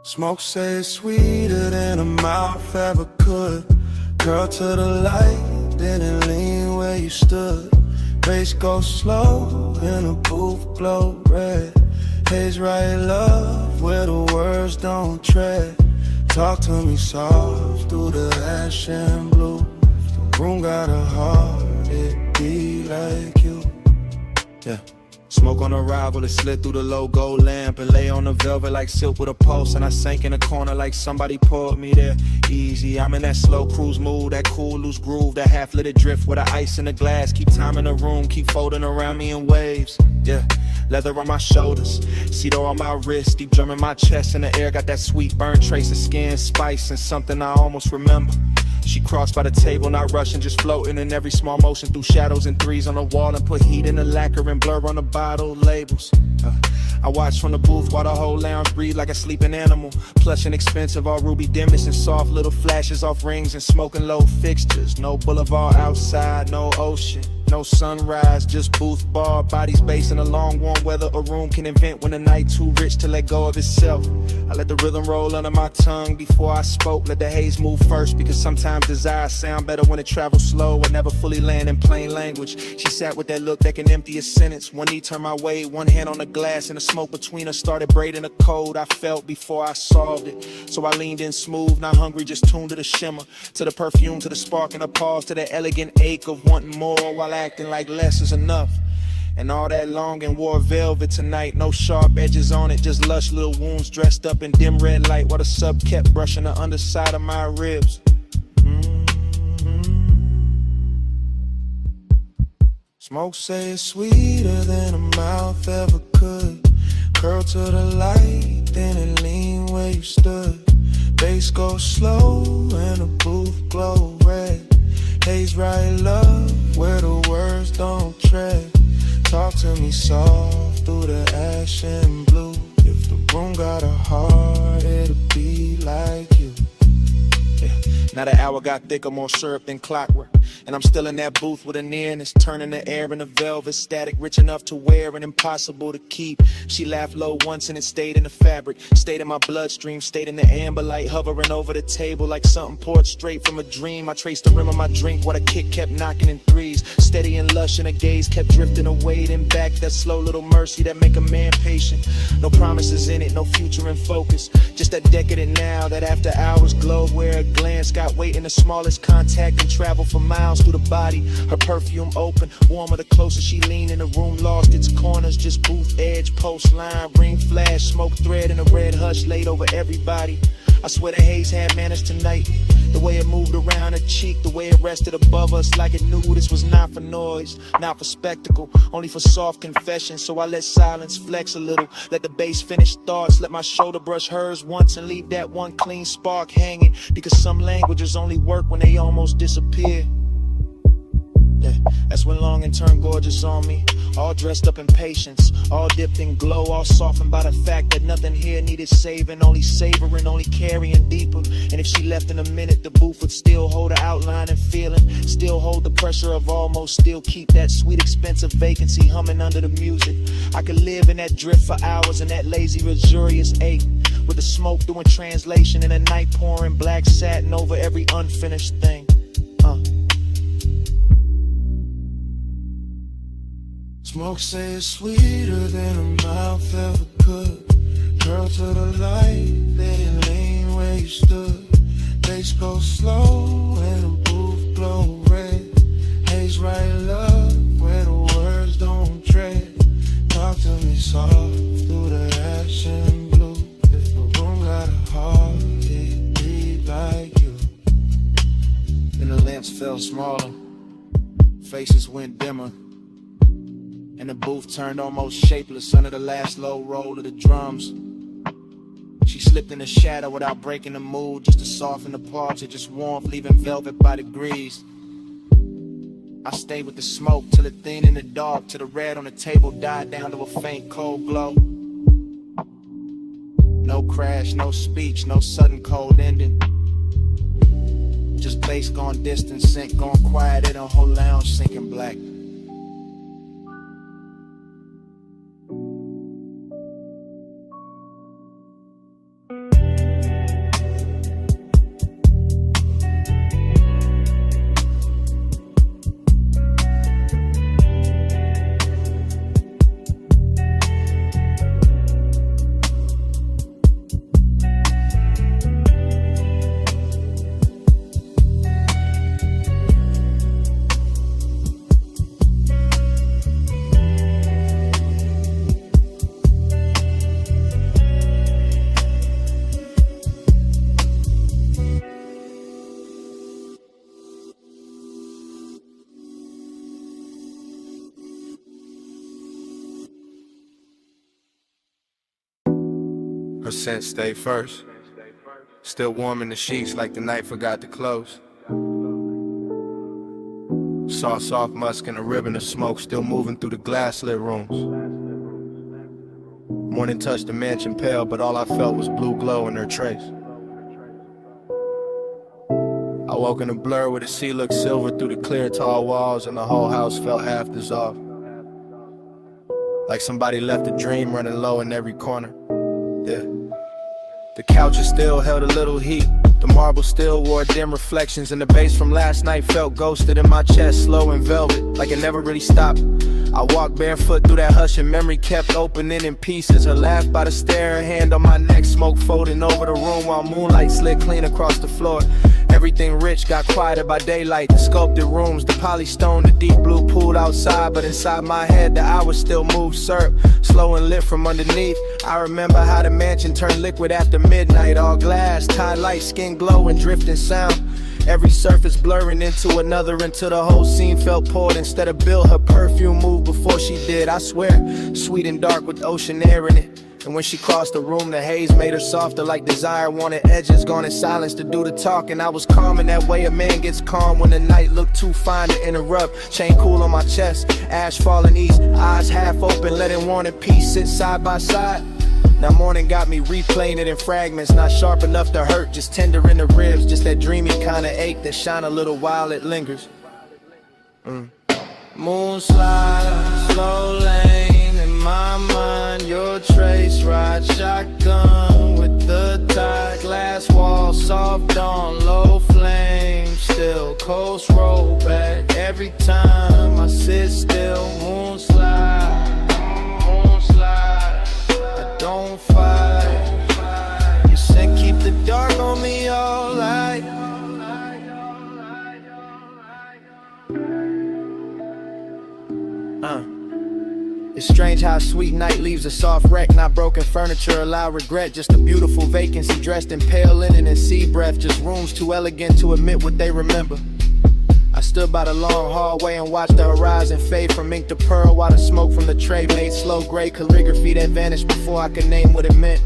Smoke say it's sweeter than a mouth ever could. Girl to the light, didn't lean where you stood. Bass go slow, in a booth glow red. Haze right love, where the words don't tread. Talk to me soft, through the ash and blue. If the room got a heart, it be like you. Yeah. Smoke on arrival, it slid through the low gold lamp and lay on the velvet like silk with a pulse. And I sank in a corner like somebody pulled me there. Easy, I'm in that slow cruise mood, that cool loose groove, that half-lit drift with the ice in the glass. Keep time in the room, keep folding around me in waves. Yeah, leather on my shoulders, cedar on my wrist, deep drum in my chest. In the air, got that sweet burn trace of skin, spice, and something I almost remember. She crossed by the table, not rushing, just floating in every small motion through shadows and threes on the wall and put heat in the lacquer and blur on the bottle labels. I watch from the booth while the whole lounge breathe like a sleeping animal. Plush and expensive, all ruby dimmest and soft little flashes off rings and smoking low fixtures. No boulevard outside, no ocean, no sunrise, just booth bar, bodies based in a long warm weather a room can invent when the night too rich to let go of itself. I let the rhythm roll under my tongue before I spoke, let the haze move first, because sometimes desire sound better when it travels slow and never fully land in plain language. She sat with that look that can empty a sentence. One knee turned my way, one hand on the glass, and the smoke between us started braiding the code I felt before I solved it. So I leaned in smooth, not hungry, just tuned to the shimmer, to the perfume, to the spark and the pause, to the elegant ache of wanting more while acting like less is enough. And all that long and wore velvet tonight, no sharp edges on it, just lush little wounds dressed up in dim red light while the sub kept brushing the underside of my ribs. Smoke say it's sweeter than a mouth ever could. Curl to the light, then it lean where you stood. Bass go slow and the booth glow red. Haze right love, where the words don't tread. Talk to me soft through the ash and blue. If the room got a heart, it'll be like you. Yeah. Now the hour got thicker, more syrup than clockwork, and I'm still in that booth with a nearness, turning the air into velvet static, rich enough to wear and impossible to keep. She laughed low once and it stayed in the fabric, stayed in my bloodstream, stayed in the amber light, hovering over the table like something poured straight from a dream. I traced the rim of my drink while the kick kept knocking in threes, steady and lush, and the gaze kept drifting away, then back. That slow little mercy that make a man patient. No promises in it, no future in focus, just that decadent now, that after hours glow where a glance got weight in the smallest contact and travel for miles through the body. Her perfume open, warmer the closer she leaned, in the room lost its corners, just booth edge, post line, ring flash, smoke thread in a red hush laid over everybody. I swear the haze had manners tonight, the way it moved around her cheek, the way it rested above us like it knew this was not for noise, not for spectacle, only for soft confession. So I let silence flex a little, let the bass finish thoughts, let my shoulder brush hers once and leave that one clean spark hanging, because some languages only work when they almost disappear. Yeah, that's when longing turned gorgeous on me, all dressed up in patience, all dipped in glow, all softened by the fact that nothing here needed saving, only savoring, only carrying deeper. And if she left in a minute, the booth would still hold her outline and feeling, still hold the pressure of almost, still keep that sweet expensive vacancy humming under the music. I could live in that drift for hours, in that lazy luxurious ache, with the smoke doing translation and the night pouring black satin over every unfinished thing. Smoke say it's sweeter than a mouth ever could. Curl to the light, let it lean where you stood. Bass go slow and the booth glow red. Haze right love, where the words don't tread. Talk to me soft through the ash and blue. If the room got a heart, it beat like you. Then the lamps fell smaller, faces went dimmer, and the booth turned almost shapeless under the last low roll of the drums. She slipped in the shadow without breaking the mood, just to soften the parts of just warmth, leaving velvet by degrees. I stayed with the smoke till it thinned in the dark, till the red on the table died down to a faint cold glow. No crash, no speech, no sudden cold ending, just bass gone distant, sync gone quiet, and a whole lounge sinking black. scent stay first. Still warm in the sheets like the night forgot to close. Saw soft musk and a ribbon of smoke still moving through the glass-lit rooms. Morning touched the mansion pale, but all I felt was blue glow in her trace. I woke in a blur where the sea looked silver through the clear tall walls, and the whole house felt half dissolved. Like somebody left a dream running low in every corner. Yeah. The couches still held a little heat. The marble still wore dim reflections, and the bass from last night felt ghosted in my chest, slow and velvet, like it never really stopped. I walked barefoot through that hush, and memory kept opening in pieces. Her laugh by the stair, her hand on my neck, smoke folding over the room while moonlight slid clean across the floor. Everything rich got quieter by daylight. The sculpted rooms, the polystone, the deep blue pool outside. But inside my head, the hours still moved syrup, slow and lit from underneath. I remember how the mansion turned liquid after midnight. All glass, tie light, skin glow and drifting sound. Every surface blurring into another until the whole scene felt poured instead of built. Her perfume moved before she did, I swear. Sweet and dark with ocean air in it. And when she crossed the room, the haze made her softer like desire wanted edges, gone in silence to do the talking. I was calm in that way a man gets calm when the night looked too fine to interrupt. Chain cool on my chest, ash falling east, eyes half open, letting warning peace sit side by side. Now morning got me replaying it in fragments, not sharp enough to hurt, just tender in the ribs, just that dreamy kind of ache that shine a little while it lingers. Moon slide, slow lane in my mind, your trace ride shotgun with the tide, glass wall soft on low flame, still coast roll back every time I sit still. Moon slide, I don't fight. You said keep the dark on me all night. It's strange how a sweet night leaves a soft wreck. Not broken furniture, allow regret. Just a beautiful vacancy dressed in pale linen and sea breath. Just rooms too elegant to admit what they remember. I stood by the long hallway and watched the horizon fade from ink to pearl, while the smoke from the tray made slow gray calligraphy that vanished before I could name what it meant.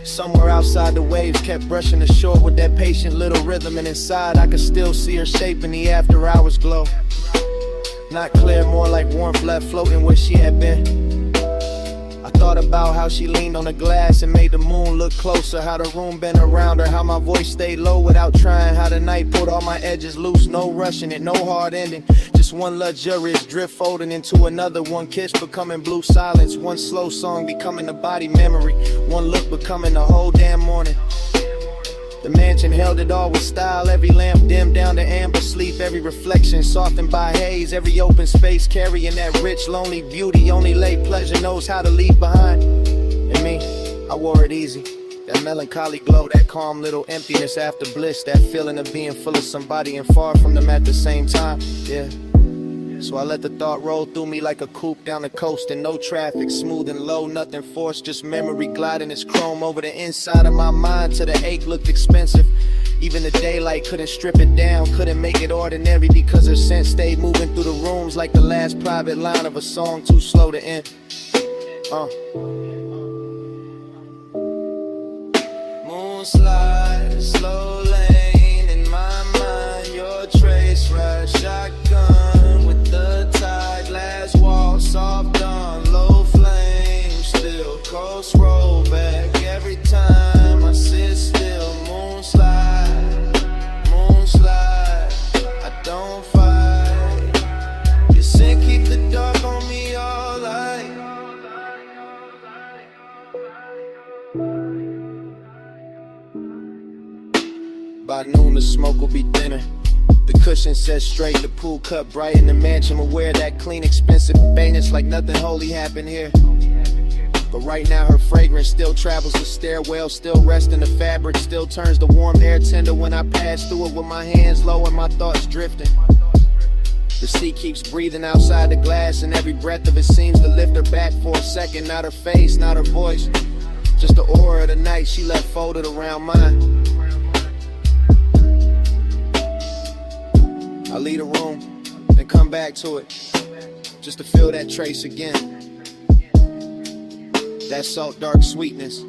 Somewhere outside the waves kept brushing the shore with that patient little rhythm, and inside I could still see her shape in the after hours glow. Not clear, more like warmth left floating where she had been. I thought about how she leaned on the glass and made the moon look closer, how the room bent around her, how my voice stayed low without trying, how the night pulled all my edges loose, no rushing it, no hard ending, just one luxurious drift folding into another, one kiss becoming blue silence, one slow song becoming a body memory, one look becoming the whole damn morning. The mansion held it all with style, every lamp dimmed down to amber sleep, every reflection softened by haze, every open space carrying that rich, lonely beauty only late pleasure knows how to leave behind. And me, I wore it easy, that melancholy glow, that calm little emptiness after bliss, that feeling of being full of somebody and far from them at the same time, yeah. So I let the thought roll through me like a coupe down the coast, and no traffic, smooth and low, nothing forced, just memory gliding its chrome over the inside of my mind till the ache looked expensive. Even the daylight couldn't strip it down, couldn't make it ordinary, because her scent stayed moving through the rooms like the last private line of a song too slow to end. Moon slide, slow lane in my mind, your trace ride shotgun with the tide, glass wall soft on low flame, still coast roll back every time I sit still. Moon slide, I don't fight. You said keep the dark on me all night. By noon the smoke will be thinner, the cushion set straight, the pool cut bright, in the mansion aware that clean, expensive maintenance like nothing holy happened here. But right now her fragrance still travels the stairwell, still rests in the fabric, still turns the warm air tender when I pass through it with my hands low and my thoughts drifting. The sea keeps breathing outside the glass, and every breath of it seems to lift her back for a second. Not her face, not her voice, just the aura of the night she left folded around mine. I leave the room, then come back to it, just to feel that trace again. That salt dark sweetness,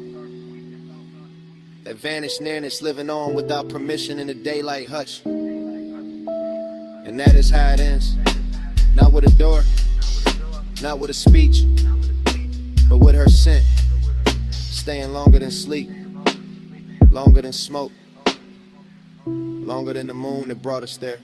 that vanished nearness living on without permission in the daylight hush. And that is how it ends. Not with a door, not with a speech, but with her scent, staying longer than sleep, longer than smoke, longer than the moon that brought us there.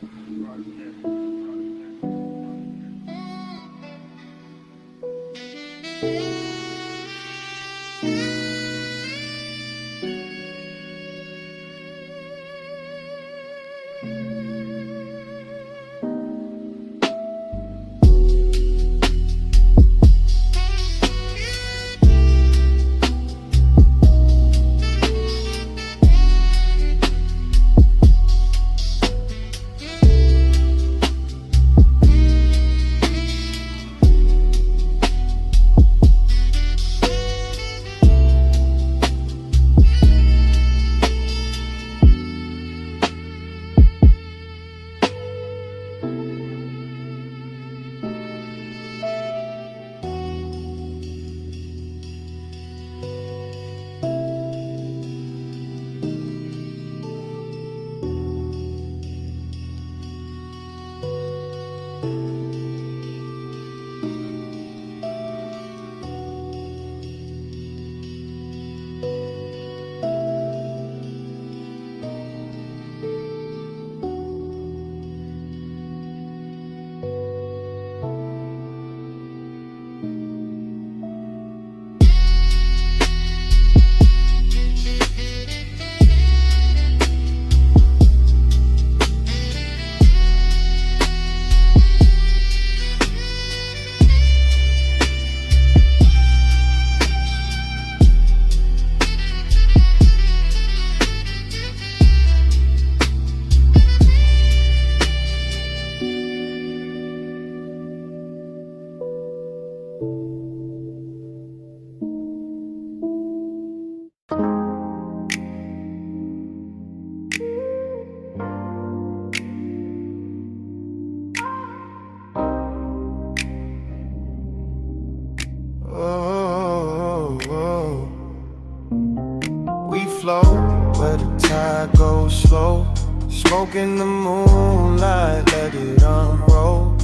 Where the tide goes slow, smoke in the moonlight, let it unroll.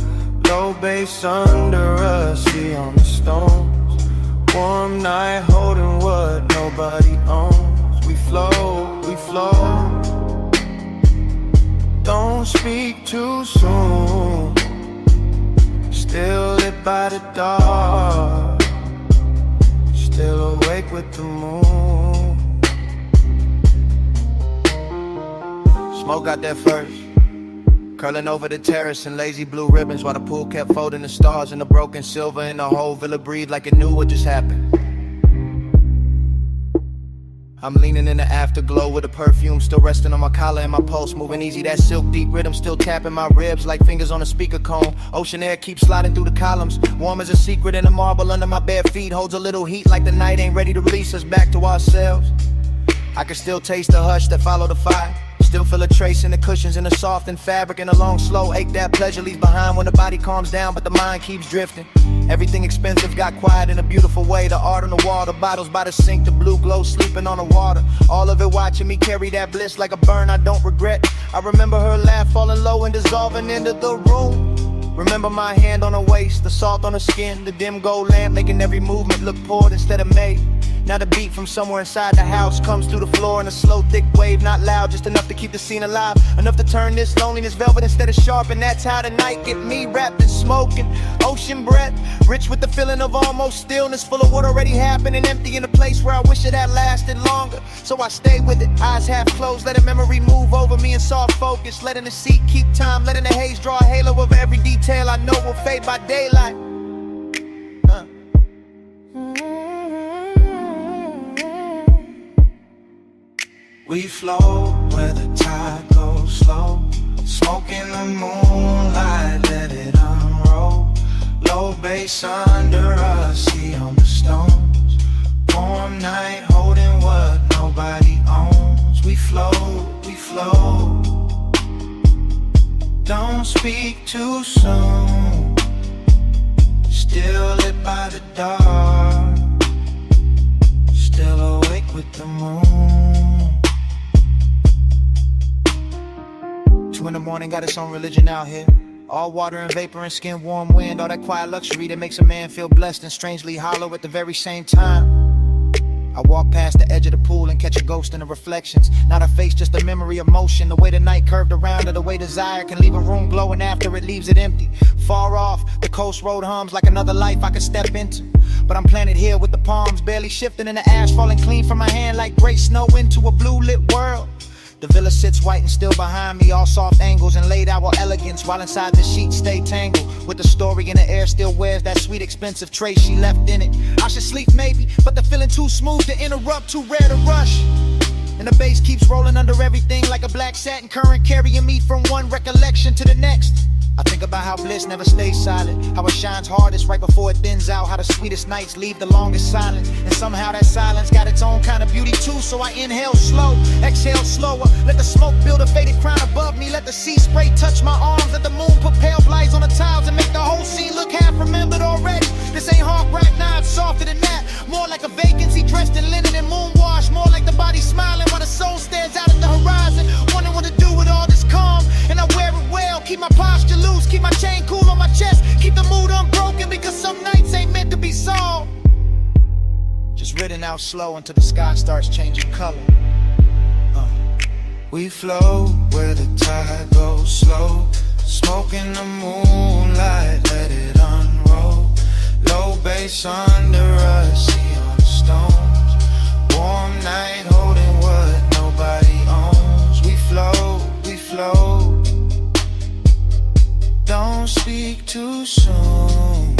Low bass under us, we on the stones. Warm night holding what nobody owns. We flow, we flow. Don't speak too soon. Still lit by the dark, still awake with the moon. Smoke got there first, curling over the terrace in lazy blue ribbons, while the pool kept folding the stars and the broken silver, and the whole villa breathed like it knew what just happened. I'm leaning in the afterglow with the perfume still resting on my collar and my pulse moving easy. That silk deep rhythm still tapping my ribs like fingers on a speaker cone. Ocean air keeps sliding through the columns, warm as a secret, and the marble under my bare feet holds a little heat like the night ain't ready to release us back to ourselves. I can still taste the hush that followed the fire. Still feel a trace in the cushions, in the softened fabric, and a long slow ache that pleasure leaves behind when the body calms down but the mind keeps drifting. Everything expensive got quiet in a beautiful way. The art on the wall, the bottles by the sink, the blue glow sleeping on the water. All of it watching me carry that bliss like a burn I don't regret. I remember her laugh falling low and dissolving into the room. Remember my hand on her waist, the salt on her skin, the dim gold lamp making every movement look poured instead of made. Now the beat from somewhere inside the house comes through the floor in a slow, thick wave, not loud, just enough to keep the scene alive, enough to turn this loneliness velvet instead of sharp. And that's how the night get me, wrapped in smoke and ocean breath, rich with the feeling of almost stillness, full of what already happened and empty in a place where I wish it had lasted longer. So I stay with it, eyes half closed, letting memory move over me in soft focus, letting the seat keep time, letting the haze draw a halo over every detail I know will fade by daylight. We flow where the tide goes slow, smoke in the moonlight, let it unroll. Low bass under us, see on the stones. Warm night holding what nobody owns. We flow, we flow. Don't speak too soon. Still lit by the dark, still awake with the moon. in the morning got its own religion out here. All water and vapor and skin warm wind, all that quiet luxury that makes a man feel blessed and strangely hollow at the very same time. I walk past the edge of the pool and catch a ghost in the reflections. Not a face, just a memory of motion. The way the night curved around, or the way desire can leave a room glowing after it leaves it empty. Far off, the coast road hums like another life I could step into. But I'm planted here with the palms barely shifting and the ash falling clean from my hand like gray snow into a blue lit world. The villa sits white and still behind me, all soft angles and laid out with elegance, while inside the sheets stay tangled with the story in the air still wears that sweet expensive trace she left in it. I should sleep maybe, but the feeling too smooth to interrupt, too rare to rush. And the bass keeps rolling under everything like a black satin current, carrying me from one recollection to the next. I think about how bliss never stays silent, how it shines hardest right before it thins out, how the sweetest nights leave the longest silence, and somehow that silence got its own kind of beauty too. So I inhale slow, exhale slower, let the smoke build a faded crown above me, let the sea spray touch my arms, let the moon put pale lights on the tiles and make the whole scene look half remembered already. This ain't hard rap, nah, it's softer than that, more like a vacancy dressed in linen and moon wash, more like the body smiling while the soul stares out at the horizon, wondering what to do with all this calm. And I wear it well, keep my posture loose, keep my chain cool on my chest, keep the mood unbroken, because some nights ain't meant to be solved. Just ridden out slow until the sky starts changing color. We flow where the tide goes slow, smoke in the moonlight, let it unroll. Low bass under us, see on the stones. Warm night holding what nobody owns. We flow, we flow. Don't speak too soon.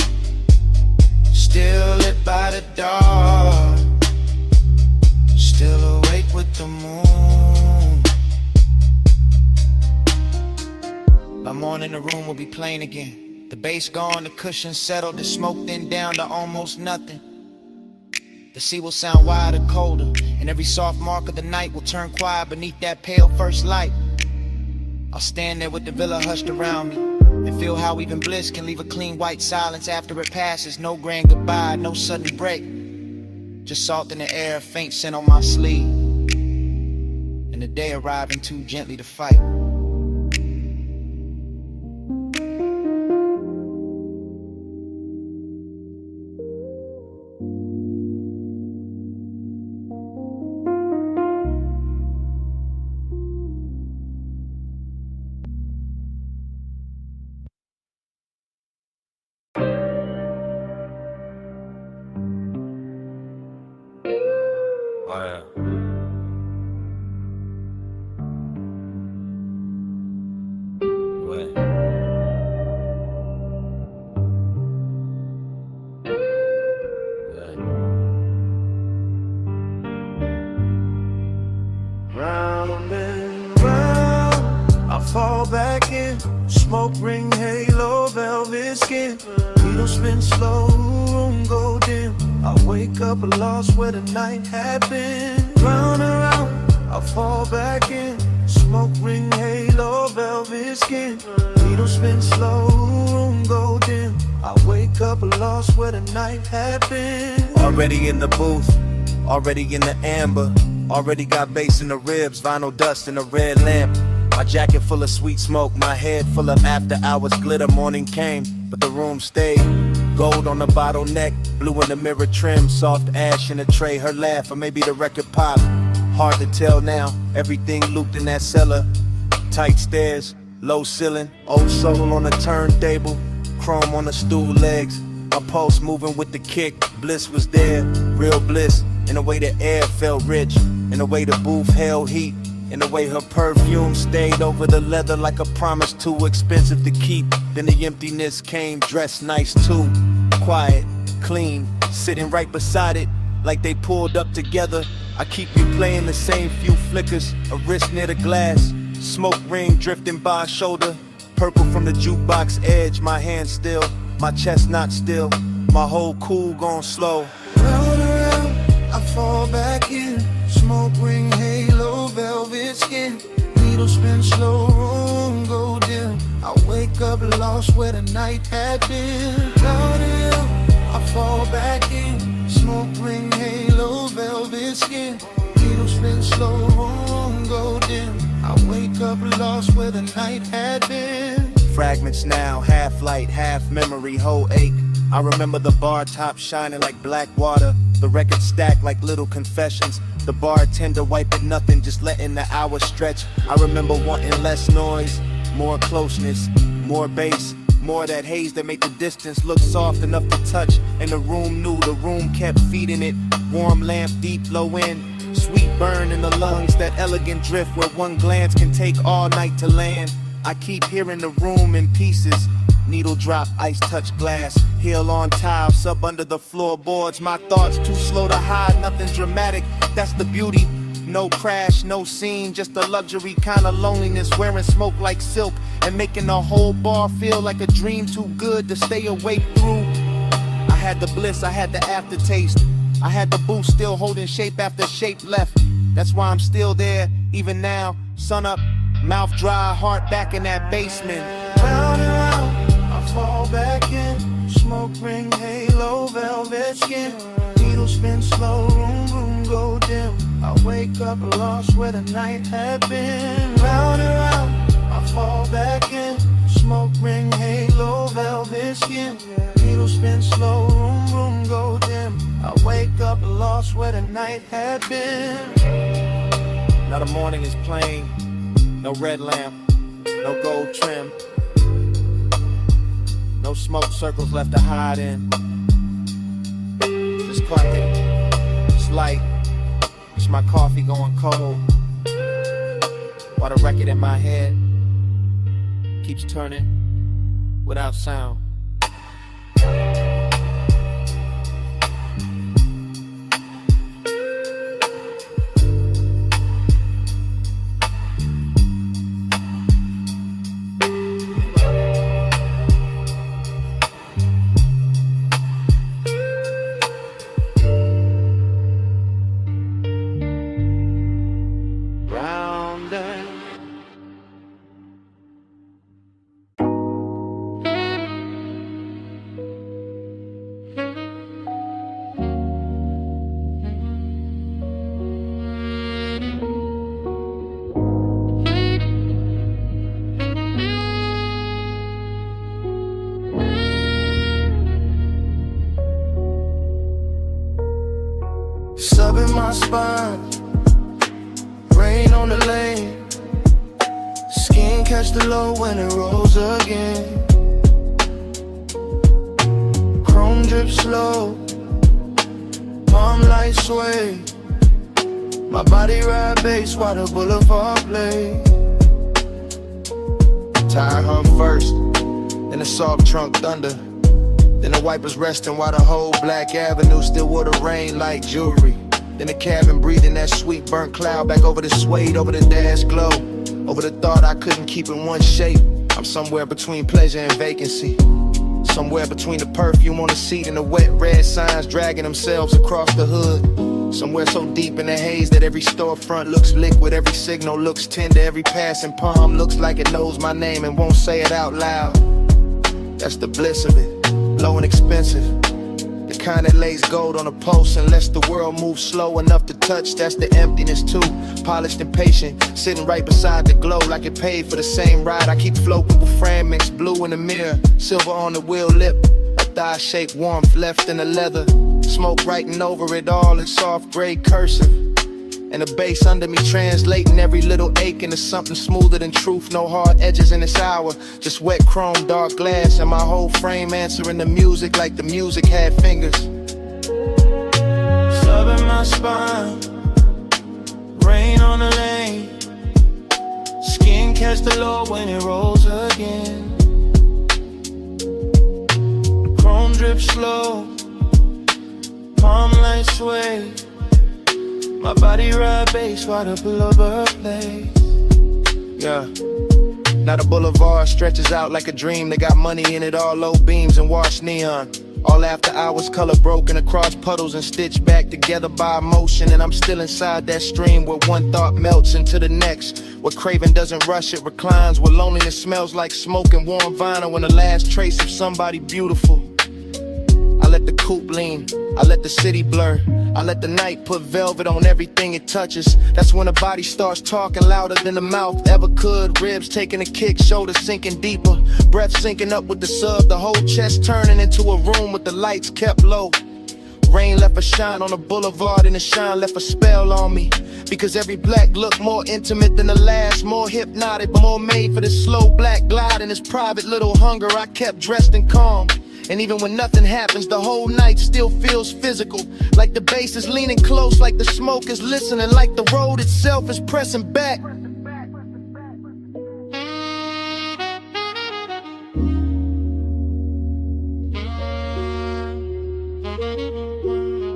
Still lit by the dark, still awake with the moon. By morning the room will be plain again. The bass gone, the cushions settled, the smoke then down to almost nothing. The sea will sound wider, colder, and every soft mark of the night will turn quiet beneath that pale first light. I'll stand there with the villa hushed around me and feel how even bliss can leave a clean white silence after it passes. No grand goodbye, no sudden break, just salt in the air, a faint scent on my sleeve, and the day arriving too gently to fight. Oh yeah. Ouais. Round and round, I fall back in. Smoke ring, halo, velvet skin. Needle spin slow, room go dim. I wake up lost where the night had been. Round and round, I fall back in. Smoke ring, halo, velvet skin. Needle spin slow, room go dim. I wake up lost where the night had been. Already in the booth, already in the amber. Already got bass in the ribs, vinyl dust in a red lamp. My jacket full of sweet smoke, my head full of after hours glitter. Morning came, but the room stayed. Gold on the bottleneck, blue in the mirror trim, soft ash in a tray, her laugh, or maybe the record pop. Hard to tell now, everything looped in that cellar. Tight stairs, low ceiling, old soul on the turntable, chrome on the stool legs. My pulse moving with the kick, bliss was there, real bliss. In the way the air felt rich, in the way the booth held heat, in the way her perfume stayed over the leather like a promise too expensive to keep. Then the emptiness came, dressed nice too, quiet, clean, sitting right beside it like they pulled up together. I keep replaying the same few flickers, a wrist near the glass, smoke ring drifting by a shoulder, purple from the jukebox edge, my hand still, my chest not still, my whole cool gone slow. Round around, I fall back in. Smoke ring, halo, velvet skin. Needle spin slow, room go dim. I wake up lost where the night had been. Down the hill, I fall back in. Smoke ring, halo, velvet skin. Needle spin slow, room go dim. I wake up up lost where the night had been. Fragments now, half light, half memory, whole ache. I remember the bar top shining like black water, the record stacked like little confessions, the bartender wiping nothing, just letting the hours stretch. I remember wanting less noise, more closeness, more bass, more that haze that made the distance look soft enough to touch. And the room knew, the room kept feeding it. Warm lamp, deep low end, sweet burn in the lungs, that elegant drift where one glance can take all night to land. I keep hearing the room in pieces. Needle drop, ice touch glass, heel on tile, sub under the floorboards. My thoughts too slow to hide, nothing dramatic, that's the beauty. No crash, no scene, just a luxury kind of loneliness. Wearing smoke like silk and making the whole bar feel like a dream too good to stay awake through. I had the bliss, I had the aftertaste, I had the boost still holding shape after shape left. That's why I'm still there, even now. Sun up, mouth dry, heart back in that basement. Round and round, I fall back in. Smoke ring, halo, velvet skin. Needle spin slow, room, room go dim. I wake up lost where the night had been. Round and round, I fall back in. Smoke ring, halo, velvet skin. Needle spin slow, room, room go dim. I wake up lost where the night had been. Now the morning is plain. No red lamp, no gold trim, no smoke circles left to hide in. Just clocking, it's light, it's my coffee going cold, while the record in my head keeps turning without sound. Sub in my spine, rain on the lane. Skin catch the low when it rolls again. Chrome drip slow, palm light sway. My body ride bass while the boulevard play. Tire hum first, then the soft trunk thunder. Then the wipers resting while the whole Black Avenue still wore the rain like jewelry. Then the cabin breathing that sweet burnt cloud back over the suede, over the dash glow, over the thought I couldn't keep in one shape. I'm somewhere between pleasure and vacancy, somewhere between the perfume on the seat and the wet red signs dragging themselves across the hood. Somewhere so deep in the haze that every storefront looks liquid, every signal looks tender, every passing palm looks like it knows my name and won't say it out loud. That's the bliss of it. Low and expensive, the kind that lays gold on a post unless the world moves slow enough to touch. That's the emptiness too, polished and patient, sitting right beside the glow like it paid for the same ride. I keep floating with fragments, blue in the mirror, silver on the wheel lip, a thigh-shaped warmth left in the leather, smoke writing over it all in soft gray cursive, and the bass under me translating every little ache into something smoother than truth. No hard edges in this hour, just wet chrome, dark glass, and my whole frame answering the music like the music had fingers. Sub in my spine, rain on the lane. Skin catch the low when it rolls again. Chrome drip slow, palm light sway. My body ride bass while the boulevard plays. Yeah. Now the boulevard stretches out like a dream. They got money in it, all low beams and washed neon. All after hours, color broken across puddles and stitched back together by emotion. And I'm still inside that stream where one thought melts into the next, where craving doesn't rush, it reclines, where loneliness smells like smoke and warm vinyl, when the last trace of somebody beautiful. I let the coupe lean, I let the city blur, I let the night put velvet on everything it touches. That's when the body starts talking louder than the mouth ever could. Ribs taking a kick, shoulders sinking deeper, breath syncing up with the sub, the whole chest turning into a room with the lights kept low. Rain left a shine on the boulevard and the shine left a spell on me. Because every black look more intimate than the last, more hypnotic, but more made for this slow black glide and this private little hunger. I kept dressed and calm. And even when nothing happens, the whole night still feels physical. Like the bass is leaning close, like the smoke is listening, like the road itself is pressing back.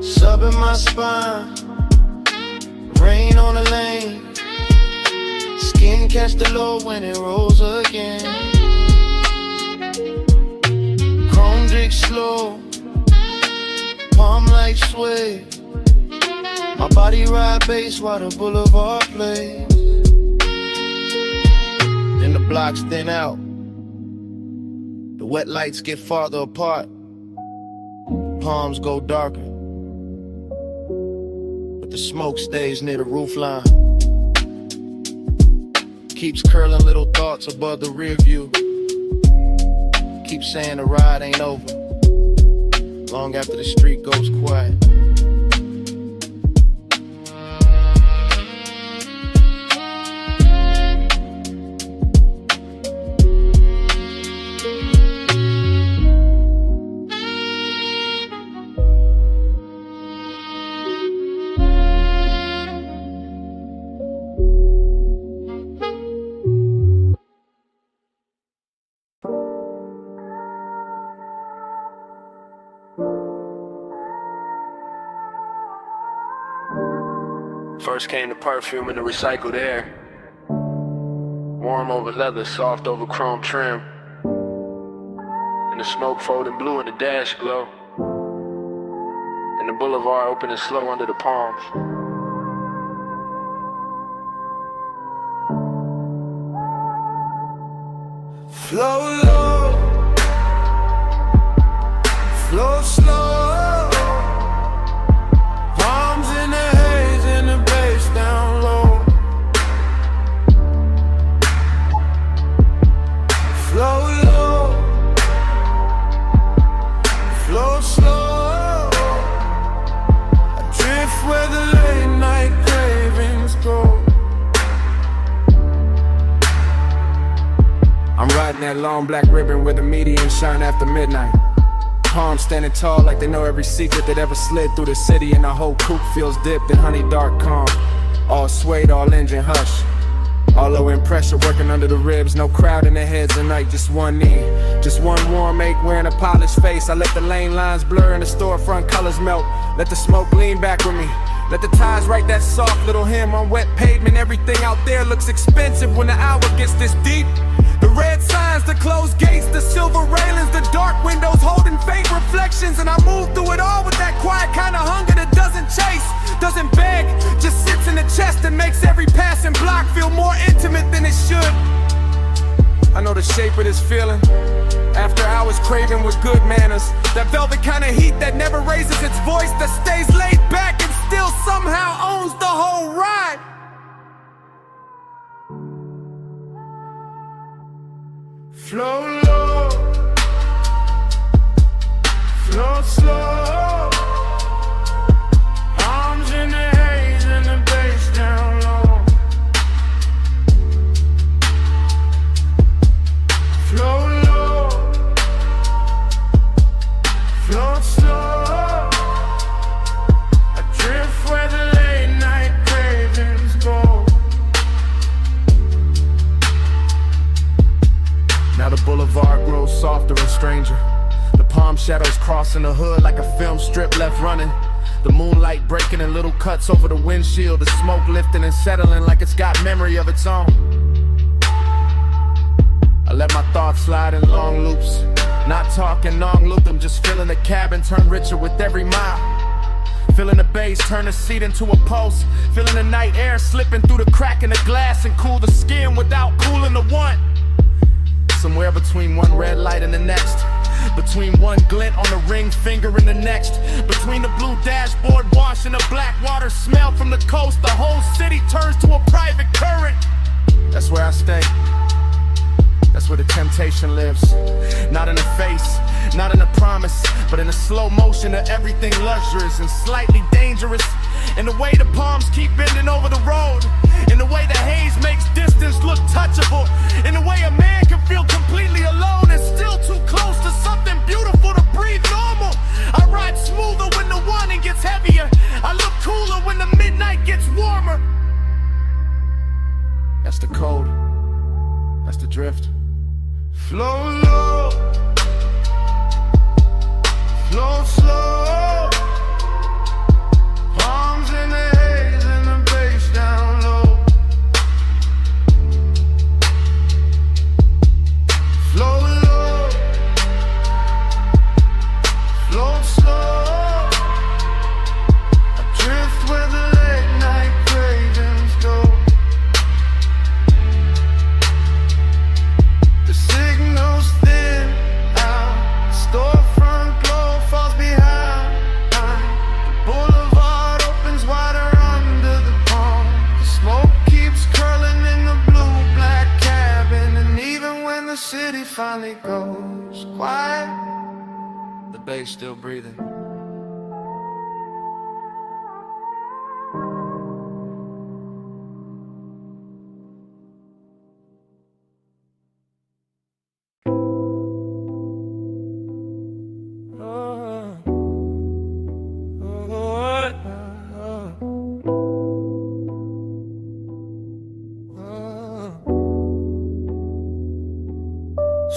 Sub in my spine, rain on the lane, skin catch the low when it rolls again. Chrome drink slow, palm light sway, my body ride bass while the boulevard plays. Then the blocks thin out, the wet lights get farther apart, palms go darker, but the smoke stays near the roofline. Keeps curling little thoughts above the rear view. Keep saying the ride ain't over, long after the street goes quiet. First came the perfume and the recycled air. Warm over leather, soft over chrome trim. And the smoke folding blue in the dash glow. And the boulevard opening slow under the palms. Flow low, flow slow. Palms in the haze and the bass down low. Flow low, flow slow. I drift where the late night cravings go. I'm riding that long black ribbon where the median shine after midnight. Palms standing tall like they know every secret that ever slid through the city. And the whole coupe feels dipped in honey dark calm. All suede, all engine hush. All low in pressure working under the ribs. No crowd in their heads at night, just one knee. Just one warm ache wearing a polished face. I let the lane lines blur and the storefront colors melt. Let the smoke lean back with me. Let the ties write that soft little hymn on wet pavement. Everything out there looks expensive when the hour gets this deep. The red signs, the closed gates, the silver railings, the dark windows holding faint reflections. And I move through it all with that quiet kind of hunger that doesn't chase, doesn't beg, just sits in the chest and makes every passing block feel more intimate than it should. I know the shape of this feeling. After hours craving with good manners. That velvet kind of heat that never raises its voice, that stays laid back and still somehow owns the whole ride. Flow low, flow slow. Arms in the haze and the bass down low. Flow low, flow slow. I drift where the late night cravings go. Now the boulevard grows softer and stranger. The palm shadows crossing the hood like a film strip left running. The moonlight breaking in little cuts over the windshield. The smoke lifting and settling like it's got memory of its own. I let my thoughts slide in long loops. Not talking long loop them, just feeling the cabin turn richer with every mile. Feeling the bass turn the seat into a pulse. Feeling the night air slipping through the crack in the glass and cool the skin without cooling the one. Somewhere between one red light and the next, Between one glint on the ring finger and the next, between the blue dashboard wash and the black water smell from the coast, the whole city turns to a private current. That's where I stay. That's where the temptation lives. Not in the face, not in the promise, but in the slow motion of everything luxurious and slightly dangerous. In the way the palms keep bending over the road, in the way the haze makes distance look touchable, in the way a man can feel completely alone and still too close to something beautiful to breathe normal. I ride smoother when the warning gets heavier. I look cooler when the midnight gets warmer. That's the code. That's the drift. Flow low, flow slow. Palms in the haze and the bass down low. Flow low, flow slow. I drift where the late night cravings go. The signals thin out, storefront glow falls behind. The boulevard opens wider under the palm. The smoke keeps curling in the blue-black cabin, and even when the city finally goes quiet, the bass still breathing.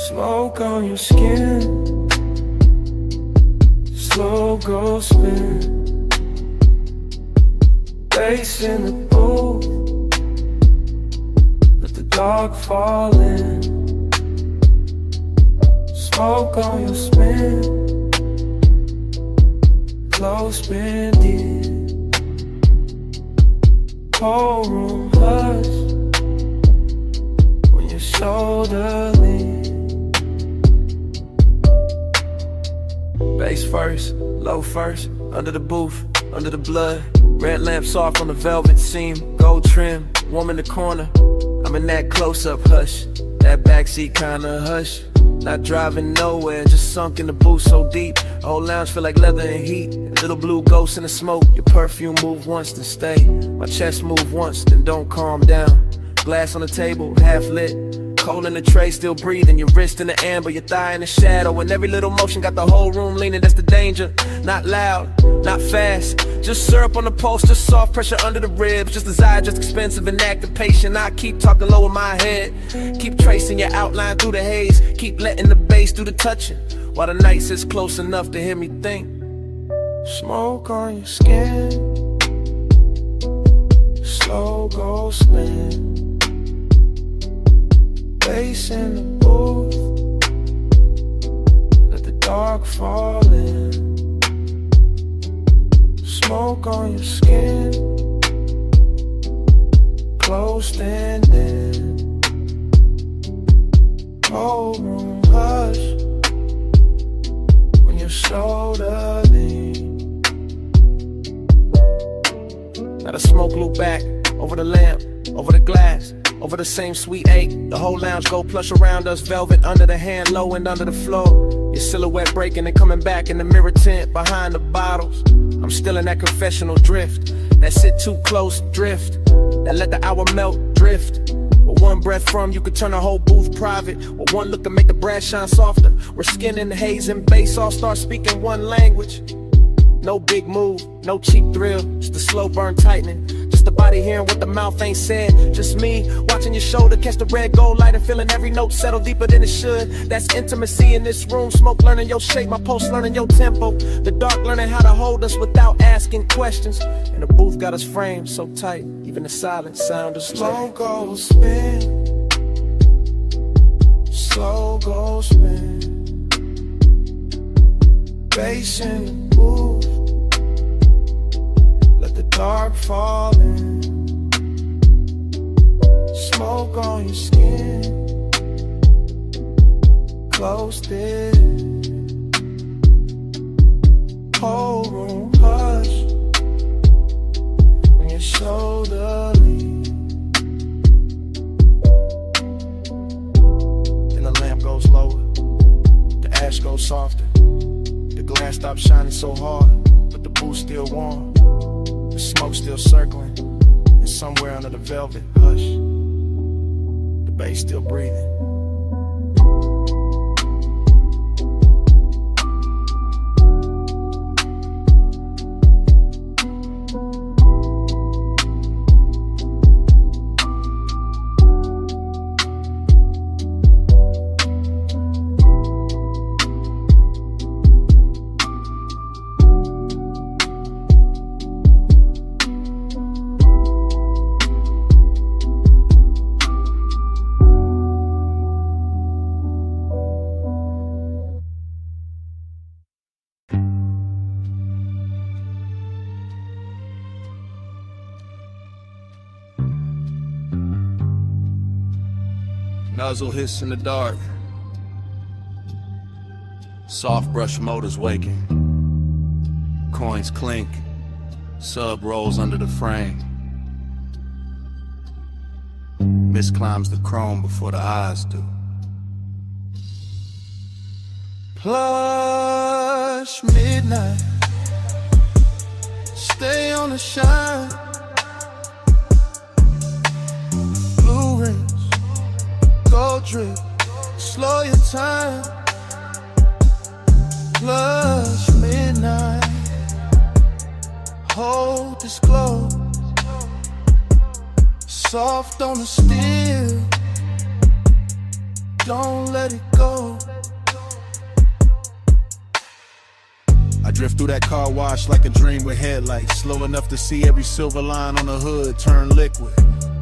Smoke on your skin, slow go spin. Bass in the booth, let the dark fall in. Smoke on your spin, close bend in. Whole room hush when your shoulder leans. Bass first, low first, under the booth, under the blood. Red lamp soft on the velvet seam, gold trim, warm in the corner. I'm in that close-up hush, that backseat kinda hush. Not driving nowhere, just sunk in the booth so deep. The whole lounge feel like leather and heat. Little blue ghosts in the smoke, your perfume move once, then stay. My chest move once, then don't calm down. Glass on the table, half lit. Cold in the tray, still breathing. Your wrist in the amber, your thigh in the shadow. And every little motion got the whole room leaning, that's the danger. Not loud, not fast. Just syrup on the pulse, just soft pressure under the ribs. Just desire, just expensive and active patient. I keep talking low in my head. Keep tracing your outline through the haze. Keep letting the bass do the touching, while the night sits close enough to hear me think. Smoke on your skin, slow go spin. Bass in the booth, let the dark fall in. Smoke on your skin, close and in. Whole room hush when your shoulder leans. Now the smoke loop back over the lamp, over the glass, over the same sweet eight. The whole lounge go plush around us, velvet under the hand, low and under the floor. Your silhouette breaking and coming back in the mirror tint behind the bottles. I'm still in that confessional drift, that sit too close drift, that let the hour melt drift. With one breath from you could turn the whole booth private. With one look can make the brass shine softer. We're skin in the haze and bass all start speaking one language. No big move, no cheap thrill, just a slow burn tightening. Just the body hearing what the mouth ain't said. Just me watching your shoulder catch the red gold light and feeling every note settle deeper than it should. That's intimacy in this room. Smoke learning your shape, my pulse learning your tempo. The dark learning how to hold us without asking questions. And the booth got us framed so tight, even the silence sound is slow go spin, slow go spin. Bass in the booth, let the dark fall in. Smoke on your skin, closed in. whole room hush when your shoulder leans. Then the lamp goes lower, the ash goes softer. The glass stops shining so hard, but the booth still warm. The smoke still circling, and somewhere under the velvet hush, the bass still breathing. Nuzzle hiss in the dark. Soft brush motors waking. Coins clink. Sub rolls under the frame. Mist climbs the chrome before the eyes do. Plush midnight, stay on the shine. Blue rims, gold drip, slow your time. Plush midnight, hold this glow. Soft on the steel, don't let it go. I drift through that car wash like a dream with headlights. Slow enough to see every silver line on the hood turn liquid.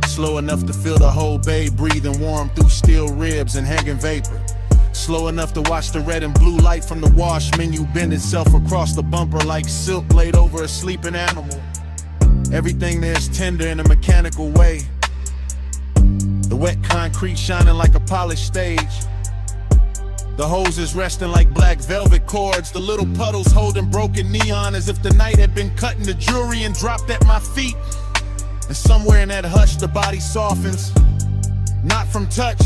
Slow enough to feel the whole bay breathing warm through steel ribs and hanging vapor. Slow enough to watch the red and blue light from the wash menu bend itself across the bumper like silk laid over a sleeping animal. Everything there's tender in a mechanical way. The wet concrete shining like a polished stage. The hoses resting like black velvet cords. The little puddles holding broken neon as if the night had been cut into jewelry and dropped at my feet. And somewhere in that hush the body softens. Not from touch,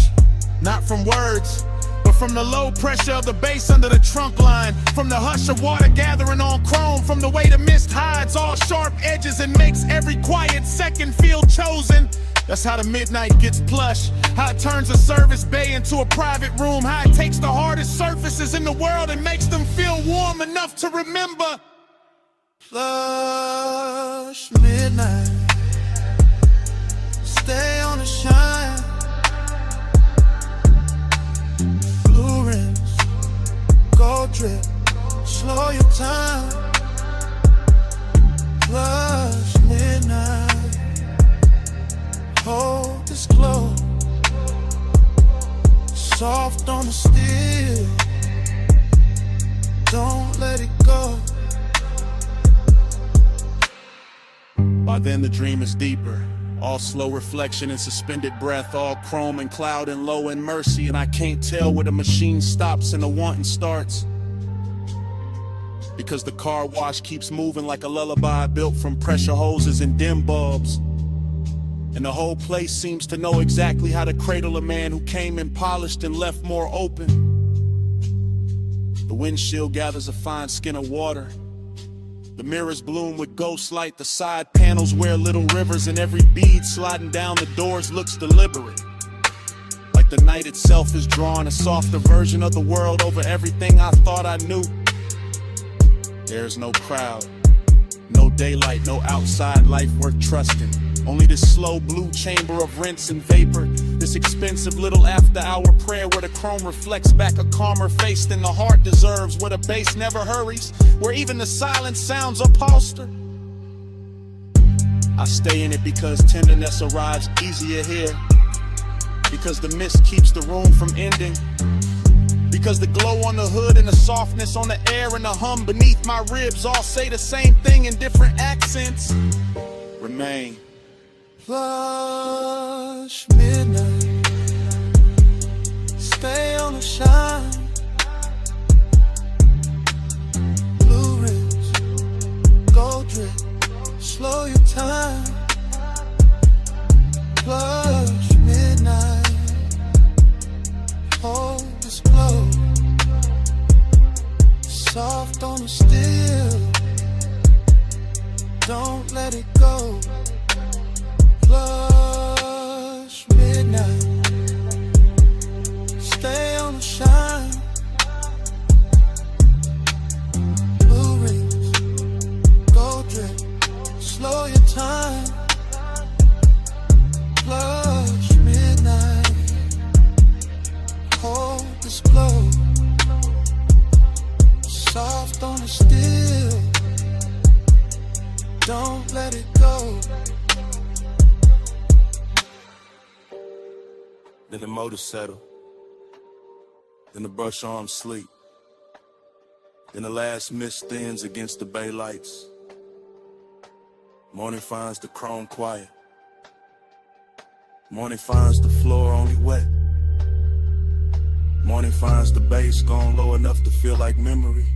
not from words, but from the low pressure of the bass under the trunk line. From the hush of water gathering on chrome. From the way the mist hides all sharp edges and makes every quiet second feel chosen. That's how the midnight gets plush. How it turns a service bay into a private room. How it takes the hardest surfaces in the world and makes them feel warm enough to remember. Plush midnight, stay on the shine. Blue rims, gold drip, slow your time. Plush midnight, hold this glow. Soft on the steel, don't let it go. By then the dream is deeper. All slow reflection and suspended breath. All chrome and cloud and low and mercy. And I can't tell where the machine stops and the wanting starts. Because the car wash keeps moving like a lullaby built from pressure hoses and dim bulbs. And the whole place seems to know exactly how to cradle a man who came in polished and left more open. The windshield gathers a fine skin of water. The mirrors bloom with ghost light. The side panels wear little rivers, and every bead sliding down the doors looks deliberate. Like the night itself is drawing a softer version of the world over everything I thought I knew. There's no crowd, no daylight, no outside life worth trusting. Only this slow blue chamber of rinse and vapor. This expensive little after-hour prayer where the chrome reflects back a calmer face than the heart deserves. Where the bass never hurries, where even the silence sounds upholstered. I stay in it because tenderness arrives easier here. Because the mist keeps the room from ending. Because the glow on the hood and the softness on the air and the hum beneath my ribs all say the same thing in different accents. Remain. Plush midnight, stay on the shine. Blue rims, Then the motor settle. Then the brush arms sleep. Then the last mist thins against the bay lights. Morning finds the chrome quiet. Morning finds the floor only wet. Morning finds the bass gone low enough to feel like memory.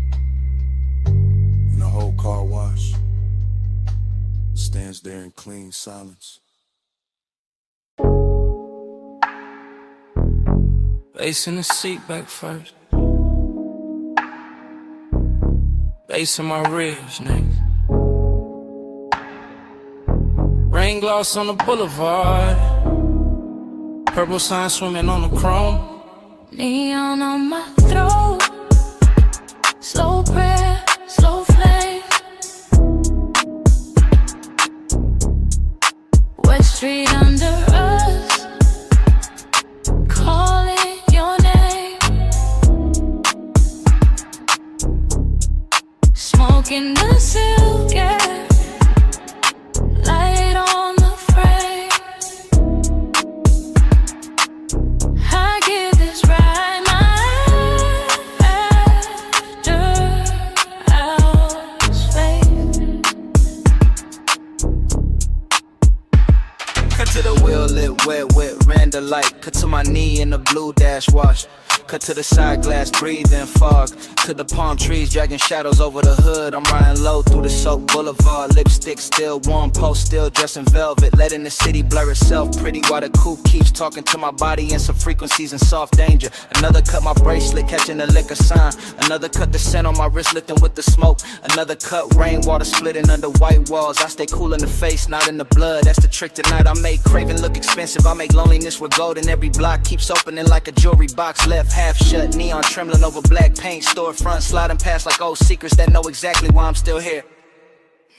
And the whole car wash stands there in clean silence. Bass in the seat back first. Bass in my ribs, nigga. Rain gloss on the boulevard. Purple sign swimming on the chrome. Neon on my throat. Slow prayer, slow flame. Wet street under us, calling your name. Smoking the silk air, light on the frame. I give this ride my after hours fade. Cut to the wheel lit wet with Randall light. Cut to my knee in the blue dash wash. Cut to the side glass, breathing fog. To the palm trees, dragging shadows over the hood. I'm riding low through the soap boulevard. Lipstick still warm, post still dressed in velvet. Letting the city blur itself pretty while the coupe keeps talking to my body in some frequencies in soft danger. Another cut my bracelet, catching the liquor sign. Another cut the scent on my wrist, lifting with the smoke. Another cut rainwater splitting under white walls. I stay cool in the face, not in the blood. That's the trick tonight. I make craving look expensive. I make loneliness with gold, and every block keeps opening like a jewelry box. Left half shut, neon trembling over black paint. Storefront sliding past like old secrets that know exactly why I'm still here.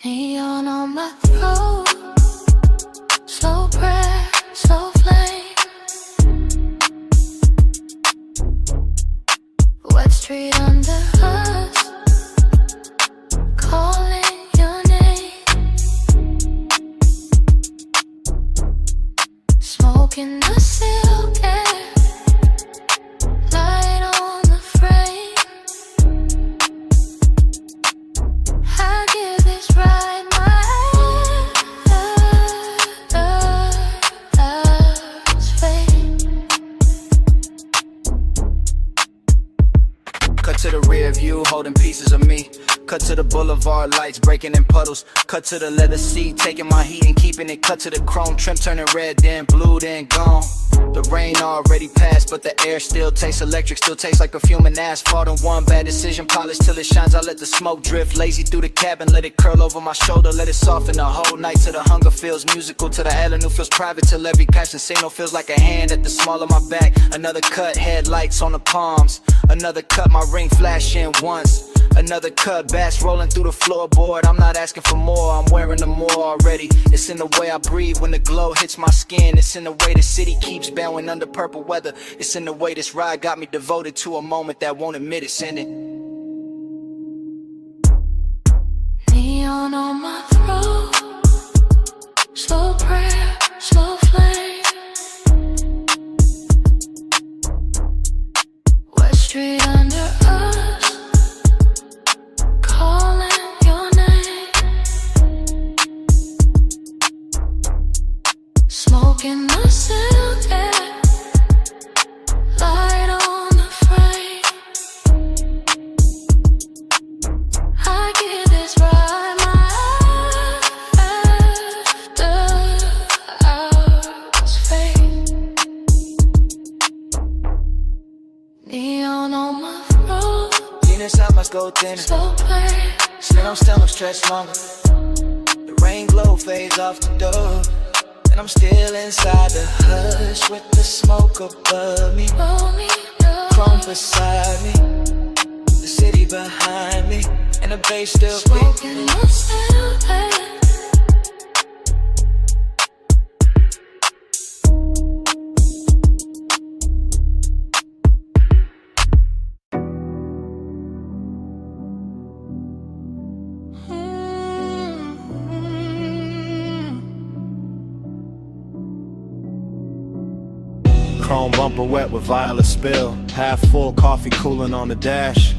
Neon on my throat. Slow prayer, slow flame. Wet street under us, calling your name. Smoking the silk air, light on the frame. I give this ride my hours fade. Cut to the rear view, holding pieces of me. Cut to the boulevard lights, breaking in puddles. Cut to the leather seat, taking my heat and keeping it. Cut to the chrome trim, turning red, then blue, then gone. The rain already passed, but the air still tastes electric. Still tastes like perfume and asphalt. And one bad decision, polish till it shines. I let the smoke drift, lazy through the cabin. Let it curl over my shoulder, let it soften the whole night. Till the hunger feels musical, till the avenue feels private. Till every passion signal feels like a hand at the small of my back. Another cut, headlights on the palms. Another cut, my ring flashing once. Another cut, bats rolling through the floorboard. I'm not asking for more, I'm wearing the more already. It's in the way I breathe when the glow hits my skin. It's in the way the city keeps bowing under purple weather. It's in the way this ride got me devoted to a moment that won't admit it's ending. Neon on my throat. Slow prayer, slow flame. Wet street under us, calling your name. Smoking the silk air, light on the frame. I give this ride my after hours fade. Neon on my throat. Venus, I must go thinner. Slow play, Slim, I'm still stretched longer. The rain glow fades off the door. And I'm still inside the hush with the smoke above me. roll me up. Chrome beside me, the city behind me, and the bass still beats. Smoking the silk air. Chrome bumper wet with violet spill. Half full coffee cooling on the dash.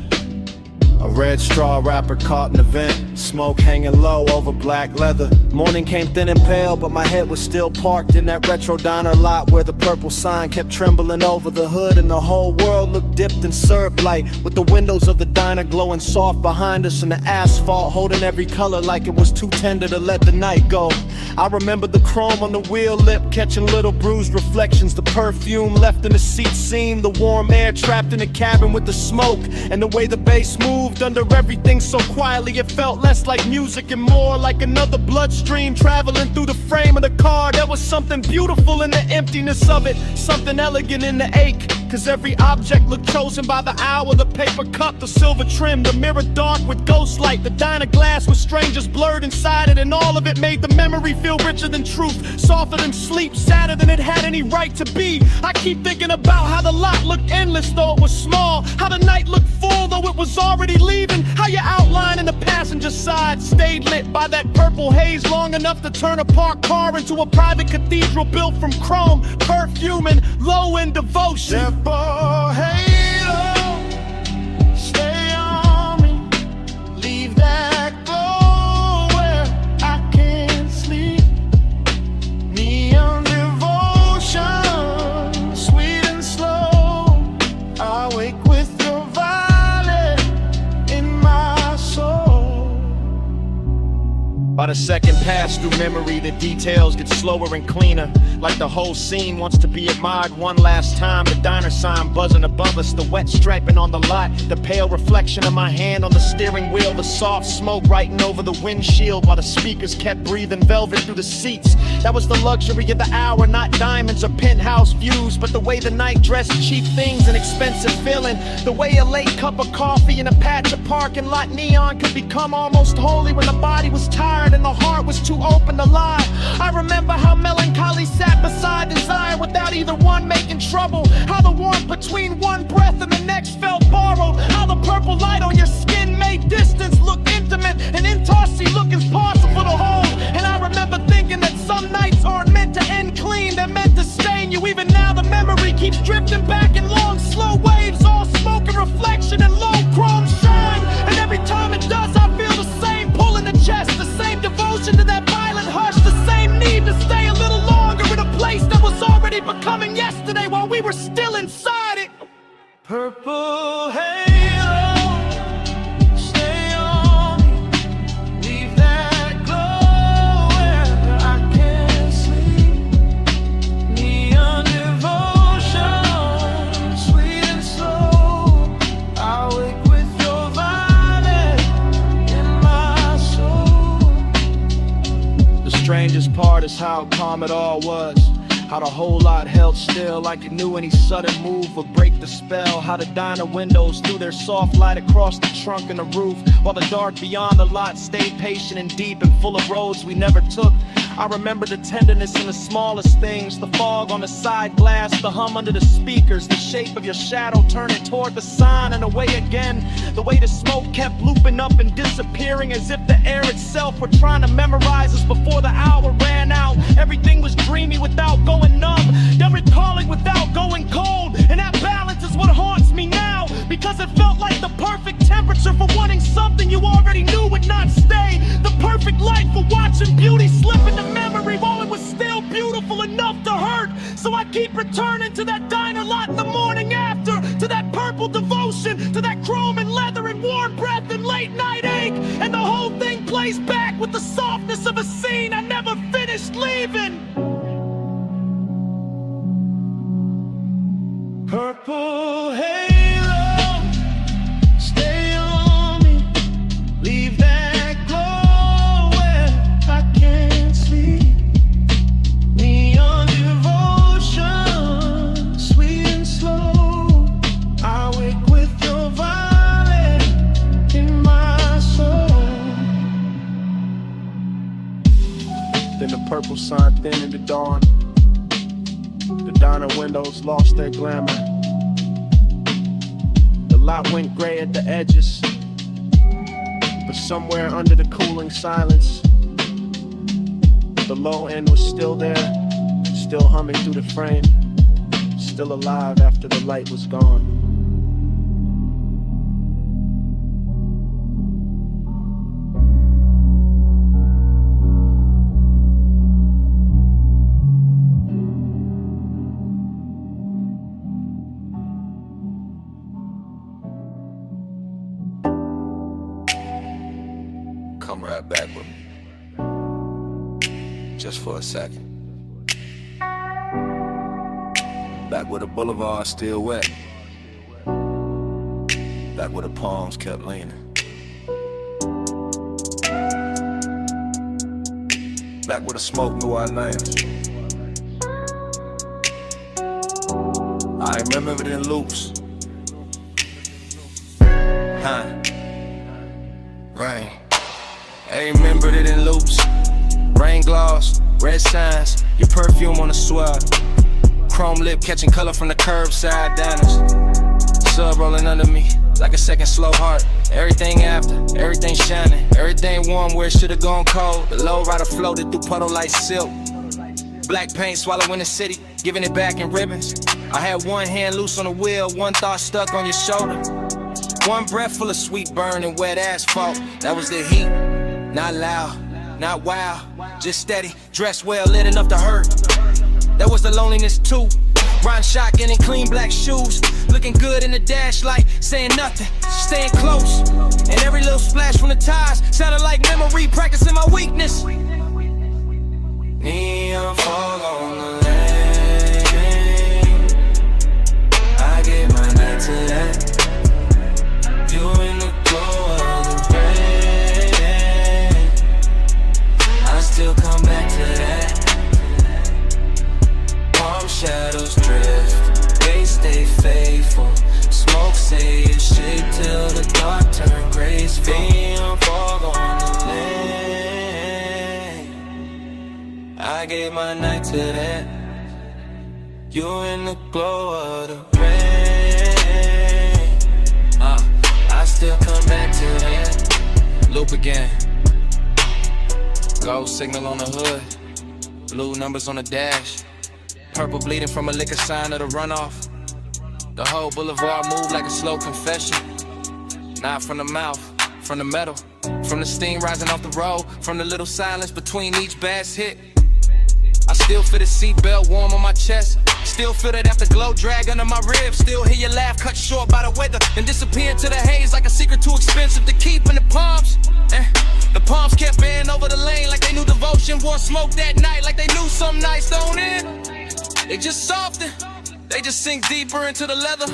A red straw wrapper caught in the vent. Smoke hanging low over black leather. Morning came thin and pale, but my head was still parked in that retro diner lot where the purple sign kept trembling over the hood, and the whole world looked dipped in syrup light, with the windows of the diner glowing soft behind us and the asphalt holding every color like it was too tender to let the night go. I remember the chrome on the wheel lip catching little bruised reflections, the perfume left in the seat seam, the warm air trapped in the cabin with the smoke, and the way the bass moved under everything so quietly it felt less like music and more like another bloodstream traveling through the frame of the car. There was something beautiful in the emptiness of it, something elegant in the ache, cause every object looked chosen by the hour. The paper cup, the silver trim, the mirror dark with ghost light, the diner glass with strangers blurred inside it, and all of it made the memory feel richer than truth, softer than sleep, sadder than it had any right to be. I keep thinking about how the lot looked endless though it was small, how the night looked full though it was already leaving, how your outline in the passenger side stayed lit by that purple haze long enough to turn a parked car into a private cathedral built from chrome, perfume, and low-end devotion. Simple halo, stay on me, leave that glow where I can't sleep. Neon devotion, sweet and slow, I wake with your violet in my soul. By the second pass through memory, the details get slower and cleaner, like the whole scene wants to be admired one last time. The diner sign buzzing above us, the wet striping on the lot, the pale reflection of my hand on the steering wheel, the soft smoke writing over the windshield while the speakers kept breathing velvet through the seats. That was the luxury of the hour, not diamonds or penthouse views, but the way the night dressed cheap things and expensive feeling, the way a late cup of coffee in a patch of parking lot neon could become almost holy when the body was tired and the heart was too open to lie. I remember how melancholy sat beside desire without either one making trouble, how the warmth between one breath and the next felt borrowed, how the purple light on your skin made distance look intimate and intimacy look impossible to hold. And I remember thinking that some nights aren't meant to end clean, they're meant to stain you. Even now the memory keeps drifting back in long slow waves, all smoke and reflection and low chrome shine, and every time it does I feel the same pull in the chest, the same devotion to that violent hush, the same need to stay a little longer in a place that was already becoming yesterday while we were still inside it. Purple halo, stay on me, leave that glow where I can't sleep. Neon devotion, sweet and slow, I wake with your violet in my soul. The strangest part is how calm it all was, how the whole lot held still like it knew any sudden move would break the spell, how the diner windows threw their soft light across the trunk and the roof, while the dark beyond the lot stayed patient and deep and full of roads we never took. I remember the tenderness in the smallest things, the fog on the side glass, the hum under the speakers, the shape of your shadow turning toward the sign and away again, the way the smoke kept looping up and disappearing as if the air itself were trying to memorize us before the hour ran out. Everything was dreamy without going numb, then recalling without going cold, and that balance is what haunts me now, because it felt like the perfect temperature for wanting something you already knew would not stay, the perfect light for watching beauty slip into memory while it was still beautiful enough to hurt. So I keep returning to that diner lot in the morning after, to that purple devotion, to that chrome and leather and warm breath and late night ache, and the whole thing plays back with the softness of a scene I never finished leaving. Purple halo, stay on me, leave that glow where I can't sleep. Neon devotion, sweet and slow, I wake with your violet in my soul. Then the purple sign thin in the dawn, the diner windows lost their glamour, the lot went gray at the edges, but somewhere under the cooling silence, the low end was still there, still humming through the frame, still alive after the light was gone. Come right back with me, just for a second. Back where the boulevard still wet, back where the palms kept leaning, back where the smoke knew our names. I remember it in loops. Rain. I remembered it in loops. Rain gloss, red signs, your perfume on the swell. Chrome lip catching color from the curbside diners. Sub rolling under me like a second slow heart. Everything after, everything shining, everything warm where it should've gone cold. The low rider floated through puddle like silk. Black paint swallowing the city, giving it back in ribbons. I had one hand loose on the wheel, one thought stuck on your shoulder. One breath full of sweet burn and wet asphalt. That was the heat. Not loud, not wild, just steady. Dressed well, lit enough to hurt. That was the loneliness too. Riding shotgun in clean black shoes. Looking good in the dash light, saying nothing, staying close. And every little splash from the tires sounded like memory, practicing my weakness. Neon fog on the lane. I gave my night to that. You in the glow of the rain. I still come back to that. Palm shadows drift, they stay faithful. Smoke say it's shit till the dark turn gray. Neon fog on the lane. I gave my night to that. You in the glow of the rain. I still come back to that. Loop again. Gold signal on the hood, blue numbers on the dash. Purple bleeding from a liquor sign of the runoff. The whole boulevard moved like a slow confession. Not from the mouth, from the metal. From the steam rising off the road, from the little silence between each bass hit. I still feel the seatbelt warm on my chest. Still feel that afterglow drag under my ribs. Still hear your laugh cut short by the weather and disappear into the haze like a secret too expensive to keep in the palms. The palms kept bending over the lane like they knew devotion. Wore smoke that night like they knew some nights don't end. They just soften, they just sink deeper into the leather.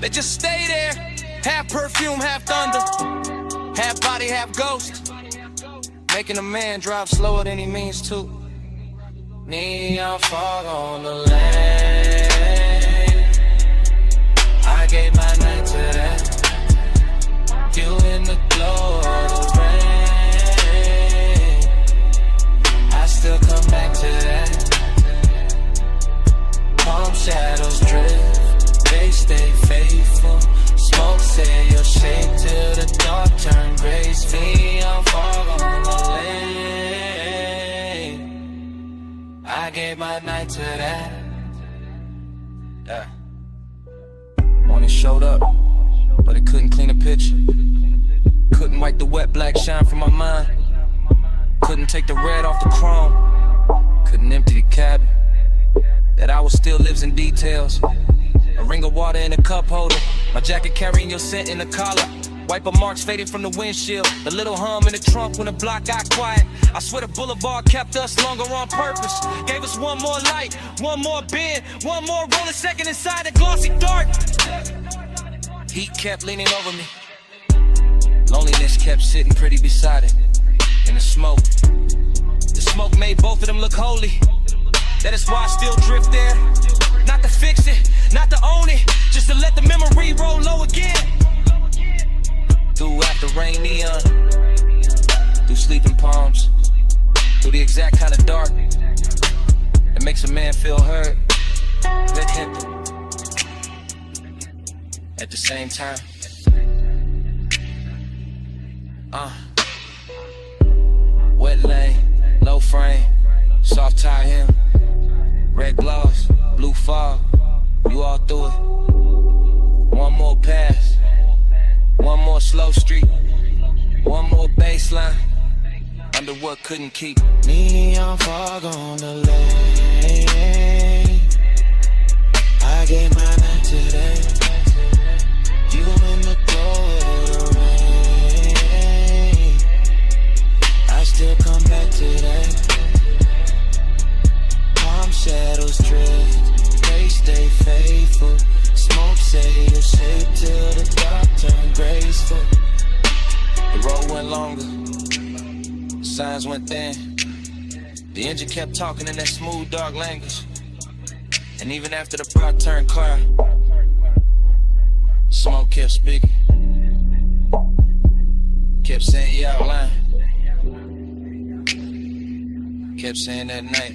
They just stay there, half perfume, half thunder. Half body, half ghost. Making a man drive slower than he means to. Neon fog on the lane. I gave my night to that. You in the glow of the rain. I still come back to that. Palm shadows drift, they stay faithful. Smoke say your shape till the dark turn gray. Neon fog on the lane. I gave my night to that. Morning showed up, but it couldn't clean a picture. Couldn't wipe the wet black shine from my mind. Couldn't take the red off the chrome. Couldn't empty the cabin. That hour still lives in details. A ring of water in a cup holder. My jacket carrying your scent in the collar. Wiper marks faded from the windshield. The little hum in the trunk when the block got quiet. I swear the boulevard kept us longer on purpose. Gave us one more light, one more bend, one more rolling second inside the glossy dark. Heat kept leaning over me. Loneliness kept sitting pretty beside it. In the smoke. The smoke made both of them look holy. That is why I still drift there. Not to fix it, not to own it, just to let the memory roll low again. Through after rain neon, through sleeping palms, through the exact kind of dark that makes a man feel heard, that hit at the same time. Wet lane, low frame, soft tie hem, red gloss, blue fog. You all through it. One more pass. One more slow streak. One more baseline. Under what couldn't keep. Neon fog on the lane. I get mine out today. You in the glow of the rain. I still come back today. Palm shadows drift. They stay faithful. Smoke say you'll shape till the dark turn graceful. The road went longer. Signs went thin. The engine kept talking in that smooth, dark language. And even after the block turned clear, smoke kept speaking. Kept saying you out lying. Kept saying that night.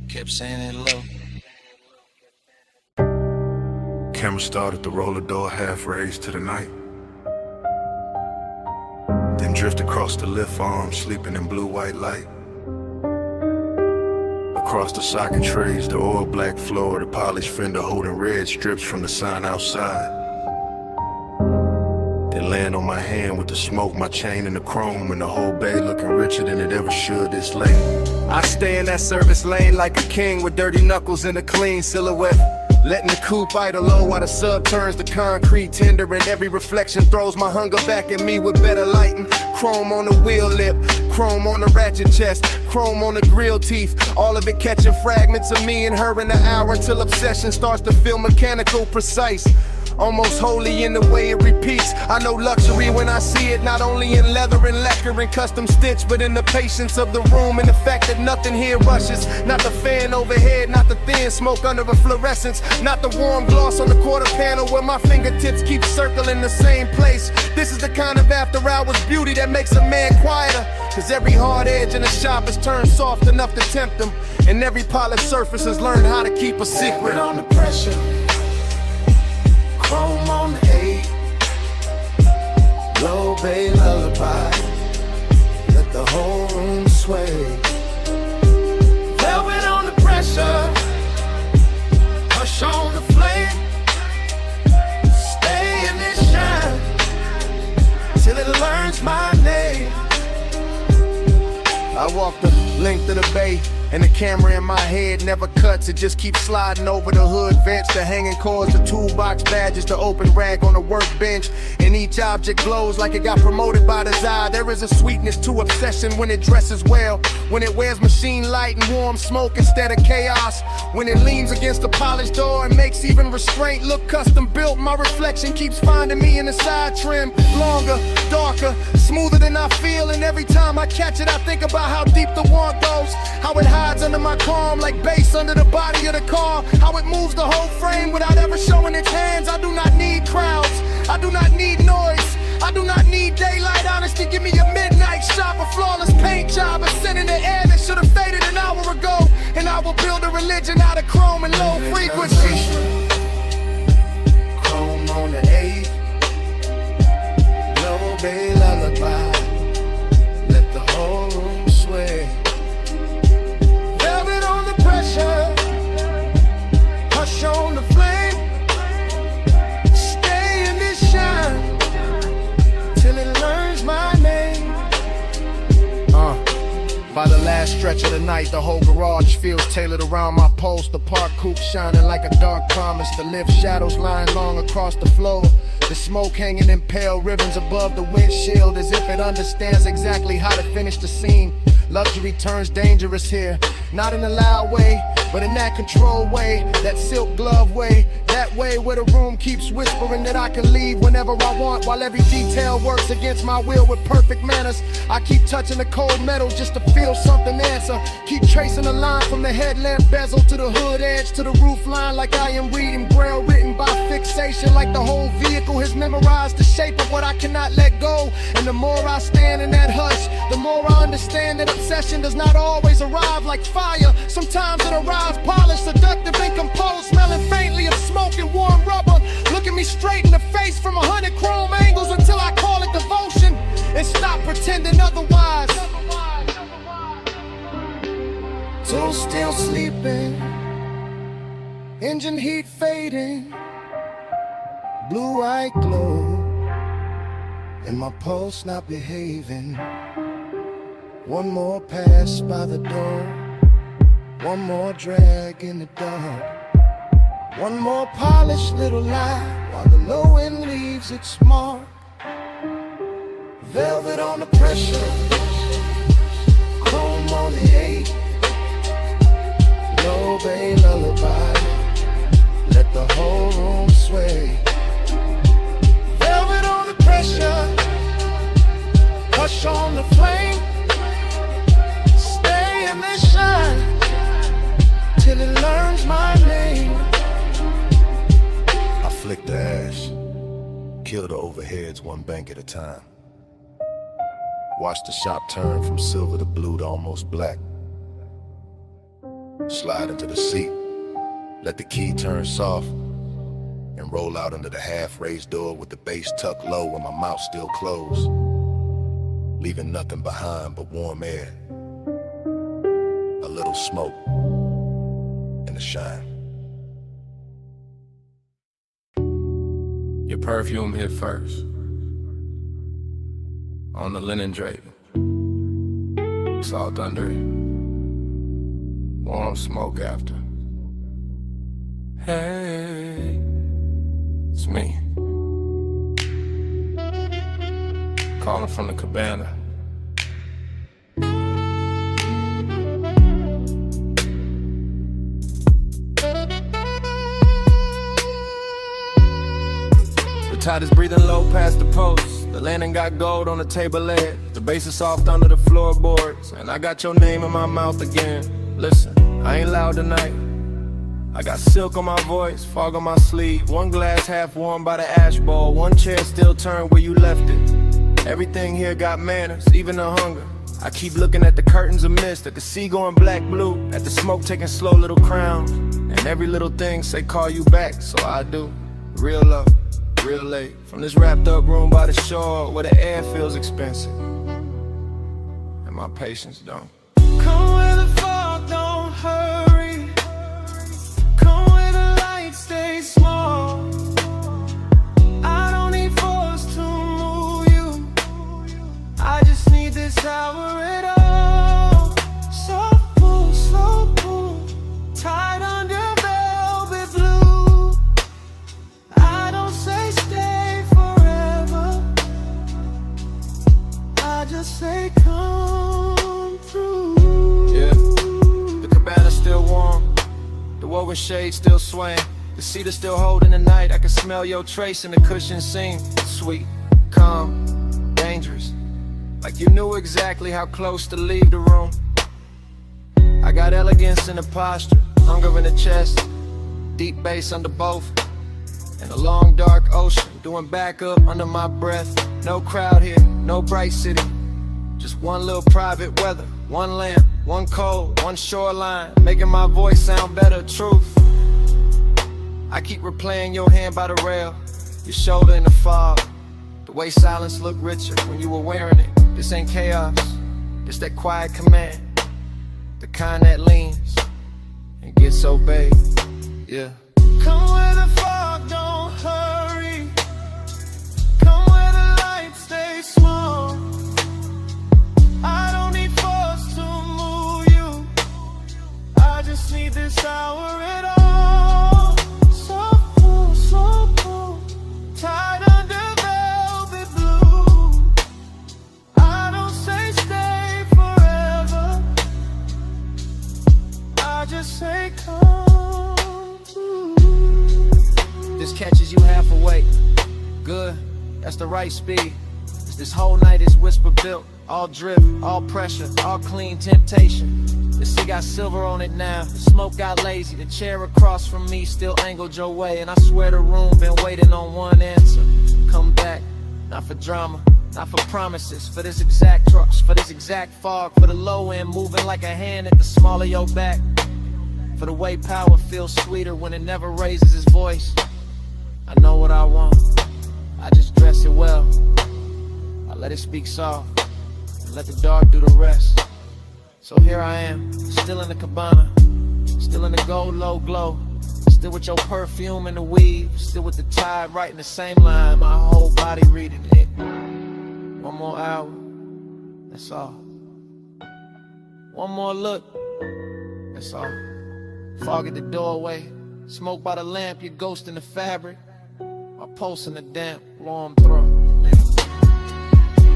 Kept saying it low. Camera started to roll the door half raised to the night. Then drift across the lift arm, sleeping in blue-white light. Across the socket trays, the oil black floor, the polished fender holding red strips from the sign outside. Then land on my hand with the smoke, my chain and the chrome, and the whole bay looking richer than it ever should this late. I stay in that service lane like a king with dirty knuckles and a clean silhouette. Letting the coupe idle low while the sub turns to concrete tender, and every reflection throws my hunger back at me with better lighting. Chrome on the wheel lip, chrome on the ratchet chest, chrome on the grill teeth. All of it catching fragments of me and her in the hour until obsession starts to feel mechanical, precise. Almost holy in the way it repeats. I know luxury when I see it, not only in leather and lacquer and custom stitch, but in the patience of the room and the fact that nothing here rushes. Not the fan overhead, not the thin smoke under a fluorescence, not the warm gloss on the quarter panel where my fingertips keep circling the same place. This is the kind of after hours beauty that makes a man quieter, cause every hard edge in the shop is turned soft enough to tempt them, and every polished surface has learned how to keep a secret. On the pressure, chrome on the 8, low bay lullaby, let the whole room sway. Velvet on the pressure, hush on the flame, stay in this shine till it learns my name. I walk the length of the bay, and the camera in my head never cuts. It just keeps sliding over the hood vents, the hanging cords, the toolbox badges, the open rag on the workbench. And each object glows like it got promoted by desire. There is a sweetness to obsession when it dresses well, when it wears machine light and warm smoke instead of chaos, when it leans against the polished door and makes even restraint look custom built. My reflection keeps finding me in the side trim, longer, darker, smoother than I feel. And every time I catch it, I think about how deep the want goes, how it hides under my calm like bass under the body of the car, how it moves the whole frame without ever showing its hands. I do not need crowds, I do not need noise, I do not need daylight. Honesty, give me a midnight shot, a flawless paint job, a scent in the air that should have faded an hour ago, and I will build a religion out of chrome and low frequency. Chrome on the 8, low bay lullaby, let the whole room sway. Velvet on the pressure, hush on the flame, stay in this shine till it learns my name. By the last stretch of the night, the whole garage feels tailored around my post. The park coupe shining like a dark promise. The lift shadows lying long across the floor. The smoke hanging in pale ribbons above the windshield, as if it understands exactly how to finish the scene. Luxury turns dangerous here, not in a loud way, but in that controlled way, that silk glove way, that way where the room keeps whispering that I can leave whenever I want, while every detail works against my will with perfect manners. I keep touching the cold metal just to feel something answer. Keep tracing a line from the headlamp bezel to the hood edge to the roof line, like I am reading braille written by fixation, like the whole vehicle has memorized the shape of what I cannot let go. And the more I stand in that hush, the more I understand that obsession does not always arrive like fire. Sometimes it arrives polished, seductive and composed, smelling faintly of smoke and warm rubber, looking me straight in the face from 100 chrome angles until I call it devotion and stop pretending otherwise. So still sleeping Engine heat fading, blue-white glow, and my pulse not behaving. One more pass by the door, one more drag in the dark, one more polished little lie while the low end leaves its mark. Velvet on the pressure, chrome on the 8, low bay lullaby, let the whole room sway. Velvet on the pressure, hush on the flame, stay in this shine till it learns my name. I flick the ash, kill the overheads one bank at a time. Watch the shop turn from silver to blue to almost black. Slide into the seat, let the key turn soft, and roll out under the half-raised door with the base tucked low and my mouth still closed, leaving nothing behind but warm air, a little smoke, and a shine. Your perfume hit first on the linen drape, salt under it, warm smoke after. Hey, it's me, calling from the cabana. The tide is breathing low past the post. The landing got gold on the table leg. The bass is soft under the floorboards, and I got your name in my mouth again. Listen, I ain't loud tonight. I got silk on my voice, fog on my sleeve. One glass half warm by the ash bowl, one chair still turned where you left it. Everything here got manners, even the hunger. I keep looking at the curtains of mist, at the sea going black blue, at the smoke taking slow little crowns, and every little thing say call you back, so I do. Real love, real late, from this wrapped up room by the shore where the air feels expensive and my patience don't. Come where the fog don't hurry, come where the light stays small. I don't need force to move you, I just need this hour at all. Soft pull, slow pull, tied under velvet blue. I don't say stay forever, I just say come through. Yeah, the cabana's still warm, the woven shade still swaying, the cedar still holding the night. I can smell your trace in the cushion seam. Sweet, calm, dangerous, like you knew exactly how close to leave the room. I got elegance in the posture, hunger in the chest, deep bass under both, and a long dark ocean doing backup under my breath. No crowd here, no bright city, just one little private weather, one lamp, one cold, one shoreline, making my voice sound better. Truth, I keep replaying your hand by the rail, your shoulder in the fog, the way silence looked richer when you were wearing it. This ain't chaos, it's that quiet command, the kind that leans and gets obeyed. Yeah. Come where the fog don't hurry, come where the light stays small. I don't need force to move you, I just need this hour at all. Soft pull, slow pull, tied under velvet blue. I don't say stay forever, I just say come through. This catches you half awake, good, that's the right speed. This whole night is whisper built, all drip, all pressure, all clean temptation. The sea got silver on it now, the smoke got lazy, the chair across from me still angled your way, and I swear the room been waiting on one answer. Come back, not for drama, not for promises, for this exact trust, for this exact fog, for the low end moving like a hand at the small of your back, for the way power feels sweeter when it never raises its voice. I know what I want, I just dress it well, I let it speak soft, and let the dark do the rest. So here I am, still in the cabana, still in the gold low glow, still Still with your perfume and the weave, still with the tide writing the same line, my whole body reading it. One more hour, that's all. One more look, that's all. Fog at the doorway, smoke by the lamp, your ghost in the fabric. My pulse in the damp, warm throat.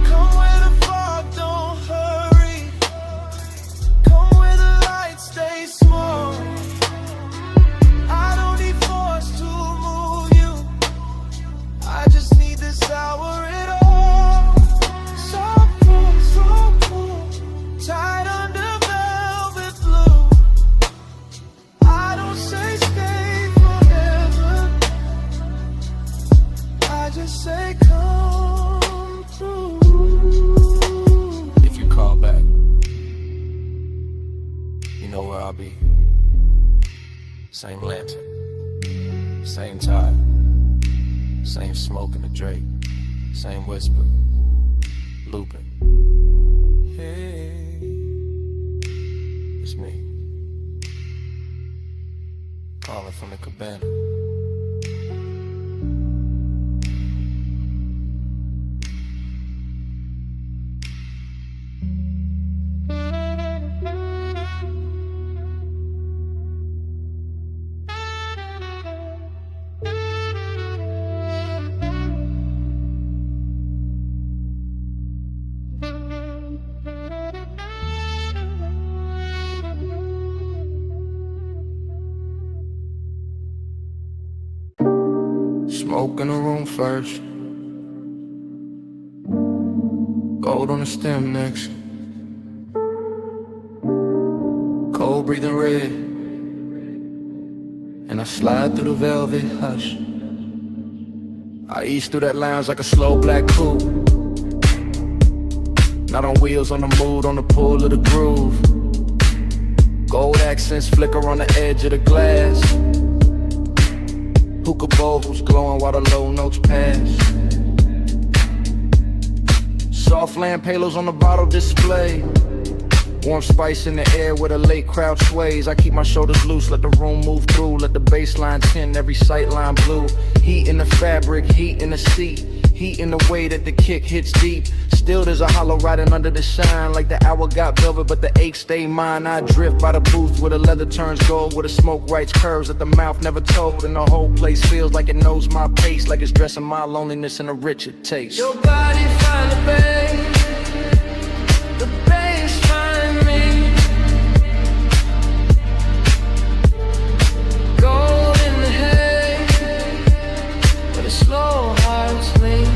Come where the fog don't hurry. Come where the light stays small. I don't need force to move you. I just need this hour at all. So cool, tied under velvet blue. I don't say stay forever. I just say come through. If you call back, you know where I'll be. Same lantern, same tide, same smoke in the Drake, same whisper, looping. Hey, it's me, calling from the cabana. Smoke in the room first, gold on the stem next, cold breathing red, and I slide through the velvet hush. I ease through that lounge like a slow black coupe, not on wheels, on the mood, on the pull of the groove. Gold accents flicker on the edge of the glass. Hookah bowls glowing while the low notes pass. Soft lamp halos on the bottle display. Warm spice in the air where the late crowd sways. I keep my shoulders loose, let the room move through. Let the baseline tint, every sight line blue. Heat in the fabric, heat in the seat. Heat in the way that the kick hits deep. Still there's a hollow riding under the shine. Like the hour got velvet but the ache stay mine. I drift by the booth where the leather turns gold, where the smoke writes curves that the mouth never told. And the whole place feels like it knows my pace, like it's dressing my loneliness in a richer taste. Your body find the bass find me. Gold in the hay, where the slow hearts lean.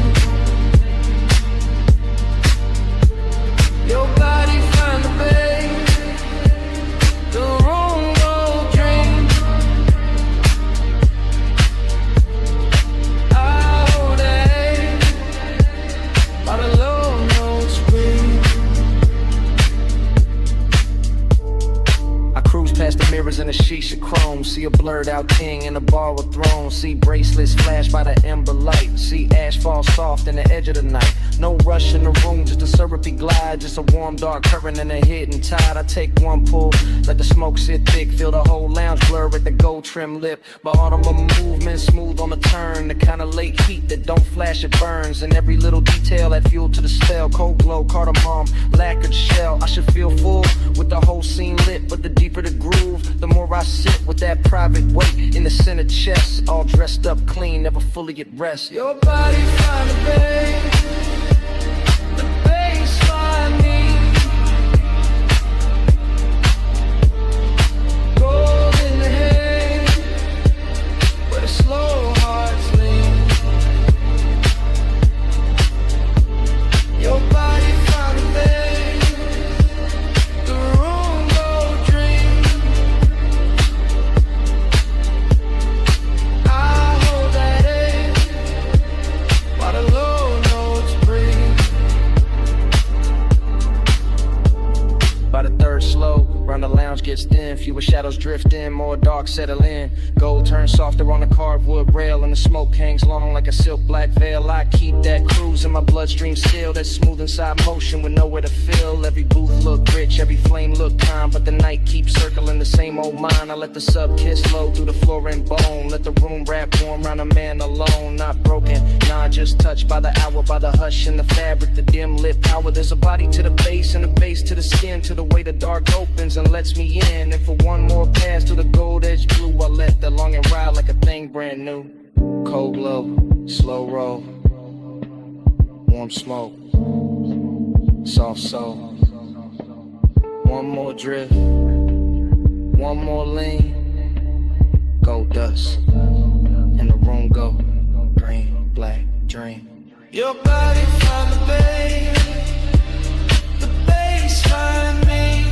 Your body find the bass, the room go dream. I hold a by the low notes scream. I cruise past the mirrors in a sheesh of chrome. See a blurred out king in a bar with thrones. See bracelets flash by the ember light. See ash fall soft in the edge of the night. No rush in the room, just a syrupy glide. Just a warm dark current and a hidden tide. I take one pull, let the smoke sit thick. Feel the whole lounge blur at the gold trim lip. But all of my movement smooth on the turn. The kind of late heat that don't flash, it burns. And every little detail add fuel to the spell. Cold glow, cardamom, lacquered shell. I should feel full with the whole scene lit. But the deeper the groove, the more I sit with that private weight in the center chest. All dressed up clean, never fully at rest. Your body find the bass find me. Gold in the hay, where the slow hearts lean. Your body found the bass, the room go dream. I hold that A while the low notes where shadows drift in, more dark settle in. Gold turns softer on the carved wood rail, and the smoke hangs long like a silk black veil. I keep that cruise in my bloodstream still, that smooth inside motion with nowhere to fill. Every booth look rich, every flame look calm, but the night keeps circling the same old mind. I let the sub kiss flow through the floor and bone, let the room wrap warm around a man alone. Not broken, nah, just touched by the hour, by the hush in the fabric, the dim lit power. There's a body to the base and a base to the skin, to the way the dark opens and lets me in. And for one more pass to the gold edge blue, I let the longing ride like a thing brand new. Cold glow, slow roll, warm smoke, soft soul. One more drift, one more lean, gold dust, and the room go green, black, dream. Your body found the bass find me.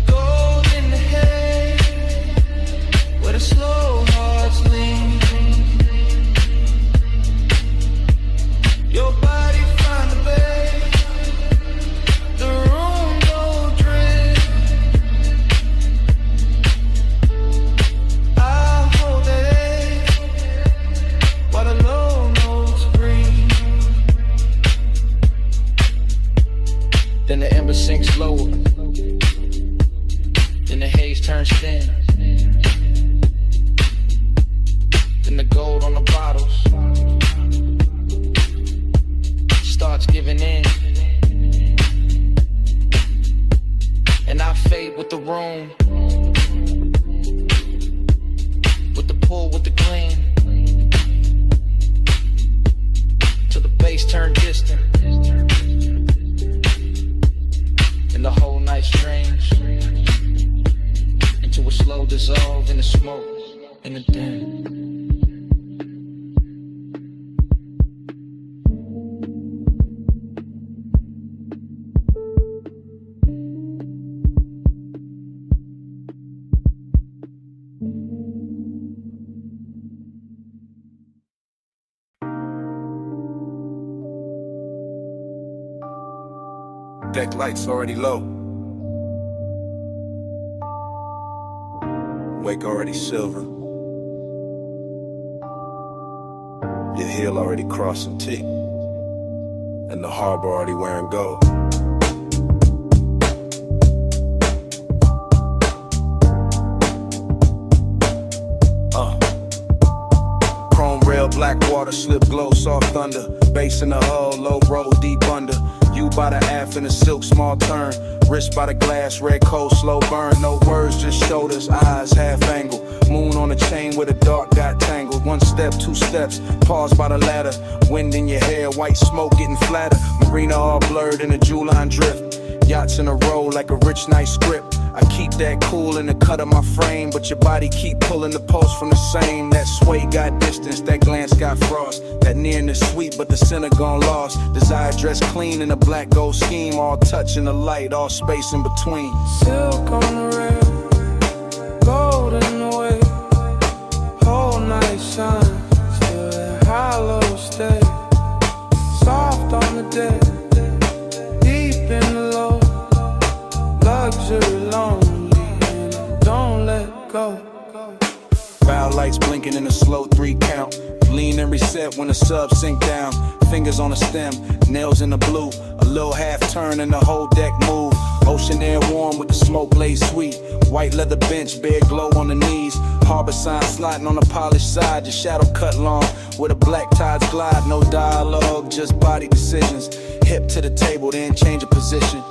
Gold in the head, where the slow hearts lean. Your body find the bass, the room go drift. I'll hold that edge while the low notes breathe. Then the ember sinks lower, then the haze turns thin, then the gold on the bottles starts giving in, and I fade with the room, with the pull, with the gleam, till the bass turn distant, and the whole night strange, into a slow dissolve in the smoke, in the dim. Deck lights already low. Wake already silver. Your heel already crossing T. And the harbor already wearing gold. Chrome rail, black water, slip glow, soft thunder. Bass in the hull, low roll, deep under. You by the aft in a silk, small turn. Wrist by the glass, red coat, slow burn. No words, just shoulders, eyes, half angle. Moon on the chain where the dark got tangled. One step, two steps, pause by the ladder. Wind in your hair, white smoke getting flatter. Marina all blurred in a jewel line drift. Yachts in a row like a rich night script. I keep that cool in the cut of my frame, but your body keep pulling the pulse from the same. That sway got distance, that glance got frost. That nearness sweet, but the center gone lost. Desire dressed clean in a black gold scheme. All touch in the light, all space in between. Silk on the rail, gold in the way. Whole night shine, still that hollow stay. Soft on the deck, deep in the low. Luxury lonely, and don't let go. Bow lights blinking in a slow 3 count. Lean and reset when the sub sink down. Fingers on the stem, nails in the blue. A little half turn and the whole deck move. Ocean air warm with the smoke laid sweet. White leather bench, bare glow on the knees. Harbor sign sliding on the polished side. Your shadow cut long, where the black tides glide. No dialogue, just body decisions. Hip to the table, then change of position.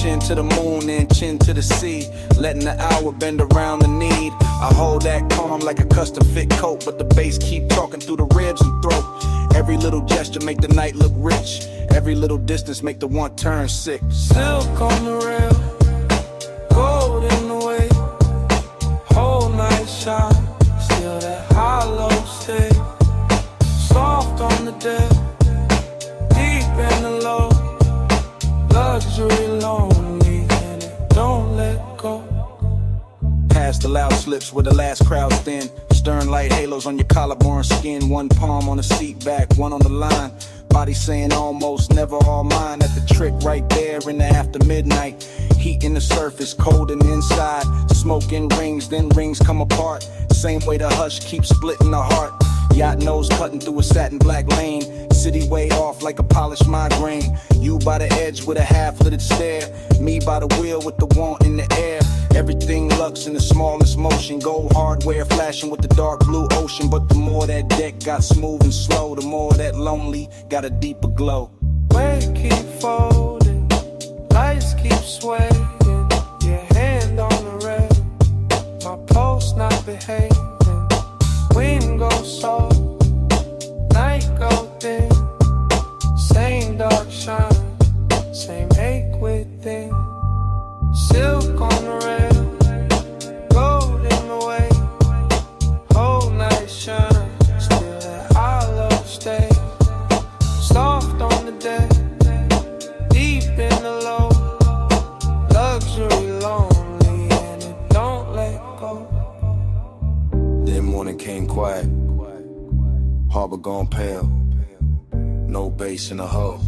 Chin to the moon, then chin to the sea. Letting the hour bend around the need. I hold that calm like a custom fit coat, but the bass keep talking through the ribs and throat. Every little gesture make the night look rich. Every little distance make the one turn sick. Silk on the rail, gold in the way. Whole night shine, still that hollow stay. Soft on the deck, deep in the low. Luxury lonely, and it don't let go. Past the loud slips where the last crowd's thin. Stern light halos on your collarbone skin. One palm on the seat back, one on the line. Body saying almost, never all mine. At the trick right there in the after midnight. Heat in the surface, cold in the inside. Smoke in rings, then rings come apart. Same way the hush keeps splitting the heart. Yacht nose cutting through a satin black lane. City way off like a polished migraine. You by the edge with a half-littered stare. Me by the wheel with the want in the air. Everything lux in the smallest motion. Gold hardware flashing with the dark blue ocean. But the more that deck got smooth and slow, the more that lonely got a deeper glow. Weight keep folding, lights keep swaying. Your hand on the rail, my pulse not behaving. Wind goes soft, night go thin. Same dark shine, same ache within. Silk on the rail, gold in the way. Whole night shine, still that I love stay. Soft on the deck, deep in the low. Luxury lonely and it don't let go. Then morning came quiet, harbor gone pale. No bass in the hull,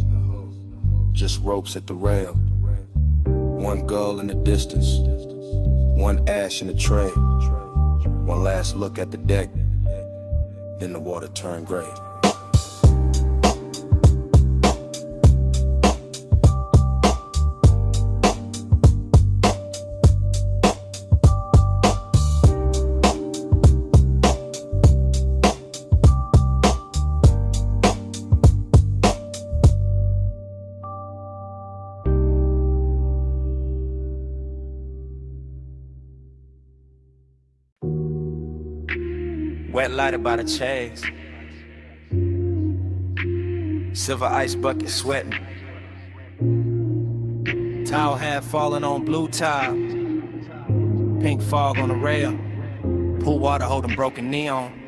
just ropes at the rail. One gull in the distance, one ash in the tray. One last look at the deck, then the water turned gray. Wet lighted by the chase. Silver ice bucket sweating. Towel hat falling on blue tile. Pink fog on the rail. Pool water holding broken neon.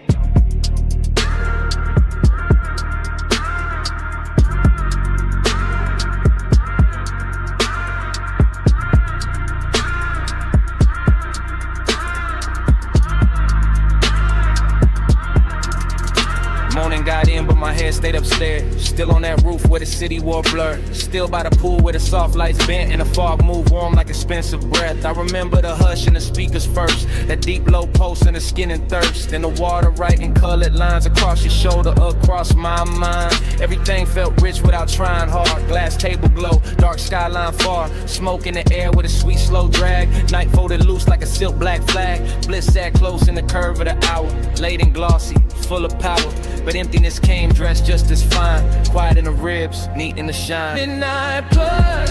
Got in, but my head stayed upstairs. Still on that roof where the city wore blur. Still by the pool where the soft lights bent and the fog moved warm like expensive breath. I remember the hush and the speakers first. That deep low pulse in the skin and thirst. Then the water writing colored lines across your shoulder, across my mind. Everything felt rich without trying hard. Glass table glow, dark skyline far. Smoke in the air with a sweet slow drag. Night folded loose like a silk black flag. Bliss sat close in the curve of the hour. Late and glossy, full of power. But emptiness came dressed just as fine. Quiet in the ribs, neat in the shine. Midnight plus,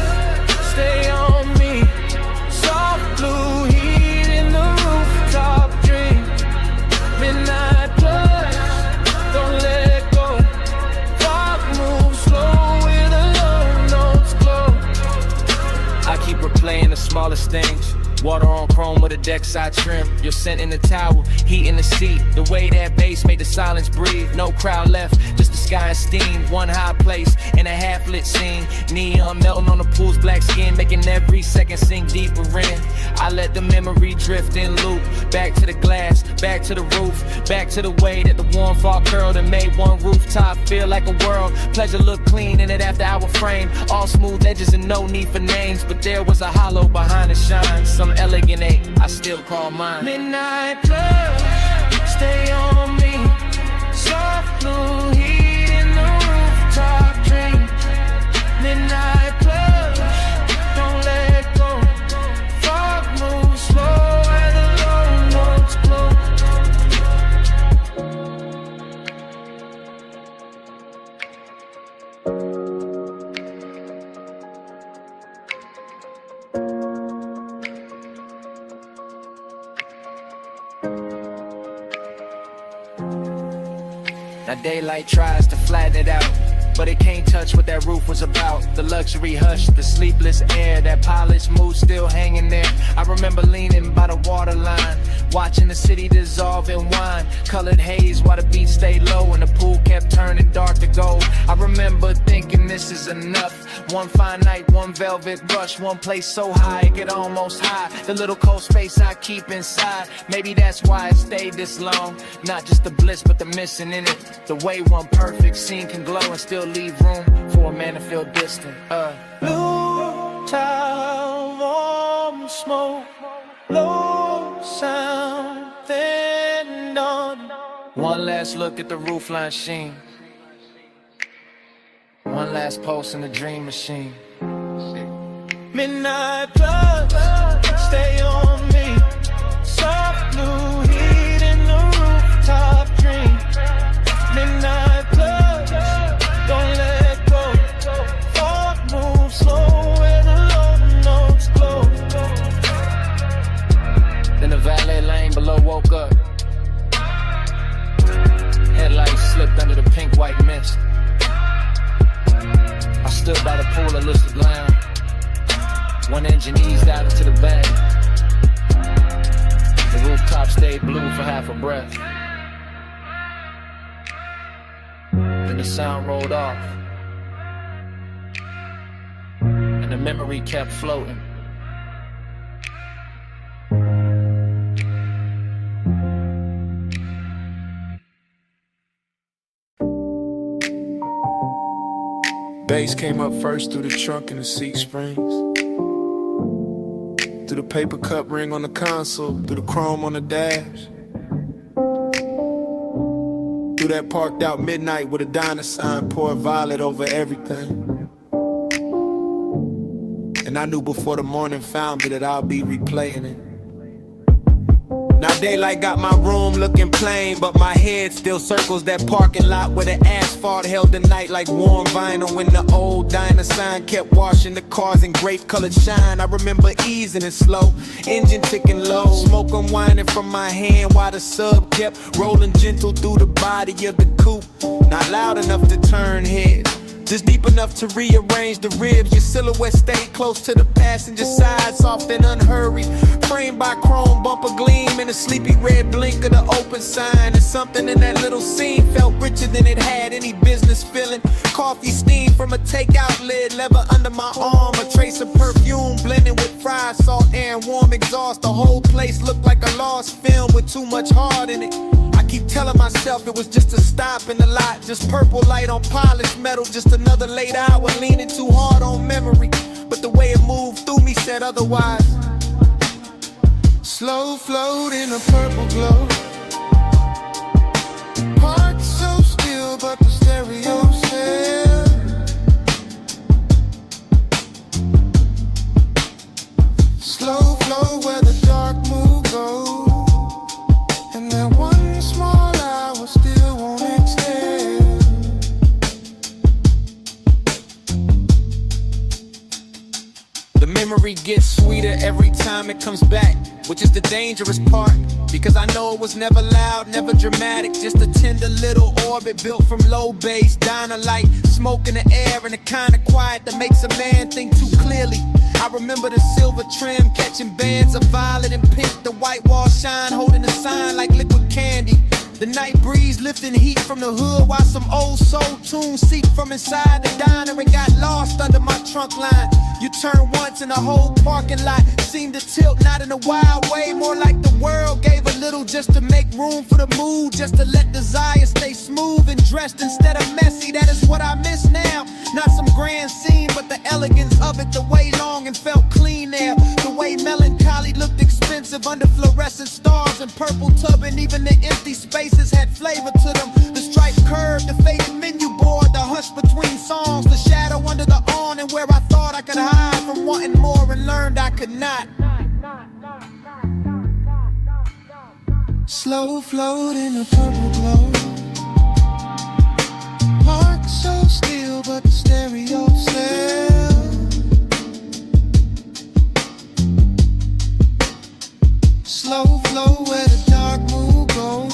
stay on me. Soft blue heat in the rooftop dream. Midnight plus, don't let go. Fog moves slow with the low notes glow. I keep replaying the smallest things. Water on chrome with a deck side trim. Your scent in the towel, heat in the seat. The way that bass made the silence breathe. No crowd left, just the sky and steam. One high place in a half-lit scene. Neon melting on the pool's black skin, making every second sink deeper in. I let the memory drift in loop. Back to the glass, back to the roof. Back to the way that the warm fog curled and made one rooftop feel like a world. Pleasure looked clean in it after our frame. All smooth edges and no need for names. But there was a hollow behind the shine. Some elegant ache, I still call mine. Midnight plus, stay on me. Soft blue heat in the rooftop dream. Midnight plus, don't let go. Fog moves slow and the low notes glow. Now daylight tries to flatten it out, but it can't touch what that roof was about. The luxury hush, the sleepless air, that polished mood still hanging there. I remember leaning by the waterline, watching the city dissolve in wine. Colored haze while the beat stayed low and the pool kept turning dark to gold. I remember thinking this is enough. One fine night, one velvet brush, one place so high it get almost high. The little cold space I keep inside, maybe that's why it stayed this long. Not just the bliss, but the missing in it. The way one perfect scene can glow and still leave room for a man to feel distant. Blue tile, warm smoke, low sound, then dawn. One last look at the roofline sheen. One last pulse in the dream machine. Midnight blood, stay on me. Soft blue heat in the rooftop dream. Midnight blood, don't let go. Thought move slow and the low notes glow. Then the valet lane below woke up. Headlights slipped under the pink-white mist. I stood by the pool and looked glam. One engine eased out into the bag. The rooftop stayed blue for half a breath. Then the sound rolled off. And the memory kept floating. Bass came up first through the trunk and the seat springs. Through the paper cup ring on the console, through the chrome on the dash. Through that parked out midnight with a diner sign, pour violet over everything. And I knew before the morning found me that I'll be replaying it. Now daylight got my room looking plain, but my head still circles that parking lot where the asphalt held the night like warm vinyl. When the old diner sign kept washing the cars in grape colored shine. I remember easing it slow, engine ticking low, smoke unwinding from my hand while the sub kept rolling gentle through the body of the coupe. Not loud enough to turn heads, just deep enough to rearrange the ribs. Your silhouette stayed close to the passenger side, soft and unhurried, framed by chrome bumper gleam and a sleepy red blink of the open sign. And something in that little scene felt richer than it had any business feeling. Coffee steam from a takeout lid, leather under my arm, a trace of perfume blending with fried salt air and warm exhaust. The whole place looked like a lost film with too much heart in it. I keep telling myself it was just a stop in the lot, just purple light on polished metal, just another late hour leaning too hard on memory. But the way it moved through me said otherwise. Slow float in a purple glow, parked so still but the stereo said. Slow flow where the dark mood goes, and that one small hour still won't extend. The memory gets sweeter every time it comes back, which is the dangerous part, because I know it was never loud, never dramatic, just a tender little orbit built from low bass, diner light, smoke in the air, and the kind of quiet that makes a man think too clearly. I remember the silver trim catching bands of violet and pink, the white wall shine holding the sign like liquid candy. The night breeze lifting heat from the hood while some old soul tunes seep from inside the diner and got lost under my trunk line. You turn once and the whole parking lot seemed to tilt, not in a wild way, more like the world gave a little just to make room for the mood, just to let desire stay smooth and dressed instead of messy. That is what I miss now. Not some grand scene, but the elegance of it, the way long and felt clean there, the way melancholy looked expensive under fluorescent stars and purple tub, and even the empty spaces had flavor to them. The striped curve, the faded menu board, the hush between songs, the shadow under the awning where I thought I could hide from wanting more and learned I could not. Slow float in a purple glow, parked so still but the stereo said. Slow flow where the dark mood goes,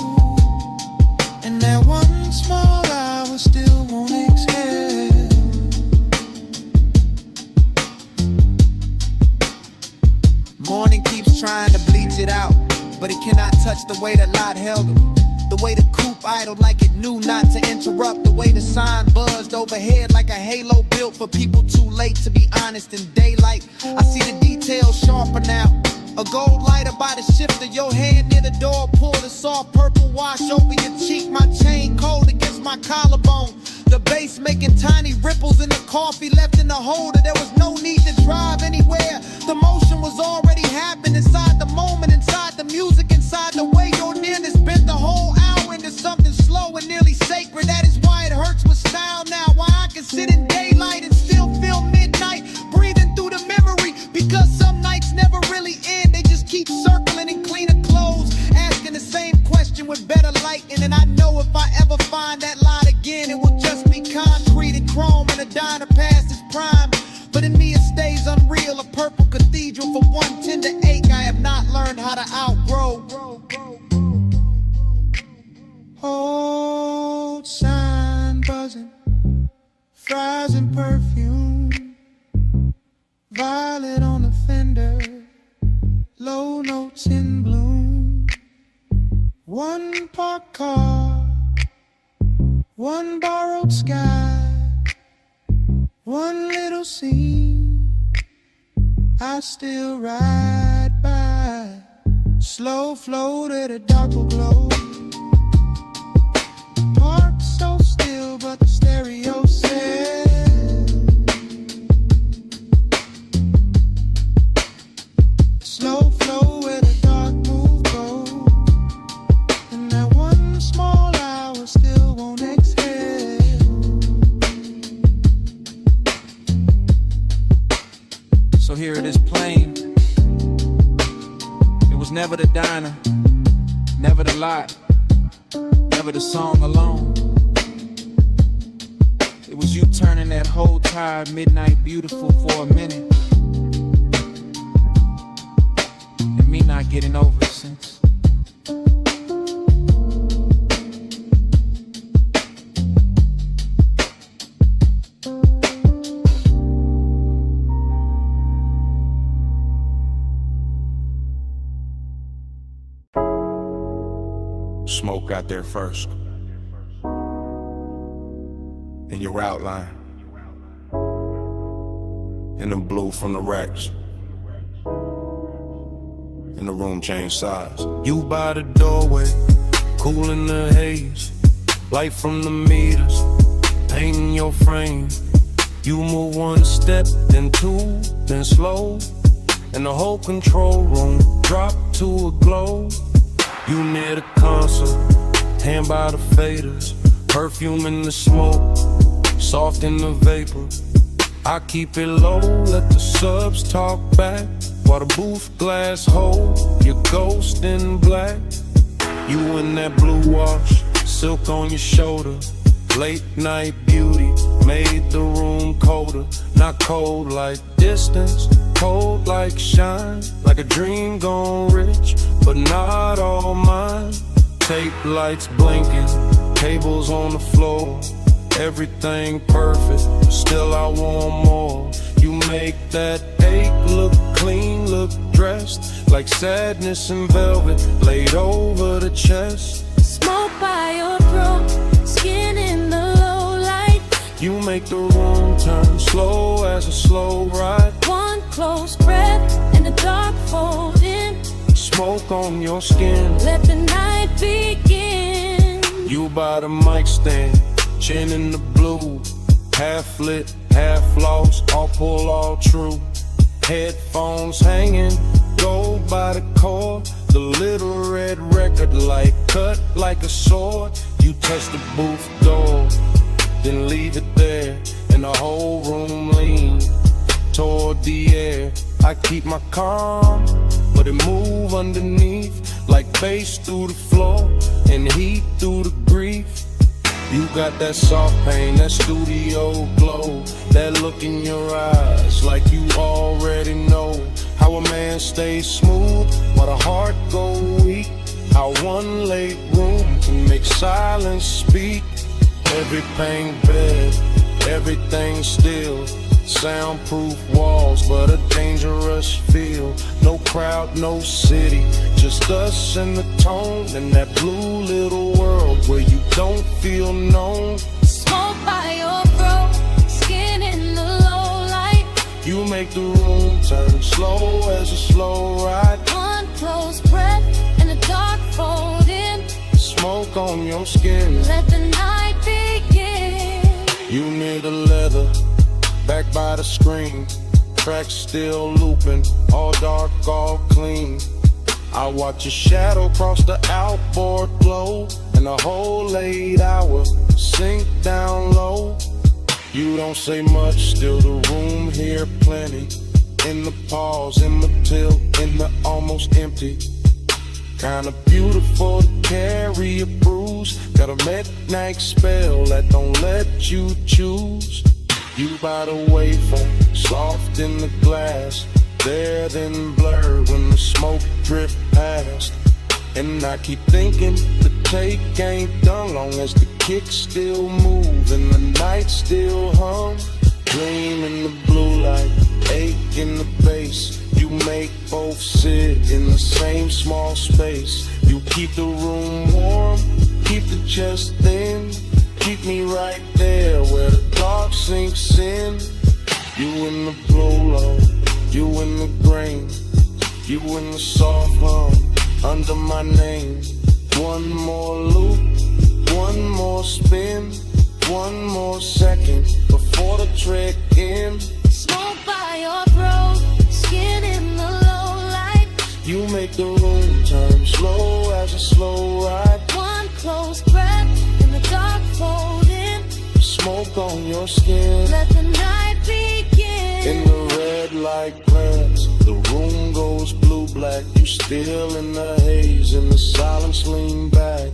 and that one small hour still won't exhale. Morning keeps trying to bleach it out, but it cannot touch the way that light held him. The way the coupe idled like it knew not to interrupt. The way the sign buzzed overhead like a halo built for people too late to be honest in daylight. I see the details sharper now. A gold lighter by the shift of your hand near the door. Pull the soft purple wash over your cheek. My chain cold against my collarbone. The bass making tiny ripples in the coffee left in the holder. There was no need to drive anywhere. The motion was already happening inside the moment, inside the music, inside the way your nearness bent the whole hour into something slow and nearly sacred. That is why it hurts with style now. Why I can sit in daylight and still feel midnight breathing through the memory. Because some nights never really end. They just keep circling in cleaner clothes, asking the same question with better lighting. And I know if I ever find that light again, it will just be concrete and chrome and a diner past its prime. But in me it stays unreal, a purple cathedral for one tender ache I have not learned how to outgrow. Old sign buzzing, fries and perfume, violet on the fender, low notes in bloom. One parked car, one borrowed sky, one little scene I still ride by. Slow float at a darker glow. Parked so still, but the stereo says slow flow where the dark move go. And that one small hour still won't exhale. So here it is plain. It was never the diner, never the lot, never the song alone. It was you turning that whole tired midnight beautiful for a minute, and me not getting over it since. Smoke got there first. In your outline. In the blue from the racks. In the room changed size. You by the doorway, cool in the haze. Light from the meters, painting your frame. You move one step, then two, then slow. And the whole control room drop to a glow. You near the console, hand by the faders. Perfume in the smoke, soft in the vapor. I keep it low, let the subs talk back. While the booth glass hold your ghost in black. You in that blue wash, silk on your shoulder. Late night beauty made the room colder. Not cold like distance, cold like shine. Like a dream gone rich, but not all mine. Tape lights blinking, tables on the floor. Everything perfect, still I want more. You make that ache look clean, look dressed. Like sadness in velvet, laid over the chest. Smoke by your throat, skin in the low light. You make the room turn slow as a slow ride. One close breath and the dark fold in. Smoke on your skin, Let the night begin. you by the mic stand, chin in the blue. Half lit, half lost, all pull, all true. Headphones hanging, gold by the cord. The little red record light cut like a sword. You touch the booth door, then leave it there. And the whole room lean toward the air. I keep my calm, but it move underneath. Like bass through the floor and heat through the grief. You got that soft pain, that studio glow. That look in your eyes like you already know. How a man stays smooth while the heart go weak. How one late room can make silence speak. Every pain bed, everything still. Soundproof walls, but a dangerous feel. No crowd, no city, just us and the tone. In that blue little world where you don't feel known. Smoke by your throat, skin in the low light. You make the room turn slow as a slow ride. One close breath and the dark fold in. Smoke on your skin. Let the night begin. You near the leather, back by the screen. Tracks still looping, all dark, all clean. I watch your shadow cross the outboard glow, and the whole late hour sink down low. You don't say much, still the room here plenty. In the pause, in the tilt, in the almost empty. Kinda beautiful to carry a bruise. Got a midnight spell that don't let you choose. You by the waveform, soft in the glass. There then blurred when the smoke drift past. And I keep thinking the take ain't done long as the kicks still move and the night still hum. Dream in the blue light, ache in the bass. You make both sit in the same small space. You keep the room warm, keep the chest thin. Keep me right there where the dark sinks in. You in the blow, you in the grain. You in the soft hum under my name. One more loop, one more spin, one more second before the trick ends. Smoke by your throat, skin in the low light. You make the room turn slow as a slow ride. One close breath and the dark fold in. Smoke on your skin. Let the night begin. In the red light glance, the room goes blue-black. You still in the haze, and the silence lean back.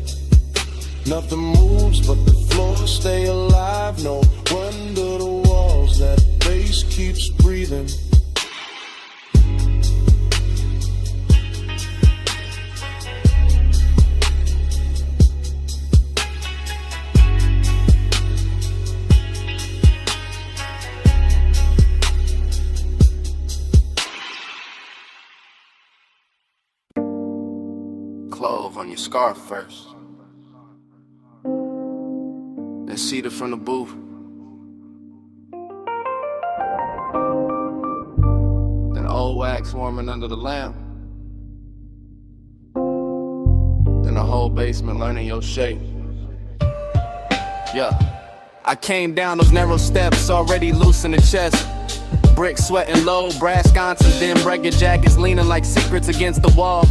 Nothing moves but the floor stay alive. No wonder the walls, that bass keeps breathing. Clove on your scarf first, then cedar from the booth, then old wax warming under the lamp, then the whole basement learning your shape. Yeah, I came down those narrow steps already loose in the chest. Brick sweating low, brass sconces, then breaking jackets leaning like secrets against the wall.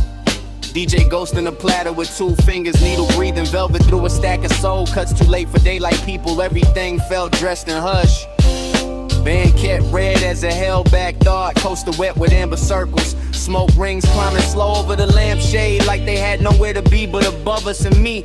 DJ Ghost in a platter with 2 fingers, needle breathing velvet through a stack of soul. Cuts too late for daylight people, everything felt dressed in hush. Band kept red as a held back thought, coaster wet with amber circles. Smoke rings climbing slow over the lampshade like they had nowhere to be but above us and me.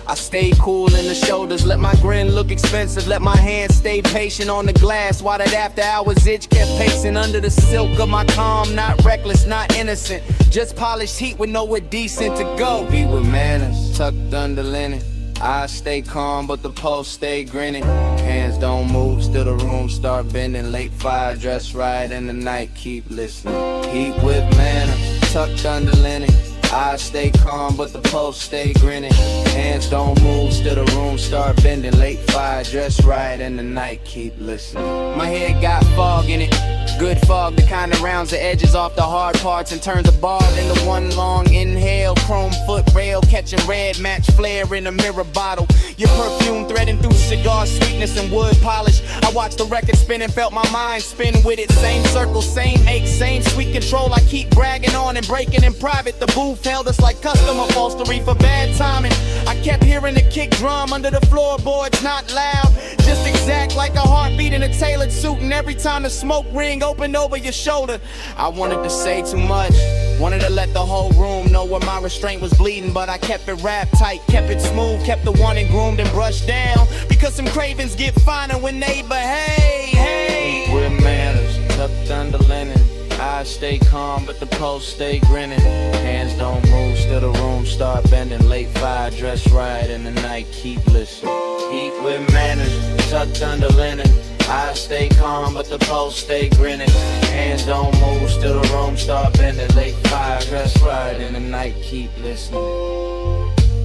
I stayed cool in the shoulders, let my grin look expensive, let my hands stay patient on the glass while that after hours itch kept pacing under the silk of my calm. Not reckless, not innocent, just polished heat with nowhere decent to go. Be with manners, tucked under linen. I stay calm, but the pulse stay grinning. Hands don't move, still the room start bending. Late fire, dress right in the night, keep listening. Heat with manners, tucked under linen. I stay calm, but the pulse stay grinning. Hands don't move, still the room start bending. Late fire, dress right in the night, keep listening. My head got fog in it, good fog, the kind that rounds the edges off the hard parts and turns a bar into one long inhale. Chrome foot rail, catching red match flare in a mirror bottle. Your perfume threading through cigar sweetness and wood polish. I watched the record spin and felt my mind spin with it. Same circle, same ache, same sweet control. I keep bragging on and breaking in private. The booth held us like custom upholstery for bad timing. I kept hearing the kick drum under the floorboards, not loud, just exact like a heartbeat in a tailored suit. And every time the smoke ring opened over your shoulder, I wanted to say too much, wanted to let the whole room know where my restraint was bleeding, but I kept it wrapped tight, kept it smooth, kept the wanted groomed and brushed down, because some cravings get finer when they behave. Hey, with manners, tucked under linen. I stay calm, but the pulse stay grinning. Hands don't move, still the room start bending. Late fire, dress right in the night, keep listening. Heat with manners, tucked under linen. I stay calm, but the pulse stay grinning. Hands don't move, still the room start bending. Late fire, dress right in the night, keep listening.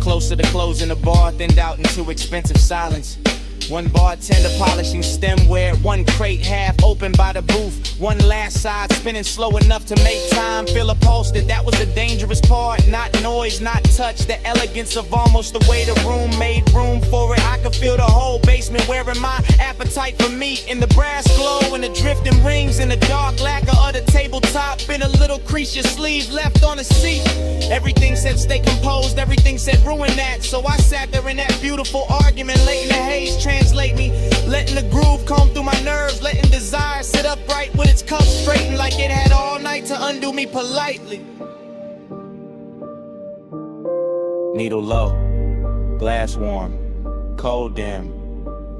Closer to closing the bar, thinned out into expensive silence. One bartender polishing stemware, one crate half open by the booth. One last side spinning slow enough to make time feel upholstered. That was the dangerous part, not noise, not touch. The elegance of almost the way the room made room for it. I could feel the whole basement wearing my appetite for meat. In the brass glow and the drifting rings, in the dark lacquer of the tabletop, been a little crease your sleeve left on the seat. Everything said stay composed, everything said ruin that. So I sat there in that beautiful argument, late in the haze, translate me, letting the groove comb through my nerves, letting desire sit upright with its cup straightened like it had all night to undo me politely. Needle low, glass warm, cold dim,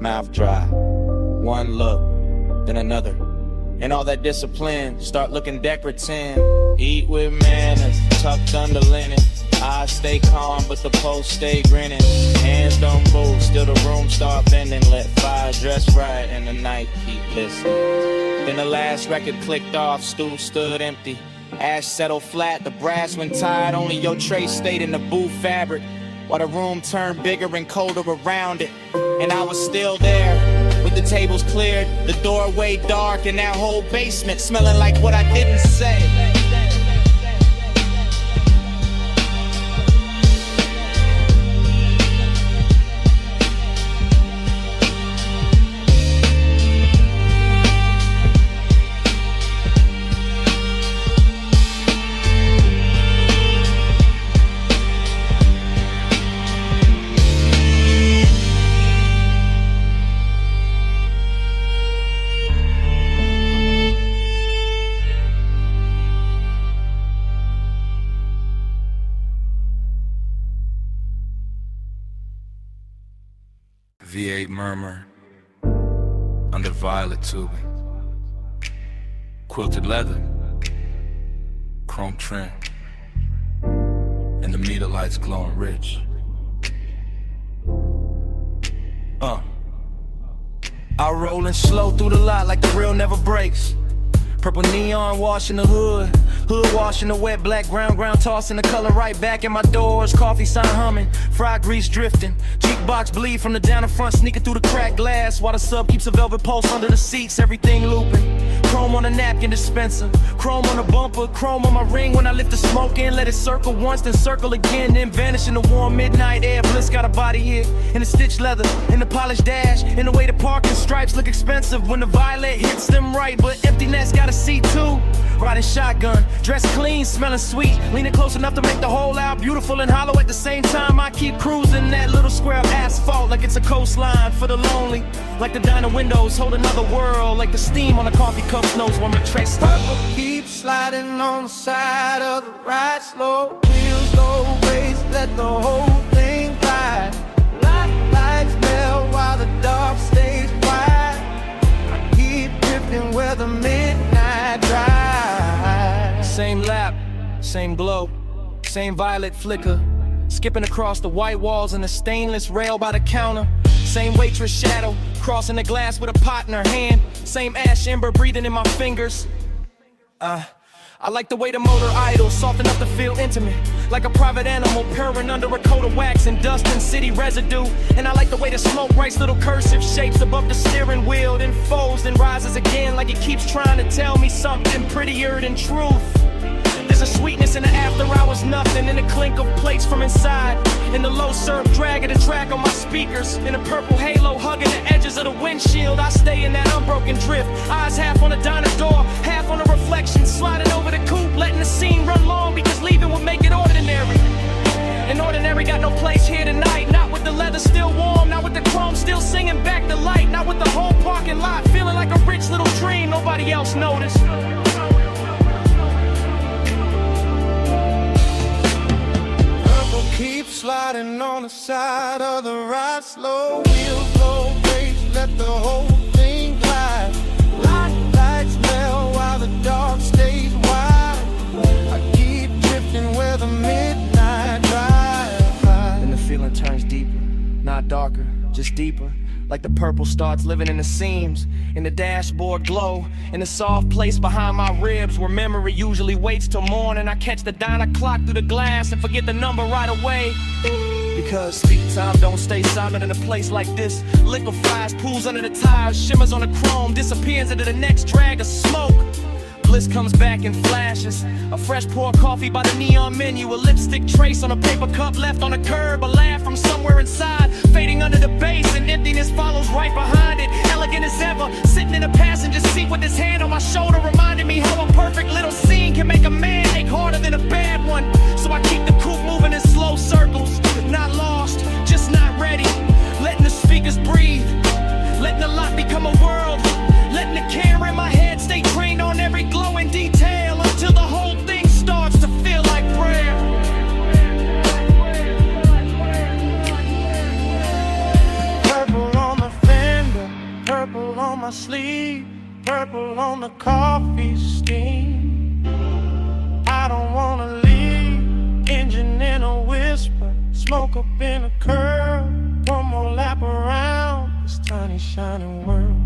mouth dry. One look, then another, and all that discipline start looking decorative. Eat with manners, tucked under linen. I stay calm, but the pulse stay grinning. Hands don't move, still the room start bending. Let fire dress right in the night, keep listening. Then the last record clicked off, stool stood empty. Ash settled flat, the brass went tired. Only your tray stayed in the booth fabric, while the room turned bigger and colder around it. And I was still there, with the tables cleared, the doorway dark, and that whole basement smelling like what I didn't say. V8 murmur under violet tubing, quilted leather, chrome trim, and the meter lights glowing rich. I rollin' slow through the lot like the real never breaks. Purple neon washing the hood, hood washing the wet black ground, tossing the color right back in my doors. Coffee sign humming, fried grease drifting, jukebox bleed from the down in front, sneaking through the cracked glass, while the sub keeps a velvet pulse under the seats. Everything looping, chrome on the napkin dispenser, chrome on the bumper, chrome on my ring when I lift the smoke in. Let it circle once, then circle again, then vanish in the warm midnight air. Bliss got a body here, in the stitched leather, in the polished dash, in the way the parking stripes look expensive when the violet hits them right, but empty nest got a seat too. Riding shotgun, dressed clean, smelling sweet, leaning close enough to make the whole out beautiful and hollow at the same time. I keep cruising that little square of asphalt like it's a coastline for the lonely, like the diner windows hold another world, like the steam on a coffee cup knows when my trace Purple keeps sliding on the side of the ride, slow wheels, low race, let the whole thing glide. Lights melt while the dark stays quiet. I keep drifting where the midnight drive. Same lap, same glow, same violet flicker, skipping across the white walls and the stainless rail by the counter. Same waitress shadow, crossing the glass with a pot in her hand. Same ash ember breathing in my fingers. I like the way the motor idles, soft enough to feel intimate, like a private animal purring under a coat of wax and dust and city residue. And I like the way the smoke writes little cursive shapes above the steering wheel, then folds and rises again like it keeps trying to tell me something prettier than truth. There's a sweetness in the after hours, nothing in the clink of plates from inside, in the low surf drag of the track on my speakers, in a purple halo hugging the edges of the windshield. I stay in that unbroken drift, eyes half on the diner door, half on the reflection, sliding over the coupe, letting the scene run long because leaving would make it ordinary. And ordinary got no place here tonight, not with the leather still warm, not with the chrome still singing back the light, not with the whole parking lot feeling like a rich little dream nobody else noticed. Keep sliding on the side of the ride, slow wheels, low race, let the whole thing glide. Lights melt while the dark stays wide. I keep drifting where the midnight drive. And the feeling turns deeper, not darker, just deeper. Like the purple starts living in the seams, in the dashboard glow, in the soft place behind my ribs where memory usually waits till morning. I catch the diner clock through the glass and forget the number right away. Because speed time don't stay silent in a place like this. Liquefies, pools under the tires, shimmers on the chrome, disappears into the next drag of smoke. Bliss comes back in flashes. A fresh pour coffee by the neon menu. A lipstick trace on a paper cup left on a curb. A laugh from somewhere inside, fading under the bass, and emptiness follows right behind it. Elegant as ever, sitting in a passenger seat with his hand on my shoulder, reminding me how a perfect little scene can make a man ache harder than a bad one. So I keep the coupe moving in slow circles. Not lost, just not ready. Letting the speakers breathe, letting the lot become a world. Letting the camera in my head stay trained on every glowing detail until the whole thing starts to feel like prayer. Purple on the fender, purple on my sleeve, purple on the coffee steam. I don't wanna leave, engine in a whisper, smoke up in a curl. One more lap around this tiny shining world.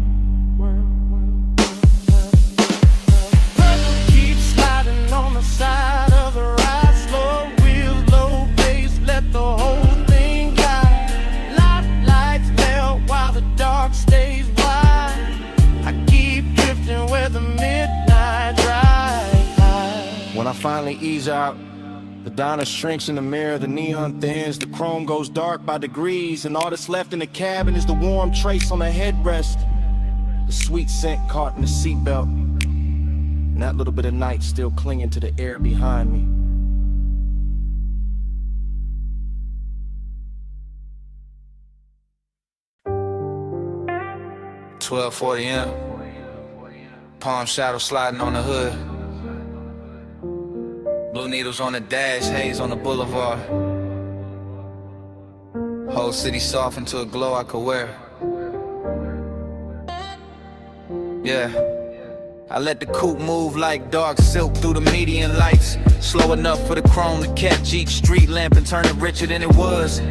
On the side of the ride, slow wheels, low pace, let the whole thing guide. Lights melt while the dark stays wide. I keep drifting where the midnight drive. When I finally ease out, the diner shrinks in the mirror, the neon thins, the chrome goes dark by degrees, and all that's left in the cabin is the warm trace on the headrest, the sweet scent caught in the seatbelt, and that little bit of night still clinging to the air behind me. $12:40 palm shadow sliding on the hood. Blue needles on the dash, haze on the boulevard. Whole city soft into a glow I could wear. Yeah, I let the coupe move like dark silk through the median lights. Slow enough for the chrome to catch each street lamp and turn it richer than it was.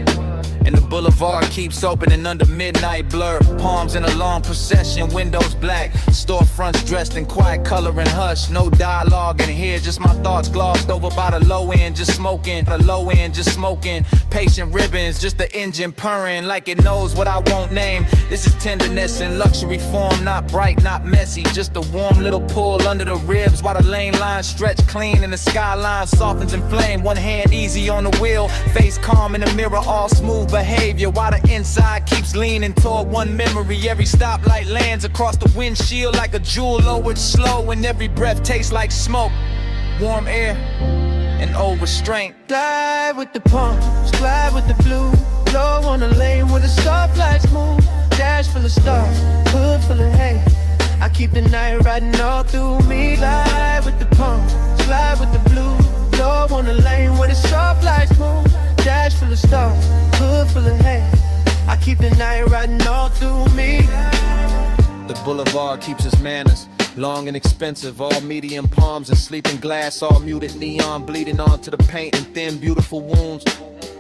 And the boulevard keeps opening under midnight blur. Palms in a long procession, windows black, storefronts dressed in quiet color and hush. No dialogue in here, just my thoughts glossed over by the low end, just smoking. The low end, just smoking. Patient ribbons, just the engine purring like it knows what I won't name. This is tenderness in luxury form, not bright, not messy. Just a warm little pull under the ribs while the lane lines stretch clean and the skyline softens in flame. One hand easy on the wheel, face calm in the mirror, all smooth behavior while the inside keeps leaning toward one memory. Every stoplight lands across the windshield like a jewel lowered slow, and every breath tastes like smoke, warm air, and old restraint. Glide with the palms, glide with the blue, blow on the lane where the stoplights move. Dash full of stars, hood full of hay. I keep the night riding all through me. Glide with the palms, glide with the blue, blow on the lane where the stoplights move. Dash full of stars, hood full of hay. I keep the night riding all through me. The boulevard keeps its manners, long and expensive, all medium palms and sleeping glass, all muted neon bleeding onto the paint and thin beautiful wounds.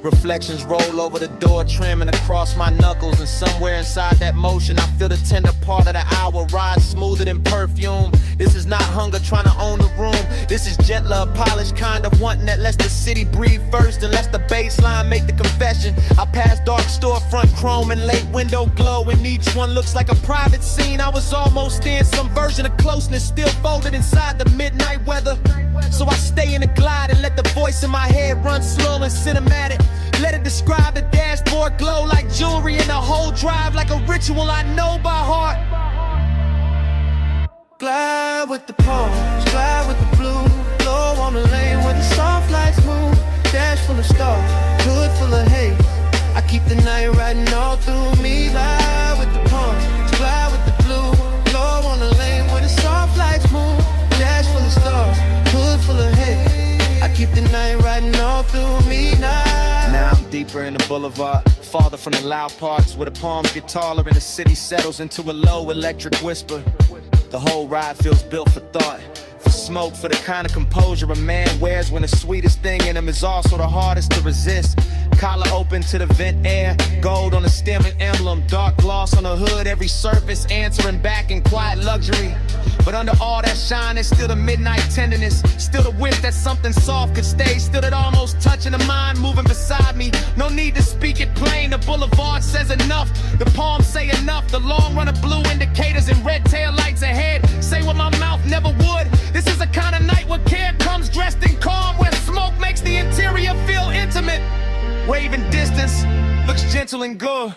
Reflections roll over the door trim and across my knuckles, and somewhere inside that motion I feel the tender part of the hour ride smoother than perfume. This is not hunger trying to own the room, this is gentler, polished kind of wanting that lets the city breathe first and lets the baseline make the confession. I pass dark storefront chrome and late window glow, and each one looks like a private scene. I was almost in some version of closeness, still folded inside the midnight weather. So I stay in the glide and let the voice in my head run slow and cinematic. Let it describe the dashboard glow like jewelry, and the whole drive like a ritual I know by heart. Glide with the palms, glide with the blue, blow on the lane where the soft lights move. Dash full of stars, hood full of hay. I keep the night riding all through me. Glide with the palms, glide with the blue, blow on the lane where the soft lights move. Dash full of stars, hood full of hay. I keep the night riding all through me now. Now I'm deeper in the boulevard, farther from the loud parts where the palms get taller and the city settles into a low electric whisper. The whole ride feels built for thought, for smoke, for the kind of composure a man wears when the sweetest thing in him is also the hardest to resist. Collar open to the vent air, gold on the stem and emblem, dark gloss on the hood, every surface answering back in quiet luxury. But under all that shine, there's still the midnight tenderness, still the wish that something soft could stay, still that almost touching the mind moving beside me. No need to speak it plain, the boulevard says enough, the palms say enough, the long run of blue indicators and red tail lights ahead say what my mouth never would. This is a kind of night where care comes dressed in calm, where smoke makes the interior feel intimate. Waving distance looks gentle and good.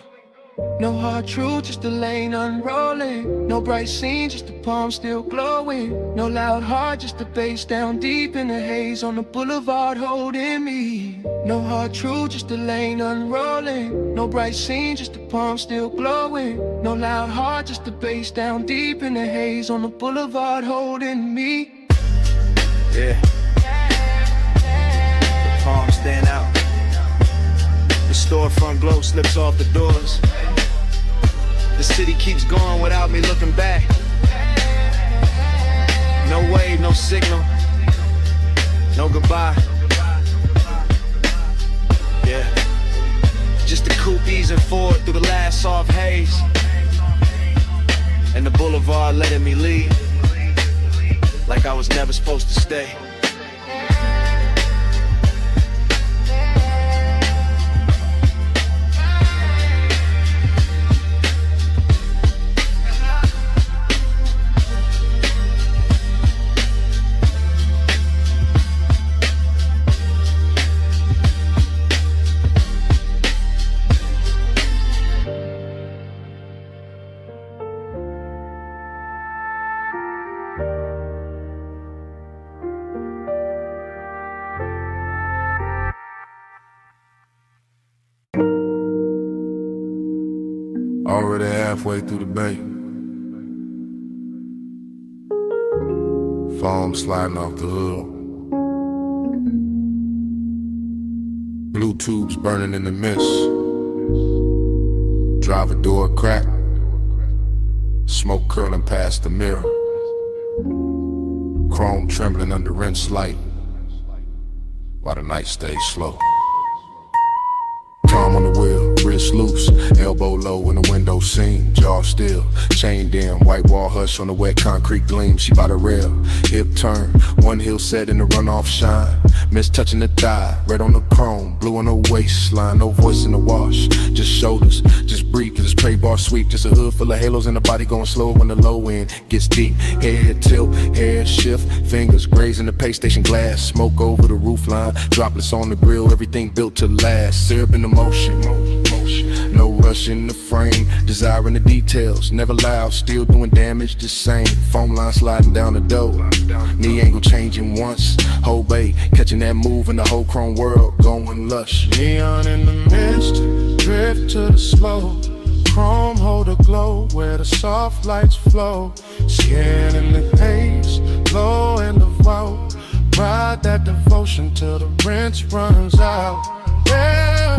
No hard truth, just a lane unrolling. No bright scene, just the palm still glowing. No loud heart, just the bass down deep in the haze on the boulevard holding me. No hard truth, just a lane unrolling. No bright scene, just the palm still glowing. No loud heart, just the bass down deep in the haze on the boulevard holding me. Yeah. The palms stand out. The storefront glow slips off the doors. The city keeps going without me looking back. No wave, no signal, no goodbye. Yeah, just the coupe easing forward through the last soft haze, and the boulevard letting me leave like I was never supposed to stay. Already halfway through the bay. Foam sliding off the hood. Blue tubes burning in the mist. Driver door crack. Smoke curling past the mirror. Chrome trembling under rinse light while the night stays slow. Palm on the wheel, wrist loose, elbow low in the window seam, jaw still, chained in, white wall hush on the wet concrete gleam. She by the rail, hip turn, one heel set in the runoff shine, miss touching the thigh, red on the chrome, blue on the waistline, no voice in the wash, just shoulders, just breathe, cause it's tray bar sweep, just a hood full of halos and the body going slow when the low end gets deep, head tilt, hair shift, fingers grazing the pay station glass, smoke over the roof line, droplets on the grill, everything built to last, syrup in the motion, no rush in the frame, desiring the details, never loud, still doing damage the same, foam line sliding down the door, knee angle changing once, whole bay, catching that move in the whole chrome world, going lush. Neon in the mist, drift to the slow, chrome hold a glow where the soft lights flow, skin in the haze, low in the vault, ride that devotion till the rinse runs out. Yeah,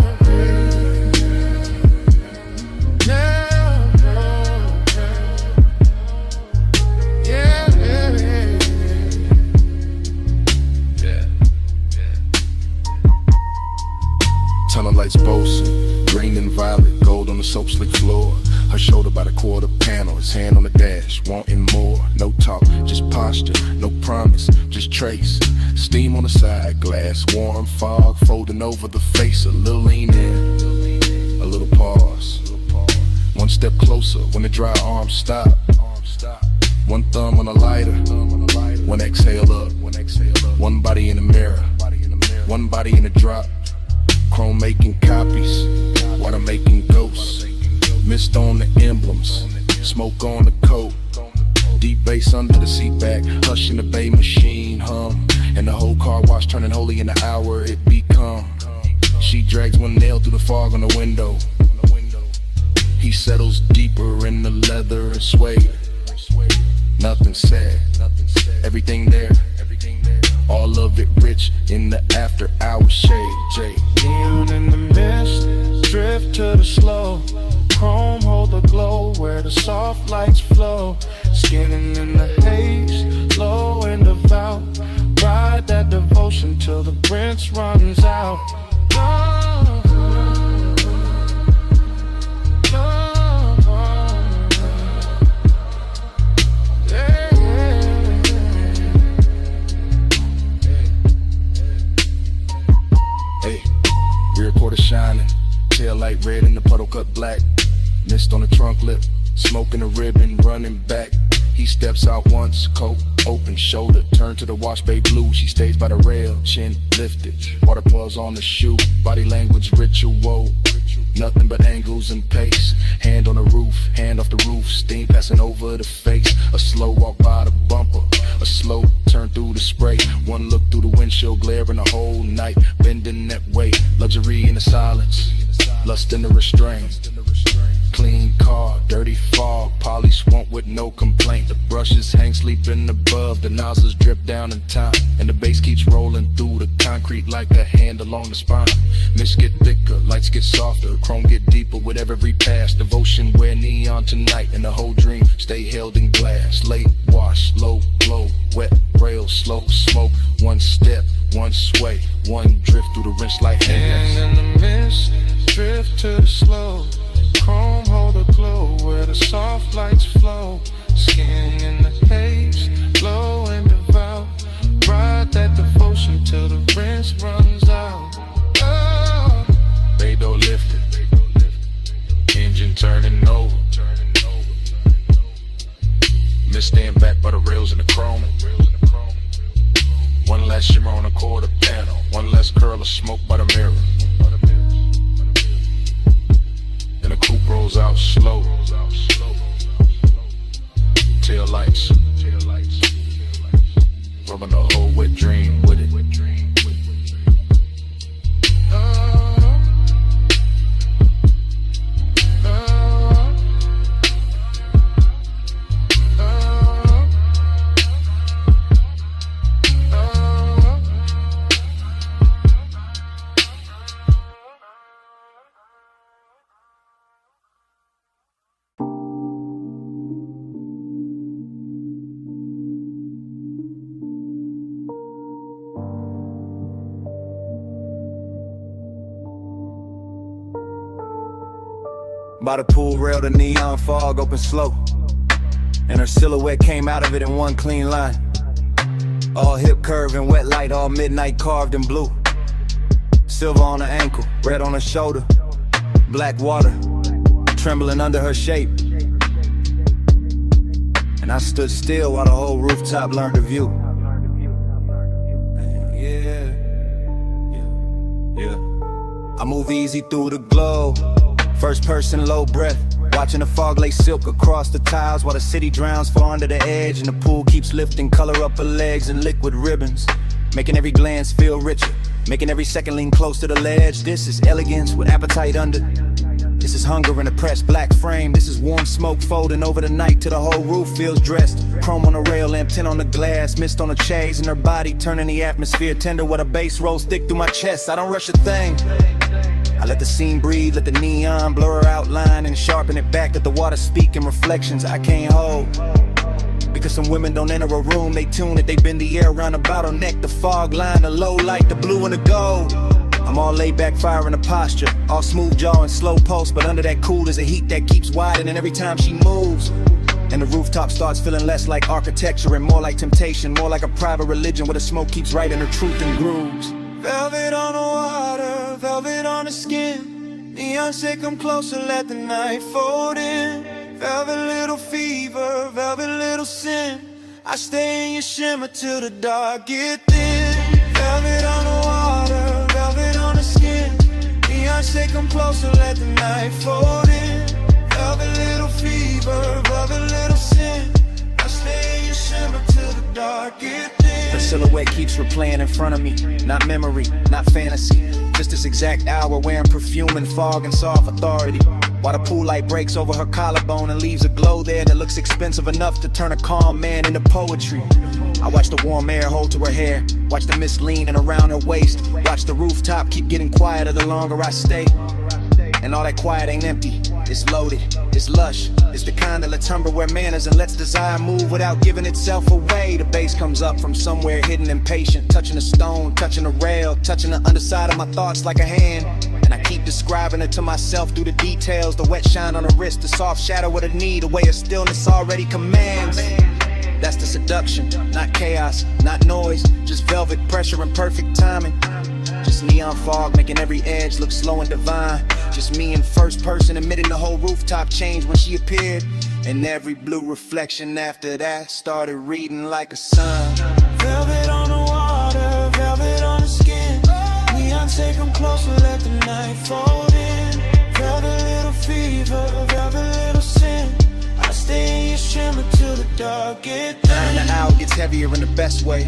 yeah, yeah, yeah. Tunnel lights boasting, green and violet, gold on the soap slick floor. Her shoulder by the quarter panel, his hand on the dash, wanting more. No talk, just posture, no promise, just trace. Steam on the side, glass, warm fog, folding over the face. A little lean in, a little pause. One step closer when the dry arms stop. One thumb on the lighter, one exhale up. One body in the mirror, one body in the drop. Chrome making copies, water making ghosts. Mist on the emblems, smoke on the coat. Deep bass under the seat back, hush in the bay machine hum. And the whole car wash turning holy in the hour it become. She drags one nail through the fog on the window. He settles deeper in the leather and suede. Nothing said, everything there. All of it rich in the after hour shade. Jay. Neon in the mist, drift to the slow, chrome hold the glow where the soft lights flow, skinning in the haze, low in the vault, ride that devotion till the rinse runs out. Oh. Hey, rear quarter shining, tail light red and the puddle cut black. Mist on the trunk lip, smoking a ribbon, running back. He steps out once, coat open, shoulder turn to the wash bay blue. She stays by the rail, chin lifted, water paws on the shoe. Body language ritual, nothing but angles and pace. Hand on the roof, hand off the roof, steam passing over the face. A slow walk by the bumper, a slow turn through the spray. One look through the windshield, glaring the whole night, bending that way. Luxury in the silence, lust in the restraint. Clean car, dirty fog, poly swamp with no complaint. The brushes hang sleeping above, the nozzles drip down in time, and the bass keeps rolling through the concrete like a hand along the spine. Mist get thicker, lights get softer, chrome get deeper with every pass. Devotion wear neon tonight, and the whole dream stay held in glass. Late wash, low glow, wet rail, slow smoke. One step, one sway, one drift through the rinse like hands. And in the mist, drift to the slow. Chrome hold a glow where the soft lights flow. Skin in the haze, low and devout. Ride that devotion till the rinse runs out. Oh. Bay door lifted, engine turning over. Mist stand back by the rails in the chrome. One last shimmer on the quarter panel, one less curl of smoke by the mirror. And the coupe rolls out slow. Tail lights, rubbing the whole wet dream with it. By the pool rail, the neon fog opened slow, and her silhouette came out of it in one clean line. All hip curve and wet light, all midnight carved in blue. Silver on her ankle, red on her shoulder. Black water, trembling under her shape. And I stood still while the whole rooftop learned to view. I move easy through the glow. First person, low breath, watching the fog lay silk across the tiles while the city drowns far under the edge, and the pool keeps lifting color up her legs in liquid ribbons, making every glance feel richer, making every second lean close to the ledge. This is elegance with appetite under. This is hunger in a pressed black frame. This is warm smoke folding over the night till the whole roof feels dressed. Chrome on the rail, lamp tint on the glass, mist on the chase, and her body turning the atmosphere tender while the bass rolls thick through my chest. I don't rush a thing. I let the scene breathe, let the neon blur her outline and sharpen it back. Let the water speak in reflections I can't hold. Because some women don't enter a room, they tune it, they bend the air around a bottleneck. The fog line, the low light, the blue and the gold. I'm all laid back, fire in a posture, all smooth jaw and slow pulse, but under that cool there's a heat that keeps widening every time she moves. And the rooftop starts feeling less like architecture and more like temptation, more like a private religion where the smoke keeps writing her truth in grooves. Velvet on the water, velvet on the skin. Neon say come closer, let the night fold in. Velvet little fever, velvet little sin. I stay in your shimmer till the dark get thin. Velvet on the water, velvet on the skin. Neon say come closer, let the night fold in. Velvet little fever, velvet little sin. I stay in your shimmer till the dark get thin. Her silhouette keeps replaying in front of me, not memory, not fantasy. Just this exact hour wearing perfume and fog and soft authority. While the pool light breaks over her collarbone and leaves a glow there that looks expensive enough to turn a calm man into poetry. I watch the warm air hold to her hair, watch the mist leaning around her waist, watch the rooftop keep getting quieter the longer I stay. And all that quiet ain't empty, it's loaded, it's lush. It's the kind that lets hunger wear manners and lets desire move without giving itself away. The bass comes up from somewhere hidden impatient, touching a stone, touching a rail, touching the underside of my thoughts like a hand. And I keep describing it to myself through the details, the wet shine on the wrist, the soft shadow of the knee, the way of stillness already commands. That's the seduction, not chaos, not noise, just velvet pressure and perfect timing. Just neon down fog, making every edge look slow and divine. Just me in first person, admitting the whole rooftop changed when she appeared. And every blue reflection after that started reading like a sun. Velvet on the water, velvet on the skin. Neon, take them closer, let the night fold in. Velvet little fever, velvet little sin. I stay in your shimmer till the dark get And the hour gets heavier in the best way.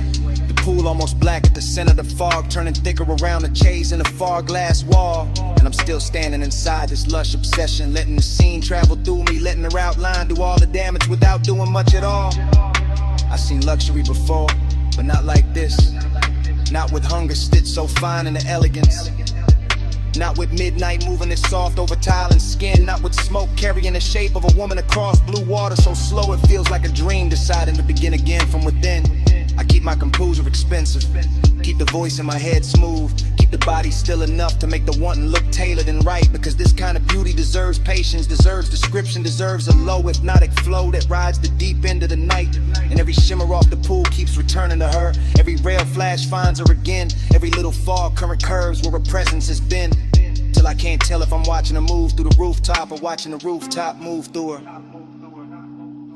The pool almost black at the center of the fog, turning thicker around the chase in the far glass wall. And I'm still standing inside this lush obsession, letting the scene travel through me, letting her outline do all the damage without doing much at all. I've seen luxury before, but not like this. Not with hunger stitched so fine in the elegance. Not with midnight moving it soft over tile and skin. Not with smoke carrying the shape of a woman across blue water so slow it feels like a dream, deciding to begin again from within. I keep my composure expensive, keep the voice in my head smooth, keep the body still enough to make the wanting look tailored and right. Because this kind of beauty deserves patience, deserves description, deserves a low hypnotic flow that rides the deep end of the night. And every shimmer off the pool keeps returning to her. Every rail flash finds her again. Every little fog current curves where her presence has been. Till I can't tell if I'm watching her move through the rooftop or watching the rooftop move through her.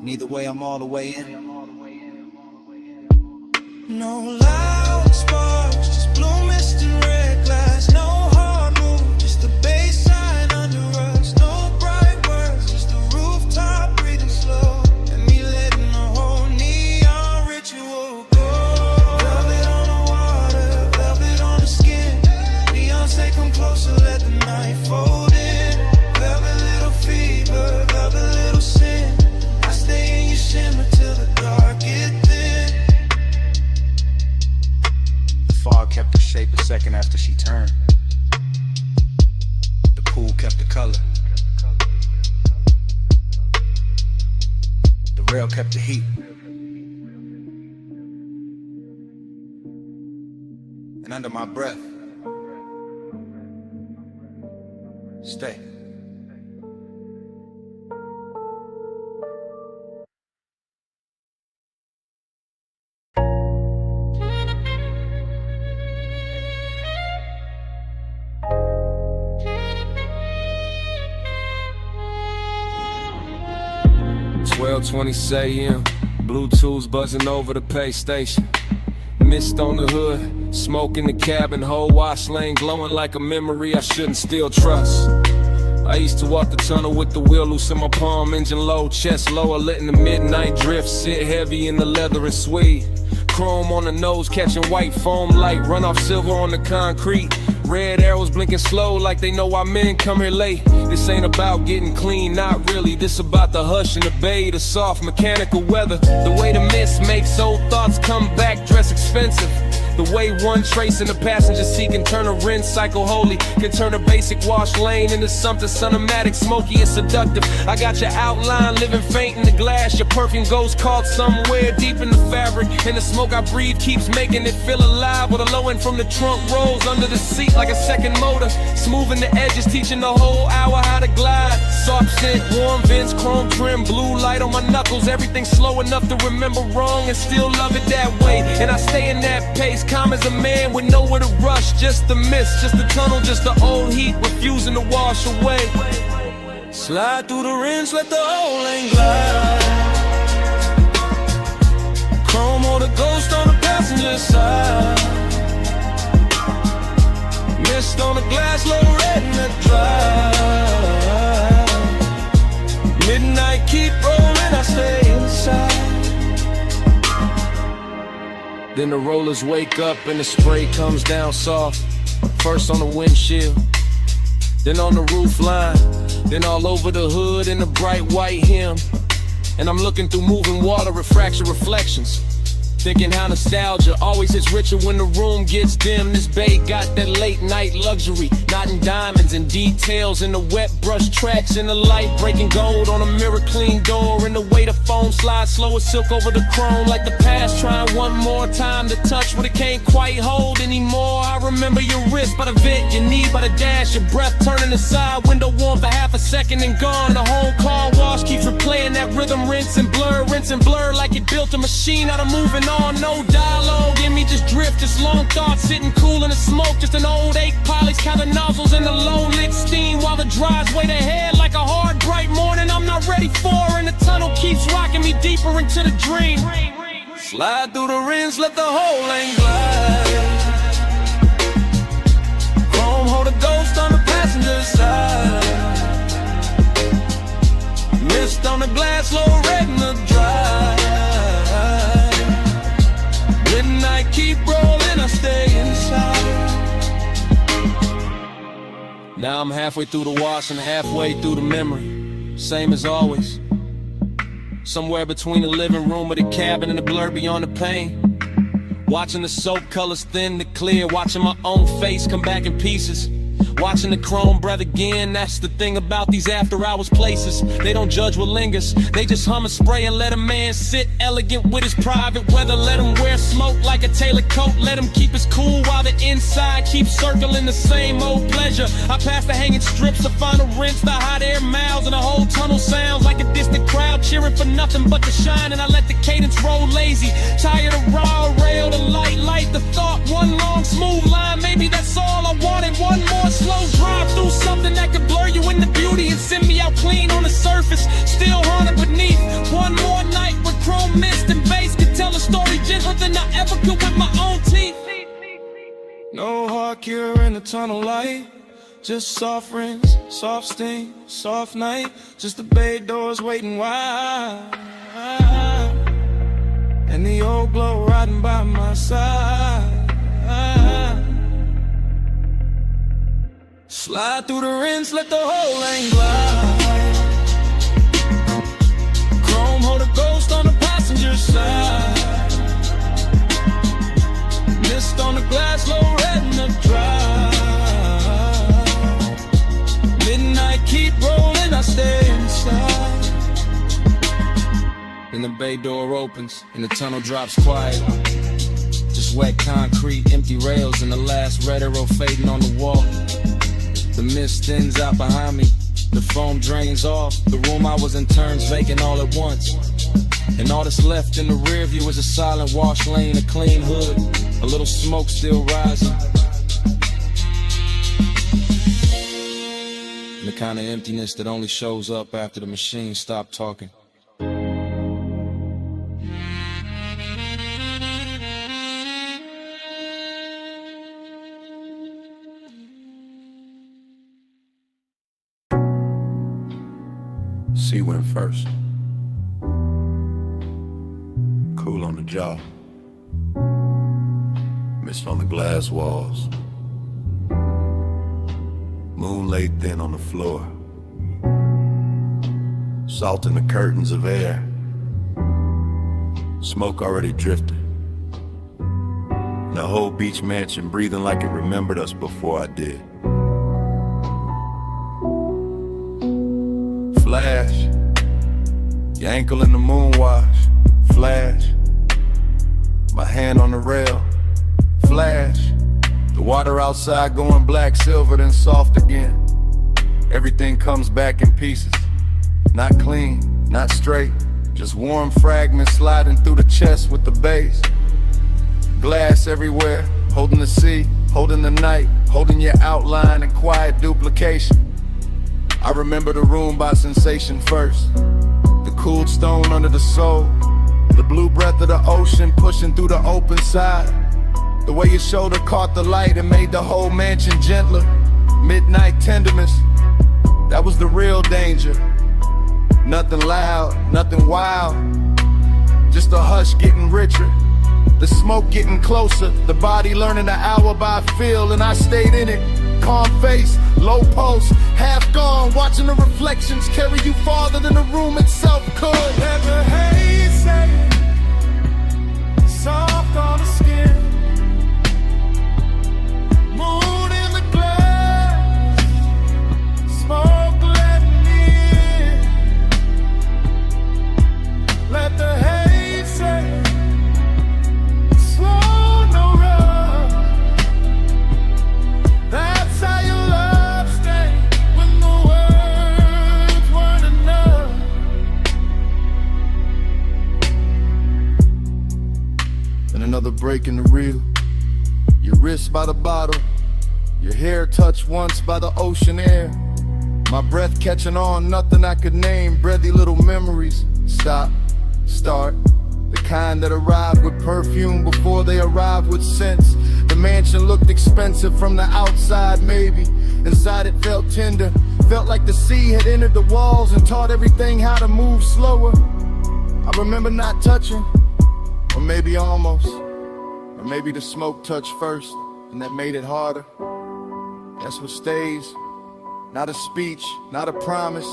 Neither way, I'm all the way in. no loud sparks, just blue mist and red glass. No hard move, just the baseline under us. No bright words, just the rooftop breathing slow. And me letting the whole neon ritual go. Velvet on the water, velvet on the skin. Beyonce, come closer, let the night fold in. Velvet little fever, velvet little sin. I stay in your shimmer till the dark get thin. Fog kept the shape a second after she turned. The pool kept the color. The rail kept the heat. And under my breath, stay. .20 a.m. Bluetooth buzzing over the pay station. Mist on the hood, smoke in the cabin, whole wash lane glowing like a memory I shouldn't still trust. I used to walk the tunnel with the wheel loose in my palm, engine low, chest lower, letting the midnight drift sit heavy in the leather and suede. Chrome on the nose, catching white foam light, run off silver on the concrete. Red arrows blinking slow like they know our men come here late. This ain't about getting clean, not really. This about the hush and the bay, the soft mechanical weather. The way the mist makes old thoughts come back, dress expensive. The way one trace in the passenger seat can turn a rinse cycle holy, can turn a basic wash lane into something cinematic, smoky and seductive. I got your outline living faint in the glass. Your perfume goes caught somewhere deep in the fabric, and the smoke I breathe keeps making it feel alive. With a low end from the trunk rolls under the seat like a second motor, smoothing the edges, teaching the whole hour how to glide. Soft scent, warm vents, chrome trim, blue light on my knuckles. Everything slow enough to remember wrong and still love it that way. And I stay in that pace, calm as a man with nowhere to rush. Just the mist, just the tunnel, just the old heat refusing to wash away. Slide through the rinse, let the whole lane glide. Chrome or the ghost on the passenger side. Mist on the glass, low red in the drive. Midnight keep rolling, I stay inside. Then the rollers wake up and the spray comes down soft. First on the windshield, then on the roof line, then all over the hood in the bright white hem. And I'm looking through moving water, refraction reflections, thinking how nostalgia always hits richer when the room gets dim. This bay got that late night luxury, not in diamonds and details, in the wet brush tracks, in the light breaking gold on a mirror clean door, and the way the foam slides slow as silk over the chrome, like the past trying one more time to touch what it can't quite hold anymore. I remember your wrist by the vent, your knee by the dash, your breath turning aside, window warm for half a second and gone. The whole car wash keeps replaying that rhythm, rinse and blur like it built a machine out of moving on. on, no dialogue in me, just drift, just long thoughts sitting cool in the smoke. Just an old 8 Polys, counting nozzles in the low lit steam while the drive's way ahead like a hard bright morning I'm not ready for, and the tunnel keeps rocking me deeper into the dream. Slide through the rims, let the whole lane glide. Chrome hold a ghost on the passenger side. Mist on the glass, low red in the drive. Midnight keep rolling, I stay inside. Now I'm halfway through the wash and halfway through the memory. Same as always. Somewhere between the living room or the cabin and the blur beyond the pain. Watching the soap colors thin to clear. Watching my own face come back in pieces. Watching the chrome breath again. That's the thing about these after hours places. They don't judge what lingers. They just hum and spray and let a man sit elegant with his private weather. Let him wear smoke like a tailored coat. Let him keep his cool while the inside keeps circling the same old pleasure. I pass the hanging strips, the final rinse, the hot air miles, and the whole tunnel sounds like a distant crowd cheering for nothing but the shine. And I let the cadence roll lazy. Tired of raw rail, the light the thought. One long smooth line, maybe that's all I wanted. One more slow drive through something that could blur you into beauty and send me out clean on the surface, still haunted beneath. One more night with chrome mist and bass could tell a story gentler than I ever could with my own teeth. No hard cure in the tunnel light, just soft rinse, soft steam, soft night. Just the bay doors waiting wide, and the old glow riding by my side. Slide through the rinse, let the whole lane glide. Chrome hold a ghost on the passenger side. Mist on the glass, low red in the drive. Midnight keep rolling, I stay inside. Then the bay door opens and the tunnel drops quiet. Just wet concrete, empty rails, and the last red arrow fading on the wall. The mist thins out behind me, the foam drains off. The room I was in turns vacant all at once. And all that's left in the rear view is a silent wash lane, a clean hood, a little smoke still rising. And the kind of emptiness that only shows up after the machine stopped talking. C went first. Cool on the jaw. Mist on the glass walls. Moon laid thin on the floor. Salt in the curtains of air. Smoke already drifted. And the whole beach mansion breathing like it remembered us before I did. Flash, your ankle in the moon wash. Flash, my hand on the rail. Flash, the water outside going black, silver, then soft again. Everything comes back in pieces, not clean, not straight, just warm fragments sliding through the chest with the bass. Glass everywhere, holding the sea, holding the night, holding your outline and quiet duplication. I remember the room by sensation first. The cooled stone under the soul. The blue breath of the ocean pushing through the open side. The way your shoulder caught the light and made the whole mansion gentler. Midnight tenderness, that was the real danger. Nothing loud, nothing wild, just a hush getting richer. The smoke getting closer, the body learning the hour by feel, and I stayed in it. Calm face, low pulse, half gone, watching the reflections carry you farther than the room itself could. Let the haze set soft on the skin. Moon in the glass, smoke letting in. Let the haze set slow, no rush. That's how your love stayed when the words weren't enough. by the bottle, your hair touched once by the ocean air. My breath catching on, nothing I could name, breathy little memories. Stop, start, the kind that arrive with perfume before they arrive with scents. The mansion looked expensive from the outside, maybe. Inside it felt tender, felt like the sea had entered the walls and taught everything how to move slower. I remember not touching, or maybe almost, or maybe the smoke touched first, and that made it harder. That's what stays. Not a speech, not a promise,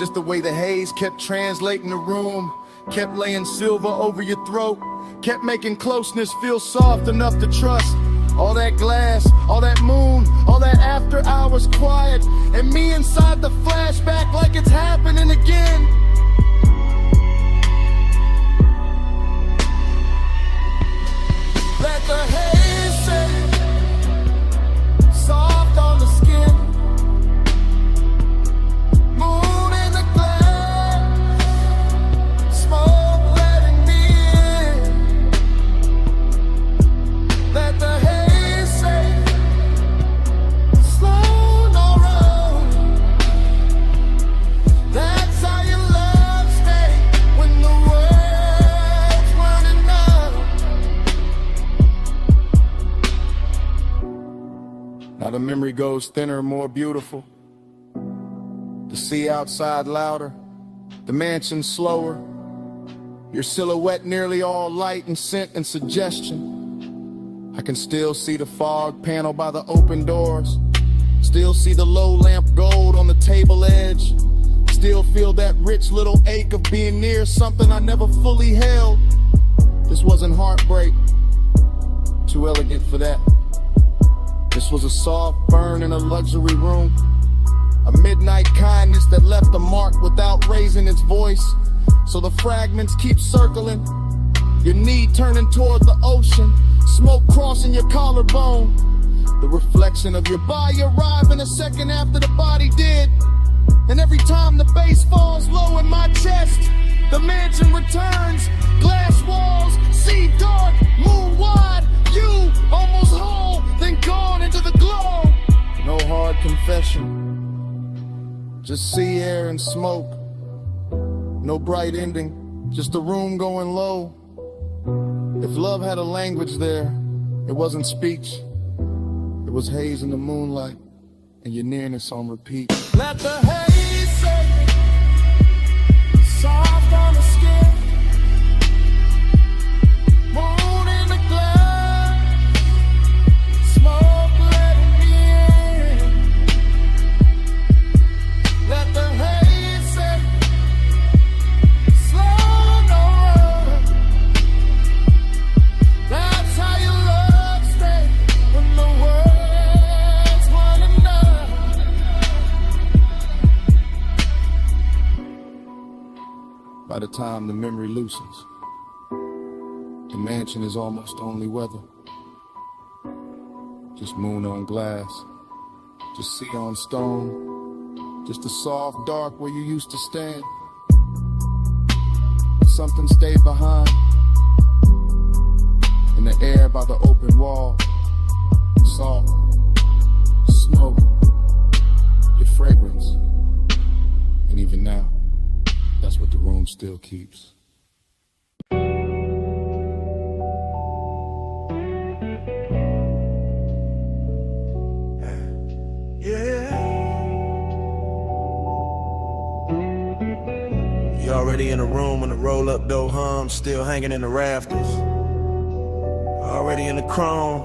just the way the haze kept translating the room, kept laying silver over your throat, kept making closeness feel soft enough to trust. All that glass, all that moon, all that after hours quiet, and me inside the flashback like it's happening again. Let the haze set soft on the skin. Moon in the glass, smoke letting me in. Let the haze say, slow, no road. That's how your love stay when the world's running out. Now the memory goes thinner, more beautiful. The sea outside louder, the mansion slower. Your silhouette nearly all light and scent and suggestion. I can still see the fog panel by the open doors. Still see the low lamp gold on the table edge. Still feel that rich little ache of being near something I never fully held. This wasn't heartbreak, too elegant for that. This was a soft burn in a luxury room. A midnight kindness that left a mark without raising its voice. So the fragments keep circling, your knee turning toward the ocean, smoke crossing your collarbone. The reflection of your body arriving a second after the body did. And every time the bass falls low in my chest, the mansion returns. Glass walls, sea dark, moon wide. You almost whole, then gone into the glow. No hard confession, just sea air and smoke. No bright ending, just a room going low. If love had a language there, it wasn't speech. It was haze in the moonlight, and your nearness on repeat. Let the haze say, soft on the skin. Moon in the glass, smoke letting me in. Let the haze say, slow, no rush. That's how your love stay when the world's running out. By the time the memory loosens, the mansion is almost only weather. Just moon on glass, just sea on stone, just a soft dark where you used to stand. Something stayed behind, in the air by the open wall. Salt, smoke, your fragrance. And even now, that's what the room still keeps. You already in the room when the roll-up door hums, still hanging in the rafters. Already in the chrome,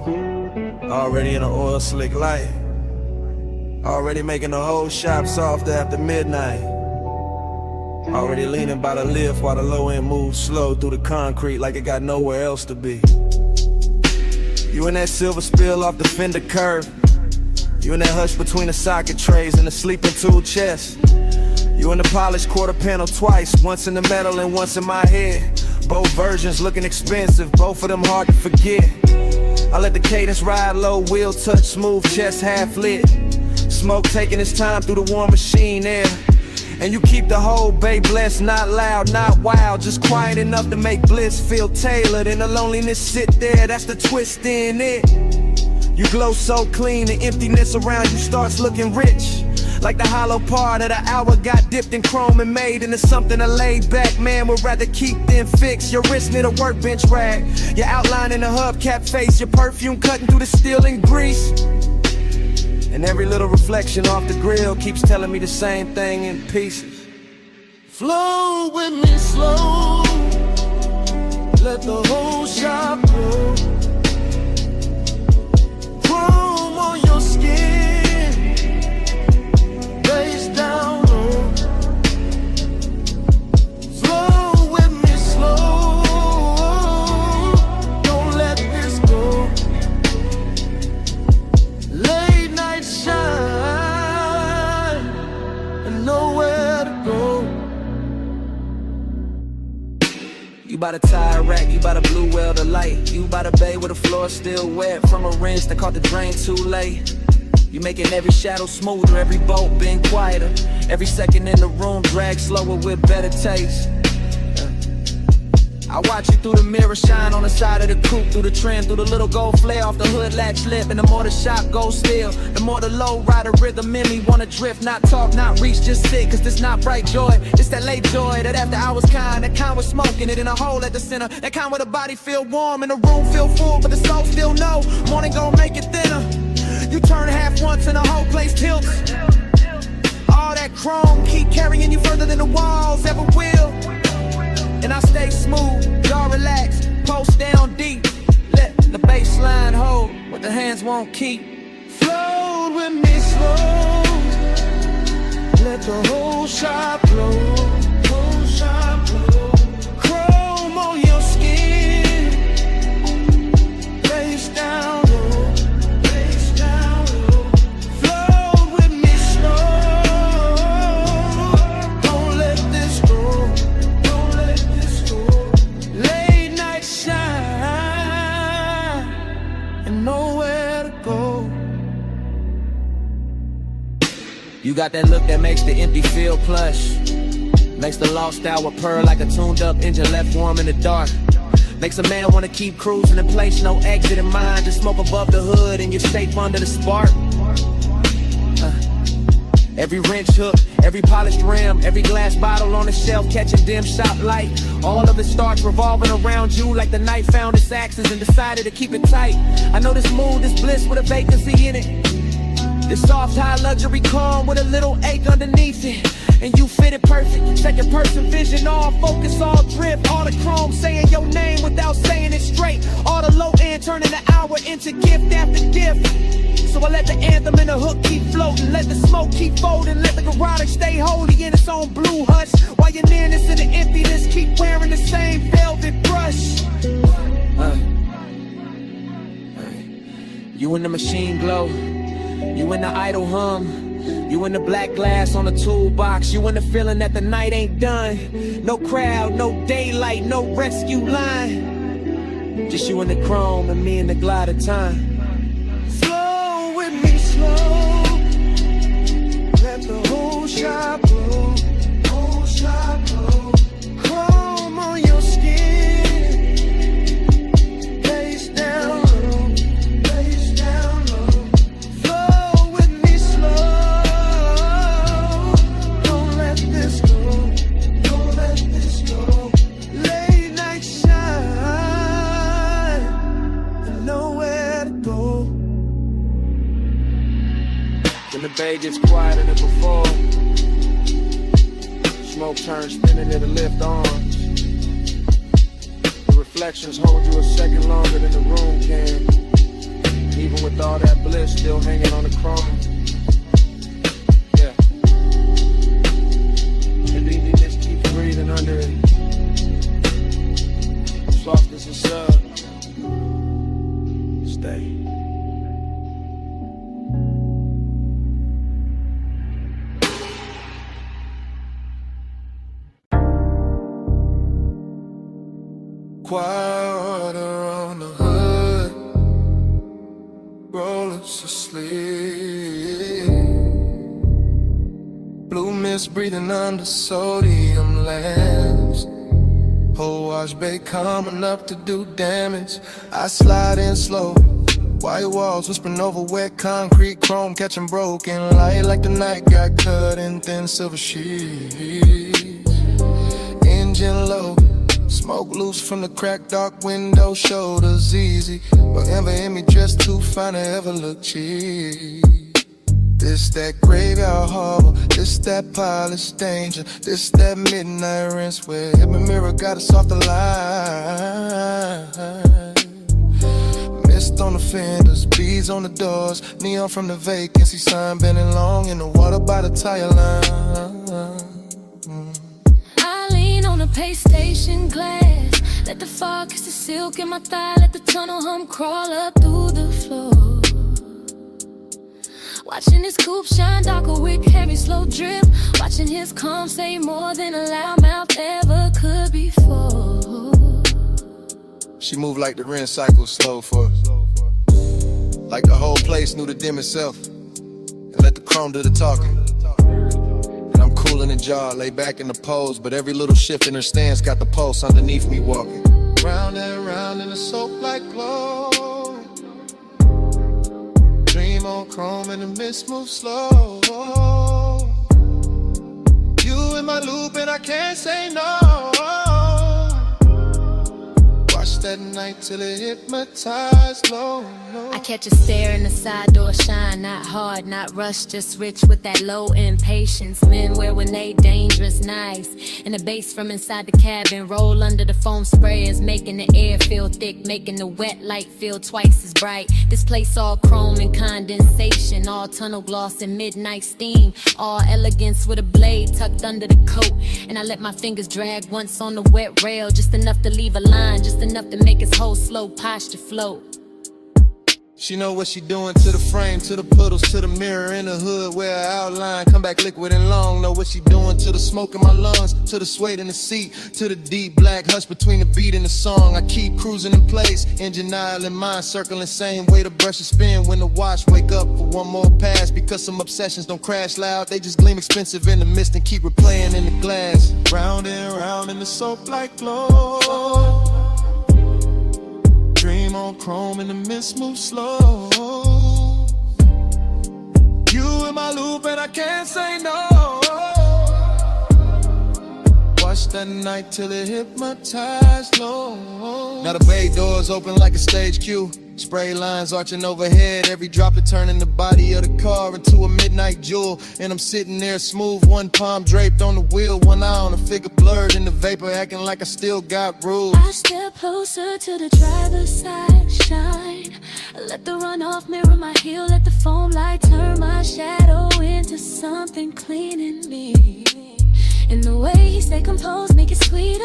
already in the oil slick light. Already making the whole shop soft after midnight. Already leaning by the lift while the low end moves slow through the concrete like it got nowhere else to be. You in that silver spill off the fender curb. You in that hush between the socket trays and the sleeping tool chest. You in the polished quarter panel twice, once in the metal and once in my head. Both versions looking expensive, both of them hard to forget. I let the cadence ride low, wheel touch, smooth chest half lit. Smoke taking its time through the warm machine air. And you keep the whole bay blessed, not loud, not wild, just quiet enough to make bliss feel tailored. And the loneliness sit there, that's the twist in it. You glow so clean, the emptiness around you starts looking rich. Like the hollow part of the hour got dipped in chrome and made into something a laid back man would rather keep than fix. Your wrist near the workbench rag, your outline in the hubcap face, your perfume cutting through the steel and grease. And every little reflection off the grill keeps telling me the same thing in pieces. Flow with me slow, let the whole shop go. Chrome on your skin, face down low. Flow with me slow, don't let this go. Late night shine and nowhere to go. You by the tire rack, you by the blue well the light. You by the bay where the floor still wet from a rinse that caught the drain too late. You making every shadow smoother, every bolt been quieter. Every second in the room drag slower with better taste. I watch you through the mirror shine on the side of the coupe, through the trim, through the little gold flare off the hood latch lip. And the more the shop goes still, the more the low rider rhythm in me wanna drift, not talk, not reach, just sit. Cause this not bright joy, it's that late joy, that after hours kind, that kind with smoking it in a hole at the center, that kind where the body feel warm and the room feel full, but the soul still know morning gon' make it thinner. You turn half once and the whole place tilts. All that chrome keep carrying you further than the walls ever will. And I stay smooth, y'all relax, post down deep. Let the baseline hold what the hands won't keep. Float with me slow, let the whole shop blow. Whole shop blow. Chrome on your skin, face down low, face down low. Float with me slow, don't let this go. Late night shine and nowhere to go. You got that look that makes the empty feel plush, makes the lost hour purr like a tuned up engine left warm in the dark. Makes a man wanna keep cruising in place, no exit in mind. Just smoke above the hood and you're safe under the spark. Every wrench hook, every polished rim, every glass bottle on the shelf catching dim shop light. All of it starts revolving around you like the night found its axis and decided to keep it tight. I know this mood, this bliss with a vacancy in it. This soft high luxury calm with a little ache underneath it. And you fit it perfect, second person vision, all focus, all drift. All the chrome saying your name without saying it straight. All the low end turning the hour into gift after gift. So I let the anthem and the hook keep floating, let the smoke keep folding, let the garage stay holy in its own blue hush. While your nearness and the emptiness keep wearing the same velvet brush. You in the machine glow, you in the idle hum, you in the black glass on the toolbox, you in the feeling that the night ain't done. No crowd, no daylight, no rescue line, just you in the chrome and me in the glide of time. Let the whole shop blow, whole shop blow. Chrome on your skin, face down low, face down low. Flow with me slow, don't let this go, don't let this go. Late night shine and nowhere to go. When the bay gets quieter than before, smoke turns thinner near the lift arms. The reflections hold you a second longer than the room can. Even with all that bliss still hanging on the chrome. Yeah. And emptiness keeps breathing under it. Soft as a sub. Stay. Water on the hood, rollers asleep. Blue mist breathing under sodium lamps. Whole wash bay coming up to do damage. I slide in slow, White walls whispering over wet concrete, chrome catching broken light like the night got cut in thin silver sheets. Engine low, smoke loose from the cracked dark window, shoulders easy, but ever in me dressed too fine to ever look cheap. This that graveyard harbor, this that polished danger, this that midnight rinse where every mirror got us off the line. Mist on the fenders, beads on the doors, neon from the vacancy sign, bending long in the water by the tire line. I lean on the pay station glass, let the fog kiss the silk in my thigh, let the tunnel hum crawl up through the floor. Watching his coupe shine darker with heavy slow drip, watching his calm say more than a loudmouth ever could before. She moved like the Ren cycle slow for us, like the whole place knew to dim itself and let the chrome do the talking. And I'm cool in the jaw, lay back in the pose, but every little shift in her stance got the pulse underneath me walking. Round and round in the soap-like glow, dream on chrome and the mist moves slow. You in my loop and I can't say no. Watch that night till it hypnotized low. I catch a stare in the side door shine, not hard, not rushed, just rich with that low impatience. Men wear when they dangerous, nice. And the bass from inside the cabin roll under the foam sprayers, making the air feel thick, making the wet light feel twice as bright. This place all chrome and condensation, all tunnel gloss and midnight steam, all elegance with a blade tucked under the coat. And I let my fingers drag once on the wet rail, just enough to leave a line, just enough to make his whole slow posture float. She know what she doing to the frame, to the puddles, to the mirror in the hood where her outline come back liquid and long. Know what she doing to the smoke in my lungs, to the suede in the seat, to the deep black hush between the beat and the song. I keep cruising in place, engine dial in mind, circling same way the brushes spin when the watch wake up for one more pass. Because some obsessions don't crash loud, they just gleam expensive in the mist and keep replaying in the glass. Round and round in the soap-like glow, dream on chrome and the mist moves slow. You in my loop and I can't say no. Watch that night till it hypnotized low. Now the bay doors open like a stage cue, spray lines arching overhead, every droplet turning the body of the car into a midnight jewel. And I'm sitting there smooth, one palm draped on the wheel, one eye on the figure blurred in the vapor, acting like I still got rules. I step closer to the driver's side, shine. Let the runoff mirror my heel, let the foam light turn my shadow into something clean in me. And the way he stay composed, make it sweeter.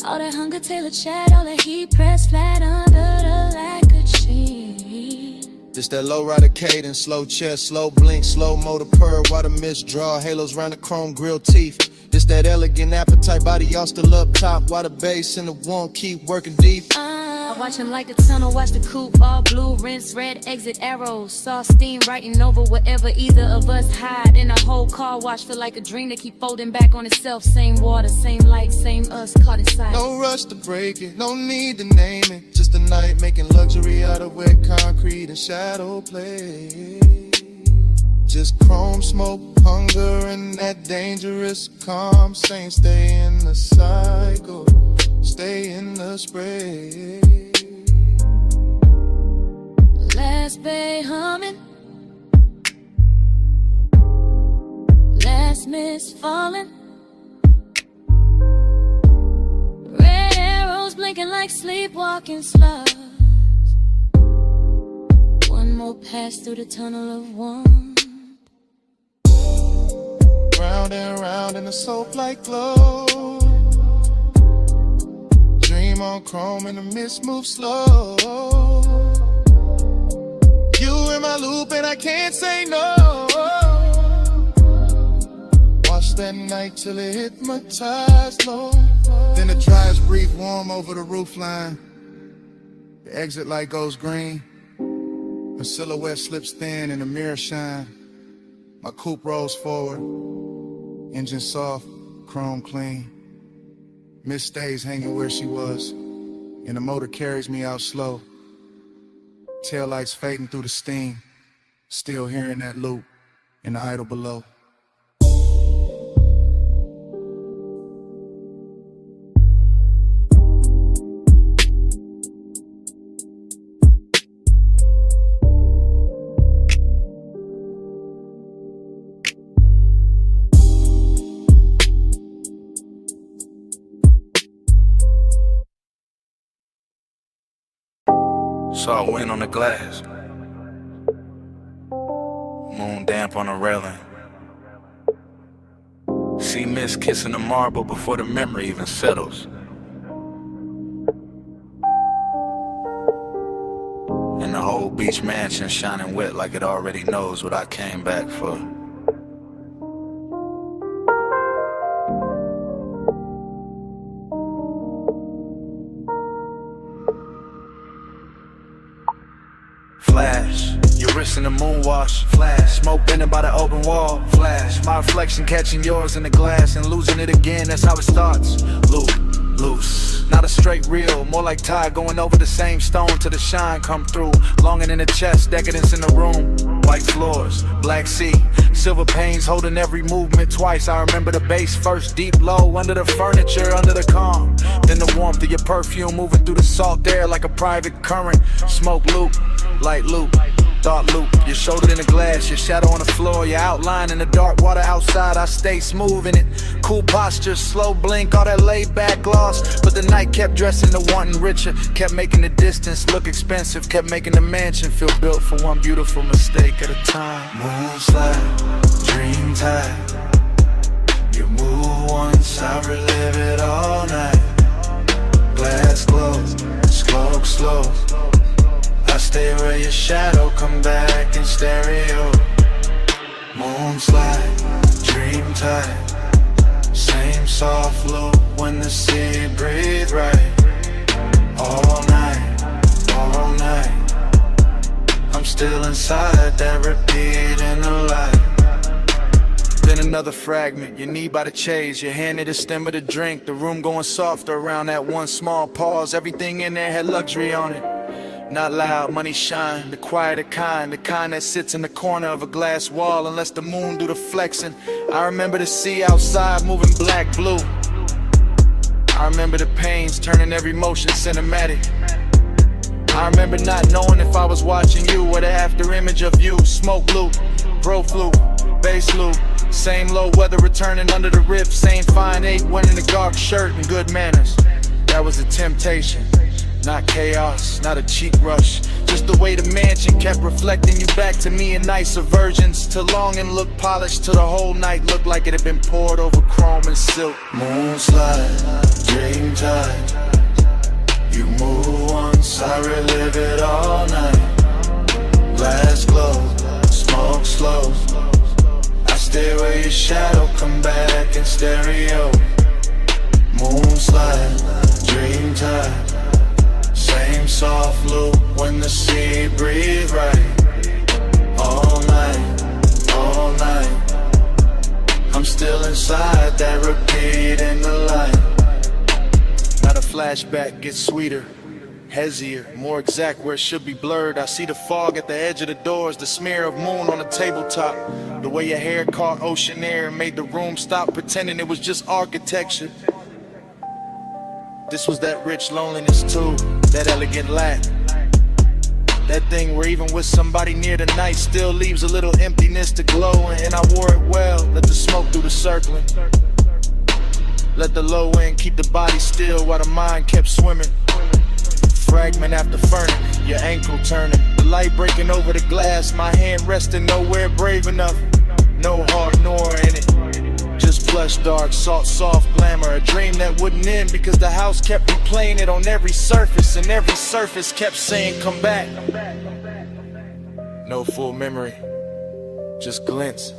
All that hunger tailored chat, all that heat pressed flat under the lacquered sheet. Just that low rider cadence, slow chest, slow blink, slow motor purr, while the mist draw halos round the chrome grill teeth. Just that elegant appetite, body all still up top, while the bass and the one keep working deep. I watch him like the tunnel, watch the coupe, all blue, rinse, red, exit arrows. Saw steam writing over whatever either of us hide. In a whole car wash, feel like a dream that keep folding back on itself. Same water, same light, same us, caught inside. No rush to break it, no need to name it. Just a night making luxury out of wet concrete and shadow play. Just chrome smoke, hunger, and that dangerous calm. Saying stay in the cycle, stay in the spray. Last bay humming, last mist falling, red arrows blinking like sleepwalking slugs. One more pass through the tunnel of one. Round and round in the soap-like glow, dream on chrome and the mist moves slow. You in my loop and I can't say no. Watch that night till it hypnotized low. Then the dryers breathe warm over the roofline. The exit light goes green. A silhouette slips thin and the mirror shine. My coupe rolls forward, engine soft, chrome clean. Miss stays hanging where she was, and the motor carries me out slow. Taillights fading through the steam. Still hearing that loop in the idle below. Saw wind on the glass, moon damp on the railing. See mist kissing the marble before the memory even settles. And the whole beach mansion shining wet like it already knows what I came back for. Flash, your wrist in the moonwash. Flash, smoke bending by the open wall. Flash, my reflection catching yours in the glass and losing it again, that's how it starts. Loose, not a straight reel, more like tide going over the same stone till the shine come through. Longing in the chest, decadence in the room. White floors, black sea, silver panes holding every movement twice. I remember the bass first, deep low, under the furniture, under the calm. Then the warmth of your perfume moving through the salt air like a private current. Smoke loop, light loop, thought loop. Your shoulder in the glass, your shadow on the floor, your outline in the dark water outside. I stay smooth in it, cool posture, slow blink, all that laid back gloss. But the night kept dressing to wanting richer, kept making the distance look expensive, kept making the mansion feel built for one beautiful mistake at a time. Moonslide, dream tide. You move once, I relive it all night. Glass glows, smoke slow. I stay where your shadow come back in stereo. Moonslide, dream tide. Same soft loop when the sea breathe right. All night, all night. I'm still inside that repeat in the light. Then another fragment, your knee by the chase, your hand at the stem of the drink. The room going softer around that one small pause. Everything in there had luxury on it. Not loud, money shine, the quieter kind, the kind that sits in the corner of a glass wall and lets the moon do the flexing. I remember the sea outside moving black, blue. I remember the pains turning every motion cinematic. I remember not knowing if I was watching you or the after image of you. Smoke loop, bro flute, bass loop. Same low weather returning under the rip. Same fine 8 in the dark shirt and good manners. That was a temptation. Not chaos, not a cheap rush. Just the way the mansion kept reflecting you back to me in nicer versions. Till longing looked polished, till the whole night looked like it had been poured over chrome and silk. Moonslide, dream tide. You move once, I relive it all night. Glass glows, smoke slows. I stay where your shadow come back in stereo. Moonslide, dream tide. Same soft loop when the sea breathe right. All night, all night. I'm still inside that repeat in the light. Now the flashback gets sweeter, hazier, more exact where it should be blurred. I see the fog at the edge of the doors, the smear of moon on the tabletop. The way your hair caught ocean air and made the room stop pretending it was just architecture. This was that rich loneliness too, that elegant lack. That thing where even with somebody near the night still leaves a little emptiness to glow. And I wore it well, let the smoke do the circling. Let the low end keep the body still while the mind kept swimming. Fragment after fragment, your ankle turning. The light breaking over the glass, my hand resting nowhere brave enough. No heart nor in it. Just plush, dark, salt, soft glamour. A dream that wouldn't end because the house kept replaying it on every surface. And every surface kept saying, come back. No full memory, just glints.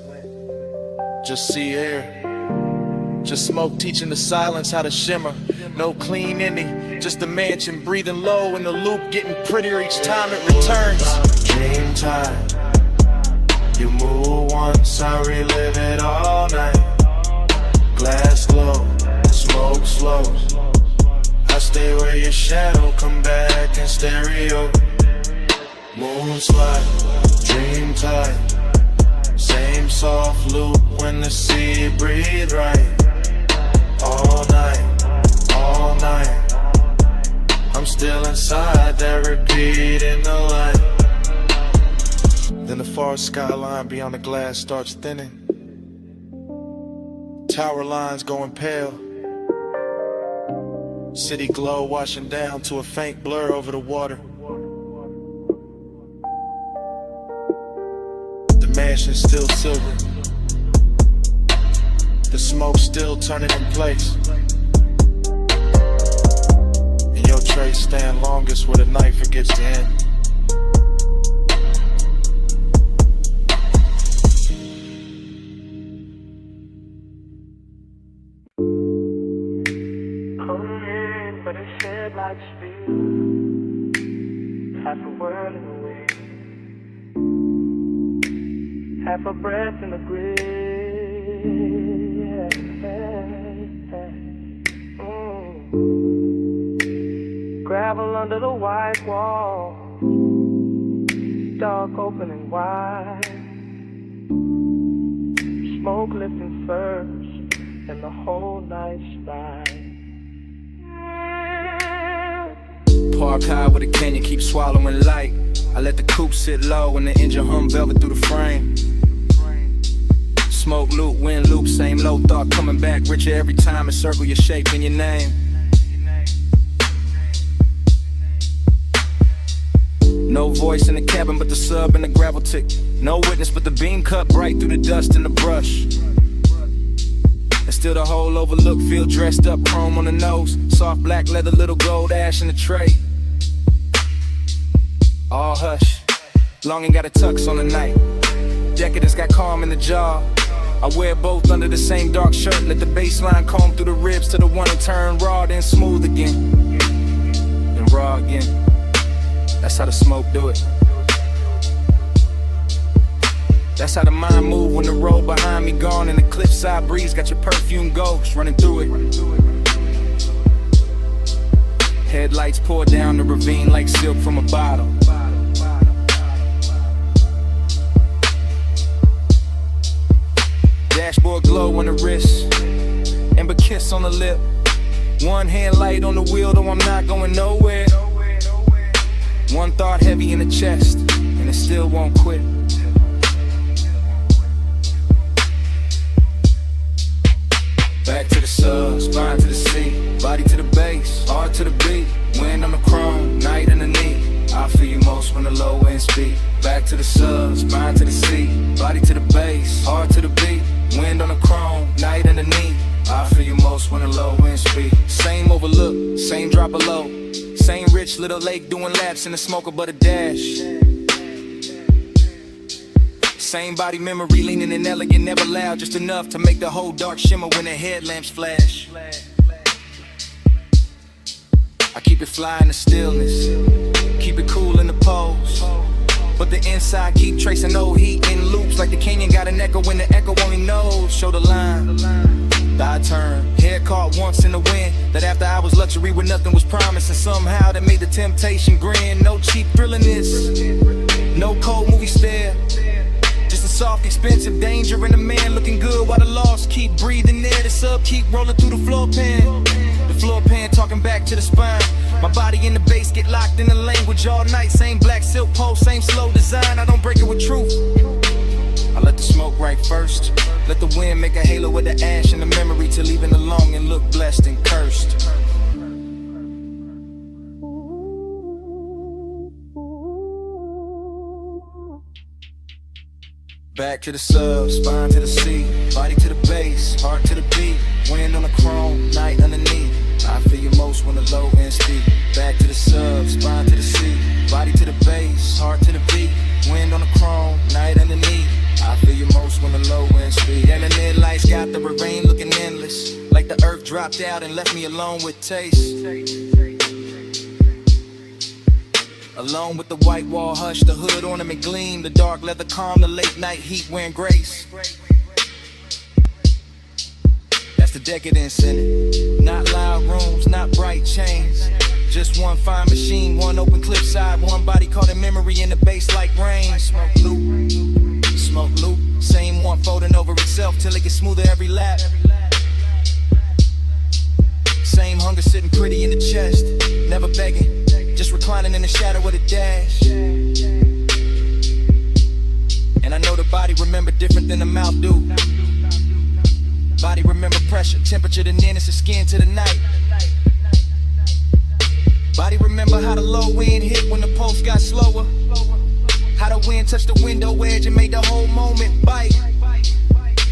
Just sea air. Just smoke teaching the silence how to shimmer. No clean ending, just a mansion breathing low and the loop getting prettier each time it returns. Dream time. You move once, I relive it all night. Glass glow, smoke slow. I stay where your shadow come back in stereo. Moonslide, dream tight. Same soft loop when the sea breathe right. All night. I'm still inside that repeat in the light. Then the far skyline beyond the glass starts thinning. Tower lines going pale. City glow washing down to a faint blur over the water. The mansion's still silver. The smoke still turning in place. And your trace stand longest where the night forgets to end. But it shed like steel. Half a world in the wind, half a breath in the grave. Gravel under the white wall, dark opening wide. Smoke lifting first, and the whole night's ride. Park high with a canyon, keep swallowing light. I let the coupe sit low and the engine hum velvet through the frame. Smoke loop, wind loop, same low thought coming back richer every time. And circle your shape and your name. No voice in the cabin but the sub and the gravel tick. No witness but the beam cut bright through the dust and the brush. And still the whole overlook, feel dressed up, chrome on the nose. Soft black leather, little gold ash in the tray. All hush, longing got a tux on the night. Decadence got calm in the jaw. I wear both under the same dark shirt. Let the baseline comb through the ribs to the one and turn raw, then smooth again. Then raw again. That's how the smoke do it. That's how the mind move when the road behind me gone and the cliffside breeze got your perfume ghost running through it. Headlights pour down the ravine like silk from a bottle. Dashboard glow on the wrist, amber kiss on the lip. One hand light on the wheel, though I'm not going nowhere. One thought heavy in the chest, and it still won't quit. Back to the sub, spine to the seat, body to the base, heart to the beat. Wind on the chrome, night underneath. I feel you most when the low end speed. Back to the sub, spine to the seat, body to the base, heart to the beat. Wind on the chrome, night underneath. I feel you most when the low end speed. Same overlook, same drop below. Same rich little lake doing laps in the smoker but a dash. Same body memory leaning and elegant, never loud, just enough to make the whole dark shimmer when the headlamps flash. I keep it fly in the stillness, keep it cool in the pose. But the inside keep tracing old heat in loops like the canyon got an echo when the echo only knows. Show the line, I turn, head caught once in the wind. That after hours luxury where nothing was promised, and somehow that made the temptation grin. No cheap thrill in this, no cold movie stare. Just a soft, expensive danger and a man looking good while the lost keep breathing air. The sub keep rolling through the floor pan. The floor pan talking back to the spine. My body in the bass get locked in the language all night. Same black silk pole, same slow design. I don't break it with truth. I let the smoke right first. Let the wind make a halo with the ash and the memory till even the longing look blessed and cursed. Back to the sub, spine to the seat, body to the base, heart to the beat. Wind on the chrome, night underneath. I feel you most when the low end speak. Back to the sub, spine to the seat, body to the base, heart to the beat. Wind on the chrome, night underneath. I feel you most when the low end speed. And the headlights got the rain looking endless, like the earth dropped out and left me alone with taste. Alone with the white wall hush, the hood ornament gleam, the dark leather calm, the late night heat wearing grace. That's the decadence in it. Not loud rooms, not bright chains, Just one fine machine, one open clip side, one body caught in memory in the bass like rain. Smoke loop, same one folding over itself till it gets smoother every lap. Same hunger sitting pretty in the chest, never begging, just reclining in the shadow of the dash. And I know the body remember different than the mouth do. Body remember pressure, temperature, the nearness of skin to the night. Body remember how the low wind hit when the pulse got slower. How the wind touched the window edge and made the whole moment bite.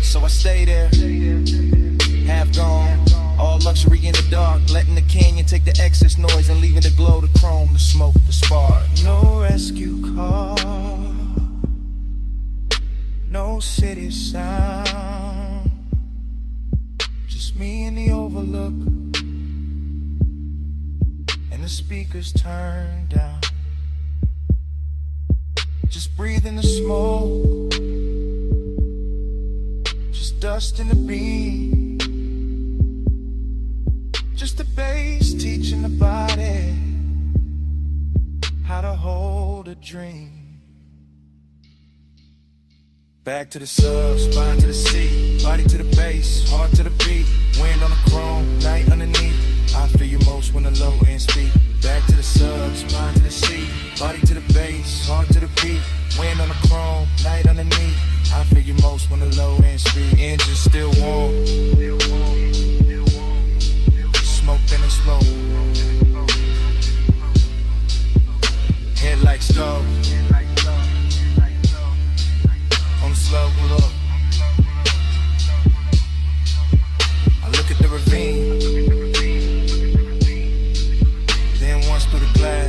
So I stay there, half gone, all luxury in the dark, letting the canyon take the excess noise and leaving the glow, the chrome, the smoke, the spark. No rescue call, no city sound, just me in the overlook, and the speakers turned down. Just breathing the smoke, just dust in the beat, just the bass teaching the body how to hold a dream. Back to the sub, spine to the seat, body to the bass, heart to the beat, wind on the chrome, night underneath. I feel you most when the low end speak. Back to the sub, spine to the seat, body to the bass, heart to the beat, wind on the chrome, night underneath. I feel you most when the low end speed. Engine still warm, smoke in the smoke, headlights stove, on the slow look. I look at the ravine, then once through the glass.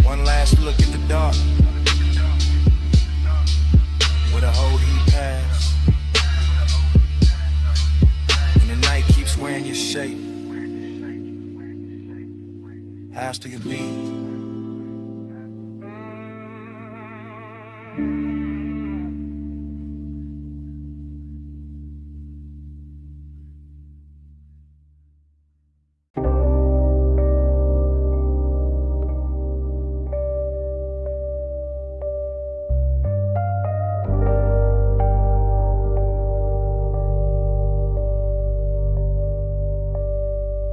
One last look at the dark, where the whole heat pass, and the night keeps wearing your shape. House to your beat.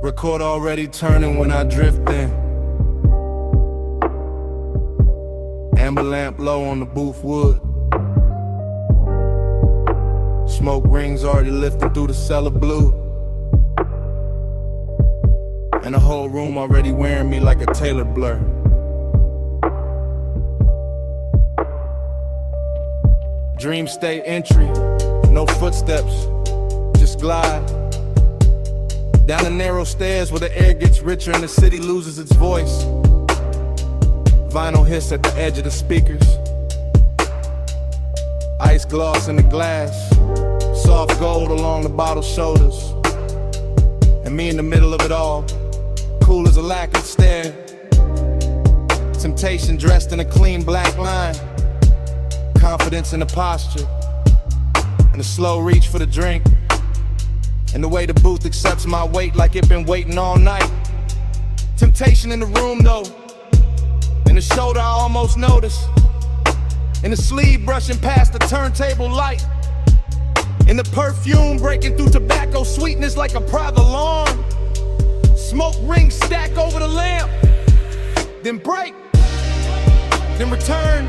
Record already turning when I drift in. Amber lamp low on the booth wood. Smoke rings already lifting through the cellar blue. And the whole room already wearing me like a tailored blur. Dream state entry, no footsteps, just glide down the narrow stairs where the air gets richer and the city loses its voice. Vinyl hiss at the edge of the speakers. Ice gloss in the glass. Soft gold along the bottle's shoulders. And me in the middle of it all, cool as a lacquered stare. Temptation dressed in a clean black line. Confidence in the posture. And a slow reach for the drink. And the way the booth accepts my weight like it been waiting all night. Temptation in the room though. In the shoulder I almost notice. In the sleeve brushing past the turntable light. In the perfume breaking through tobacco sweetness like a private alarm. Smoke rings stack over the lamp. Then break. Then return.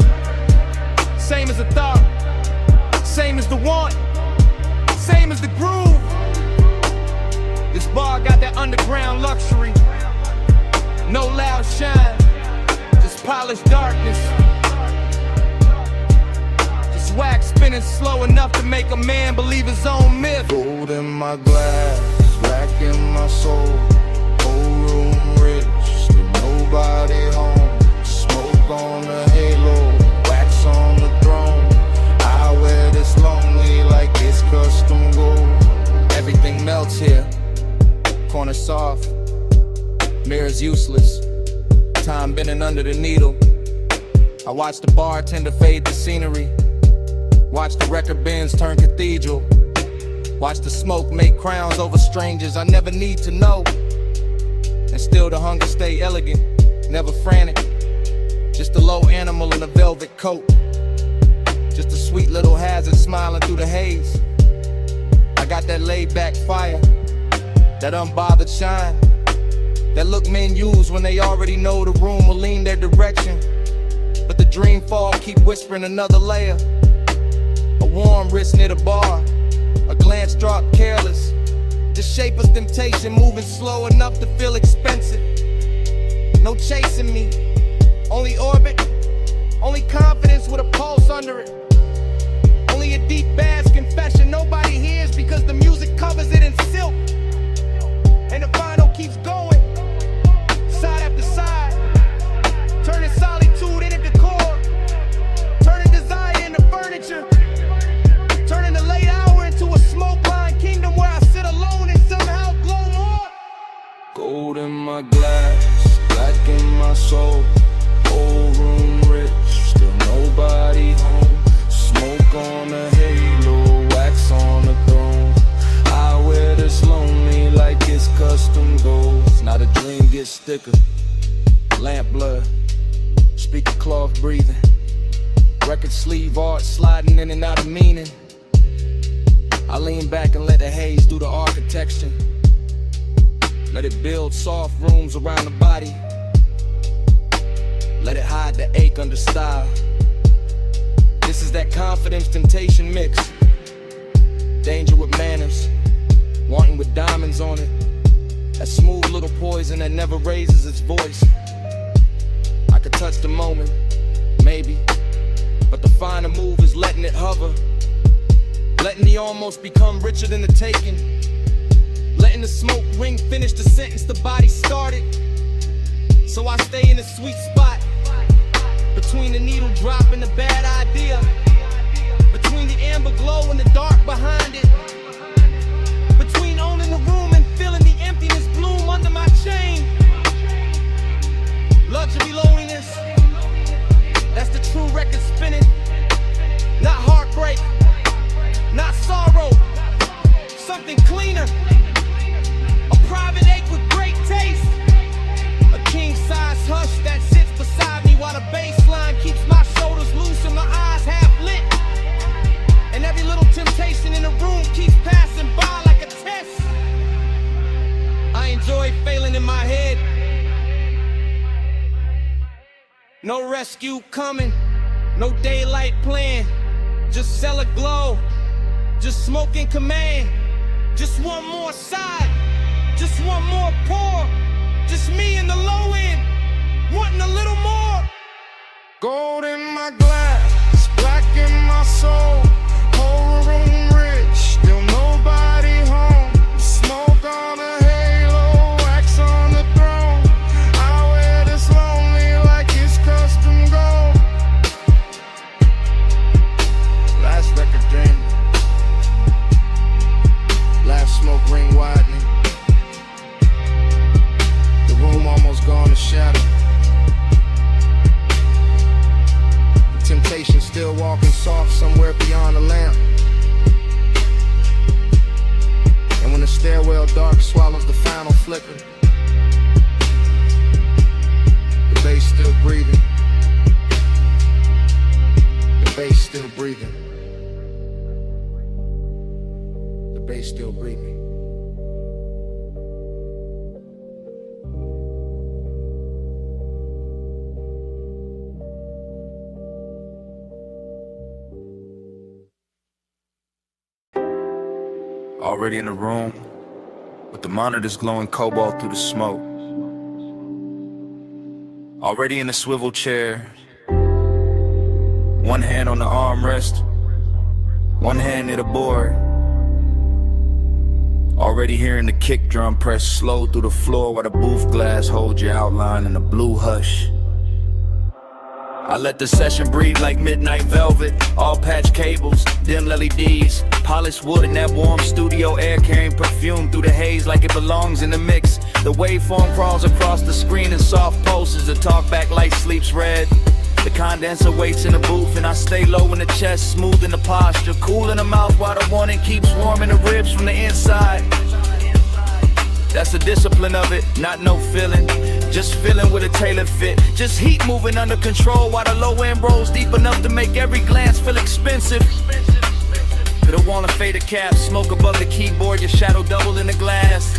Same as the thought. Same as the want. Same as the groove. This bar got that underground luxury. No loud shine, just polished darkness. Just wax spinning slow enough to make a man believe his own myth. Gold in my glass, black in my soul. Whole room rich, still nobody home. Smoke on the halo, wax on the throne. I wear this lonely like it's custom gold. Everything melts here. Corner soft, mirrors useless, time bending under the needle. I watch the bartender fade the scenery, watch the record bins turn cathedral, watch the smoke make crowns over strangers I never need to know. still the hunger stay elegant, never frantic. Just a low animal in a velvet coat. Just a sweet little hazard smiling through the haze. I got that laid back fire, that unbothered shine, that look men use when they already know the room will lean their direction. But the dream fall keep whispering another layer. A warm wrist near the bar, a glance drop careless. The shape of temptation moving slow enough to feel expensive. No chasing me, only orbit, only confidence with a pulse under it. Only a deep bass confession nobody hears because the music covers it in silk. And the vinyl keeps going, side after side, turning solitude into decor, turning desire into furniture, turning the late hour into a smoke-lined kingdom where I sit alone and somehow glow more. Gold in my glass, black in my soul, old room rich, still nobody home. Smoke on a halo, wax on a throne. I wear this lonely like it's custom gold. Now the dream gets thicker, lamp blood, speaker cloth breathing, record sleeve art sliding in and out of meaning. I lean back and let the haze do the architecture. Let it build soft rooms around the body. Let it hide the ache under style. This is that confidence temptation mix. Danger with manners, wanting with diamonds on it. That smooth little poison that never raises its voice. I could touch the moment, maybe, but the finer move is letting it hover. Letting the almost become richer than the taking. Letting the smoke ring finish the sentence the body started. So I stay in the sweet spot, between the needle drop and the bad idea, between the amber glow and the dark behind it, between owning the room and feeling the emptiness bloom under my chain. Luxury loneliness, that's the true record spinning. Not heartbreak, not sorrow, something cleaner. A private ache with great taste. A king-size hush that sits beside me while the bass line keeps my shoulders loose and my eyes half lit. And every little temptation in the room keeps passing by like a test. I enjoy failing in my head. No rescue coming, no daylight plan. Just cellar glow, just smoke in command. Just one more side, just one more pour. Just me in the low end, wanting a little more. Gold in my glass, black in my soul, whole room rich, still nobody home. Smoke on a halo, wax on the throne. I wear this lonely like it's custom gold. Last record dream, last smoke ring widening. Room almost gone to shadow. The temptation still walking soft somewhere beyond the lamp. And when the stairwell dark swallows the final flicker, the bass still breathing. The bass still breathing. The bass still breathing. Already in the room, with the monitors glowing cobalt through the smoke. Already in the swivel chair, one hand on the armrest, one hand near the board. Already hearing the kick drum press slow through the floor while the booth glass holds your outline in a blue hush. I let the session breathe like midnight velvet. All patch cables, dim LEDs, polished wood and that warm studio air carrying perfume through the haze like it belongs in the mix. The waveform crawls across the screen in soft pulses. The talkback light sleeps red. The condenser waits in the booth and I stay low in the chest, smooth in the posture, cool in the mouth while the warning keeps warming the ribs from the inside. That's the discipline of it, not no feeling. Just feeling with a tailored fit. Just heat moving under control while the low end rolls deep enough to make every glance feel expensive. With a wall of faded caps, smoke above the keyboard, your shadow doubled in the glass.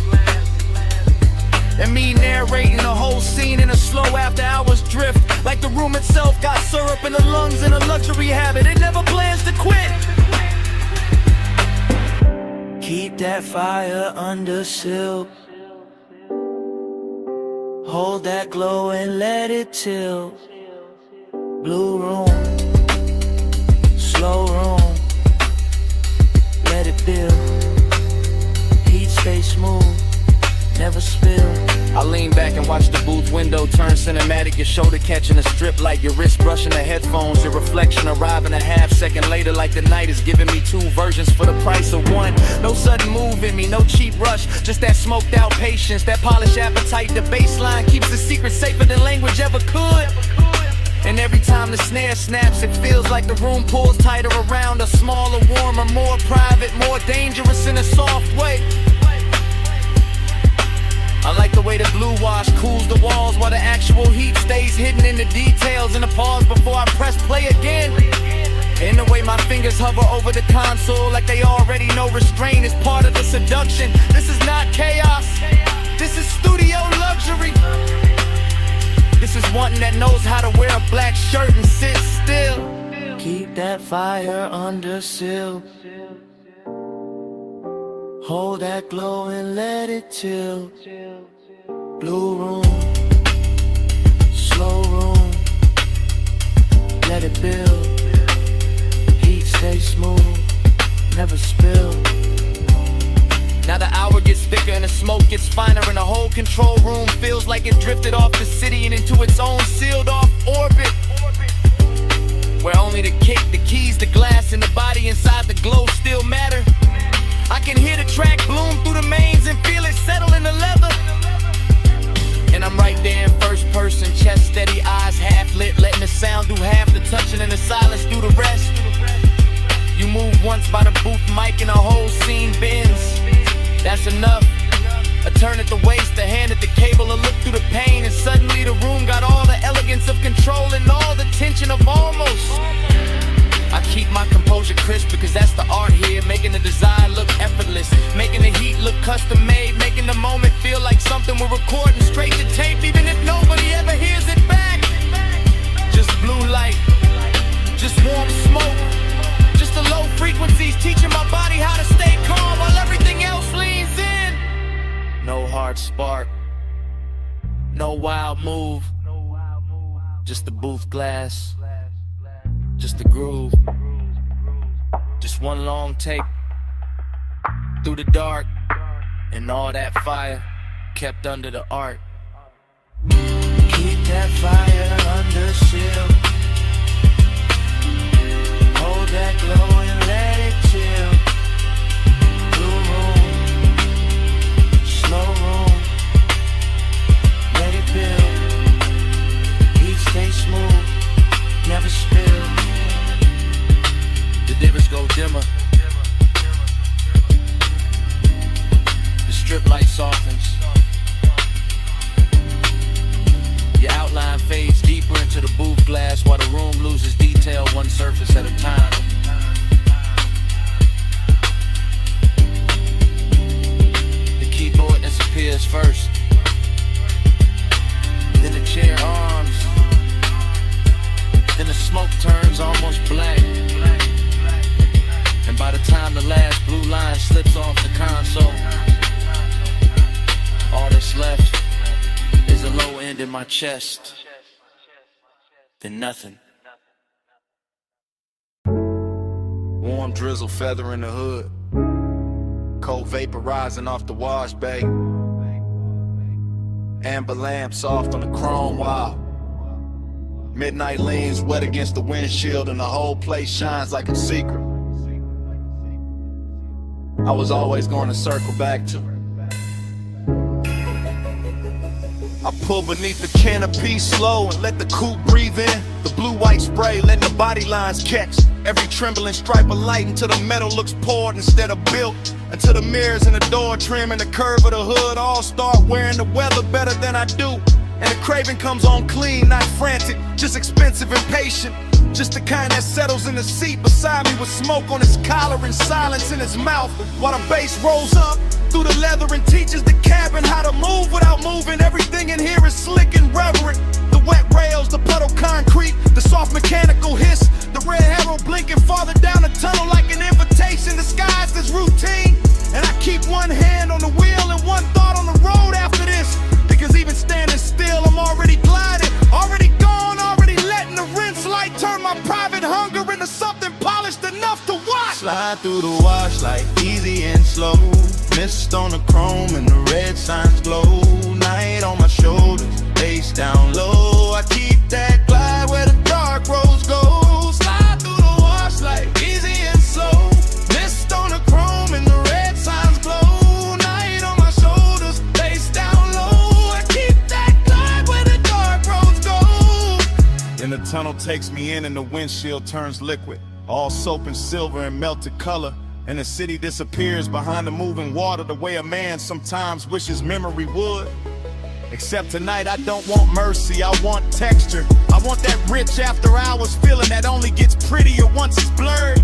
And me narrating the whole scene in a slow after hours drift. Like the room itself got syrup in the lungs in a luxury habit. It never plans to quit. Keep that fire under silk. Hold that glow and let it tilt. Blue room, slow room, let it build. Heat stay smooth, never spill. I lean back and watch the booth window turn cinematic. Your shoulder catching a strip light, your wrist brushing the headphones. Your reflection arriving a half second later, like the night is giving me two versions for the price of one. No sudden move in me, no cheap rush, just that smoked out patience, that polished appetite. The baseline keeps the secret safer than language ever could. And every time the snare snaps, it feels like the room pulls tighter around us. Smaller, warmer, more private, more dangerous in a soft way. I like the way the blue wash cools the walls while the actual heat stays hidden in the details. And the pause before I press play again. And the way my fingers hover over the console like they already know restraint is part of the seduction. This is not chaos, this is studio luxury. This is one that knows how to wear a black shirt and sit still. Keep that fire under seal. Hold that glow and let it chill. Blue room, slow room, let it build. Heat stay smooth, never spill. Now the hour gets thicker and the smoke gets finer, and the whole control room feels like it drifted off the city and into its own sealed off orbit, where only the kick, the keys, the glass, and the body inside the glow still matter. I can hear the track bloom through the mains and feel it settle in the leather. And I'm right there in first person, chest steady, eyes half lit, letting the sound do half the touching and the silence do the rest. You move once by the booth mic and the whole scene bends. That's enough. A turn at the waist, a hand at the cable, a look through the pain, and suddenly the room got all the elegance of control and all the tension of almost. I keep my composure crisp because that's the art here, making the design look effortless, making the heat look custom made, making the moment feel like something we're recording straight to tape, even if nobody ever hears it back. Just blue light, just warm smoke, just the low frequencies teaching my body how to stay calm while everything else leans in. No hard spark, no wild move, just the booth glass, just the groove, just one long take through the dark, and all that fire kept under the art. Keep that fire under seal. Hold that glow and let it chill. Blue room, slow room, let it build. Heat stay smooth, never spill. The divots go dimmer, the strip light softens, your outline fades deeper into the booth glass while the room loses detail one surface at a time. The keyboard disappears first, then the chair arms, then the smoke turns almost black. And by the time the last blue line slips off the console, all that's left is a low end in my chest, then nothing. Warm drizzle feathering the hood, cold vapor rising off the wash bay, amber lamp soft on the chrome wall. Midnight leans wet against the windshield and the whole place shines like a secret I was always going to circle back to. I Pull beneath the canopy slow and let the coupe breathe in. The blue-white spray letting the body lines catch every trembling stripe of light until the metal looks poured instead of built. Until the mirrors and the door trim and the curve of the hood all start wearing the weather better than I do. And the craving comes on clean, not frantic, just expensive and patient. Just the kind that settles in the seat beside me with smoke on his collar and silence in his mouth while the bass rolls up through the leather and teaches the cabin how to move without moving. Everything in here is slick and reverent. The wet rails, the puddle concrete, the soft mechanical hiss, the red arrow blinking farther down the tunnel like an invitation disguised as routine. And I keep one hand on the wheel and one thought on the road after this, because even standing still I'm already gliding, already gone, already letting the rinse light turn my private hunger into something polished enough to watch. Slide through the wash like easy and slow. Mist on the chrome and the red signs glow. Night on my shoulders, face down low. I keep that glide where the dark roads go. Slide through the wash like easy and slow. Mist on the chrome and the red signs glow. Night on my shoulders, face down low. I keep that glide where the dark roads go. And the tunnel takes me in and the windshield turns liquid, all soap and silver and melted color. And the city disappears behind the moving water the way a man sometimes wishes memory would. Except tonight I don't want mercy, I want texture. I want that rich after hours feeling that only gets prettier once it's blurred.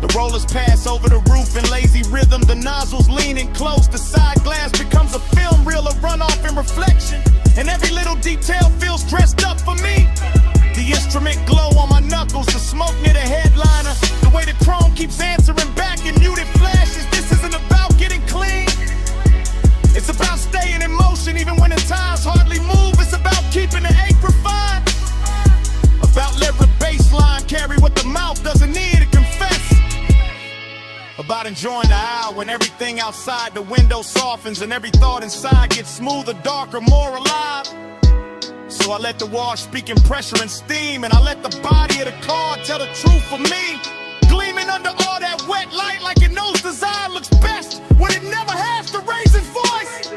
The rollers pass over the roof in lazy rhythm, the nozzles leaning close, the side glass becomes a film reel of runoff and reflection. And every little detail feels dressed up for me. The instrument glow on my knuckles, the smoke near the headliner, the way the chrome keeps answering back in muted flashes. This isn't about getting clean, it's about staying in motion even when the times hardly move. It's about keeping the ache refined, about letting the baseline carry what the mouth doesn't need to confess, about enjoying the hour when everything outside the window softens and every thought inside gets smoother, darker, more alive. So I let the wash speak in pressure and steam, and I let the body of the car tell the truth for me. Gleaming under all that wet light like it knows design looks best when it never has to raise its voice.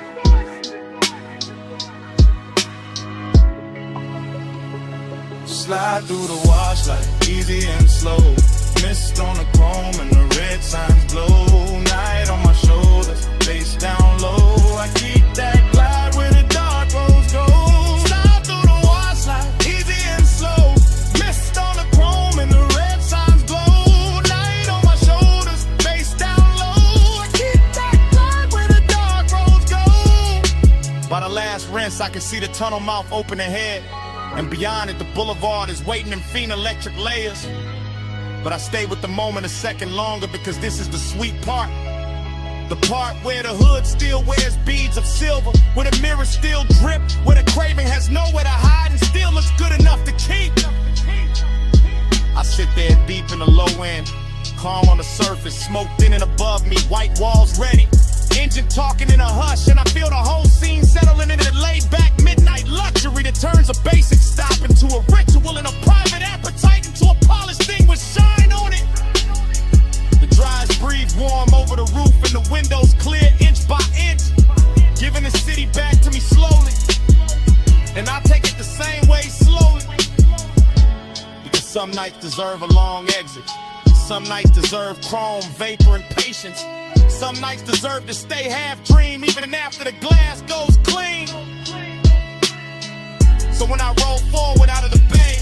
Slide through the wash like easy and slow. Mist on the chrome and the red signs glow. Night on my shoulders, face down low. I keep that glide where the dark roads go. I can see the tunnel mouth open ahead, and beyond it the boulevard is waiting in faint electric layers. But I stay with the moment a second longer because this is the sweet part. The part where the hood still wears beads of silver, where the mirrors still drip, where the craving has nowhere to hide and still looks good enough to keep. I sit there deep in the low end, calm on the surface, smoke thin and above me, white walls ready, engine talking in a hush, and I feel the whole scene settling into the laid-back midnight luxury that turns a basic stop into a ritual and a private appetite into a polished thing with shine on it. The dries breathe warm over the roof and the windows clear inch by inch, giving the city back to me slowly, and I take it the same way slowly, because some nights deserve a long exit, some nights deserve chrome, vapor, and patience. Some nights deserve to stay half dream even after the glass goes clean. So when I roll forward out of the bay,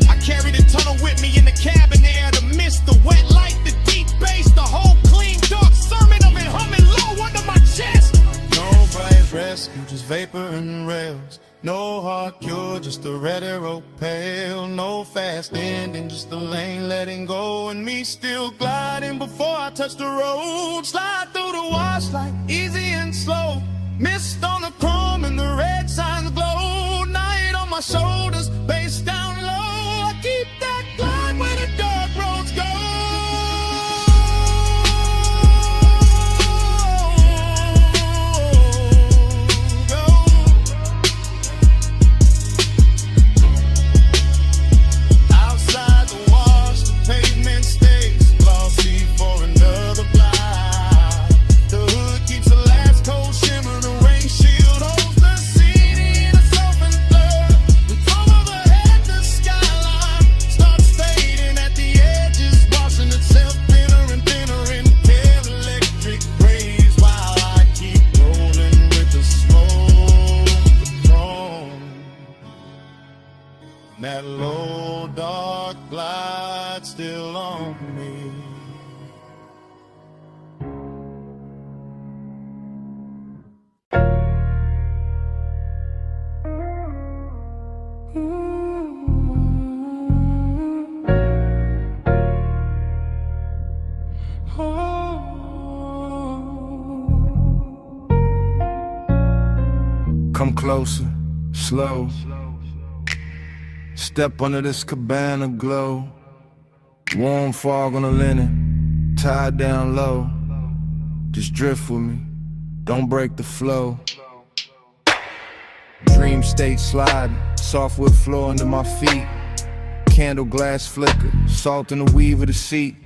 I carry the tunnel with me in the cabin air, the mist, the wet light, the deep bass, the whole clean dark sermon of it humming low under my chest. No bright rescue, just vapor and rails. No hard cure, just a red arrow pale. No fast ending, just the lane letting go, and me still gliding before I touch the road. Slide through the wash like easy and slow. Mist on the chrome and the red signs glow. Night on my shoulders, bass down low. I keep that glide where the dark roads go. The hood keeps the last cold shimmer, the rain shield holds the city little on me. Come closer, slow. Step under this cabana glow. Warm fog on the linen, tied down low. Just drift with me, don't break the flow. Dream state sliding, softwood floor under my feet. Candle glass flicker, salt in the weave of the seat.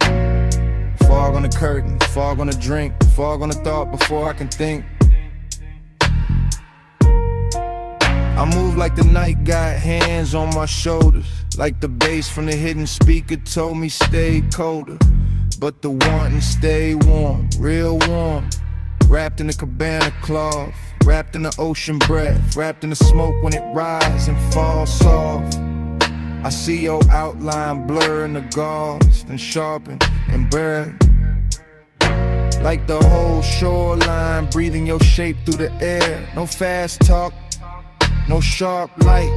Fog on the curtain, fog on the drink, fog on the thought before I can think. I move like the night got hands on my shoulders, like the bass from the hidden speaker told me stay colder. But the wanting stay warm, real warm. Wrapped in the cabana cloth, wrapped in the ocean breath, wrapped in the smoke when it rises and falls soft. I see your outline blur in the gauze, then sharpen and burn. Like the whole shoreline, breathing your shape through the air. No fast talk, no sharp light,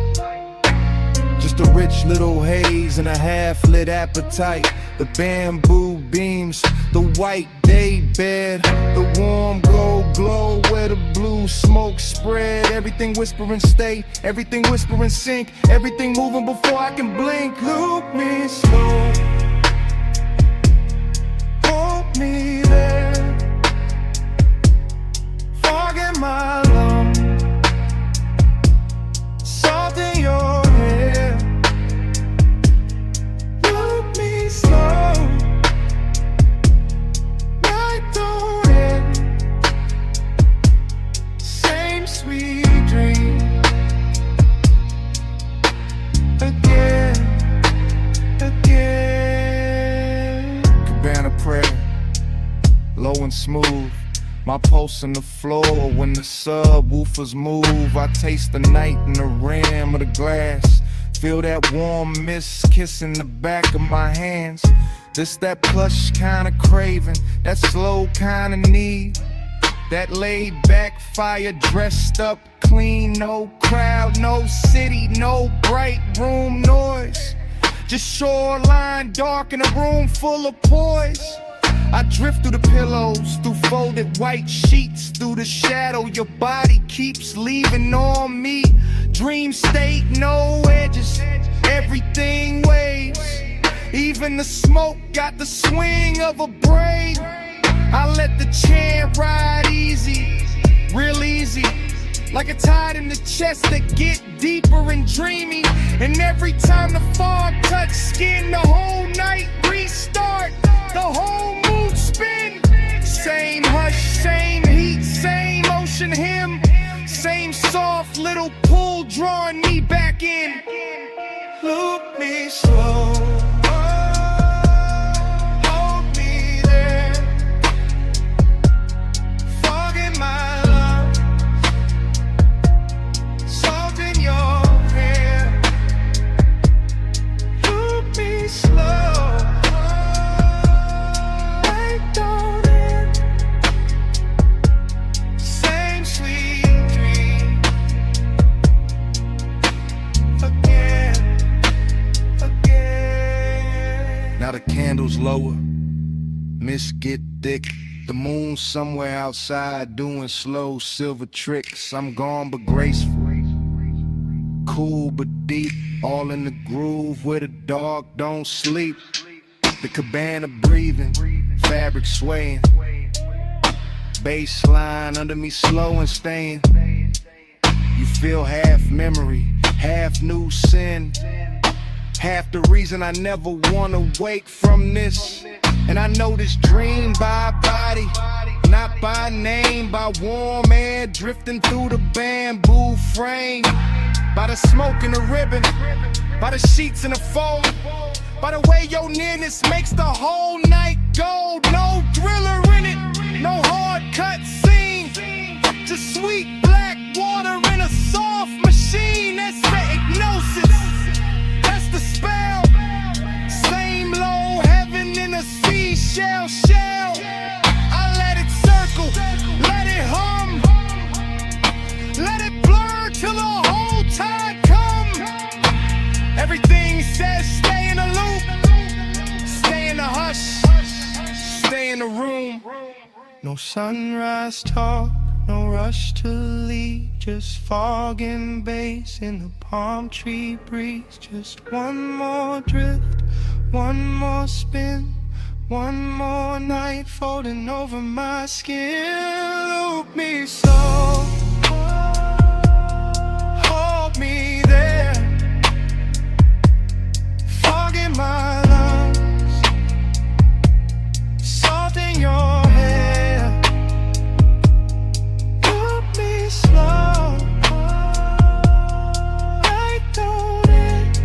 just a rich little haze and a half-lit appetite. The bamboo beams, the white day bed, the warm gold glow where the blue smoke spread. Everything whispering stay, everything whispering sink, everything moving before I can blink. Loop me slow, hold me there, fog in my lungs, salt in your hair. Look me slow, night don't end. Same sweet dream again, again. Cabana prayer, low and smooth. My pulse on the floor when the subwoofers move. I taste the night in the rim of the glass. Feel that warm mist kissing the back of my hands. This that plush kind of craving, that slow kind of need. That laid back fire dressed up clean. No crowd, no city, no bright room noise. Just shoreline dark in a room full of poise. I drift through the pillows, through folded white sheets, through the shadow your body keeps leaving on me. Dream state, no edges, everything waves. Even the smoke got the swing of a braid. I let the chant ride easy, real easy, like a tide in the chest that get deeper and dreamy. And every time the fog touch skin, the whole night restart, the whole mood spin. Same hush, same heat, same ocean hymn, same soft little pull drawing me back in. Look me slow, hold me there, fog in my lungs, salt in your hair. Look me slow, night don't end. Same sweet dream again, again. Now the candles lower, mist get thick. The moon somewhere outside doing slow silver tricks. I'm gone but graceful, cool but deep, all in the groove where the dog don't sleep. The cabana breathing, fabric swaying, baseline under me slow and staying. You feel half memory, half new sin, half the reason I never wanna wake from this. And I know this dream by body, not by name, by warm air drifting through the bamboo frame, by the smoke in the ribbon, by the sheets in the fold, by the way your nearness makes the whole night gold. No thriller in it, no hard cut scene, just sweet black water in a soft machine. That's the hypnosis, that's the spell. Same low head the room. No sunrise talk, no rush to leave, just fog and bass in the palm tree breeze. Just one more drift, one more spin, one more night folding over my skin. Loop me slow, hold me there, fog in my lungs, salt in your hair. Loop me slow, light don't end,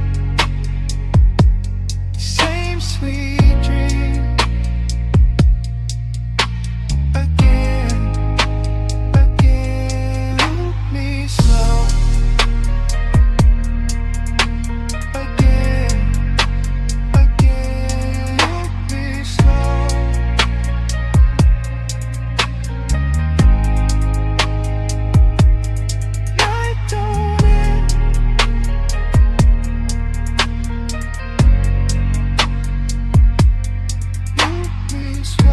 same sweet dream. Again, loop me slow. Again, loop me slow. Night don't end. Loop me slow.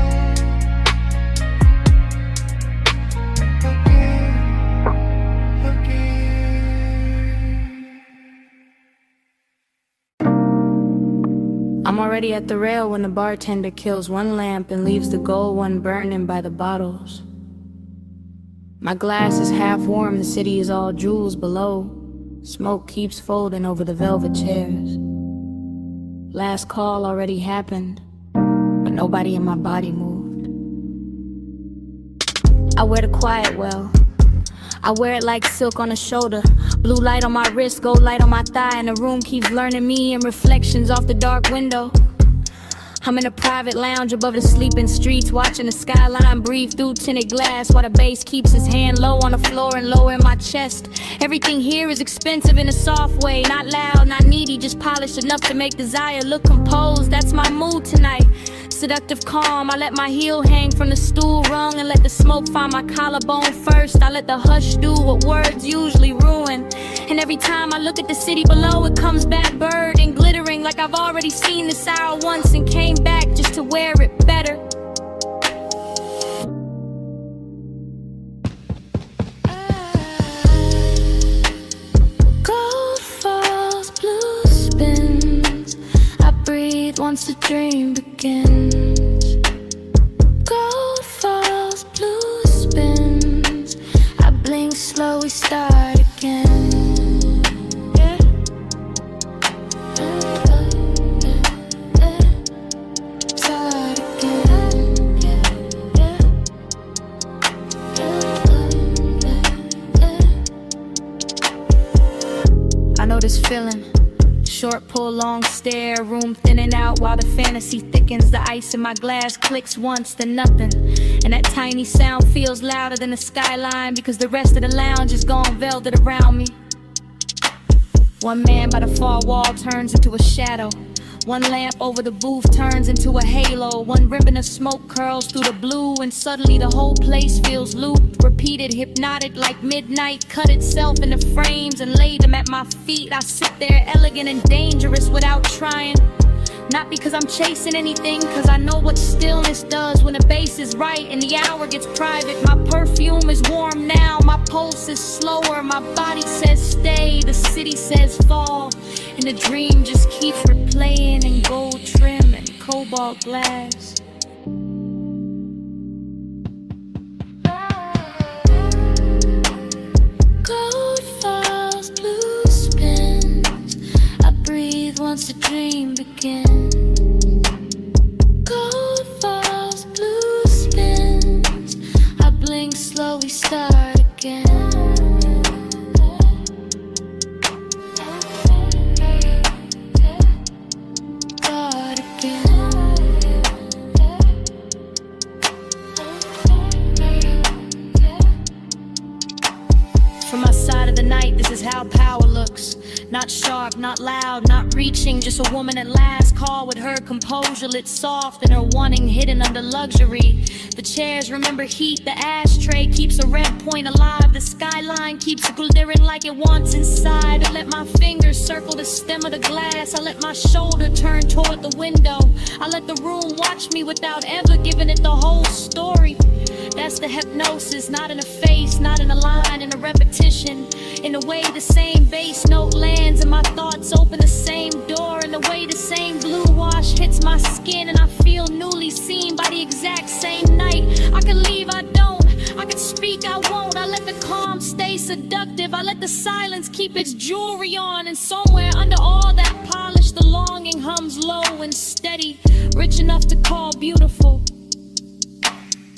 I'm already at the rail when the bartender kills one lamp and leaves the gold one burning by the bottles. My glass is half warm, the city is all jewels below. Smoke keeps folding over the velvet chairs. Last call already happened, but nobody in my body moved. I wear the quiet well. I wear it like silk on the shoulder. Blue light on my wrist, gold light on my thigh, and the room keeps learning me and reflections off the dark window. I'm in a private lounge above the sleeping streets, watching the skyline breathe through tinted glass while the bass keeps his hand low on the floor and low in my chest. Everything here is expensive in a soft way, not loud, not needy, just polished enough to make desire look composed. That's my mood tonight. Seductive calm, I let my heel hang from the stool rung and let the smoke find my collarbone first. I let the hush do what words usually ruin. And every time I look at the city below, it comes back bird and glittering like I've already seen this hour once and came back just to wear it better. Gold falls, blue spins. I breathe once the dream begins. Gold falls, blue spins. I blink slow, we start again. Start again. I know this feeling. Short pull, long stare, room thinning out while the fantasy thickens. The ice in my glass clicks once, then nothing. And that tiny sound feels louder than the skyline because the rest of the lounge is gone velvet around me. One man by the far wall turns into a shadow. One lamp over the booth turns into a halo. One ribbon of smoke curls through the blue, and suddenly the whole place feels looped, repeated, hypnotic like midnight. Cut itself into frames and laid them at my feet. I sit there elegant and dangerous without trying. Not because I'm chasing anything, cause I know what stillness does when the bass is right and the hour gets private. My perfume is warm now, my pulse is slower. My body says stay, the city says fall. And the dream just keeps replaying in gold trim and cobalt glass. Gold falls, blue spins. I breathe once the dream begins. Gold falls, blue spins. I blink slow, we start again. Start again. From my side of the night, this is how power looks. Not sharp, not loud, not reaching, just a woman at last call with her composure lit soft and her wanting hidden under luxury. The chairs remember heat, the ashtray keeps a red point alive. The skyline keeps glittering like it wants inside. I let my fingers circle the stem of the glass. I let my shoulder turn toward the window. I let the room watch me without ever giving it the whole story. That's the hypnosis, not in a face, not in a line, in a repetition. In the way the same bass note lands and my thoughts open the same door. In the way the same blue wash hits my skin and I feel newly seen by the exact same night. I can leave, I don't. I can speak, I won't. I let the calm stay seductive. I let the silence keep its jewelry on. And somewhere under all that polish, the longing hums low and steady, rich enough to call beautiful.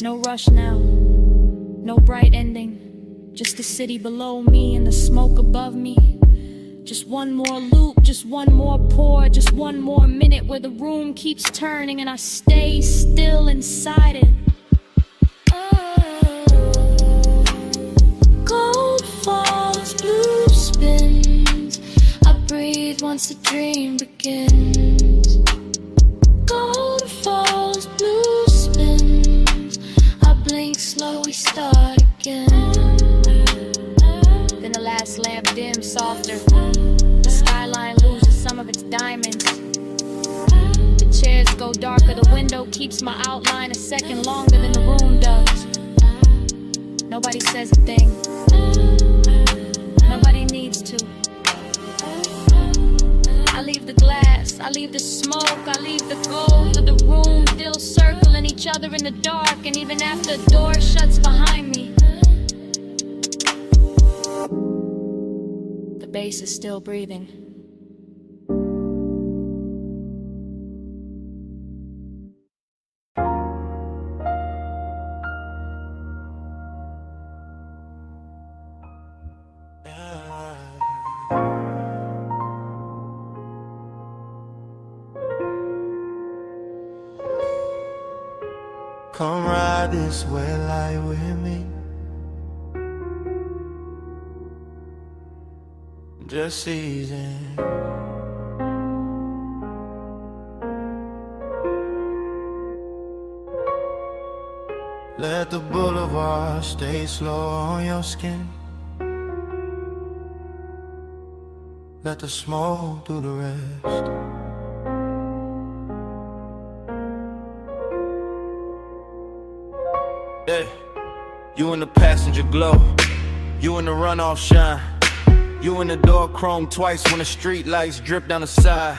No rush now, no bright ending, just the city below me and the smoke above me. Just one more loop, just one more pour, just one more minute where the room keeps turning and I stay still inside it. Gold falls, blue spins, I breathe once the dream begins. Gold falls, blue spins, I blink slow, we start again. Then the last lamp dims softer, the skyline loses some of its diamonds. The chairs go darker, the window keeps my outline a second longer than the room does. Nobody says a thing, nobody needs to. I leave the glass, I leave the smoke, I leave the gold of the room still circling each other in the dark. And even after the door shuts behind me, the bass is still breathing. Come ride this way, lie with me. Just easing. Let the boulevard stay slow on your skin. Let the smoke do the rest. Yeah. You in the passenger glow, you in the runoff shine, you in the door chrome twice when the street lights drip down the side.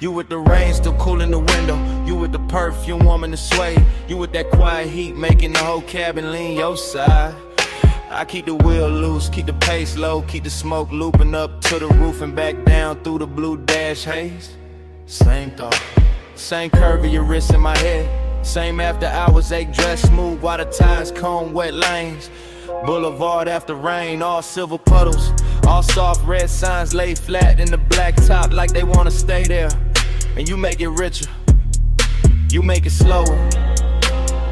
You with the rain still cool in the window, you with the perfume warming the sway, you with that quiet heat making the whole cabin lean your side. I keep the wheel loose, keep the pace low, keep the smoke looping up to the roof and back down through the blue dash haze. Same thought, same curve of your wrist in my head. Same after hours, ache dress smooth while the tires comb wet lanes. Boulevard after rain, all silver puddles, all soft red signs laid flat in the black top like they wanna stay there. And you make it richer, you make it slower,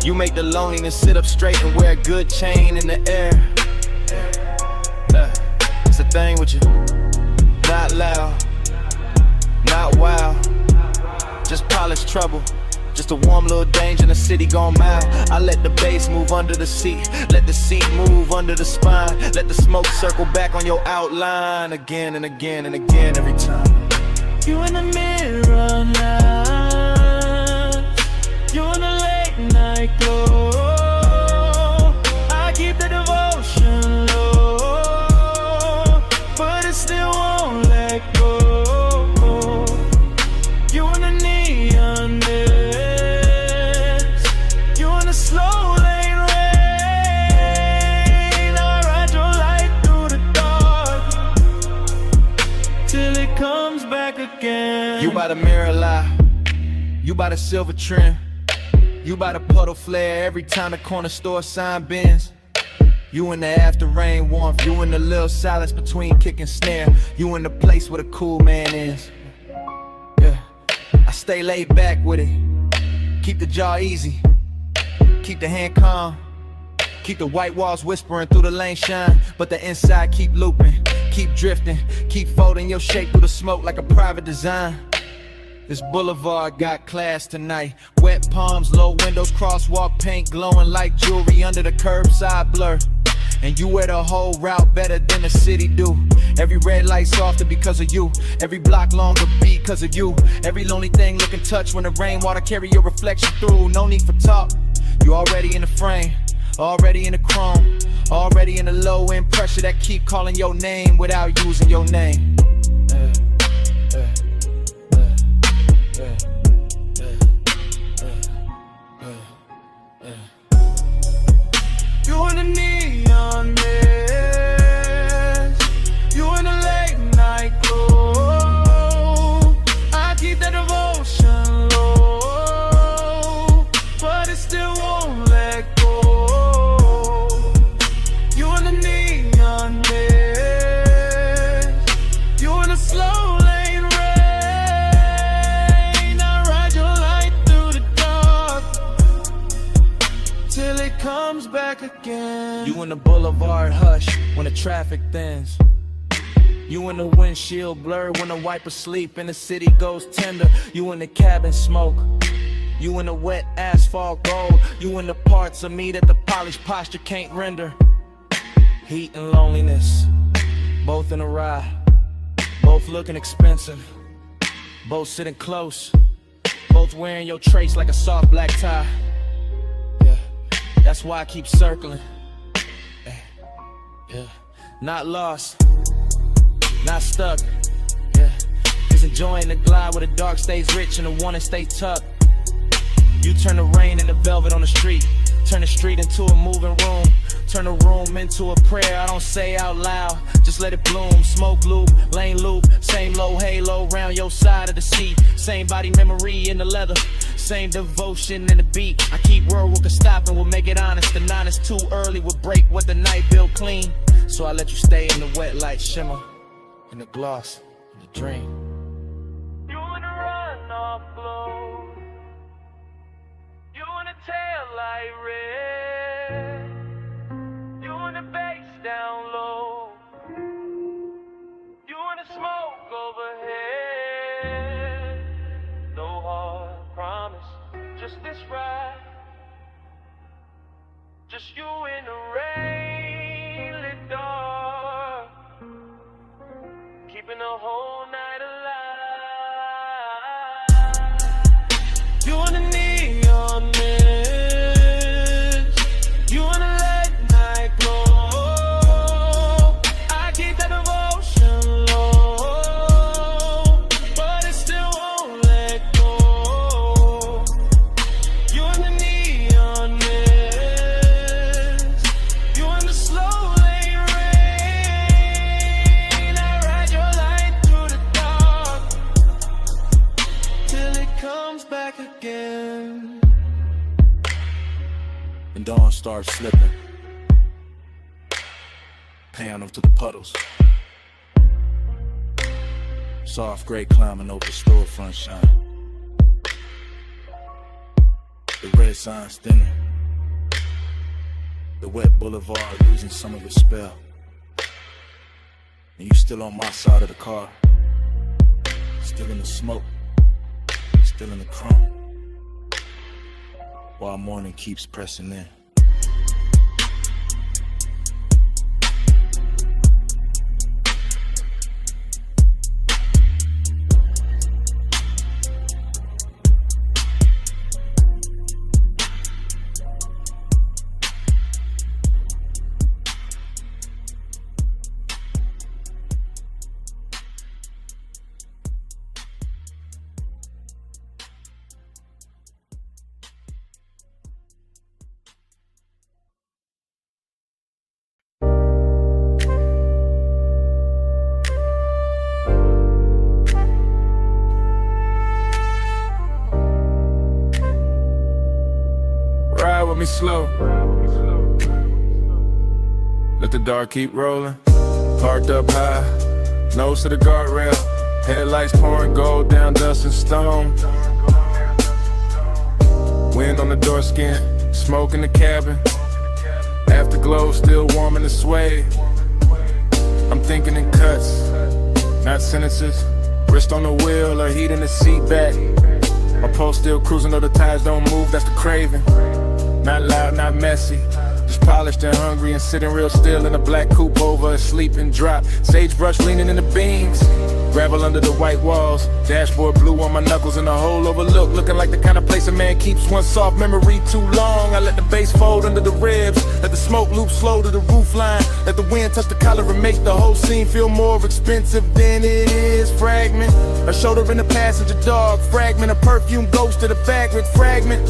you make the loneliness sit up straight and wear a good chain in the air. It's a thing with you, not loud, not wild, just polished trouble. Just a warm little danger in the city gone mild. I let the bass move under the seat, let the seat move under the spine, let the smoke circle back on your outline again and again and again every time. You in the mirror now, you in the late night glow. I keep the devotion low, but it still won't let go. You in the neon mist, slow lane rain. I ride your light through the dark till it comes back again. You by the mirror lie, you by the silver trim, you by the puddle flare every time the corner store sign bends. You in the after rain warmth, you in the little silence between kick and snare, you in the place where the cool man is. Yeah, I stay laid back with it, keep the jaw easy, keep the hand calm, keep the white walls whispering through the lane shine, but the inside keep looping, keep drifting, keep folding your shape through the smoke like a private design. This boulevard got class tonight, wet palms, low windows, crosswalk paint glowing like jewelry under the curbside blur. And you wear the whole route better than the city do. Every red light softer because of you. Every block longer because of you. Every lonely thing looking touch when the rainwater carry your reflection through. No need for talk, you already in the frame, already in the chrome, already in the low end pressure that keep calling your name without using your name. You in the neon mist, you in the late night glow. I keep that devotion low, but it still won't let go. You in the neon mist, you in the slow lane rain. I ride your light through the dark till it comes back again. You in the boulevard hush when the traffic thins. You in the windshield blur when the wipers sleep and the city goes tender. You in the cabin smoke. You in the wet asphalt gold. You in the parts of me that the polished posture can't render. Heat and loneliness, both in a ride, both looking expensive, both sitting close, both wearing your trace like a soft black tie. Yeah, that's why I keep circling. Yeah, not lost, not stuck. Yeah, just enjoying the glide where the dark stays rich and the one that stays tucked. You turn the rain into velvet on the street, turn the street into a moving room, turn the room into a prayer I don't say out loud, just let it bloom. Smoke loop, lane loop, same low halo round your side of the seat, same body memory in the leather, same devotion in the beat. I keep world what could stop and we'll make it honest. The 9 is too early, we'll break what the night built clean. So I let you stay in the wet light shimmer, in the gloss, in the dream. You in the runoff glow, you in the tail light red, you in the bass down low, you in the smoke overhead. No hard promise, just this ride, just you in the rain lit dark, keeping the whole night alive. You in the neon mist, you in the late night glow. I keep that devotion low, but it still won't let go. You in the neon mist, you in the slow lane rain. I ride your light through the dark till it comes back again. And dawn starts slipping, paying them to the puddles. Soft gray climbing over the storefront shine. The red signs thinning, the wet boulevard losing some of its spell. And you still on my side of the car, still in the smoke, still in the chrome, while morning keeps pressing in. Ride with me slow. Let the dark keep rolling. Parked up high, nose to the guardrail. Headlights pouring gold down dust and stone. Wind on the door skin, smoke in the cabin. Afterglow still warm in the suede. I'm thinking in cuts, not sentences. Wrist on the wheel or heat in the seat back. My pulse still cruising though the tires don't move, that's the craving. Not loud, not messy, just polished and hungry and sitting real still in a black coupe over a sleeping drop. Sagebrush leaning in the beams, gravel under the white walls, dashboard blue on my knuckles and the whole overlook, looking like the kind of place a man keeps one soft memory too long. I let the bass fold under the ribs, let the smoke loop slow to the roof line, let the wind touch the collar and make the whole scene feel more expensive than it is. Fragment, a shoulder in the passenger dog, fragment, a perfume ghost to the fabric fragment.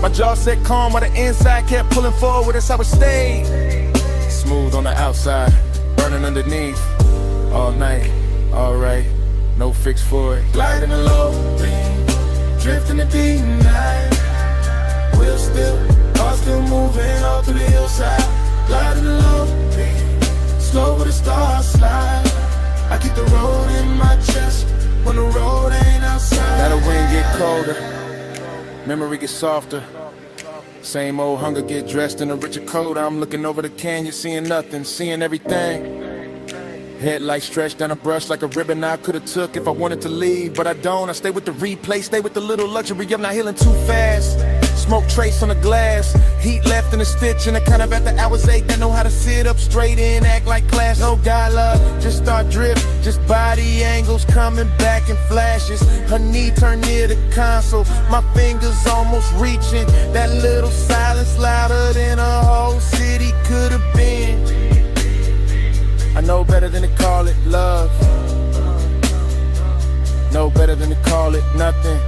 My jaw set calm while the inside kept pulling forward, that's how it stayed. Smooth on the outside, burning underneath, all night, alright, no fix for it. Gliding a low beam, drifting the deep night. Wheel still, car still moving all through the hillside. Gliding a low beam, slow with the stars slide. I keep the road in my chest when the road ain't outside. Now the wind get colder, memory gets softer. Same old hunger get dressed in a richer coat. I'm looking over the canyon, seeing nothing, seeing everything. Headlights stretched down a brush like a ribbon I could've took if I wanted to leave, but I don't. I stay with the replay, stay with the little luxury of not healing too fast. Smoke trace on the glass, heat left in a stitch, and I kind of at the hours ache. I know how to sit up straight and act like class. No dialogue, just start drip, just body angles coming back in flashes. Her knee turned near the console, my fingers almost reaching. That little silence louder than a whole city could have been. I know better than to call it love, know better than to call it nothing.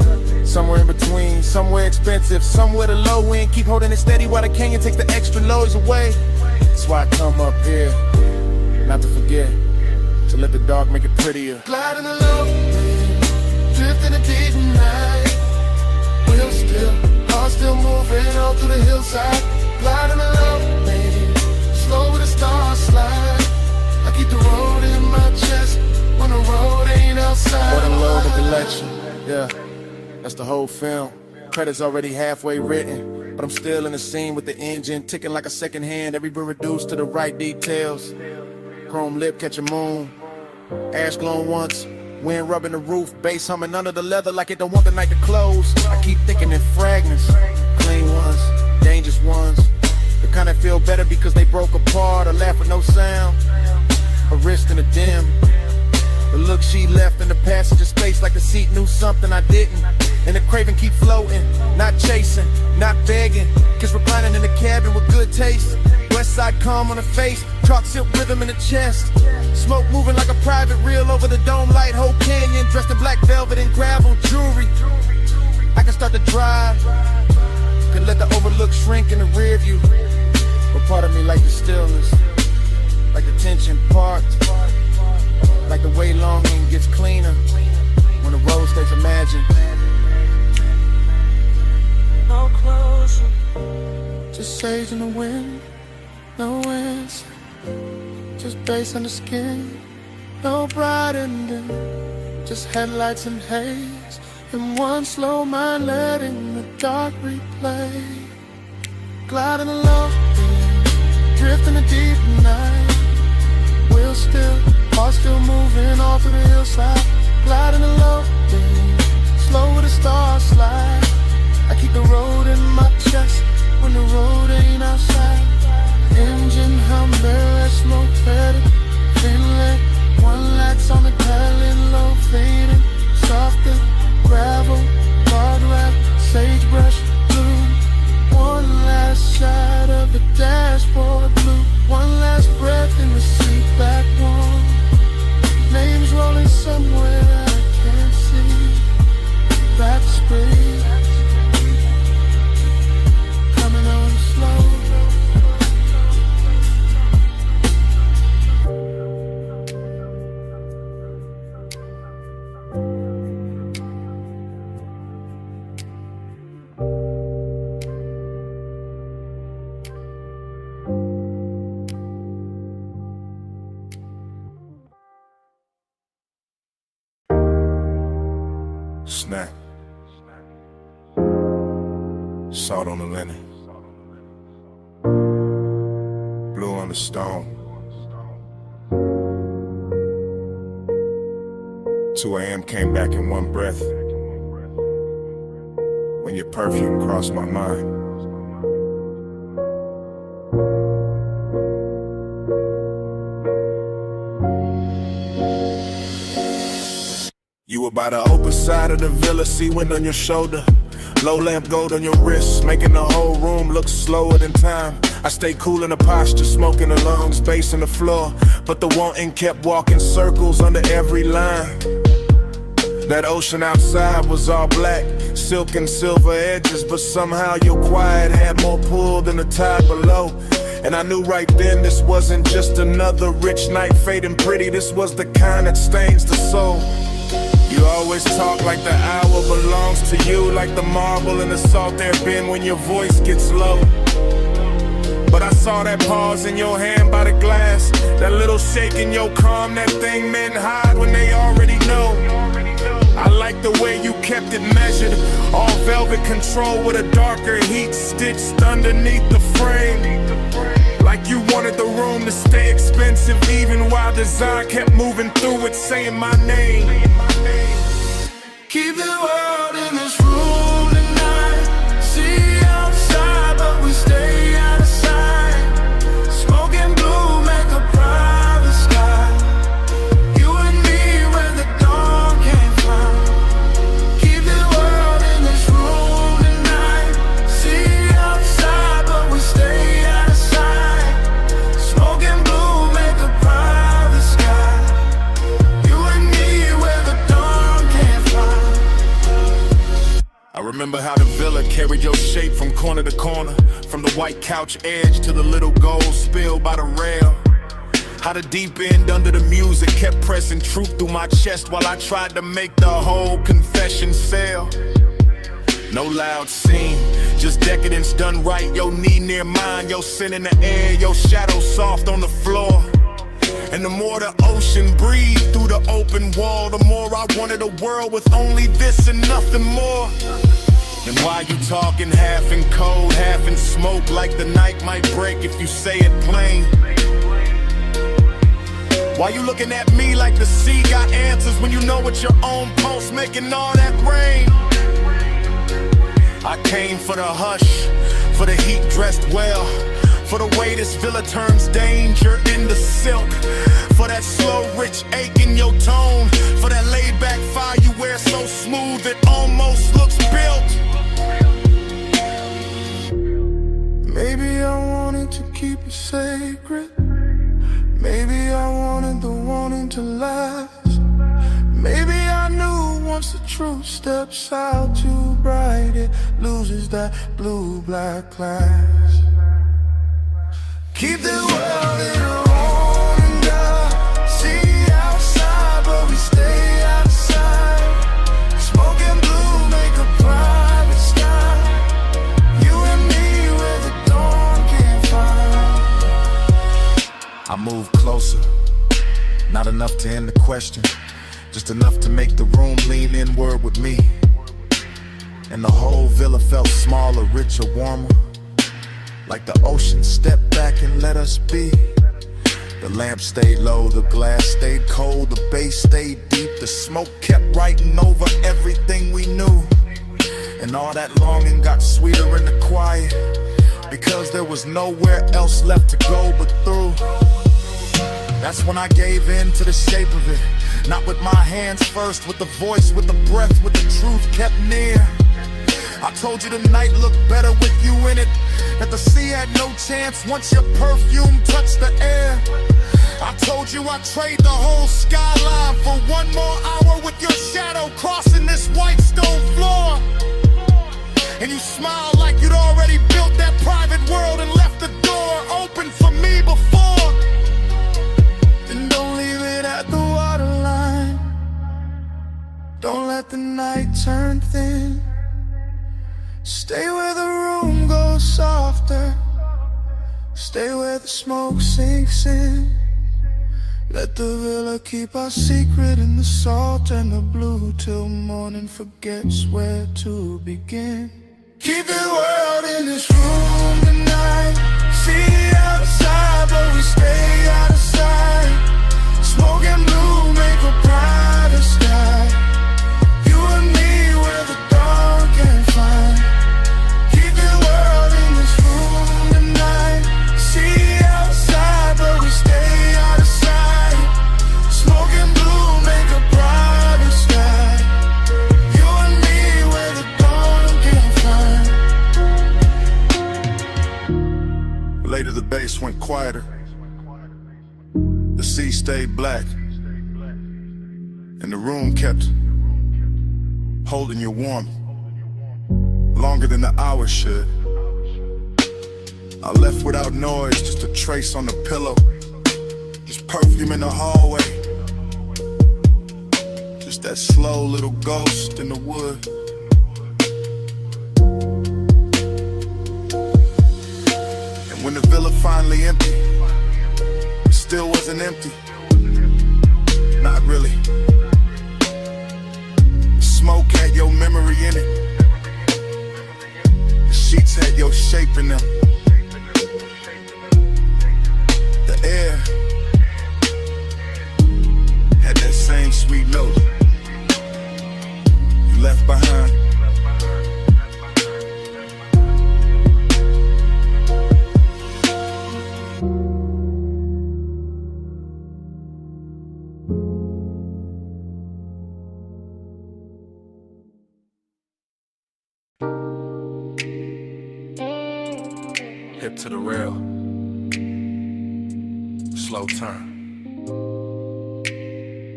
Somewhere in between, somewhere expensive, somewhere the low end. Keep holding it steady while the canyon takes the extra loads away. That's why I come up here, not to forget, to let the dark make it prettier. Gliding a low beam, drifting the deep night. Wheel still, car still moving all through the hillside. Gliding a low beam, slow with the stars slide. I keep the road in my chest when the road ain't outside. What a load of collection, yeah, that's the whole film. Credits already halfway written, but I'm still in the scene with the engine ticking like a second hand, everywhere reduced to the right details. Chrome lip catching moon, ash glowing once, wind rubbing the roof, bass humming under the leather like it don't want the night to close. I keep thinking in fragments, clean ones, dangerous ones, the kind that feel better because they broke apart or laugh with no sound. Her wrist in the dim, the look she left in the passenger space like the seat knew something I didn't. And the craving keep floating, not chasing, not begging. Kiss reclining in the cabin with good taste. West side calm on the face, chalk silk rhythm in the chest. Smoke moving like a private reel over the dome light, whole canyon. Dressed in black velvet and gravel jewelry. I can start to drive, could let the overlook shrink in the rear view. But part of me like the stillness, like the tension parked, like the way longing gets cleaner when the road stays imagined. No closer, just sage in the wind, no answer, just bass on the skin, no bright ending, just headlights and haze, and one slow mind letting the dark replay. Gliding along, drifting a deep night. Wheel still, car still moving all through the hillside. Gliding along, slow with the stars slide. I keep the road in my chest when the road ain't outside. Engine hum, mirror, smoke faded, inlet. One lights on the tail and low fading. Softer, gravel, guard wrap, sagebrush, blue. One last shot of the dashboard blue. One last breath in the seat back warm. Names rolling somewhere that I can't see. Back spring, coming on slow. Snack. Salt on the linen. Blue on the stone. 2 a.m. came back in one breath. When your perfume crossed my mind. By the open side of the villa, see wind on your shoulder. Low lamp gold on your wrist, making the whole room look slower than time. I stay cool in the posture, smoking the lungs, bass in the floor. But the wanting kept walking circles under every line. That ocean outside was all black, silk and silver edges, but somehow your quiet had more pull than the tide below. And I knew right then this wasn't just another rich night fading pretty, this was the kind that stains the soul. You always talk like the hour belongs to you, like the marble in the salt air bin when your voice gets low. But I saw that pause in your hand by the glass, that little shake in your calm, that thing men hide when they already know. I like the way you kept it measured, all velvet control with a darker heat stitched underneath the frame. Like you wanted the room to stay expensive, even while design kept moving through it, saying my name. Keep the world in this room tonight. See outside, but we stay out of sight. Smoking blue, make a private sky. You and me where the dawn can't find. Keep the world in this room tonight. See outside, but we stay out of sight. Smoking blue, make a private sky. You and me where the dawn can't find. I remember how the villa carried your shape from corner to corner, from the white couch edge to the little gold spill by the rail. How the deep end under the music kept pressing truth through my chest while I tried to make the whole confession sell. No loud scene, just decadence done right. Your knee near mine, your sin in the air, your shadow soft on the floor. And the more the ocean breathed through the open wall, the more I wanted a world with only this and nothing more. And why you talking half in cold, half in smoke, like the night might break if you say it plain? Why you looking at me like the sea got answers when you know it's your own pulse making all that rain? I came for the hush, for the heat dressed well, for the way this villa turns danger into silk, for that slow rich ache in your tone, for that laid back fire you wear so smooth it almost looks built. Maybe I wanted to keep it sacred. Maybe I wanted the wanting to last. Maybe I knew once the truth steps out too bright, it loses that blue-black class. Keep the world in a room and die. See outside, but we stay out of sight. Smoking blue, make a private sky. You and me where the dawn can't find. I moved closer, not enough to end the question, just enough to make the room lean inward with me. And the whole villa felt smaller, richer, warmer, like the ocean stepped back and let us be. The lamp stayed low, the glass stayed cold, the bass stayed deep, the smoke kept writing over everything we knew. And all that longing got sweeter in the quiet, because there was nowhere else left to go but through. That's when I gave in to the shape of it, not with my hands first, with the voice, with the breath, with the truth kept near. I told you the night looked better with you in it, that the sea had no chance once your perfume touched the air. I told you I'd trade the whole skyline for one more hour with your shadow crossing this white stone floor. And you smiled like you'd already built that private world and left the door open for me before. Then don't leave it at the waterline. Don't let the night turn thin. Stay where the room goes softer. Stay where the smoke sinks in. Let the villa keep our secret in the salt and the blue till morning forgets where to begin. Keep the world in this room tonight. See outside, but we stay out of sight. Smoking blue, make a brighter sky. You and me where the dawn can't find. Keep the world in this room tonight. See outside, but we stay out of sight. Smoking blue, make a brighter sky. of the bass went quieter. The sea stayed black, and the room kept holding you warm, longer than the hours should. I left without noise, just a trace on the pillow, just perfume in the hallway, just that slow little ghost in the wood. And when the villa finally emptied, it still wasn't empty, not really. Smoke had your memory in it, the sheets had your shape in them. The air had that same sweet note you left behind. Hip to the rail, slow turn,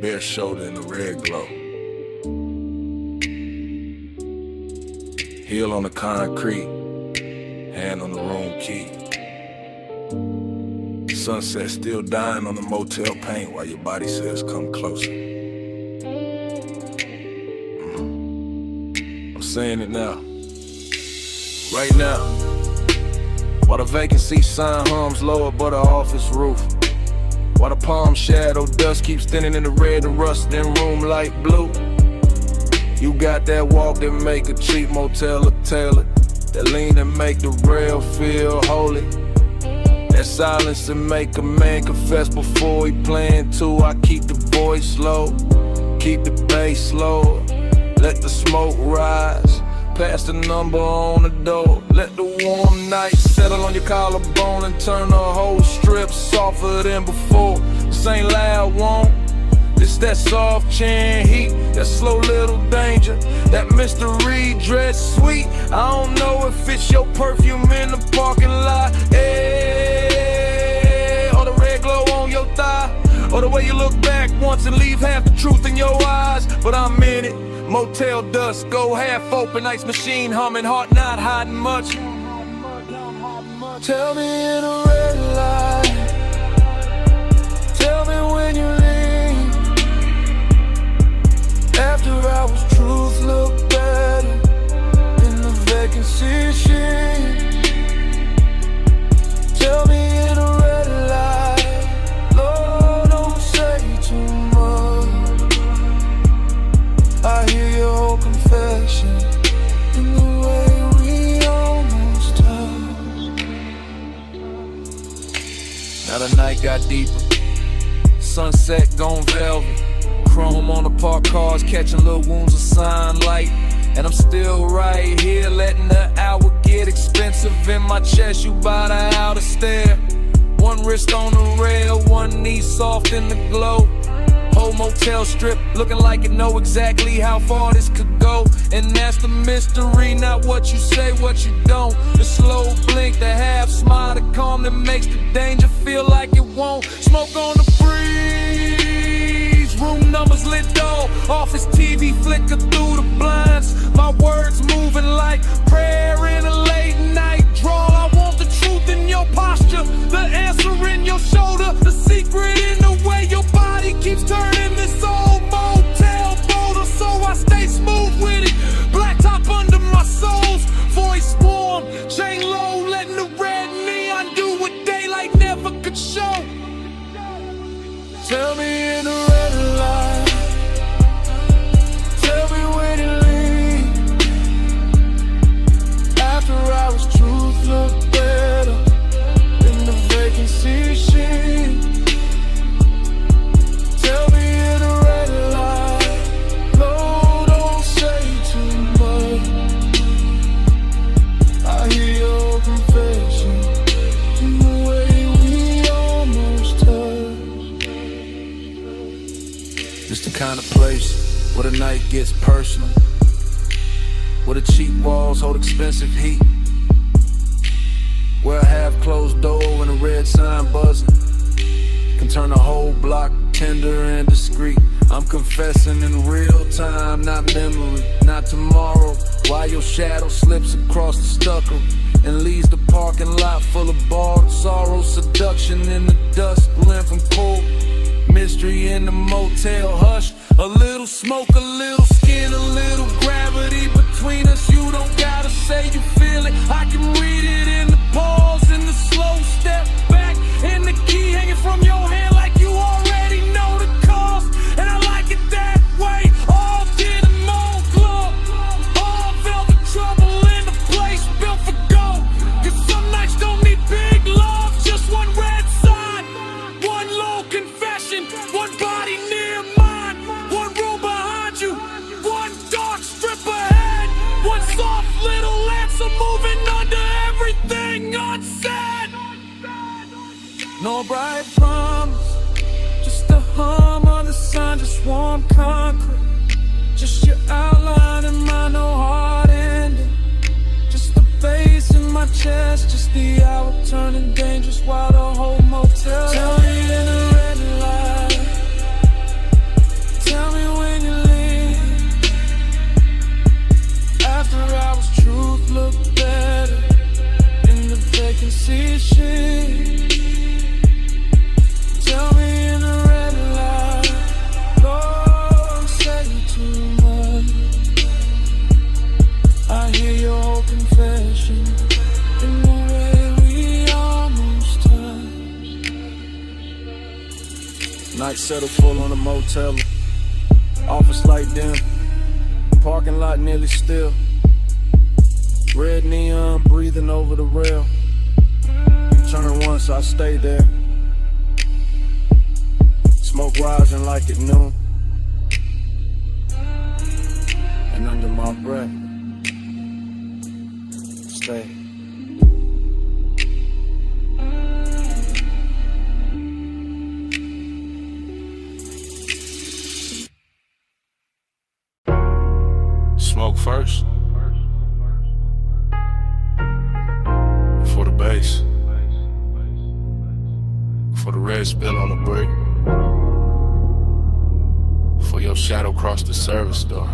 bare shoulder in the red glow, heel on the concrete, hand on the room key. Sunset still dying on the motel paint while your body says come closer. I'm saying it now, right now. While the vacancy sign hums low above the office roof, while the palm shadow dust keeps thinning in the red and rust in room light blue. You got that walk that make a cheap motel a tailor, that lean that make the rail feel holy, that silence that make a man confess before he playing too. I keep the voice low, keep the bass low, let the smoke rise. Pass the number on the door. Let the warm night settle on your collarbone and turn the whole strip softer than before. This ain't loud, won't. This that soft chin heat, that slow little danger, that mystery dread sweet. I don't know if it's your perfume in the parking lot, or the red glow on your thigh, or the way you look back once and leave half the truth in your eyes. But I'm in it. Motel dust, go half open, ice machine humming, heart not hiding much. Tell me in a red light, tell me when you leave. After hours, truth look better in the vacancy sheet. Tell me in a red light, Lord, don't say too much. I hear your whole confession in the way we almost touched. Now the night got deeper, sunset gone velvet, chrome on the parked cars catching little wounds of sunlight. And I'm still right here letting the hour get expensive in my chest. You by the outer stair, one wrist on the rail, one knee soft in the glow. Whole motel strip looking like it know exactly how far this could go. And that's the mystery, not what you say, what you don't. The slow blink, the half smile, the calm that makes the danger feel like it won't. Smoke on the breeze, room numbers lit dull, office TV flicker through the blinds. My words moving like prayer in a late night drawl. I want the truth in your posture, the answer in your shoulder, the secret in the way your body keeps turning this old motel boulder. So I stay smooth with it, black top under my soles, voice warm, chain low, letting the red neon do what daylight never could show. Tell me in the red light, tell me when you leave. After hours, truth look better in the vacancy sheet. Tell me in the red light, Lord, don't say too much. I hear your confession in the way we almost touched. It's the kind of place where the night gets personal, where the cheap walls hold expensive heat, Where a half-closed door and a red sign buzzing can turn a whole block tender and discreet. I'm confessing in real time, not memory, not tomorrow. While your shadow slips across the stucco and leaves the parking lot full of borrowed sorrow. Seduction in the dust, blend from cold. Mystery in the motel, hush. A little smoke, a little skin, a little gravity between us. You don't gotta say you feel it. I can read it in the pause, in the slow step back, in the key hanging from your hand like you already know the cost. And I like it that way. All did a mold club, all velvet trouble in the place built for gold. 'Cause some nights don't need big love, just one red sign, one low confession, one body near mine, one room behind you, one dark strip ahead, one soft little answer moving under everything unsaid. No bright promise, just the hum of the sun, just warm concrete, just your outline in my no heart ending, just the bass in my chest, just the hour turning dangerous while the whole motel. Tell me in the red light, tell me when you leave. After hours, truth look better in the vacancy sheet. Tell me in the red light, Lord, I'm saying too much. I hear your whole confession in the way we almost touched. Night settle full on the motel. Office light dim, parking lot nearly still. Red neon breathing over the rail. Turn once, I stay there. Smoke rising like at noon, and under my breath, stay. Smoke first. For the bass. For the red spill on the brick. For your shadow crossed the service door.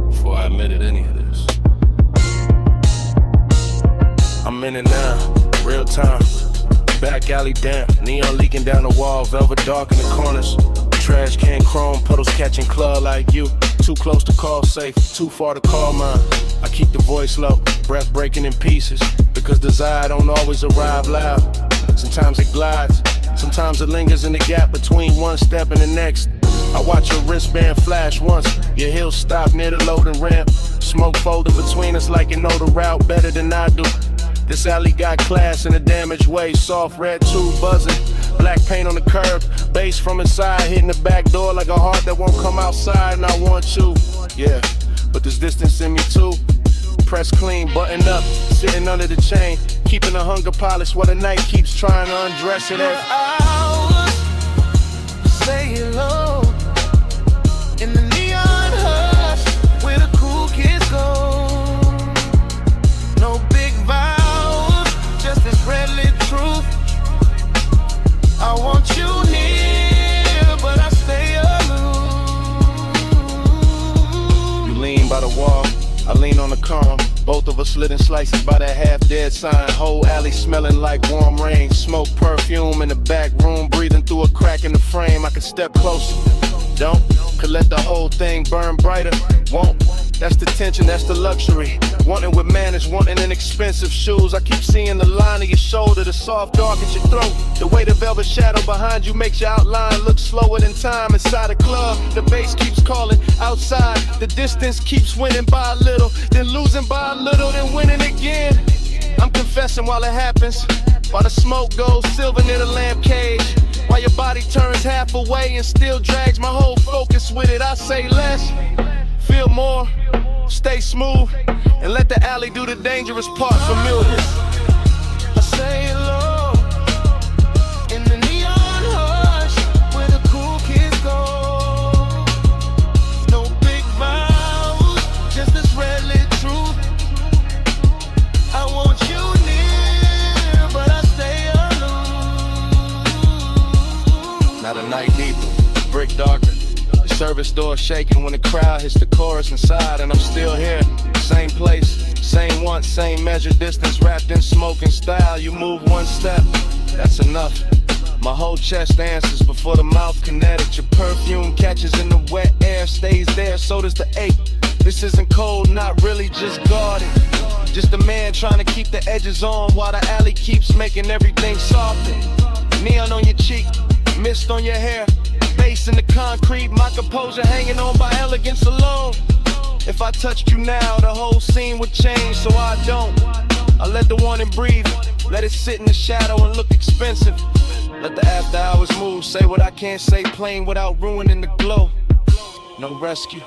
Before I admitted any of this. I'm in it now, real time. Back alley damp, neon leaking down the wall, velvet dark in the corners. Trash can chrome, puddles catching claw like you. Too close to call safe, too far to call mine. I keep the voice low, breath breaking in pieces. Because desire don't always arrive loud. Sometimes it glides, sometimes it lingers in the gap between one step and the next. I watch your wristband flash once, your heels stop near the loading ramp. Smoke folded between us like you know the route better than I do. This alley got class in a damaged way, soft red tube buzzing. Black paint on the curb, bass from inside, hitting the back door like a heart that won't come outside, and I want you, yeah. But there's distance in me too. Press clean, buttoned up, sitting under the chain, keeping the hunger polished while the night keeps trying to undress it. Hours, say hello, in the neon hush, where the cool kids go. No big vows, just this red lit truth. I want you near, but I stay aloof. You lean by the wall, I lean on the calm. Both of us slitting slices by that half-dead sign. Whole alley smelling like warm rain. Smoke perfume in the back room, breathing through a crack in the frame. I can step closer, don't, could let the whole thing burn brighter. Won't, that's the tension, that's the luxury. Wanting with manners, wanting in expensive shoes. I keep seeing the line of your shoulder, the soft dark at your throat. The way the velvet shadow behind you makes your outline look slower than time. Inside a club, the bass keeps calling. Outside, the distance keeps winning by a little, then losing by a little, then winning again. I'm confessing while it happens, while the smoke goes silver near the lamp cage, while your body turns half away and still drags my whole focus with it. I say less, feel more, stay smooth, and let the alley do the dangerous part familiar. I say hello, in the neon hush, where the cool kids go. No big vows, just this red lit truth. I want you near. break darker. The service door shaking when the crowd hits the chorus inside, and I'm still here. Same place, same want, same measure, distance wrapped in smoke and style. You move one step, that's enough. My whole chest answers before the mouth kinetic. Your perfume catches in the wet air, stays there, so does the ache. This isn't cold, not really, just guarded. Just a man trying to keep the edges on while the alley keeps making everything softer. Neon on your cheek, mist on your hair, bass in the concrete, my composure hanging on by elegance alone. If I touched you now, the whole scene would change, so I don't. I let the warning breathe, let it sit in the shadow and look expensive. Let the after hours move, say what I can't say plain without ruining the glow. No rescue,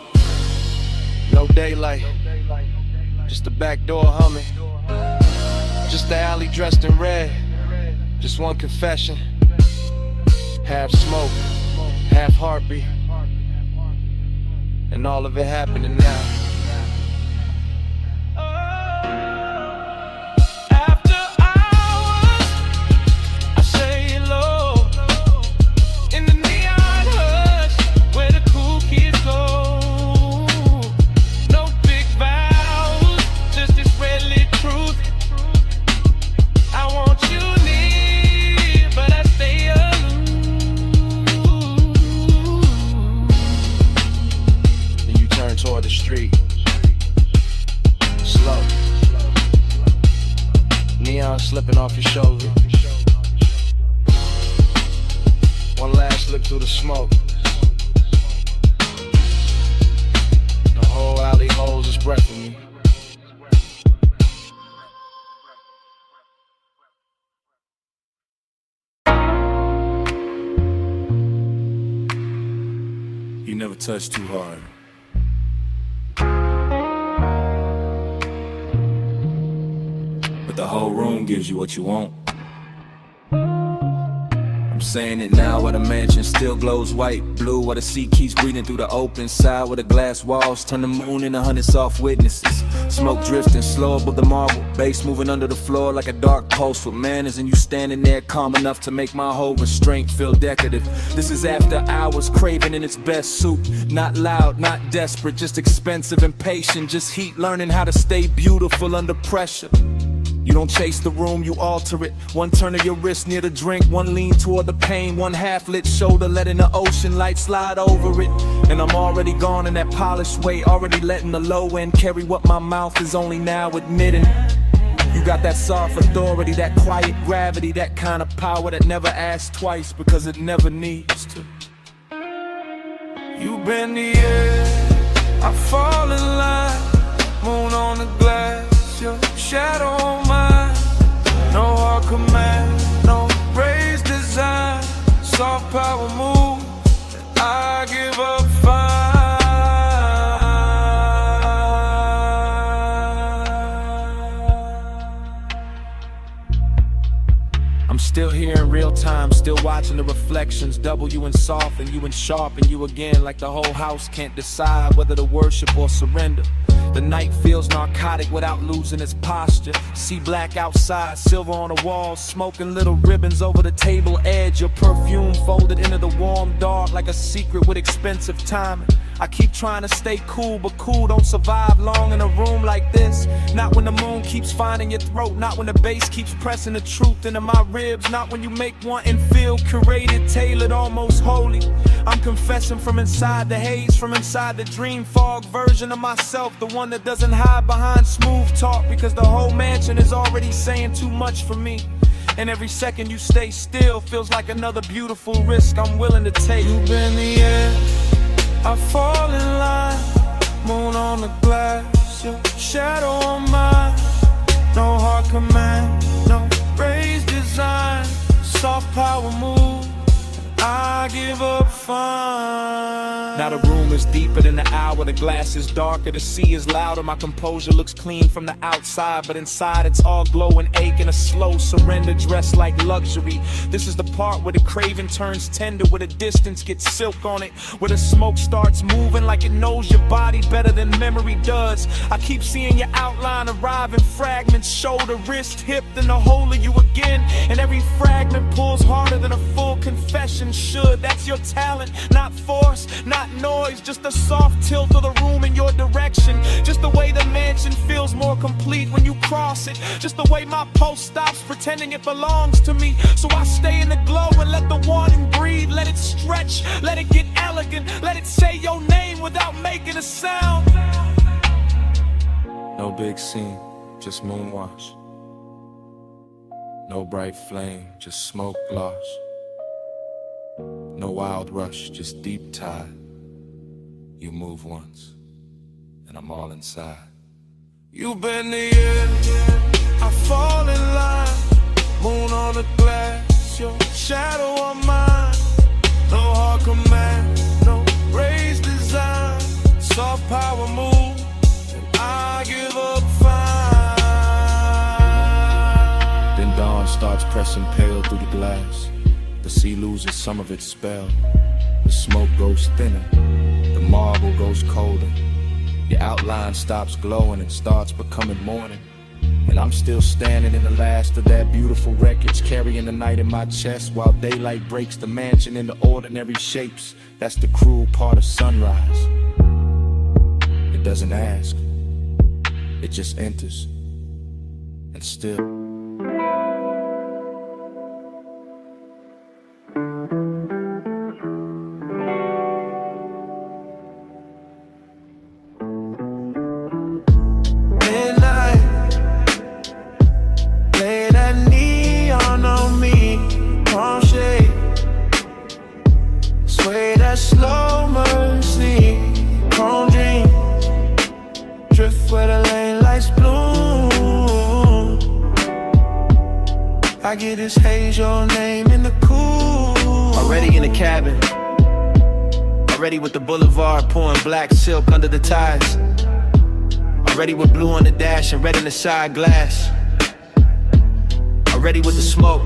no daylight, just the back door humming. Just the alley dressed in red, just one confession. Half smoke, half heartbeat, and all of it happening now. Toward the street, slow, neon slipping off your shoulder. One last look through the smoke. The whole alley holds its breath in me. You never touch too hard. But the whole room gives you what you want. I'm saying it now where the mansion still glows white, blue, where the sea keeps breathing through the open side, where the glass walls turn the moon into 100 soft witnesses. Smoke drifting slow above the marble, bass moving under the floor like a dark pulse with manners, and you standing there calm enough to make my whole restraint feel decorative. This is after hours, craving in its best suit, not loud, not desperate, just expensive and patient, just heat, learning how to stay beautiful under pressure. You don't chase the room, you alter it. One turn of your wrist near the drink, one lean toward the pain, one half-lit shoulder letting the ocean light slide over it. And I'm already gone in that polished way, already letting the low end carry what my mouth is only now admitting. You got that soft authority, that quiet gravity, that kind of power that never asks twice because it never needs to. You bend the air, I fall in line, moon on the glass. Your shadow on mine, no hard command, no raised design, soft power move, I give up fine. I'm still here in real time, still watching the reflections, double you in soft and you in sharp and you again, like the whole house can't decide whether to worship or surrender. The night feels narcotic without losing its posture. See black outside, silver on the walls, smoking little ribbons over the table edge. Your perfume folded into the warm dark like a secret with expensive timing. I keep trying to stay cool, but cool don't survive long in a room like this. Not when the moon keeps finding your throat, not when the bass keeps pressing the truth into my ribs, not when you make one and feel curated, tailored, almost holy. I'm confessing from inside the haze, from inside the dream fog version of myself, the one that doesn't hide behind smooth talk, because the whole mansion is already saying too much for me. And every second you stay still feels like another beautiful risk I'm willing to take. You bend the air, I fall in line, moon on the glass, your shadow on mine, no hard command, no raised design, soft power move, I give up fine. Now the room is is deeper than the hour, the glass is darker, the sea is louder. My composure looks clean from the outside, but inside it's all glow and ache and a slow surrender dressed like luxury. This is the part where the craving turns tender, where the distance gets silk on it, where the smoke starts moving like it knows your body better than memory does. I keep seeing your outline arrive in fragments, shoulder, wrist, hip, then the whole of you again. And every fragment pulls harder than a full confession should. That's your talent, not force, not noise, just a soft tilt of the room in your direction. Just the way the mansion feels more complete when you cross it. Just the way my pulse stops pretending it belongs to me. So I stay in the glow and let the wanting breathe. Let it stretch, let it get elegant, let it say your name without making a sound. No big scene, just moonwash. No bright flame, just smoke gloss. No wild rush, just deep tide. You move once, and I'm all inside. You bend the air, I fall in line. Moon on the glass, your shadow on mine. No hard command, no raised design. Soft power move, and I give up fine. Then dawn starts pressing pale through the glass. The sea loses some of its spell. The smoke goes thinner, the marble goes colder. Your outline stops glowing and starts becoming morning. And I'm still standing in the last of that beautiful wreckage, carrying the night in my chest while daylight breaks the mansion into ordinary shapes. That's the cruel part of sunrise. It doesn't ask, it just enters. And still slow mercy, chrome dream, drift where the lane lights bloom. I get this haze, your name in the cool. Already in the cabin, already with the boulevard pouring black silk under the ties. Already with blue on the dash and red in the side glass. Already with the smoke,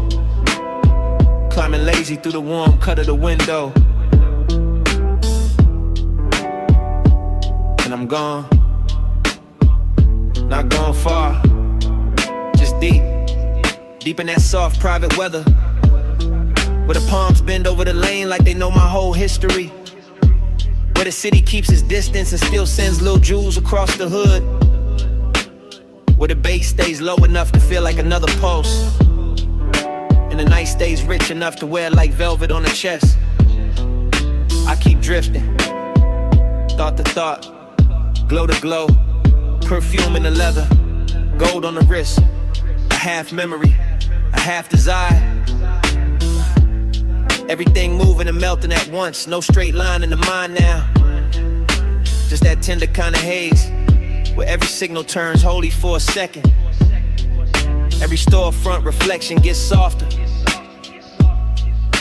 climbing lazy through the warm cut of the window. And I'm gone, not gone far, just deep, deep in that soft private weather, where the palms bend over the lane like they know my whole history, where the city keeps its distance and still sends little jewels across the hood, where the bass stays low enough to feel like another pulse, and the night stays rich enough to wear like velvet on the chest. I keep drifting, thought to thought, glow to glow, perfume in the leather, gold on the wrist, a half memory, a half desire. Everything moving and melting at once, no straight line in the mind now. Just that tender kind of haze, where every signal turns holy for a second. Every storefront reflection gets softer.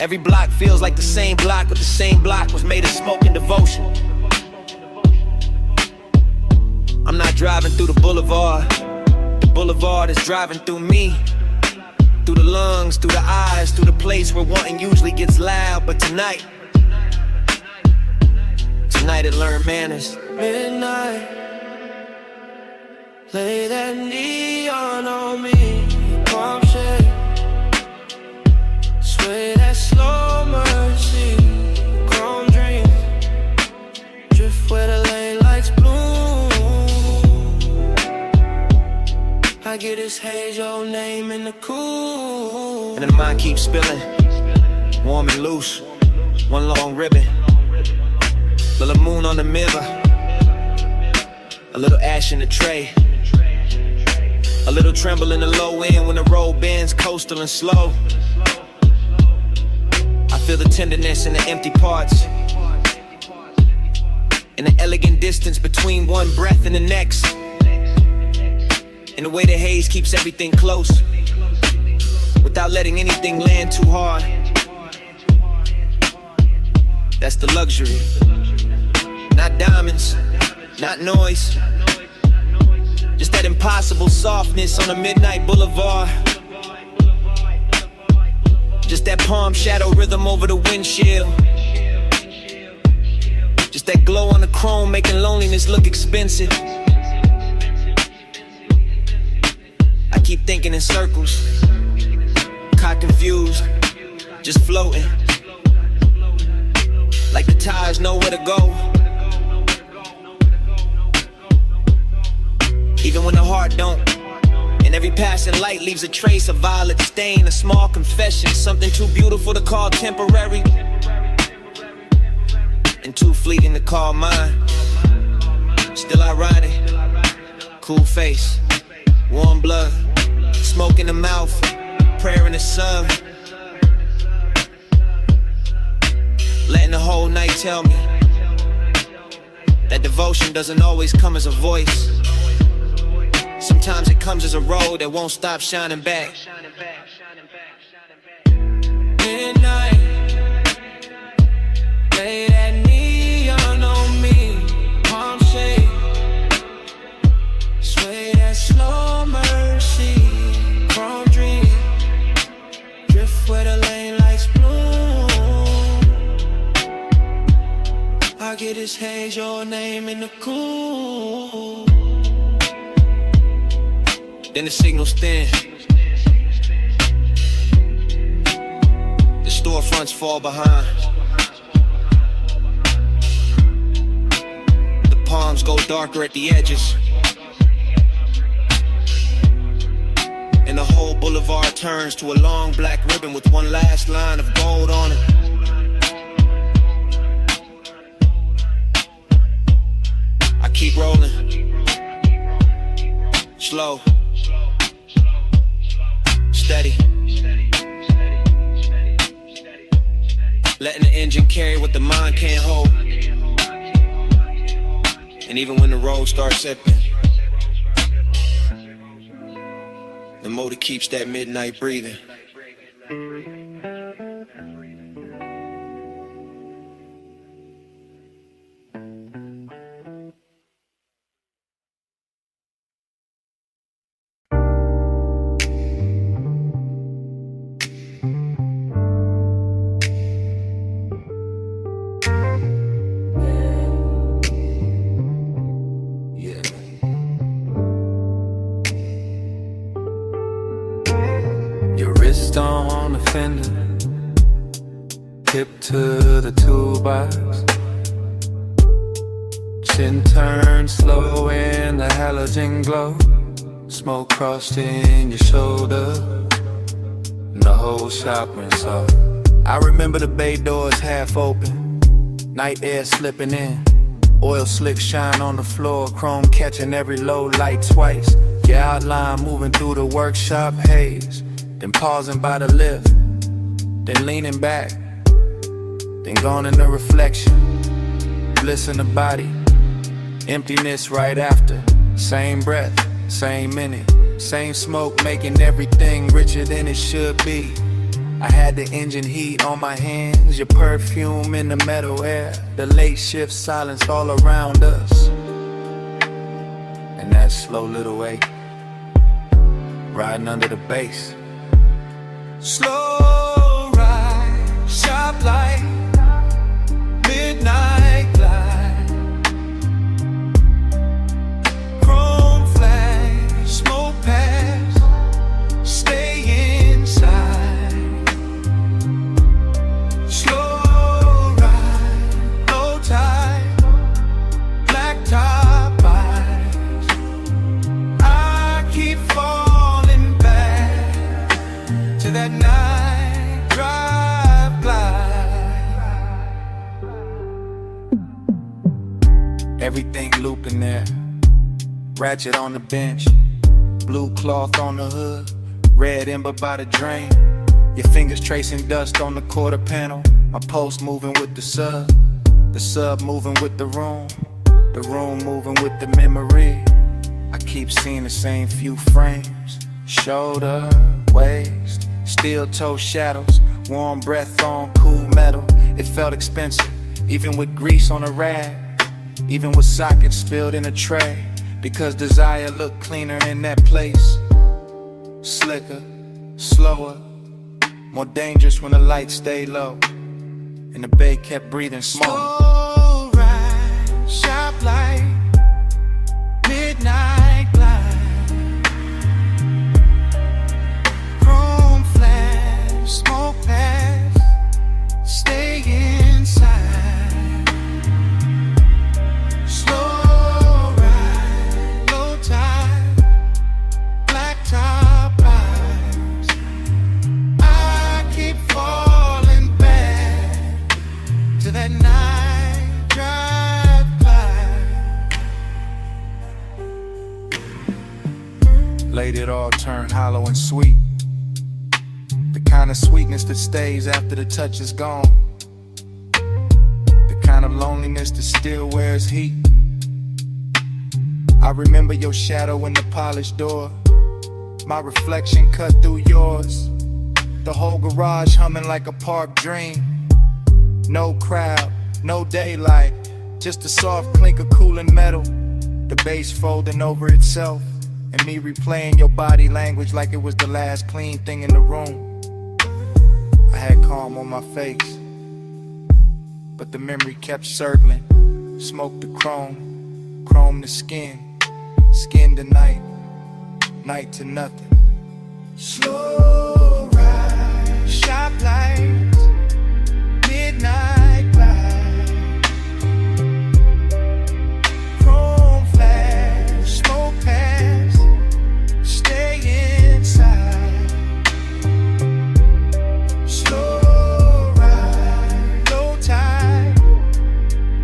Every block feels like the same block, but the same block was made of smoke and devotion. I'm not driving through the boulevard is driving through me. Through the lungs, through the eyes, through the place where wanting usually gets loud. But tonight it learned manners. Midnight, lay that neon on me, palm shade, sway that slow mercy, chrome dream, drift where the lane lights bloom. I get this haze, your name in the cool. And then the mind keeps spilling, warm and loose, one long ribbon. Little moon on the mirror, a little ash in the tray, a little tremble in the low end when the road bends coastal and slow. I feel the tenderness in the empty parts, in the elegant distance between one breath and the next, and the way the haze keeps everything close without letting anything land too hard. That's the luxury. And Not diamonds, not noise. Just that impossible softness on a midnight boulevard. Just that palm shadow rhythm over the windshield. Just that glow on the chrome making loneliness look expensive. I keep thinking in circles, caught confused, just floating. Like the tides know where to go. Even when the heart don't. And every passing light leaves a trace, a violet stain, a small confession, something too beautiful to call temporary, and too fleeting to call mine. Still ironic, cool face, warm blood, smoke in the mouth, prayer in the sun. Letting the whole night tell me that devotion doesn't always come as a voice. Sometimes it comes as a road that won't stop shining back. Midnight, lay that neon on me, palm shade, sway that slow mercy, chrome dream, drift where the lane lights bloom. I get this haze, your name in the cool. Then the signals thin. The storefronts fall behind. The palms go darker at the edges. And the whole boulevard turns to a long black ribbon with one last line of gold on it. I keep rolling. Slow. Steady. Letting the engine carry what the mind can't hold. And even when the road starts slipping, the motor keeps that midnight breathing. On the fender, hip to the toolbox, chin turned slow in the halogen glow, smoke crossed in your shoulder, and the whole shop went soft. I remember the bay doors half open, night air slipping in, oil slick shine on the floor, chrome catching every low light twice, your outline moving through the workshop haze. Then pausing by the lift, then leaning back, then gone in the reflection, bliss in the body, emptiness right after, same breath, same minute, same smoke making everything richer than it should be. I had the engine heat on my hands, your perfume in the metal air, the late shift silence all around us, and that slow little wake, riding under the bass. Slow ride, sharp light, midnight glide, chrome flash, smoke pass, stay inside. Slow ride, low tide, black top eyes. I keep falling back to that night drive glide. Everything looping there, ratchet on the bench, blue cloth on the hood, red ember by the drain, your fingers tracing dust on the quarter panel, my post moving with the sub moving with the room moving with the memory. I keep seeing the same few frames, shoulder, waist, steel toe shadows, warm breath on cool metal. It felt expensive, even with grease on a rag. even with sockets spilled in a tray, because desire looked cleaner in that place. Slicker, slower, more dangerous when the lights stayed low, and the bay kept breathing smoke. Slow ride, shop light, midnight glide, chrome flash, smoke pass, stay inside. Slow ride, low tide, black top eyes. I keep falling back to that night drive by. Late it all turned hollow and sweet, the kind of sweetness that stays after the touch is gone, the kind of loneliness that still wears heat. I remember your shadow in the polished door, my reflection cut through yours, the whole garage humming like a park dream. No crowd, no daylight, just a soft clink of cooling metal, the bass folding over itself, and me replaying your body language like it was the last clean thing in the room. I had calm on my face, but the memory kept circling. Smoke to chrome, chrome to skin, skin to night, night to nothing. Slow ride, shop lights, midnight glide, chrome flash, smoke pass, stay inside. Slow ride, low tide,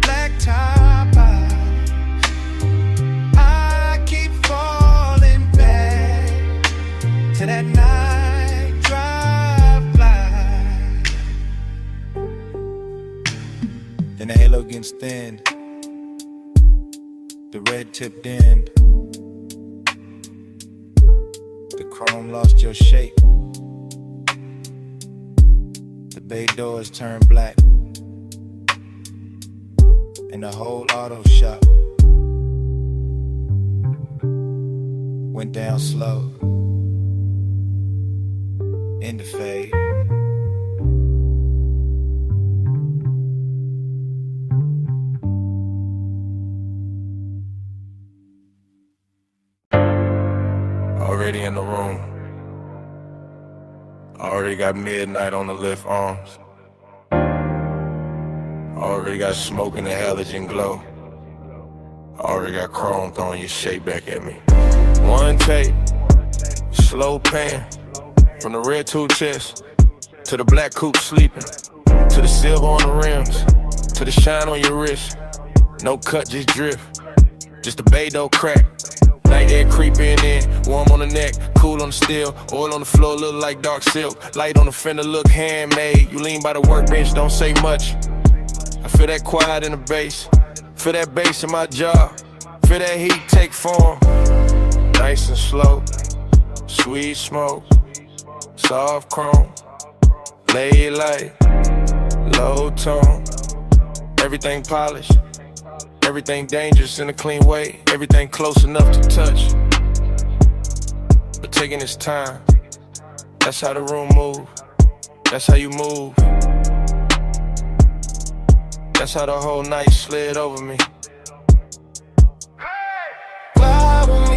black top eyes. I keep falling back to that night drive by. Then the halo gets thinned, the red tip dimmed, the chrome lost your shape, the bay doors turned black, and the whole auto shop went down slow, in the fade. Already in the room. Already got midnight on the lift arms. Already got smoke in the halogen glow. Already got chrome throwing your shape back at me. One take, slow pan, from the red two chest to the black coupe sleeping, to the silver on the rims, to the shine on your wrist. No cut, just drift, just a Beto crack. Night air creeping in, warm on the neck, cool on the steel, oil on the floor, look like dark silk. Light on the fender, look handmade. You lean by the workbench, don't say much. I feel that quiet in the bass, feel that bass in my jaw, feel that heat take form. Nice and slow, sweet smoke, soft chrome, lay light, low tone. Everything polished, everything dangerous in a clean way, everything close enough to touch, but taking its time. That's how the room move, that's how you move. That's how the whole night slid over me. Fly with me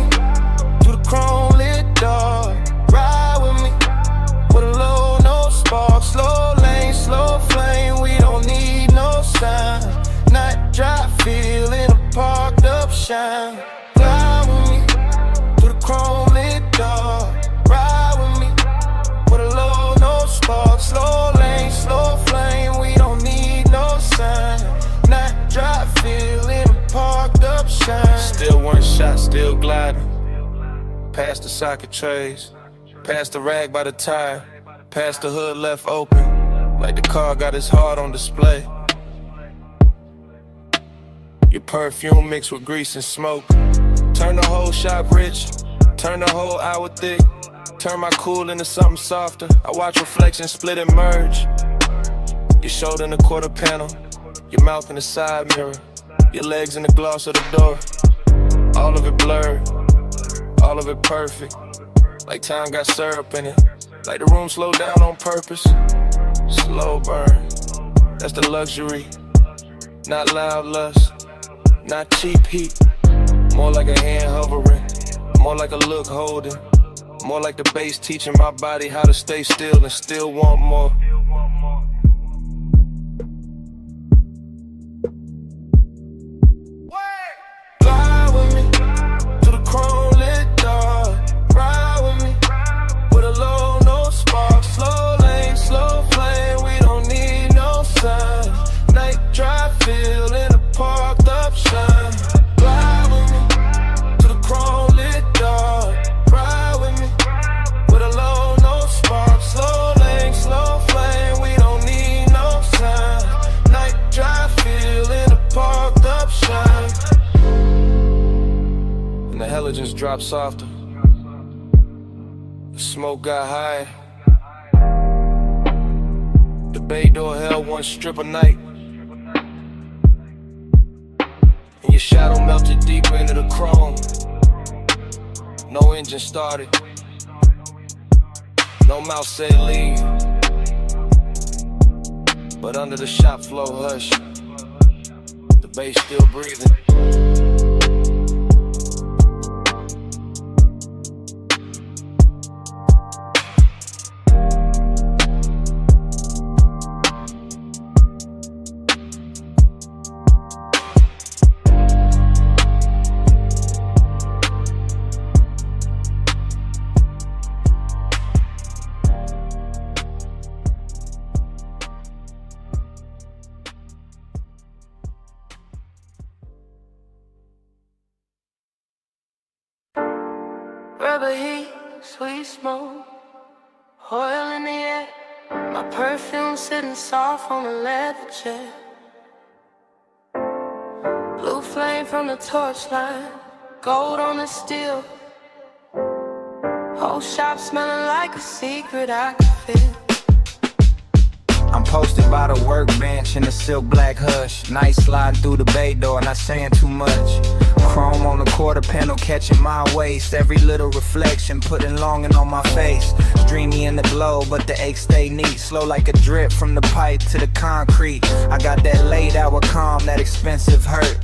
through the chrome lit door. Ride with me with a low, no spark. Slow lane, slow flame. We don't need no sign. Night drive, feeling a parked up shine. Fly with me through the chrome lit door. Ride with me with a low, no spark. Slow lane, slow flame. We don't need no sign. Night drive, feeling a parked up shine. Still one shot, still gliding. Past the socket trays, past the rag by the tire, past the hood left open, like the car got its heart on display. Your perfume mixed with grease and smoke. Turn the whole shop rich, turn the whole hour thick. Turn my cool into something softer. I watch reflections split and merge. Your shoulder in the quarter panel, your mouth in the side mirror. Your legs in the gloss of the door. All of it blurred, all of it perfect. Like time got syrup in it. Like the room slowed down on purpose. Slow burn, that's the luxury. Not loud lust, not cheap heat. More like a hand hovering, more like a look holding. More like the bass teaching my body how to stay still and still want more. Fly with me to the chrome lit door. Ride with me with a low, no spark. Slow lane, slow flame, we don't need no sign. Night drive, feel in a parked up shine. Fly with me to the chrome lit door. Ride with me with a low, no spark. Slow lane, slow flame, we don't need no sign. Night drive, feel in a parked up shine. And the halogens dropped softer. The smoke got higher. The bay door held one strip a night. And your shadow melted deeper into the chrome. No engine started. No mouth said leave. But under the shop floor hush, the bass still breathing. Rubber heat, sweet smoke, oil in the air. My perfume sitting soft on a leather chair. Blue flame from the torchlight, gold on the steel. Whole shop smelling like a secret I can feel. I'm posted by the workbench in the silk black hush. Night sliding through the bay door, not saying too much. Chrome on the quarter panel catching my waist. Every little reflection putting longing on my face. It's dreamy in the glow, but the aches stay neat. Slow like a drip from the pipe to the concrete. I got that late hour calm, that expensive hurt.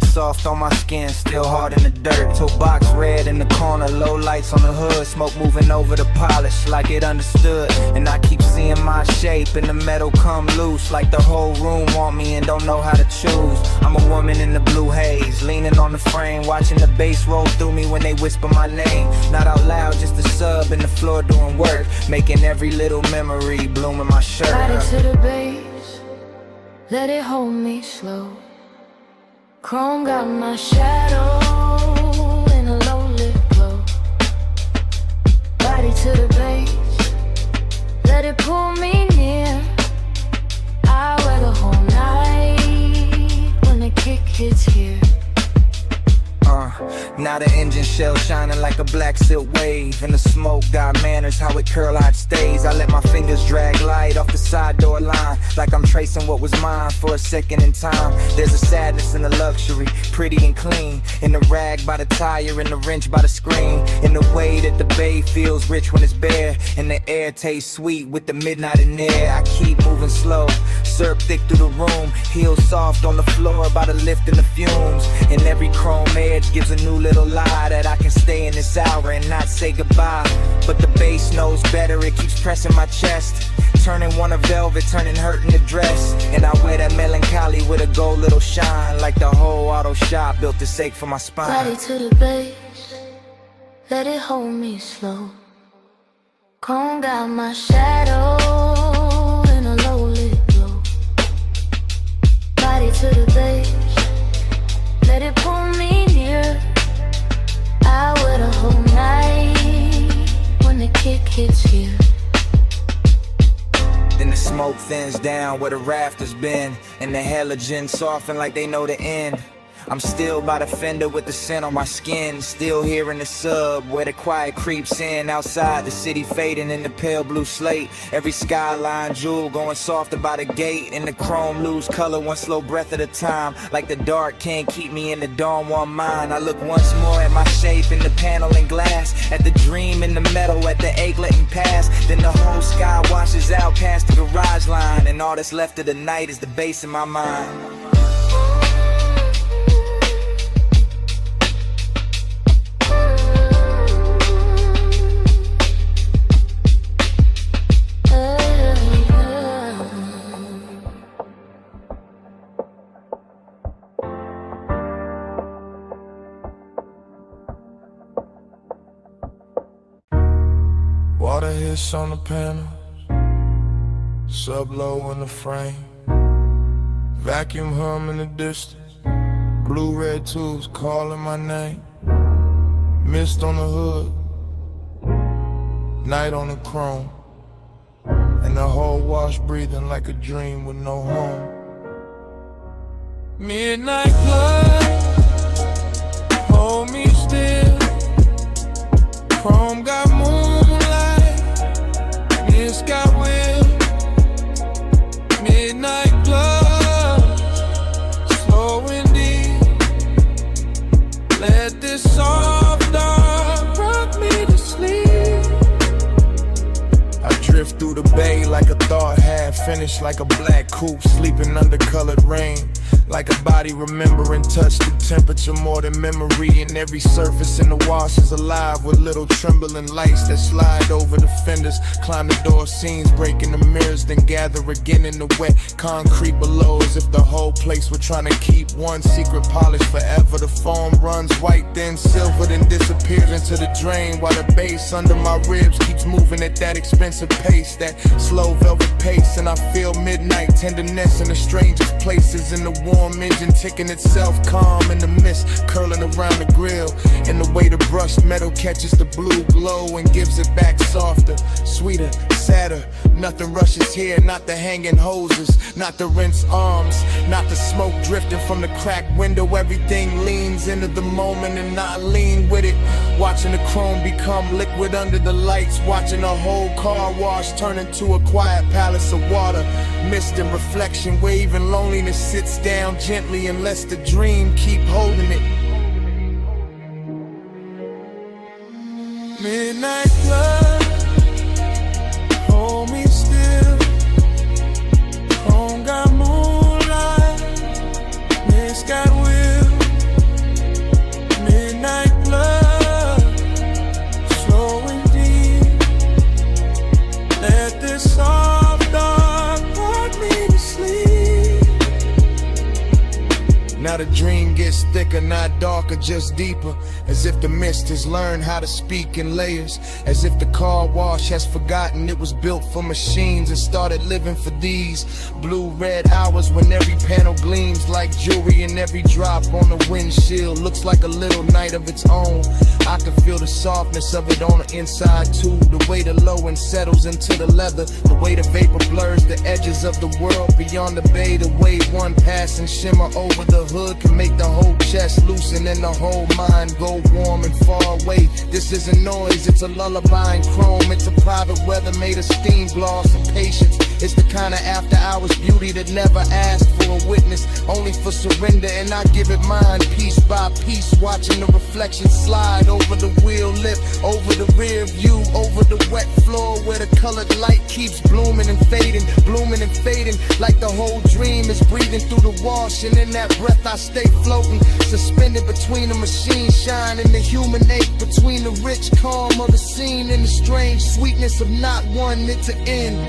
Soft on my skin, still hard in the dirt. Toe box red in the corner, low lights on the hood. Smoke moving over the polish like it understood. And I keep seeing my shape and the metal come loose. Like the whole room want me and don't know how to choose. I'm a woman in the blue haze, leaning on the frame, watching the bass roll through me when they whisper my name. Not out loud, just a sub in the floor doing work, making every little memory bloom in my shirt. Body to the base, let it hold me slow. Chrome got my shadow in a low lit glow. Body to the base, let it pull me near. I wear the whole night when the kick hits here. Now the engine shell shining like a black silk wave. And the smoke got manners, how it curl out stays. I let my fingers drag light off the side door line, like I'm tracing what was mine for a second in time. There's a sadness and a luxury, pretty and clean. In the rag by the tire, in the wrench by the screen. In the way that the bay feels rich when it's bare. And the air tastes sweet with the midnight in there. I keep moving slow, syrup thick through the room. Heels soft on the floor by the lift and the fumes. And every chrome edge gives a new little lie that I can stay in this hour and not say goodbye. But the bass knows better, it keeps pressing my chest, turning one a velvet, turning hurt in the dress. And I wear that melancholy with a gold little shine, like the whole auto shop built this ache for my spine. Body to the base, let it hold me slow. Chrome got my shadow in a low lit glow. Body to the base, let it pull me near. I wear the whole night when the kick hits here. Then the smoke thins down where the rafters been, and the halogens soften like they know the end. I'm still by the fender with the scent on my skin. Still here in the sub where the quiet creeps in. Outside the city fading in the pale blue slate. Every skyline jewel going softer by the gate. And the chrome lose color one slow breath at a time. Like the dark can't keep me in the dawn one mind. I look once more at my shape in the panel and glass. At the dream in the metal, at the ache letting pass. Then the whole sky washes out past the garage line. And all that's left of the night is the bass in my mind. Water hiss on the panels, sub-low in the frame, vacuum hum in the distance, blue-red tubes calling my name, mist on the hood, night on the chrome, and the whole wash breathing like a dream with no home. Midnight blood, hold me still, chrome got moonlight, mist got will, midnight blood, slow and deep, let this soft dark rock me to sleep. I drift through the bay like a thought half finished, like a black coupe sleeping under colored rain. Like a body remembering touch through temperature more than memory. And every surface in the wash is alive with little trembling lights that slide over the fenders. Climb the door seams, breaking the mirrors, then gather again in the wet concrete below. As if the whole place were trying to keep one secret polish forever. The foam runs white, then silver, then disappears into the drain. While the bass under my ribs keeps moving at that expensive pace, that slow velvet pace. And I feel midnight tenderness in the strangest places. In the warm engine ticking itself calm in the mist curling around the grill. And the way the brushed metal catches the blue glow and gives it back softer, sweeter, sadder. Nothing rushes here, not the hanging hoses, not the rinse arms, not the smoke drifting from the cracked window. Everything leans into the moment and I lean with it. Watching the chrome become liquid under the lights. Watching a whole car wash turn into a quiet palace of water. Mist and reflection where even loneliness sits down gently and lets the dream keep holding it. Midnight blood, hold me still, chrome got moonlight, mist got will, midnight blood, slow and deep, let this soft dark rock me to sleep. Now the dream gets thicker, not darker, just deeper. As if the mist has learned how to speak in layers. As if the car wash has forgotten it was built for machines and started living for these blue-red hours when every panel gleams like jewelry and every drop on the windshield looks like a little night of its own. I can feel the softness of it on the inside too. The way the low end settles into the leather. The way the vapor blurs the edges of the world beyond the bay. The way one passing shimmer over the hood can make the whole chest loosen and the whole mind go warm and far away. This isn't noise, it's a lullaby in chrome. It's a private weather made of steam gloss and patience. It's the kind of after hours beauty that never asked for a witness, only for surrender, and I give it mine piece by piece. Watching the reflection slide over the wheel lip, over the rear view, over the wet floor where the colored light keeps blooming and fading, like the whole dream is breathing through the wash. And in that breath I stay floating, suspended between the machine shine and the human ache, between the rich calm of the scene and the strange sweetness of not wanting it to end.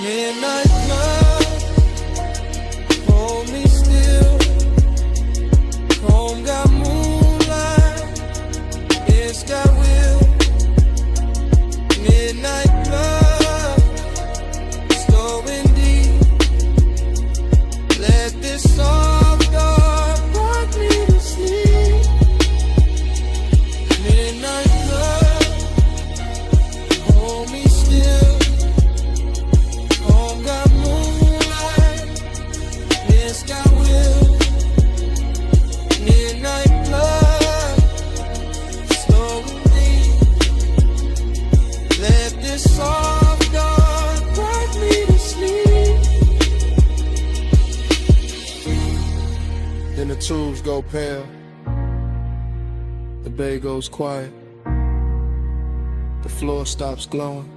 Midnight blood, hold me still, chrome got moonlight, it's got will, midnight blood, slow and deep, let this soft dark rock me to sleep. Midnight blood, hold me still, chrome got moonlight, it's got will. tubes go pale. The bay goes quiet. The floor stops glowing.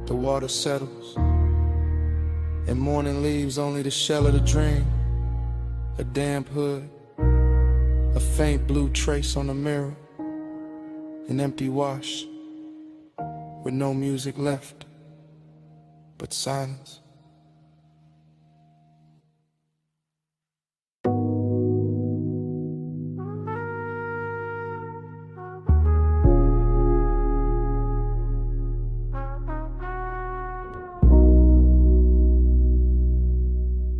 The water settles. And morning leaves only the shell of the dream. A damp hood. A faint blue trace on the mirror. An empty wash. With no music left. But silence.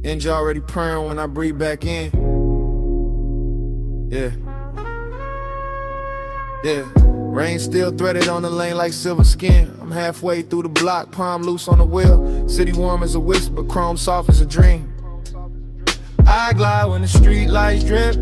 Angel already praying when I breathe back in. Yeah. Rain still threaded on the lane like silver skin. I'm halfway through the block, palm loose on the wheel. City warm as a whisper, chrome soft as a dream. I glide when the street lights drip.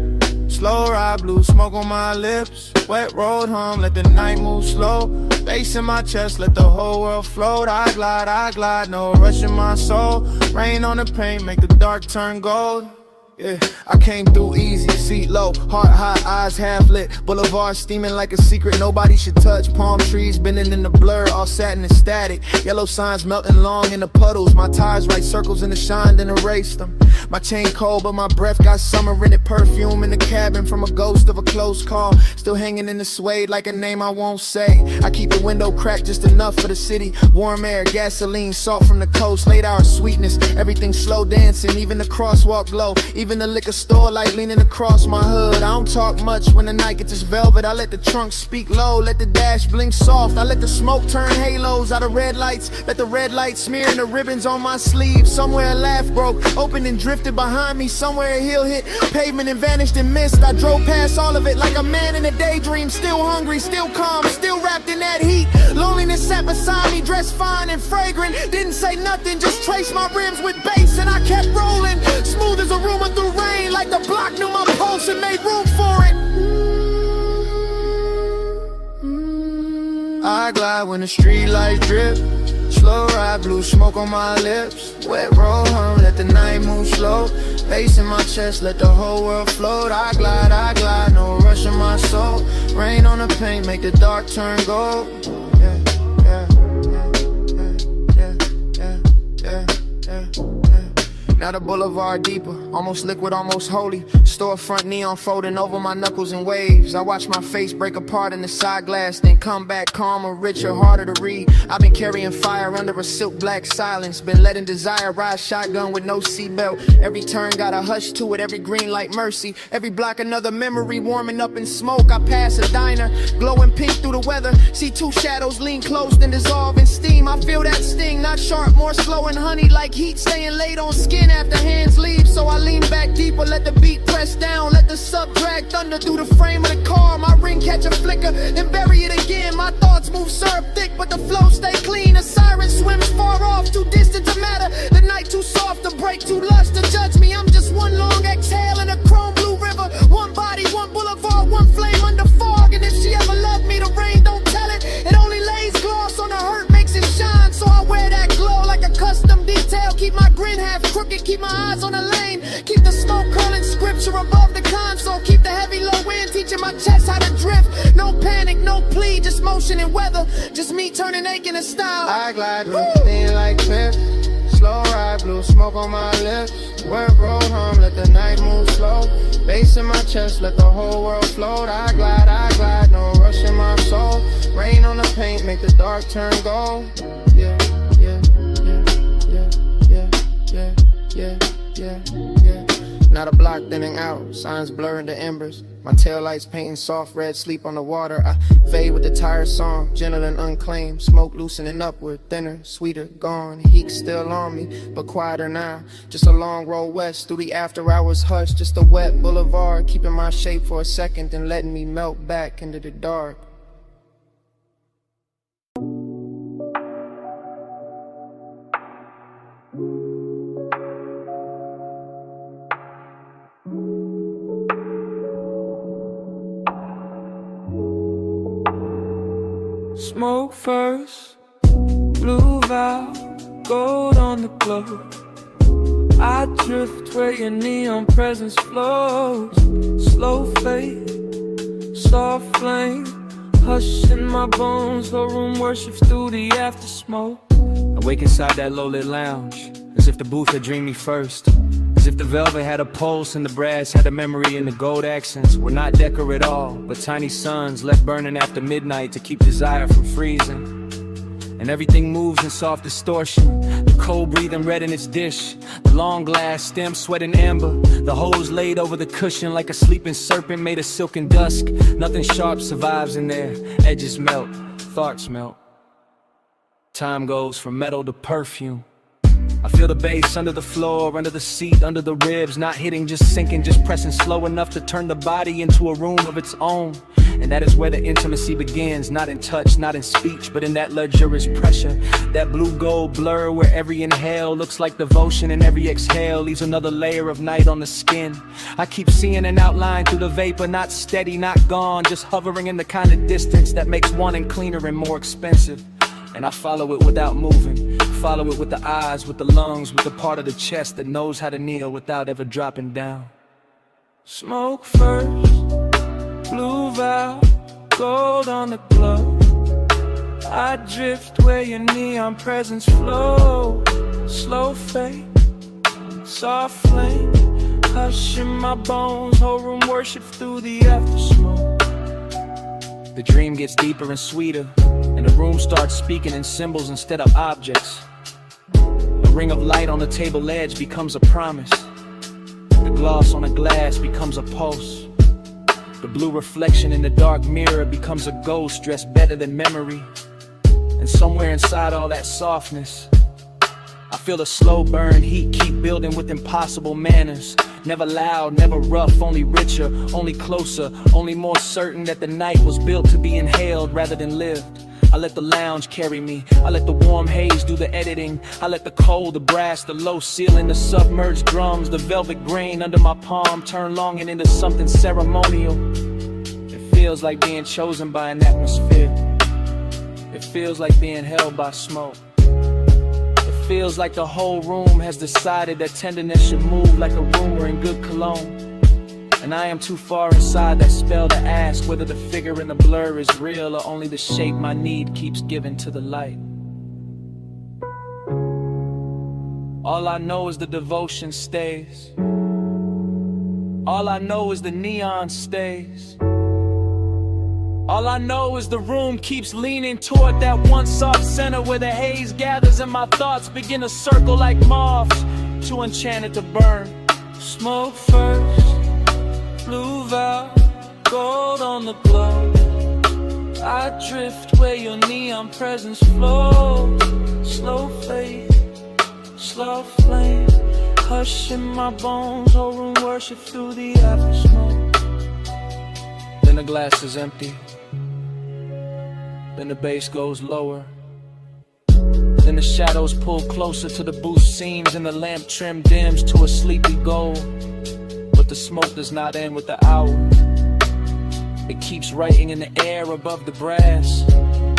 Slow ride, blue smoke on my lips. Wet road home, let the night move slow. Bass in my chest, let the whole world float. I glide, no rush in my soul. Rain on the paint, make the dark turn gold. Yeah, I came through easy, seat low, heart high, eyes half lit. Boulevard steaming like a secret nobody should touch. Palm trees bending in the blur, all satin and static. Yellow signs melting long in the puddles. My tires write circles in the shine, then erase them. My chain cold, but my breath got summer in it. Perfume in the cabin from a ghost of a close call. Still hanging in the suede like a name I won't say. I keep the window cracked just enough for the city. Warm air, gasoline, salt from the coast. Late hour sweetness, everything slow dancing. Even the crosswalk glow. Even the liquor store light leaning across my hood. I don't talk much when the night gets this velvet. I let the trunk speak low, let the dash blink soft. I let the smoke turn halos out of red lights. Let the red light smear in the ribbons on my sleeve. Somewhere a laugh broke, opened and drifted behind me. Somewhere a hill hit pavement and vanished in mist. I drove past all of it like a man in a daydream. Still hungry, still calm, still wrapped in that heat. Loneliness sat beside me, dressed fine and fragrant. Didn't say nothing, just traced my rims with bass. And I kept rolling, smooth as a rumor through rain, like the block knew my pulse and made room for it. I glide when the street lights drip. Slow ride, blue smoke on my lips. Wet road home, let the night move slow. Bass in my chest, let the whole world float. I glide, no rush in my soul. Rain on the paint, make the dark turn gold. Now the boulevard deeper, almost liquid, almost holy. Storefront neon folding over my knuckles in waves. I watch my face break apart in the side glass, then come back calmer, richer, harder to read. I've been carrying fire under a silk black silence. Been letting desire ride shotgun with no seatbelt. Every turn got a hush to it, every green light mercy. Every block another memory warming up in smoke. I pass a diner, glowing pink through the weather. See two shadows lean close, then dissolve in steam. I feel that sting, not sharp, more slow and honey. Like heat staying late on skin after hands leave. So I lean back deeper, let the beat press down. Let the sub drag thunder through the frame of the car. My ring catch a flicker, then bury it again. My thoughts move syrup thick, but the flow stay clean. A siren swims far off, too distant to matter. The night too soft to break, too lush to judge me. I'm just one long exhale in a chrome blue river. One body, one boulevard, one flame under fog. And if she ever loved me, the rain don't tell it. It only lays gloss on the hurt, makes it shine. So I wear that glow like a custom detail. Keep my grin half crooked, keep my eyes on the lane. Keep the smoke curling scripture above the console. Keep the heavy low end, teaching my chest how to drift. No panic, no plea, just motion and weather. Just me turning aching and style. I glide through thin like cliff. Slow ride, blue smoke on my lips. Wet road home, let the night move slow. Bass in my chest, let the whole world float. I glide, no rush in my soul. Rain on the paint, make the dark turn gold. Yeah. Now the block thinning out, signs blurring the embers. My taillights painting soft red, sleep on the water. I fade with the tired song, gentle and unclaimed. Smoke loosening upward, thinner, sweeter, gone. Heat still on me, but quieter now. Just a long road west through the after hours hush. Just a wet boulevard, keeping my shape for a second, then letting me melt back into the dark. Smoke first, blue valve, gold on the globe. I drift where your neon presence flows. Slow fade, soft flame, hush in my bones. Whole room worships through the after smoke. I wake inside that low-lit lounge, as if the booth had dreamed me first. As if the velvet had a pulse and the brass had a memory, and the gold accents were not decor at all, but tiny suns left burning after midnight to keep desire from freezing. And everything moves in soft distortion, the cold breathing red in its dish, the long glass stem sweating amber, the hose laid over the cushion like a sleeping serpent made of silken dusk. Nothing sharp survives in there, edges melt, thoughts melt. Time goes from metal to perfume. I feel the bass under the floor, under the seat, under the ribs, not hitting, just sinking, just pressing slow enough to turn the body into a room of its own. And that is where the intimacy begins, not in touch, not in speech, but in that luxurious pressure, that blue-gold blur where every inhale looks like devotion and every exhale leaves another layer of night on the skin. I keep seeing an outline through the vapor, not steady, not gone, just hovering in the kind of distance that makes wanting cleaner and more expensive. And I follow it without moving, follow it with the eyes, with the lungs, with the part of the chest that knows how to kneel without ever dropping down. Smoke first, blue valve, gold on the glove. I drift where your neon presence flow. Slow fade, soft flame, hush in my bones. Whole room worship through the after smoke. The dream gets deeper and sweeter, and the room starts speaking in symbols instead of objects. A ring of light on the table edge becomes a promise. The gloss on the glass becomes a pulse. The blue reflection in the dark mirror becomes a ghost dressed better than memory. And somewhere inside all that softness, I feel the slow burn heat keep building with impossible manners. Never loud, never rough, only richer, only closer, only more certain that the night was built to be inhaled rather than lived. I let the lounge carry me, I let the warm haze do the editing, I let the cold, the brass, the low ceiling, the submerged drums, the velvet grain under my palm turn longing into something ceremonial. It feels like being chosen by an atmosphere. It feels like being held by smoke. It feels like the whole room has decided that tenderness should move like a rumor in good cologne. And I am too far inside that spell to ask whether the figure in the blur is real or only the shape my need keeps giving to the light. All I know is the devotion stays. All I know is the neon stays. All I know is the room keeps leaning toward that one soft center where the haze gathers and my thoughts begin to circle like moths, too enchanted to burn. Smoke first, blue valve, gold on the glove. I drift where your neon presence flows. Slow fade, slow flame, hush in my bones. Whole room worship through the after smoke. Then the glass is empty. Then the bass goes lower. Then the shadows pull closer to the booth seams and the lamp trim dims to a sleepy gold. But the smoke does not end with the hour. It keeps writing in the air above the brass.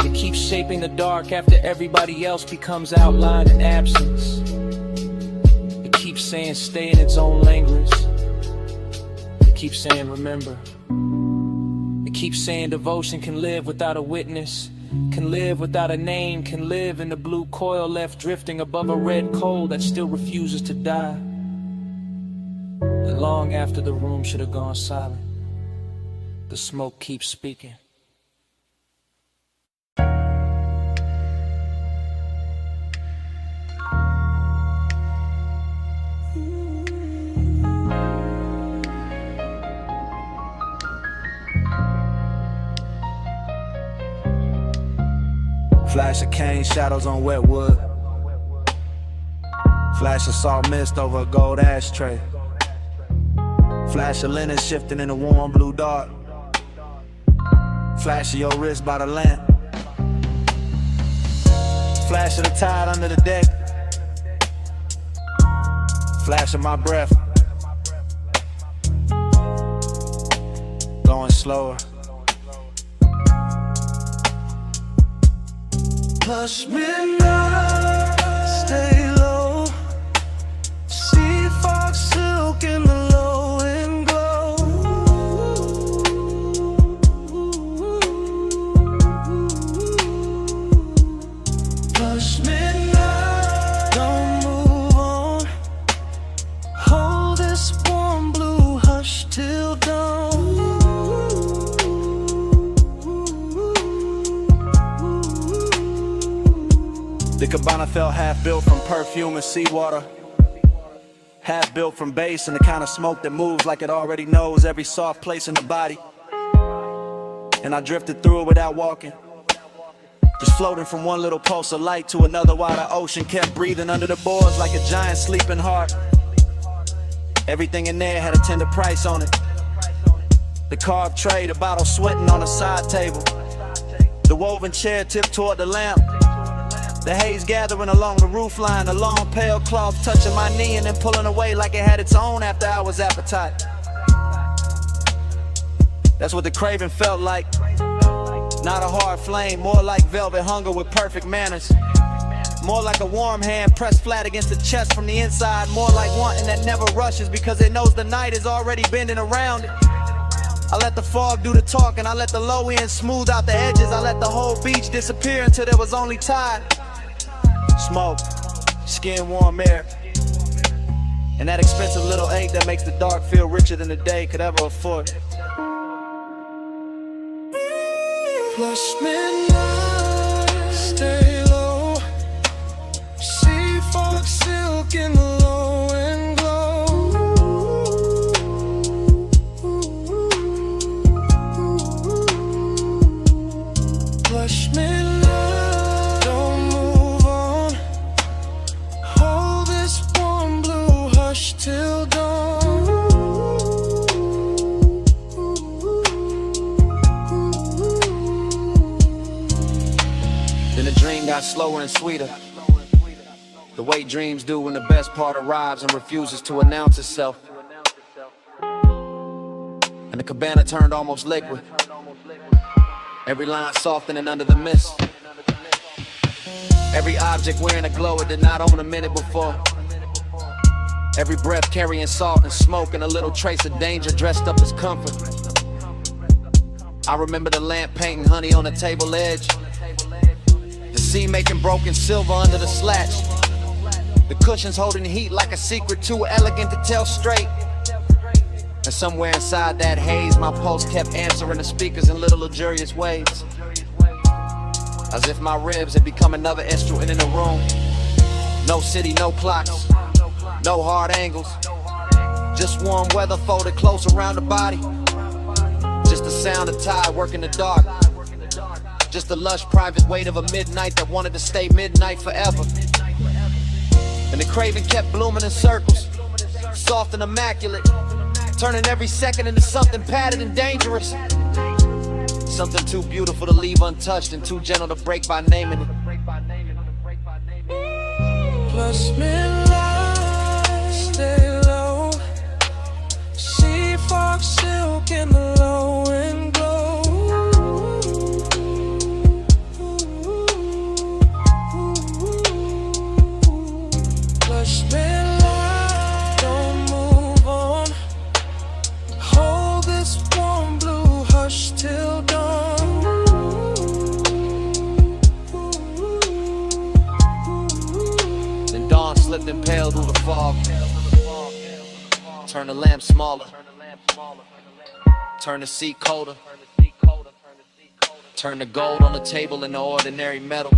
It keeps shaping the dark after everybody else becomes outlined in absence. It keeps saying stay in its own language. It keeps saying remember. It keeps saying devotion can live without a witness, can live without a name, can live in the blue coil left drifting above a red coal that still refuses to die. And long after the room should have gone silent, the smoke keeps speaking. Flash of cane shadows on wet wood. Flash of salt mist over a gold ashtray. Flash of linen shifting in a warm blue dark. Flash of your wrist by the lamp. Flash of the tide under the deck. Flash of my breath. Going slower. Hush midnight, stay low. See The cabana felt half built from perfume and seawater, half built from bass and the kind of smoke that moves like it already knows every soft place in the body. And I drifted through it without walking, just floating from one little pulse of light to another while the ocean kept breathing under the boards like a giant sleeping heart. Everything in there had a tender price on it. The carved tray, the bottle sweating on the side table, the woven chair tipped toward the lamp, the haze gathering along the roofline, the long pale cloth touching my knee and then pulling away like it had its own after-hours appetite. That's what the craving felt like. Not a hard flame, more like velvet hunger with perfect manners. More like a warm hand pressed flat against the chest from the inside. More like wanting that never rushes because it knows the night is already bending around it. I let the fog do the talking, I let the low end smooth out the edges, I let the whole beach disappear until there was only tide. Smoke, skin warm air, and that expensive little ache that makes the dark feel richer than the day could ever afford. Plush midnight, stay low. Sea fog, silk in the low and glow. Plush midnight, don't move on. Hold this warm blue hush till dawn. Then the dream got slower and sweeter, the way dreams do when the best part arrives and refuses to announce itself. And the cabana turned almost liquid, every line softening under the mist, every object wearing a glow it did not own a minute before, every breath carrying salt and smoke and a little trace of danger dressed up as comfort. I remember the lamp painting honey on the table edge, the sea making broken silver under the slats, the cushions holding heat like a secret too elegant to tell straight. And somewhere inside that haze, my pulse kept answering the speakers in little luxurious ways, as if my ribs had become another instrument in the room. No city, no clocks, no hard angles, just warm weather folded close around the body, just the sound of tide working the dark, just the lush private weight of a midnight that wanted to stay midnight forever. And the craving kept blooming in circles, soft and immaculate, turning every second into something padded and dangerous, something too beautiful to leave untouched and too gentle to break by naming it. Plus midnight, stay low. Sea fog, silk in the low and glow. Plush midnight, don't move on. Hold this warm blue hush till dawn. Then dawn slipped and paled through the fog, turn the lamp smaller, turn the seat colder, turn the gold on the table into ordinary metal,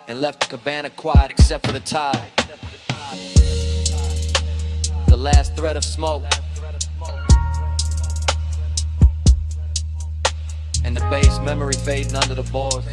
and left the cabana quiet except for the tide, the last thread of smoke, and the bass memory fading under the boards.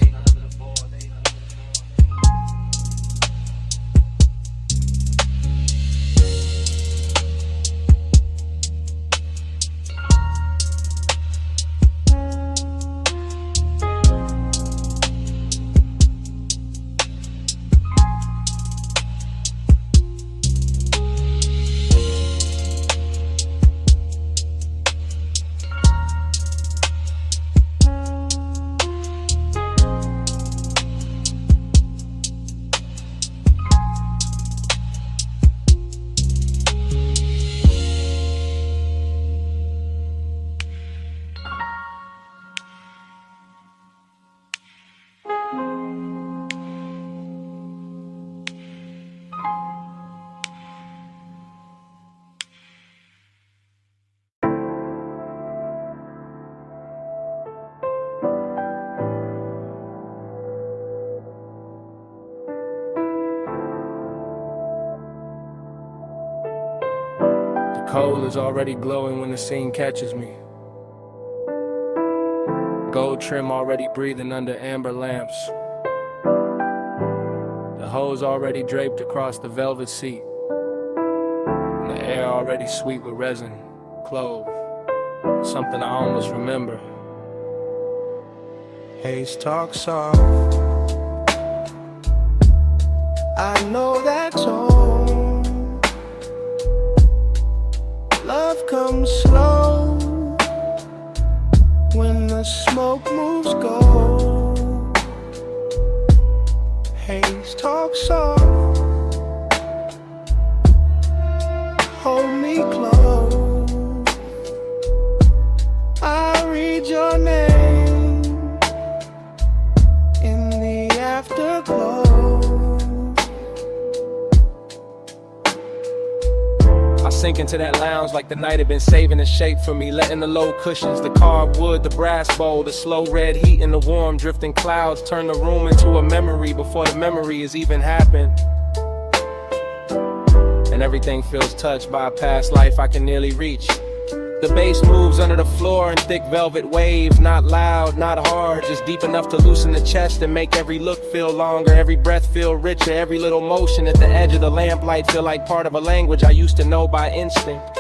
coal is already glowing when the scene catches me. Gold trim already breathing under amber lamps. The hose already draped across the velvet seat. And the air already sweet with resin, clove. Something I almost remember. Haze talk soft. I know that tone. Love comes slow when the smoke moves gold. Haze talk soft. Hold me close. I read your name in the afterglow. I sink into that lounge like the night had been saving a shape for me, letting the low cushions, the carved wood, the brass bowl, the slow red heat and the warm drifting clouds turn the room into a memory before the memory has even happened. And everything feels touched by a past life I can nearly reach. The bass moves under the floor in thick velvet waves, not loud, not hard, just deep enough to loosen the chest and make every look feel longer, every breath feel richer, every little motion at the edge of the lamplight feel like part of a language I used to know by instinct.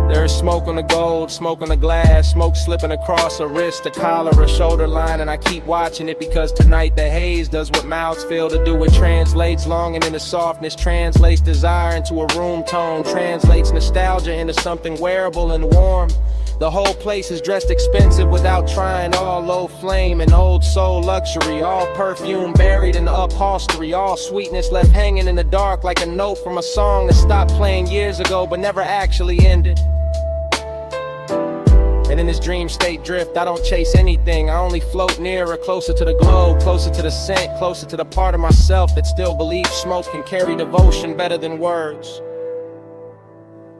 There's smoke on the gold, smoke on the glass, smoke slipping across a wrist, a collar, a shoulder line, and I keep watching it because tonight the haze does what mouths fail to do. It translates longing into softness, translates desire into a room tone, translates nostalgia into something wearable and warm. The whole place is dressed expensive without trying, all low flame and old soul luxury, all perfume buried in the upholstery, all sweetness left hanging in the dark like a note from a song that stopped playing years ago but never actually ended. And in this dream state drift, I don't chase anything. I only float nearer, closer to the glow, closer to the scent, closer to the part of myself that still believes smoke can carry devotion better than words.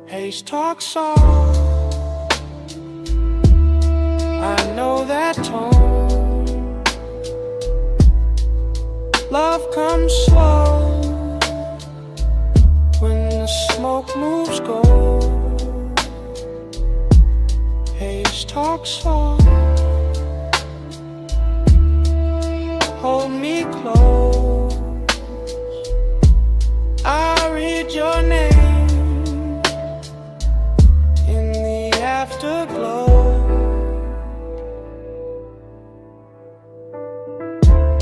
Haze talk soft. I know that tone. Love comes slow when the smoke moves gold. Haze talk soft. Hold me close. I read your name in the afterglow.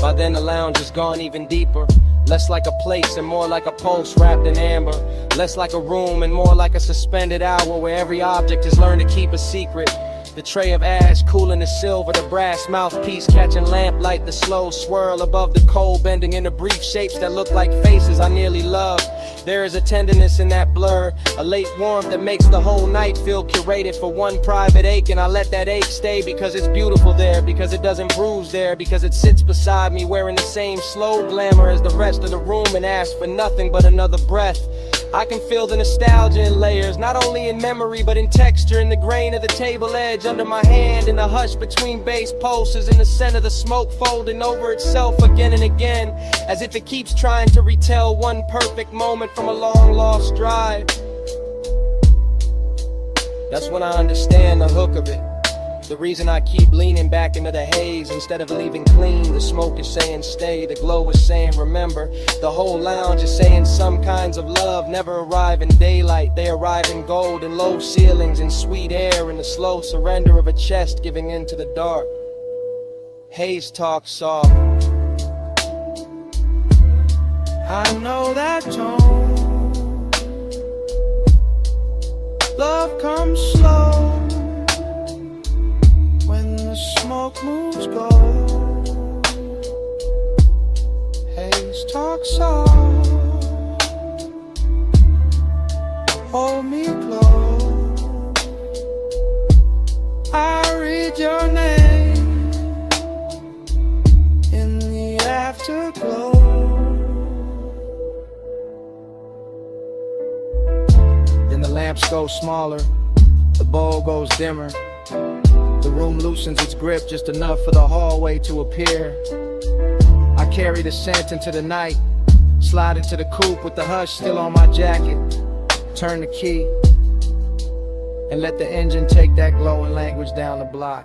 By then the lounge has gone even deeper. Less like a place and more like a pulse wrapped in amber. Less like a room and more like a suspended hour where every object has learned to keep a secret. The tray of ash cooling the silver, the brass mouthpiece catching lamplight, the slow swirl above the coal bending into brief shapes that look like faces I nearly love. There is a tenderness in that blur, a late warmth that makes the whole night feel curated for one private ache, and I let that ache stay because it's beautiful there, because it doesn't bruise there, because it sits beside me wearing the same slow glamour as the rest of the room and asks for nothing but another breath. I can feel the nostalgia in layers, not only in memory but in texture, in the grain of the table edge under my hand, in the hush between bass pulses, in the scent of the smoke folding over itself again and again, as if it keeps trying to retell one perfect moment from a long lost drive. That's when I understand the hook of it. The reason I keep leaning back into the haze instead of leaving clean. The smoke is saying stay, the glow is saying remember. The whole lounge is saying some kinds of love never arrive in daylight. They arrive in gold and low ceilings and sweet air, and the slow surrender of a chest giving in to the dark. Haze talk soft. I know that tone. Love comes slow when the smoke moves gold. Haze talk soft. Hold me close. I read your name in the afterglow. Then the lamps go smaller, the bowl goes dimmer. The room loosens its grip just enough for the hallway to appear. I carry the scent into the night, Slide into the coupe with the hush still on my jacket. Turn the key and let the engine take that glowing language down the block,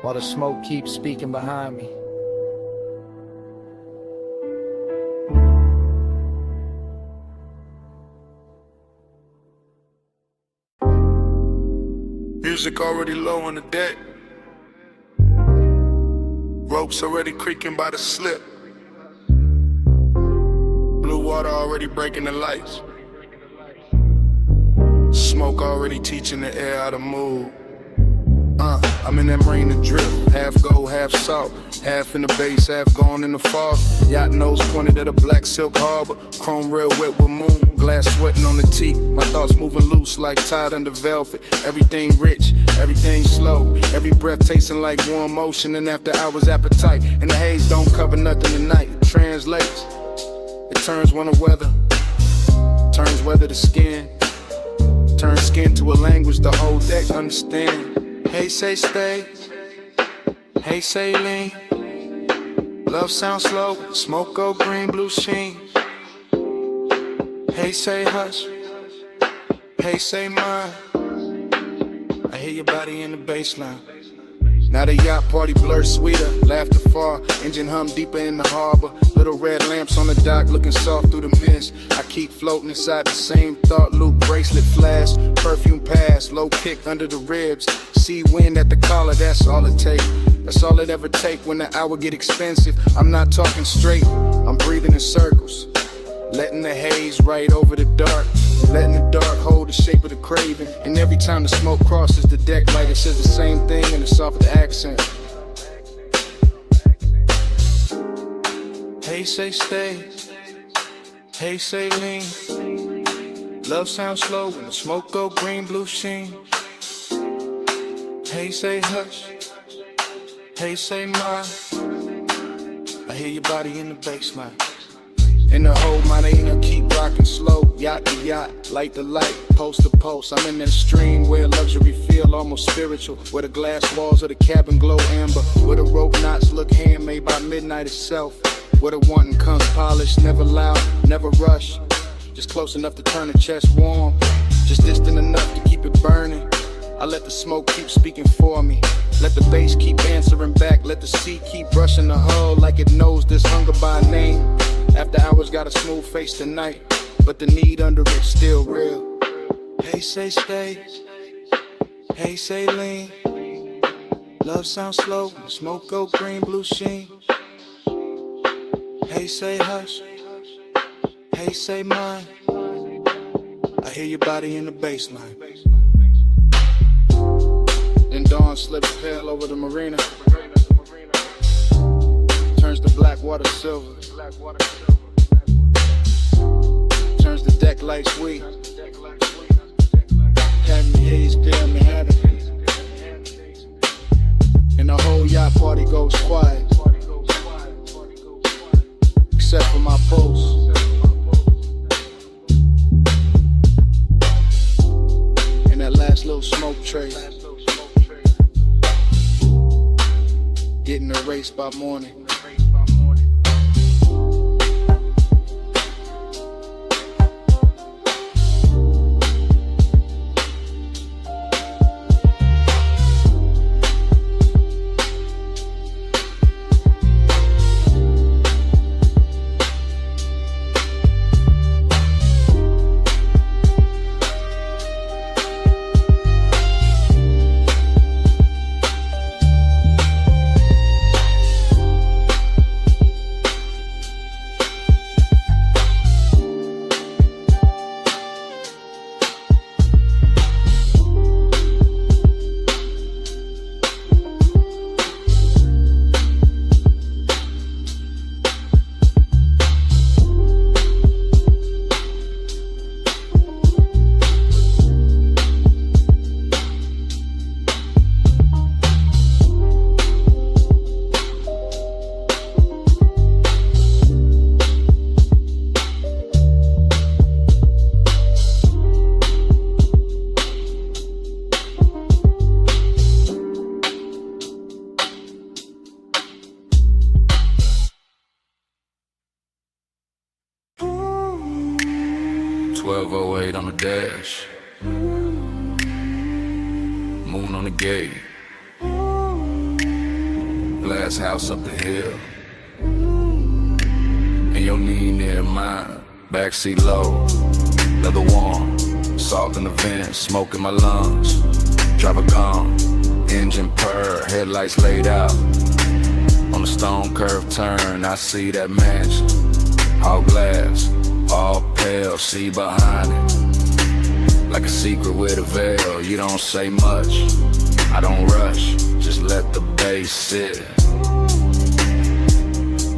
while the smoke keeps speaking behind me. Music already low on the deck. Ropes already creaking by the slip. Blue water already breaking the lights. Smoke already teaching the air how to move. I'm in that marine to drift. Half gold, half salt. Half in the base, half gone in the fog. Yacht nose pointed at a black silk harbor. Chrome rail wet with moon. Glass sweating on the teeth. My thoughts moving loose like tied under velvet. Everything rich, everything slow. Every breath tasting like warm motion. And after hours appetite. And the haze don't cover nothing tonight. It translates. It turns winter weather. Turns weather to skin. Turns skin to a language the whole deck understand. Hey, say stay. Hey, say lean. Love sounds slow. Smoke go green, blue sheen. Hey, say hush. Hey, say mine. I hear your body in the baseline. Now the yacht party blur sweeter, laughter far, engine hum deeper in the harbor. Little red lamps on the dock looking soft through the mist. I keep floating inside the same thought loop, bracelet flash, perfume pass, low kick under the ribs. Sea wind at the collar, that's all it take. That's all it ever take when the hour get expensive. I'm not talking straight, I'm breathing in circles. Letting the haze right over the dark. Letting the dark hold the shape of the craving. And every time the smoke crosses the deck light, it says the same thing in a softer accent. Hey, say stay. Hey, say lean. Love sounds slow when the smoke go green, blue sheen. Hey, say hush. Hey, say mine. I hear your body in the baseline. In the whole Marina, keep rocking slow. Yacht to yacht, light to light, post to post. I'm in that stream where luxury feel almost spiritual. Where the glass walls of the cabin glow amber. Where the rope knots look handmade by midnight itself. Where the wanting comes polished, never loud, never rush. Just close enough to turn the chest warm. Just distant enough to keep it burning. I let the smoke keep speaking for me. Let the bass keep answering back. Let the sea keep brushing the hull like it knows this hunger by name. After hours got a smooth face tonight, but the need under it still real. Hey, say stay. Hey, say lean. Love sounds slow, smoke go green, blue sheen. Hey, say hush. Hey, say mine. I hear your body in the baseline. Then dawn slips pale over the marina. Turns the black water silver. Turns the deck light sweet. Cabin haze clear Manhattan. And the whole yacht party goes quiet. Except for my pulse. And that last little smoke trace. Getting erased by morning. dash. Moon on the gate. Glass house up the hill. And your knee near mine. Backseat low, leather warm. Salt in the vent, smoke in my lungs. Driver gone, engine purr, headlights laid out. On the stone curve turn, I see that mansion. All glass, all pale, see behind it. Like a secret with a veil, you don't say much. I don't rush, just let the bass sit.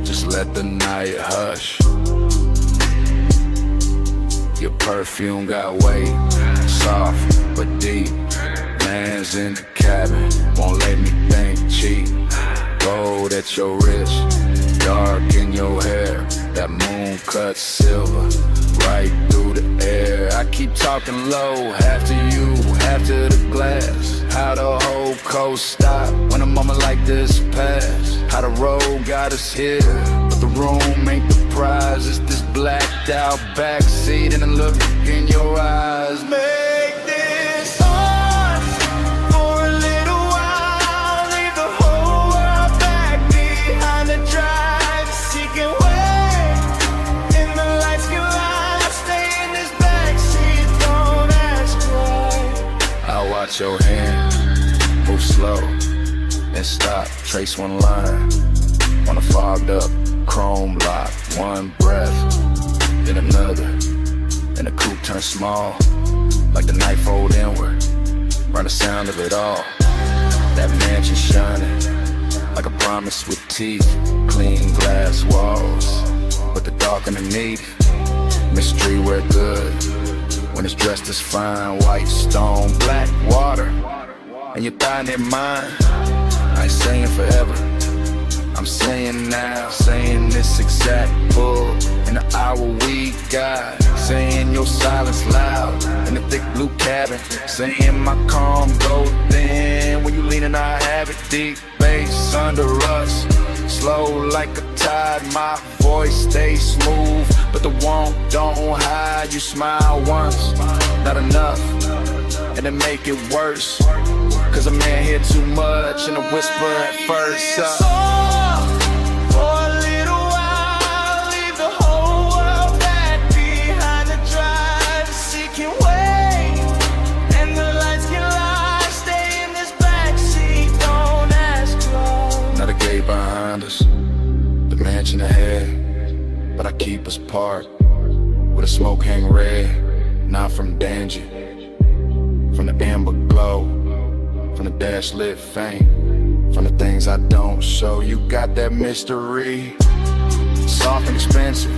Just let the night hush. Your perfume got weight, soft but deep. Man's in the cabin, won't let me think cheap. Gold at your wrist, dark in your hair. That moon cut silver, right through the air. I keep talking low, half to you, half to the glass. How the whole coast stop when a moment like this pass. How the road got us here, but the room ain't the prize. It's this blacked out backseat and a look in your eyes. Make this ours for a little while. Leave the whole world back behind the drive. Seeking way in the lights can lie. Stay in this backseat, don't ask why. I'll watch your hand move slow and stop, trace one line on a fogged up chrome lock. One breath, then another, and the coupe turns small, like the night fold inward, run the sound of it all. That mansion shining, like a promise with teeth, clean glass walls, but the dark underneath, mystery we're good, when it's dressed as fine, white stone, black water, and your thigh near mine. I ain't saying forever, I'm saying now, saying this exact bull in the hour we got. Saying your silence loud in the thick blue cabin. Saying my calm go thin when you leaning, I have it deep. Bass under us, slow like a tide. My voice stays smooth, but the want don't hide. You smile once, not enough, and then make it worse. Cause a man hear too much and a whisper at first. Behind us, the mansion ahead, but I keep us parked with a smoke hang red, not from danger, from the amber glow, from the dash lit faint, from the things I don't show. You got that mystery, soft and expensive,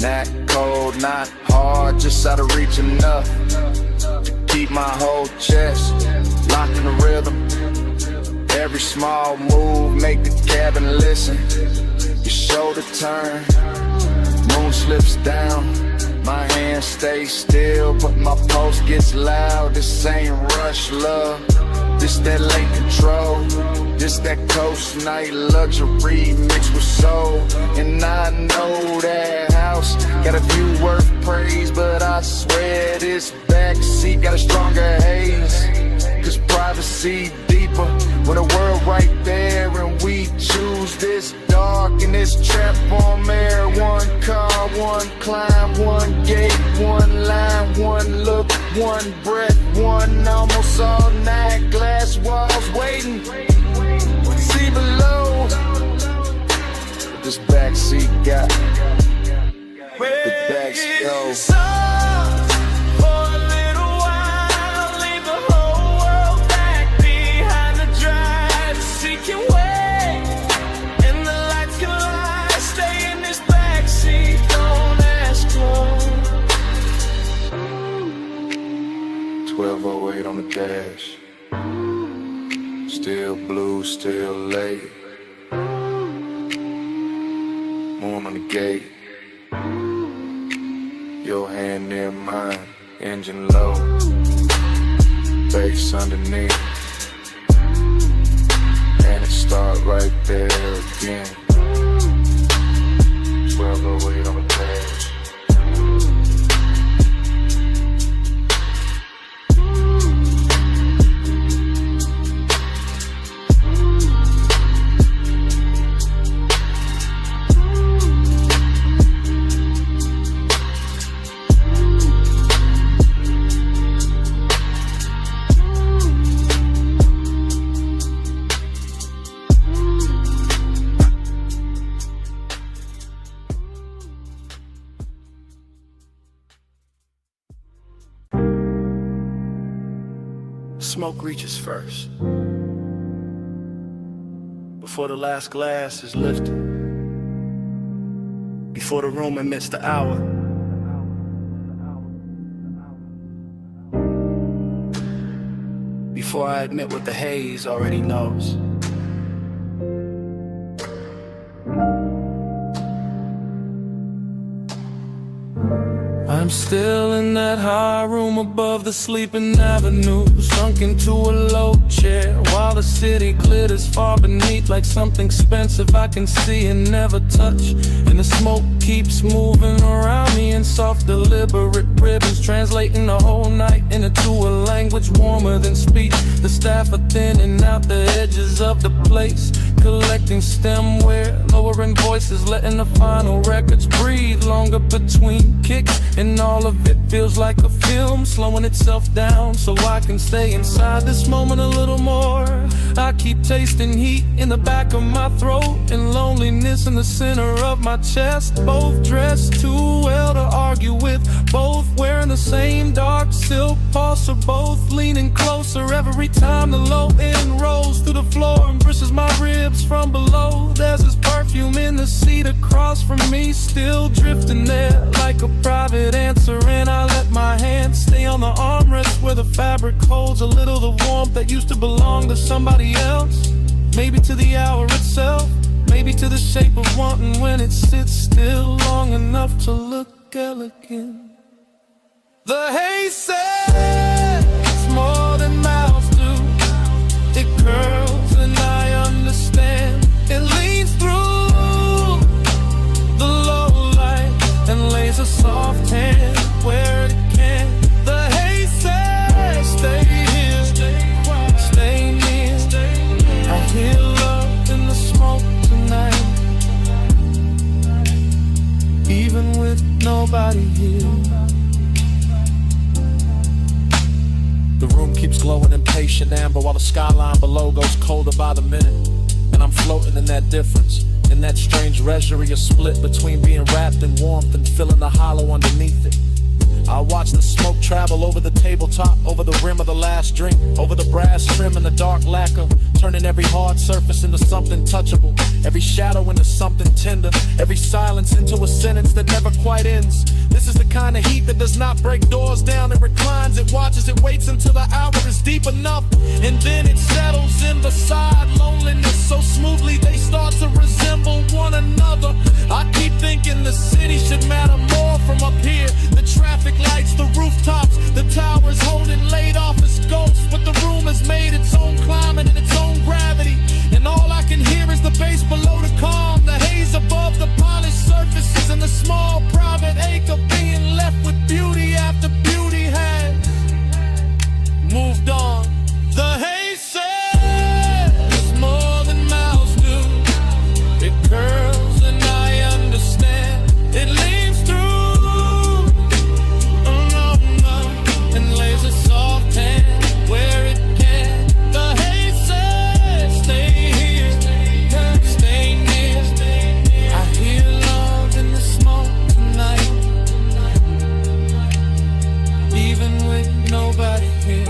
not cold, not hard, just out of reach enough to keep my whole chest locked in the rhythm. Every small move make the cabin listen. Your shoulder turn, moon slips down. My hand stays still, but my pulse gets loud. This ain't rush love, this that late control. This that coast night luxury mixed with soul. And I know that house got a view worth praise, but I swear this backseat got a stronger haze. Cause privacy deeper when the world right there and we choose this dark and this trap on air. One car, one climb, one gate, one line, one look, one breath, one almost all night. Glass walls waiting, see below what this backseat got. The backseat on the dash, still blue, still late. Moon on the gate, your hand near mine, engine low, bass underneath, and it start right there again. 1208 on the dash. smoke reaches first. Before the last glass is lifted. Before the room admits the hour. Before I admit what the haze already knows. I'm still in that high room above the sleeping avenue, sunk into a low chair while the city glitters far beneath like something expensive I can see and never touch. And the smoke keeps moving around me in soft deliberate ribbons, translating the whole night into a language warmer than speech. The staff are thinning out the edges of the place, collecting stemware, lowering voices, letting the final records breathe longer between kicks. And all of it feels like a film, slowing itself down so I can stay inside this moment a little more. I keep tasting heat in the back of my throat and loneliness in the center of my chest. Both dressed too well to argue with, both wearing the same dark silk pulse, or both leaning closer every time the low end rolls through the floor and bristles my ribs from below. There's this perfume in the seat across from me, still drifting there like a private answer, and I let my hand stay on the armrest where the fabric holds a little the warmth that used to belong to somebody else. Maybe to the hour itself, maybe to the shape of wanting when it sits still long enough to look elegant. The haze says more than mouths do. It curls and I understand. It leans through the low light and lays a soft hand where it can. The haze says stay here, stay near. I hear love in the smoke tonight, even with nobody here. The room keeps glowing in patient amber while the skyline below goes colder by the minute. And I'm floating in that difference, in that strange reverie, a split between being wrapped in warmth and feeling the hollow underneath it. I watch the smoke travel over the tabletop, over the rim of the last drink, over the brass trim and the dark lacquer, turning every hard surface into something touchable, every shadow into something tender, every silence into a sentence that never quite ends. This is the kind of heat that does not break doors down. It reclines, it watches, it waits until the hour is deep enough, and then it settles in beside loneliness so smoothly they start to resemble one another. I keep thinking the city should matter more from up here. The traffic lights, the rooftops, the towers holding laid off as ghosts, but the room has made its own climate and its own gravity, and all I can hear is the bass below the calm, the haze above the polished surfaces, and the small private ache of being left with beauty after beauty has moved on. The haze says more than mouths do. It curls and I understand. It leans through and lays a soft hand where it can. The haze says stay here, stay near. I hear love in the smoke tonight, even with nobody here.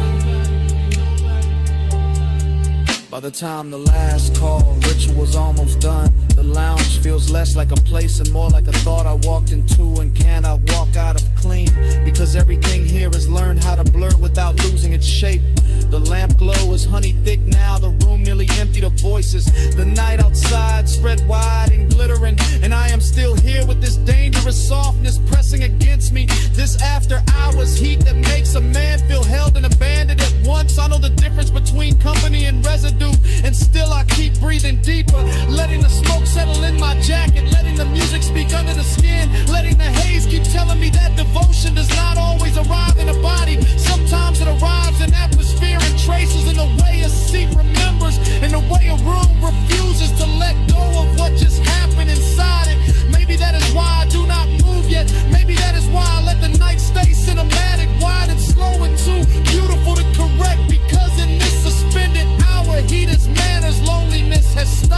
By the time the last call ritual's almost done, the lounge feels less like a place and more like a thought I walked into and cannot walk out of clean, because everything here has learned how to blur without losing its shape. The lamp glow is honey thick now, the room nearly emptied of voices. The night outside spread wide and glittering, and I am still here with this dangerous softness pressing against me. This after hours heat that makes a man feel held and abandoned at once. I know the difference between company and residue, and still I keep breathing deeper, letting the smoke settle in my jacket, letting the music speak under the skin, letting the haze keep telling me that devotion does not always arrive in a body. Sometimes it arrives in atmosphere and traces, in the way a seat remembers, in the way a room refuses to let go of what just happened inside it. Maybe that is why I do not move yet. Maybe that is why I let the night stay cinematic, wide and slow and too beautiful to correct, because in this suspended hour heat is manners, loneliness has stopped.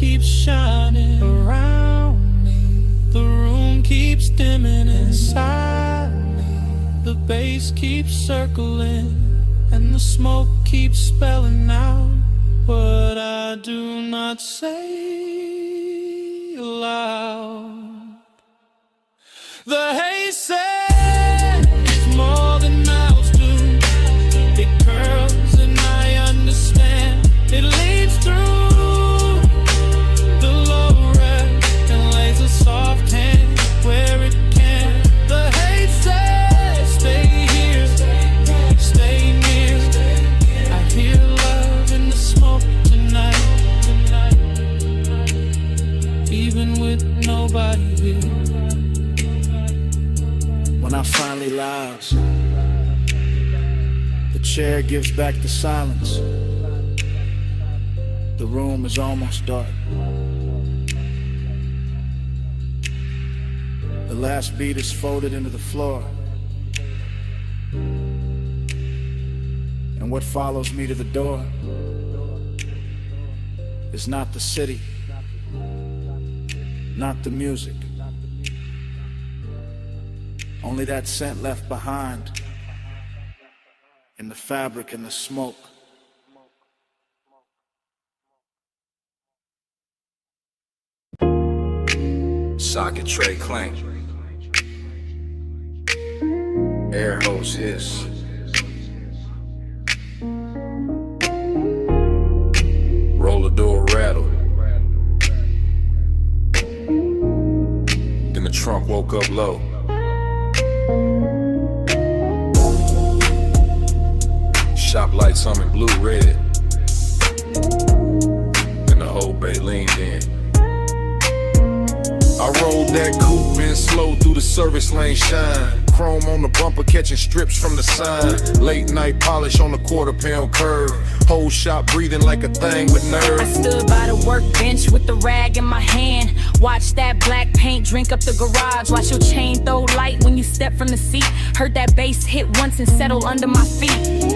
keeps shining around me. The room keeps dimming inside me. The bass keeps circling, and the smoke keeps spelling out what I do not say aloud. The haze says more than mouths do. It curls and I understand. It leads through the low red and lays a soft hand where it can. The haze says stay here, stay near. I hear love in the smoke tonight, even with nobody here. When I finally louse, the chair gives back the silence. The room is almost dark. The last beat is folded into the floor. And what follows me to the door is not the city, not the music. Only that scent left behind in the fabric and the smoke. Socket tray clank. Air hose hiss. Roller door rattle. Then the trunk woke up low. Shop lights humming blue red. And the whole bay leaned in. I rolled that coupe in slow through the service lane shine. Chrome on the bumper catching strips from the sign. Late night polish on the quarter-pound curve. Whole shop breathing like a thing with nerve. I stood by the workbench with the rag in my hand. Watch that black paint drink up the garage. Watch your chain throw light when you step from the seat. Heard that bass hit once and settle under my feet.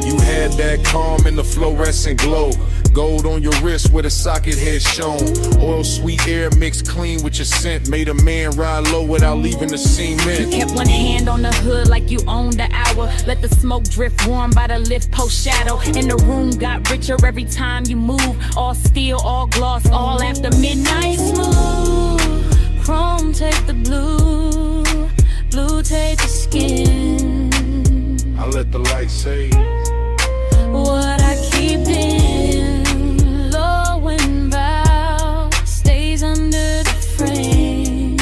You had that calm in the fluorescent glow. Gold on your wrist where the socket head shown. Oil sweet air mixed clean with your scent. Made a man ride low without leaving the cement. You kept one hand on the hood like you owned the hour. Let the smoke drift warm by the lift post shadow. And the room got richer every time you move. All steel, all gloss, all after midnight. Smooth, chrome take the blue, blue take the skin. I let the light say what I keep in, low and bow, stays under the frame.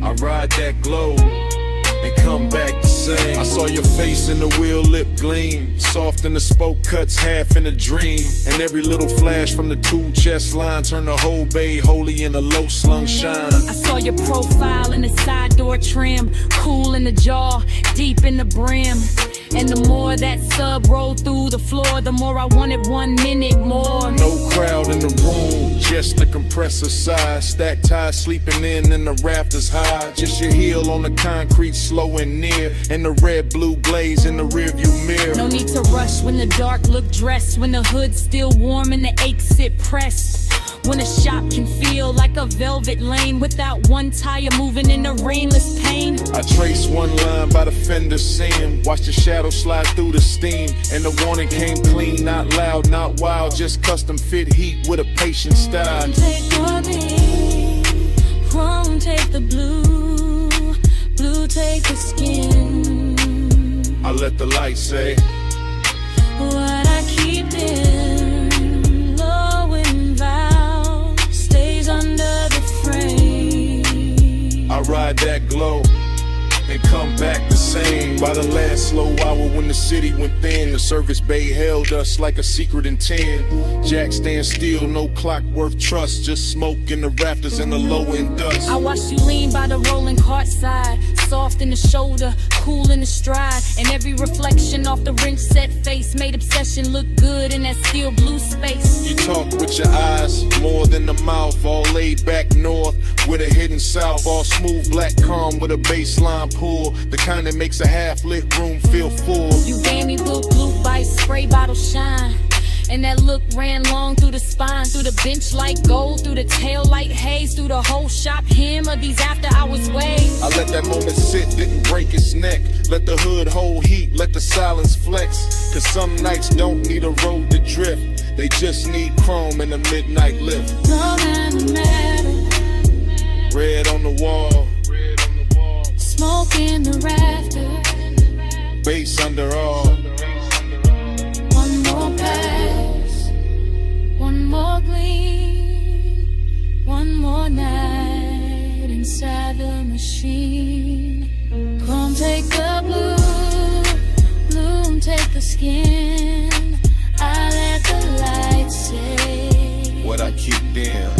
I ride that glow and come back the same. I saw your face in the wheel lip gleam. Soft in the spoke cuts, half in a dream. And every little flash from the two chest line turned the whole bay holy in a low slung shine. I saw your profile in the side door trim. Cool in the jaw, deep in the brim. And the more that sub rolled through the floor, the more I wanted 1 minute more. No crowd in the room, just the compressor side. Stacked ties sleeping in and the rafters high. Just your heel on the concrete, slow and near. And the red blue glaze in the rearview mirror. No need to rush when the dark look dressed. When the hood's still warm and the aches sit pressed. When a shop can feel like a velvet lane without one tire moving in the rainless pain. I trace one line by the fender seam. Watch the shadow slide through the steam. And the warning came clean, not loud, not wild. Just custom fit heat with a patient style. Take your beat, chrome take the blue, blue take the skin. I let the light say what I keep in, low and vow, stays under the frame. I ride that glow and come back the same. By the last slow hour when the city went thin, the service bay held us like a secret in 10. Jack stand still, no clock worth trust. Just smoke in the rafters and the low end dust. I watched you lean by the rolling cart side, soft in the shoulder, cool in the stride. And every reflection off the ring set face made obsession look good in that steel blue space. You talk with your eyes, more than the mouth. All laid back north with a hidden south. All smooth black calm with a baseline pull. The kind that makes a half-lit room feel full. You gave me blue, blue bites, spray bottle shine. And that look ran long through the spine, through the bench like gold, through the tail like haze, through the whole shop, him of these after hours ways. I let that moment sit, didn't break its neck. Let the hood hold heat, let the silence flex. Cause some nights don't need a road to drift. They just need chrome in the midnight lift. Love and matter. Red on the wall. Smoke in the rafters. Bass under all. One more pass. One more gleam. One more night inside the machine. Come take the blue. Bloom take the skin. I let the light say What I keep dim.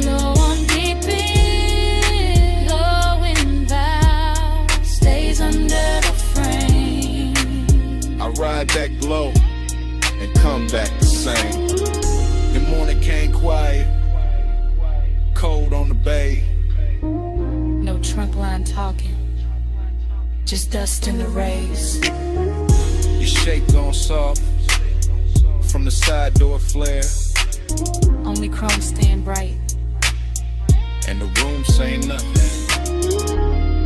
low on deep in, low in vow, stays under the frame. I ride that glow and come back the same. The morning came quiet, cold on the bay. No trunk line talking, just dust in the rays. Your shape gone soft from the side door flare, Only chrome stand bright. and the room say nothing.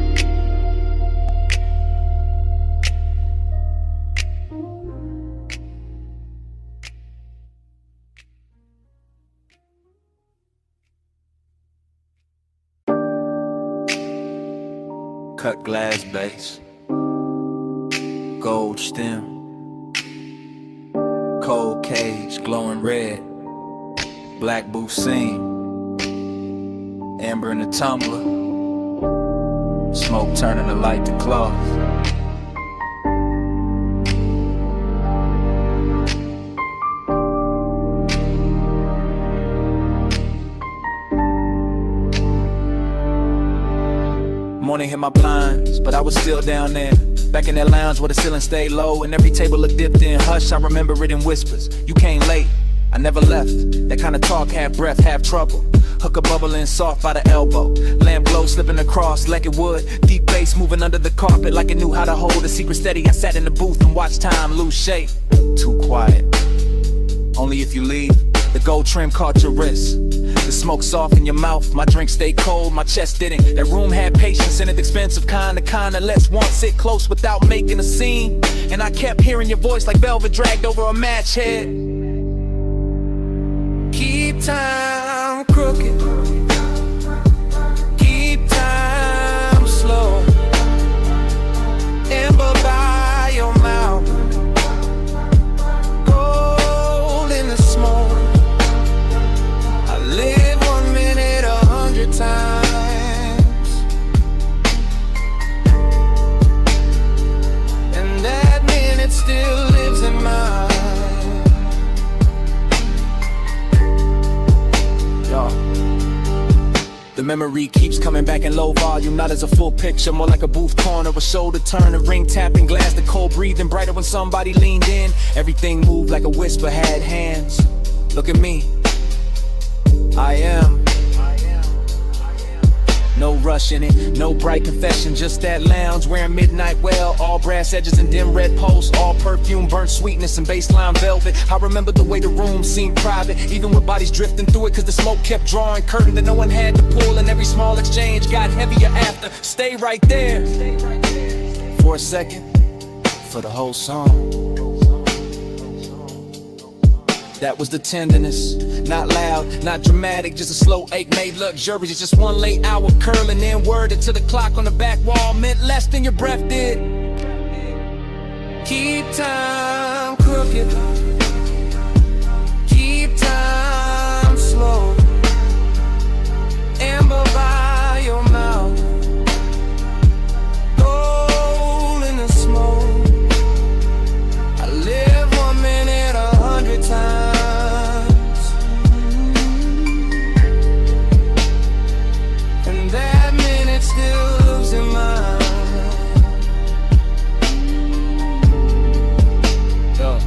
Cut glass base, gold stem, cold cage glowing red, black booth seam, amber in the tumbler, smoke turning the light to cloth. Morning hit my blinds, but I was still down there. Back in that lounge where the ceiling stayed low and every table looked dipped in. Hush, I remember it in whispers. You came late, I never left. That kind of talk, half breath, half trouble. Hooker bubbling soft by the elbow. Lamp glow slipping across like it would. Deep bass moving under the carpet like it knew how to hold a secret steady. I sat in the booth and watched time lose shape. Too quiet. Only if you leave. The gold trim caught your wrist. The smoke soft in your mouth, my drink stayed cold, my chest didn't. That room had patience in it, expensive kind of lets one sit close without making a scene. And I kept hearing your voice like velvet dragged over a match head. Keep time crooked. Keep time slow. Amber by your mouth. Gold in the smoke. Live 1 minute 100 times, and that minute still lives in mine. Yo. The memory keeps coming back in low volume, not as a full picture, more like a booth corner, a shoulder turn, a ring tapping glass, the cold breathing brighter when somebody leaned in. Everything moved like a whisper had hands. Look at me. I am. No rush in it, no bright confession, just that lounge wearing midnight well, all brass edges and dim red posts, all perfume, burnt sweetness and baseline velvet. I remember the way the room seemed private, even with bodies drifting through it, cause the smoke kept drawing curtain that no one had to pull, and every small exchange got heavier after. Stay right there for a second, for the whole song. That was the tenderness, not loud, not dramatic, just a slow ache made luxurious. Just one late hour curling in, worded to the clock on the back wall meant less than your breath did. Keep time crooked. Keep time slow. Amber by your mouth. Gold in the smoke. I live 1 minute 100 times. Still lives in mine. Yo.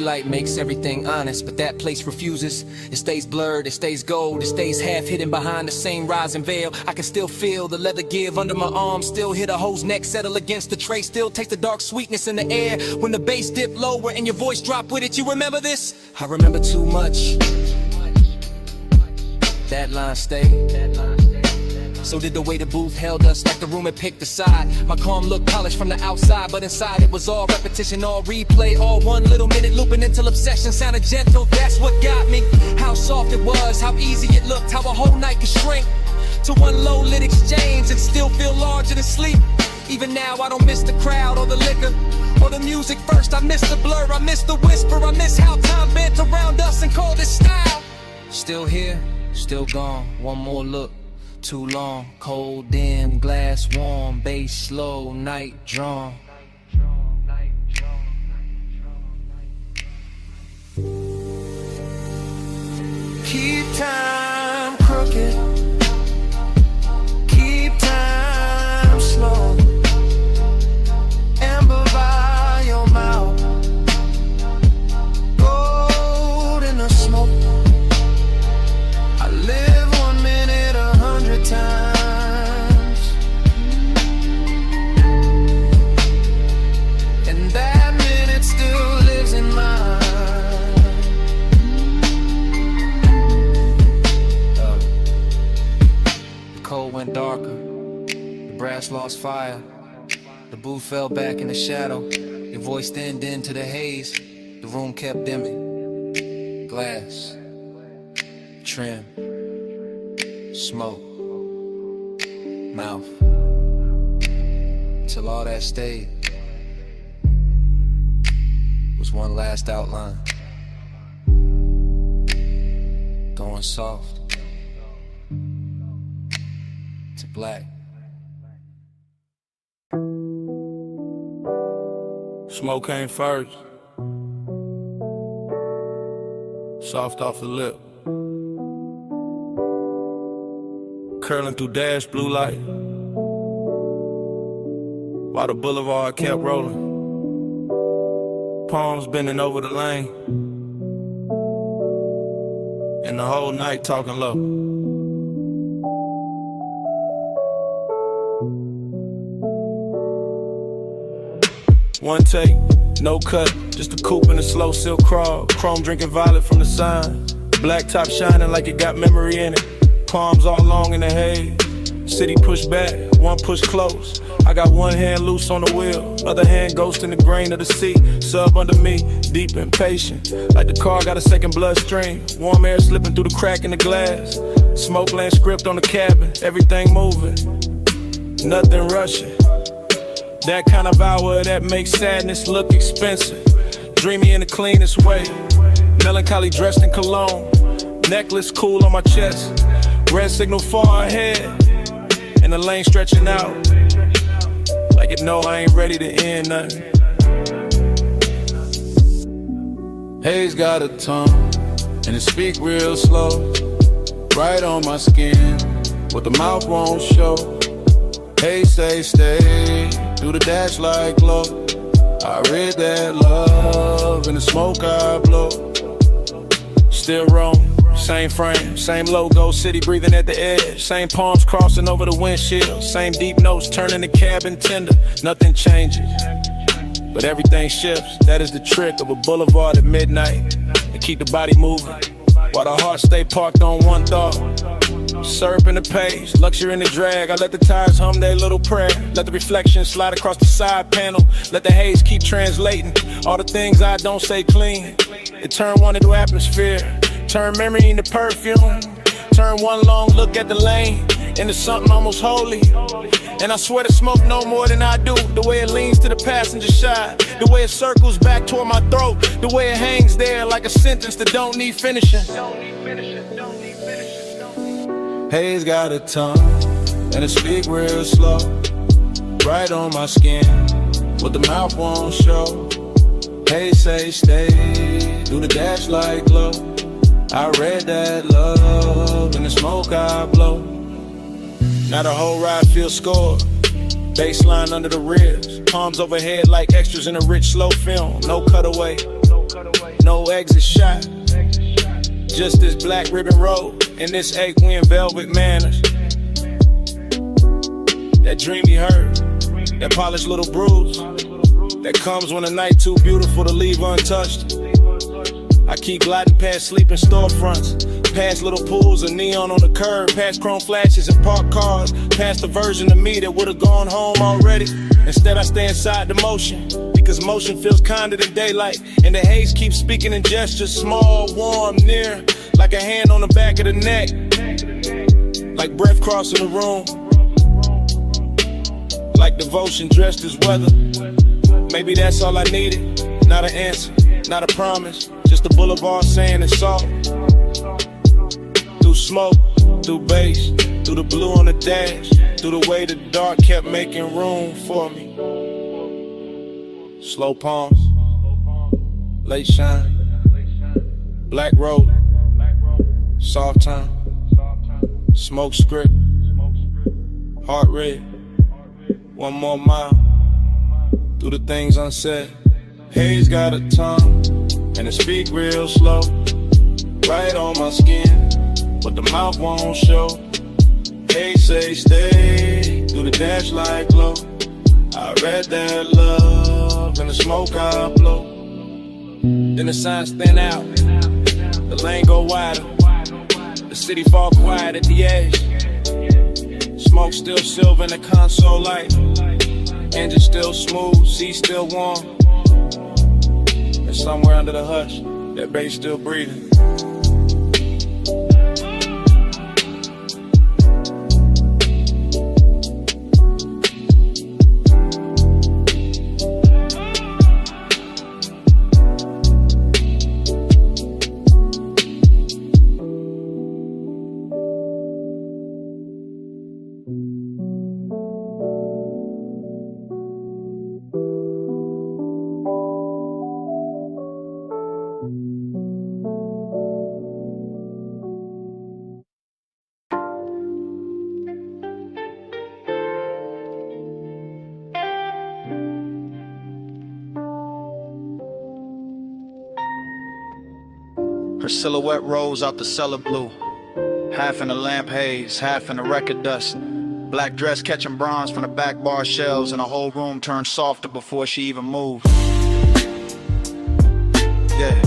daylight makes everything honest, but that place refuses. It stays blurred, it stays gold, it stays half hidden behind the same rising veil. I can still feel the leather give under my arm, still hear the hoe's neck settle against the tray, still taste the dark sweetness in the air when the bass dip lower and your voice drop with it. You remember this? I remember too much. That line stayed. So did the way the booth held us, like the room had picked a side. My calm looked polished from the outside, but inside it was all repetition, all replay, all 1 little minute looping until obsession sounded gentle. That's what got me. How soft it was, how easy it looked, how a whole night could shrink to one low lit exchange and still feel larger than sleep. Even now I don't miss the crowd or the liquor or the music first. I miss the blur, I miss the whisper, I miss how time bent around us and called it style. Still here, still gone, one more look. Too long, cold, dim, glass warm, bass slow, night drawn. Keep time crooked, keep time slow. Amber by your mouth, gold in the smoke. I live 1 minute 100 times, and that minute still lives in mine. The cold went darker, the brass lost fire, the booth fell back in the shadow. Your voice thinned into the haze, the room kept dimming. Glass, trim, smoke, mouth, till all that stayed was one last outline, going soft to black. Smoke came first, soft off the lip, curling through dash blue light, while the boulevard kept rolling, palms bending over the lane, and the whole night talking low. One take, no cut, just a coupe and a slow silk crawl. Chrome drinking violet from the sign. Black top shining like it got memory in it. Palms all long in the haze. City push back, one push close. I got one hand loose on the wheel, other hand ghost in the grain of the seat. Sub under me, deep impatient, like the car got a second bloodstream. Warm air slipping through the crack in the glass. Smoke land script on the cabin, everything moving, nothing rushing. That kind of hour that makes sadness look expensive. Dreamy in the cleanest way, melancholy dressed in cologne. Necklace cool on my chest, red signal far ahead, and the lane stretching out like it know I ain't ready to end nothing. Haze got a tongue, and it speak real slow, right on my skin, what the mouth won't show. Hey, stay, do the dash like glow. I read that love in the smoke I blow. Still roam, same frame, same logo, city breathing at the edge. Same palms crossing over the windshield, same deep notes turning the cabin tender. Nothing changes, but everything shifts. That is the trick of a boulevard at midnight, to keep the body moving, while the heart stay parked on one thought. Syrup in the page, luxury in the drag. I let the tires hum their little prayer. Let the reflection slide across the side panel. Let the haze keep translating all the things I don't say clean. It turn one into atmosphere, turn memory into perfume, turn one long look at the lane into something almost holy. And I swear to smoke no more than I do. The way it leans to the passenger side, the way it circles back toward my throat, the way it hangs there like a sentence that don't need finishing. Haze got a tongue, and it speak real slow, right on my skin, what the mouth won't show. Hey, stay, do the dash like glow. I read that love in the smoke I blow. Now the whole ride feels scored, baseline under the ribs, palms overhead like extras in a rich slow film. No cutaway, no exit shot. Just this black ribbon road and this aquin velvet manners. That dreamy hurt, that polished little bruise that comes when a night too beautiful to leave untouched. I keep gliding past sleeping storefronts, past little pools of neon on the curb, past chrome flashes and parked cars, past the version of me that would've gone home already. Instead I stay inside the motion, because motion feels kinder than daylight, and the haze keeps speaking in gestures, small, warm, near, like a hand on the back of the neck, like breath crossing the room, like devotion dressed as weather. Maybe that's all I needed, not an answer, not a promise, just a boulevard sand and salt. Through smoke, through bass, through the blue on the dash, through the way the dark kept making room for me. Slow palms, late shine, black road, soft time, smoke script, heart rate, one more mile, through the things unsaid. Haze got a tongue, and it speak real slow, right on my skin, but the mouth won't show. Haze say stay, through the dash light glow. I read that love in the smoke I blow. Then the signs thin out, the lane go wider, the city fall quiet at the edge. Smoke still silver in the console light, engine still smooth, seat still warm. And somewhere under the hush, that bass still breathing. Her silhouette rose out the cellar blue, half in the lamp haze, half in the record dust. Black dress catching bronze from the back bar shelves, and the whole room turned softer before she even moved. Yeah.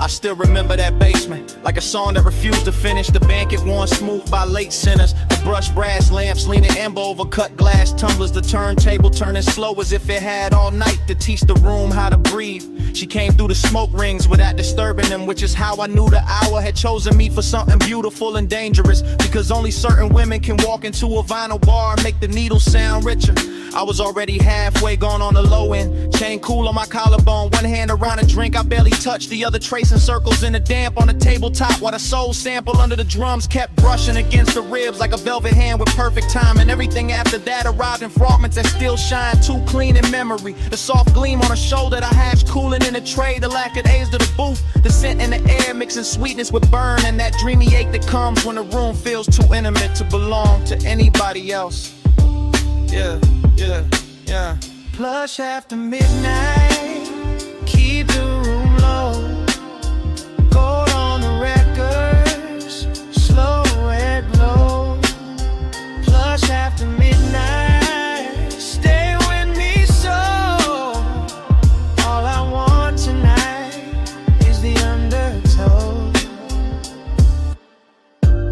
I still remember that basement, like a song that refused to finish. The banquet worn smooth by late sinners, the brushed brass lamps leaning amber over cut glass tumblers, the turntable turning slow as if it had all night to teach the room how to breathe. She came through the smoke rings without disturbing them, which is how I knew the hour had chosen me for something beautiful and dangerous, because only certain women can walk into a vinyl bar and make the needle sound richer. I was already halfway gone on the low end, chain cool on my collarbone, one hand around a drink I barely touched, the other tracing circles in the damp on the tabletop, while the soul sample under the drums kept brushing against the ribs like a velvet hand with perfect time. And everything after that arrived in fragments that still shine too clean in memory. The soft gleam on a shoulder, the hash cooling in the tray, the lack of days to the booth, the scent in the air mixing sweetness with burn, and that dreamy ache that comes when the room feels too intimate to belong to anybody else. Yeah, yeah, yeah. Plush after midnight, keep the room low. Gold on the records, slow and glow. Plush after midnight, stay with me so. All I want tonight is the undertow.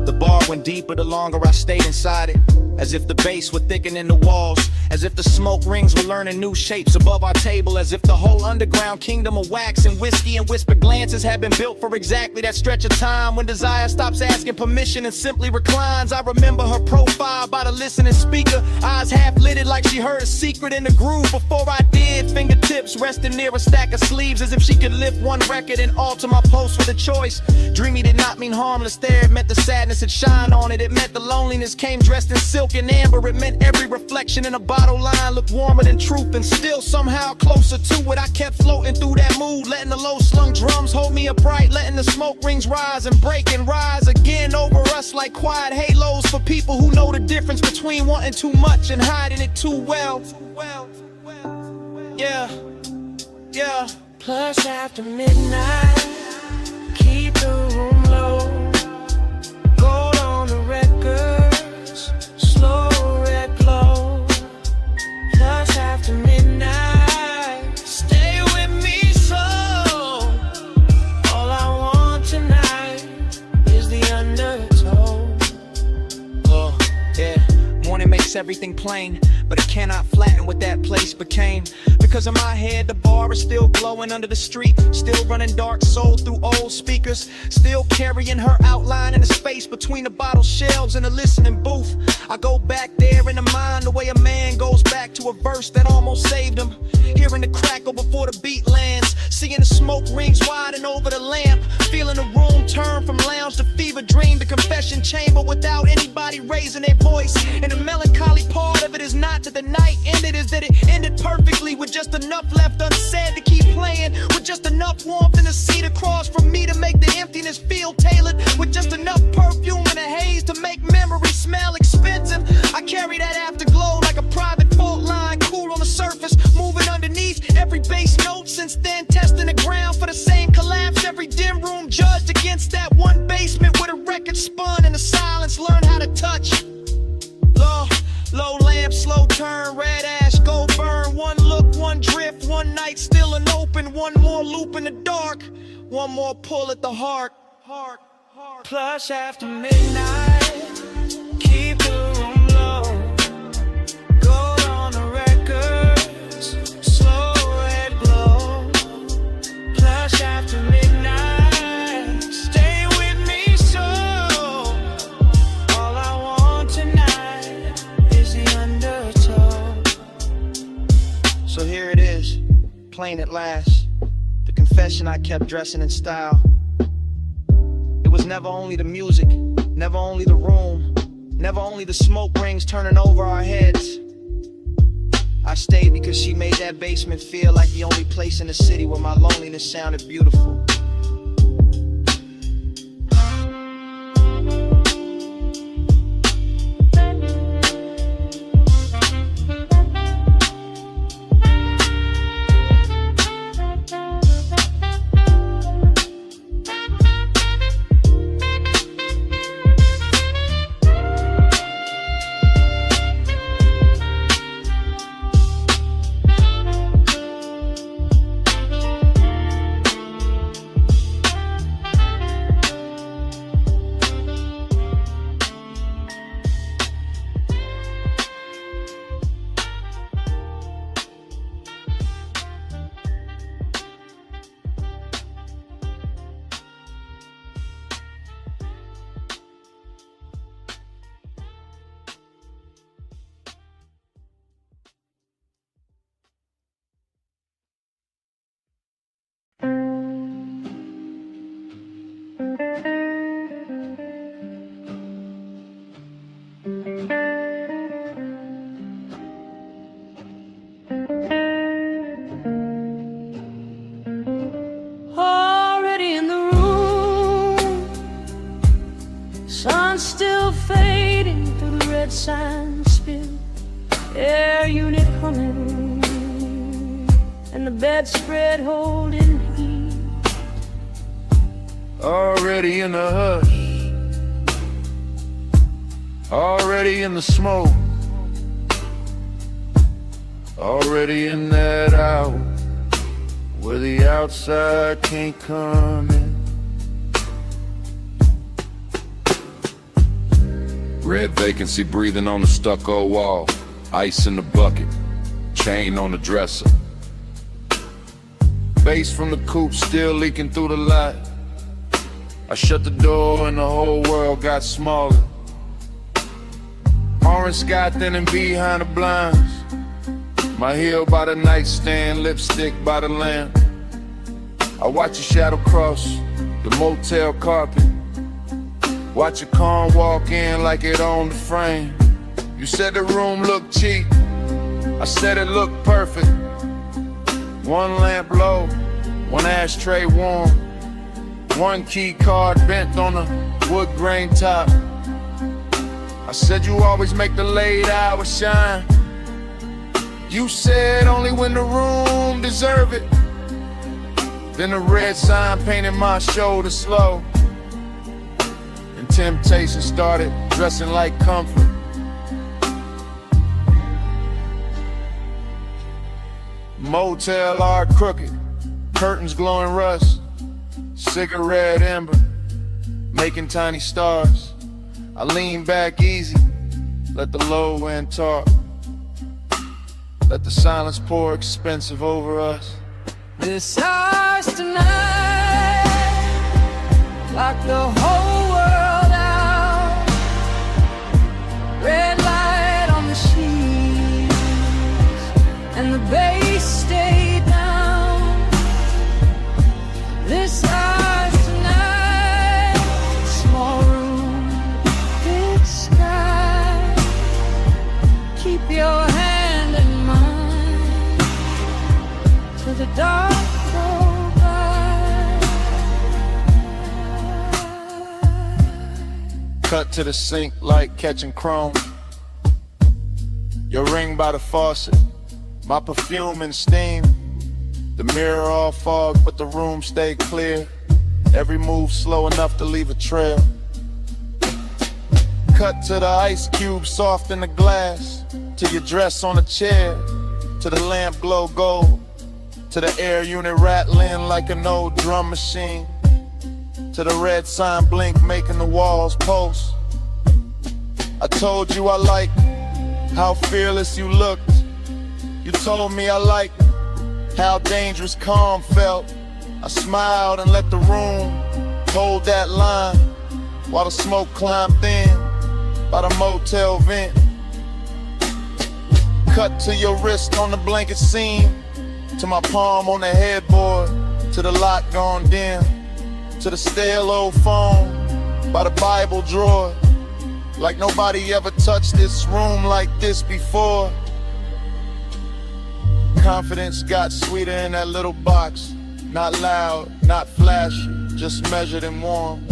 The bar went deeper the longer I stayed inside it, as if the bass were thickening the walls, as if the smoke rings were learning new shapes above our table, as if the whole underground kingdom of wax and whiskey and whispered glances had been built for exactly that stretch of time when desire stops asking permission and simply reclines. I remember her profile by the listening speaker, eyes half lidded like she heard a secret in the groove before I did, fingertips resting near a stack of sleeves as if she could lift one record and alter my post with a choice. Dreamy did not mean harmless there, it meant the sadness had shine on it, it meant the loneliness came dressed in silk and amber, it meant every reflection affection in a bottle line looked warmer than truth, and still somehow closer to it. I kept floating through that mood, letting the low slung drums hold me upright, letting the smoke rings rise and break and rise again over us like quiet halos for people who know the difference between wanting too much and hiding it too well. Yeah, yeah. Plus after midnight, keep the room low. Gold on the records, slow red glow. Plus after midnight, stay with me so. All I want tonight is the undertow. Oh, yeah. Morning makes everything plain, but it cannot flatten what that place became. Because in my head, the bar is still glowing under the street, still running dark soul through old speakers, still carrying her outline in the space between the bottle shelves and the listening booth. I go back there in the mind the way a man goes back to a verse that almost saved him. Hearing the crackle before the beat lands, seeing the smoke rings widen over the lamp, feeling the room turn from lounge to fever dream to confession chamber without anybody raising their voice. And the melancholy part of it is not that the night ended, is that it ended perfectly with just enough left unsaid to keep playing, with just enough warmth in the seat across from me to make the emptiness feel tailored, with just enough perfume and a haze to make memories smell expensive. I carry that afterglow like a private fault line, cool on the surface, moving underneath every bass note. Since then, testing the ground for the same collapse. Every dim room judged against that one basement where the record spun and the silence learned how to touch. Low lamp, slow turn, red ash, go burn. One look, one drift, one night still an open. One more loop in the dark, one more pull at the heart. Plus after midnight, keep the room low. Gold on the records, slow red glow. Plus after midnight, stay with me so. All I want tonight is the undertow. So here it is, plain at last, the confession I kept dressing in style. It was never only the music, never only the room, never only the smoke rings turning over our heads. I stayed because she made that basement feel like the only place in the city where my loneliness sounded beautiful. Already in the room, sun still fading through the red sign spill, air unit humming, and the bedspread holding heat. Already in the hush, already in the smoke, already in that hour where the outside can't come in. Red vacancy breathing on the stucco wall, ice in the bucket, chain on the dresser. Bass from the coupe still leaking through the light. I shut the door and the whole world got smaller. Orange sky thinning behind the blinds. My heel by the nightstand, lipstick by the lamp. I watch a shadow cross the motel carpet. Watch a car walk in like it owned the frame. You said the room looked cheap. I said it looked perfect. One lamp low, one ashtray warm, one key card bent on a wood grain top. I said you always make the late hours shine. You said only when the room deserve it. Then a red sign painted my shoulder slow, and temptation started dressing like comfort. Motel art crooked, curtains glowing rust, cigarette ember, making tiny stars. I lean back easy, let the low end talk, let the silence pour expensive over us. This house tonight, lock the whole world out. Red light on the sheets, and the bass stay down. This house tonight, small room, big sky. Keep your hand in mine till the dark go by. Cut to the sink like catching chrome. Your ring by the faucet, my perfume and steam. The mirror all fog, but the room stay clear. Every move slow enough to leave a trail. Cut to the ice cube soft in the glass, to your dress on a chair, to the lamp glow gold, to the air unit rattling like an old drum machine, to the red sign blink making the walls pulse. I told you I liked how fearless you looked. You told me I liked how dangerous calm felt. I smiled and let the room hold that line while the smoke climbed thin by the motel vent. Cut to your wrist on the blanket seam, to my palm on the headboard, to the lock gone dim, to the stale old phone by the Bible drawer. Like nobody ever touched this room like this before. Confidence got sweeter in that little box. Not loud, not flashy, just measured and warm.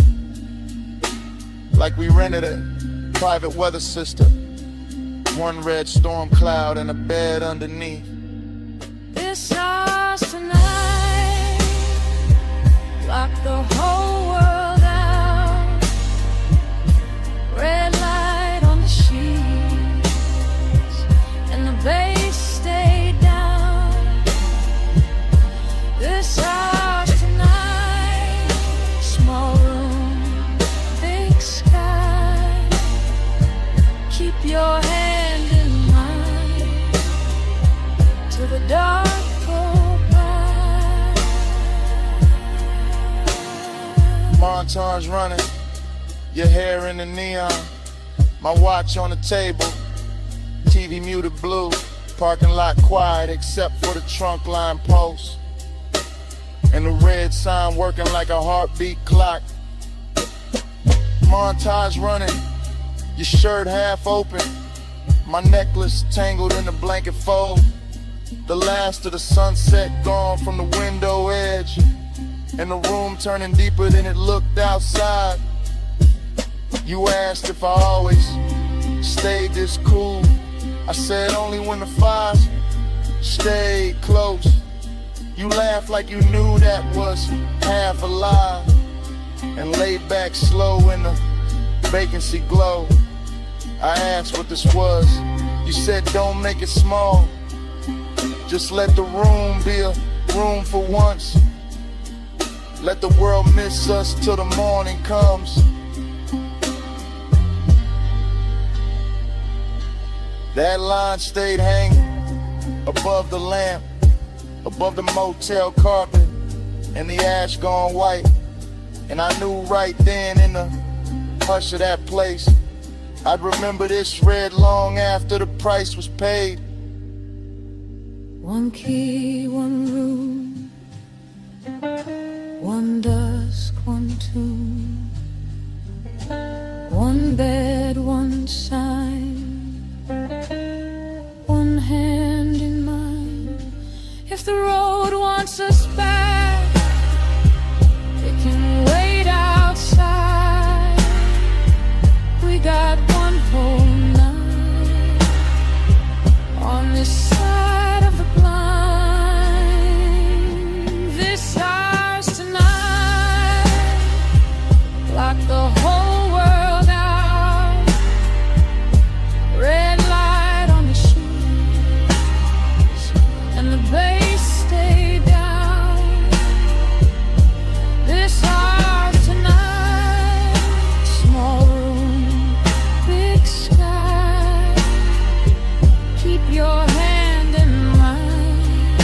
Like we rented a private weather system. One red storm cloud and a bed underneath. This house tonight, lock the whole world out. Red light on the sheets, and the bass stay down. This house tonight, small room, big sky. Keep your hand in mine till the dark go by. Montage running, your hair in the neon, my watch on the table, TV muted blue, parking lot quiet except for the trunk line post, and the red sign working like a heartbeat clock. Montage running, your shirt half open, my necklace tangled in the blanket fold. The last of the sunset gone from the window edge, and the room turning deeper than it looked outside. You asked if I always stayed this cool. I said only when the fires stayed close. You laughed like you knew that was half a lie, and laid back slow in the vacancy glow. I asked what this was. You said don't make it small, just let the room be a room for once. Let the world miss us till the morning comes. That line stayed hanging above the lamp, above the motel carpet, and the ash gone white. And I knew right then in the hush of that place, I'd remember this red long after the price was paid. One key, one room, one dusk, one tomb, one bed, one sign, If the road wants us back, it can wait outside. We got one whole night on this side of the blind. This ours tonight, lock the whole world out. Red light on the sheets and the bass stay down. This ours tonight, small room, big sky. Keep your hand in mine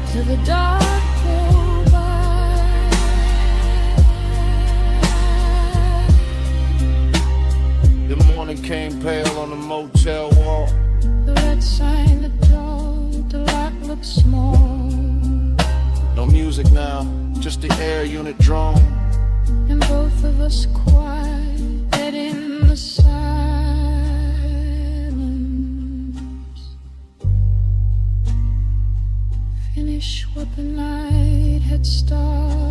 till the dark go by. The morning came pale on the motel wall. The red sign, the door, the lock looks small. No music now, just the air unit drone. And both of us quiet in the silence. Finish what the night had started.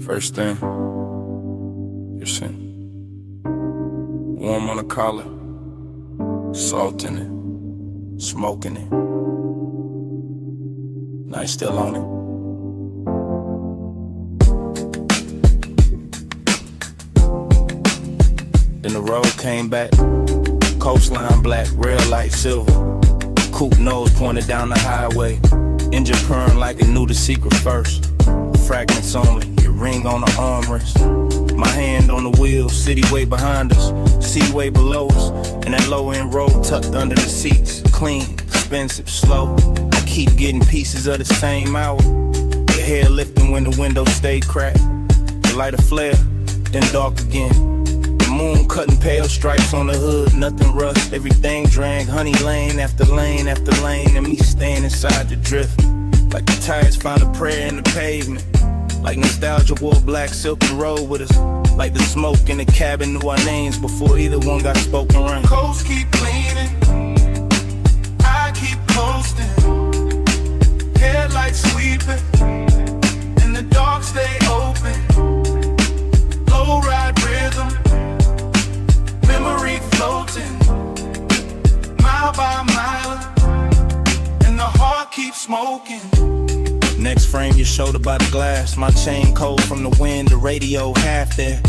First thing, your sin. Warm on the collar, salt in it, smoking it. Night still on it. Then the road came back, coastline black, rail light silver. Coupe nose pointed down the highway, engine purring like it knew the secret first. Fragments only, your ring on the armrest. My hand on the wheel, city way behind us, sea way below us. And that low end road tucked under the seats, clean, expensive, slow. I keep getting pieces of the same hour. Your hair lifting when the window stayed cracked. You light a flare, then dark again. The moon cutting pale stripes on the hood, nothing rust. Everything drank, honey lane after lane after lane. And me staying inside the drift. Like the tires found a prayer in the pavement. Like nostalgia wore black silk and rolled with us. Like the smoke in the cabin knew our names before either one got spoken around. Coast keep cleaning, I keep coasting. Headlights sweeping, and the dark stay open. Low ride rhythm, memory floating, mile by mile, and the heart keeps smoking. Next frame, your shoulder by the glass. My chain cold from the wind, the radio half there.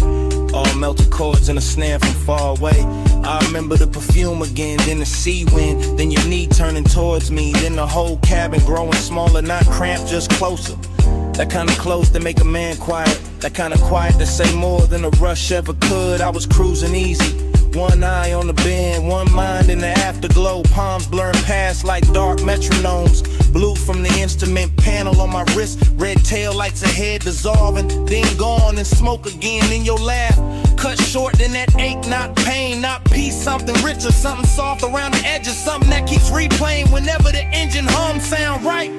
All melted chords and a snare from far away. I remember the perfume again, then the sea wind. Then your knee turning towards me. Then the whole cabin growing smaller, not cramped, just closer. That kind of close to make a man quiet. That kind of quiet to say more than a rush ever could. I was cruising easy. One eye on the bend, one mind in the afterglow. Palms blurring past like dark metronomes. Blue from the instrument panel on my wrist. Red tail lights ahead dissolving. Then gone and smoke again in your laugh. Cut short, then that ache, not pain, not peace. Something richer, something soft around the edges. Something that keeps replaying whenever the engine hum sound right.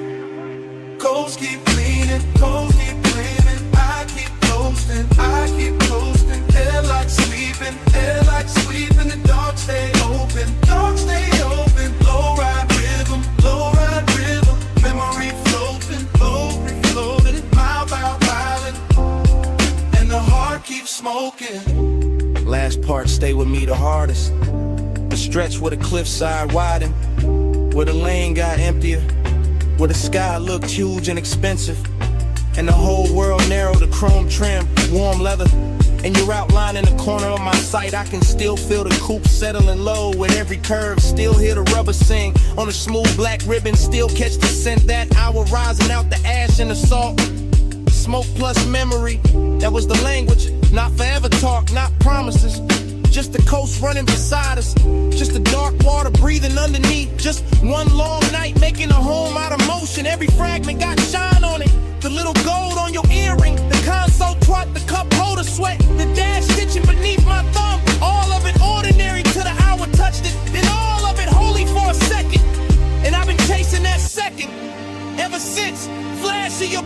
Coast keep cleaning, coast keep cleaning. I keep coasting, I keep coasting. Headlights sweeping, headlights sweeping. The dark stay open, dark stay open. Low ride rhythm, low ride rhythm. Memory floating, floating, floating. Mile by mile, and the heart keeps smoking. Last part stay with me the hardest. The stretch where the cliffside widened, where the lane got emptier, where the sky looked huge and expensive, and the whole world narrowed to chrome trim, warm leather. And you're outlined in the corner of my sight. I can still feel the coupe settling low with every curve. Still hear the rubber sing on a smooth black ribbon. Still catch the scent that hour rising out the ash and the salt. Smoke plus memory, that was the language. Not forever talk, not promises. Just the coast running beside us. Just the dark water breathing underneath. Just one long night making a home out of motion. Every fragment got shine on it. The little gold on your earring. The console twat, the cup holder sweat. The dash stitching beneath my thumb. All of it ordinary till the hour touched it. Then all of it holy for a second. And I've been chasing that second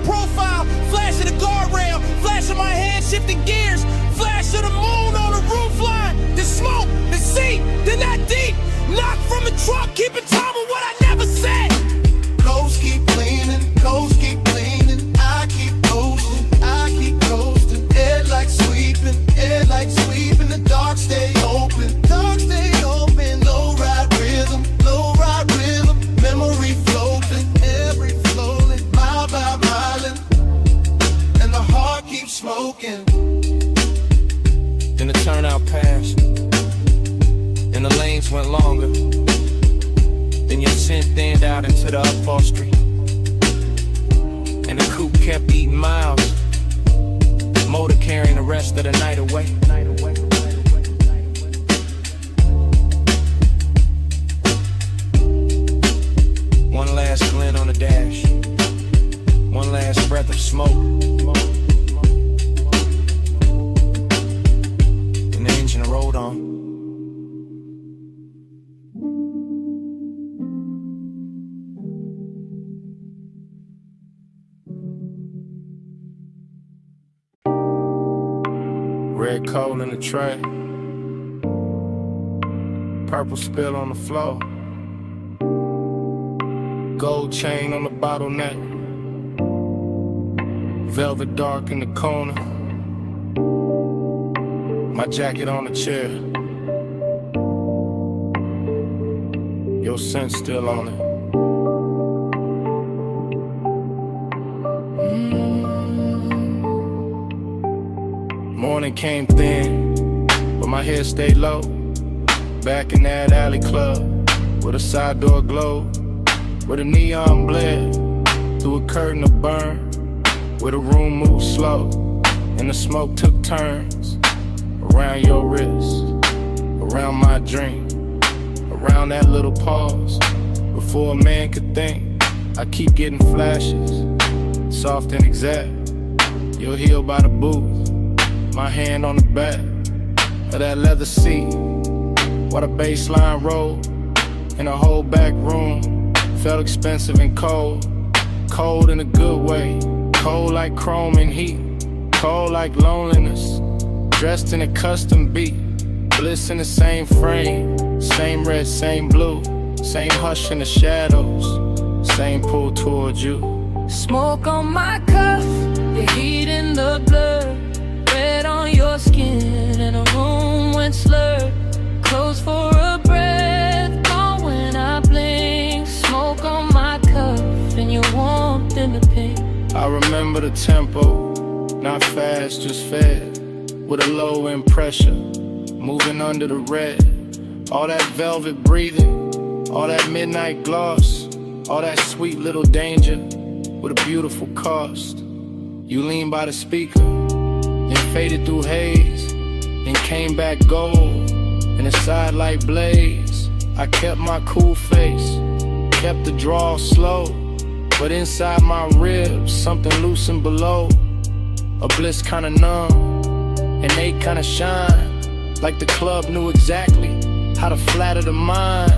profile, flash of the guardrail, flash of my head shifting gears, flash of the moon on the roof line, the smoke, the sea, then that deep, knock from the truck, keeping time with what I never said. Coast keep leaning, coast keep leaning. I keep coasting. Head like sweeping, the dark stay open, low ride rhythm, memory floating, every flowing, mile by mile, and the heart keeps smoking. Then the turnout passed, and the lanes went longer. Then your scent thinned out into the upholstery, and the coupe kept eating miles, motor carrying the rest of the night away. One last glint on the dash, one last breath of smoke, and the engine rolled on. Red coal in the tray, purple spill on the floor, gold chain on the bottleneck, velvet dark in the corner, my jacket on the chair, your scent still on it. Morning came thin, but my head stayed low. Back in that alley club, with a side door glow, where the neon bled through a curtain of burn, where the room moved slow, and the smoke took turns. Around your wrist, around my dream, around that little pause, before a man could think. I keep getting flashes, soft and exact. You're healed by the booth, my hand on the back of that leather seat, while the baseline rolled, and the whole back room felt expensive and cold. Cold in a good way, cold like chrome and heat, cold like loneliness, dressed in a custom beat, bliss in the same frame, same red, same blue, same hush in the shadows, same pull towards you. Smoke on my cuff, the heat in the blood, red on your skin, and the room went slurred. Close for a breath, gone when I blink. Smoke on my cuff, and your warmth in the pink. I remember the tempo, not fast, just fed, with a low end pressure, moving under the red. All that velvet breathing, all that midnight gloss, all that sweet little danger, with a beautiful cost. You lean by the speaker, then faded through haze, then came back gold, and a sidelight blaze. I kept my cool face, kept the draw slow, but inside my ribs, something loosened below. A bliss kinda numb, and they kinda shine, like the club knew exactly how to flatter the mind.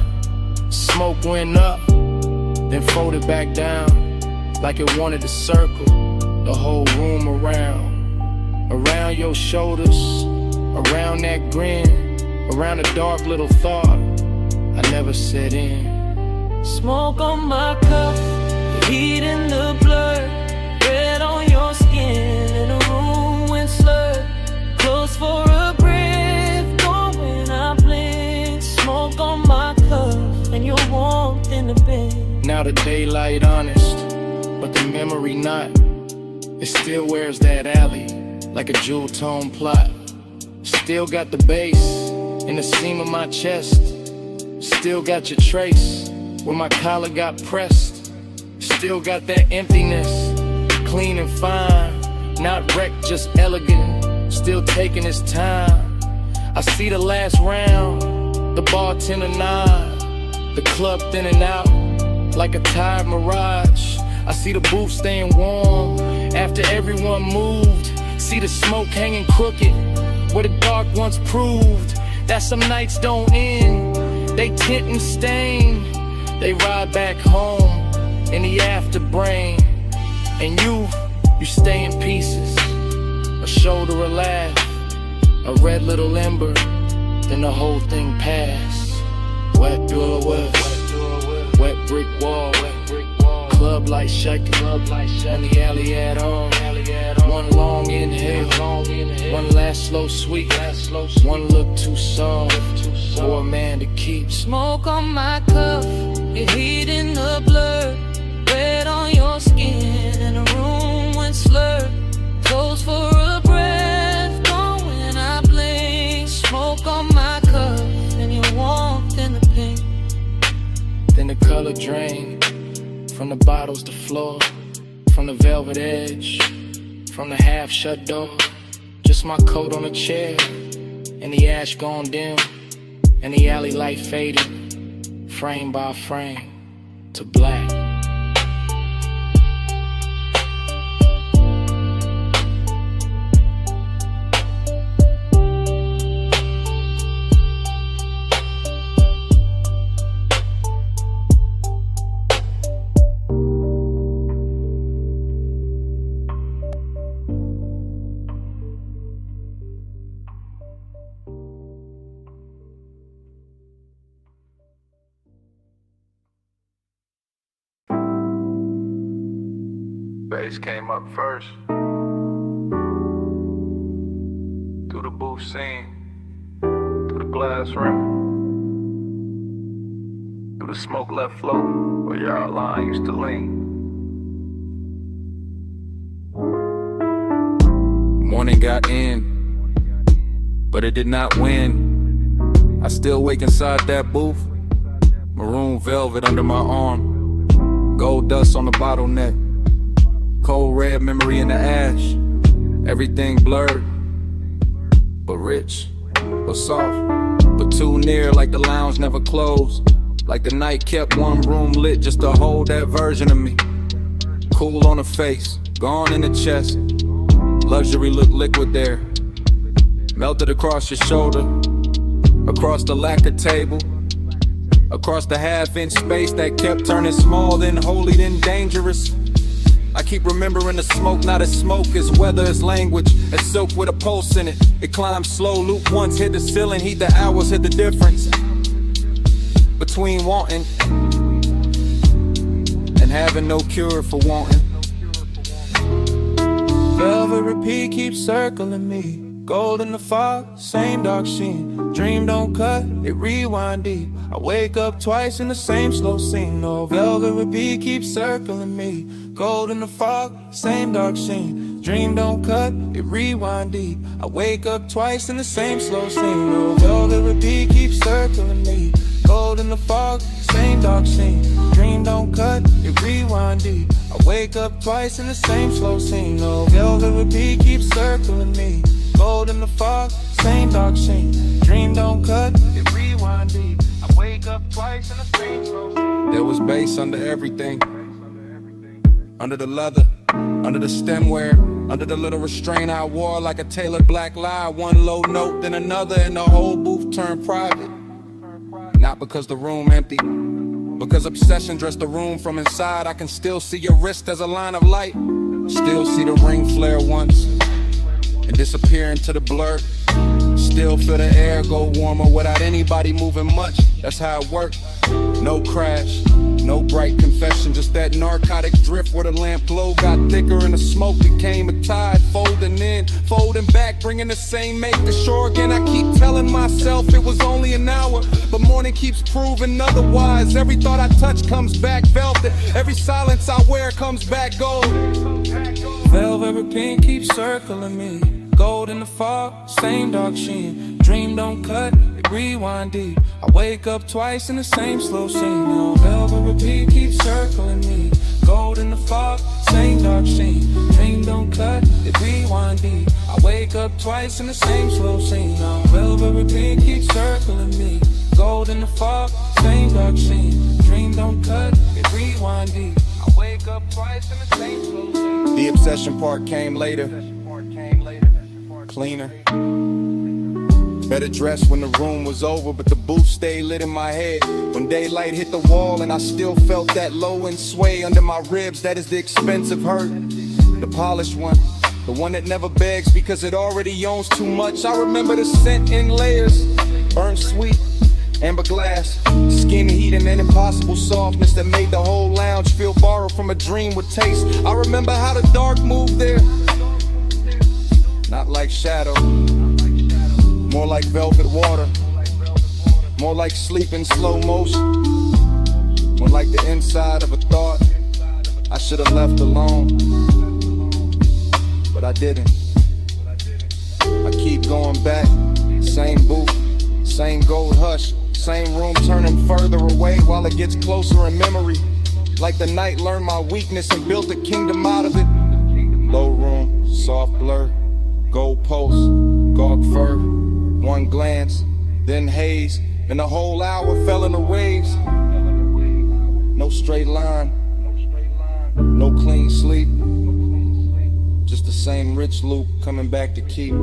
Smoke went up, then folded back down, like it wanted to circle the whole room around your shoulders, around that grin, around a dark little thought I never set in. Smoke on my cuff, the heat in the blood, red on your skin, and the room went slurred. Close for a breath, gone when I blink. Smoke on my cuff, and your warmth in the bed. Now the daylight honest, but the memory not. It still wears that alley, like a jewel tone plot. Still got the bass in the seam of my chest. Still got your trace where my collar got pressed. Still got that emptiness, clean and fine, not wrecked, just elegant, still taking its time. I see the last round, the bartender nod, the club thinning out like a tired mirage. I see the booth staying warm after everyone moved. See the smoke hanging crooked where the dark once proved that some nights don't end. They tint and stain. They ride back home in the afterbrain. And you stay in pieces. A shoulder, a laugh, a red little ember, then the whole thing passed. Wet door west, wet brick wall, club light shaking, and the alley at all. One long inhale, one last slow sweet, one look too soft for a man to keep. Smoke on my cuff, your heat in the blur, red on your skin, and the room went slurred. Close for a breath, gone when I blink. Smoke on my cuff, and your warmth in the pink. Then the color drained from the bottles to floor, from the velvet edge, from the half-shut door. Just my coat on a chair, and the ash gone dim, and the alley light fading, frame by frame, to black. Bass came up first. Through the booth scene, through the glass rim, through the smoke left float where your line used to lean. Morning got in, but it did not win. I still wake inside that booth, maroon velvet under my arm, gold dust on the bottleneck, cold red memory in the ash. Everything blurred, but rich, but soft, but too near, like the lounge never closed, like the night kept one room lit just to hold that version of me. Cool on the face, gone in the chest, luxury look liquid there, melted across your shoulder, across the lacquer table, across the half-inch space that kept turning small, then holy, then dangerous. I keep remembering the smoke, not as smoke, as weather, as language, as silk with a pulse in it. It climbs slow, loop once, hit the ceiling, heat the hours, hit the difference between wanting and having no cure for wanting. Velvet repeat keeps circling me, gold in the fog, same dark sheen. Dream don't cut, it rewind deep. I wake up twice in the same slow scene. No, velvet repeat keeps circling me, gold in the fog, same dark sheen. Dream don't cut, it rewind deep. I wake up twice in the same slow scene. No, velvet repeat keeps circling me, gold in the fog, same dark scene. Dream don't cut, it rewind deep. I wake up twice in the same slow scene. No, velvet repeat keeps circling me, gold in the fog, same dark scene. Dream don't cut, it rewind deep. I wake up twice in the same slow scene. There was bass under everything, under the leather, under the stemware, under the little restraint I wore like a tailored black lie. One low note, then another, and the whole booth turned private. Not because the room empty, because obsession dressed the room from inside. I can still see your wrist as a line of light, still see the ring flare once and disappear into the blur. Still feel the air go warmer without anybody moving much. That's how it worked. No crash, no bright confession, just that narcotic drift where the lamp glow got thicker and the smoke became a tide, folding in, folding back, bringing the same make to shore again. I keep telling myself it was only an hour, but morning keeps proving otherwise. Every thought I touch comes back velvet, every silence I wear comes back gold. Velvet pink keeps circling me, gold in the fog, same dark sheen. Dream don't cut, it rewind deep. I wake up twice in the same slow scene. Now velvet repeat keeps circling me, gold in the fog, same dark sheen. Dream don't cut, it rewind deep. I wake up twice in the same slow scene. Now velvet repeat keeps circling me, gold in the fog, same dark sheen. Dream don't cut, it rewind deep. I wake up twice in the same slow scene. The obsession part came later, cleaner. Better dressed when the room was over, but the booth stayed lit in my head. When daylight hit the wall and I still felt that low end sway under my ribs, that is the expensive hurt. The polished one, the one that never begs because it already owns too much. I remember the scent in layers, burnt sweet, amber glass, skin heat and an impossible softness that made the whole lounge feel borrowed from a dream with taste. I remember how the dark moved there, not like shadow, more like velvet water, more like sleep in slow motion, more like the inside of a thought I should have left alone, but I didn't. I keep going back, same booth, same gold hush, same room turning further away while it gets closer in memory. Like the night learned my weakness and built a kingdom out of it. Low room, soft blur, gold post, gawk fur, one glance, then haze, and the whole hour fell in the waves. No straight line, no clean sleep, just the same rich loop coming back to keep.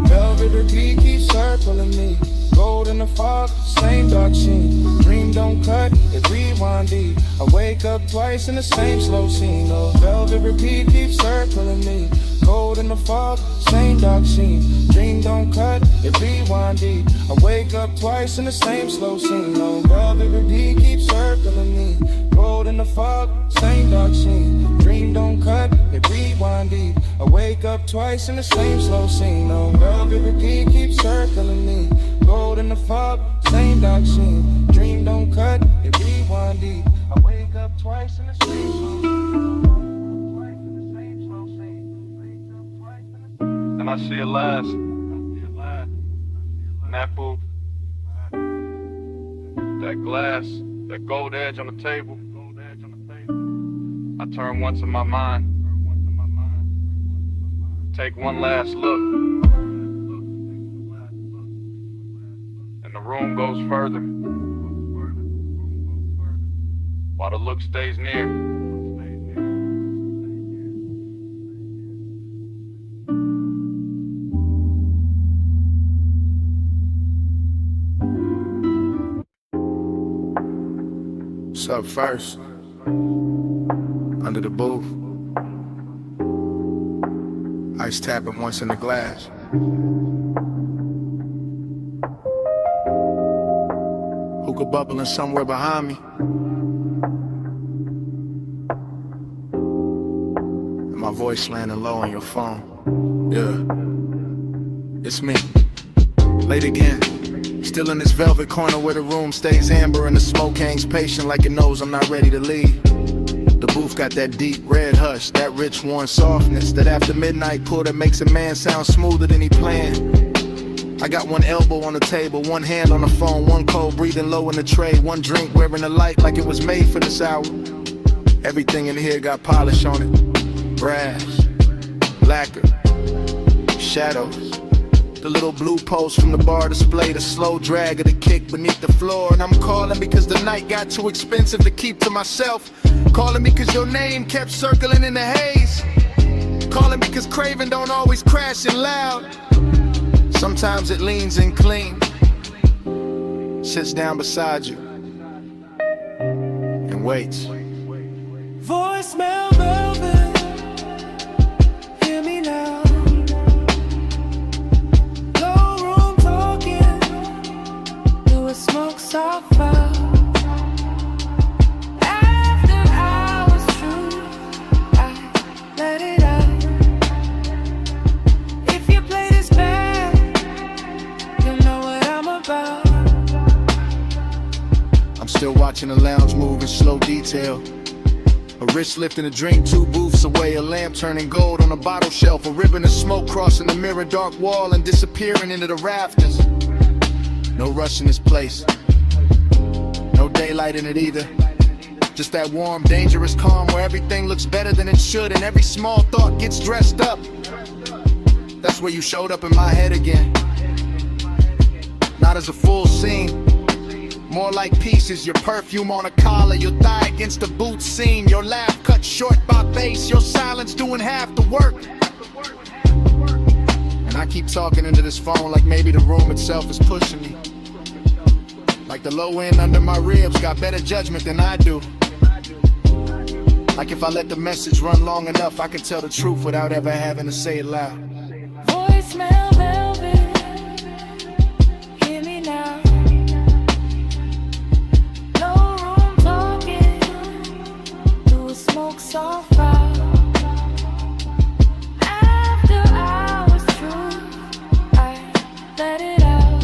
Velvet repeat keeps circling me, gold in the fog, same dark sheen. Dream don't cut, it rewind deep. I wake up twice in the same slow scene. Oh, velvet repeat keeps circling me, gold in the fog, same dark sheen. Dream don't cut, it rewind deep. I wake up twice in the same slow scene. Oh, velvet repeat keeps circling me, gold in the fog, same dark sheen. Dream don't cut, it rewind deep. I wake up twice in the same slow scene. Oh, velvet repeat keeps circling me, gold in the fog, same dark sheen. Dream don't cut, it rewind deep. I wake up twice in the same slow scene. And I see it last. And that booth, that glass, that gold edge on the table. I turn once in my mind, take one last look, and the room goes further, while the look stays near. What's up first? Under the booth, ice tapping once in the glass. Hookah bubbling somewhere behind me, and my voice landing low on your phone. Yeah, it's me, late again. Still in this velvet corner where the room stays amber and the smoke hangs patient like it knows I'm not ready to leave. The booth got that deep red hush, that rich warm softness, that after midnight pull that makes a man sound smoother than he planned. I got one elbow on the table, one hand on the phone, one cold breathing low in the tray, one drink wearing the light like it was made for this hour. Everything in here got polish on it, brass, lacquer, shadows. The little blue post from the bar display, the slow drag of the kick beneath the floor. And I'm calling because the night got too expensive to keep to myself. Calling because your name kept circling in the haze. Calling because craving don't always crash in loud. Sometimes it leans in clean, sits down beside you, and waits. Voicemail velvet, hear me now. Smoke softball. After I was true, I let it out. If you play this bad, you'll know what I'm about. I'm still watching the lounge move in slow detail. A wrist lifting a drink 2 booths away, a lamp turning gold on a bottle shelf, a ribbon of smoke crossing the mirror dark wall and disappearing into the rafters. No rush in this place, no daylight in it either. Just that warm, dangerous calm where everything looks better than it should and every small thought gets dressed up. That's where you showed up in my head again. Not as a full scene, more like pieces. Your perfume on a collar, your thigh against the boot seam, your laugh cut short by bass, your silence doing half the work. And I keep talking into this phone like maybe the room itself is pushing me. Like the low end under my ribs got better judgment than I do. Like if I let the message run long enough, I can tell the truth without ever having to say it loud. Voicemail velvet, hear me now. No room talking, do a smoke soft fire. After hours true, I let it out.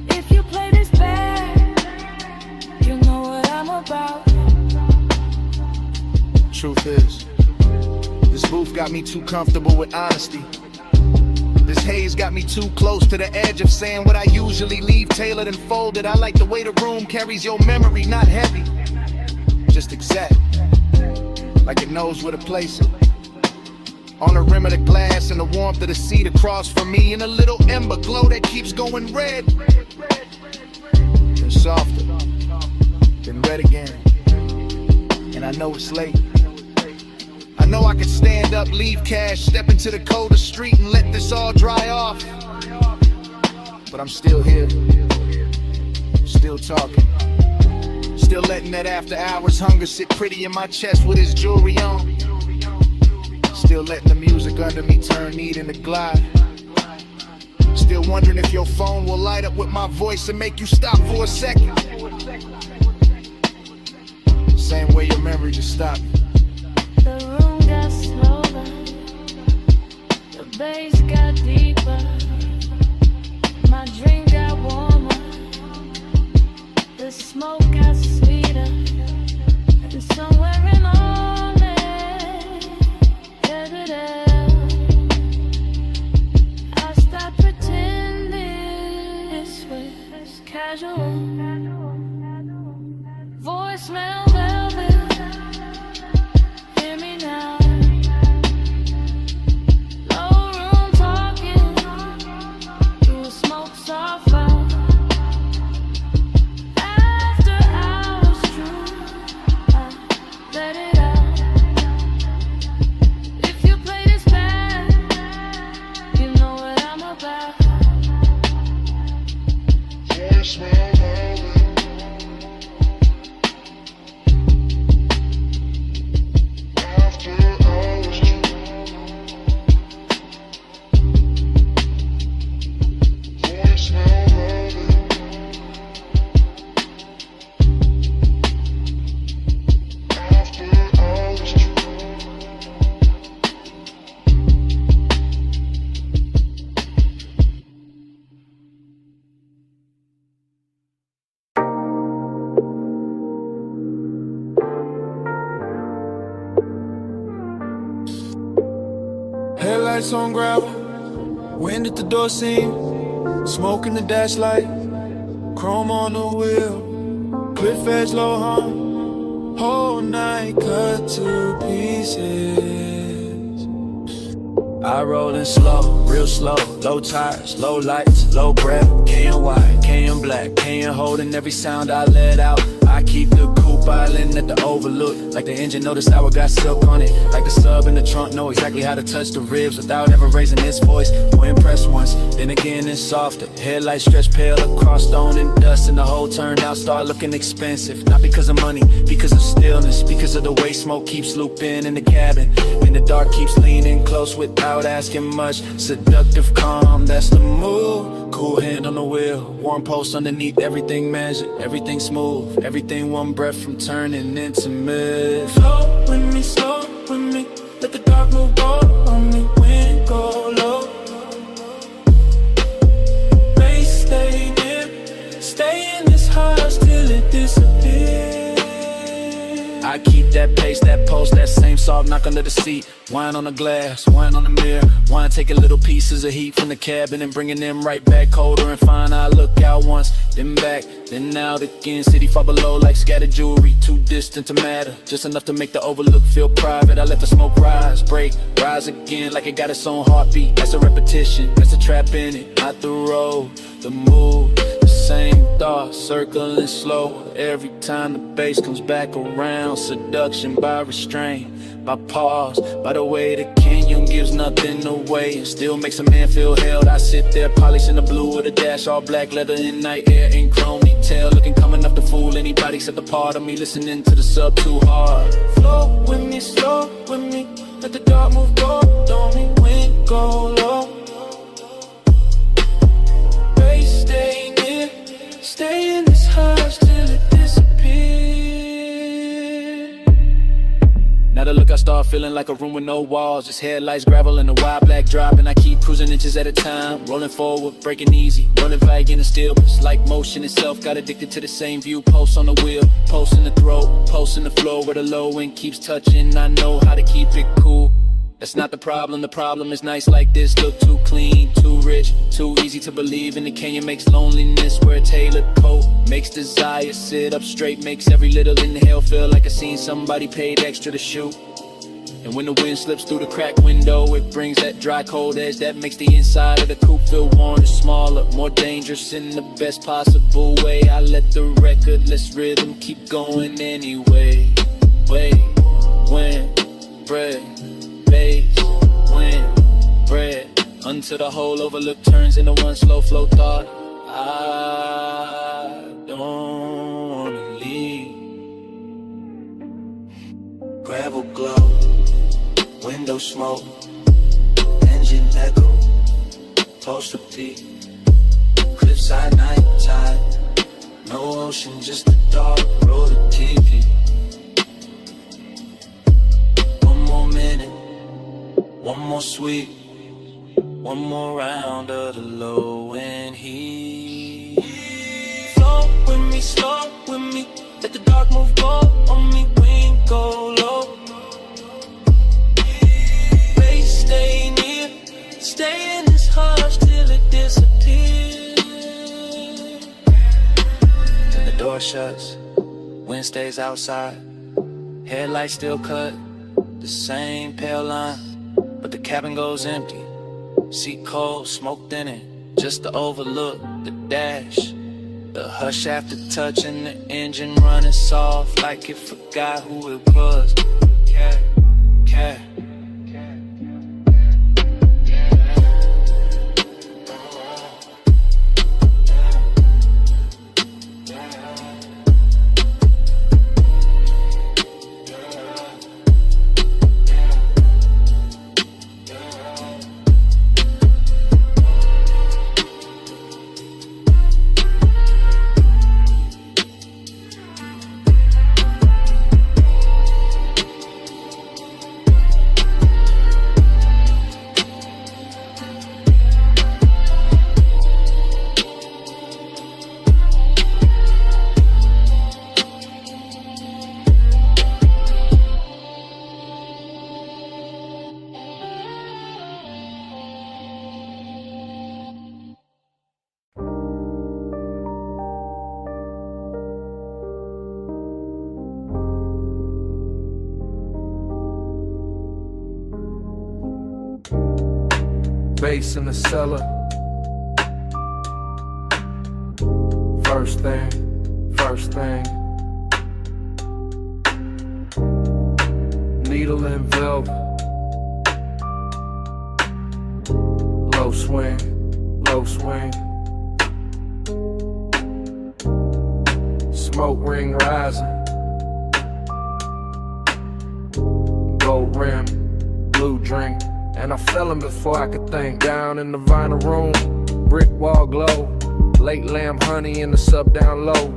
If you play this bad, you know what I'm about. Truth is, this booth got me too comfortable with honesty. This haze got me too close to the edge of saying what I usually leave tailored and folded. I like the way the room carries your memory, not heavy, just exact, like it knows where to place it. On the rim of the glass and the warmth of the seat across from me, and a little ember glow that keeps going red. Then softer, then red again, and I know it's late. I know I could stand up, leave cash, step into the colder street and let this all dry off. But I'm still here, still talking, still letting that after hours hunger sit pretty in my chest with his jewelry on. Still letting the music under me turn neat into glide. Still wondering if your phone will light up with my voice and make you stop for a second. Same way your memory just stopped. The room got slower, the bass got deeper, my drink got warmer, the smoke got sweeter, and somewhere in all that, I stopped pretending this was casual. Voicemail velvet, hear me now. Low room talking, through smoke soft fire. After hours true, I let it out. If you play this bad, you know what I'm about. Voicemail velvet. Headlights on gravel, wind at the door seam, smoke in the dash light, chrome on the wheel, cliff edge low hum, whole night cut to pieces. I rollin' slow, real slow, low tires, low lights, low breath, KN white, KN black, KN holding every sound I let out. I keep the coupe island at the overlook, like the engine know this hour got silk on it, like the sub in the trunk know exactly how to touch the ribs without ever raising its voice. More impressed once, then again it's softer. Headlights stretch pale across stone and dust, and the whole turnout start looking expensive. Not because of money, because of stillness, because of the way smoke keeps looping in the cabin, and the dark keeps leaning close without asking much. Seductive calm, that's the move. Cool hand on the wheel, warm pulse underneath, everything measured, everything smooth, everything one breath from turning into mid. Flow with me, slow with me, let the dark move on me, wind go low. Bass stay dim, stay in this house till it disappears. I keep that pace, that pulse, that same soft knock under the seat. Wine on the glass, wine on the mirror. Wine taking little pieces of heat from the cabin and bringing them right back colder and fine. I look out once, then back, then out again. City far below like scattered jewelry, too distant to matter, just enough to make the overlook feel private. I let the smoke rise, break, rise again like it got its own heartbeat. That's a repetition, that's a trap in it, not the road, the move, the same thoughts, circling slow. Every time the bass comes back around, seduction by restraint, by pause, by the way the canyon gives nothing away and still makes a man feel held. I sit there polishing the blue with a dash, all black leather in night air and chrome detail, looking calm enough to fool anybody except the part of me listening to the sub too hard. Flow with me, slow with me. Let the dark move gold on me when go low. Bass stay near, stay in this hush till it disappears. Now the look I start feeling like a room with no walls, just headlights, gravel, and a wide black drop. And I keep cruising inches at a time, rolling forward, breaking easy, rolling vague in the still. It's like motion itself, got addicted to the same view. Pulse on the wheel, pulse in the throat, pulse in the floor where the low end keeps touching. I know how to keep it cool. That's not the problem is nice like this. Look too clean, too rich, too easy to believe in. The canyon makes loneliness wear a tailored coat, makes desire sit up straight, makes every little inhale feel like I seen somebody paid extra to shoot. And when the wind slips through the cracked window, it brings that dry cold edge that makes the inside of the coupe feel warmer, smaller, more dangerous in the best possible way. I let the recordless rhythm keep going anyway. Wait, when, bread, bass, wind, bread, until the whole overlook turns into one slow flow thought. I don't wanna leave. Gravel glow, window smoke, engine echo, postal peak, cliffside night tide, no ocean, just a dark road of TV. One more minute, one more sweep, one more round of the low end heat. Flow with me, slow with me. Let the dark move gold on me when go low. Bass stay near, stay in this hush till it disappears. And the door shuts, wind stays outside, headlights still cut the same pale line, but the cabin goes empty. Seat cold, smoke in it, just to overlook the dash. The hush after touching the engine running soft like it forgot who it was. Cat, cat. Bass in the cellar. First thing. Needle and velvet. Low swing. Smoke ring rising. Gold rim, blue drink. And I fell him before I could think. Down in the vinyl room, brick wall glow. Late lamb honey in the sub down low.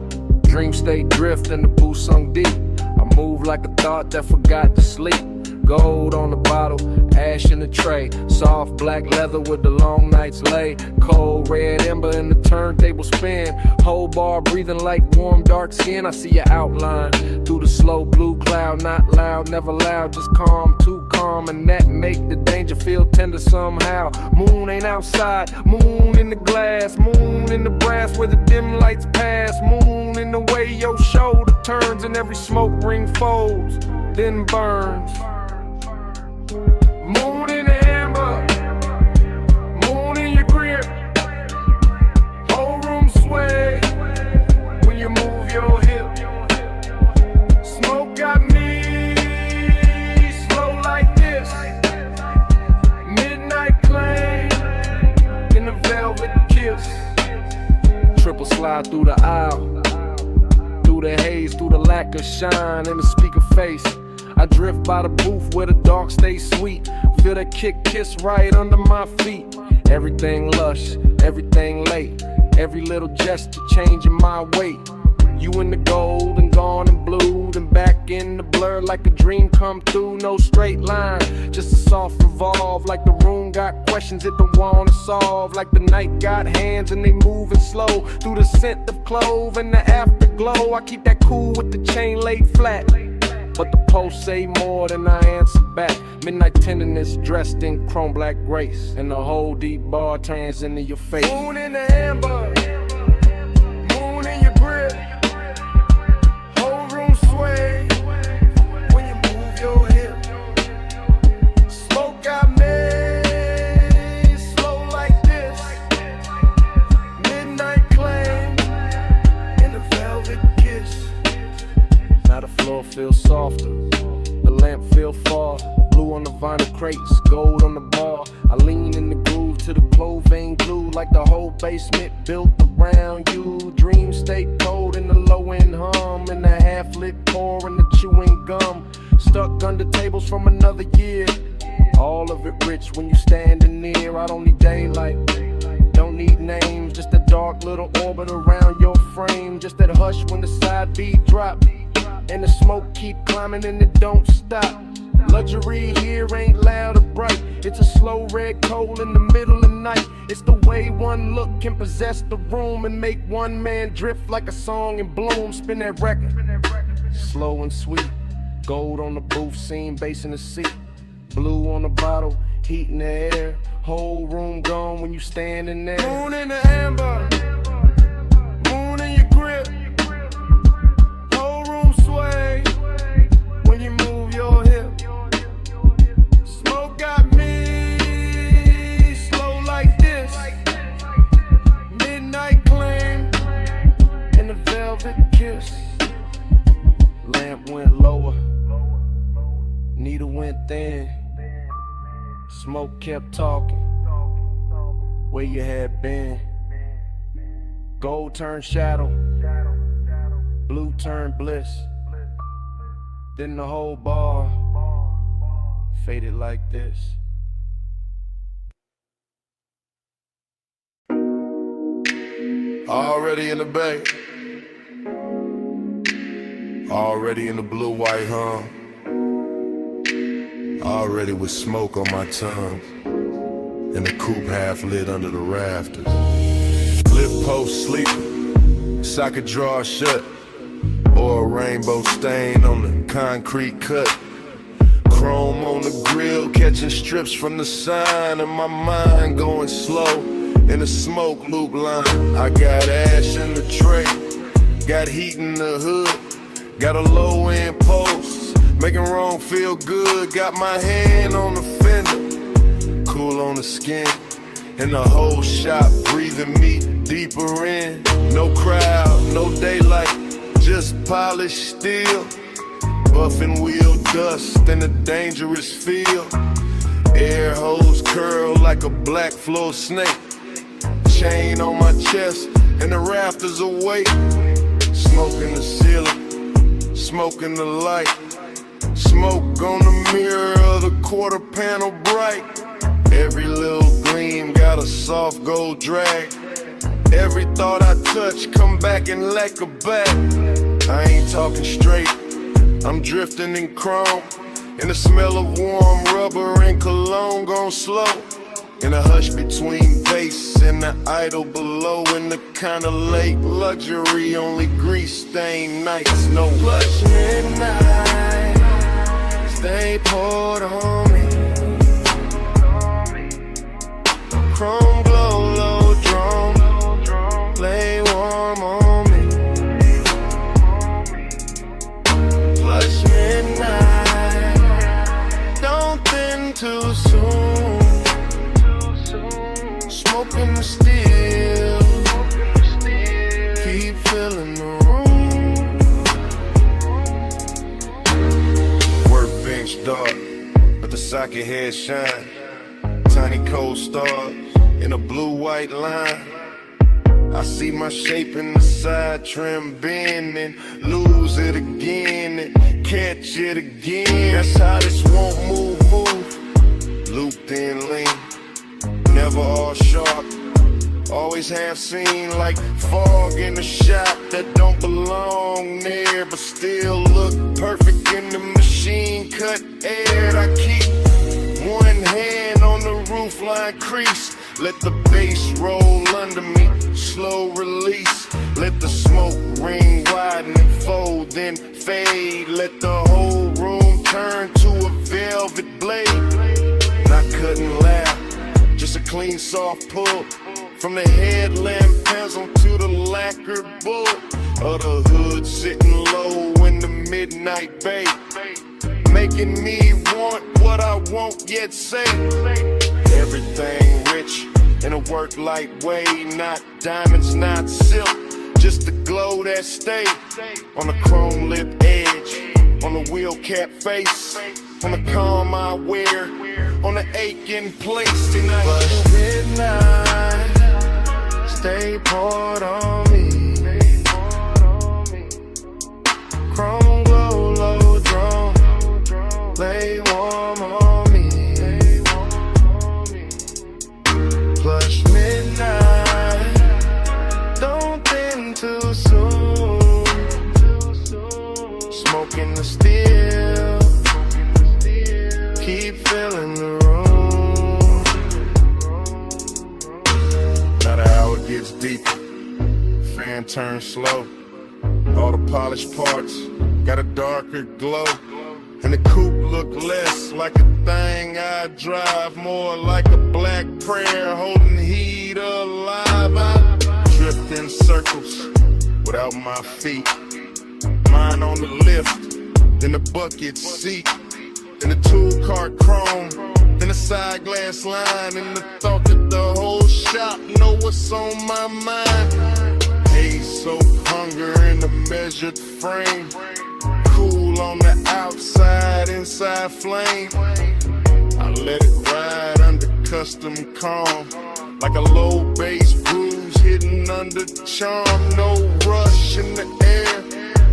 Dream state drift in the booth sunk deep. I move like a thought that forgot to sleep. Gold on the bottle, ash in the tray. Soft black leather with the long nights lay. Cold red ember in the turntable spin. Whole bar breathing like warm dark skin. I see your outline through the slow blue cloud. Not loud, never loud, just calm, too calm. And that make the danger feel tender somehow. Moon ain't outside, moon in the glass. Moon in the brass where the dim lights pass. Moon in the way your shoulder turns and every smoke ring folds, then burns. Moon in the amber, moon in your grip. Whole room sway, slide through the aisle, through the haze, through the lack of shine in the speaker face. I drift by the booth where the dark stays sweet. Feel that kiss right under my feet. Everything lush, everything late. Every little gesture changing my weight. You in the gold and gone and blue, then back in the blur like a dream come through. No straight line, just a soft revolve. Like the room got questions it don't wanna solve. Like the night got hands and they moving slow through the scent of clove and the afterglow. I keep that cool with the chain laid flat, but the post say more than I answer back. Midnight tenderness dressed in chrome black grace, and the whole deep bar turns into your face. Moon in the amber, moon in your grip. Whole room sway when you move your hip. Smoke got me slow like this. Midnight claim in the velvet kiss. Now the floor feels softer, the lamp feel far. Blue on the vinyl crates, gold on the bar. I lean in the groove to the clove ain't glue. Like the whole basement built around you. Dreams stay cold in the low end hum. And the half lit pour and the chewing gum. Stuck under tables from another year. All of it rich when you standing near. I don't need daylight, don't need names. Just a dark little orbit around your frame. Just that hush when the side beat drop. And the smoke keep climbing and it don't stop. Luxury here ain't loud or bright. It's a slow red coal in the middle of the night. It's the way one look can possess the room and make one man drift like a song in bloom. Spin that record, slow and sweet. Gold on the booth scene, bass in the seat. Blue on the bottle, heat in the air. Whole room gone when you standing there. Moon in the amber, moon in your grip. Whole room sway when you move your hip. Smoke got me slow like this. Midnight claim and the velvet kiss. Lamp went lower, needle went thin. Smoke kept talking, where you had been. Gold turned shadow, blue turned bliss. Then the whole bar faded like this. Already in the bay, already in the blue-white hum, already with smoke on my tongue, and the coupe half lit under the rafters. Lift post sleeping, socket drawer shut, or a rainbow stain on the concrete cut. Chrome on the grill, catching strips from the sign, and my mind going slow in the smoke loop line. I got ash in the tray, got heat in the hood, got a low end post, making wrong feel good. Got my hand on the fender, cool on the skin, and the whole shop breathing me deeper in. No crowd, no daylight, just polished steel. Buffing wheel dust in a dangerous field. Air hose curl like a black floor snake. Chain on my chest and the rafters awake. Smoke in the ceiling, smoke in the light. Smoke on the mirror of the quarter panel bright. Every little gleam got a soft gold drag. Every thought I touch come back and lack a back. I ain't talking straight, I'm drifting in chrome, and the smell of warm rubber and cologne gone slow. In a hush between bass and the idol below, in the kinda late luxury, only grease stained nights, no plush midnight. Stay poured on me. Chrome glow, low drone, lay warm on me. Plush midnight, don't thin too soon. Smoking the steel, keep filling the room. Workbench dark, but the socket head shine. Tiny cold stars in a blue-white line. I see my shape in the side trim bend and lose it again and catch it again. That's how this won't move. Looped in lean, never all sharp. Always have seen like fog in the shop that don't belong there, but still look perfect in the machine cut air. I keep one hand on the roofline crease, let the bass roll under me, slow release. Let the smoke ring widen and fold, then fade. Let the whole room turn to a velvet blade. And I couldn't laugh, just a clean soft pull. From the headlamp pencil to the lacquered bullet of the hood sitting low in the midnight bay, making me want what I won't yet say. Everything rich in a work light way, not diamonds, not silk, just the glow that stay on the chrome lip edge, on the wheel cap face, on the calm I wear, on the aching place tonight. But midnight, stay poured on me. Chrome glow, low drone, lay warm on me. Plush midnight, don't think too soon. Smoking the steel, keep filling the room. Now the hour gets deeper, fan turns slow. All the polished parts got a darker glow, and the coupe look less like a thing I drive, more like a black prayer holding heat alive. I drift in circles without my feet, mine on the lift, then the bucket seat, then the tool cart chrome, then the side glass line, and the thought that the whole shop know what's on my mind. Haze, soap, hunger in a measured frame, cool on the outside, inside flame. I let it ride under custom calm, like a low bass bruise hidden under charm. No rush in the air,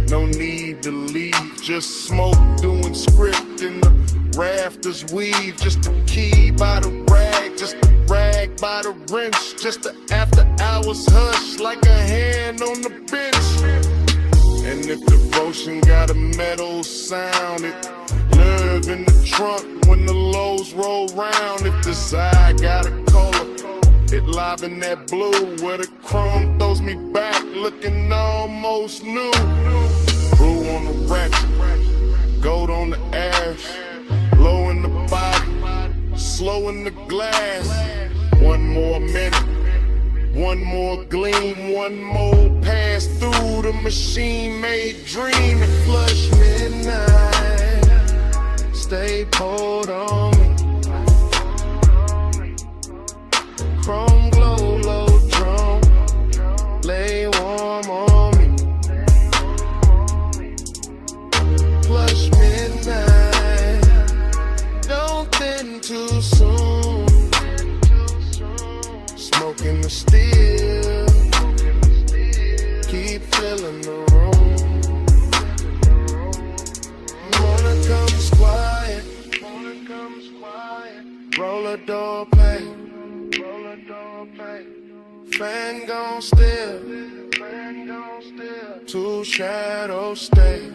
no need to leave, just smoke doing script in the rafters weave. Just a key by the rag, just a rag by the wrench, just the after hours hush like a hand on the bench. And if devotion got a metal sound, it nerve in the trunk when the lows roll round. If desire got a color, it live in that blue where the chrome throws me back looking almost new. Brew on the ratchet, gold on the ash, low in the body, slow in the glass. One more minute, one more gleam, one more pass through the machine-made dream. And flush midnight, stay poured on me. Chrome glow, low drone, lay warm on me. Flush midnight, don't think too soon. Smoking the steel, keep filling the room. Morning comes quiet, roll a door play, fan gon' still, two shadows stay.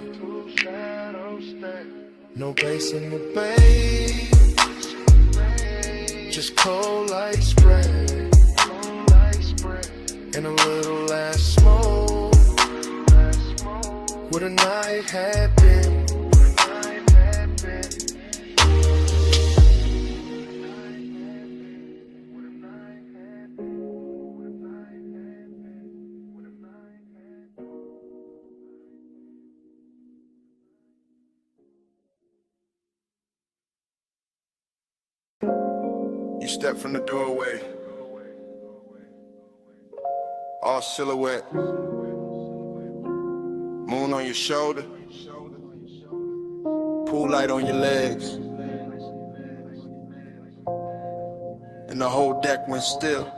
No bass in the bay, just cold light spray, and a little last smoke, what a night had been. You step from the doorway, all silhouette, moon on your shoulder, pool light on your legs, and the whole deck went still.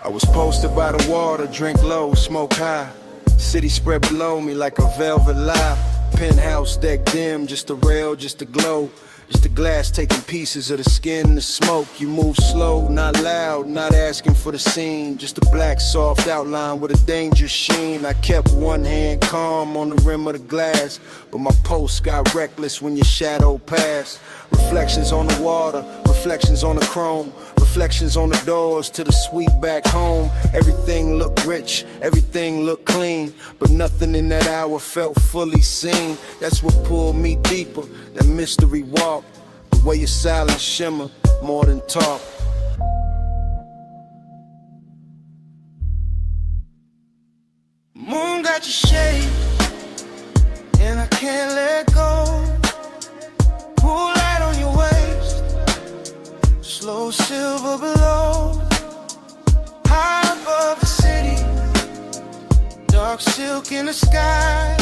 I was posted by the water, drink low, smoke high. City spread below me like a velvet lie. Penthouse deck dim, just a rail, just a glow. Just the glass taking pieces of the skin and the smoke. You move slow, not loud, not asking for the scene. Just a black soft outline with a dangerous sheen. I kept one hand calm on the rim of the glass, but my pulse got reckless when your shadow passed. Reflections on the water, reflections on the chrome, reflections on the doors to the suite back home. Everything looked rich, everything looked clean, but nothing in that hour felt fully seen. That's what pulled me deeper, that mystery walk, the way your silence shimmer more than talk. Moon got your shade, and I can't let go. Pull light on your waist, slow silver below. High above the city, dark silk in the sky.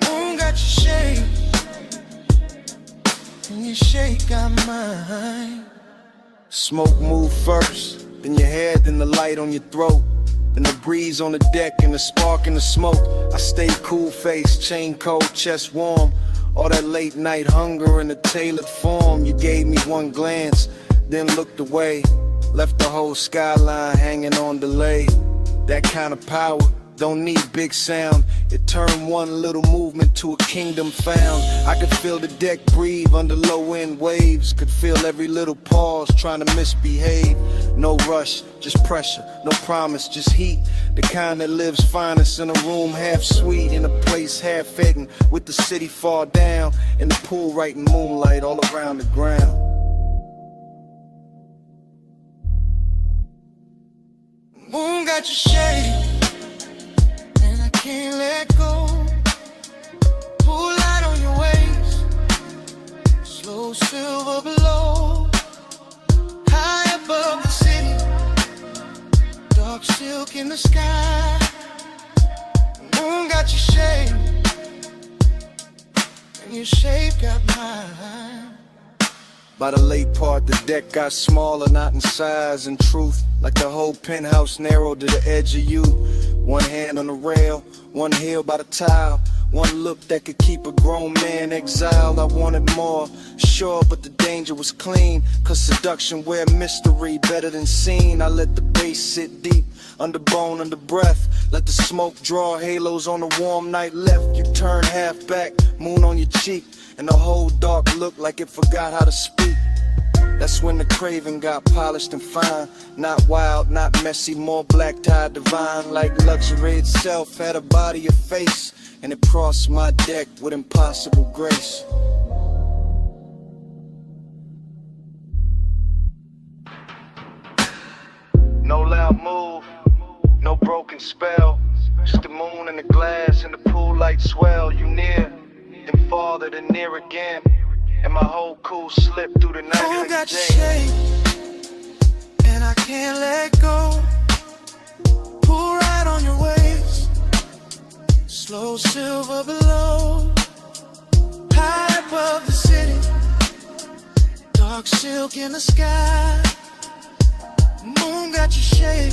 Moon got your shade, and your shade got mine. Smoke move first, then your head, then the light on your throat. Then the breeze on the deck and the spark in the smoke. I stayed cool faced, chain cold, chest warm. All that late night hunger in a tailored form. You gave me one glance, then looked away. Left the whole skyline hanging on delay. That kind of power don't need big sound. It turned one little movement to a kingdom found. I could feel the deck breathe under low end waves. Could feel every little pause trying to misbehave. No rush, just pressure, no promise, just heat. The kind that lives finest in a room half sweet, in a place half hidden, with the city far down, and the pool right in moonlight all around the ground. Moon got your shade, and I can't let go. Pull light on your waist, slow silver below. High above the city, dark silk in the sky. Moon got your shade, and your shape got mine. By the late part, the deck got smaller, not in size and truth. Like the whole penthouse narrowed to the edge of you. One hand on the rail, one heel by the tile. One look that could keep a grown man exiled. I wanted more, sure, but the danger was clean. Cause seduction wear mystery better than seen. I let the bass sit deep, under bone, under breath. Let the smoke draw halos on a warm night left. You turn half back, moon on your cheek, and the whole dark looked like it forgot how to speak. That's when the craving got polished and fine. Not wild, not messy, more black tie divine. Like luxury itself had a body, a face, and it crossed my deck with impossible grace. No loud move, no broken spell. Just the moon and the glass and the pool light swell. You near, then farther, then near again. And my whole cool slip through the night. Moon got your shade, and I can't let go. Pull right on your waist, slow silver below. High above the city, dark silk in the sky. Moon got your shape,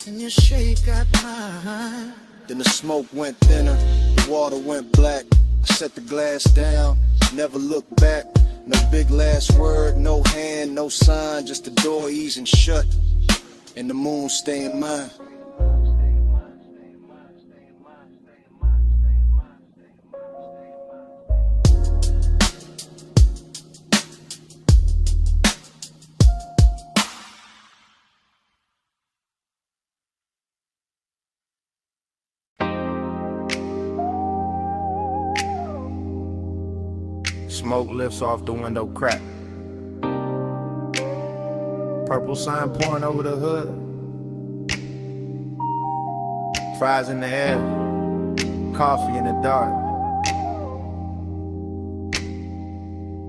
and your shape got mine. Then the smoke went thinner, the water went black. I set the glass down, never looked back. No big last word, no hand, no sign. Just the door easing shut, and the moon staying mine. Smoke lifts off the window crack. Purple sign pouring over the hood. Fries in the air, coffee in the dark.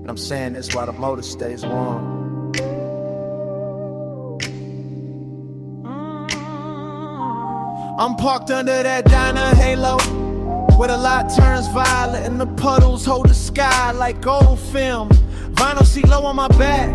And I'm saying this while the motor stays warm. I'm parked under that diner halo, where the light turns violet and the puddles hold the sky like gold film. Vinyl seat low on my back,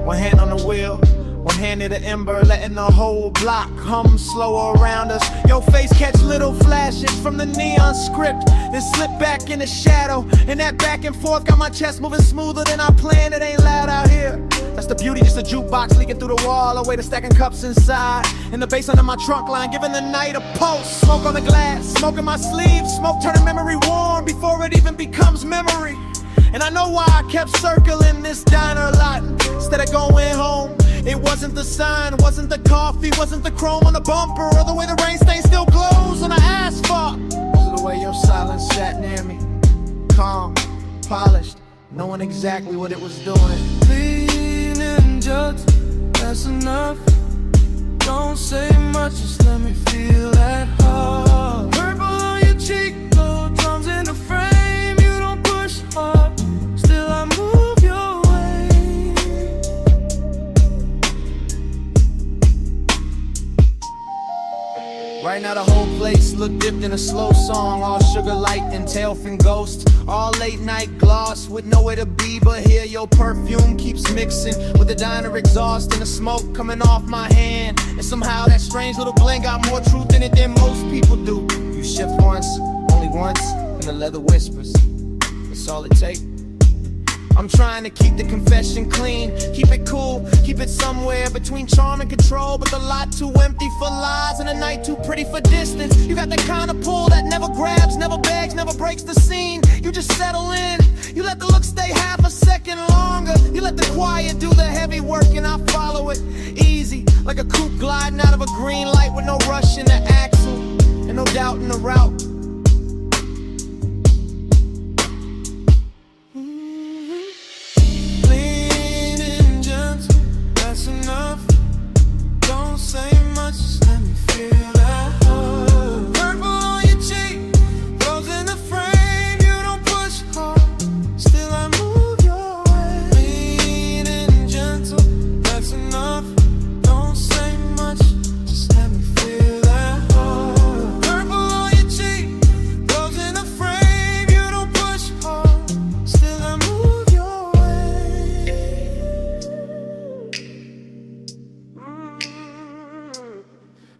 one hand on the wheel, One hand to the ember, letting the whole block hum slower around us. Your face catch little flashes from the neon script, then slip back in the shadow. And that back and forth got my chest moving smoother than I planned. It ain't loud out here. That's the beauty, just a jukebox leaking through the wall, a way to stacking cups inside. And the bass under my trunk line, giving the night a pulse. Smoke on the glass, smoke in my sleeve, smoke turning memory warm before it even becomes memory. And I know why I kept circling this diner a lot instead of going home. It wasn't the sign, wasn't the coffee, wasn't the chrome on the bumper, or the way the rain stain still glows on the asphalt. It was the way your silence sat near me, calm, polished, knowing exactly what it was doing. Clean and just, that's enough. Don't say much, just let me feel that heart. Purple on your cheek, low drums in the frame. You don't push hard, still I move your way. Right now the whole place look dipped in a slow song, all sugar light and tail fin ghost, all late night gloss with nowhere to be but here. Your perfume keeps mixing with the diner exhaust and the smoke coming off my hand. And somehow that strange little blend got more truth in it than most people do. You shift once, only once, and the leather whispers. That's all it takes. I'm trying to keep the confession clean, keep it cool, keep it somewhere between charm and control. But the lot too empty for lies and the night too pretty for distance. You got the kind of pull that never grabs, never begs, never breaks the scene. You just settle in, you let the look stay half a second longer. You let the quiet do the heavy work and I follow it. Easy, like a coupe gliding out of a green light with no rush in the axle and no doubt in the route.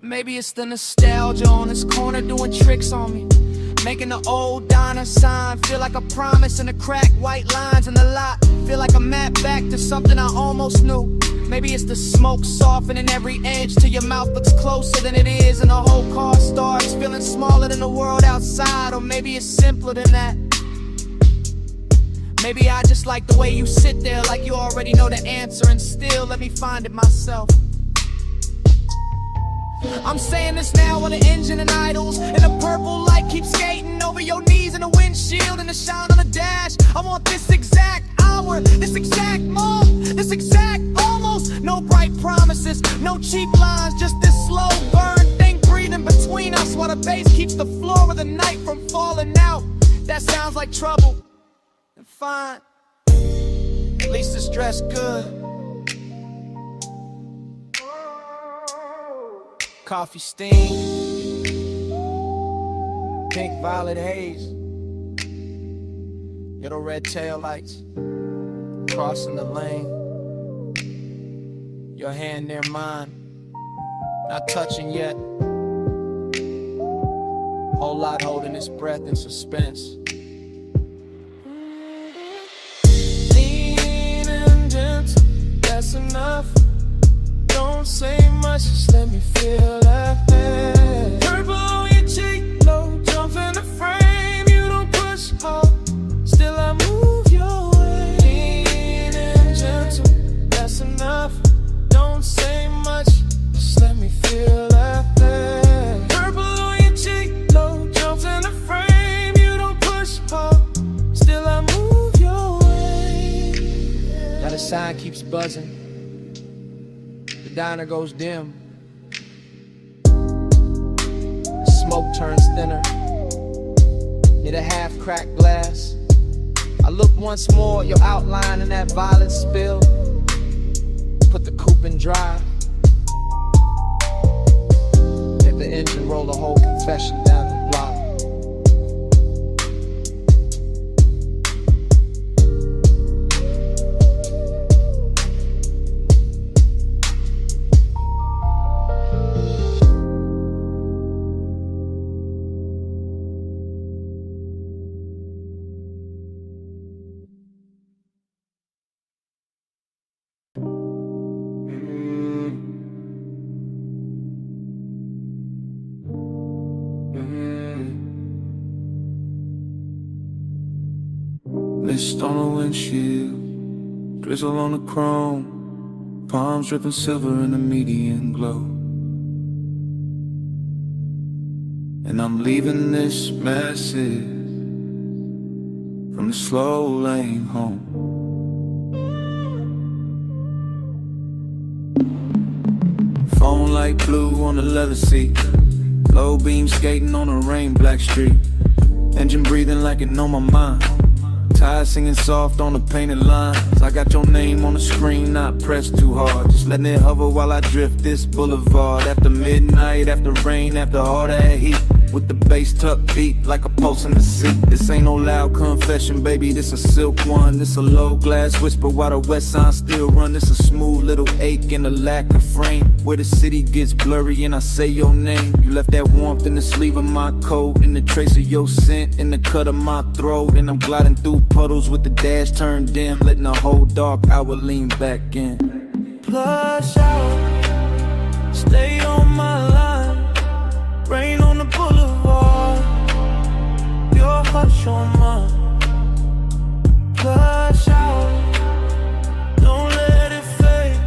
Maybe it's the nostalgia on this corner doing tricks on me, making the old diner sign feel like a promise, and the cracked white lines in the lot feel like a map back to something I almost knew. Maybe it's the smoke softening every edge till your mouth looks closer than it is, and the whole car starts feeling smaller than the world outside. Or maybe it's simpler than that. Maybe I just like the way you sit there like you already know the answer, and still let me find it myself. I'm saying this now while the engine and idles, and the purple light keeps skating over your knees in the windshield and the shine on the dash. I want this exact hour, this exact moment, this exact almost. No bright promises, no cheap lines, just this slow burn thing breathing between us while the bass keeps the floor of the night from falling out. That sounds like trouble, and fine, at least it's dressed good. Coffee steam, pink violet haze, little red tail lights, crossing the lane, your hand near mine, not touching yet, whole lot holding its breath in suspense. Lean and gentle, that's enough. Don't say much, just let me feel that pain. Purple on your cheek, low jumps in the frame. You don't push hard, still I move your way. Lean and gentle, that's enough. Don't say much, just let me feel that pain. Purple on your cheek, low jumps in the frame. You don't push hard, still I move your way. Now the sign keeps buzzing, the diner goes dim, the smoke turns thinner near the half-cracked glass. I look once more at your outline in that violet spill. Put the coupe in drive, let the engine roll the whole confession down the block. Mist on the windshield, drizzle on the chrome, palms dripping silver in the median glow. And I'm leaving this message from the slow lane home. Phone light blue on the leather seat, low beam skating on a rain black street, engine breathing like it know my mind, tires singing soft on the painted lines. I got your name on the screen, not pressed too hard, just letting it hover while I drift this boulevard. After midnight, after rain, after all that heat, with the bass tuck beat like a pulse in the seat. This ain't no loud confession, baby, this a silk one. This a low glass whisper while the west side still run. This a smooth little ache and a lack of frame, where the city gets blurry and I say your name. You left that warmth in the sleeve of my coat, in the trace of your scent in the cut of my throat. And I'm gliding through puddles with the dash turned dim, letting the whole dark hour lean back in. Plush out, stay on my line, rain on the boulevard, your hush on mine. Plush out, don't let it fade,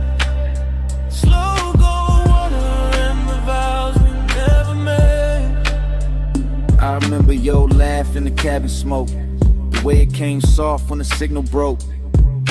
slow go water and the vows we never made. I remember your laugh in the cabin smoke, the way it came soft when the signal broke.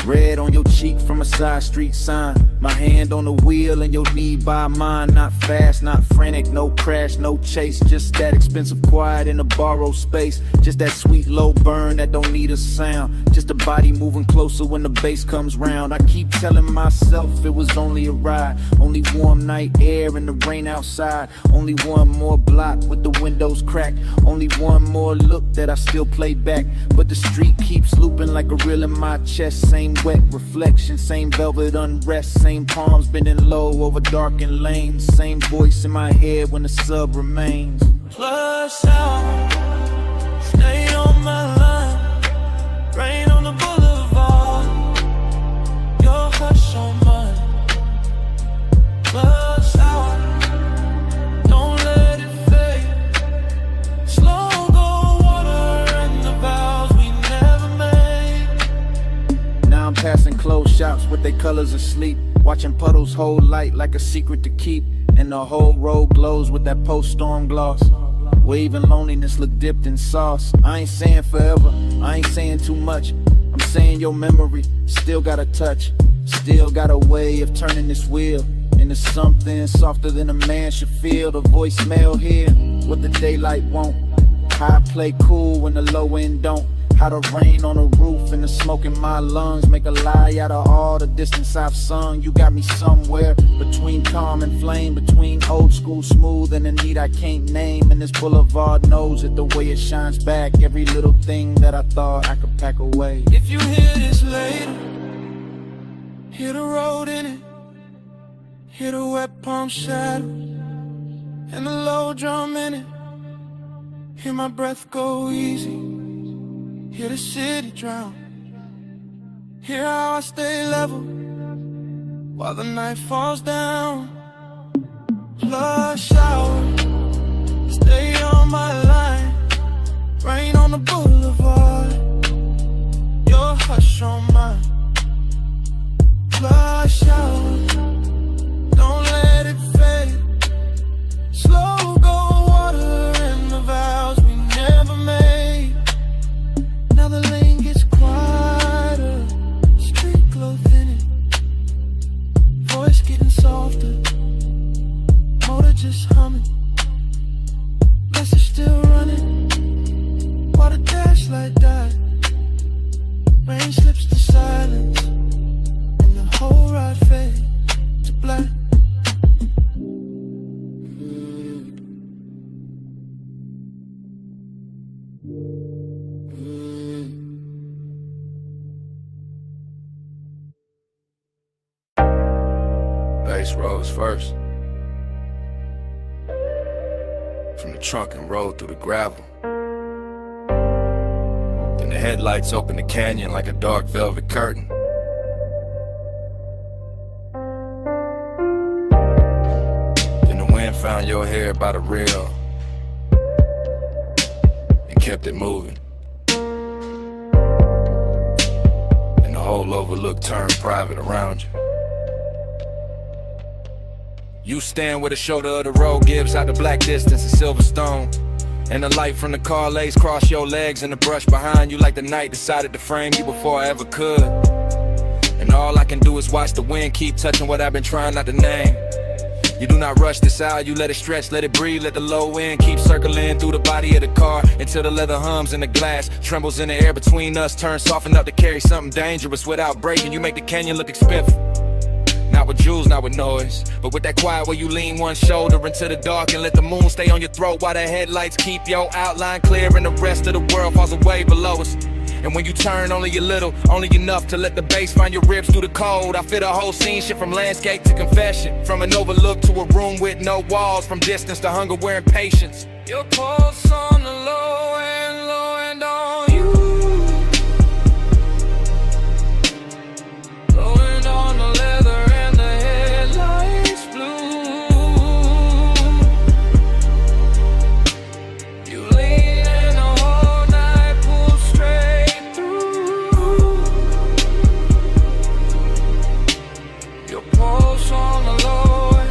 Red on your cheek from a side street sign, my hand on the wheel and your knee by mine. Not fast, not frantic, no crash, no chase, just that expensive quiet in a borrowed space. Just that sweet low burn that don't need a sound, just a body moving closer when the bass comes round. I keep telling myself it was only a ride, only warm night air and the rain outside, only one more block with the windows cracked, only one more look that I still play back. But the street keeps looping like a reel in my chest. Same wet reflection, same velvet unrest, same palms bending low over darkened lanes, same voice in my head when the sub remains. Plush out, stay on my line, rain on the boulevard, your hush on mine. Plush out, don't let it fade, slow go water and the vows we never made. Now I'm passing closed shops with their colors asleep, watching puddles hold light like a secret to keep, and the whole road glows with that post-storm gloss, where even loneliness look dipped in sauce. I ain't saying forever, I ain't saying too much, I'm saying your memory still got a touch, still got a way of turning this wheel into something softer than a man should feel. The voicemail here, what the daylight won't, how I play cool when the low end don't, how the rain on the roof and the smoke in my lungs make a lie out of all the distance I've sung. You got me somewhere between calm and flame, between old school smooth and the need I can't name. And this boulevard knows it the way it shines back, every little thing that I thought I could pack away. If you hear this later, hear the road in it, hear the wet palm shadow and the low drum in it, hear my breath go easy, hear the city drown, hear how I stay level while the night falls down. Plush out, stay on my line, rain on the boulevard, your hush on mine. Plush out, don't let it fade, slow go water and the vows we never made. Now the lane gets quieter, street glow thinning, voice getting softer, motor just humming, message still running, while the dash light died, rain slips to silence, and the whole ride fades to black. Bass rose first, from the trunk and rolled through the gravel. Then the headlights opened the canyon like a dark velvet curtain. Then the wind found your hair by the rail and kept it moving. whole overlook turned private around you. You stand where the shoulder of the road gives out the black distance of Silverstone. And the light from the car lays cross your legs in the brush behind you like the night decided to frame you before I ever could. And all I can do is watch the wind keep touching what I've been trying not to name. You do not rush this out, you let it stretch, let it breathe, let the low end keep circling through the body of the car until the leather hums in the glass, trembles in the air between us, turns soft enough to carry something dangerous without breaking. You make the canyon look expensive. Not with jewels, not with noise, but with that quiet where you lean one shoulder into the dark and let the moon stay on your throat while the headlights keep your outline clear and the rest of the world falls away below us. And when you turn only a little, only enough to let the bass find your ribs through the cold, I feel the whole scene shift from landscape to confession, from an overlook to a room with no walls, from distance to hunger wearing patience. Your pulse on the low and on you. Low end on the leather and the headlights blue. You lean and the whole night pulls straight through. Your pulse on the low and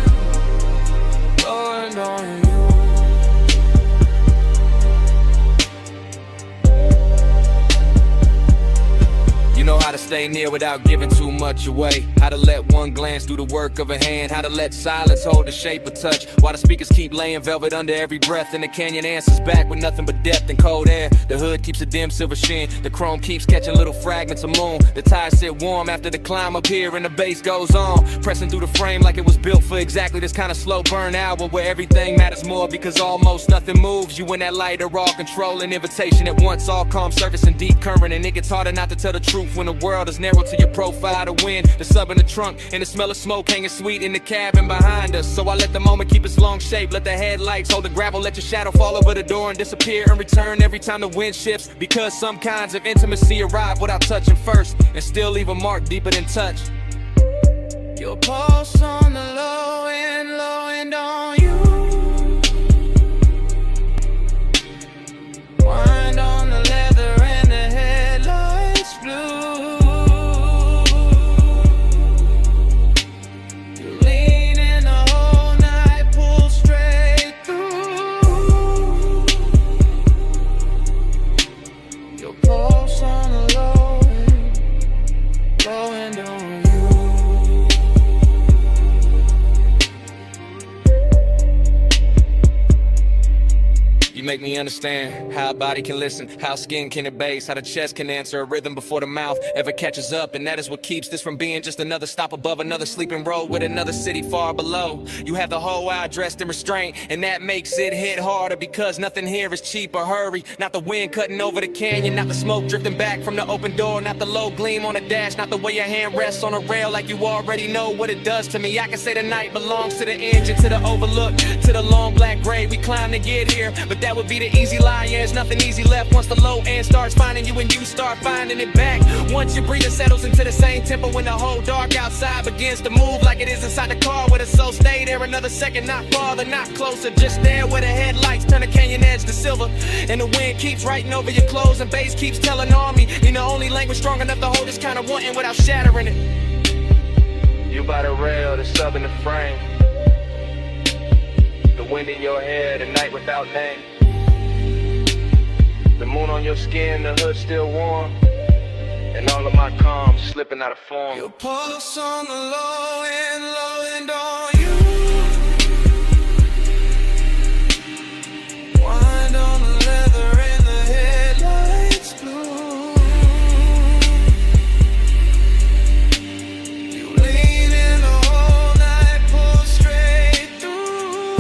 on you. Know how to stay near without giving too much away, how to let one glance do the work of a hand, how to let silence hold the shape of touch while the speakers keep laying velvet under every breath, and the canyon answers back with nothing but depth and cold air. The hood keeps a dim silver sheen, the chrome keeps catching little fragments of moon, the tires sit warm after the climb up here and the bass goes on, pressing through the frame like it was built for exactly this kind of slow burn hour where everything matters more because almost nothing moves. You and that light are all control and invitation at once, all calm surface and deep current, and it gets harder not to tell the truth when the world is narrow to your profile. The wind, the sub in the trunk, and the smell of smoke hanging sweet in the cabin behind us. So I let the moment keep its long shape, let the headlights hold the gravel, let your shadow fall over the door and disappear and return every time the wind shifts, because some kinds of intimacy arrive without touching first and still leave a mark deeper than touch. Your pulse on the low and on you. Wind on the leather and the headlights blue. You lean in the whole night, pull straight through. Your pulse on the low and on you. You make me understand how a body can listen, how skin can abase, how the chest can answer a rhythm before the mouth ever catches up. And that is what keeps this from being just another stop above another sleeping road with another city far below. You have the whole eye dressed in restraint, and that makes it hit harder because nothing here is cheap or hurry. Not the wind cutting over the canyon, not the smoke drifting back from the open door, not the low gleam on the dash, not the way your hand rests on a rail like you already know what it does to me. I can say the night belongs to the engine, to the overlook, to the long black grade we climb to get here, but that would be the easy lie. Yeah, there's nothing easy left once the low end starts finding you and you start finding it back. Once your breathing settles into the same tempo when the whole dark outside begins to move like it is inside the car with us. So stay there another second, not farther, not closer, just there where the headlights turn the canyon edge to silver, and the wind keeps writing over your clothes and bass keeps telling on me in the only language strong enough to hold this kind of wanting without shattering it. You by the rail, the sub in the frame, the wind in your hair, the night without name, the moon on your skin, the hood still warm, and all of my calm slipping out of form. Your pulse on the low and on you. Wind on the leather and the headlights blue. You lean in the whole night, pull straight through.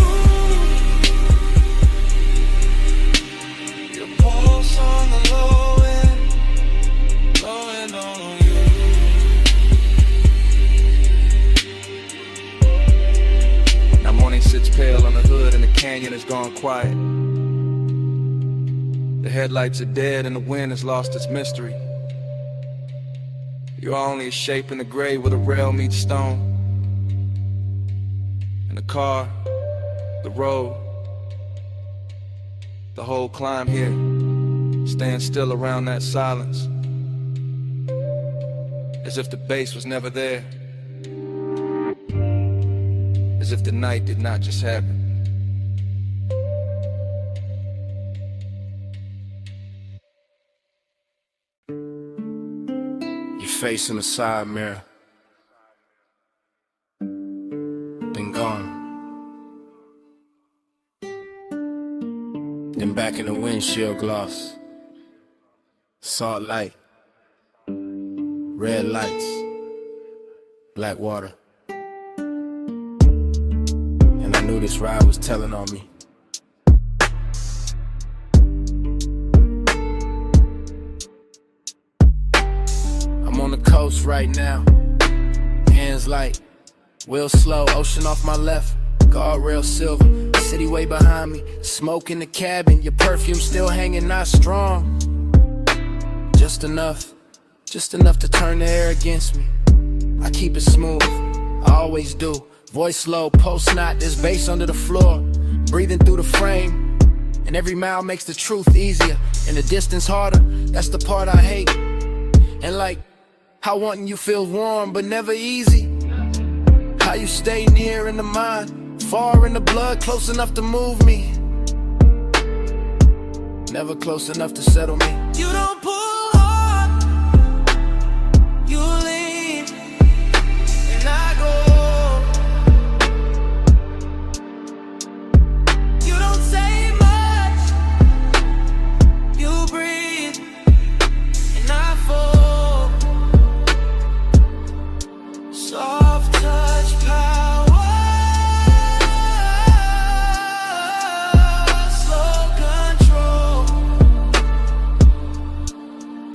Your pulse on the low and on you. Now morning sits pale on the hood and the canyon has gone quiet. The headlights are dead and the wind has lost its mystery. You're only a shape in the gray where the rail meets stone. And the car, the road, the whole climb here stands still around that silence. as if the bass was never there, as if the night did not just happen. Your face in the side mirror, then gone. Then back in the windshield gloss, salt light, red lights, black water. And I knew this ride was telling on me. I'm on the coast right now, hands light, wheel slow, ocean off my left, guardrail silver, city way behind me, smoke in the cabin, your perfume still hanging, not strong. Just enough to turn the air against me. I keep it smooth, I always do. Voice low, post knot, there's bass under the floor, breathing through the frame. And every mile makes the truth easier, and the distance harder, that's the part I hate. And like, how wanting you feels warm, but never easy. How you stay near in the mind, far in the blood, close enough to move me, never close enough to settle me. You don't pull hard, you lean, and I go. You don't say much, you breathe, and I fall. Soft touch power, slow control,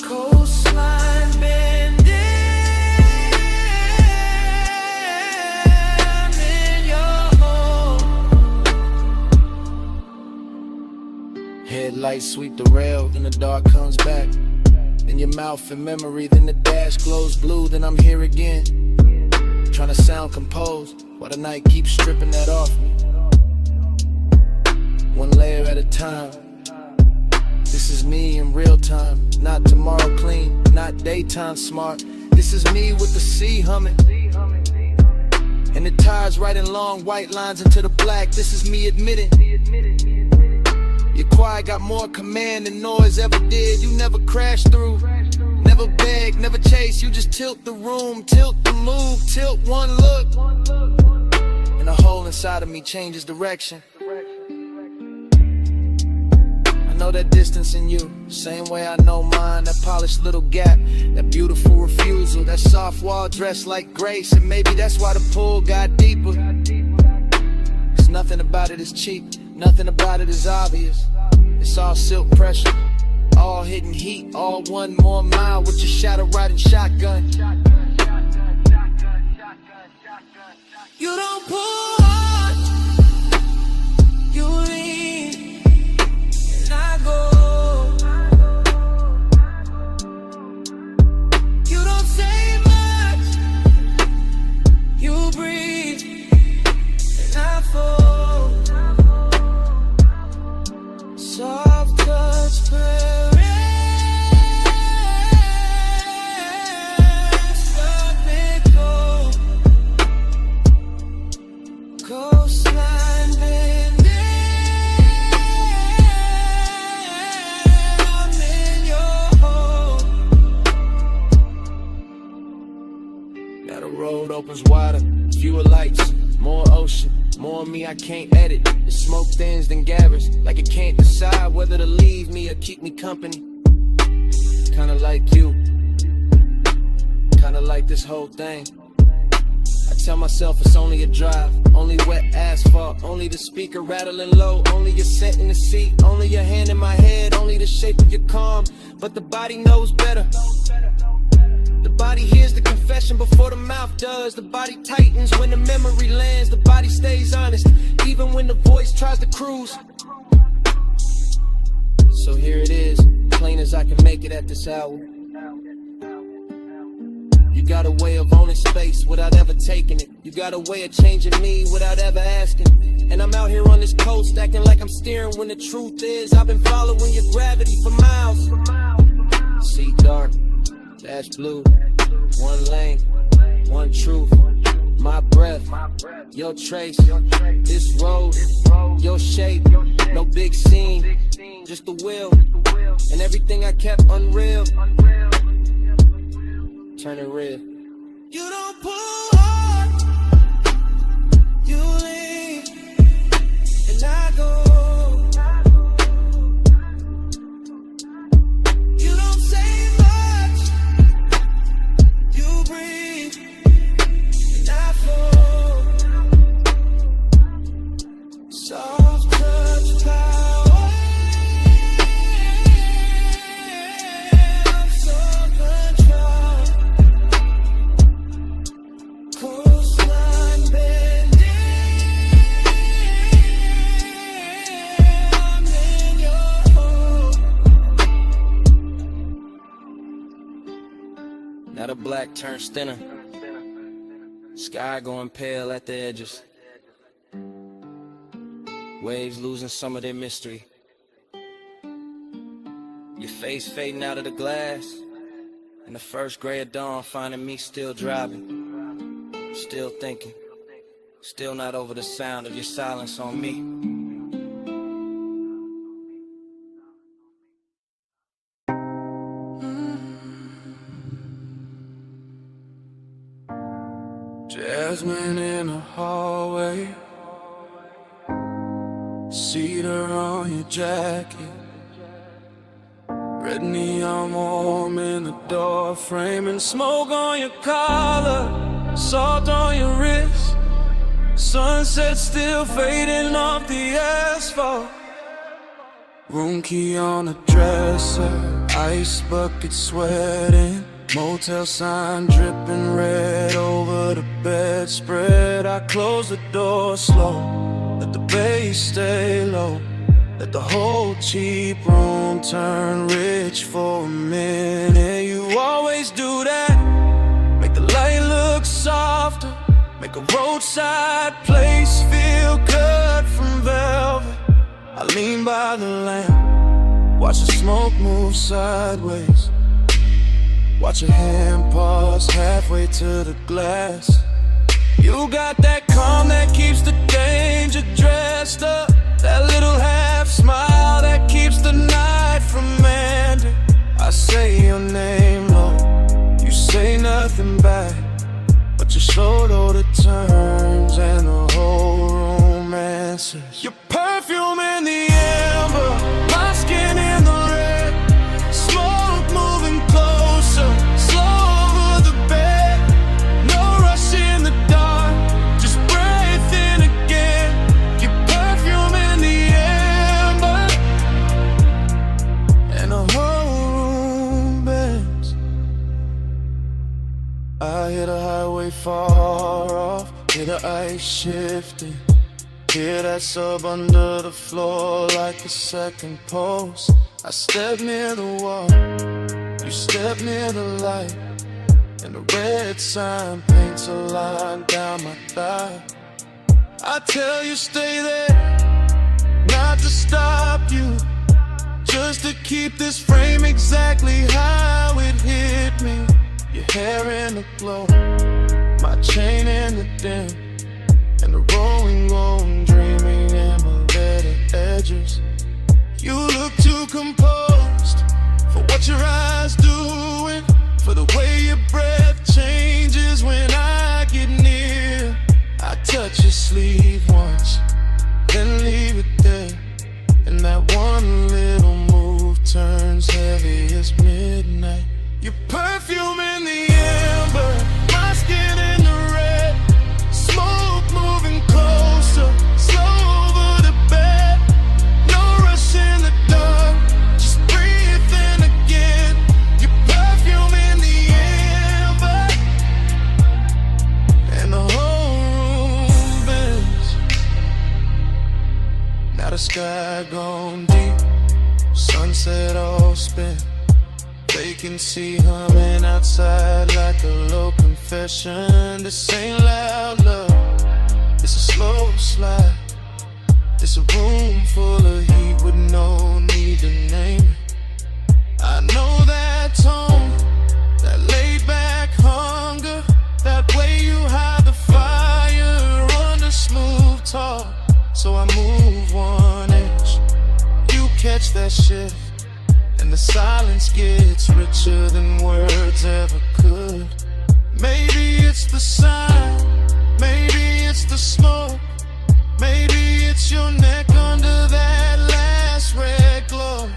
coastline bending in your home. Headlights sweep the rail, then the dark comes back. Then your mouth in memory, then the dash glows blue, then I'm here again, trying to sound composed while the night keeps stripping that off me. One layer at a time. This is me in real time, not tomorrow clean, not daytime smart. This is me with the sea humming, and the tires writing long white lines into the black. This is me admitting, your quiet got more command than noise ever did. You never crash through, never beg, never chase. You just tilt the room, tilt the move, tilt one look, and a hole inside of me changes direction. I know that distance in you, same way I know mine. That polished little gap, that beautiful refusal, that soft wall dressed like grace. And maybe that's why the pull got deeper, 'cause nothing about it is cheap, nothing about it is obvious. It's all silk pressure, all hidden heat, all 1 more mile with your shadow riding shotgun. You don't pull hard, you lean, and I go. You don't say much, you breathe, and I fall. Soft touch caress, let me go. Coastline bending, I'm in your home. Now the road opens wider, fewer lights, more ocean, more me I can't edit. The smoke thins then gathers, like it can't decide whether to leave me or keep me company. Kinda like you, kinda like this whole thing. I tell myself it's only a drive, only wet asphalt, only the speaker rattling low, only your scent in the seat, only your hand in my head, only the shape of your calm. But the body knows better. The body hears the confession before the mouth does. The body tightens when the memory lands. The body stays honest, even when the voice tries to cruise. So here it is, plain as I can make it at this hour. You got a way of owning space without ever taking it. You got a way of changing me without ever asking. And I'm out here on this coast acting like I'm steering when the truth is I've been following your gravity for miles. See dark, the Ash blue, one lane, one truth. My breath, your trace, this road, your shape. No big scene, just the will, and everything I kept unreal. Turn it real. You don't pull hard, you leave, and I go. You don't say much, you breathe, and I fall. Soft touch power, soft control. Coastline bending, I'm in your home. Now the black turns thinner, sky going pale at the edges, waves losing some of their mystery, your face fading out of the glass, and the first gray of dawn finding me still driving, still thinking, still not over the sound of your silence on me. Jasmine in the hallway, cedar on your jacket, red neon warm in the door frame, and smoke on your collar, salt on your wrist, sunset still fading off the asphalt. Room key on the dresser, ice bucket sweating, motel sign dripping red over the bedspread. I close the door slow, let the bass stay low, let the whole cheap room turn rich for a minute. You always do that, make the light look softer, make a roadside place feel cut from velvet. I lean by the lamp, watch the smoke move sideways, watch your hand pause halfway to the glass. You got that calm that keeps the danger dressed up, that little half smile that keeps the night from ending. I say your name low, you say nothing back, but you're slow to the turns and the whole room answers. Your perfume in the amber, my skin in the red, smoke moving closer, slow over the bed. No rush in the dark, just breathe in again. Your perfume in the amber, and the whole room bends. I hear the highway far off, hear the ice shifting, hear that sub under the floor like a second pulse. I step near the wall, you step near the light, and the red sign paints a line down my thigh. I tell you stay there, not to stop you, just to keep this frame exactly how it hit me. Your hair in the glow, my chain in the dim, and the rolling, dreaming embedded edges. You look too composed for what your eyes doing, for the way your breath changes when I get near. I touch your sleeve once, then leave it there, and that one little move turns heavy as midnight. Your perfume in the amber, my skin in the red, smoke moving closer, slow over the bed. No rush in the dark, just breathe in again. Your perfume in the amber, and the whole room bends. Now the sky gone deep, sunset all spent, vacancy humming outside like a low confession. This ain't loud love, it's a slow slide. It's a room full of heat with no need to name it. I know that tone, that I move 1 inch, you catch that shit, and the silence gets richer than words ever could. Maybe it's the sign, maybe it's the smoke, maybe it's your neck under that last red glow.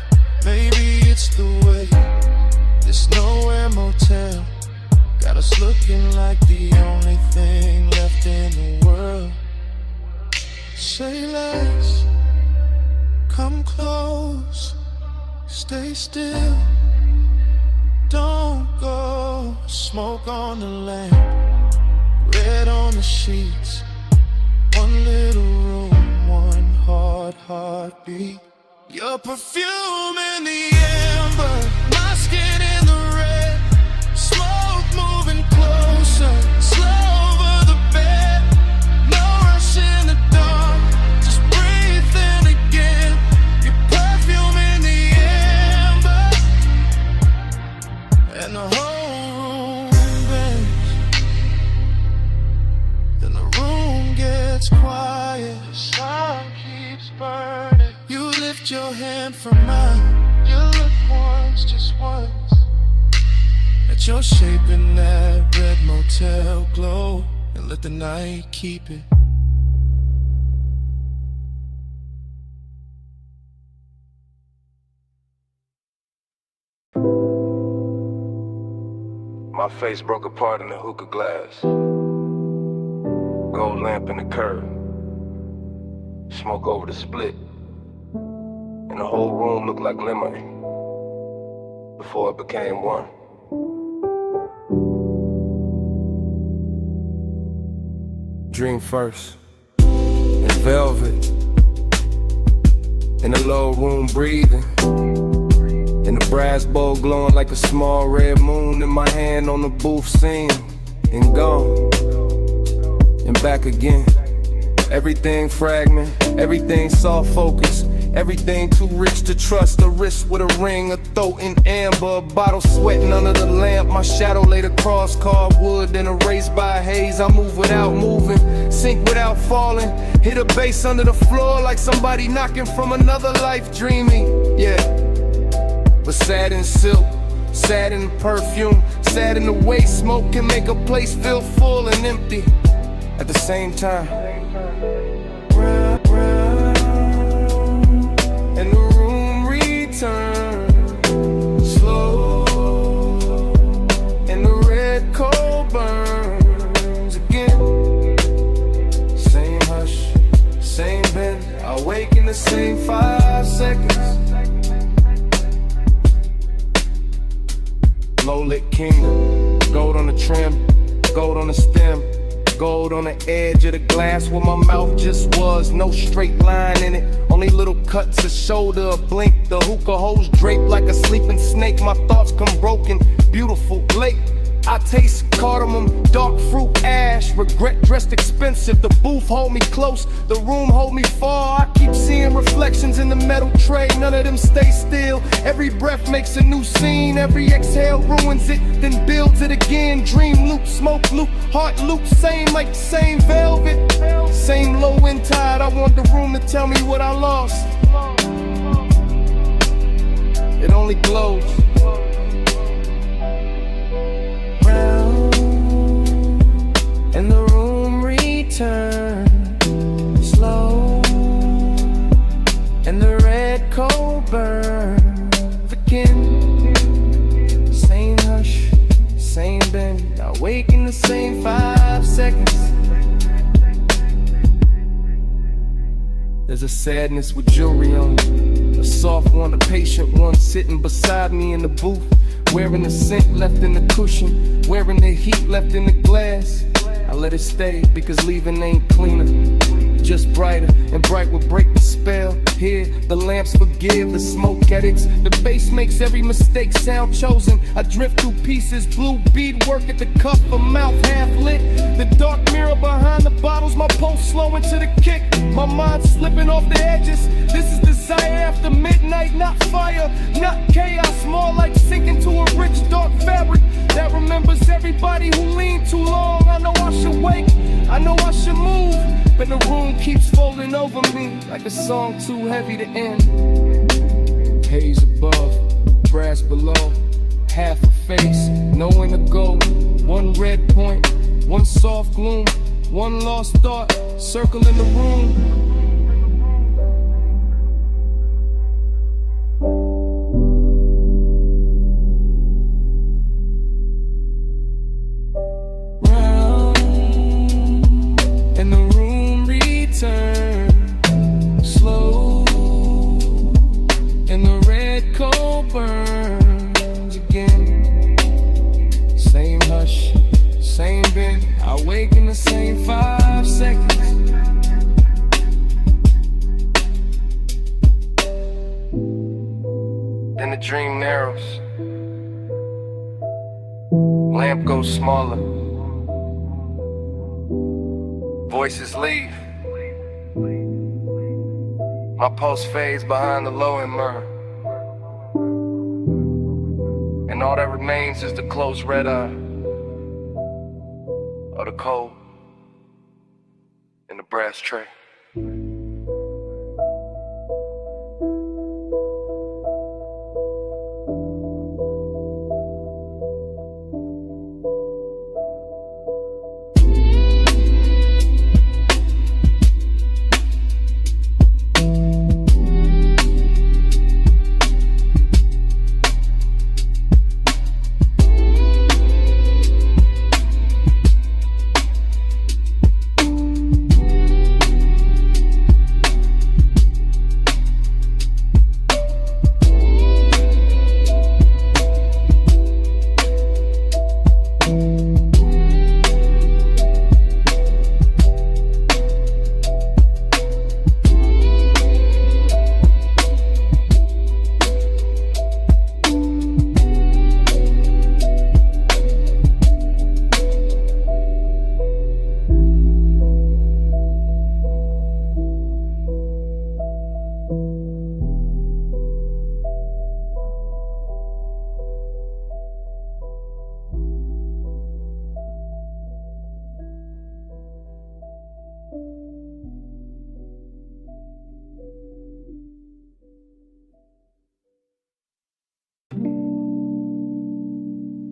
Maybe it's the way this nowhere motel got us looking like the only thing left in the world. Say less, come close, stay still, don't go. Smoke on the lamp, red on the sheets, one little room, one hard heartbeat. Your perfume in the amber, my skin in the red, smoke moving closer, slow over the bed, no rush in the dark, just breathe in again. Your perfume in the amber, and the whole room bends. Then the room gets quiet, the sun keeps burning. You lift your hand from mine, you look once, just once, at your shape in that red motel glow, and let the night keep it. My face broke apart in the hookah glass, gold lamp in the curb, smoke over the split, and the whole room looked like lemonade before it became one. Dream first, in velvet, in the low room breathing, in the brass bowl glowing like a small red moon, in my hand on the booth scene, and gone, and back again. Everything fragment, everything soft focus, everything too rich to trust. A wrist with a ring, a throat in amber, a bottle sweating under the lamp. My shadow laid across cardwood, then erased by haze. I move without moving, sink without falling, hit a bass under the floor like somebody knocking from another life, dreaming. Yeah, but sad in silk, sad in perfume, sad in the way smoke can make a place feel full and empty at the same time. And the room returns slow, and the red coal burns again. Same hush, same bend, I wake in the same 5 seconds. Low-lit kingdom, gold on the trim, gold on the stem, gold on the edge of the glass where my mouth just was. No straight line in it, only little cuts, a shoulder, a blink. The hookah hose draped like a sleeping snake. My thoughts come broken, beautiful, late. I taste cardamom, dark fruit, ash. Regret dressed expensive. The booth hold me close, the room hold me far. I keep seeing reflections in the metal tray, none of them stay still. Every breath makes a new scene, every exhale ruins it, then builds it again. Dream loop, smoke loop, heart loop, same like the same velvet, same low end tide. I want the room to tell me what I lost. It only glows. And the room returns slow, and the red coal burns again. Same hush, same bend, I wake in the same 5 seconds. There's a sadness with jewelry on it, a soft one, a patient one, sitting beside me in the booth, wearing the scent left in the cushion, wearing the heat left in the glass. I let it stay because leaving ain't cleaner, just brighter, and bright will break the spell. Here, the lamps forgive the smoke addicts. The bass makes every mistake sound chosen. I drift through pieces, blue bead work at the cuff, a mouth half lit. The dark mirror behind the bottles, my pulse slowing to the kick. My mind slipping off the edges. This is desire after midnight, not fire, not chaos. More like sinking to a rich dark fabric that remembers everybody who leaned too long. I know I should wake, I know I should move, but and the room keeps folding over me like a song too heavy to end. Haze above, brass below, half a face, nowhere to go. One red point, one soft gloom, one lost thought, circling the room. Slow, and the red coal burns again. Same hush, same bend. I wake in the same 5 seconds. Then the dream narrows. Lamp goes smaller. Voices leave. My pulse fades behind the low and myrrh. And all that remains is the closed red eye of the cold in the brass tray.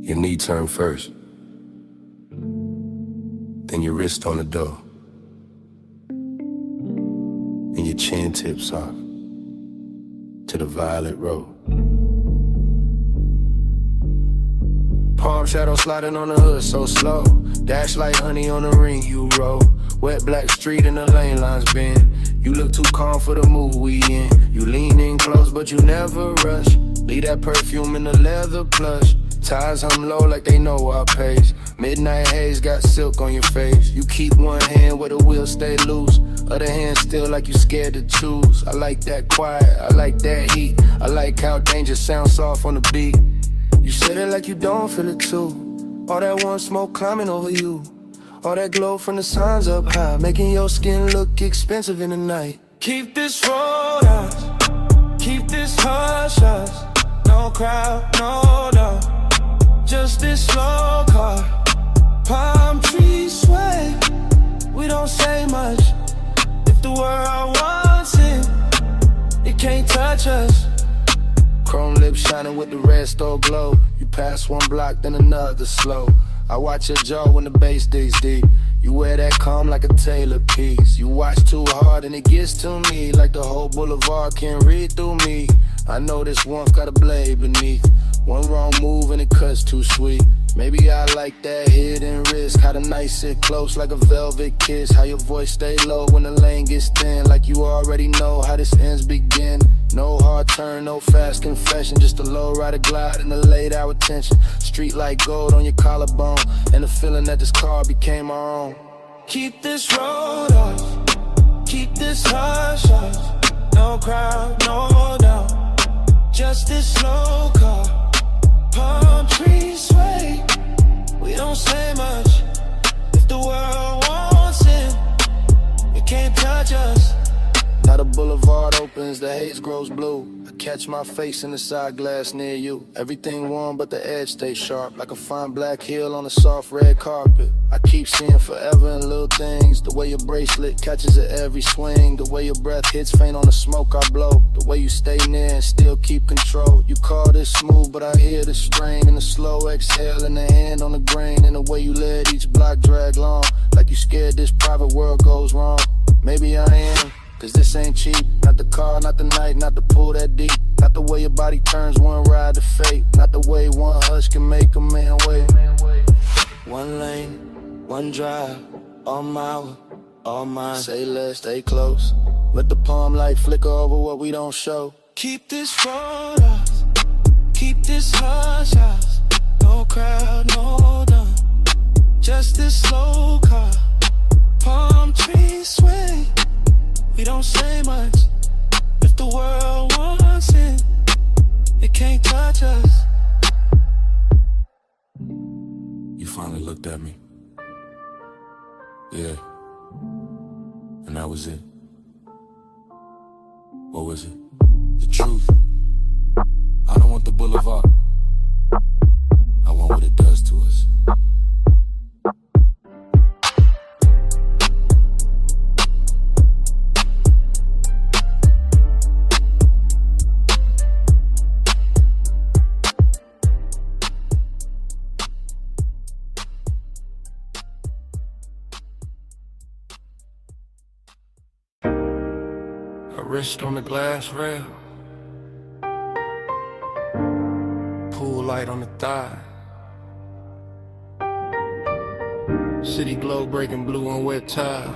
Your knee turn first, then your wrist on the door, and your chin tips off to the violet road. Palm shadow sliding on the hood so slow, dash like honey on the ring you roll. Wet black street and the lane lines bend. You look too calm for the mood we in. You lean in close but you never rush. Leave that perfume in the leather plush. Ties hum low like they know our pace. Midnight haze got silk on your face. You keep one hand where the wheel stay loose, other hand still like you scared to choose. I like that quiet, I like that heat. I like how danger sounds soft on the beat. You said it like you don't feel it too. All that one smoke climbing over you. All that glow from the signs up high, making your skin look expensive in the night. Keep this road out, keep this hush hush. No crowd, no doubt, just this slow car. Palm trees sway, we don't say much. If the world wants it, it can't touch us. Chrome lips shining with the red stove glow. You pass one block, then another slow. I watch your jaw when the bass digs deep. You wear that calm like a tailor piece. You watch too hard and it gets to me, like the whole boulevard can't read through me. I know this warmth got a blade beneath. One wrong move and it cuts too sweet. Maybe I like that hidden risk. How the night sit close like a velvet kiss. How your voice stay low when the lane gets thin. Like you already know how this ends begin. No hard turn, no fast confession. Just a low rider glide and a late hour tension. Street like gold on your collarbone, and the feeling that this car became our own. Keep this road off, keep this hush hush. No crowd, no doubt, just this slow car. Palm trees sway, we don't say much. If the world wants it, it can't touch us. Now the boulevard open opens, the haze grows blue. I catch my face in the side glass near you. Everything warm, but the edge stays sharp, like a fine black heel on a soft red carpet. I keep seeing forever in little things. The way your bracelet catches at every swing. The way your breath hits faint on the smoke I blow. The way you stay near and still keep control. You call this smooth, but I hear the strain in the slow exhale and the hand on the grain. And the way you let each block drag long, like you scared this private world goes wrong. Maybe I am, cause this ain't cheap. Not the car, not the night, not the pool that deep. Not the way your body turns one ride to fate. Not the way one hush can make a man wait. One lane, one drive, all mile, all mine. Say less, stay close. Let the palm light flicker over what we don't show. Keep this photos, keep this hush house. No crowd, no done. Just this slow car. Palm trees sway. We don't say much. If the world wants it, it can't touch us. You finally looked at me. Yeah. And that was it. What was it? The truth. I don't want the boulevard. I want what it does to us. Wrist on the glass rail, pool light on the thigh. City glow breaking blue on wet tile,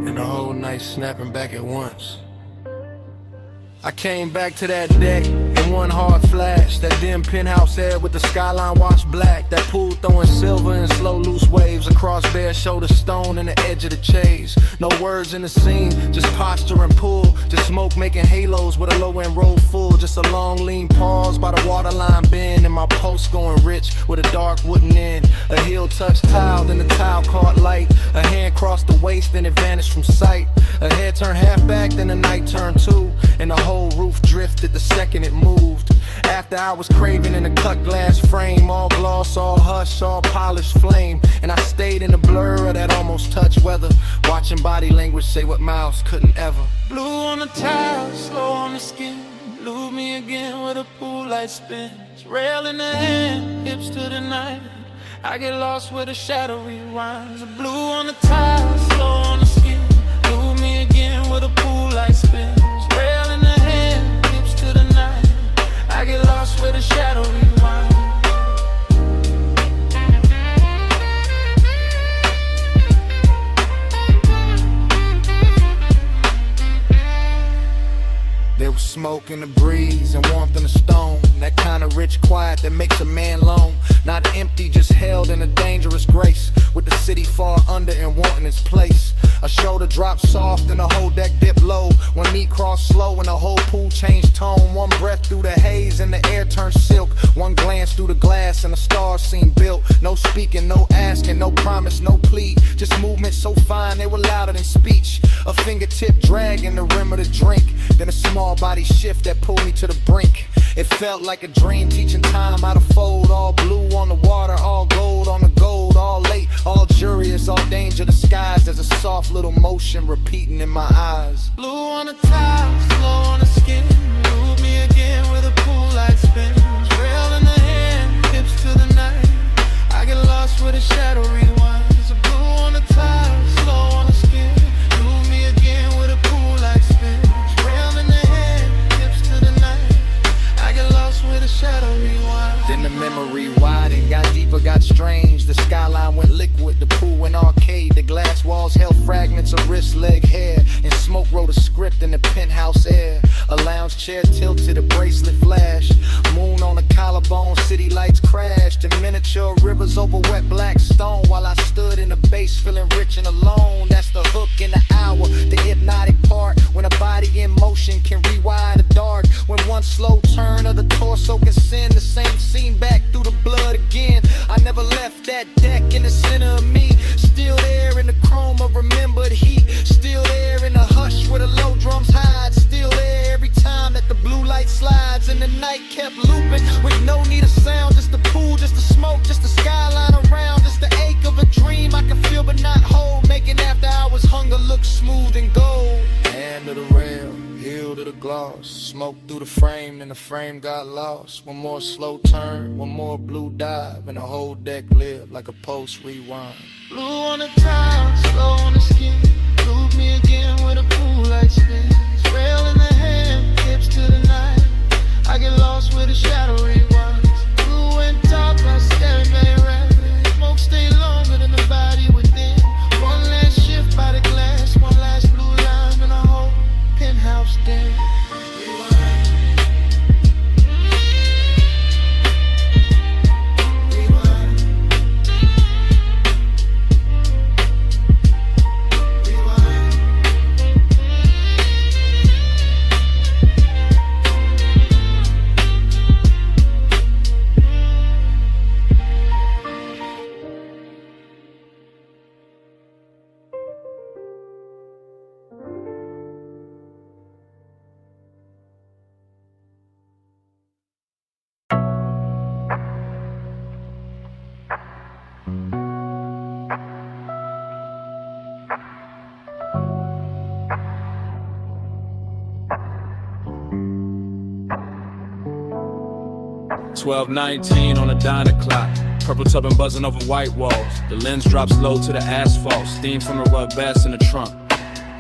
and the whole night snapping back at once. I came back to that deck in one hard flash. That dim penthouse air with the skyline washed black. That pool throwing silver and slow loose waves across bare shoulder stone and the edge of the chase. No words in the scene, just posture and pull. Just smoke making halos with a low end roll full. Just a long lean pause by the waterline bend. And my pulse going rich with a dark wooden end. A heel touched tile, then the tile caught light. A hand crossed the waist, then it vanished from sight. A head turned half back, then the night turned two. And the whole roof drifted the second it moved. After I was craving in a cut glass frame, all gloss, all hush, all polished flame. And I stayed in the blur of that almost touch weather, watching body language say what mouths couldn't ever. Blue on the tile, slow on the skin. Lose me again with a pool light spins. Rail in the hand, hips to the night. I get lost where the shadow rewinds. Blue on the tile, slow on the skin. Lose me again with a pool light spins. Rail in the hand, hips to the night. I get lost where the shadow rewinds. There was smoke in the breeze and warmth in the stone. That kind of rich quiet that makes a man lone. Not empty, just held in a dangerous grace. With the city far under and wanting its place. A shoulder dropped soft and the whole deck dipped low. One knee crossed slow and the whole pool changed tone. One breath through the haze and the air turned silk. One glance through the glass and the stars seemed built. No speaking, no asking, no promise, no plea. Just movement so fine they were louder than speech. A fingertip dragging the rim of the drink. Then a small body shift that pulled me to the brink. It felt like a dream, teaching time how to fold. All blue on the water, all gold on the gold. All late, all jurious, all danger disguised. There's a soft little motion repeating in my eyes. Blue on the tile, slow on the skin. Move me again with a pool light spin. Rail in the hand, hips to the night. I get lost where the shadow rewinds. Blue on the tile, slow on the skin. Move me again with a pool light spin. Rail in the hand, hips to the night. I get lost where the shadow rewinds. Then the memory widened, got deeper, got strange. The skyline went liquid, the pool went arcade. The glass walls held fragments of wrist, leg, hair. And smoke wrote a script in the penthouse air. A lounge chair tilted, a bracelet flash. Moon on the collarbone, city lights crashed. And miniature rivers over wet black stone. While I stood in the base feeling rich and alone. That's the hook in the hour, the hypnotic part. When a body in motion can rewind the dark. When one slow turn of the torso can send the same scene back through the blood again. I never left that deck in the center of me. Still there in the chrome of remembered heat. Still there in smooth and gold. Hand to the rail, heel to the gloss. Smoke through the frame, and the frame got lost. One more slow turn, one more blue dive, and the whole deck lived like a post rewind. Blue on the tile, slow on the skin. Prove me again with a pool light spin. Rail in the hand, hips to the night. I get lost with a shadow rewinds. Blue and top, I staring very rapid. Smoke stay longer than the body within. One last shift by the glass, one last blue line, and a whole penthouse den. $12:19 on a diner clock. Purple tubbing buzzing over white walls. The lens drops low to the asphalt. Steam from the rug bass in the trunk.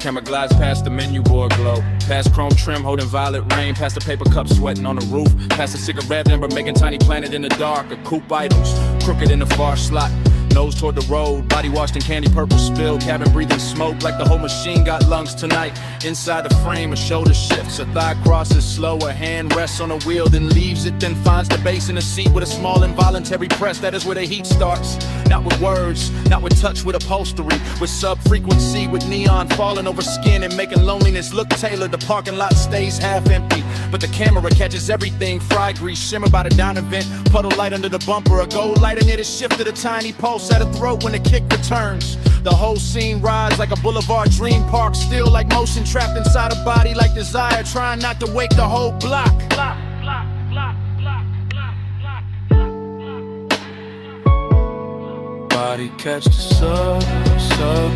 Camera glides past the menu board glow. Past chrome trim holding violet rain. Past the paper cup sweating on the roof. Past the cigarette ember making tiny planet in the dark. A coupe idols crooked in the far slot. Nose toward the road, body washed in candy purple spill. Cabin breathing smoke like the whole machine got lungs tonight. Inside the frame, a shoulder shifts, a thigh crosses slow. A hand rests on a wheel, then leaves it, then finds the base in the seat with a small involuntary press. That is where the heat starts. Not with words, not with touch, with upholstery. With sub-frequency, with neon falling over skin and making loneliness look tailored. The parking lot stays half empty, but the camera catches everything. Fry grease shimmer by the diner vent. Puddle light under the bumper, a gold light in it is shifted. A tiny pulse at a throat when the kick returns. The whole scene rides like a boulevard dream park. Still like motion trapped inside a body like desire. Trying not to wake the whole block. Body catch the sub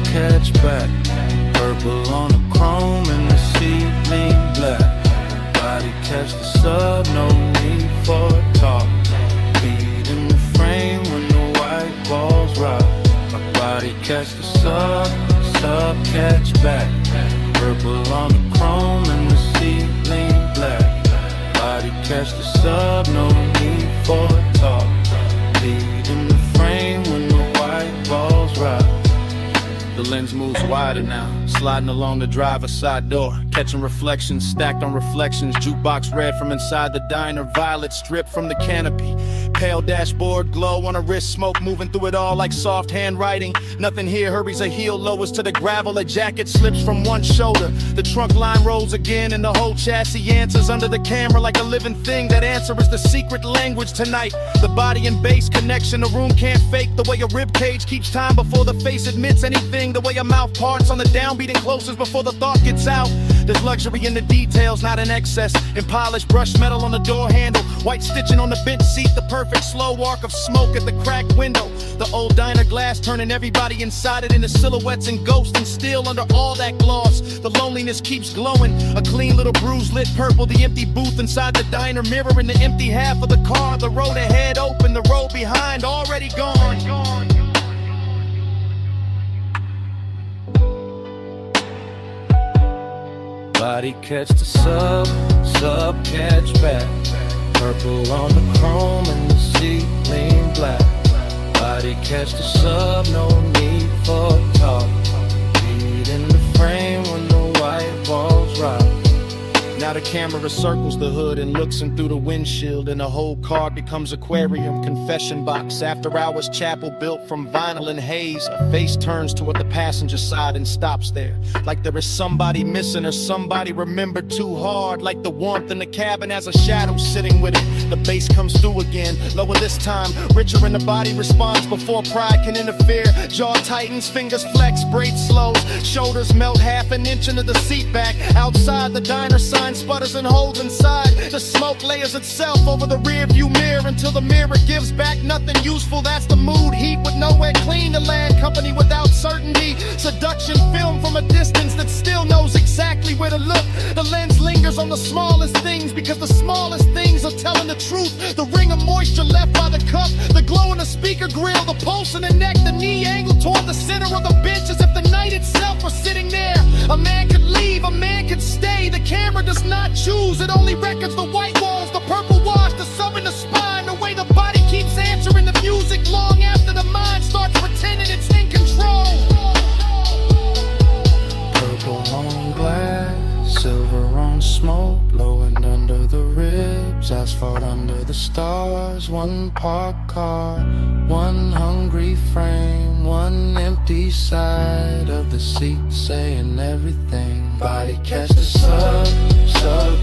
catch back. Purple on the chrome and the ceiling black. Body catch the sub, no need for talk. Beat in the frame when the white balls rock. My body catch the sub catch back. Purple on the chrome and the ceiling black. Body catch the sub, no need for talk. Beat in the frame when the white balls rock. The lens moves wider now, sliding along the driver's side door. Catching reflections, stacked on reflections. Jukebox red from inside the diner. Violet stripped from the canopy. Pale dashboard glow on a wrist. Smoke moving through it all like soft handwriting. Nothing here hurries a heel, lowers to the gravel. A jacket slips from one shoulder. The trunk line rolls again and the whole chassis answers under the camera like a living thing. That answer is the secret language tonight. The body and bass connection. The room can't fake the way a rib cage keeps time before the face admits anything. The way a mouth parts on the downbeat and closes before the thought gets out. There's luxury in the details, not in excess. In polished brushed metal on the door handle. White stitching on the bench seat. The perfect slow arc of smoke at the cracked window. The old diner glass turning everybody inside it into silhouettes and ghosts. And still under all that gloss, the loneliness keeps glowing. A clean little bruise lit purple. The empty booth inside the diner mirroring the empty half of the car. The road ahead open, the road behind already gone. Body catch the sub catch back. Purple on the chrome and the ceiling black. Body catch the sub, no need for talk. Beat in the frame when the white balls rock. Now the camera circles the hood and looks in through the windshield, and the whole car becomes aquarium, confession box, after hours chapel built from vinyl and haze. A face turns toward the passenger side and stops there, like there is somebody missing or somebody remembered too hard. Like the warmth in the cabin has a shadow sitting with it. The bass comes through again, lower this time, richer in the body responds before pride can interfere. Jaw tightens, fingers flex, braid slows, shoulders melt half an inch into the seat back. Outside the diner sign sputters and holes inside. The smoke layers itself over the rear view mirror until the mirror gives back nothing useful. That's the mood, heat with nowhere clean to land. Company without certainty, seduction film from a distance. on the smallest things, because the smallest things are telling the truth. The ring of moisture left by the cup, the glow in the speaker grill, the pulse in the neck, the knee angle toward the center of the bench, as if the night itself were sitting there. A man could leave, a man could stay. The camera does not choose, it only records the white walls, the purple wash, the sub in the spine, the way the body keeps answering the music long after the mind starts pretending it's in control. Purple on glass, silver on smoke, blowing under the ribs, asphalt under the stars. One parked car, one hungry frame, one empty side of the seat saying everything. Body catch the sub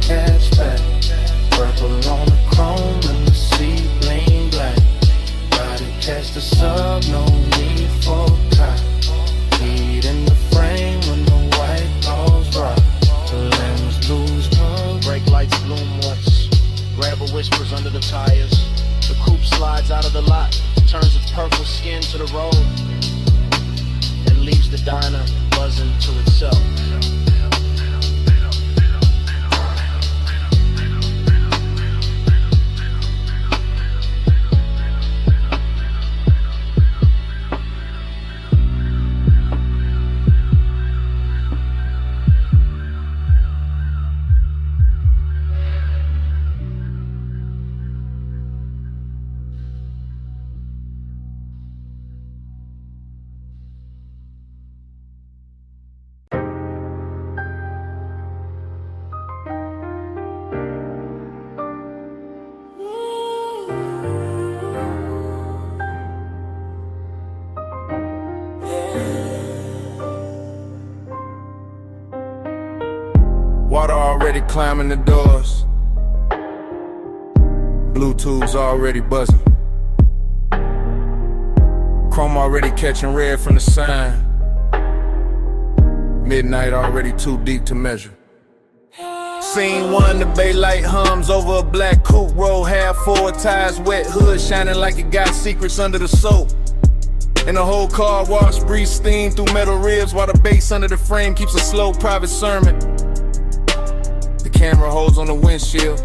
catch back. Purple on the chrome and the seat lean black. Body catch the sub, no need for cop. Heat in the frame when the white balls rock. The limbs lose color. Brake lights bloom once, gravel whispers under the tires. The coupe slides out of the lot, turns its purple skin to the road, and leaves the diner buzzing to itself. Water already climbing the doors, Bluetooth's already buzzing, chrome already catching red from the sign, midnight already too deep to measure. Scene one, the bay light hums over a black coupe, roll half forward, tires wet, hood shining like it got secrets under the soap. And the whole car wash, breeze steam through metal ribs, while the bass under the frame keeps a slow private sermon. The camera holds on the windshield,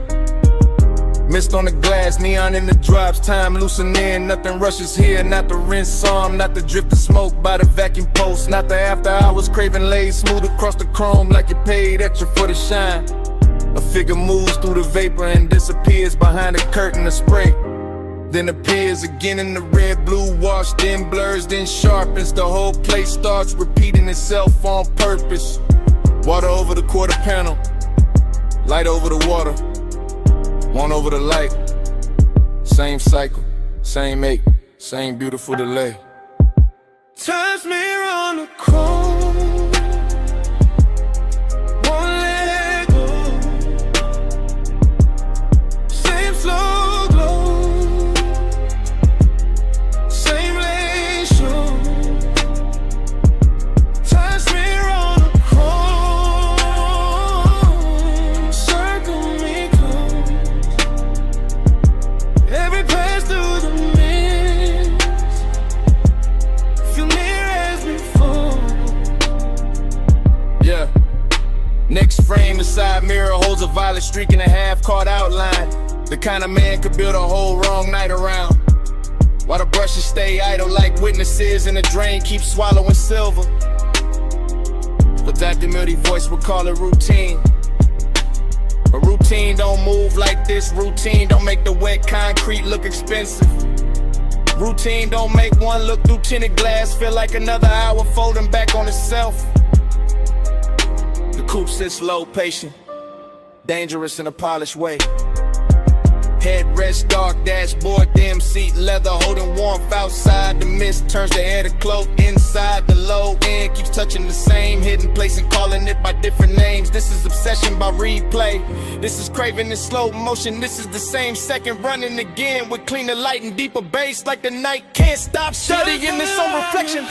mist on the glass, neon in the drops, time loosening, nothing rushes here, not the rinse arm, not the drift of smoke by the vacuum post, not the after hours craving laid smooth across the chrome like you paid extra for the shine. A figure moves through the vapor and disappears behind a curtain of spray, then appears again in the red blue wash, then blurs, then sharpens. The whole place starts repeating itself on purpose. Water over the quarter panel, light over the water, one over the light. Same cycle, same ache, same beautiful delay. Times mirror on the chrome, won't let go. Same slow glow, same lane show. Times mirror on the chrome, circle me close. Every pass through the mist, feel near as before. Yeah. Next frame, the side mirror holds a violet streak and a half-caught outline. The kind of man could build a whole wrong night around, while the brushes stay idle like witnesses and the drain keeps swallowing silver. But Dr. Mildy voice would call it routine. But routine don't move like this. Routine don't make the wet concrete look expensive. Routine don't make one look through tinted glass feel like another hour folding back on itself. The coupe sits low, patient, dangerous in a polished way. Headrest dark, dashboard dim, seat leather, holding warmth outside. The mist turns the air to cloak inside. The low end keeps touching the same hidden place and calling it by different names. This is obsession by replay. This is craving in slow motion. This is the same second running again with cleaner light and deeper bass like the night can't stop studying its own reflection.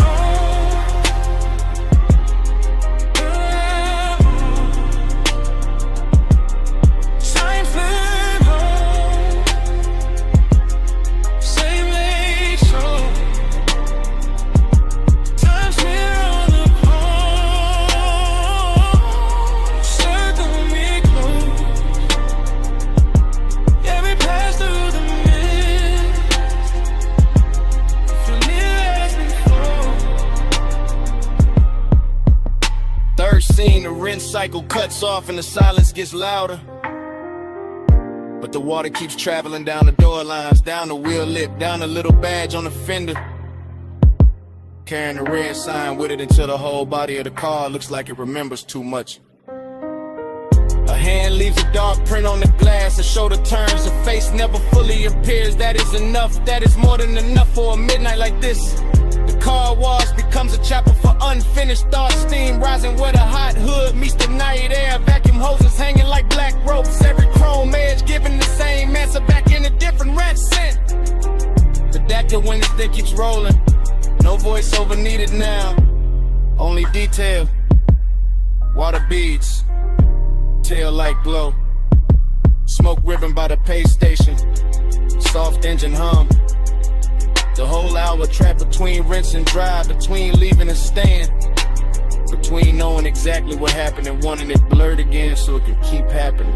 first scene, the rinse cycle cuts off and the silence gets louder. But the water keeps traveling down the door lines, down the wheel lip, down the little badge on the fender. Carrying the red sign with it until the whole body of the car looks like it remembers too much. A hand leaves a dark print on the glass, a shoulder turns, a face never fully appears. That is enough, that is more than enough for a midnight like this. The car wash becomes a chapel for unfinished thoughts. Steam rising where the hot hood meets the night air. Vacuum hoses hanging like black ropes. Every chrome edge giving the same answer back in a different red scent. The Dactyl when this thing keeps rolling. No voiceover needed now. Only detail. Water beads. Tail light glow. Smoke ribbon by the pay station. Soft engine hum. The whole hour trapped between rinse and dry, between leaving and staying, between knowing exactly what happened and wanting it blurred again so it can keep happening.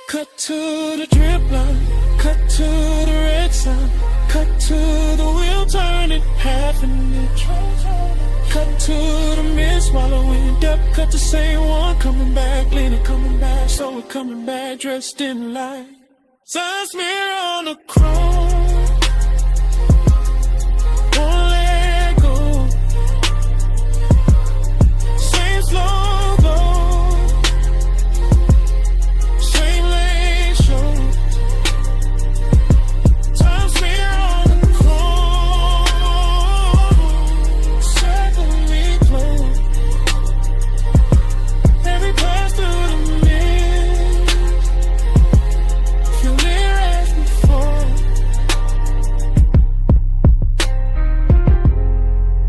Cut to the drip line, cut to the red sign, cut to the wheel turning half an inch. Cut to the mist swallowing depth, cut the same one coming back, leaning, coming back, so we're coming back, dressed in light. Sun smear on the chrome, won't let go. Same slow go, same lane show. Sun smear on the chrome, circle me close. Every pass through the mist, feel near as before.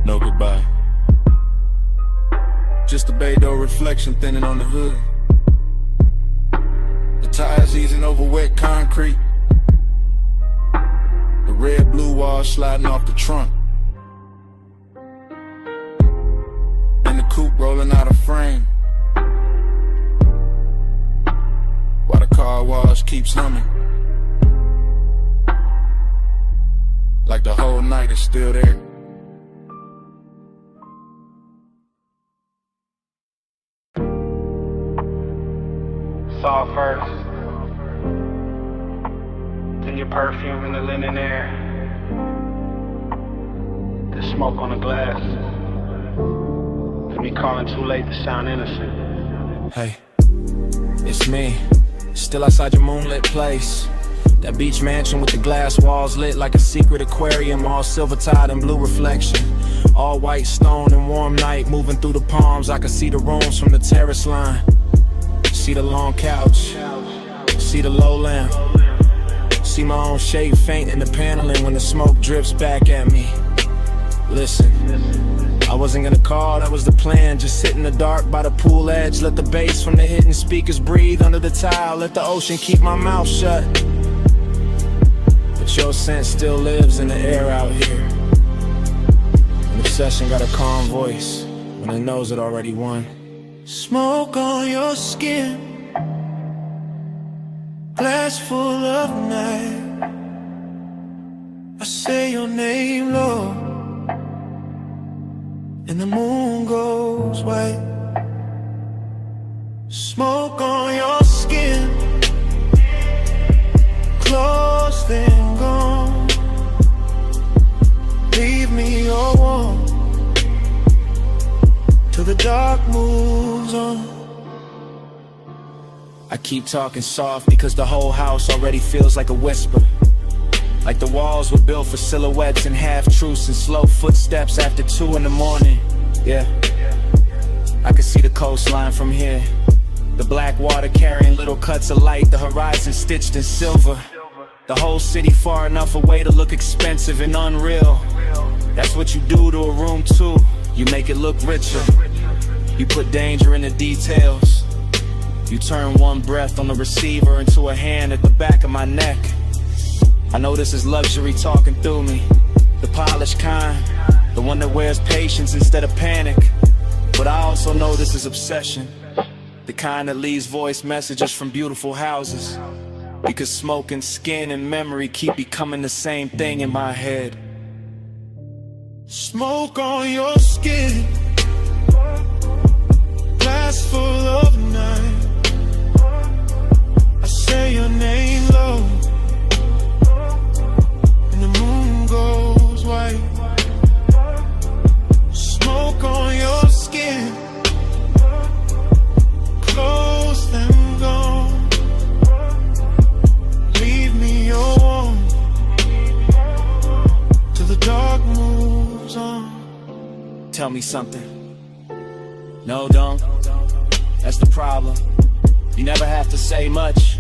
No goodbye. Just a bay door reflection thinning on the hood. The tires easing over wet concrete. The red blue wall sliding off the trunk. And the coupe rolling out of frame. While the car wash keeps humming. Like the whole night is still there. Saw first, then your perfume in the linen air, the smoke on the glass, and me calling too late to sound innocent. Hey, it's me, still outside your moonlit place. That beach mansion with the glass walls lit like a secret aquarium, all silver tide and blue reflection. All white stone and warm night moving through the palms. I can see the rooms from the terrace line. See the long couch, see the low lamp, see my own shape faint in the paneling when the smoke drips back at me. Listen, I wasn't gonna call, that was the plan. Just sit in the dark by the pool edge, let the bass from the hidden speakers breathe under the tile, let the ocean keep my mouth shut. But your scent still lives in the air out here. An obsession got a calm voice when it knows it already won. Smoke on your skin, glass full of night. I say your name, Lord, and the moon goes white. Smoke on your skin, close then gone. Leave me all warm till the dark moves on. I keep talking soft because the whole house already feels like a whisper. Like the walls were built for silhouettes and half-truths and slow footsteps after 2 in the morning. Yeah, I can see the coastline from here. The black water carrying little cuts of light, the horizon stitched in silver. The whole city far enough away to look expensive and unreal. That's what you do to a room too. You make it look richer. You put danger in the details. You turn one breath on the receiver into a hand at the back of my neck. I know this is luxury talking through me. The polished kind, the one that wears patience instead of panic. But I also know this is obsession. The kind that leaves voice messages from beautiful houses. Because smoke and skin and memory keep becoming the same thing in my head. Smoke on your skin, glass full of night. I say your name low, and the moon goes white. Smoke on your skin, close them gone. Leave me your warmth till the dark moves on. Tell me something. No, don't. That's the problem. You never have to say much.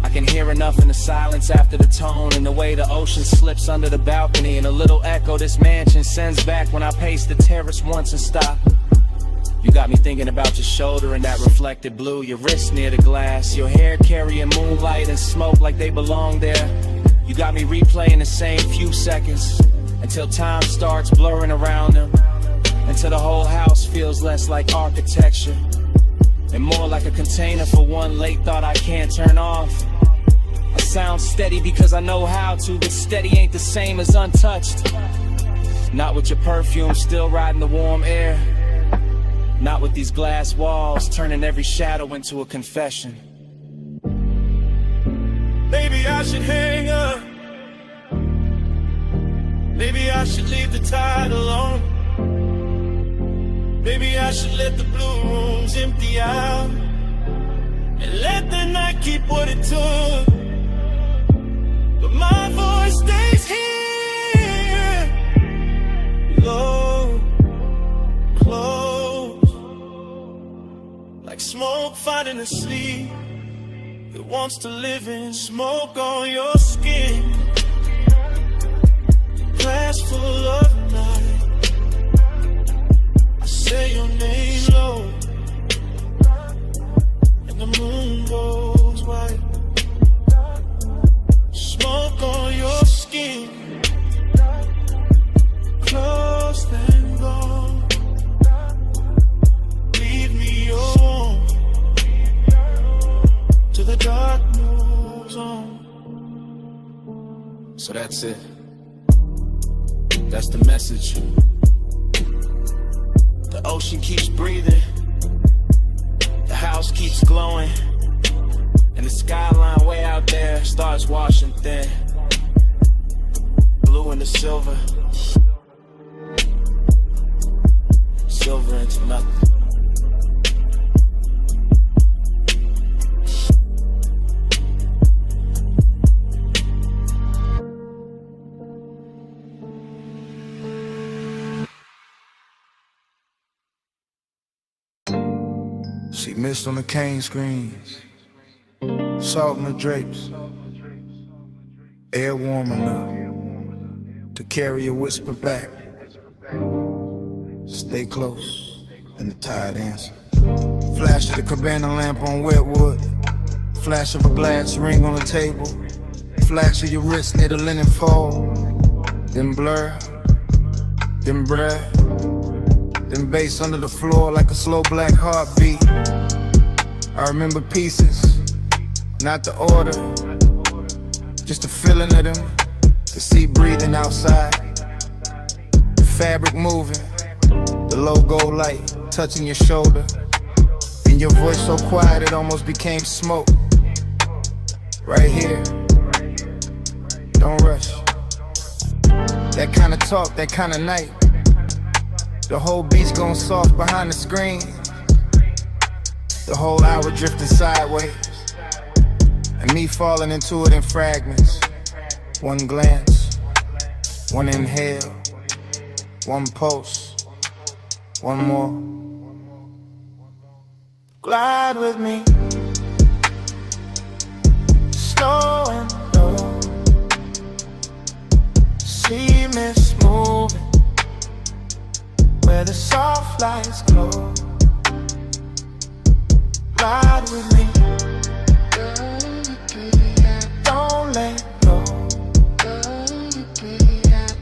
I can hear enough in the silence after the tone, and the way the ocean slips under the balcony, and a little echo this mansion sends back when I pace the terrace once and stop. You got me thinking about your shoulder and that reflected blue, your wrist near the glass, your hair carrying moonlight and smoke like they belong there. You got me replaying the same few seconds until time starts blurring around them, until the whole house feels less like architecture and more like a container for one late thought I can't turn off. I sound steady because I know how to, but steady ain't the same as untouched. Not with your perfume still riding the warm air. Not with these glass walls turning every shadow into a confession. Maybe I should hang up. Maybe I should leave the tide alone. Maybe I should let the blue rooms empty out and let the night keep what it took. But my voice stays here, low, close, like smoke finding a sleep. It wants to live in smoke on your skin, glass full of night. Say your name low, and the moon goes white. Smoke on your skin, close then gone. Leave me your warmth till the dark moves on. So that's it. That's the message. The ocean keeps breathing, the house keeps glowing, and the skyline way out there starts washing thin. Blue into silver, silver into nothing. See mist on the cane screens, salt in the drapes, air warm enough to carry a whisper back. Stay close, and the tide answer. Flash of the cabana lamp on wet wood, flash of a glass ring on the table, flash of your wrist near the linen fold, then blur, then breath, then bass under the floor like a slow black heartbeat. I remember pieces, not the order, just the feeling of them, the sea breathing outside, the fabric moving, the logo light touching your shoulder, and your voice so quiet it almost became smoke. Right here, don't rush. That kind of talk, that kind of night. The whole beat's gone soft behind the screen. The whole hour drifting sideways, and me falling into it in fragments. One glance, one inhale, one pulse, one more. Glide with me, slow and low. See mist moving where the soft lights glow. Ride with me, don't let go.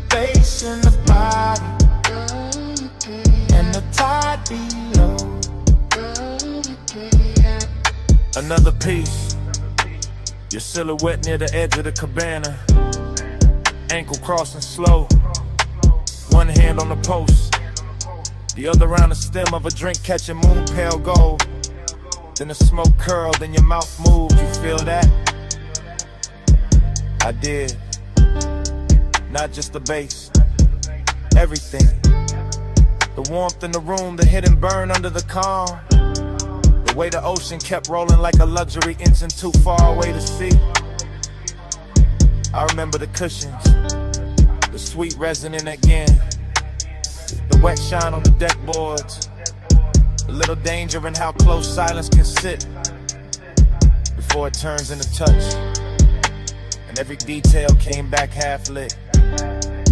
Bass in the body, and the tide below. Another piece, your silhouette near the edge of the cabana, ankle crossing slow. One hand on the post, the other around the stem of a drink catching moon pale gold. Then the smoke curled, then your mouth moved, you feel that? I did. Not just the bass, everything. The warmth in the room, the hidden burn under the calm. The way the ocean kept rolling like a luxury engine too far away to see. I remember the cushions, the sweet resonant again. The wet shine on the deck boards. A little danger in how close silence can sit before it turns into touch. And every detail came back half lit.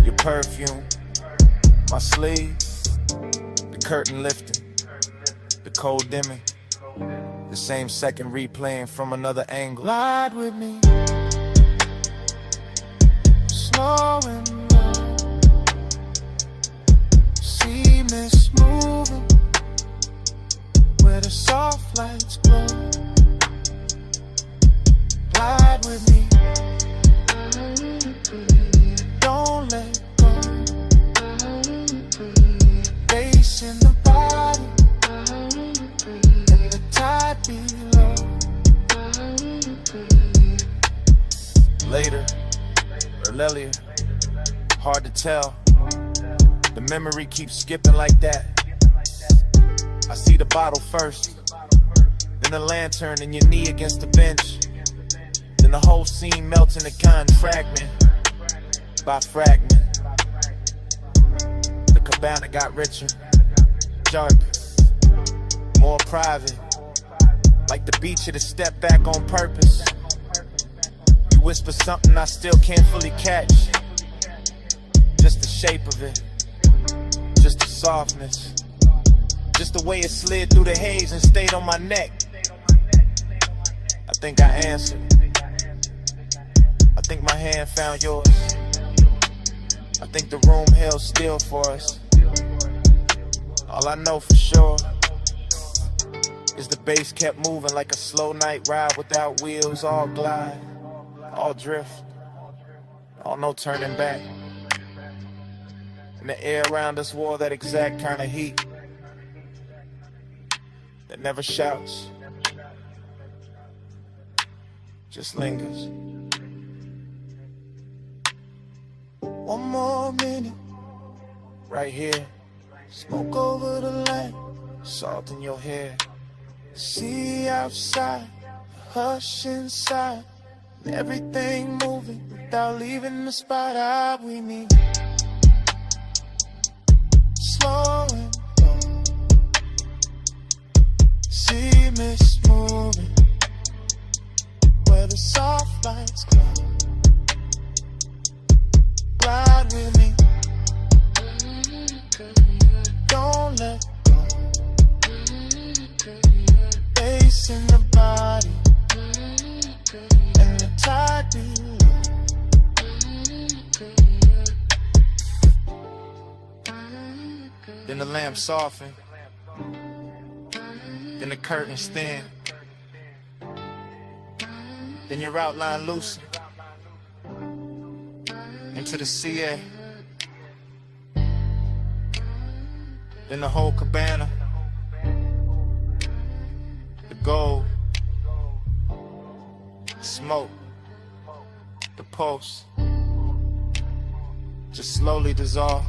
Your perfume, my sleeve, the curtain lifting, the cold dimming, the same second replaying from another angle. Glide with me, slow and low. See mist moving where the soft lights glow. Glide with me, don't let go. Bass in the body and the tide below. Later, or earlier, hard to tell. The memory keeps skipping like that. I see the bottle first, then the lantern and your knee against the bench. Then the whole scene melts into kind fragment by fragment. The cabana got richer, darker, more private. Like the beach had to step back on purpose. You whisper something I still can't fully catch. Just the shape of it, just the softness, just the way it slid through the haze and stayed on my neck. I think I answered. I think my hand found yours. I think the room held still for us. All I know for sure is the bass kept moving like a slow night ride without wheels. All glide, all drift, all no turning back. And the air around us wore that exact kind of heat that never shouts, just lingers. One more minute, right here. Smoke over the land, salt in your hair. See outside, hush inside. Everything moving without leaving the spot we need. Slow and low. See mist moving where the soft lights glow. Glide with me, don't let go. Bass in the body and the tide below. Then the lamp soften, then the curtains thin, then your outline loosen into the CA. Then the whole cabana, the gold, smoke, the pulse, just slowly dissolve.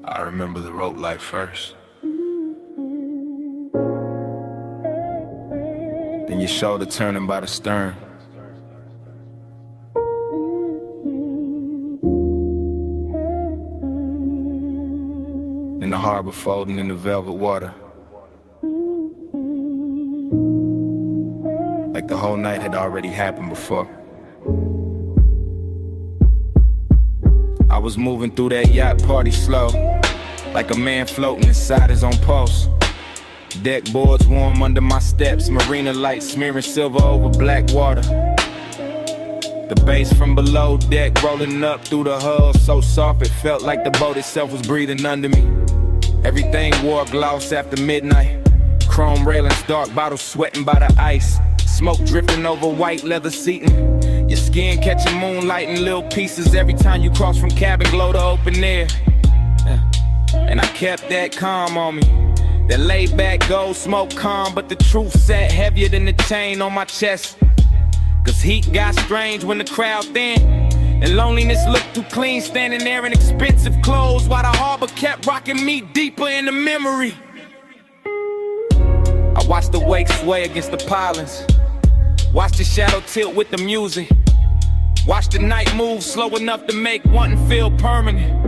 I remember the rope light first. Then your shoulder turning by the stern. Then the harbor folding in the velvet water. Like the whole night had already happened before. I was moving through that yacht party slow, like a man floating inside his own pulse. Deck boards warm under my steps, marina lights smearing silver over black water. The bass from below deck rolling up through the hull, so soft it felt like the boat itself was breathing under me. Everything wore gloss after midnight. Chrome railings, dark bottles sweating by the ice. Smoke drifting over white leather seating. Your skin catching moonlight in little pieces every time you cross from cabin glow to open air. And I kept that calm on me. That laid back gold smoke calm, but the truth sat heavier than the chain on my chest. Cause heat got strange when the crowd thin, and loneliness looked too clean standing there in expensive clothes, while the harbor kept rocking me deeper into memory. I watched the wake sway against the pilings, watched the shadow tilt with the music, watched the night move slow enough to make wanting feel permanent.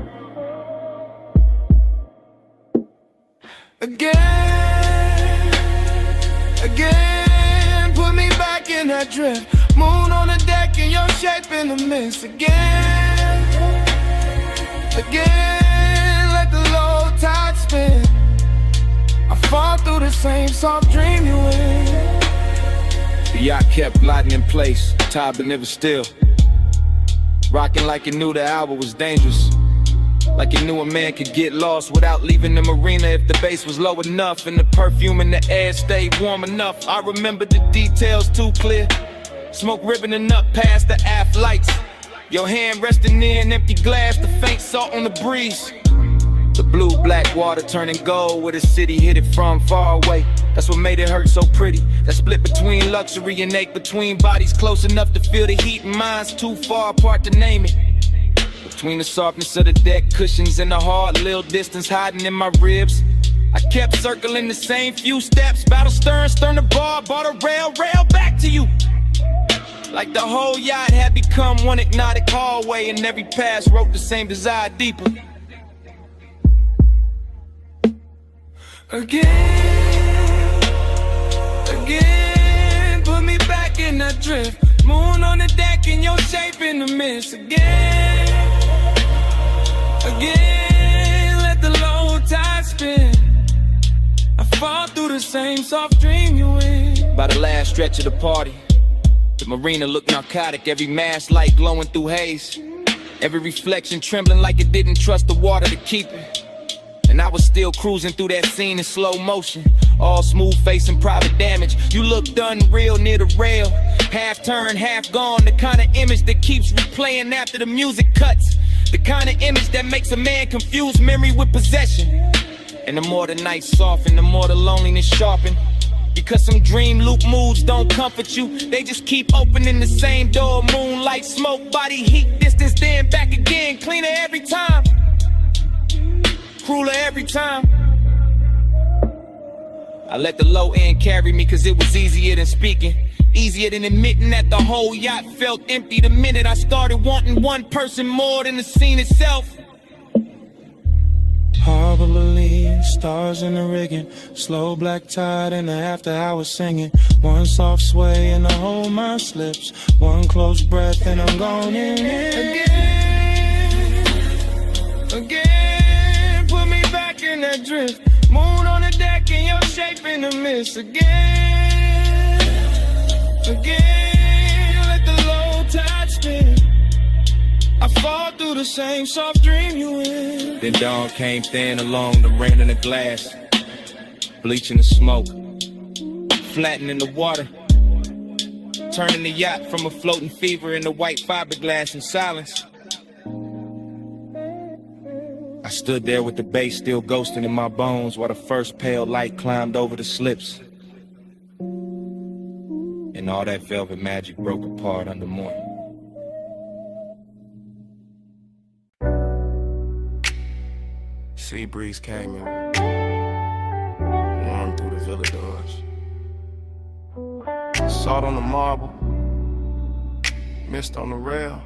Again, put me back in that drift. Moon on the deck and your shape in the mist. Again, let the low tide spin. I fall through the same soft dream you in. The yacht kept gliding in place, tide but never still. Rocking like it knew the hour was dangerous. Like it knew a man could get lost without leaving the marina if the bass was low enough and the perfume in the air stayed warm enough. I remember the details too clear. Smoke ribboning up past the aft lights. Your hand resting near an empty glass, the faint salt on the breeze. The blue-black water turning gold where the city hit it from far away. That's what made it hurt so pretty. That split between luxury and ache between bodies close enough to feel the heat and minds too far apart to name it. Between the softness of the deck cushions and the hard little distance hiding in my ribs, I kept circling the same few steps. Battle stern, stern to bar, bought a rail back to you. Like the whole yacht had become one hypnotic hallway, and every pass wrote the same desire deeper. Again, put me back in that drift. Moon on the deck and your shape in the mist. Again, let the low tide spin. I fall through the same soft dream you in. By the last stretch of the party, the marina looked narcotic, every mast light glowing through haze. Every reflection trembling like it didn't trust the water to keep it. And I was still cruising through that scene in slow motion, all smooth face and private damage. You looked unreal near the rail, half turned, half gone. The kind of image that keeps replaying after the music cuts. The kind of image that makes a man confuse memory with possession. And the more the night soften, the more the loneliness sharpen. Because some dream loop moods don't comfort you, they just keep opening the same door. Moonlight, smoke, body heat, distance, then back again. Cleaner every time, crueler every time. I let the low end carry me cause it was easier than speaking. Easier than admitting that the whole yacht felt empty the minute I started wanting one person more than the scene itself. Harbor relief, stars in the rigging, slow black tide in the after hours singing. One soft sway and the whole mind slips. One close breath and I'm gone in. Again, put me back in that drift. Moon on the deck and your shape in the mist. Again, let the low tide spin. I fall through the same soft dream you in. Then dawn came thin along the rain in the glass, bleaching the smoke, flattening the water, turning the yacht from a floating fever into white fiberglass in silence. I stood there with the bass still ghosting in my bones while the first pale light climbed over the slips. And all that velvet magic broke apart under morning. Sea breeze came in, warm through the villa doors. Salt on the marble, mist on the rail.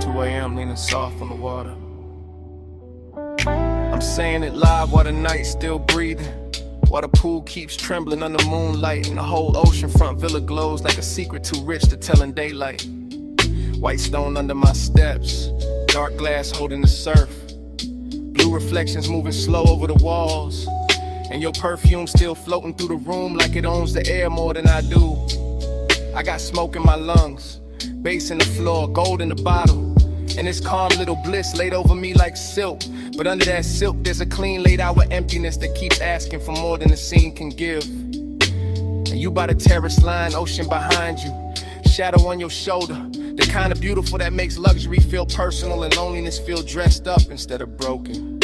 2 a.m. leaning soft on the water. I'm saying it live while the night's still breathing, while the pool keeps trembling under moonlight, and the whole oceanfront villa glows like a secret too rich to tell in daylight. White stone under my steps, dark glass holding the surf. Blue you reflections moving slow over the walls. And your perfume still floating through the room like it owns the air more than I do. I got smoke in my lungs, bass in the floor, gold in the bottle. And this calm little bliss laid over me like silk. But under that silk there's a clean laid out emptiness that keeps asking for more than the scene can give. And you by the terrace line, ocean behind you, shadow on your shoulder, the kind of beautiful that makes luxury feel personal and loneliness feel dressed up instead of broken.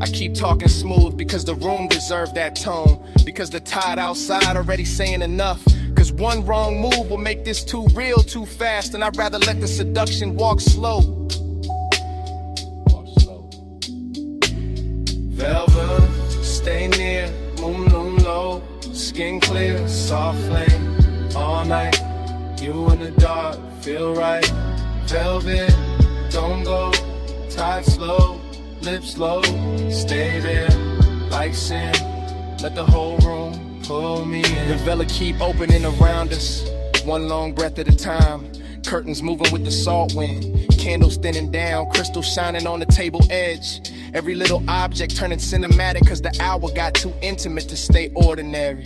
I keep talking smooth because the room deserved that tone, because the tide outside already saying enough. Cause one wrong move will make this too real too fast, and I'd rather let the seduction walk slow. Velvet, stay near, moon low, skin clear, soft flame, all night. You in the dark, feel right. Velvet, don't go, tide slow, lips low, stay there, like sin. Let the whole room pull me in. The vela keep opening around us, one long breath at a time. Curtains moving with the salt wind, candles thinning down, crystals shining on the table edge. Every little object turning cinematic cause the hour got too intimate to stay ordinary.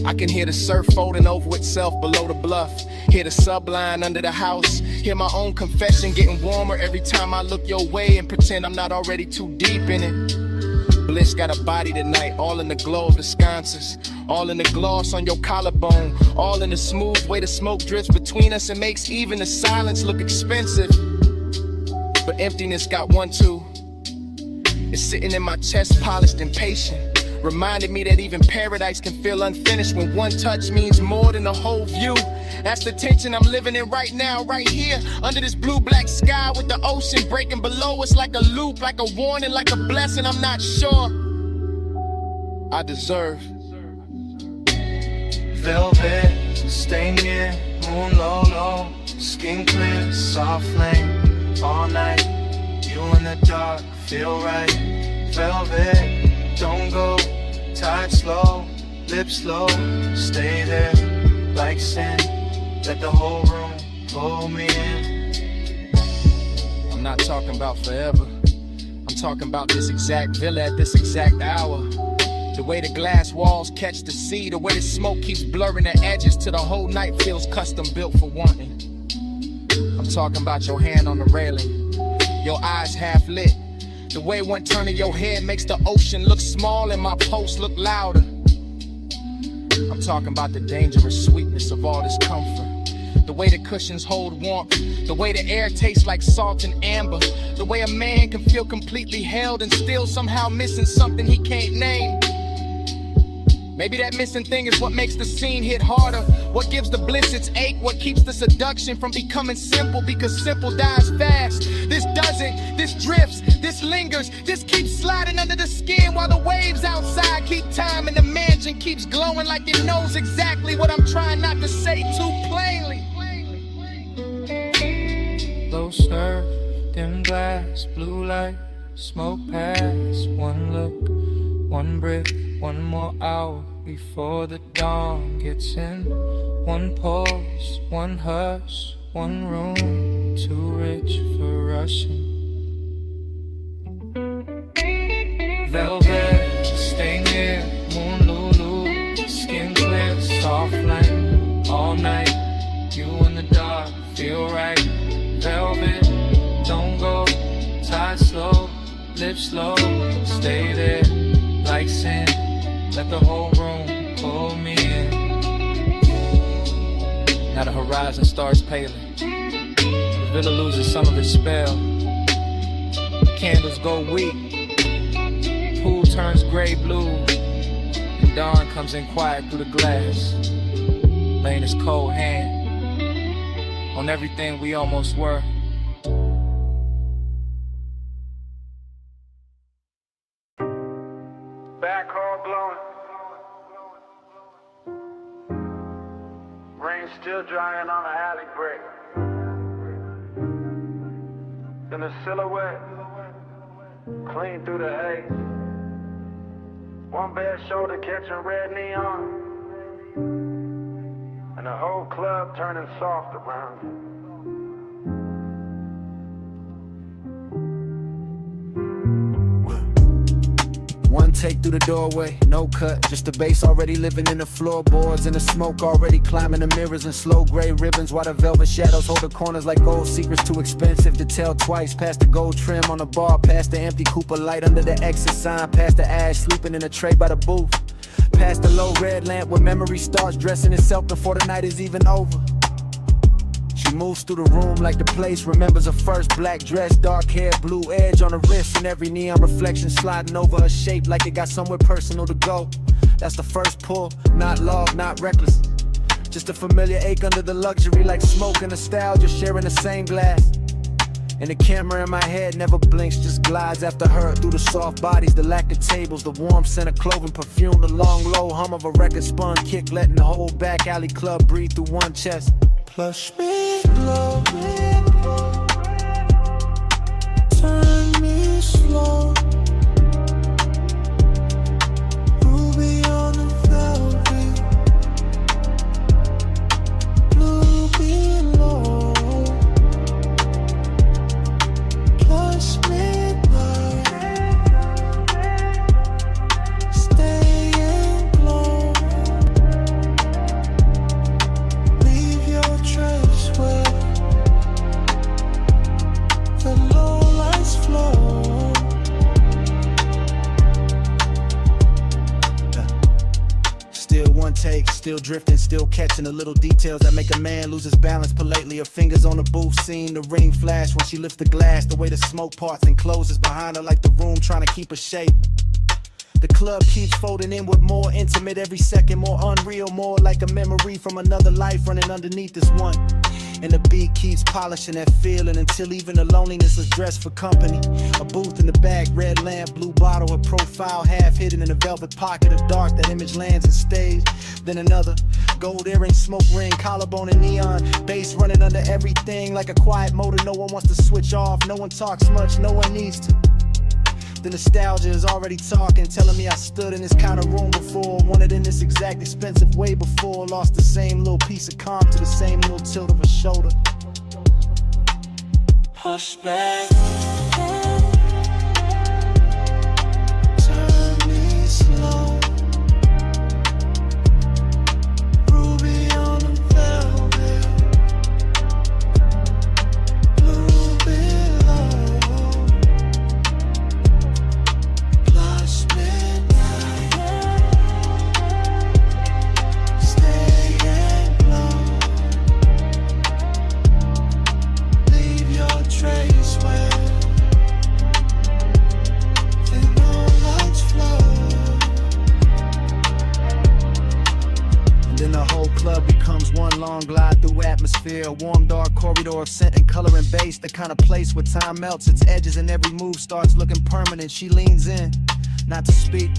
I can hear the surf folding over itself below the bluff, hear the subline under the house, hear my own confession getting warmer every time I look your way and pretend I'm not already too deep in it. Bliss got a body tonight, all in the glow of the sconces, all in the gloss on your collarbone, all in the smooth way the smoke drifts between us and makes even the silence look expensive. But emptiness got one too. It's sitting in my chest, polished and patient, reminded me that even paradise can feel unfinished when one touch means more than the whole view. That's the tension I'm living in right now, right here, under this blue-black sky with the ocean breaking below us like a loop, like a warning, like a blessing I'm not sure I deserve. Velvet, stay near, moon low, skin clear, soft flame, all night. You in the dark, feel right. Velvet, don't go, tide slow, lips low, stay there, like sin. Let the whole room pull me in. I'm not talking about forever, I'm talking about this exact villa at this exact hour. The way the glass walls catch the sea, the way the smoke keeps blurring the edges till the whole night feels custom built for wanting. I'm talking about your hand on the railing, your eyes half lit, the way one turn of your head makes the ocean look small and my pulse look louder. I'm talking about the dangerous sweetness of all this comfort, the way the cushions hold warmth, the way the air tastes like salt and amber, the way a man can feel completely held and still somehow missing something he can't name. Maybe that missing thing is what makes the scene hit harder, what gives the bliss its ache, what keeps the seduction from becoming simple, because simple dies fast. This doesn't, this drifts, this lingers, this keeps sliding under the skin while the waves outside keep time and the mansion keeps glowing like it knows exactly what I'm trying not to say too plainly. Low surf, dim glass, blue light, smoke pass, one look, one breath, one more hour before the dawn gets in. One pulse, one hush, one room, too rich for rushing. Velvet, stay near, moon lulu, skin clear, soft flame, all night. You in the dark, feel right. Velvet, don't go, tide slow, lips slow, stay there, like sin. Let the whole room pull me in. Now the horizon starts paling, the villa loses some of its spell, candles go weak, pool turns gray blue, and dawn comes in quiet through the glass, laying his cold hand on everything we almost were. Backhoe blowing, rain still drying on the alley brick. Then the silhouette, clean through the haze. One bare shoulder catching red neon, and the whole club turning soft around you. one take through the doorway, no cut. Just the bass already living in the floorboards, and the smoke already climbing the mirrors in slow gray ribbons, while the velvet shadows hold the corners like gold secrets too expensive to tell twice. Past the gold trim on the bar, past the empty Cooper light under the exit sign, past the ash sleeping in a tray by the booth, past the low red lamp where memory starts dressing itself before the night is even over. She moves through the room like the place remembers her first black dress, dark hair, blue edge on her wrist, and every neon reflection sliding over her shape like it got somewhere personal to go. That's the first pull, not love, not reckless, just a familiar ache under the luxury, like smoke and nostalgia sharing the same glass. And the camera in my head never blinks, just glides after her through the soft bodies, the lack of tables, the warm scent of clothing, perfume, the long low hum of a record spun kick, letting the whole back alley club breathe through one chest. Plush me glow, turn me slow, ruby on the velvet, blue below, plush midnight, stay and glow, leave your trace where the low lights flow. Still one take, still drifting, still catching the little details that make a man lose his balance politely. Her fingers on the booth, seeing the ring flash when she lifts the glass, the way the smoke parts and closes behind her like the room trying to keep her shape. The club keeps folding inward, more intimate every second, more unreal, more like a memory from another life running underneath this one. And the beat keeps polishing that feeling until even the loneliness is dressed for company. A booth in the back, red lamp, blue bottle, a profile half hidden in a velvet pocket of dark. That image lands and stays. Then another gold earring, smoke ring, collarbone and neon, bass running under everything like a quiet motor. No one wants to switch off, no one talks much, no one needs to. The nostalgia is already talking, telling me I stood in this kind of room before, wanted in this exact expensive way before, lost the same little piece of calm to the same little tilt of a shoulder. Push back, turn me slow, ruby on the velvet, blue below, plush midnight, stay and glow, leave your trace where the no lights flow. And then the whole club becomes one long glide through atmosphere, a warm dark corridor of scent and color and bass, the kind of place where time melts its edges and every move starts looking permanent. She leans in, not to speak,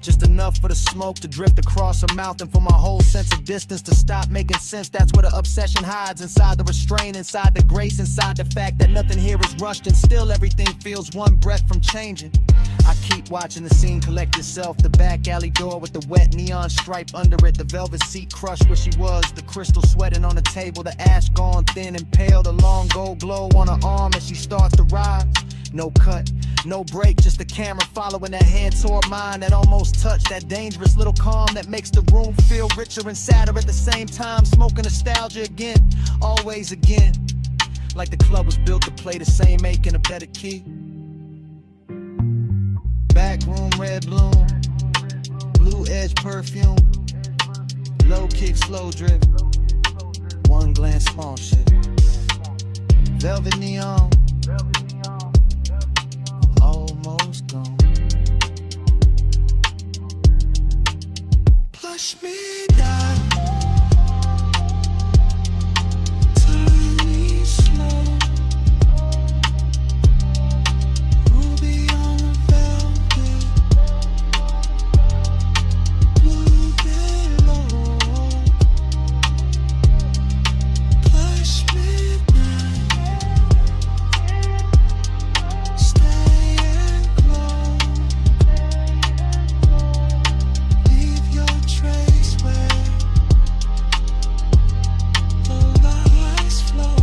just enough for the smoke to drift across her mouth and for my whole sense of distance to stop making sense. That's where the obsession hides, inside the restraint, inside the grace, inside the fact that nothing here is rushed and still everything feels one breath from changing. I keep watching the scene collect itself, the back alley door with the wet neon stripe under it, the velvet seat crushed where she was, the crystal sweating on the table, the ash gone thin and pale, the long gold glow on her arm as she starts to rise. No cut, no break, just the camera following that hand toward mine that almost touched, that dangerous little calm that makes the room feel richer and sadder at the same time, smoking nostalgia again, always again, like the club was built to play the same ache in a better key. Back room, red bloom, blue edge perfume, low kick, slow drip, one glance, small shit, velvet neon, almost gone. Plush midnight, turn me slow, ruby on the velvet, blue below, plush midnight, stay and glow, leave your trace where the lights flow.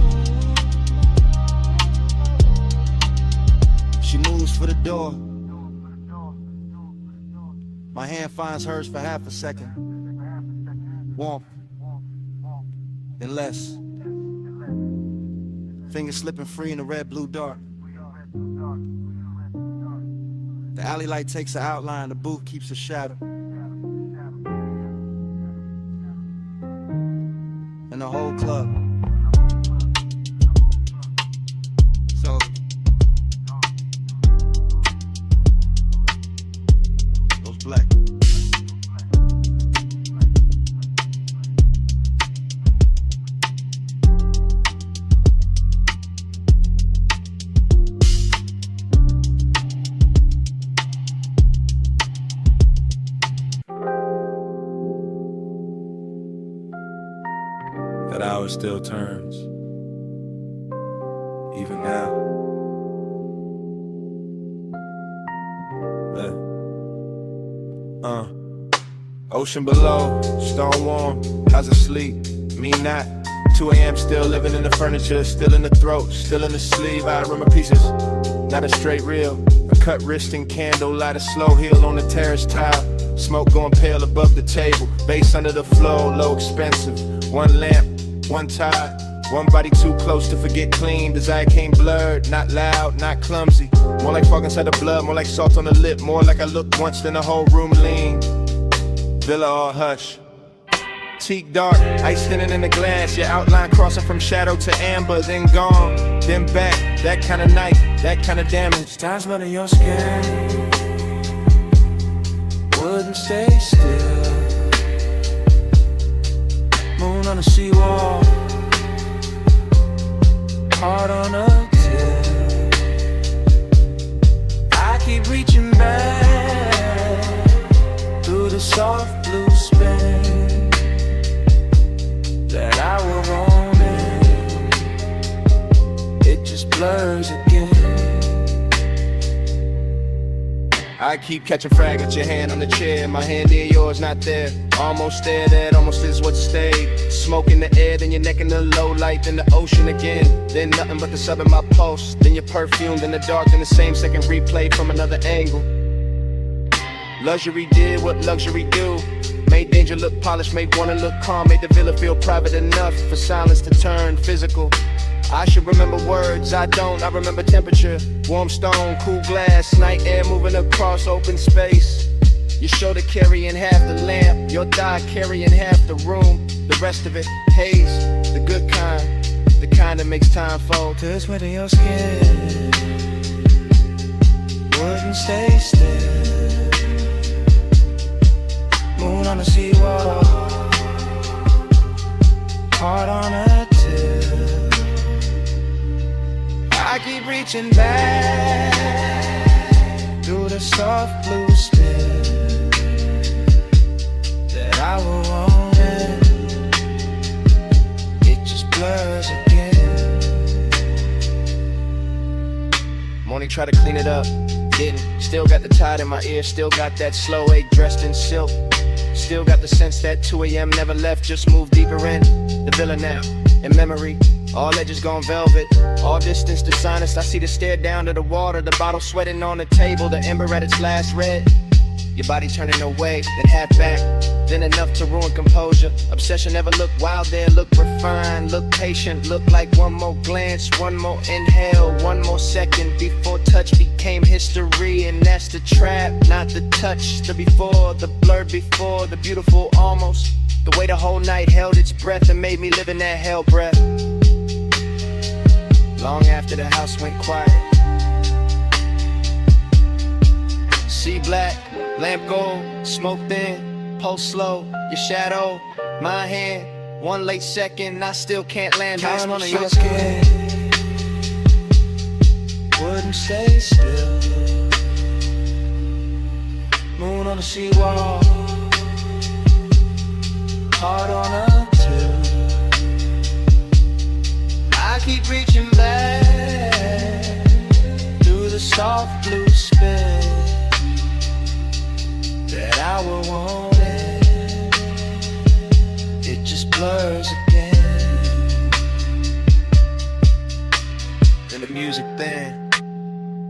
She moves for the door, My hand finds hers for half a second. Warmth. Then less. Fingers slipping free in the red-blue dark. The alley light takes an outline, the booth keeps a shadow. And the whole club. So goes black. That hour still turns, even now. Ocean below, stone warm, how's it sleep? Me not. 2 a.m. still living in the furniture, still in the throat, still in the sleeve. I remember pieces, not a straight reel. A cut wrist and candle, light a slow heel on the terrace tile. Smoke going pale above the table, bass under the floor, low expensive. One lamp, one tide, one body too close to forget clean. Desire came blurred, not loud, not clumsy. More like fog inside the blood, more like salt on the lip. More like I looked once, then the whole room leaned. Villa all hush. Teak dark, ice thinning in the glass. Your outline crossing from shadow to amber, then gone, then back. That kind of night, that kind of damage. Stars under your skin wouldn't stay still. Moon on the seawall, heart on a till. I keep reaching back through the soft blue spin that I will roam in. It just blurs again. I keep catching frag at your hand on the chair. My hand near yours, not there. Almost there, that almost is what stayed. Smoke in the air, then your neck in the low light, then the ocean again. Then nothing but the sub in my pulse. Then your perfume, then the dark, then the same second replay from another angle. Luxury did what luxury do. Made danger look polished, made wanna look calm. Made the villa feel private enough for silence to turn physical. I should remember words, I don't. I remember temperature, warm stone, cool glass, night air moving across open space. Your shoulder carrying half the lamp, your thigh carrying half the room. The rest of it, haze, the good kind, the kind that makes time fold. Touch within your skin wouldn't stay still. Moon on the seawall, heart on a till. I keep reaching back through the soft blue spin that I will own it just blurs again. Morning try to clean it up, didn't. Still got the tide in my ear, still got that slow ache dressed in silk. Still got the sense that 2 a.m. never left, just moved deeper in the villa now. In memory, all edges gone velvet, all distance to sinus. I see the stare down to the water, the bottle sweating on the table, the ember at its last red. Your body turning away, then half back, then enough to ruin composure. Obsession never looked wild there, look refined, look patient, look like one more glance, one more inhale, one more second before touch became history. And that's the trap, not the touch, the before, the blur before, the beautiful almost. The way the whole night held its breath and made me live in that hell breath. Long after the house went quiet. See black, lamp gold, smoke thin, pulse slow, your shadow, my hand. One late second, I still can't land. Time on your skin wouldn't stay still. Moon on the seawall, heart on a till. I keep reaching back through the soft blue spin that I will want it. It just blurs again. Then the music thinned,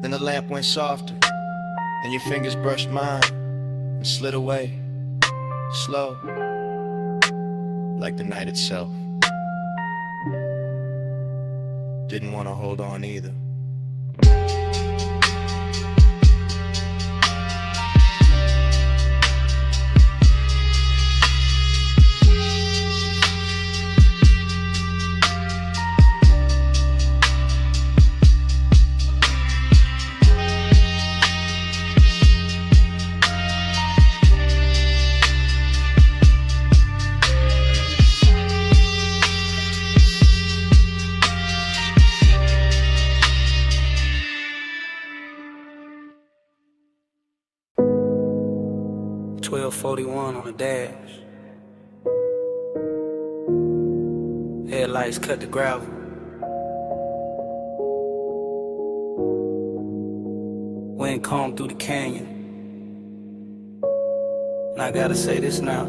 then the lamp went softer, then your fingers brushed mine. and slid away, slow, like the night itself. Didn't want to hold on either. .41 on the dash. Headlights cut the gravel. Wind combed through the canyon. And I gotta say this now.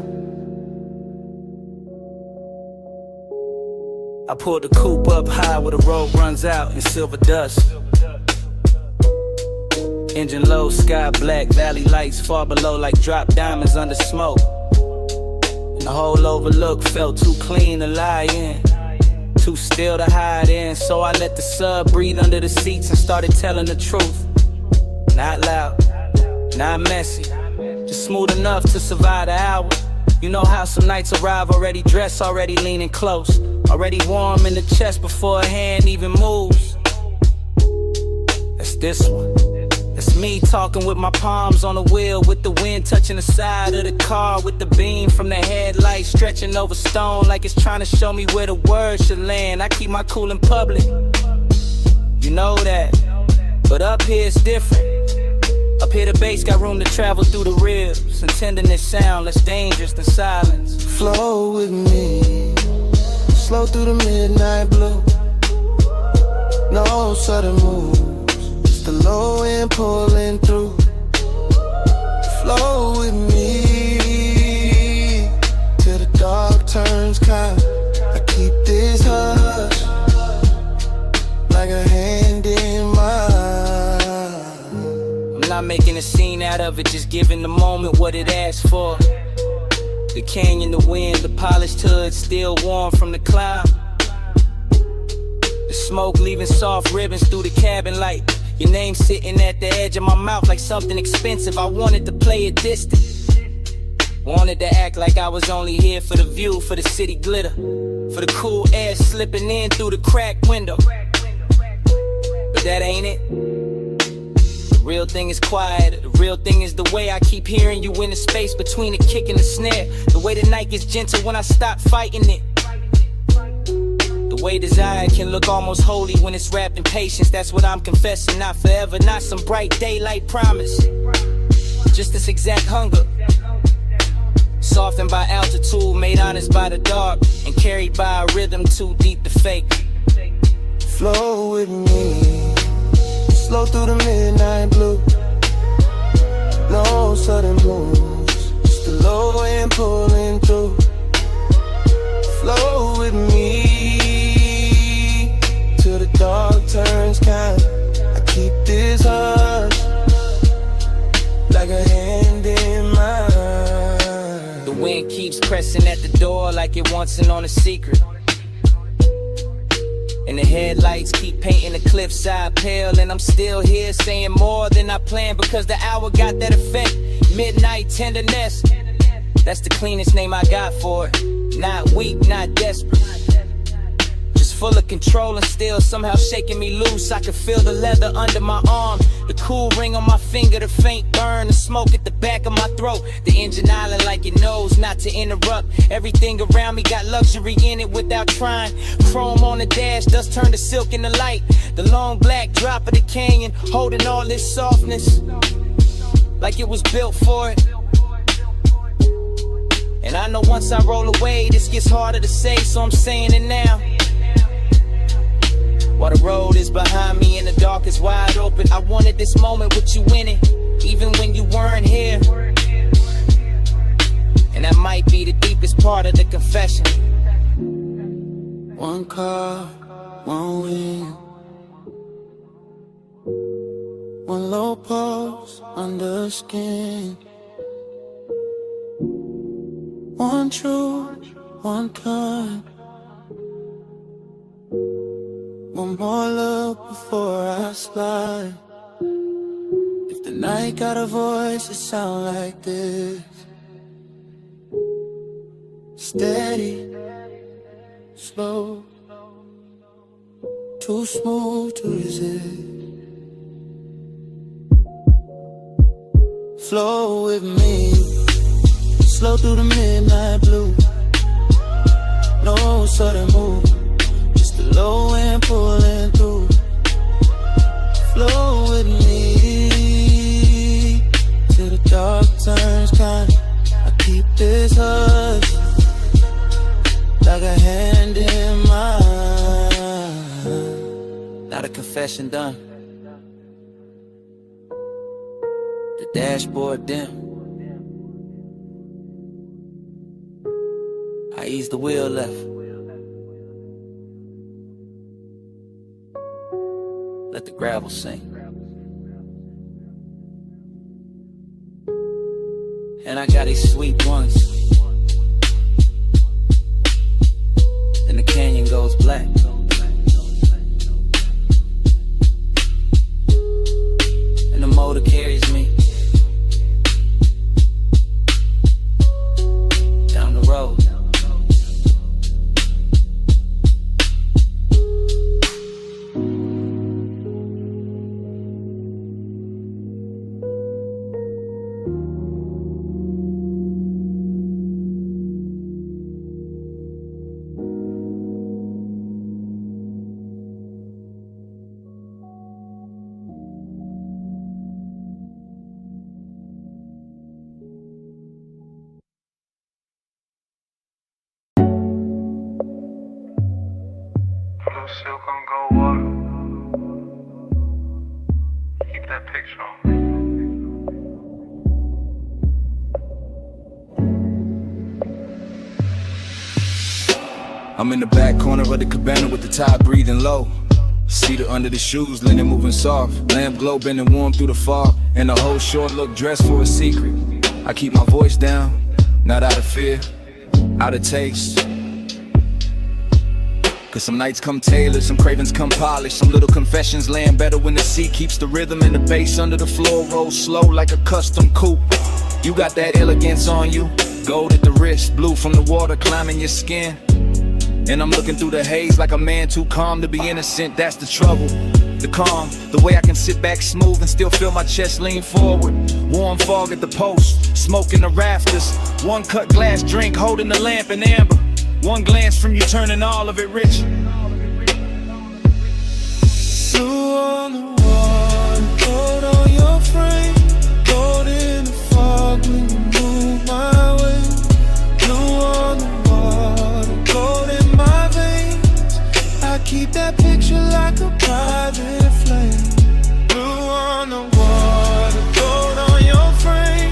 I pulled the coupe up high where the road runs out in silver dust. Engine low, sky black, valley lights far below like drop diamonds under smoke. And the whole overlook felt too clean to lie in, too still to hide in. So I let the sub breathe under the seats and started telling the truth. Not loud, not messy, just smooth enough to survive the hour. You know how some nights arrive already dressed, already leaning close, already warm in the chest before a hand even moves. That's this one. It's me talking with my palms on the wheel, with the wind touching the side of the car, with the beam from the headlight stretching over stone like it's trying to show me where the words should land. I keep my cool in public, you know that, but up here it's different. Up here the bass got room to travel through the ribs, and tenderness sound less dangerous than silence. Flow with me, slow through the midnight blue. No sudden moves, the low end pulling through. Flow with me till the dark turns kind. I keep this hush like a hand in mine. I'm not making a scene out of it, just giving the moment what it asks for. The canyon, the wind, the polished hood still warm from the climb. The smoke leaving soft ribbons through the cabin light. Your name sitting at the edge of my mouth like something expensive. I wanted to play it distant, wanted to act like I was only here for the view, for the city glitter, for the cool air slipping in through the cracked window. But that ain't it. The real thing is quiet. The real thing is the way I keep hearing you in the space between the kick and the snare. The way the night gets gentle when I stop fighting it. The way desire can look almost holy when it's wrapped in patience. That's what I'm confessing, not forever, not some bright daylight promise. Just this exact hunger, softened by altitude, made honest by the dark, and carried by a rhythm too deep to fake. Flow with me, slow through the midnight blue. No sudden moves, just the low end pulling through. Flow with me till the dark turns kind. I keep this hush like a hand in mine. The wind keeps pressing at the door like it wants in on a secret, and the headlights keep painting the cliffside pale. And I'm still here saying more than I planned, because the hour got that effect. Midnight tenderness, that's the cleanest name I got for it. Not weak, not desperate, just full of control and still somehow shaking me loose. I can feel the leather under my arm, the cool ring on my finger, the faint burn, the smoke at the back of my throat. The engine island like it knows not to interrupt. Everything around me got luxury in it without trying. Chrome on the dash, dust turned to silk in the light. The long black drop of the canyon, holding all this softness like it was built for it. And I know once I roll away, this gets harder to say, so I'm saying it now. While the road is behind me and the dark is wide open, I wanted this moment with you in it, even when you weren't here. And that might be the deepest part of the confession. One car, one wing, one low pulse under skin. one true, one kind. One more look before I slide. If the night got a voice, it sound like this. Steady, slow, too smooth to resist. Flow with me, slow through the midnight blue. No sudden move, just the low end pulling through. Flow with me till the dark turns kind. I keep this hush like a hand in mine. Now the confession done. The dashboard dim. I ease the wheel left. Let the gravel sink. And I got these sweet ones. Then the canyon goes black. And the motor carries me down the road. Silk on gold water. Keep that picture on me. I'm in the back corner of the cabana with the tide breathing low. Cedar under the shoes, linen moving soft. Lamp glow bending warm through the fog. And the whole short look dressed for a secret. I keep my voice down, not out of fear, out of taste. Cause some nights come tailored, some cravings come polished. Some little confessions land better when the sea keeps the rhythm and the bass under the floor rolls slow like a custom coupe. You got that elegance on you, gold at the wrist, blue from the water climbing your skin. And I'm looking through the haze like a man too calm to be innocent. That's the trouble, the calm, the way I can sit back smooth and still feel my chest lean forward. Warm fog at the post, smoke in the rafters. One cut glass drink holding the lamp in amber. One glance from you turning all of it rich. Blue on the wall, gold on your frame. Gold in the fog when you move my way. Blue on the water, gold in my veins. I keep that picture like a private flame. Blue on the water, gold on your frame.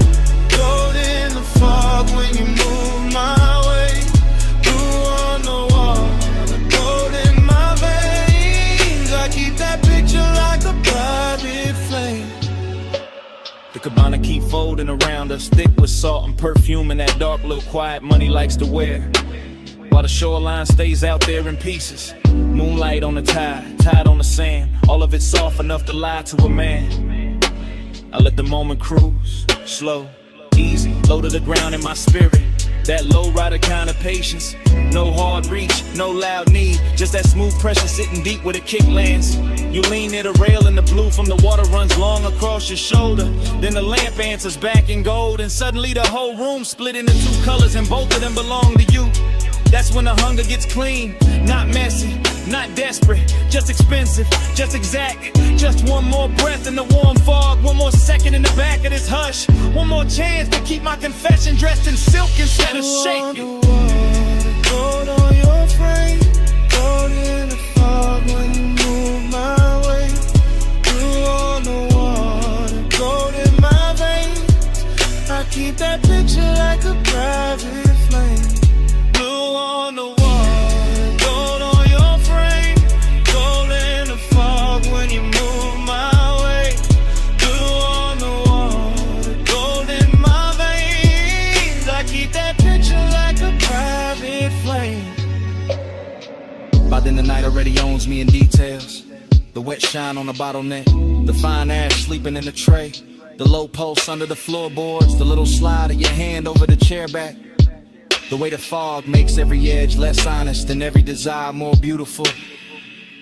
Gold in the fog when you move my way. The cabana keep folding around us, thick with salt and perfume and that dark little quiet money likes to wear. While the shoreline stays out there in pieces. Moonlight on the tide, tide on the sand. All of it soft enough to lie to a man. I let the moment cruise, slow, easy, low to the ground in my spirit. That low rider kind of patience. No hard reach, no loud need. Just that smooth pressure sitting deep where the kick lands. You lean near the rail and the blue from the water runs long across your shoulder. Then the lamp answers back in gold. And suddenly the whole room split into two colors and both of them belong to you. That's when the hunger gets clean, not messy, not desperate, just expensive, just exact. Just one more breath in the warm fog, one more second in the back of this hush. One more chance to keep my confession dressed in silk instead of shaking. Gold on your frame, gold in the fog when you move my way. Blue on the water, gold in my veins. I keep that picture like a private flame. Blue on the water, gold on your frame. Gold in the fog when you move my way. Blue on the water, gold in my veins. I keep that picture like out in the night already owns me in details. The wet shine on the bottleneck, the fine ash sleeping in the tray, the low pulse under the floorboards, the little slide of your hand over the chair back. The way the fog makes every edge less honest and every desire more beautiful.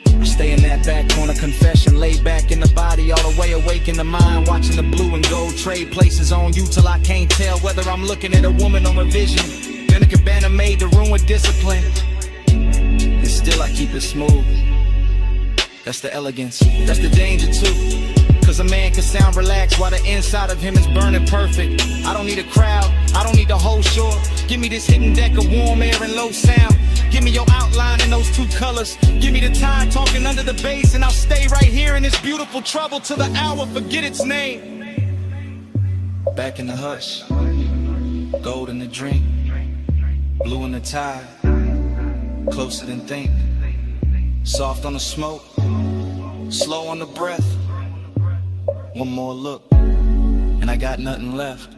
I stay in that back corner confession, laid back in the body, all the way awake in the mind, watching the blue and gold trade places on you till I can't tell whether I'm looking at a woman or a vision. Then a cabana made the room with discipline, and still I keep it smooth. That's the elegance, that's the danger too. Cause a man can sound relaxed while the inside of him is burning perfect. I don't need a crowd, I don't need the whole shore. Give me this hidden deck of warm air and low sound. Give me your outline in those two colors. Give me the tide talking under the bass, and I'll stay right here in this beautiful trouble till the hour forget its name. Back in the hush, gold in the drink, blue in the tide, closer than think. Soft on the smoke, slow on the breath. One more look, and I got nothing left.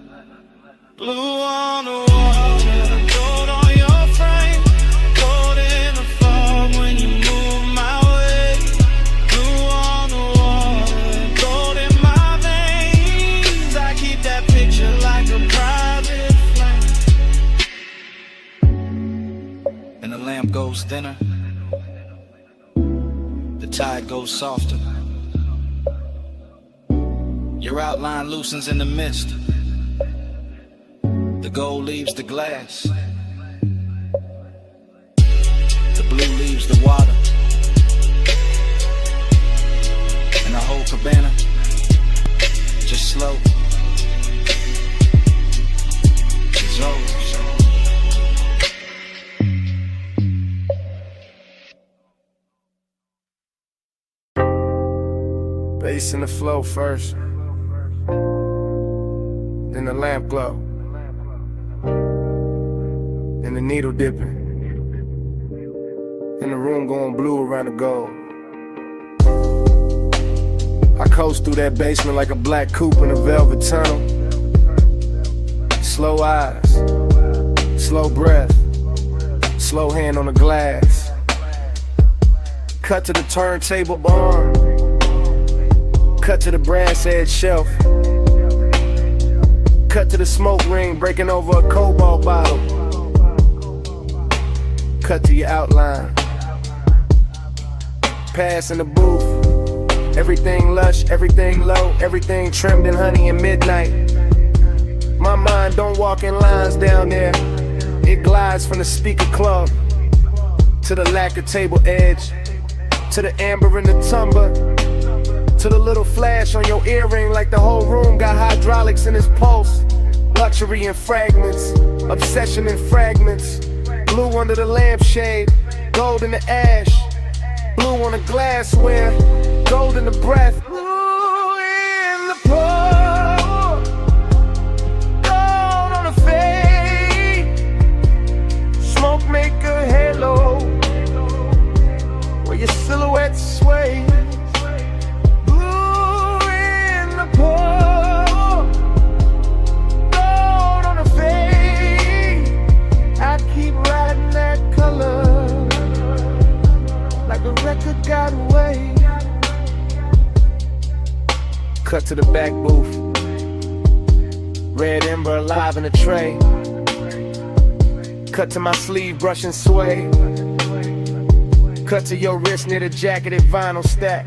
Blue on the water, gold on your frame, gold in the fog when you move my way. Blue on the water, gold in my veins. I keep that picture like a private flame. And the lamp goes thinner, the tide goes softer. Your outline loosens in the mist. The gold leaves the glass. The blue leaves the water. And the whole cabana just slow dissolves. Bass in the flow first, then the lamp glow, then the needle dipping, then the room going blue around the gold. I coast through that basement like a black coupe in a velvet tunnel. Slow eyes, slow breath, slow hand on the glass. Cut to the turntable arm, cut to the brass edge shelf, cut to the smoke ring breaking over a cobalt bottle, cut to your outline, pass in the booth. Everything lush, everything low, everything trimmed in honey and midnight. My mind don't walk in lines down there. It glides from the speaker club to the lacquer table edge, to the amber in the tumbler, to the little flash on your earring like the whole room got hydraulics in its pulse. Luxury in fragments, obsession in fragments. Blue under the lampshade, gold in the ash, blue on the glassware, gold in the breath. Blue in the pour, gold on the fade. Smoke make a halo where your silhouette sway. Blue in the pour, gold on the fade. I keep riding that color like a record got away. Cut to the back booth, red ember alive in a tray. Cut to my sleeve brushing sway. Cut to your wrist near the jacketed vinyl stack.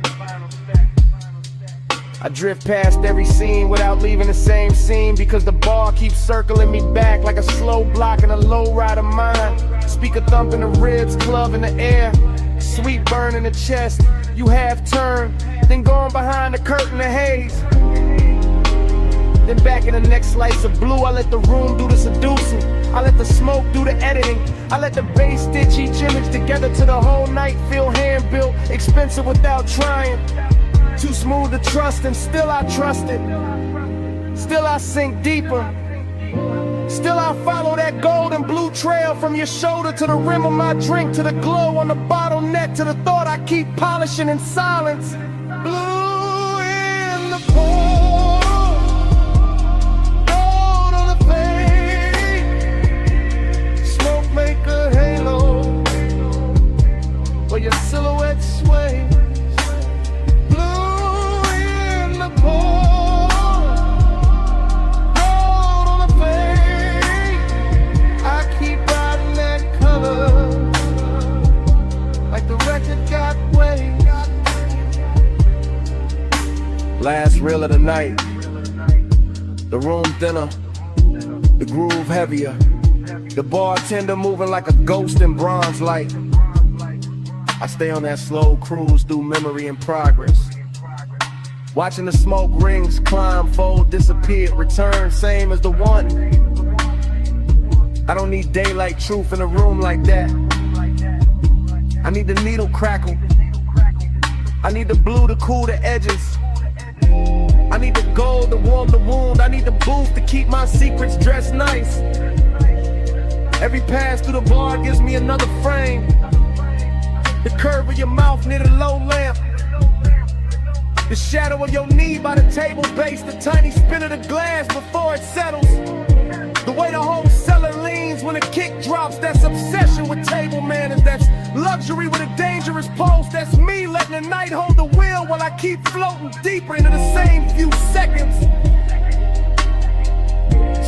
I drift past every scene without leaving the same scene, because the bar keeps circling me back like a slow block in a low ride of mine. Speaker thump in the ribs, club in the air, sweet burn in the chest. You half turn, then going behind the curtain of haze. Then back in the next slice of blue, I let the room do the seducing. I let the smoke do the editing. I let the bass stitch each image together to the whole night feel hand-built, expensive without trying. Too smooth to trust, and still I trust it. Still I sink deeper. Still I follow that gold and blue trail from your shoulder to the rim of my drink, to the glow on the bottleneck, to the thought I keep polishing in silence. Blue in the pour, gold on the fade. Smoke make a halo where your silhouette sway. Blue in the pour, gold on the fade. I keep riding that color like the record got weight. Last reel of the night, the room thinner, the groove heavier, the bartender moving like a ghost in bronze light. I stay on that slow cruise through memory and progress, watching the smoke rings climb, fold, disappear, return, same as the one. I don't need daylight truth in a room like that. I need the needle crackle, I need the blue to cool the edges, I need the gold to warm the wound, I need the booth to keep my secrets dressed nice. Every pass through the bar gives me another frame. The curve of your mouth near the low lamp, the shadow of your knee by the table base, the tiny spin of the glass before it settles, the way the whole cellar leans when a kick drops. That's obsession with table manners, that's luxury with a dangerous pulse. That's me letting the night hold the wheel while I keep floating deeper into the same few seconds.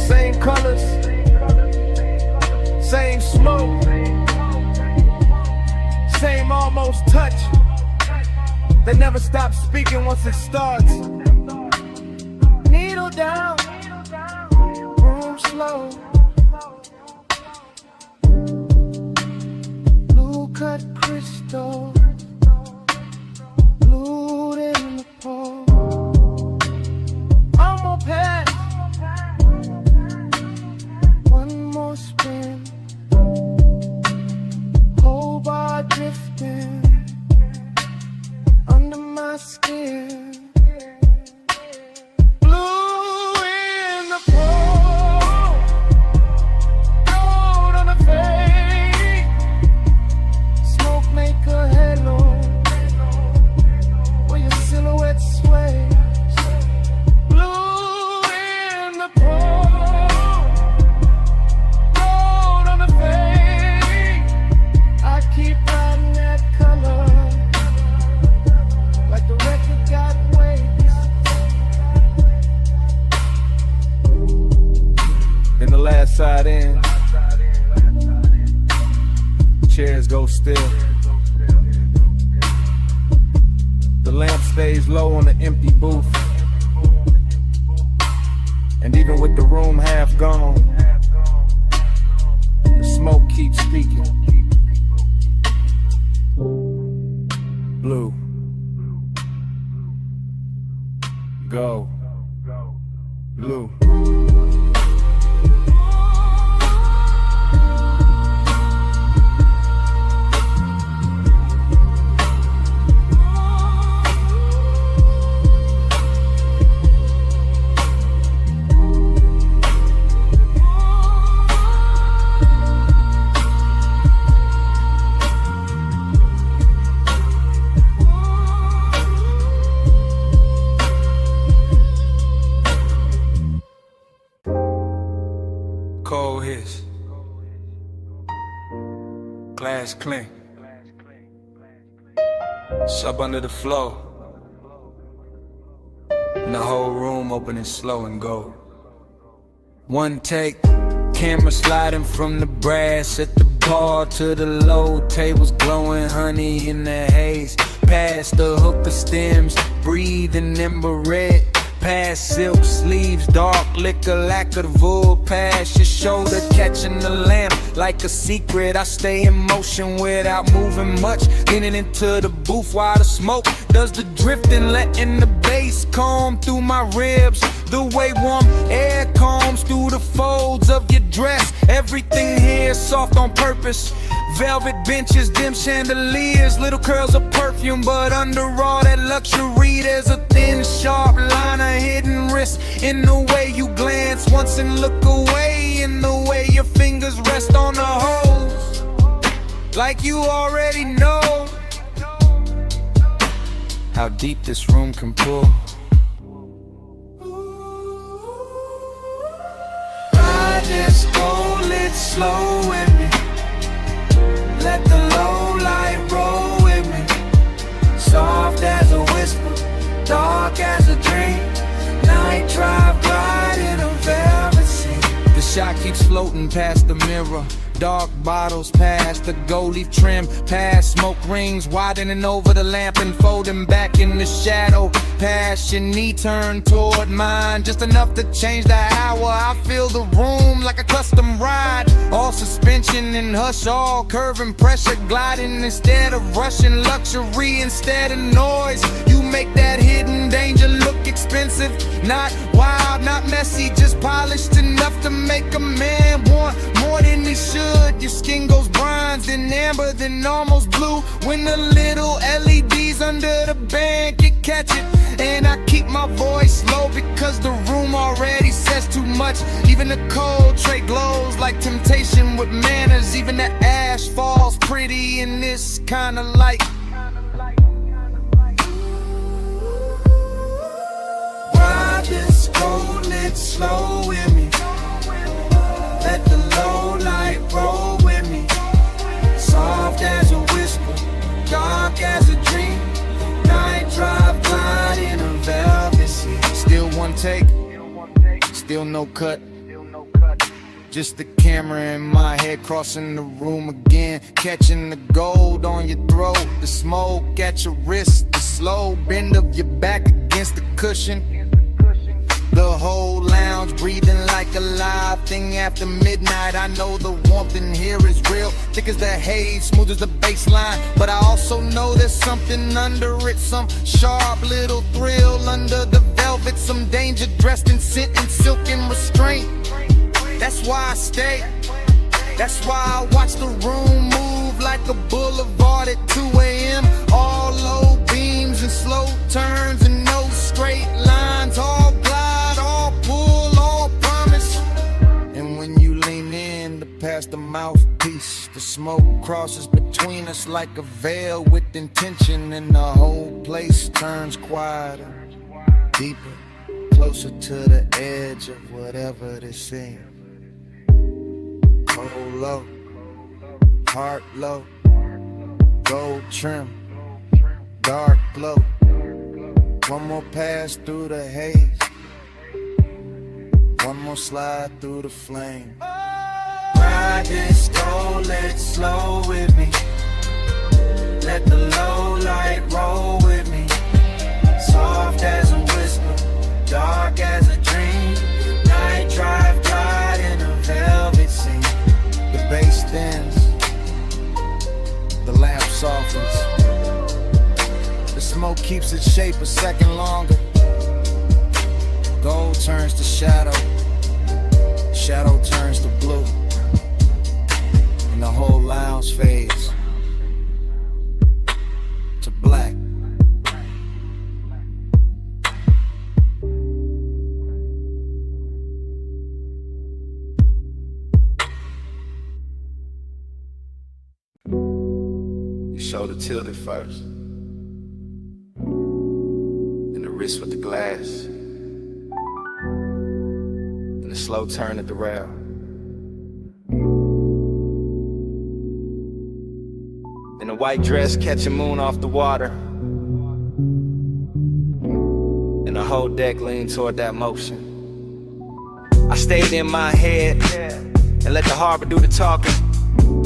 Same colors, same smoke, same almost touch. They never stop speaking once it starts. Needle down, room slow. Blue cut crystal, blue in the pour. I'm gonna pass, one more spin. Whole bar drifting under my skin. Blue in the pour, gold on the fade. Smoke make a halo where your silhouette sways. Blue in the pour, gold on the fade. I keep riding that color like the record got weight. In the last side in, chairs go still. The lamp stays low on the empty booth, and even with the room half gone, the smoke keeps speaking. Blue, go, blue. Cold hits, glass clink, sub under the floor, and the whole room open and slow and go. One take, camera sliding from the brass at the bar to the low, tables glowing, honey in the haze. Past the hookah stems, breathing ember red. Past silk sleeves, dark liquor, lack of the wool. Past your shoulder, catching the lamp like a secret. I stay in motion without moving much, leaning into the booth while the smoke does the drifting, letting the bass comb through my ribs. The way warm air combs through the folds of your dress. Everything here is soft on purpose. Velvet benches, dim chandeliers, little curls of perfume, but under all that luxury there's a thin, sharp line of hidden wrist. In the way you glance once and look away, in the way your fingers rest on the hose, like you already know how deep this room can pull. I just hold it slow with me. Let the low light roll with shot keeps floating past the mirror. Dark bottles past the gold leaf trim, past smoke rings widening over the lamp and folding back in the shadow. Past your knee turned toward mine, just enough to change the hour. I feel the room like a custom ride, all suspension and hush, all curve and pressure gliding instead of rushing. Luxury instead of noise, you make that hidden danger look expensive. Not wild, not messy, just polished enough to make a man want more than he should. Your skin goes bronze, then amber, then almost blue. When the little LEDs under the band can catch it. And I keep my voice low because the room already says too much. Even the cold tray glows like temptation with manners. Even the ash falls pretty in this kind of light. Ride this cold lit slow with me. Let the low light roll with me. Soft as a whisper, dark as a dream. Night drive, glide in a velvet seat. Still one take, still no cut. Just the camera in my head crossing the room again. Catching the gold on your throat, the smoke at your wrist, the slow bend of your back against the cushion. The whole lounge breathing like a live thing after midnight. I know the warmth in here is real, thick as the haze, smooth as the baseline. But I also know there's something under it, some sharp little thrill under the velvet, some danger dressed in scent and silk and restraint. That's why I stay, that's why I watch the room move like a boulevard at 2 a.m. All low beams and slow turns and no straight lines. All glide, all pull, all promise. And when you lean in to pass the mouthpiece, the smoke crosses between us like a veil with intention. And the whole place turns quieter, deeper, closer to the edge of whatever this is. Cold low, heart low, gold trim, dark glow. One more pass through the haze, one more slide through the flame. Ride this gold lit slow with me. Let the low light roll with me. Soft as a whisper, dark as a dream. Night drive, glide in a velvet scene. The bass thins, the lamp softens. The smoke keeps its shape a second longer. Gold turns to shadow, shadow turns to blue. And the whole lounge fades to black. Shoulder tilted first, then the wrist with the glass, and the slow turn at the rail. In a white dress catching moon off the water, and the whole deck leaned toward that motion. I stayed in my head and let the harbor do the talking.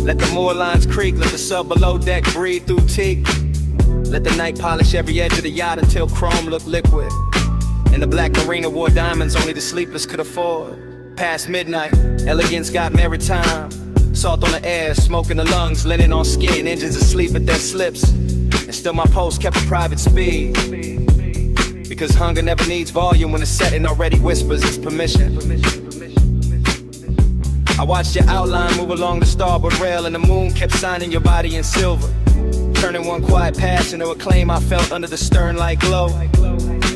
Let the moor lines creak, let the sub below deck breathe through teak. Let the night polish every edge of the yacht until chrome looked liquid. And the black marina wore diamonds only the sleepless could afford. Past midnight, elegance got maritime. Salt on the air, smoke in the lungs, linen on skin, engines asleep at their slips. And still my pulse kept a private speed. Because hunger never needs volume when the setting already whispers its permission. I watched your outline move along the starboard rail, and the moon kept signing your body in silver, turning one quiet passion to a claim I felt under the stern like glow.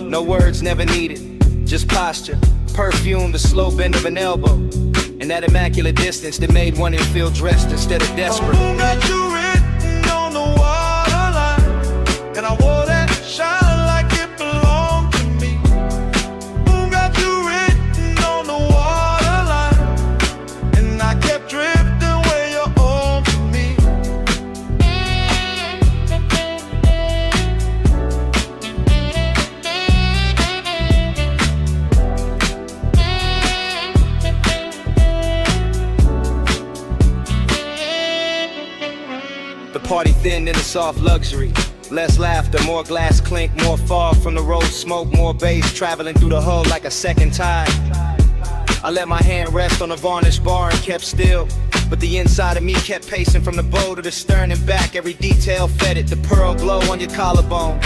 No words never needed, just posture, perfume, the slow bend of an elbow, and that immaculate distance that made one feel dressed instead of desperate. Moon got you written on the waterline, and I wore that shine like it belonged to me. Moon got you written on the waterline, and I kept drifting where you're on to me. thin than the soft luxury. Less laughter, more glass clink, more fog from the road smoke, more bass traveling through the hull like a second tide. I let my hand rest on a varnished bar and kept still, but the inside of me kept pacing from the bow to the stern and back. Every detail fed it, the pearl glow on your collarbone,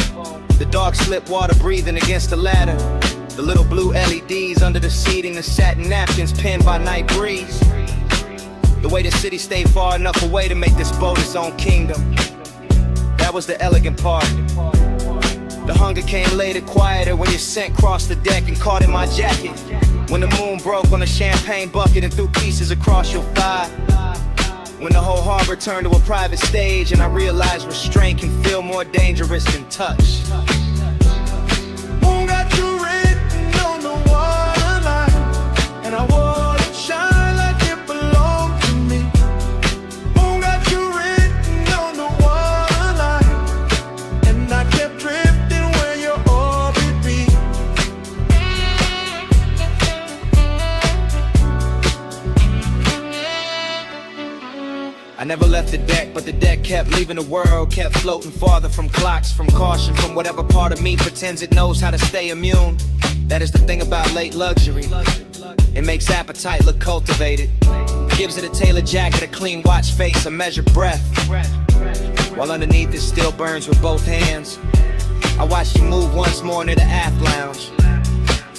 the dark slip water breathing against the ladder, the little blue LEDs under the seating, the satin napkins pinned by night breeze. The way the city stayed far enough away to make this boat its own kingdom. That was the elegant part. The hunger came later, quieter, when your scent crossed the deck and caught in my jacket. When the moon broke on a champagne bucket and threw pieces across your thigh. When the whole harbor turned to a private stage and I realized restraint can feel more dangerous than touch. Moon got you written on the waterline, and I want it shine like it belonged to me. Moon got you written on the waterline, and I kept drifting where your orbit be. I never left the deck, but the deck kept leaving the world, kept floating farther from clocks, from caution, from whatever part of me pretends it knows how to stay immune. That is the thing about late luxury. It makes appetite look cultivated, gives it a tailored jacket, a clean watch face, a measured breath, while underneath it still burns with both hands. I watched you move once more into the aft lounge,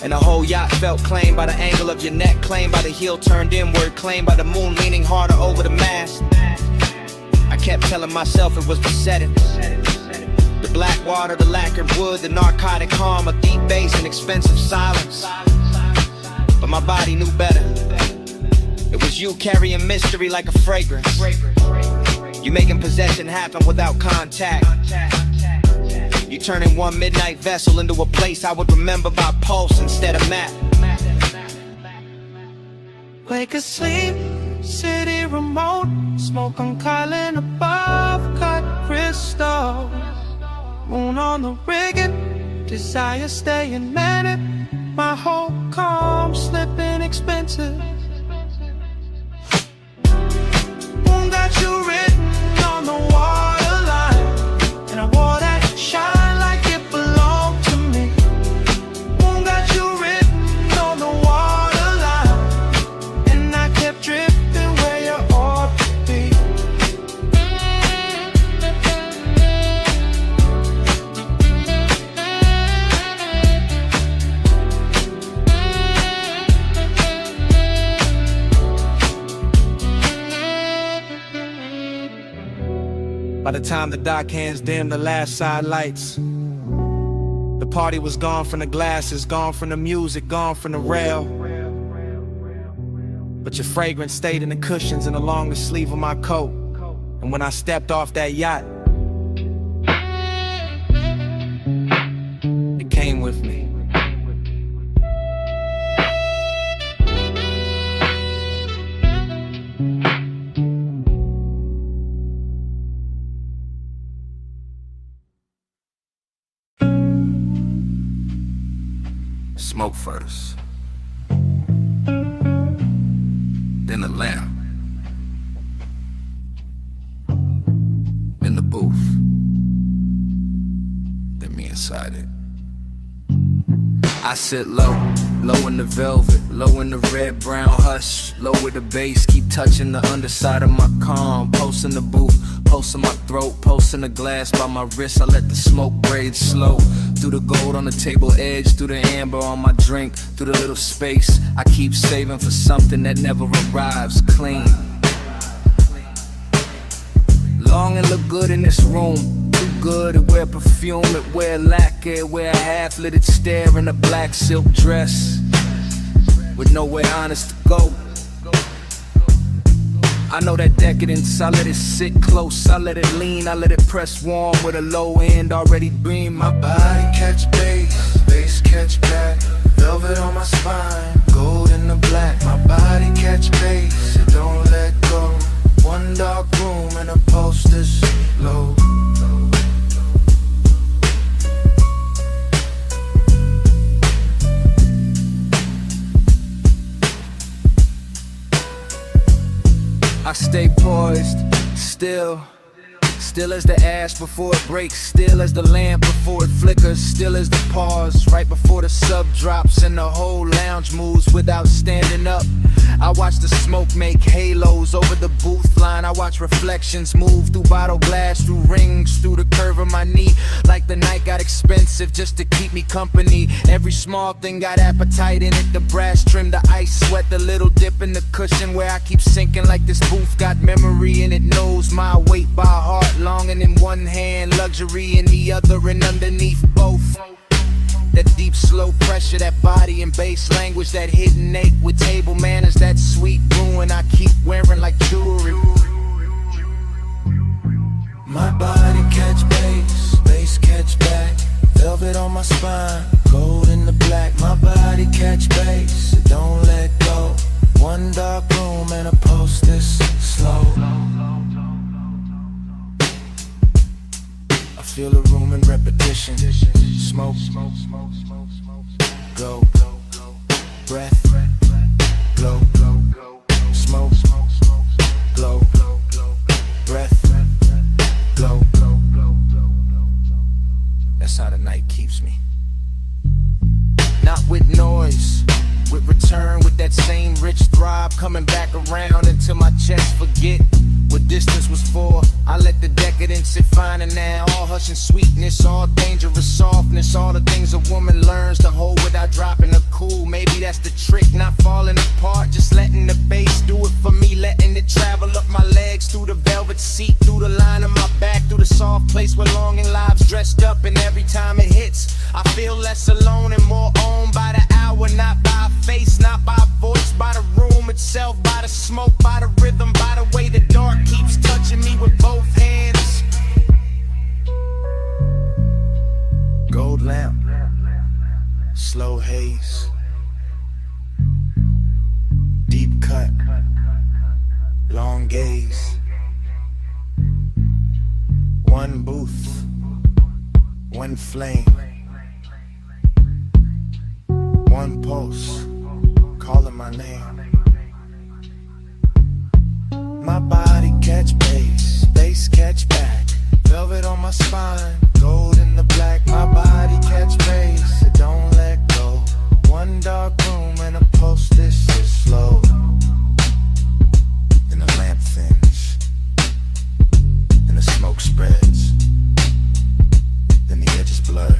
and the whole yacht felt claimed by the angle of your neck, claimed by the heel turned inward, claimed by the moon leaning harder over the mast. I kept telling myself it was the setting, the black water, the lacquered wood, the narcotic harm of deep bass and expensive silence. But my body knew better. It was you carrying mystery like a fragrance. You making possession happen without contact. You turning one midnight vessel into a place I would remember by pulse instead of map. Wake asleep, city remote, smoke on Carlin above, cut crystal. Moon on the rigging, desire staying manic. My whole calm slipping expensive. Moon got you written on the waterline, and I wore that shine like it belonged to me. Moon got you written on the waterline, and I kept drifting where you ought to be. By the time the dock hands dimmed the last side lights, the party was gone from the glasses, gone from the music, gone from the rail. But your fragrance stayed in the cushions and along the sleeve of my coat. And when I stepped off that yacht, it came with me. Smoke first, then the lamp, then the booth, then me inside it. I sit low, low in the velvet, low in the red, brown hush, low with the bass, keep touching the underside of my calm, pulse in the booth, pulse in my throat, pulse in the glass by my wrist, I let the smoke braid slow, through the gold on the table edge, through the amber on my drink, through the little space, I keep saving for something that never arrives, clean. Long and look good in this room, too good to wear perfume, it wear lacquer, wear a half-lit stare in a black silk dress, with nowhere honest to go. I know that decadence, I let it sit close, I let it lean, I let it press warm with a low end already beam. My body catch bass, bass catch black, velvet on my spine, gold in the black. My body catch bass, it don't let go. One dark room and a pulse this low. I stay poised, still, Still as the ash before it breaks, still as the lamp before it flickers, still as the pause right before the sub drops and the whole lounge moves without standing up. I watch the smoke make halos over the booth line. I watch reflections move through bottle glass, through rings, through the curve of my knee. Like the night got expensive just to keep me company. Every small thing got appetite in it. The brass trim, the ice sweat, the little dip in the cushion where I keep sinking like this booth got memory and it knows my weight by heart. Longing in one hand, luxury in the other, and underneath both. That deep, slow pressure, that body and bass language, that hidden ache with table manners, that sweet ruin I keep wearing like jewelry. My body catch bass, bass catch back. Velvet on my spine, gold in the black. My body catch bass, it don't let go. One dark room and a pulse this slow. I feel the room in repetition. Smoke, go, breath, glow, smoke, glow, breath, glow. That's how the night keeps me. Not with noise, with return, with that same rich throb coming back around until my chest forget what distance was for. I let the decadence sit finer now. All hush and sweetness, all dangerous softness, all the things a woman learns to hold without dropping her cool. Maybe that's the trick, not falling apart, just letting the bass do it for me, letting it travel up my legs, through the velvet seat, through the line of my back, through the soft place where longing lives dressed up. And every time it hits, I feel less alone and more owned by the hour, not by a face, not by a voice, by the room itself, by the smoke, by the rhythm, by the way the dark keeps touching me with both hands. Gold lamp, slow haze, deep cut, long gaze. One booth, one flame, one pulse, calling my name. My body catch bass, bass catch back. Velvet on my spine, gold in the black. My body catch bass, it don't let go. One dark room and a pulse this is slow. Then the lamp thins, and the smoke spreads. Then the edges blur,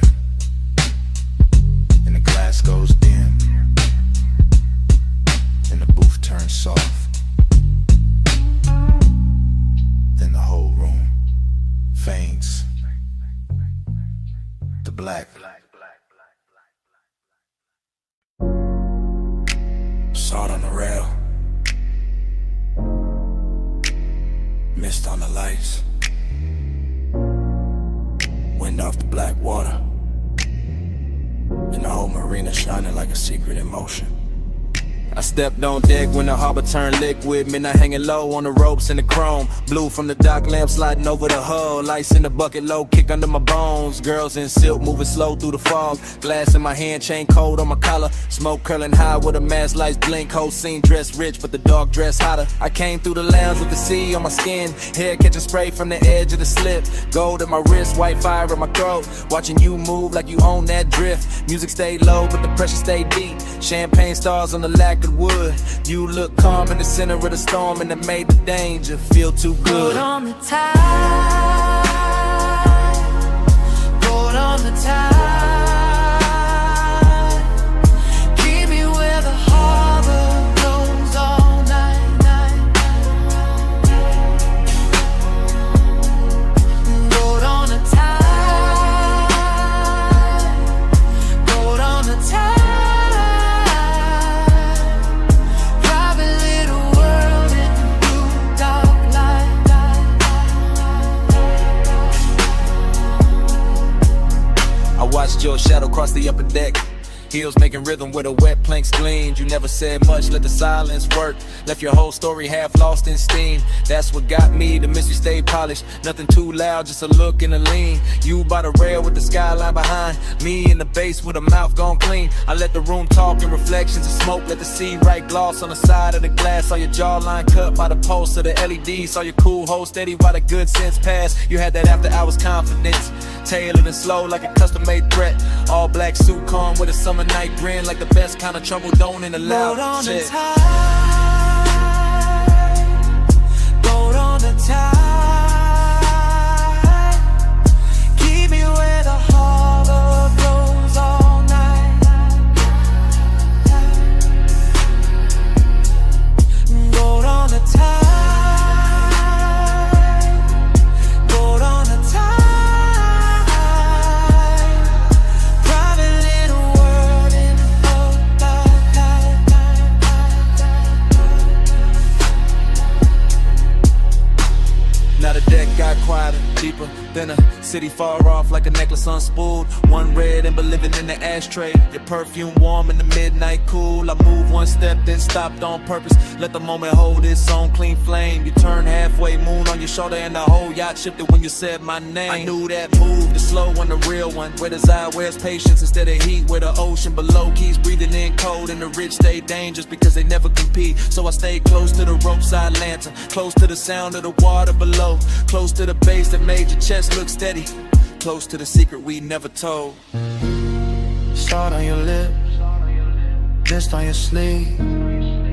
and the glass goes dim, and the booth turns soft. Then the whole room faints to black. Salt on the rail, mist on the lights, wind off the black water, and the whole marina shining like a secret in motion. I stepped on deck when the harbor turned liquid. Midnight hanging low on the ropes and the chrome. Blue from the dock lamp sliding over the hull. Lights in the bucket low, kick under my bones. Girls in silk moving slow through the fog. Glass in my hand, chain cold on my collar. Smoke curling high with the mask lights blink. Whole scene dressed rich, but the dark dress hotter. I came through the lounge with the sea on my skin. Hair catching spray from the edge of the slip. Gold in my wrist, white fire in my throat. Watching you move like you own that drift. Music stayed low, but the pressure stayed deep. Champagne stars on the lacquered wood. You look calm in the center of the storm, and it made the danger feel too good. Hold on the tide, hold on the tide. Keep me where the harbor goes all night, night, night. Hold on the tide, hold on the tide. Watched your shadow cross the upper deck. Heels making rhythm where the wet planks gleamed. You never said much, let the silence work. Left your whole story half lost in steam. That's what got me, the mystery stayed polished. Nothing too loud, just a look and a lean. You by the rail with the skyline behind. Me in the base with a mouth gone clean. I let the room talk in reflections of smoke. Let the sea write gloss on the side of the glass. Saw your jawline cut by the pulse of the LED. Saw your cool hold steady while the good sense passed. You had that after hours confidence. Tailored and slow like a custom-made threat. All black suit calm with a summer night grin. Like the best kind of trouble don't in the loud shit. Hold on the tide. Keep me where the harbor blows all night. Hold on the tide. Hold on the tide. Private little world in the Now the deck got quieter, deeper than a city far off, like a necklace unspooled. One red ember living in the ashtray. Your perfume warm in the midnight cool. I moved one step, then stopped on purpose. Let the moment hold its own clean flame. You turned halfway, moon on your shoulder, and the whole yacht shifted when you said my name. I knew that move, the slow one, the real one. Where desire wears patience instead of heat. Where the ocean below keeps breathing in cold, and the rich stay dangerous because they never compete. So I stayed close to the roadside lantern, close to the sound of the water below, close to the base that made your chest look steady, close to the secret we never told. Salt on your lip, mist on your sleeve,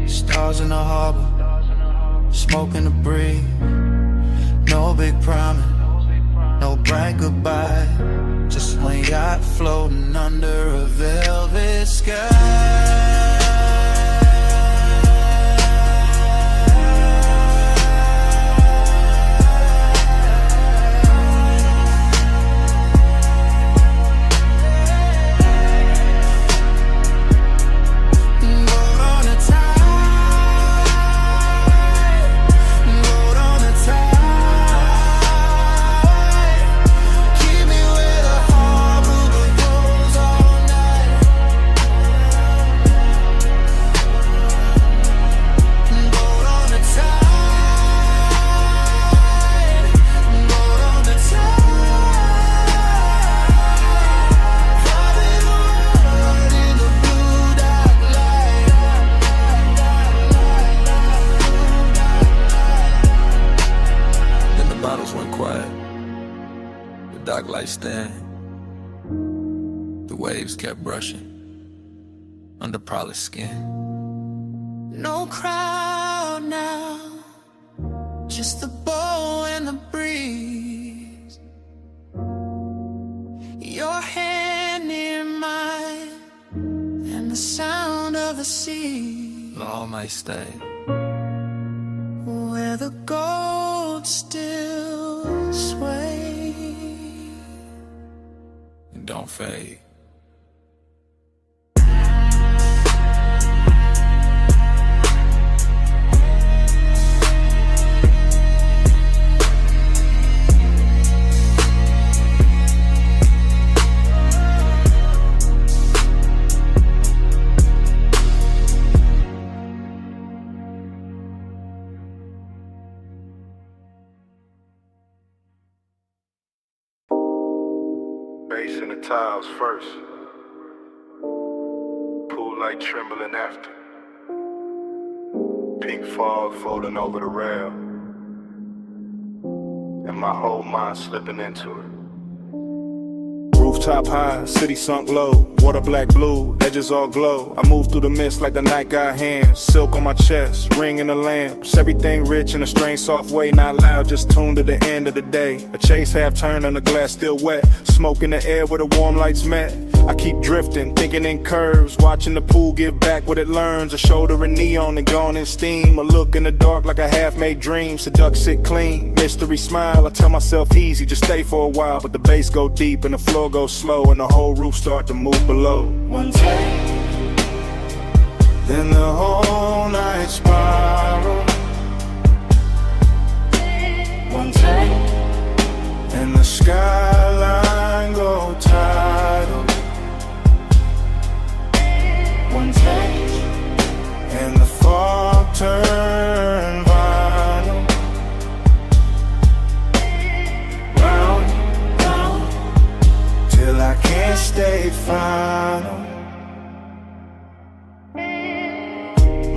stars in the harbor, smoke in the breeze. No big promise, no bright goodbye, just one yacht floating under a velvet sky. Stand. The waves kept brushing under polished skin. no crowd now, just the bow and the breeze. Your hand near mine, and the sound of the sea. All might stay where the gold still sway. don't fade. Bass in the tiles first, pool light trembling after, pink fog floating over the rail, and my whole mind slipping into it. Rooftop high, city sunk low, water black blue, edges all glow. I move through the mist like the night got hands, silk on my chest, ring in the lamps. Everything rich in a strange soft way, not loud, just tuned to the end of the day. A chase half turned and the glass still wet, smoke in the air where the warm lights met. I keep drifting, thinking in curves, watching the pool give back what it learns. A shoulder in neon and gone in steam, a look in the dark like a half-made dream. Seduct sit clean, mystery smile. I tell myself easy, just stay for a while, but the bass go deep and the floor goes slow and the whole roof start to move below. One take, then the whole night spiral. One take, and the skyline go tidal. One touch, and the fog turned vinyl. Round, round, till I can't stay final.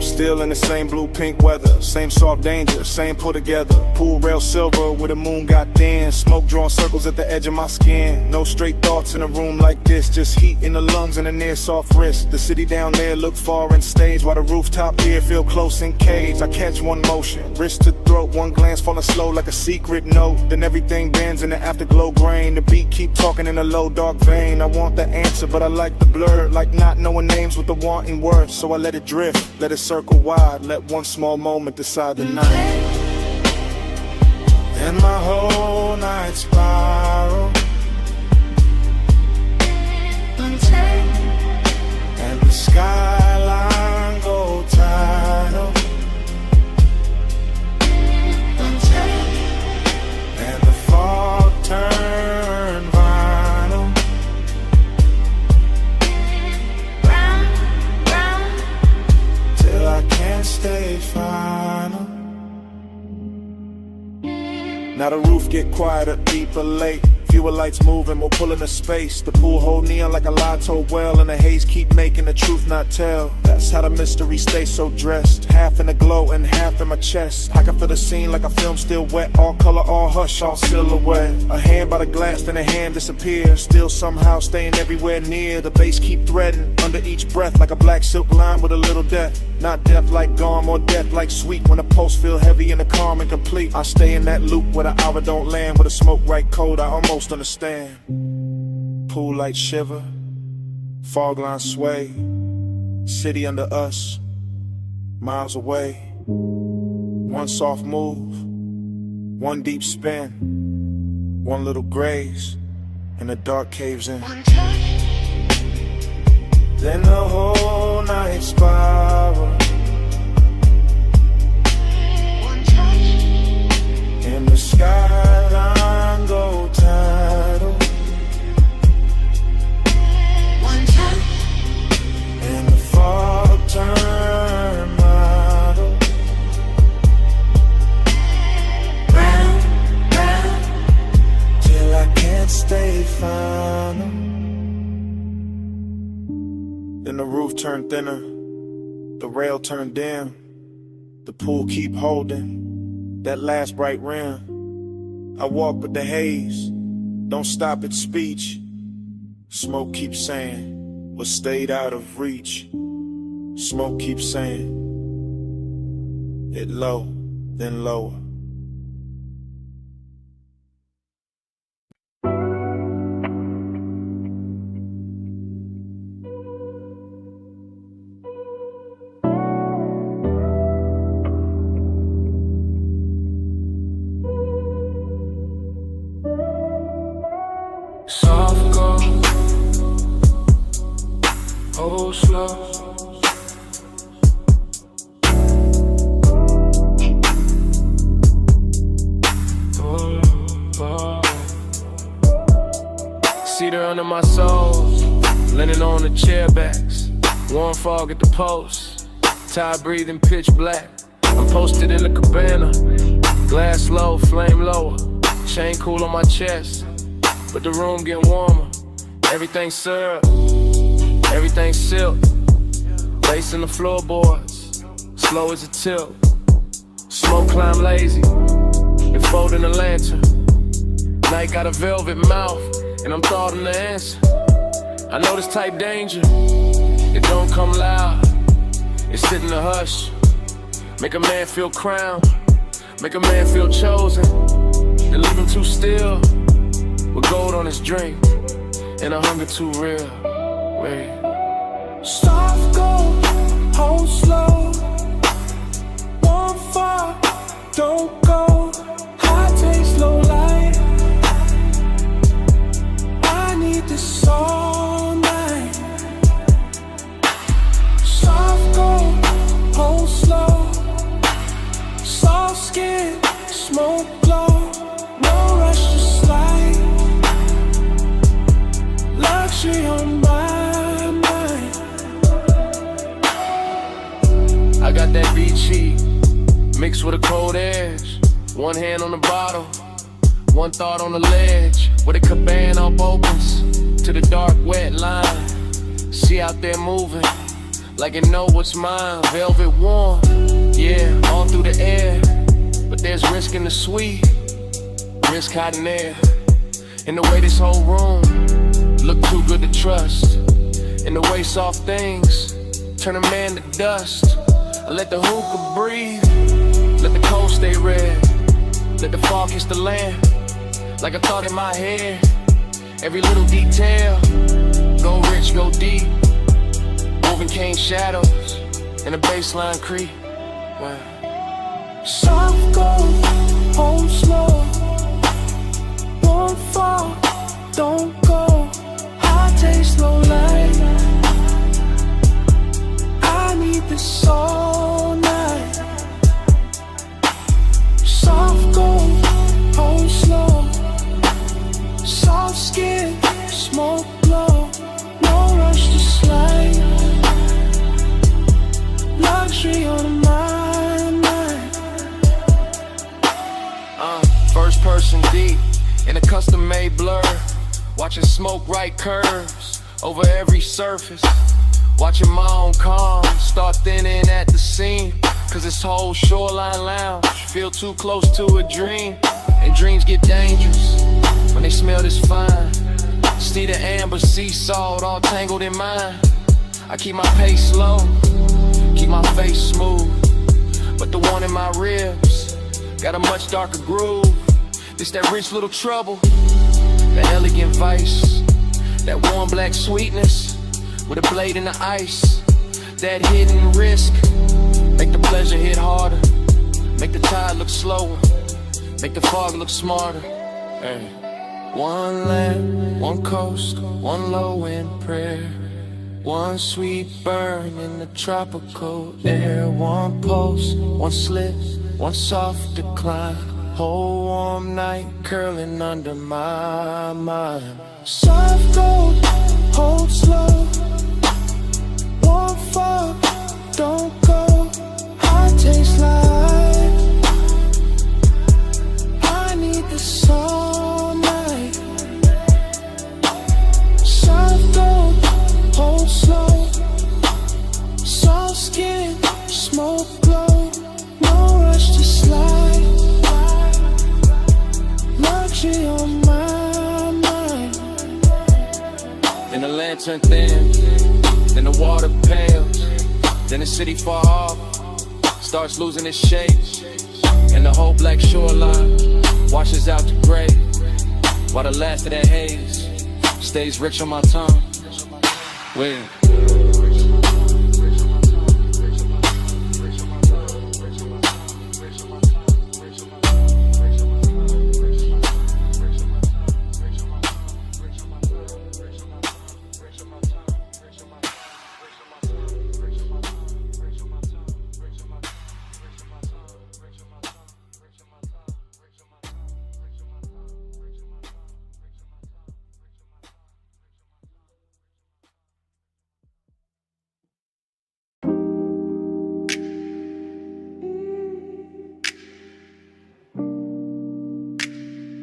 Still in the same blue-pink weather, same soft danger, same put together. Pool rail silver where the moon got thin. Smoke drawing circles at the edge of my skin. No straight thoughts in a room like this, just heat in the lungs and a near soft wrist. The city down there look far and stage, while the rooftop here feel close and caged. I catch one motion, wrist to throat, one glance falling slow like a secret note. Then everything bends in the afterglow grain. The beat keep talking in a low dark vein. I want the answer but I like the blur, like not knowing names with the wanting words. So I let it drift, let it circle wide, let one small moment decide the night. Then my whole night spiral, and the skyline go tidal, and the fog turn vinyl. Till I can't stay final. Now the roof get quieter, deeper late. Fewer lights moving, more pulling a space. The pool hold neon like a lie told well, and the haze keep making the truth not tell. That's how the mystery stays so dressed, half in the glow and half in my chest. I can feel the scene like a film still wet, all color, all hush, all silhouette. A hand by the glass, then a hand disappears, still somehow staying everywhere near. The bass keep threading under each breath like a black silk line with a little death. Not death like gone, more death like sweet. When the pulse feel heavy and the calm and complete, I stay in that loop where the hour don't land, where the smoke right cold, I almost understand. Pool light shiver, fog line sway, city under us, miles away. One soft move, one deep spin, one little graze, and the dark caves in. Then the whole night spiral, and the skyline go tidal, and the fog turn model. Round, round, till I can't stay final. Then the roof turned thinner, the rail turned dim. The pool keep holding that last bright rim. I walk with the haze, don't stop at speech. Smoke keeps saying what stayed out of reach. Smoke keeps saying it low, then lower. Soft go, oh slow. Cedar under my soles, linen on the chair backs. Warm fog at the post, tired breathing pitch black. I'm posted in the cabana, glass low, flame lower. Chain cool on my chest, but the room getting warmer. Everything syrup, everything silk. Lace in the floorboards, slow as a tilt. Smoke climb lazy, and folding a lantern. Night got a velvet mouth, and I'm thoughting the answer. I know this type danger, it don't come loud. It's sit in the hush, make a man feel crowned, make a man feel chosen, then leave him too still, with gold on his drink, and a hunger too real. Wait. Soft go, hold slow. One far, don't go. High taste, low light. I need this all night. Soft go, hold slow. Soft skin, smoke glow. No rush to slide. Luxury on my mind. mixed with a cold edge. One hand on the bottle, one thought on the ledge. Where the cabana up opens to the dark, wet line. See out there moving, like it know what's mine. Velvet warm, yeah, all through the air. But there's risk in the sweet, risk hiding there. In the way this whole room look too good to trust. In the way soft things turn a man to dust. I let the hookah breathe, let the cold stay red. Let the fog kiss the land, like I thought in my head. Every little detail, go rich, go deep. Moving cane shadows, and the baseline creep. Wow. Soft gold, hold slow. Won't fall, don't go. I taste low light. I need this all night. Soft gold, hold slow. Soft skin, smoke glow. No rush to slide. Luxury on my mind. First person deep in a custom-made blur. Watching smoke right curves over every surface. Watching my own calm start thinning at the seam. Cause this whole shoreline lounge feel too close to a dream. And dreams get dangerous when they smell this fine. See the amber, sea salt all tangled in mine. I keep my pace slow, keep my face smooth. But the one in my ribs got a much darker groove. This that rich little trouble, that elegant vice, that warm black sweetness with a blade in the ice. That hidden risk, make the pleasure hit harder, make the tide look slower, make the fog look smarter. Hey. One land, one coast, one low end prayer. One sweet burn in the tropical air. One pulse, one slip, one soft decline. Whole warm night curling under my mind. Soft gold, hold slow. Won't fall, don't go. I taste like I need this all night. Soft gold, hold slow. Soft skin, smoke glow. No rush to slide. Luxury on my mind. Then the lantern thins, then the water pales, then the city far off starts losing its shape, and the whole black shoreline washes out to gray, while the last of that haze stays rich on my tongue. Wait.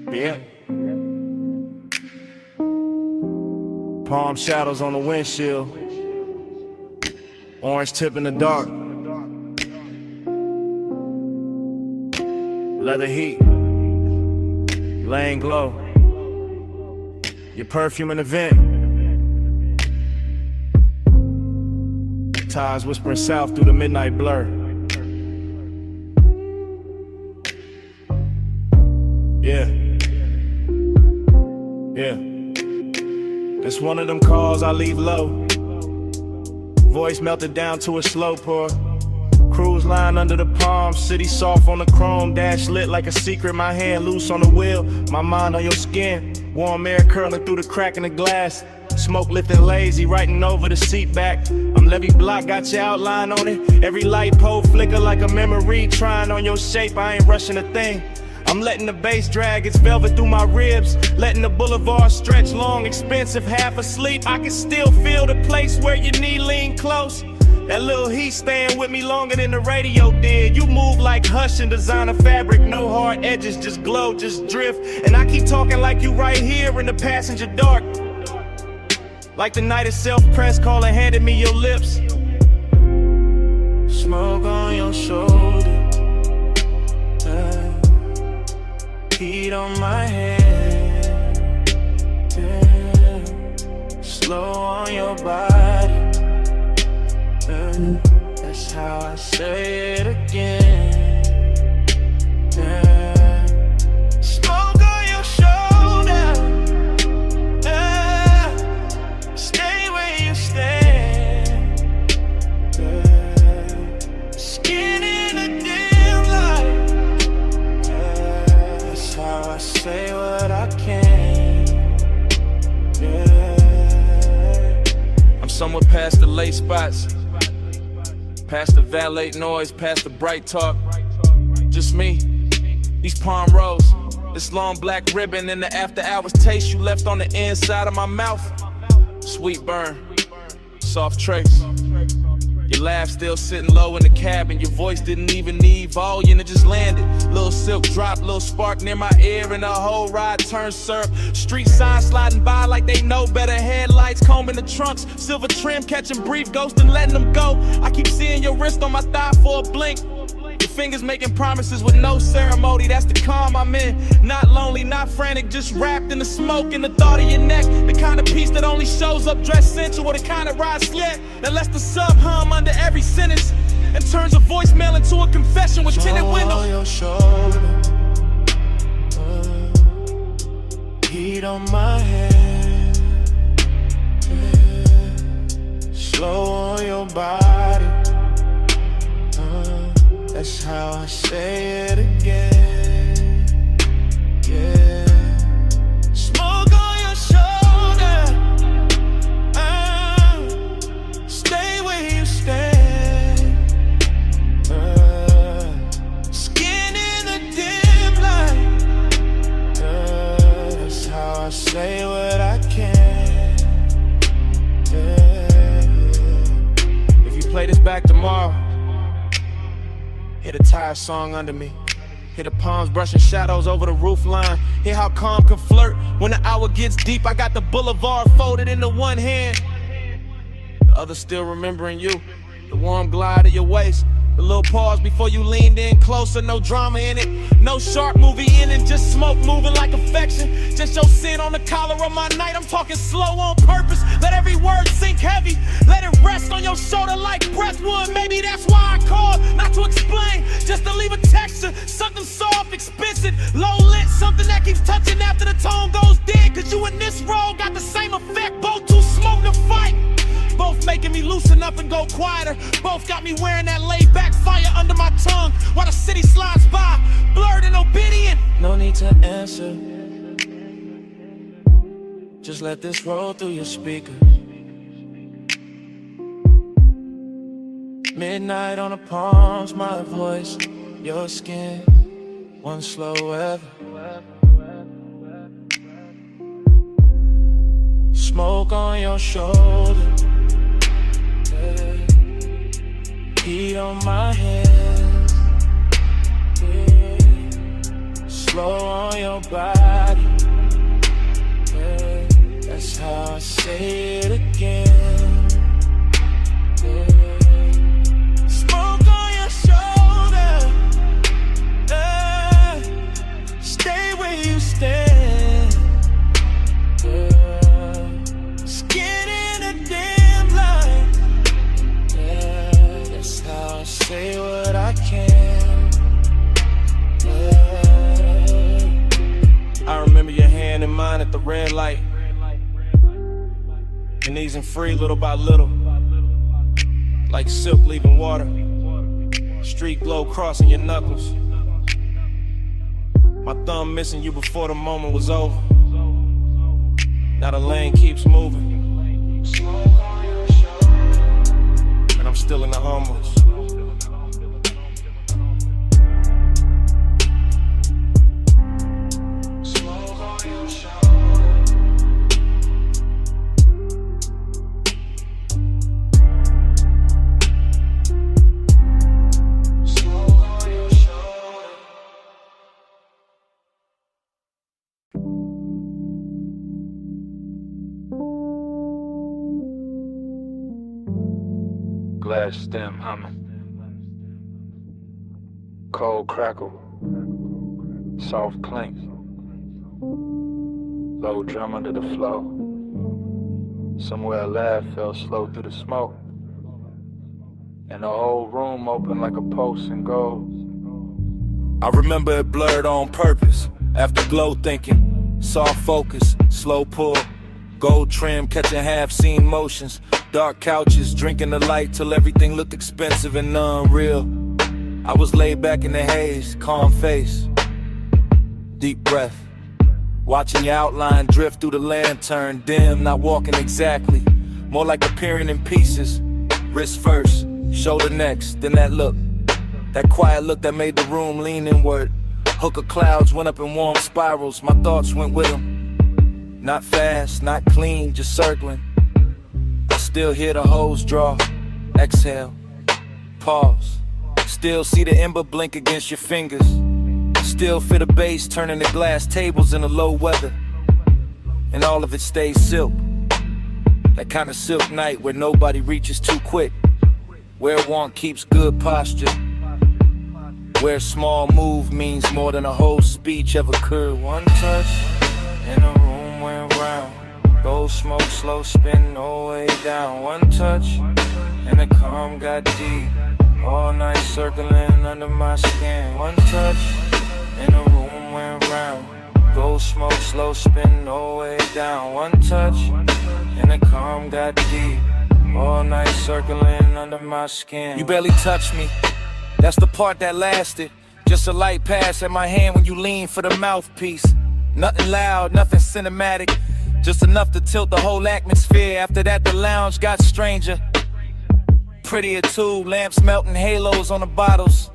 Yeah. Palm shadows on the windshield. Orange tip in the dark. Leather heat. Laying glow. Your perfume in the vent. Tides whispering south through the midnight blur. Yeah. Yeah. It's one of them calls I leave low. Voice melted down to a slow pour. Cruise line under the palm, city soft on the chrome. Dash lit like a secret, my hand loose on the wheel. My mind on your skin, warm air curling through the crack in the glass. Smoke lifting lazy, writing over the seat back. I'm Levy Block, got your outline on it. Every light pole flicker like a memory. Trying on your shape, I ain't rushing a thing. I'm letting the bass drag its velvet through my ribs. Letting the boulevard stretch long, expensive, half asleep. I can still feel the place where your knee lean close. That little heat staying with me longer than the radio did. You move like Hush and designer fabric. No hard edges, just glow, just drift. And I keep talking like you right here in the passenger dark. Like the night itself, press call and handed me your lips. Smoke on your shoulder, heat on my head, slow on your body. That's how I say it again. Smoke on your shoulder, stay where you stand. Skin in the dim light. That's how I say what I can. I'm somewhere past the late spots, past the valet noise, past the bright talk. Just me, these palm rows, this long black ribbon, and the after hours taste you left on the inside of my mouth. Sweet burn, soft trace. Your laugh still sitting low in the cabin. Your voice didn't even need volume, it just landed. Little silk drop, little spark near my ear, and the whole ride turned syrup. Street signs sliding by like they know better. Headlights combing the trunks, silver trim catching brief ghosts and letting them go. I keep seeing your wrist on my thigh for a blink. Your fingers making promises with no ceremony. That's the calm I'm in. Not lonely, not frantic, just wrapped in the smoke and the thought of your neck. The kind of peace that only shows up dressed sensual, the kind of ride sled that lets the sub hum under every sentence and turns a voicemail into a confession with tinted windows. On your shoulder, heat on my head, slow on your body. That's how I say it again. Yeah. Smoke on your shoulder, stay where you stand. Skin in the dim light. That's how I say what I can. Yeah. If you play this back tomorrow, hear the tire song under me. Hear the palms brushing shadows over the roof line. Hear how calm can flirt when the hour gets deep. I got the boulevard folded into one hand, the other still remembering you. The warm glide of your waist, the little pause before you leaned in closer. No drama in it, no sharp movie in it, just smoke moving like affection. Just your sin on the collar of my night. I'm talking slow on purpose. Let every word sink heavy. Let it rest on your shoulder like breathwood. Maybe that's why I called, not to explain, just to leave a texture. Something soft, expensive, low lit, something that keeps touching after the tone goes dead. Cause you and this role got the same effect. Both too smoke to fight, both making me loosen up and go quieter. Both got me wearing that laid back fire under my tongue while the city slides by, blurred and obedient. No need to answer, just let this roll through your speakers. Midnight on the palms, my voice, your skin, one slow ever. Smoke on your shoulder, heat on my hands, slow on your body. That's how I say it again. Smoke on your shoulder, stay where you stand. Skin in a dim light. That's how I say what I can. I remember your hand in mine at the red light, and easing free little by little, like silk leaving water. Street glow crossing your knuckles. My thumb missing you before the moment was over. Now the lane keeps moving, and I'm still in the hummus. glass stem humming. Cold crackle, soft clink, low drum under the flow. Somewhere a laugh fell slow through the smoke, and the whole room opened like a pulse in gold. I remember it blurred on purpose. After glow thinking, soft focus, slow pull, gold trim catching half-seen motions, dark couches, drinking the light till everything looked expensive and unreal. I was laid back in the haze, calm face, deep breath, watching your outline drift through the lantern, dim, not walking exactly, more like appearing in pieces. Wrist first, shoulder next, then that look, that quiet look that made the room lean inward. Hook of clouds went up in warm spirals, my thoughts went with them. Not fast, not clean, just circling. I still hear the hose draw, exhale, pause. Still see the ember blink against your fingers. Still feel the bass turning the glass tables in the low weather. And all of it stays silk. That kind of silk night where nobody reaches too quick. Where one keeps good posture. Where a small move means more than a whole speech ever could. One touch, and the room went round. Gold smoke, slow spin, no way down. One touch, and the calm got deep. All night circling under my skin. One touch, and the room went round. Gold smoke, slow spin, no way down. One touch, and the calm got deep. All night circling under my skin. You barely touched me, that's the part that lasted. Just a light pass at my hand when you lean for the mouthpiece. Nothing loud, nothing cinematic, just enough to tilt the whole atmosphere. After that the lounge got stranger, prettier too, lamps melting halos on the bottles.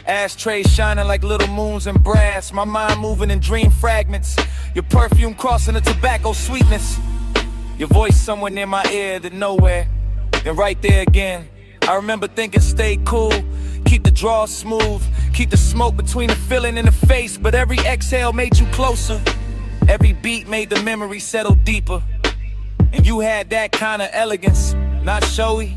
Ashtrays shining like little moons in brass. My mind moving in dream fragments. Your perfume crossing the tobacco sweetness. Your voice somewhere near my ear, then nowhere, then right there again. I remember thinking stay cool, keep the draw smooth, keep the smoke between the feeling and the face. But every exhale made you closer, every beat made the memory settle deeper. And you had that kind of elegance, not showy,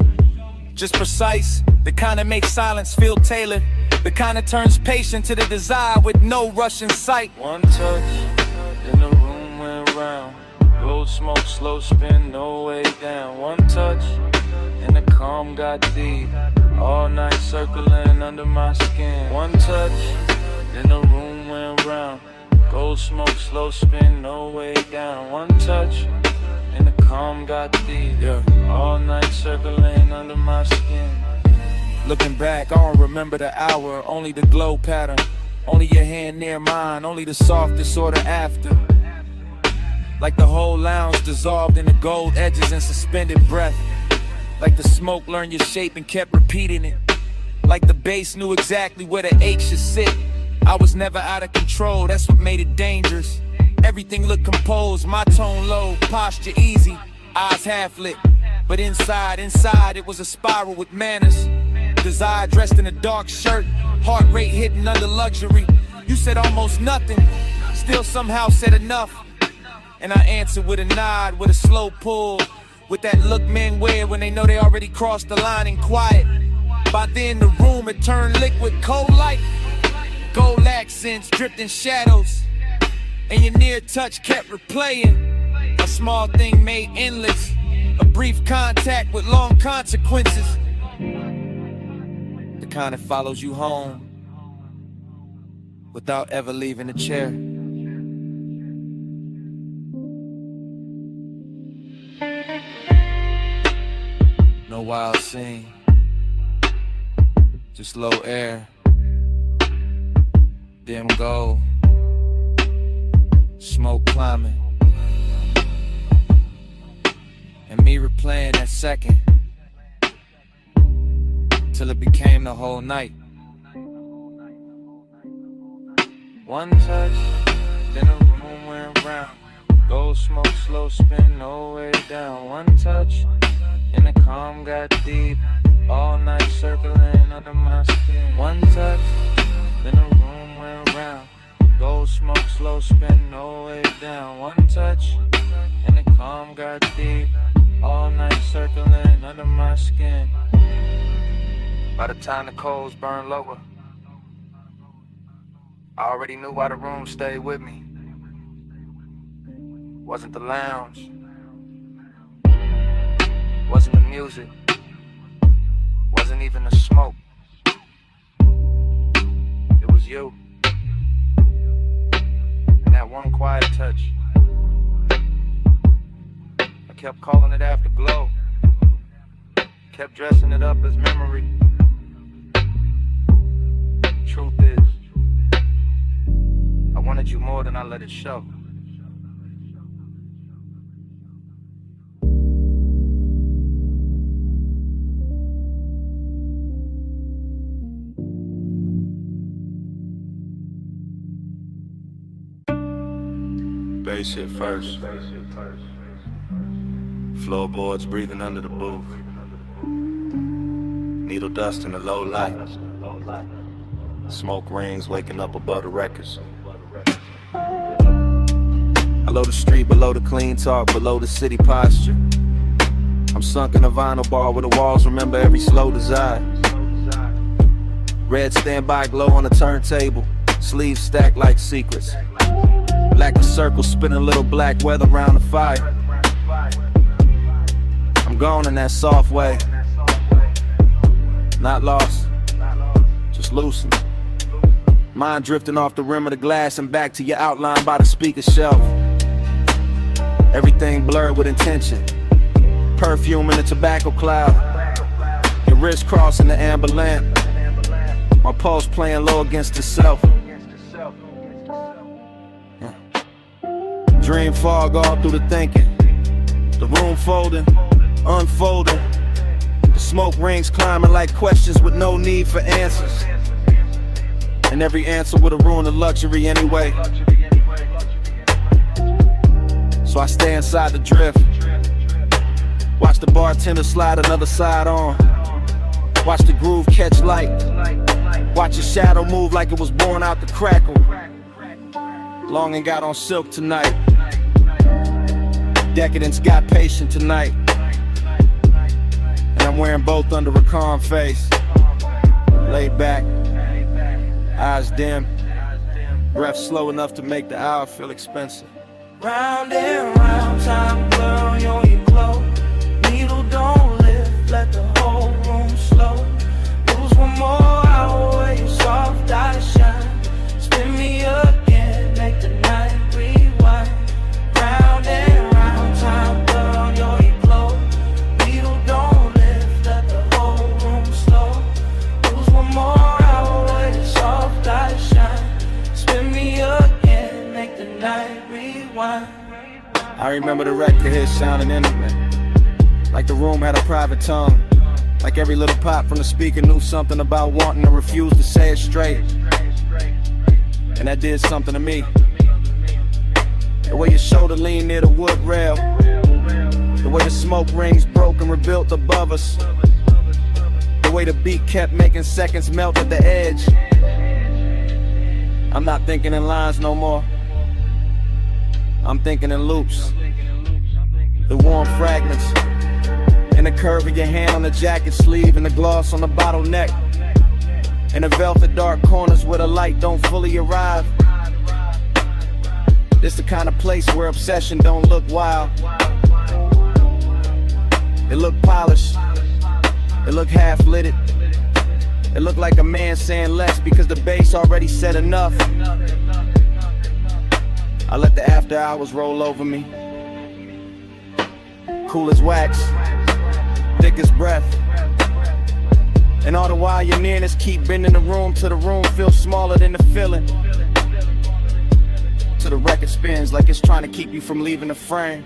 just precise. The kind that makes silence feel tailored, the kind that turns patient to the desire with no rush in sight. One touch, then the room went round. Gold smoke, slow spin, no way down. One touch, and the calm got deep. All night circling under my skin. One touch, then the room went round. Gold smoke, slow spin, no way down. One touch, and the calm got deep. All night circling under my skin. Looking back, I don't remember the hour, only the glow pattern. Only your hand near mine, only the softest order after. Like the whole lounge dissolved in the gold edges and suspended breath. Like the smoke learned your shape and kept repeating it. Like the bass knew exactly where the H should sit. I was never out of control, that's what made it dangerous. Everything looked composed, my tone low, posture easy, eyes half lit. But inside it was a spiral with manners. Desire dressed in a dark shirt, heart rate hidden under luxury. You said almost nothing, still somehow said enough. And I answered with a nod, with a slow pull, with that look men wear when they know they already crossed the line and quiet. By then the room had turned liquid, cold light, gold accents dripped in shadows, and your near touch kept replaying. A small thing made endless, a brief contact with long consequences. The kind that follows you home without ever leaving the chair. No wild scene, just low air, dim gold, smoke climbing, and me replaying that second till it became the whole night. One touch, then the room went round. Gold smoke, slow spin, no way down. One touch, and the calm got deep. All night circling under my skin. One touch, then the room went round. Gold smoke, slow spin, no way down. One touch, and the calm got deep. All night circling under my skin. By the time the coals burn lower, I already knew why the room stayed with me. Wasn't the lounge, wasn't the music, wasn't even the smoke. It was you, and that one quiet touch. I kept calling it Afterglow, kept dressing it up as memory. Truth is, I wanted you more than I let it show. Bass hit first. Floorboards breathing under the booth. Needle dust in the low light. Smoke rings waking up above the records. Below the street, below the clean talk, below the city posture. I'm sunk in a vinyl bar where the walls remember every slow desire. Red standby glow on the turntable, sleeves stacked like secrets. Black the circle, spinning little black weather around the fire. I'm gone in that soft way. Not lost, just loosened. Mind drifting off the rim of the glass and back to your outline by the speaker shelf. Everything blurred with intention. Perfume in the tobacco cloud. Your wrist crossing the amber lamp. My pulse playing low against itself. Dream fog all through the thinking. The room folding, unfolding. The smoke rings climbing like questions with no need for answers. And every answer would have ruined the luxury anyway. So I stay inside the drift. Watch the bartender slide another side on. Watch the groove catch light. Watch your shadow move like it was born out the crackle. Long and got on silk tonight. Decadence got patient tonight. And I'm wearing both under a calm face. Laid back, eyes dim, breath slow enough to make the hour feel expensive. Round and round, time blur on your glow. Needle don't lift, let the whole room slow. Lose one more hour where your soft eyes shine. Spin me again, make the night rewind. Round and round, time blur on your glow. Needle don't lift, let the whole room slow. Lose one more hour where your soft eyes shine. Spin me again, make the night rewind. I remember the record hit sounding intimate, like the room had a private tongue. Like every little pop from the speaker knew something about wanting to refuse to say it straight. And that did something to me. The way your shoulder leaned near the wood rail, the way the smoke rings broke and rebuilt above us, the way the beat kept making seconds melt at the edge. I'm not thinking in lines no more. I'm thinking in loops. The warm fragments, and the curve of your hand on the jacket sleeve, and the gloss on the bottleneck, and the velvet dark corners where the light don't fully arrive. This the kind of place where obsession don't look wild. It look polished, it look half-lit. It look like a man saying less because the bass already said enough. I let the after hours roll over me. Cool as wax, thick as breath. And all the while your nearness keep bending the room till the room feels smaller than the feeling. Till the record spins like it's trying to keep you from leaving the frame.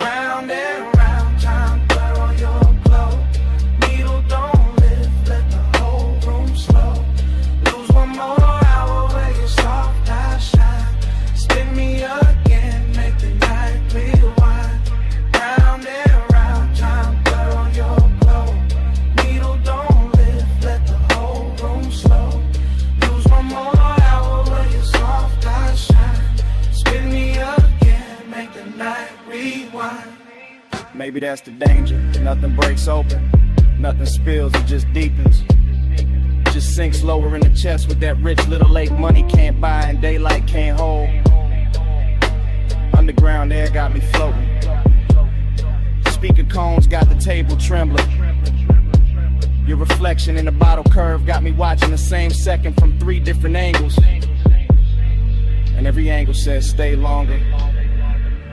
Round and round, time blur on your glow. Needle don't lift, let the whole room slow. Lose one more hour where your soft eyes shine. Spin me again, make the night rewind. Round and round, time blur on your glow. Needle don't lift, let the whole room slow. Lose one more hour where your soft eyes shine. Spin me again, make the night rewind. Maybe that's the danger. Nothing breaks open, nothing spills, it just deepens. Just sinks lower in the chest with that rich little lake money can't buy and daylight can't hold. Underground air got me floating. Speaker cones got the table trembling. Your reflection in the bottle curve got me watching the same second from 3 different angles. And every angle says stay longer,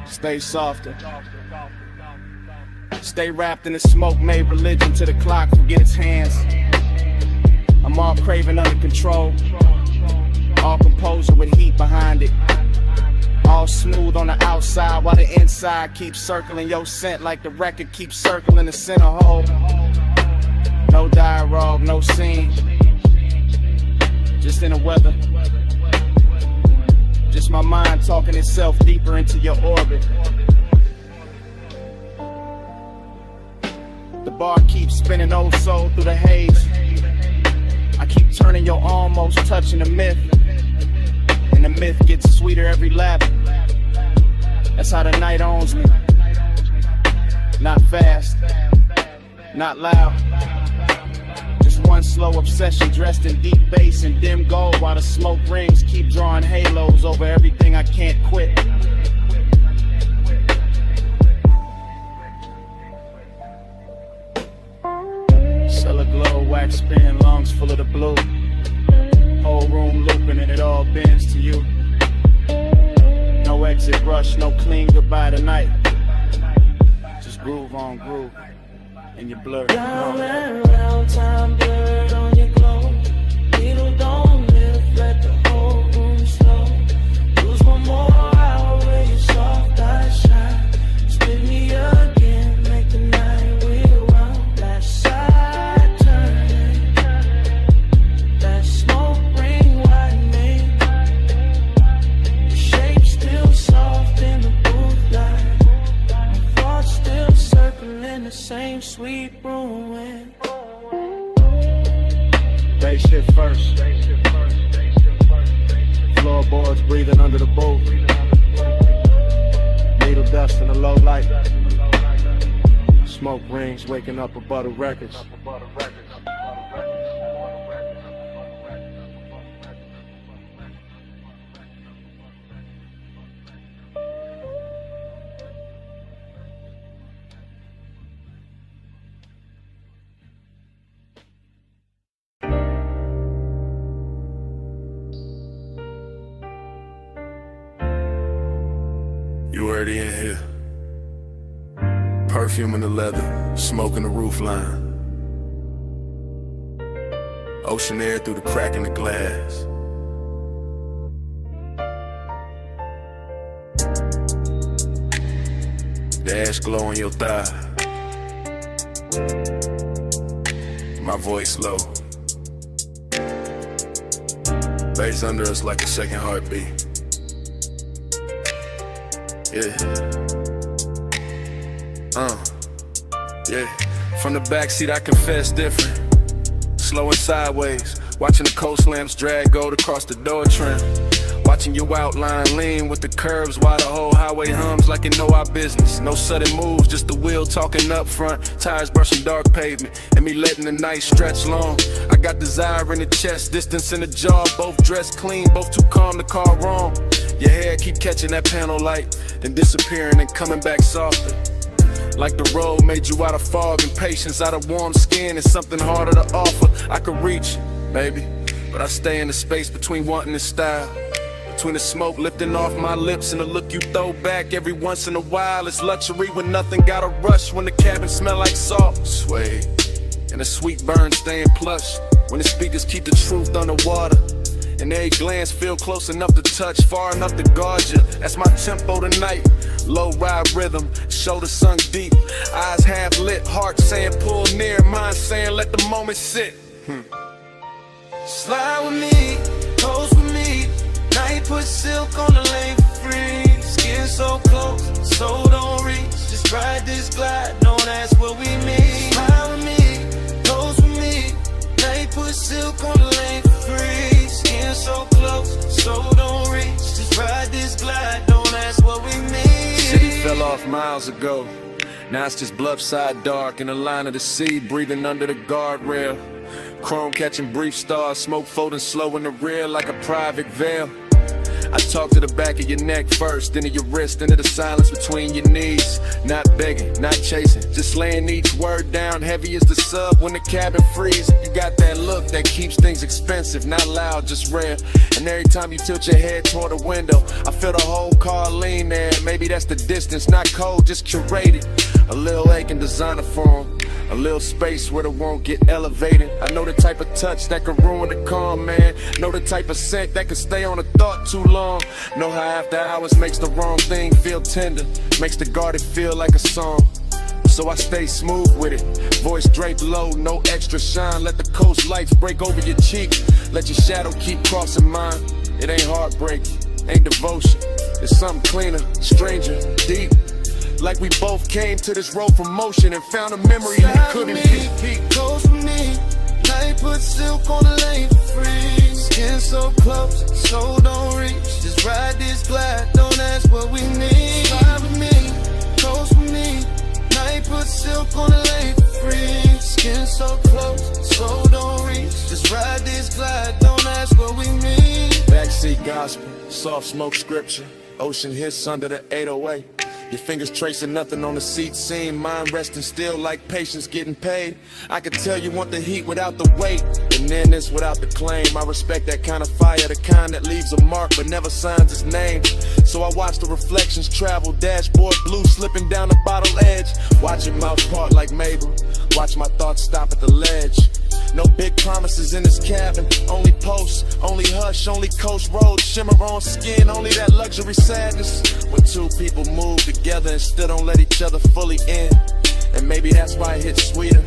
stay softer. Stay wrapped in the smoke, made religion to the clock, forget its hands. I'm all craving under control, all composure with heat behind it. All smooth on the outside while the inside keeps circling your scent like the record keeps circling the center hole. No dialogue, no scene, just in the weather. Just my mind talking itself deeper into your orbit. The bar keeps spinning oh so through the haze. I keep turning your almost touching the myth. And the myth gets sweeter every lap. That's how the night owns me. Not fast, not loud. Just one slow obsession dressed in deep bass and dim gold, while the smoke rings keep drawing halos over everything I can't quit. Cellar glow, wax spin, lungs full of the blue. Whole room looping and it all bends to you. No exit rush, no clean goodbye tonight. Just groove on groove, and you're blurred. Round and round, time blurred on your glow. Needle don't lift, let the whole room slow. Lose one more hour with your soft eyes shine. Spin me again, make the night rewind. Last side turning, that smoke ring widening. The shape still soft in the booth light. My thoughts still circling the same sweet ruin. Bass shit first. Floorboards breathing under the boat. Needle dust in the low light. Smoke rings waking up above the records. You already in here. Perfume in the leather, smoke in the roof line. Ocean air through the crack in the glass. The ash glow on your thigh. My voice low. Bass under us like a second heartbeat. Yeah. Yeah. From the backseat I confess different. Slow and sideways. Watching the coast lamps drag gold across the door trim. Watching your outline lean with the curves while the whole highway hums like it know our business. No sudden moves, just the wheel talking up front. Tires brushing dark pavement and me letting the night stretch long. I got desire in the chest, distance in the jaw. Both dressed clean, both too calm to call wrong. Your hair keep catching that panel light, then disappearing and coming back softer. Like the road made you out of fog and patience, out of warm skin and something harder to offer. I could reach it, maybe, but I stay in the space between wanting and style. Between the smoke lifting off my lips and the look you throw back every once in a while. It's luxury when nothing gotta rush, when the cabin smell like salt. Suede, and the sweet burn staying plush, when the speakers keep the truth underwater. And every glance feel close enough to touch, far enough to guard you. That's my tempo tonight. Low ride rhythm, shoulders sunk deep, eyes half lit, heart saying pull near, mind saying let the moment sit. Slide with me, coast with me. Night put silk on the lane for free. Skin so close, so don't reach. Just ride this glide, don't ask what we mean. Slide with me, coast with me. Night put silk on the lane for free. Skin so close, so don't reach. Just ride this glide, don't ask what we mean. City fell off miles ago. Now it's just bluffside dark in the line of the sea, breathing under the guardrail. Chrome catching brief stars, smoke folding slow in the rear like a private veil. I talk to the back of your neck first, then to your wrist, into the silence between your knees. Not begging, not chasing, just laying each word down heavy as the sub when the cabin freezes. You got that look that keeps things expensive, not loud, just rare. And every time you tilt your head toward the window, I feel the whole car lean there. Maybe that's the distance, not cold, just curated. A little aching designer form, a little space where the won't get elevated. I know the type of touch that can ruin the calm, man. Know the type of scent that can stay on a thought too long. Know how after hours makes the wrong thing feel tender, makes the guarded feel like a song. So I stay smooth with it, voice draped low, no extra shine. Let the coast lights break over your cheek, let your shadow keep crossing mine. It ain't heartbreak, ain't devotion, it's something cleaner, stranger, deep. Like we both came to this road from motion and found a memory that couldn't be. Close with me, night put silk on the lane for free. Skin so close, so don't reach. Just ride this glide, don't ask what we need. Ride with me, close with me, night put silk on the lane for free. Skin so close, so don't reach. Just ride this glide, don't ask what we need. Backseat gospel, soft smoke scripture, ocean hits under the 808. Your fingers tracing nothing on the seat seam, mind resting still like patience getting paid. I could tell you want the heat without the weight, and then this without the claim. I respect that kind of fire, the kind that leaves a mark but never signs its name. So I watch the reflections travel, dashboard blue slipping down the bottle edge. Watching mouth part like Mabel, watch my thoughts stop at the ledge. No big promises in this cabin, only posts, only hush, only coast road, shimmer on skin, only that luxury sadness. When two people move together and still don't let each other fully in. And maybe that's why it hits sweeter.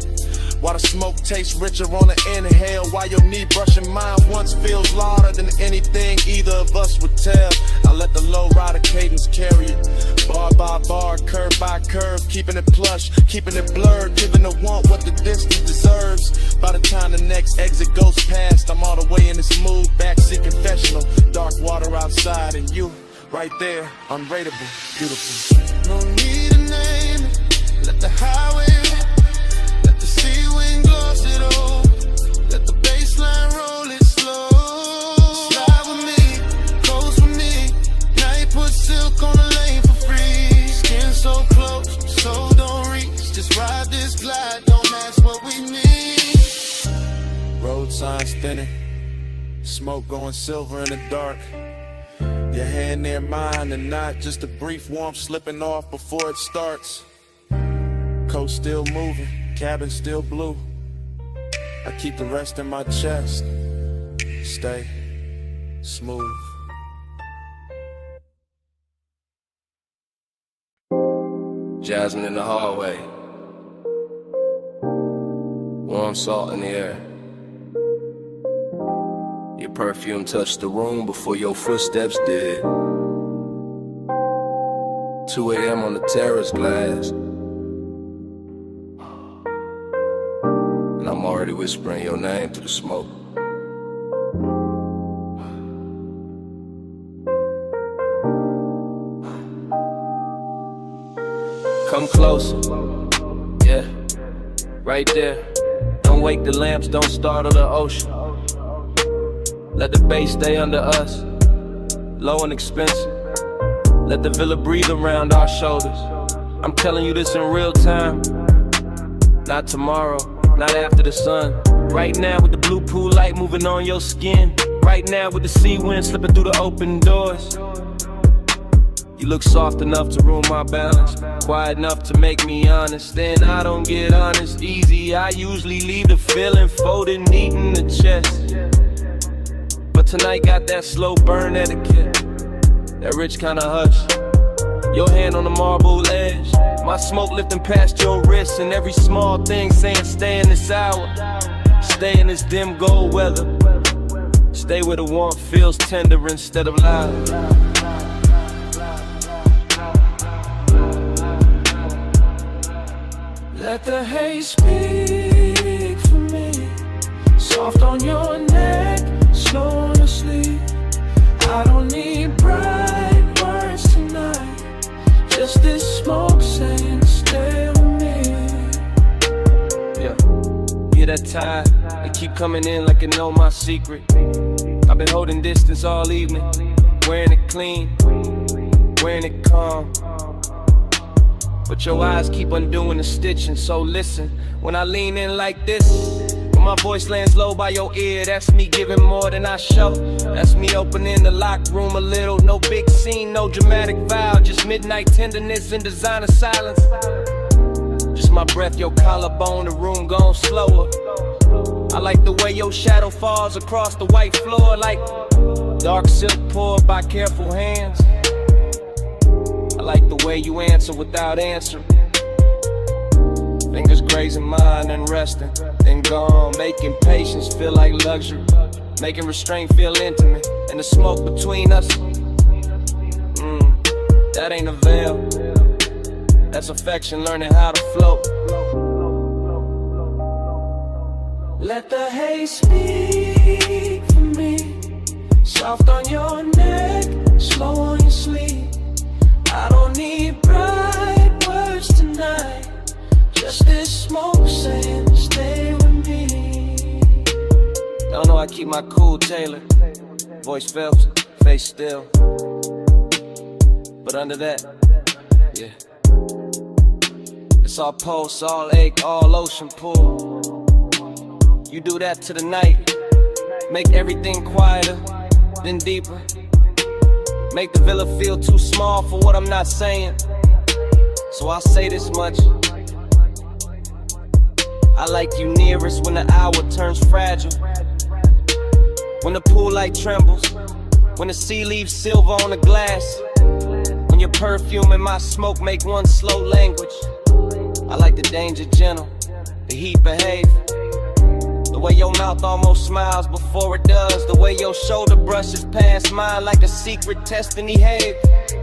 Why the smoke tastes richer on the inhale. Why your knee brushing mine once feels louder than anything either of us would tell. I let the low rider cadence carry it, bar by bar, curve by curve, keeping it plush, keeping it blurred, giving the want what the distance deserves. By the time the next exit goes past, I'm all the way in this mood, backseat confessional, dark water outside and you right there, unrateable, beautiful. No need to name it, let the highway rip, let the sea wind gloss it all, let the baseline roll it slow. Slide with me, close with me, night put silk on the lane for free. Skin so close, so don't reach, just ride this glide, don't ask what we need. Road signs thinning, smoke going silver in the dark. Your hand near mine and not just a brief warmth slipping off before it starts. Coast still moving, cabin still blue. I keep the rest in my chest, stay smooth. Jasmine in the hallway, warm salt in the air. Your perfume touched the room before your footsteps did. 2 a.m. on the terrace glass, and I'm already whispering your name through the smoke. Come closer, yeah, right there. Don't wake the lamps, don't startle the ocean. Let the bass stay under us, low and expensive. Let the villa breathe around our shoulders. I'm telling you this in real time, not tomorrow, not after the sun. Right now with the blue pool light moving on your skin. Right now with the sea wind slipping through the open doors. You look soft enough to ruin my balance, quiet enough to make me honest. Then I don't get honest easy, I usually leave the feeling folded neat in the chest. But tonight got that slow burn etiquette, that rich kind of hush. Your hand on the marble edge, my smoke lifting past your wrist, and every small thing saying stay in this hour, stay in this dim gold weather, stay where the warmth feels tender instead of loud. Let the haze speak for me, soft on your neck, slow on the sleep. I don't need bright words tonight, just this smoke saying stay away. that tide. They keep coming in like they know my secret. I've been holding distance all evening, wearing it clean, wearing it calm. But your eyes keep undoing the stitching, so listen. When I lean in like this, when my voice lands low by your ear, that's me giving more than I show. That's me opening the locked room a little. No big scene, no dramatic vow, just midnight tenderness and designer silence. Just my breath, your collarbone, the room gone slower. I like the way your shadow falls across the white floor, like dark silk poured by careful hands. I like the way you answer without answering. Fingers grazing mine and resting, then gone, making patience feel like luxury, making restraint feel intimate, and the smoke between us, that ain't a veil, that's affection learning how to float. Let the haze speak for me, soft on your neck, slow on your sleeve. I don't need bright words tonight, just this smoke saying stay with me. Y'all know I keep my cool tailored, voice felt, face still. But under that, yeah, it's all pulse, all ache, all ocean pull. You do that to the night, make everything quieter, then deeper. Make the villa feel too small for what I'm not saying. So I'll say this much: I like you nearest when the hour turns fragile, when the pool light trembles, when the sea leaves silver on the glass, when your perfume and my smoke make one slow language. I like the danger gentle, the heat behave, the way your mouth almost smiles before it does, the way your shoulder brushes past mine like a secret testing Have.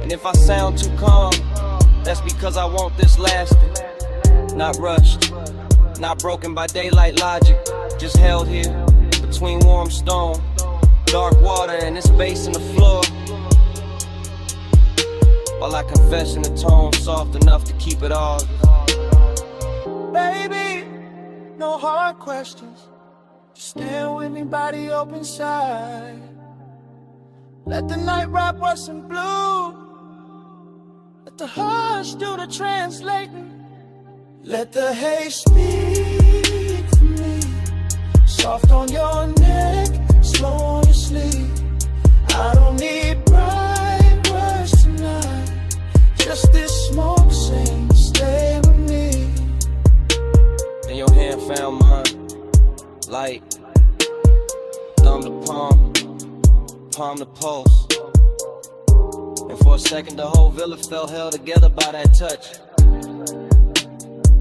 And if I sound too calm, that's because I want this lasting, not rushed, not broken by daylight logic, just held here between warm stone, dark water, and this bass in the floor, while I confess in a tone soft enough to keep it all. Baby, no hard questions, just stand with me, body open side. Let the night wrap us in blue, let the hush do the translating. Let the haze speak for me, soft on your neck, slow on your sleeve. I don't need bright words tonight, just this smoke saying stay with me. And your hand found mine, light, thumb to palm, palm to pulse. And for a second the whole villa felt held together by that touch.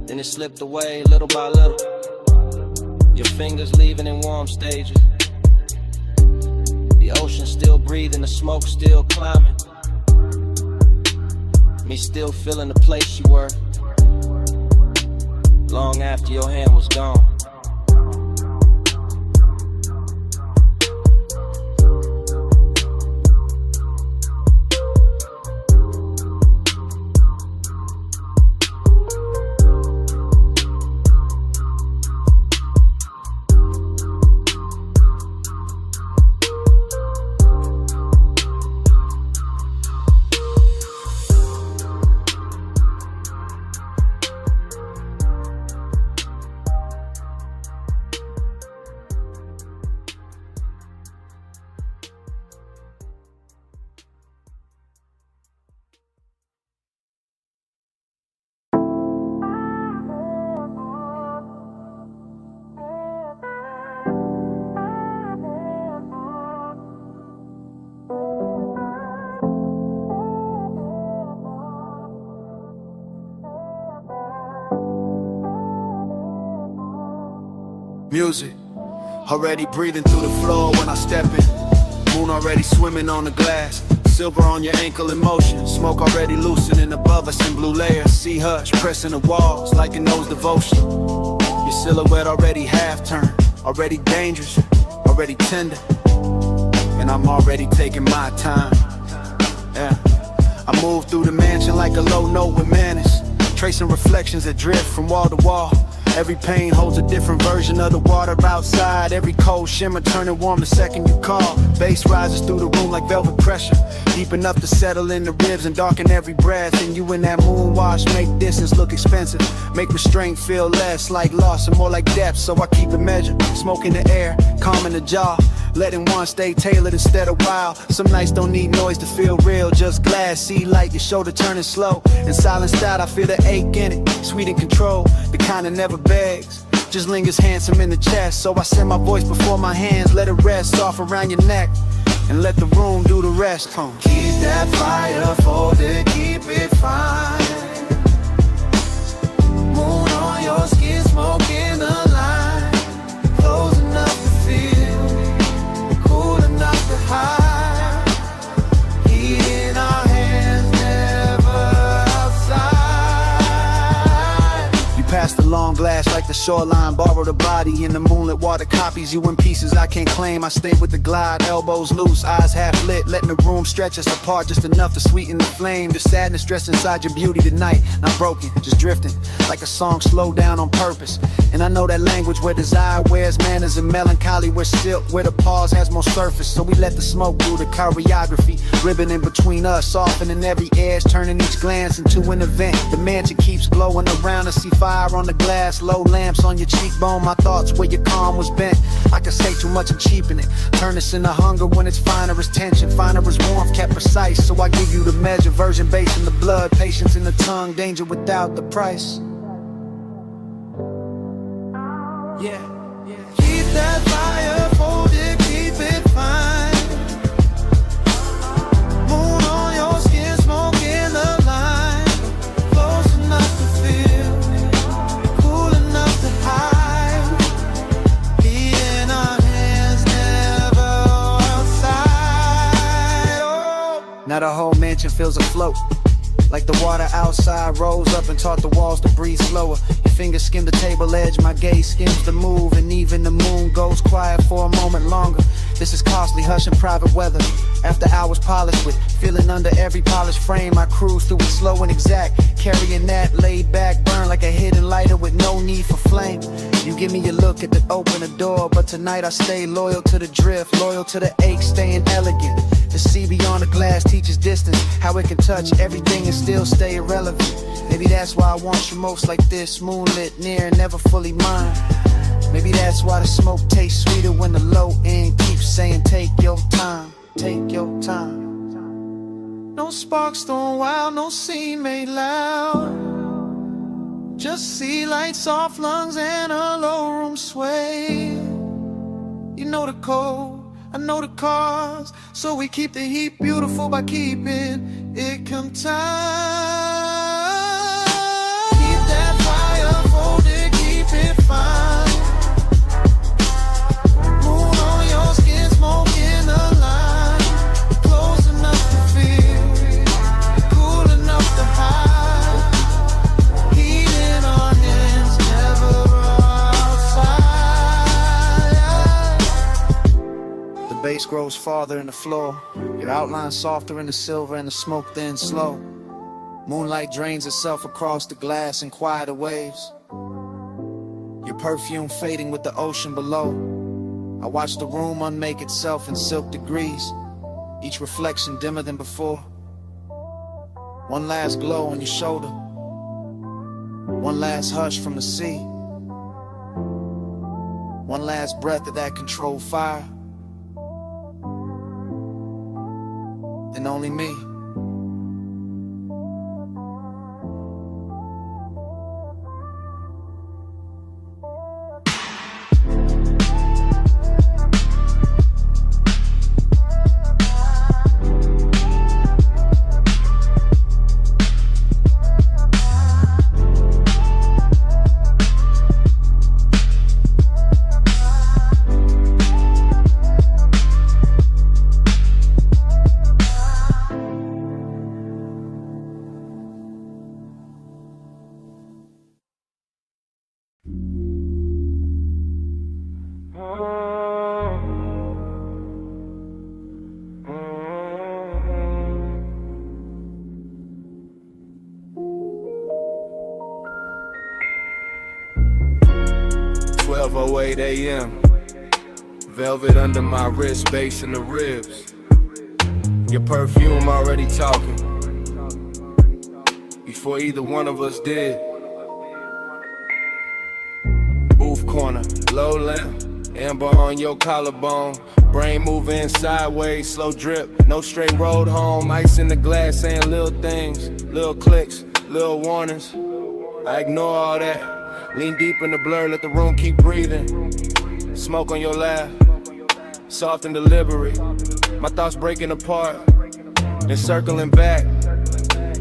Then it slipped away little by little, your fingers leaving in warm stages. The ocean still breathing, the smoke still climbing, me still feeling the place you were, long after your hand was gone. Music, already breathing through the floor when I step in. Moon already swimming on the glass. Silver on your ankle in motion. Smoke already loosening above us in blue layers. Sea hush pressing the walls like it knows devotion. Your silhouette already half turned, already dangerous, already tender. And I'm already taking my time. Yeah, I move through the mansion like a low note with manners, tracing reflections that drift from wall to wall. Every pain holds a different version of the water outside. Every cold shimmer turning warm the second you call. Bass rises through the room like velvet pressure, deep enough to settle in the ribs and darken every breath. And you in that moon wash make distance look expensive, make restraint feel less like loss and more like depth. So I keep it measured, smoke in the air, calm in the jaw, letting one stay tailored instead of wild. Some nights don't need noise to feel real, just glass, see light, your shoulder turning slow. In silenced out, I feel the ache in it, sweet in control, the kind that never begs, just lingers handsome in the chest. So I send my voice before my hands, let it rest off around your neck, and let the room do the rest. Keep that fire folded, keep it fine. Moon on your skin, smoke in the line. Close enough to feel, cool enough to hide. Heat in our hands, never outside. You pass the long glass like the shoreline, borrow the body in the moonlit water, copies you in pieces I can't claim. I stay with the glide, elbows loose, eyes half lit, letting the room stretch us apart just enough to sweeten the flame. The sadness dressed inside your beauty tonight, not broken, just drifting like a song slowed down on purpose. And I know that language where desire wears manners and melancholy where silk, where the pause has more surface. So we let the smoke do the choreography, ribbon in between us, softening every edge, turning each glance into an event. The mansion keeps glowing around us, see fire on the glass, low lamps on your cheekbone. My thoughts where your calm was bent. I could say too much and cheapen it, turn this into hunger when it's finer as tension, finer as warmth, kept precise. So I give you the measure, virgin base in the blood, patience in the tongue, danger without the price. Yeah, keep that fire folded, keep it fine. Moon on your skin, smoke in the line. Close enough to feel, cool enough to hide. Heat in our hands, never outside. Oh. Now the whole mansion feels afloat, like the water outside rose up and taught the walls to breathe slower. Your fingers skim the table edge, my gaze skims the move, and even the moon goes quiet for a moment longer. This is costly, hush and private weather. After hours polished with feeling under every polished frame, I cruise through it slow and exact, carrying that laid back burn like a hidden lighter with no need for flame. You give me a look at the open the door, but tonight I stay loyal to the drift, loyal to the ache, staying elegant. The sea beyond the glass teaches distance, how it can touch everything and still stay irrelevant. Maybe that's why I want you most like this, moonlit, near, never fully mine. Maybe that's why the smoke tastes sweeter when the low end keeps saying take your time, take your time. No sparks thrown wild, no scene made loud. Just sea lights, soft lungs, and a low room sway. You know the code, I know the cause, so we keep the heat beautiful by keeping it contained. Keep that fire folded, keep it fine. Moon on your skin, smoke in the line. Close enough to feel, cool enough to hide. Heat in our hands, never outside. The bass grows farther in the floor, your outline softer in the silver and the smoke thin slow. Moonlight drains itself across the glass in quieter waves, your perfume fading with the ocean below. I watch the room unmake itself in silk degrees, each reflection dimmer than before. One last glow on your shoulder, one last hush from the sea, one last breath of that controlled fire, and only me. 12:08 a.m. Velvet under my wrist, bass in the ribs. Your perfume already talking before either one of us did. Booth corner, low lamp, amber on your collarbone. Brain moving sideways, slow drip, no straight road home. Ice in the glass saying little things, little clicks, little warnings. I ignore all that, lean deep in the blur, let the room keep breathing. Smoke on your lap, soft and deliberate. My thoughts breaking apart, then circling back,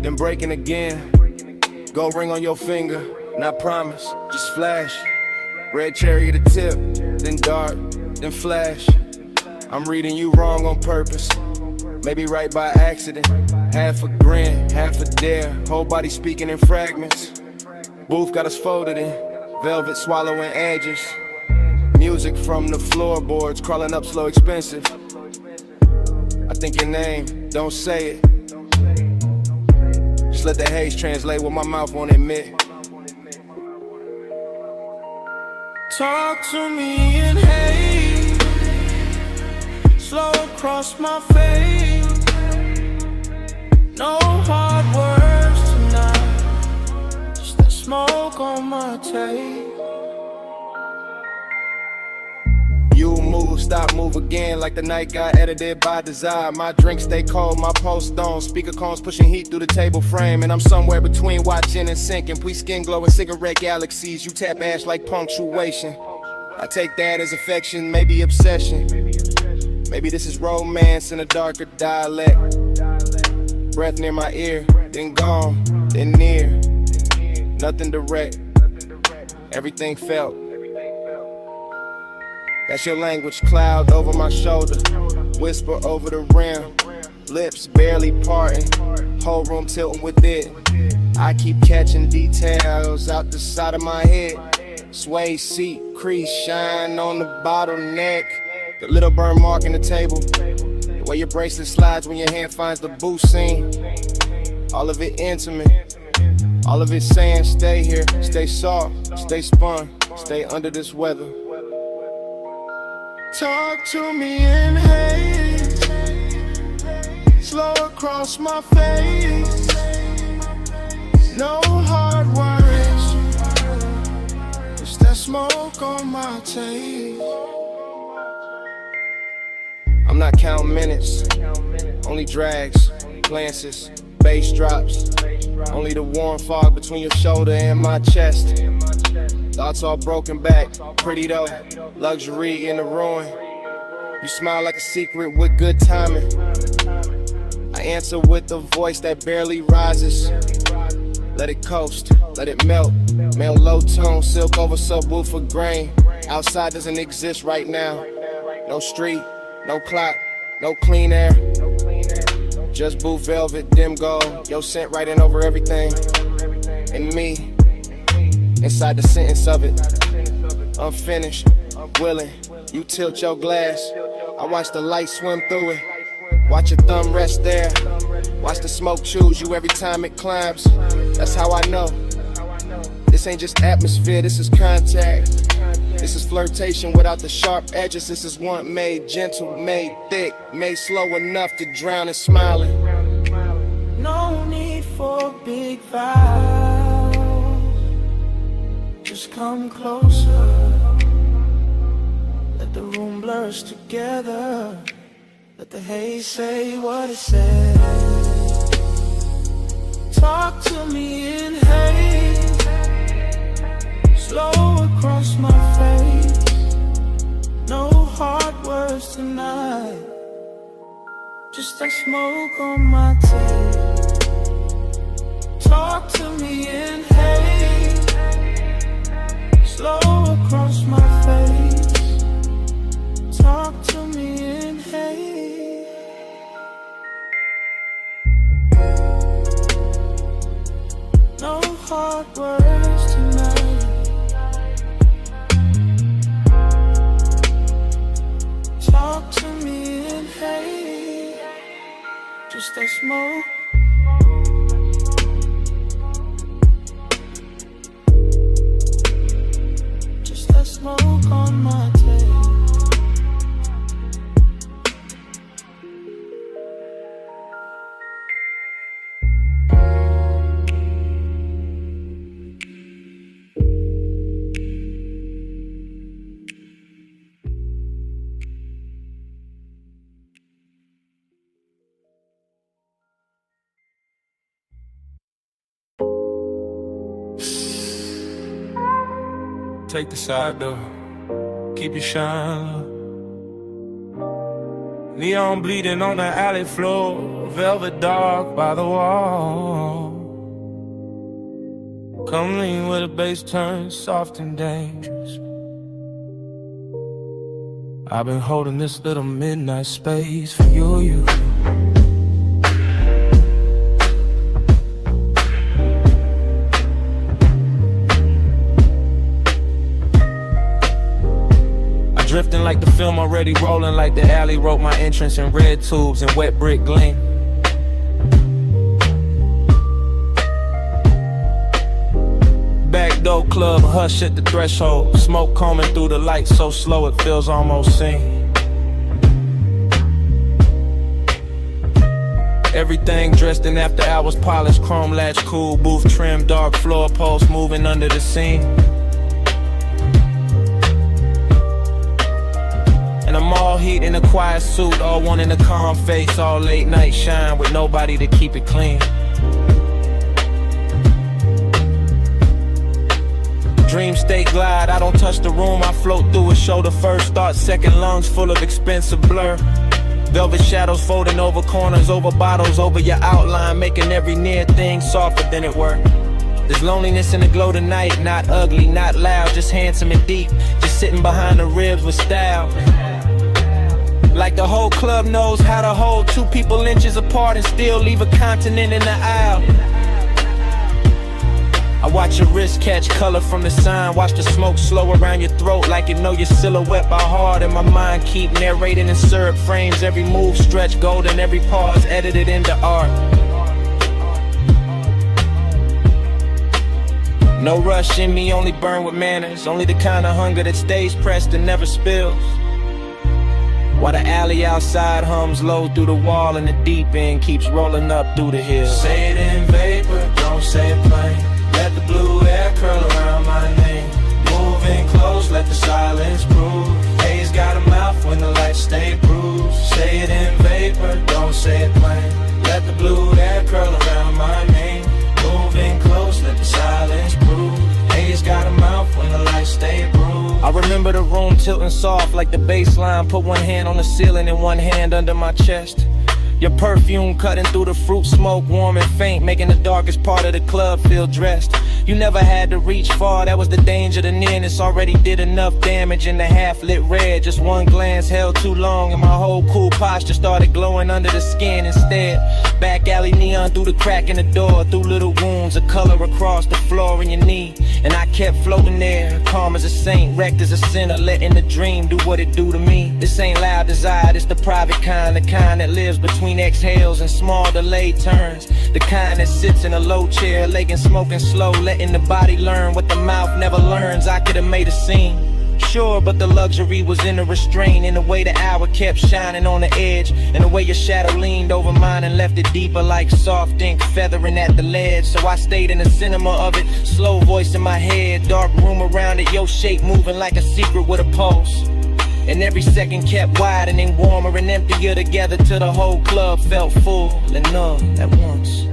then breaking again. Gold ring on your finger, not promise, just flash. Red cherry to tip, then dark, then flash. I'm reading you wrong on purpose, maybe right by accident. Half a grin, half a dare, whole body speaking in fragments. Booth got us folded in, velvet swallowing edges. Music from the floorboards, crawling up slow, expensive. I think your name, don't say it. Just let the haze translate what my mouth won't admit. Talk to me in haze, slow across my face. No hard words tonight, just that smoke on my tape. You move, stop, move again, like the night got edited by desire. My drink stay cold, my post on. Speaker cones pushing heat through the table frame. And I'm somewhere between watching and sinking. Please skin glowing cigarette galaxies. You tap ash like punctuation. I take that as affection, maybe obsession. Maybe this is romance in a darker dialect. Breath near my ear, then gone, then near. Nothing direct, everything felt. That's your language, cloud over my shoulder, whisper over the rim, lips barely parting, whole room tilting with it. I keep catching details out the side of my head. Sway seat, crease, shine on the bottleneck. The little burn mark in the table, the way your bracelet slides when your hand finds the boot seam. All of it intimate, all of it saying stay here, stay soft, stay spun, stay under this weather. Talk to me in haze, slow across my face. No hard words, just that smoke on my tape. I'm not counting minutes, only drags, glances, bass drops. Only the warm fog between your shoulder and my chest. Thoughts all broken back, pretty though, luxury in the ruin. You smile like a secret with good timing. I answer with a voice that barely rises. Let it coast, let it melt. Male low tone, silk over subwoofer grain. Outside doesn't exist right now. No street, no clock, no clean air. Just blue velvet, dim gold. Your scent writing over everything. And me, inside the sentence of it. Unfinished, willing. You tilt your glass. I watch the light swim through it. Watch your thumb rest there. Watch the smoke choose you every time it climbs. That's how I know. This ain't just atmosphere, this is contact. This is flirtation without the sharp edges. This is one made gentle, made thick, made slow enough to drown in smiling. No need for big vows, just come closer. Let the room blurs together. Let the haze say what it says. Talk to me in haze, slow across my face. No hard words tonight, just that smoke on my tape. Talk to me in haze, slow across my face. Talk to me in haze. No hard words tonight. Talk to me in haze, just that smoke. smoke on my tail. Take the side door, keep your shine low. Neon bleeding on the alley floor, velvet dark by the wall. Come lean where the bass turns soft and dangerous. I've been holding this little midnight space for you. Drifting like the film already rolling, like the alley wrote my entrance in red tubes and wet brick gleam. Back door club, hush at the threshold. Smoke combing through the lights so slow it feels almost seen. Everything dressed in after hours, polished, chrome latch, cool, booth trim, dark floor posts moving under the scene. And I'm all heat in a quiet suit, all one in a calm face, all late night shine with nobody to keep it clean. Dream state glide, I don't touch the room, I float through it, shoulder first, thought second, lungs full of expensive blur. Velvet shadows folding over corners, over bottles, over your outline, making every near thing softer than it were. There's loneliness in the glow tonight, not ugly, not loud, just handsome and deep, just sitting behind the ribs with style. Like the whole club knows how to hold two people inches apart and still leave a continent in the aisle. I watch your wrist catch color from the sign, watch the smoke slow around your throat like you know your silhouette by heart. And my mind keep narrating in syrup frames, every move stretch golden, every pause edited into art. No rush in me, only burn with manners, only the kind of hunger that stays pressed and never spills. While the alley outside hums low through the wall and the deep end keeps rolling up through the hills. Say it in vapor, don't say it plain. Let the blue air curl around my name. Moving close, let the silence prove. Haze got a mouth when the lights stay bruised. Say it in vapor, don't say it plain. Let the blue air curl around my name. Moving close, let the silence prove. Haze got a mouth when the lights stay bruised. I remember the room tilting soft like the bass line. Put one hand on the ceiling and one hand under my chest. Your perfume cutting through the fruit smoke, warm and faint, making the darkest part of the club feel dressed. You never had to reach far, that was the danger. The nearness already did enough damage in the half-lit red. Just one glance held too long and my whole cool posture started glowing under the skin instead. Back alley neon through the crack in the door, through little wounds of color across the floor in your knee. And I kept floating there, calm as a saint, wrecked as a sinner, letting the dream do what it do to me. This ain't loud desire, it's the private kind, the kind that lives between exhales and small delayed turns. The kind that sits in a low chair, laying smoking slow, letting the body learn what the mouth never learns. I could've made a scene, sure, but the luxury was in the restraint, in the way the hour kept shining on the edge, and the way your shadow leaned over mine and left it deeper like soft ink feathering at the ledge. So I stayed in the cinema of it, slow voice in my head, dark room around it, your shape moving like a secret with a pulse. And every second kept widening, warmer and emptier together till the whole club felt full and numb at once.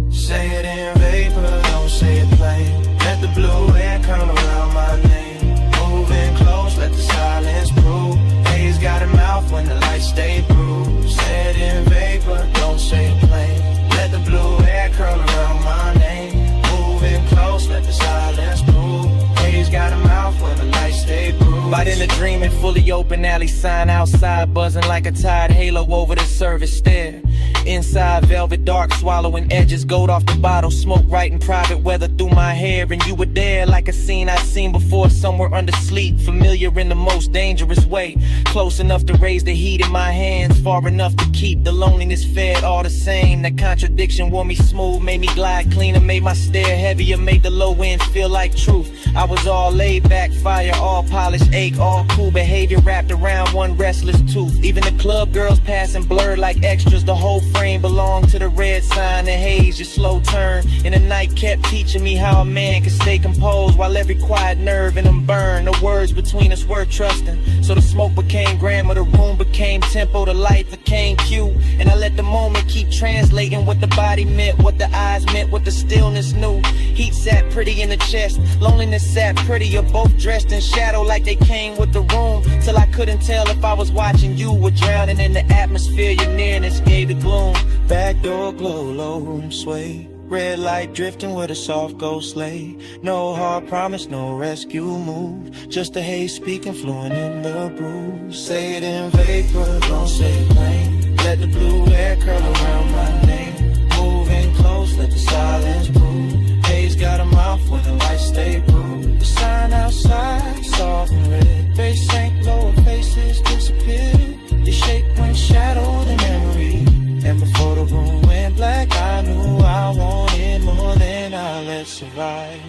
Say it in vapor, don't say it plain. Let the blue air come around my name. Moving close, let the silence prove. Haze got a mouth when the lights stay bruised. Say it in vapor, don't say it plain. Let the blue air curl around my name. Moving close, let the silence prove. Haze got a mouth when the lights stay bruised. But in a dream in fully open alley sign outside, buzzing like a tired halo over the service stair. Inside velvet dark, swallowing edges, gold off the bottle. Smoke right in private weather through my hair. And you were there like a scene I'd seen before, somewhere under sleep. Familiar in the most dangerous way. Close enough to raise the heat in my hands, far enough to keep the loneliness fed all the same. That contradiction wore me smooth, made me glide cleaner, made my stare heavier, made the low end feel like truth. I was all laid back, fire, all polished, ache, all cool behavior wrapped around one restless tooth. Even the club girls passing blurred like extras. The whole frame belonged to the red sign, the haze, your slow turn. And the night kept teaching me how a man can stay composed while every quiet nerve in him burned. The words between us were trusting, so the smoke became grammar, the room became tempo, the light became cue. And I let the moment keep translating what the body meant, what the eyes meant, what the stillness knew. Heat sat pretty in the chest, loneliness sat prettier, both dressed in shadow like they came with the room. Till I couldn't tell if I was watching you or drowning in the atmosphere. Your nearness gave the gloom. Back door glow, low room sway. Red light drifting with a soft ghost lay. No hard promise, no rescue move. Just a haze speaking fluent in the brew. Say it in vapor, don't say it plain. Let the blue air curl around my name. Moving close, let the silence prove. Haze got a mouth when the lights stay blue. The sign outside, soft and red. Face sank lower, faces disappeared. You shake when shadow the memory. And before the room went black, I knew I wanted more than I let survive.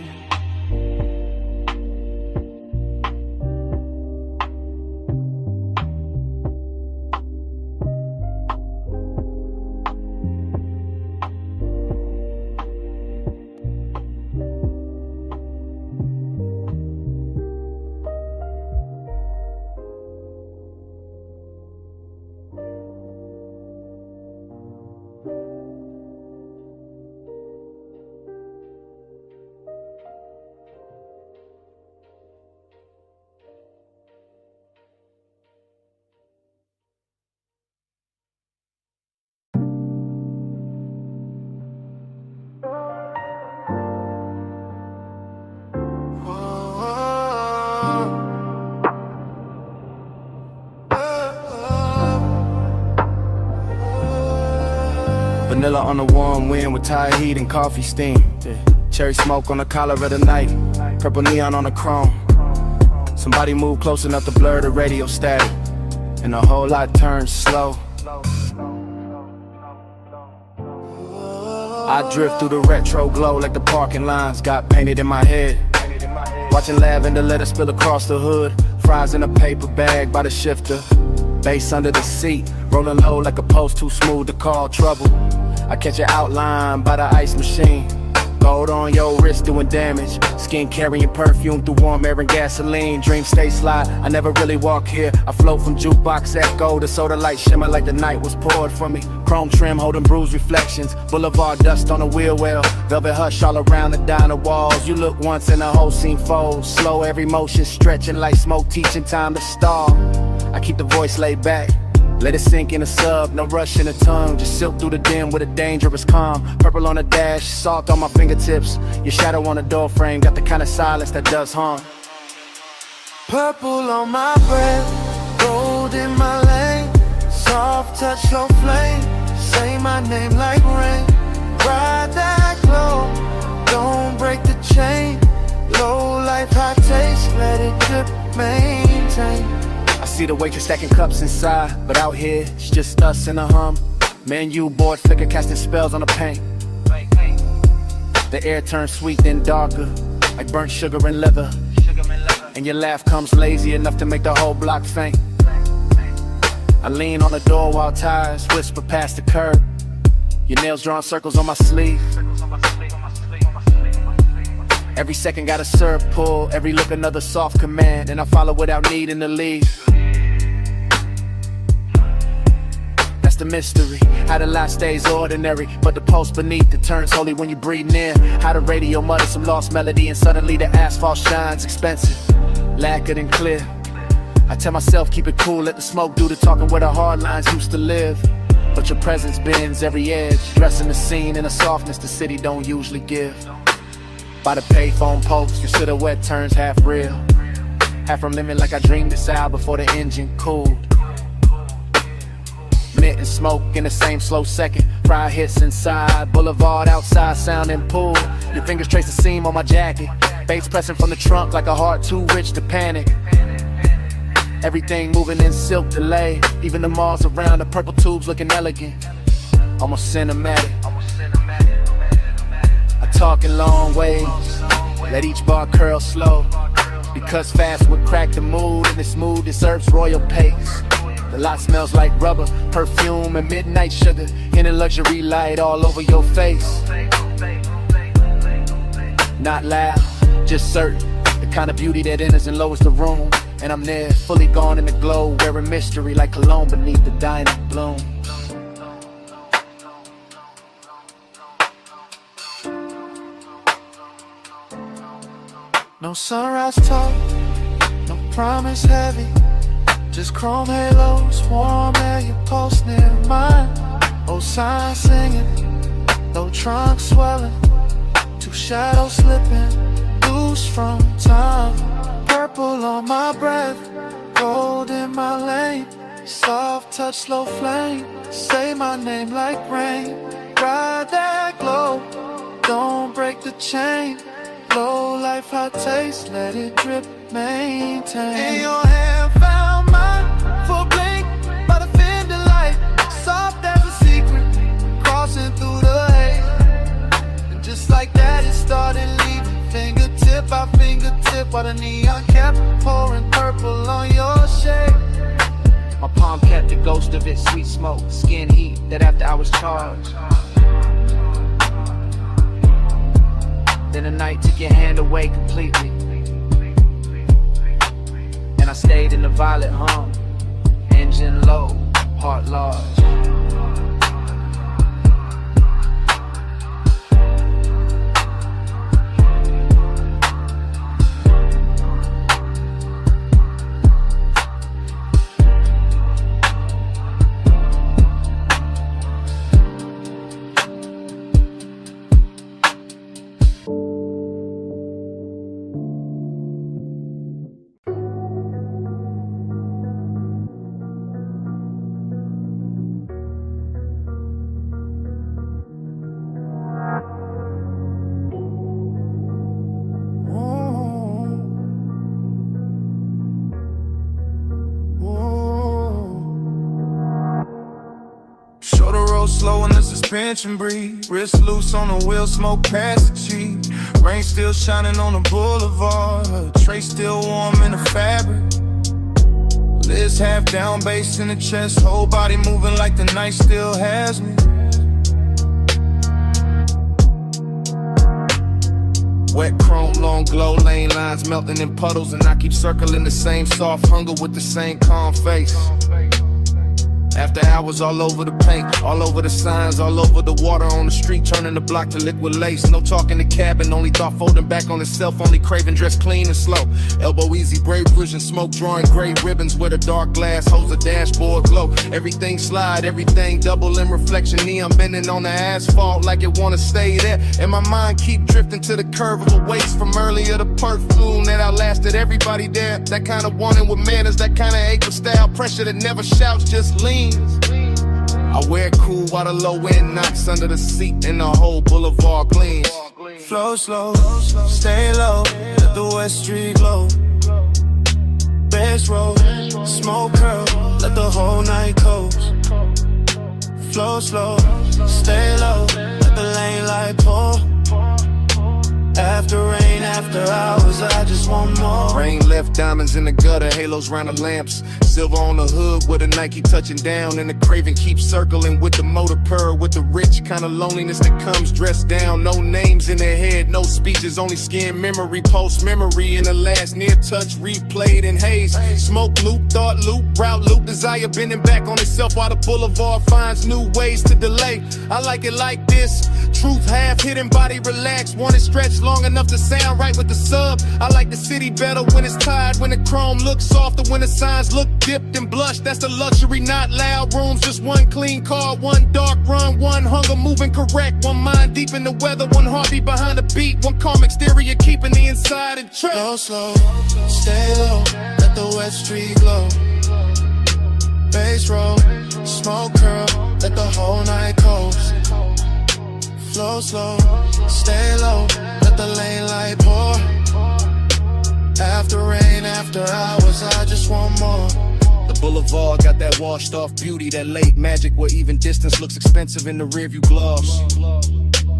Vanilla on the warm wind with tired heat and coffee steam. Cherry smoke on the collar of the night. Purple neon on the chrome. Somebody move close enough to blur the radio static, and a whole lot turns slow. I drift through the retro glow like the parking lines got painted in my head. Watching lavender let it spill across the hood. Fries in a paper bag by the shifter. Bass under the seat, rolling low like a post too smooth to call trouble. I catch an outline by the ice machine. Gold on your wrist doing damage. Skin carrying perfume through warm air and gasoline. Dreams stay slide, I never really walk here. I float from jukebox echo to soda light shimmer like the night was poured for me. Chrome trim holding bruised reflections. Boulevard dust on the wheel well. Velvet hush all around the diner walls. You look once and the whole scene folds. Slow every motion stretching like smoke teaching time to stall. I keep the voice laid back. Let it sink in a sub, no rush in the tongue. Just silk through the dim with a dangerous calm. Purple on the dash, salt on my fingertips. Your shadow on the door frame, got the kind of silence that does harm. Purple on my breath, gold in my lane. Soft touch, slow flame. Say my name like rain. Ride that glow, don't break the chain. Low life, high taste, let it drip, maintain. I see the waitress stacking cups inside, but out here, it's just us and a hum. Man, you bored flicker casting spells on the paint. The air turns sweet then darker, like burnt sugar and leather. And your laugh comes lazy enough to make the whole block faint. I lean on the door while tires whisper past the curb. Your nails drawing circles on my sleeve. Every second got a syrup pull, every look another soft command, and I follow without needing to leave. That's the mystery, how the light stays ordinary, but the pulse beneath it turns holy when you breathe near. How the radio mutters some lost melody, and suddenly the asphalt shines expensive, lacquered and clear. I tell myself keep it cool, let the smoke do the talking where the hard lines used to live. But your presence bends every edge, dressing the scene in a softness the city don't usually give. By the payphone post, your silhouette turns half real. Half from living like I dreamed this out before the engine cooled. infinite and smoke in the same slow second. Fry hits inside, boulevard outside, sounding pool. Your fingers trace the seam on my jacket. Bass pressing from the trunk like a heart too rich to panic. Everything moving in silk delay. Even the malls around, the purple tubes looking elegant. Almost cinematic. I talk in long waves. Let each bar curl slow. Because fast would crack the mood, and this mood deserves royal pace. The lot smells like rubber, perfume, and midnight sugar. In a luxury light all over your face. Not loud, just certain. The kind of beauty that enters and lowers the room. And I'm there, fully gone in the glow, wearing mystery like cologne beneath the dying bloom. No sunrise talk, no promise heavy. Just chrome halos, warm air, your pulse near mine. Old signs singing, no trunk swelling. Two shadows slipping, loose from time. Purple on my breath, gold in my lane. Soft touch, slow flame, say my name like rain. Ride that glow, don't break the chain. Low life, hot taste, let it drip, maintain. In your hand, found mine, for a blink, by the fender light. Soft as a secret, crossing through the haze. And just like that, it started leaving. Fingertip by fingertip, while the neon kept pouring purple on your shade. My palm kept the ghost of it, sweet smoke, skin heat, that after I was charged. Then the night took your hand away completely. And I stayed in the violet hum. Engine low, heart large. Slow in the suspension breathe. Wrist loose on the wheel, smoke past the cheek. Rain still shining on the boulevard. Her tray still warm in the fabric. Lids half down, bass in the chest. Whole body moving like the night still has me. Wet chrome, long glow, lane lines melting in puddles. And I keep circling the same soft hunger with the same calm face. After hours all over the paint, all over the signs, all over the water on the street, turning the block to liquid lace. No talk in the cabin, only thought folding back on itself, only craving dressed clean and slow. Elbow easy, brave vision, smoke drawing gray ribbons with a dark glass, holds a dashboard glow. Everything slide, everything double in reflection, neon bending on the asphalt like it wanna stay there. And my mind keep drifting to the curve of a waist from earlier, the perfume that outlasted everybody there. That kind of wanting with manners, that kind of ache with style, pressure that never shouts, just lean. I wear it cool while the low end knocks under the seat and the whole boulevard gleams. Flow slow, stay low, let the West Street glow. Bass roll, smoke curl, let the whole night coast. Flow slow, stay low, let the lane light pour. After rain, after hours, I just want more. Rain left diamonds in the gutter, halos round the lamps. Silver on the hood with a Nike touching down. And the craving keeps circling with the motor purr. With the rich kind of loneliness that comes dressed down. No names in their head, no speeches, only skin memory. Post memory in the last near touch, replayed in haze. Smoke loop, thought loop, route loop. Desire bending back on itself while the boulevard finds new ways to delay. I like it like this. Truth half hidden, body relaxed. Want it stretched long enough to sound right with the sub. I like the city better when it's tired, when the chrome looks softer, when the signs look dipped and blushed. That's the luxury, not loud rooms. Just one clean car, one dark run, one hunger moving correct. One mind deep in the weather, one heartbeat behind the beat. One calm exterior keeping the inside in check. Slow, stay low, let the West Street glow. Bass roll, smoke curl, let the whole night coast. Flow slow, stay low, let the lane light pour. After rain, after hours, I just want more. The boulevard got that washed off beauty, that late magic where even distance looks expensive in the rearview gloss.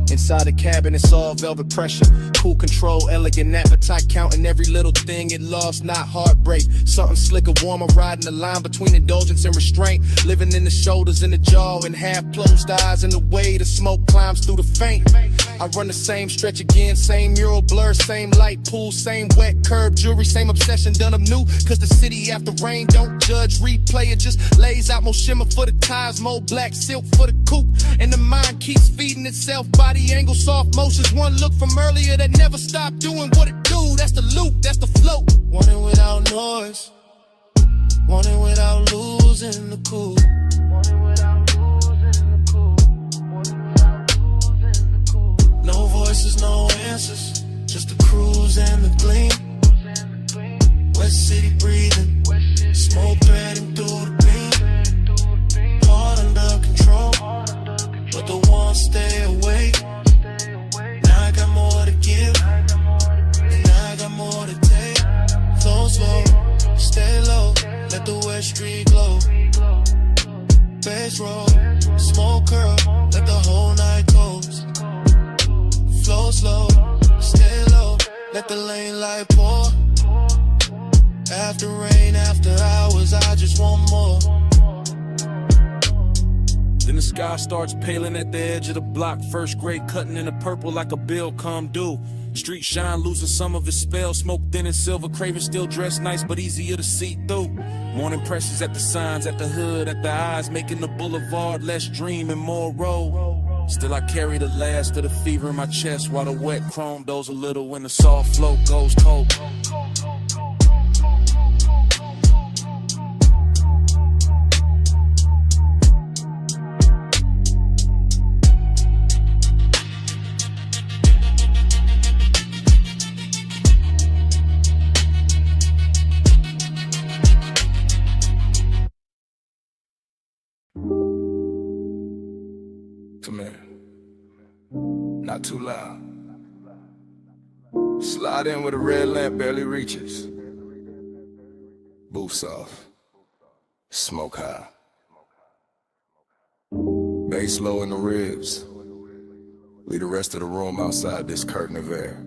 Inside the cabin, it's all velvet pressure. Cool control, elegant appetite, counting every little thing it lost, not heartbreak. Something slicker, warmer, riding the line between indulgence and restraint. Living in the shoulders, in the jaw, and half closed eyes, and the way the smoke climbs through the faint. I run the same stretch again, same mural blur, same light pool, same wet curb jewelry, same obsession done up new. Cause the city after rain don't judge, replay it, just lays out more shimmer for the tires, more black silk for the coupe. And the mind keeps feeding itself, body angle, soft motions, one look from earlier that never stopped doing what it do. That's the loop, that's the float. Want it without noise, want it without losing the cool. No voices, no answers, just the cruise and the gleam. West City breathing, smoke threading through the beam. Heart under control, but the ones stay awake. Now I got more to give, and I got more to take. Flow slow, stay low, let the West Street glow. Bass roll, smoke curl, let the whole night coast. Flow slow, stay low, let the lane light pour. After rain, after hours, I just want more. Then the sky starts paling at the edge of the block. First grade cutting in the purple like a bill come due. Street shine losing some of its spell. Smoke thin and silver, craving still dressed nice but easier to see through. Morning presses at the signs, at the hood, at the eyes, making the boulevard less dream and more road. Still I carry the last of the fever in my chest, while the wet chrome does a little when the soft flow goes cold. Come here. Not too loud. Slide in with a red lamp barely reaches. Boost off. Smoke high. Bass low in the ribs. Leave the rest of the room outside this curtain of air.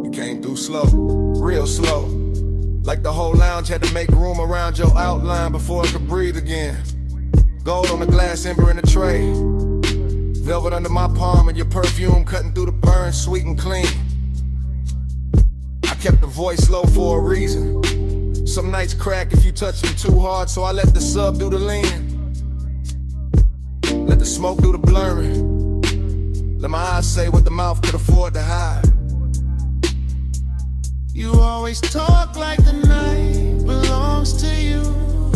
You came through slow, real slow. Like the whole lounge had to make room around your outline before I could breathe again. Gold on the glass, ember in the tray. Velvet under my palm and your perfume cutting through the burn, sweet and clean. I kept the voice low for a reason. Some nights crack if you touch them too hard, so I let the sub do the leaning. Let the smoke do the blurring. Let my eyes say what the mouth could afford to hide. You always talk like the night belongs to you.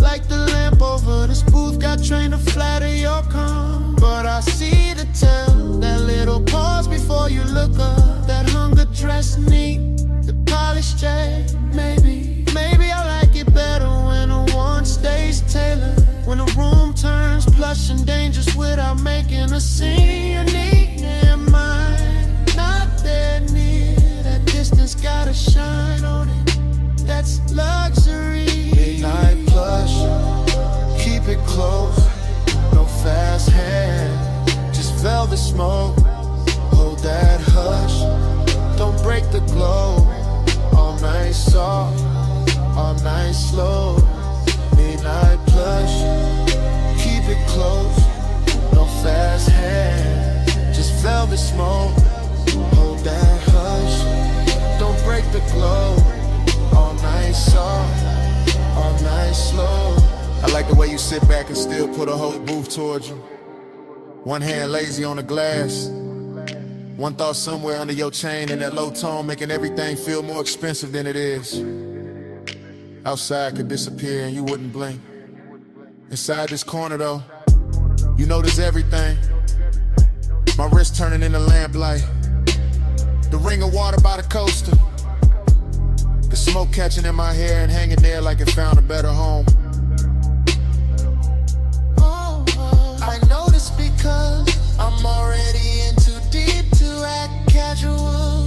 Like the lamp over this booth got trained to flatter your calm. But I see the tell, that little pause before you look up. That hunger dressed neat, the polished J. Maybe I like it better when a one stays tailored. When the room turns plush and dangerous without making a scene. You need near mine, not there near. That distance gotta shine on it, that's luxury. Midnight plush, keep it close. No fast hand, just velvet smoke. Hold that hush, don't break the glow. All night soft, all night slow. Midnight plush, keep it close. No fast hand, just velvet smoke. Hold that hush, don't break the glow. All night soft, all night slow. I like the way you sit back and still put a whole booth towards you. One hand lazy on the glass, one thought somewhere under your chain in that low tone, making everything feel more expensive than it is. Outside could disappear and you wouldn't blink. Inside this corner though, you notice everything. My wrist turning into lamplight, The ring of water by the coaster. The smoke catching in my hair and hanging there like it found a better home. I know this because I'm already in too deep to act casual.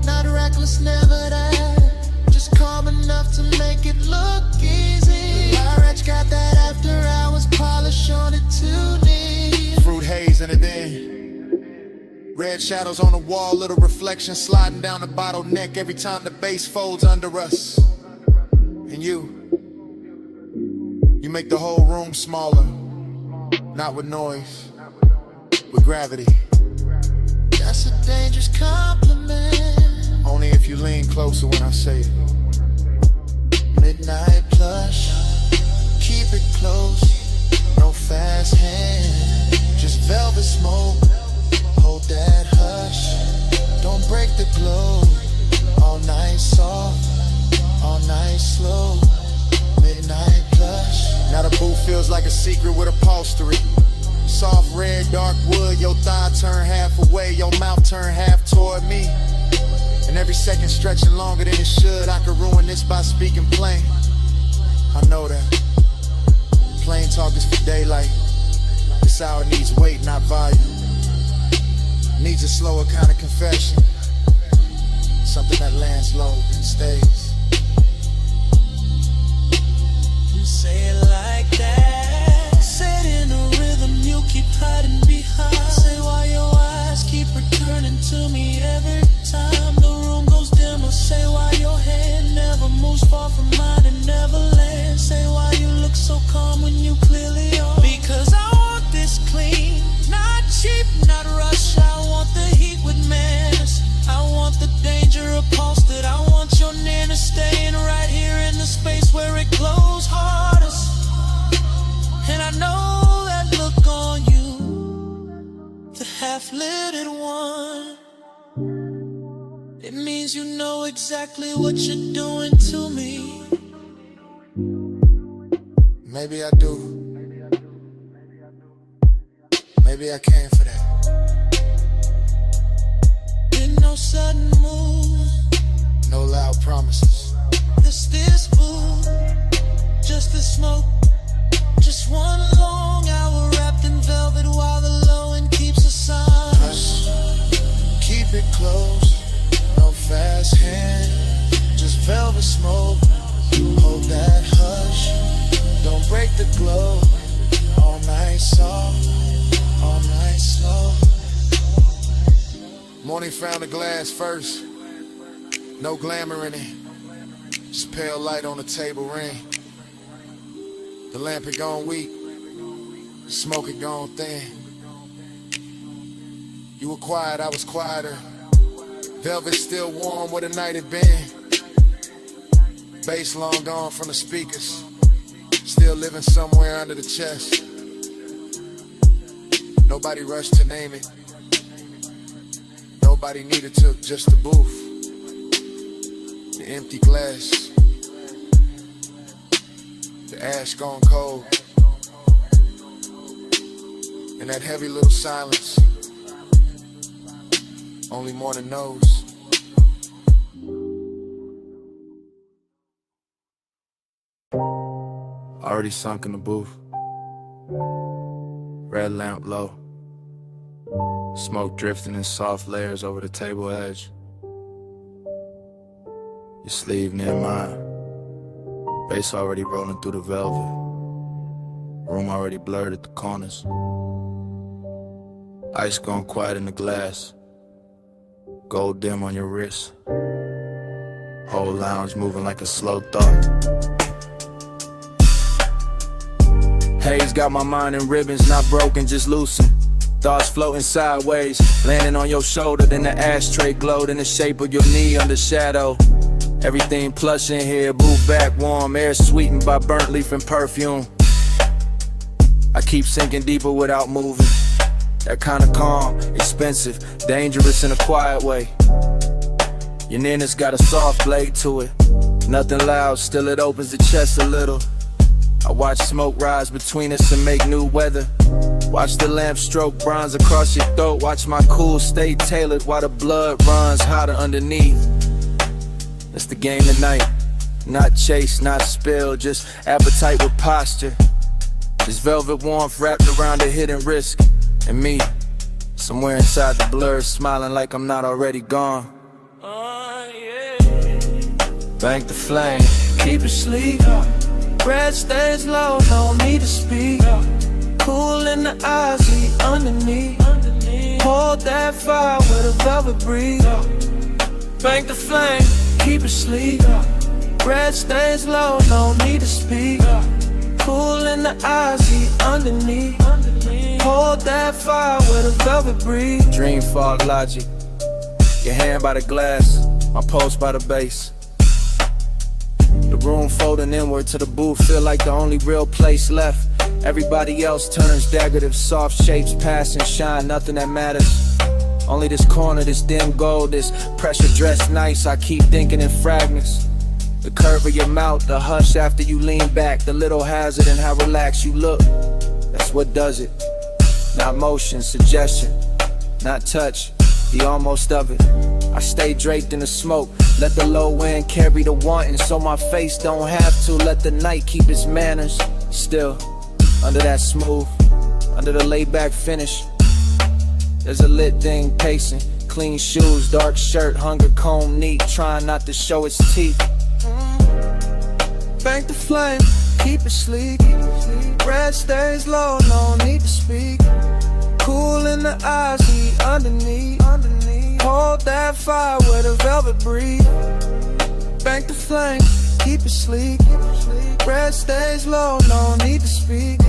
Not reckless, never that. Just calm enough to make it look easy. Lyrex got that after hours polish on it too neat. Fruit haze in it then. Red shadows on the wall, little reflection sliding down the bottleneck every time the bass folds under us. And you make the whole room smaller. Not with noise, with gravity. That's a dangerous compliment. Only if you lean closer when I say it. Midnight plush, keep it close, no fast hand. Just velvet smoke, hold that hush. Don't break the glow. All night soft, all night slow. Midnight plush. Now the booth feels like a secret with upholstery. Soft red, dark wood, your thigh turn half away, your mouth turn half toward me. And every second stretching longer than it should. I could ruin this by speaking plain. I know that. Plain talk is for daylight. This hour needs weight, not volume. Needs a slower kind of confession. Something that lands low and stays. You say it like that. Say it in a rhythm you keep hiding behind. Say why your eyes keep returning to me every time the room goes dimmer. Say why your hand never moves far from mine and never lands. Say why you look so calm when you clearly are. Because I want this clean, not cheap, not rush. I want the heat with manners. I want the danger upholstered. I want your nana staying right here in the space where it glows hardest. And I know that look on you, the half-lidded one. It means you know exactly what you're doing to me. Maybe I do. Maybe I came for that. In no sudden move, no loud promises. This food, just the smoke. Just one long hour wrapped in velvet while the low end keeps us on. Hush, keep it close, no fast hand. Just velvet smoke, hold that hush. Don't break the glow. All night soft, all night slow. Morning found the glass first. No glamour in it. Just pale light on the table ring. The lamp had gone weak. The smoke had gone thin. You were quiet, I was quieter. Velvet still warm where the night had been. Bass long gone from the speakers. Still living somewhere under the chest. Nobody rushed to name it. Nobody needed to, just the booth. The empty glass. The ash gone cold. And that heavy little silence. Only morning knows. Already sunk in the booth. Red lamp low. Smoke drifting in soft layers over the table edge. Your sleeve near mine. Bass already rolling through the velvet. Room already blurred at the corners. Ice gone quiet in the glass. Gold dim on your wrist. Whole lounge moving like a slow thought. Haze got my mind in ribbons, not broken, just loosened. Thoughts floating sideways, landing on your shoulder. Then the ashtray glowed in the shape of your knee under shadow. Everything plush in here, booth back warm, air sweetened by burnt leaf and perfume. I keep sinking deeper without moving. That kind of calm, expensive, dangerous in a quiet way. Your nana's got a soft blade to it. Nothing loud, still it opens the chest a little. I watch smoke rise between us and make new weather. Watch the lamp stroke bronze across your throat. Watch my cool stay tailored while the blood runs hotter underneath. That's the game tonight. Not chase, not spill, just appetite with posture. This velvet warmth wrapped around a hidden risk. And me, somewhere inside the blur, smiling like I'm not already gone. Bank the flame, keep it sleek. Breath stays low, no need to speak. Cool in the eyes, see underneath. Hold that fire with a velvet breeze. Bank the flame, keep it sleek. Breath stays low, no need to speak. Cool in the eyes, see underneath. Hold that fire with a velvet breeze. Dream fog logic. Your hand by the glass, my pulse by the base. The room folding inward to the booth, feel like the only real place left. Everybody else turns decorative, soft shapes pass and shine, nothing that matters. Only this corner, this dim gold, this pressure dressed nice, I keep thinking in fragments. The curve of your mouth, the hush after you lean back, the little hazard in how relaxed you look. That's what does it. Not motion, suggestion, not touch, the almost of it. I stay draped in the smoke, let the low wind carry the wanting, so my face don't have to. Let the night keep its manners. Still, under that smooth, under the laid back finish, there's a lit thing pacing. Clean shoes, dark shirt, hunger comb neat, trying not to show its teeth. Bank the flame, keep it sleek. Breath stays low, no need to speak. Cool in the eyes, see underneath. Hold that fire with a velvet breeze. Bank the flame, keep it sleek. Breath stays low, no need to speak.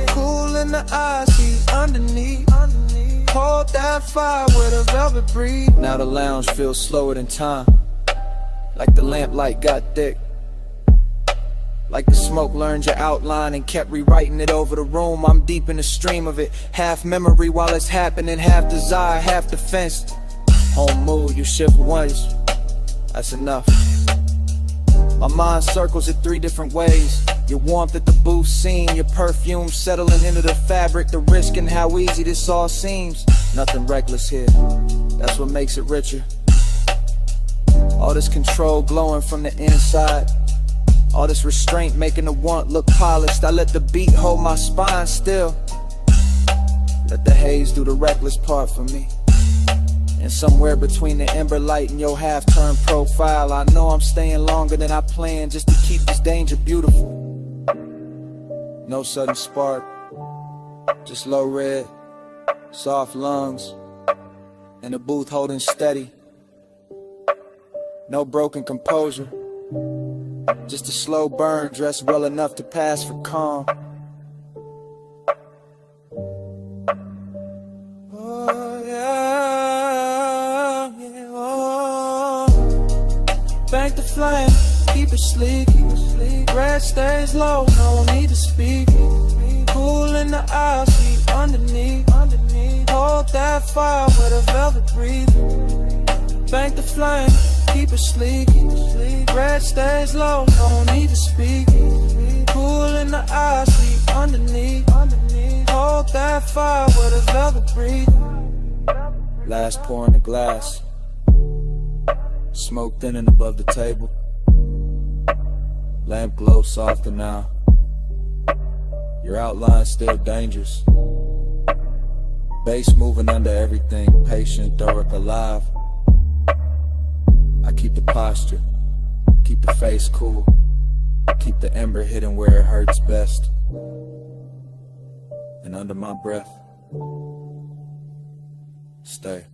Cool in the eyes, see underneath. Hold that fire with a velvet breeze. Now the lounge feels slower than time, like the lamplight got thick, like the smoke learned your outline and kept rewriting it over the room. I'm deep in the stream of it, half memory while it's happening, half desire, half defense. Home mood, you shift once, that's enough. My mind circles it 3 different ways. Your warmth at the booth scene, your perfume settling into the fabric, the risk and how easy this all seems. Nothing reckless here, that's what makes it richer. All this control glowing from the inside, all this restraint making the want look polished. I let the beat hold my spine still, let the haze do the reckless part for me. And somewhere between the ember light and your half-turned profile, I know I'm staying longer than I planned just to keep this danger beautiful. No sudden spark, just low red, soft lungs, and the booth holding steady. No broken composure, just a slow burn dressed well enough to pass for calm. Oh yeah, yeah, oh. Bank the flame, keep it sleek. Breath stays low, no need to speak. Cool in the eyes, see underneath. Hold that fire with a velvet breeze. Bank the flame, keep it sleek. Breath stays low, no need to speak. Cool in the eyes, see underneath. Hold that fire with a velvet breeze. Last pour in the glass, smoke thinning above the table. Lamp glow softer now, your outline still dangerous. Bass moving under everything, patient, Doric alive. I keep the posture, keep the face cool, keep the ember hidden where it hurts best. And under my breath, stay.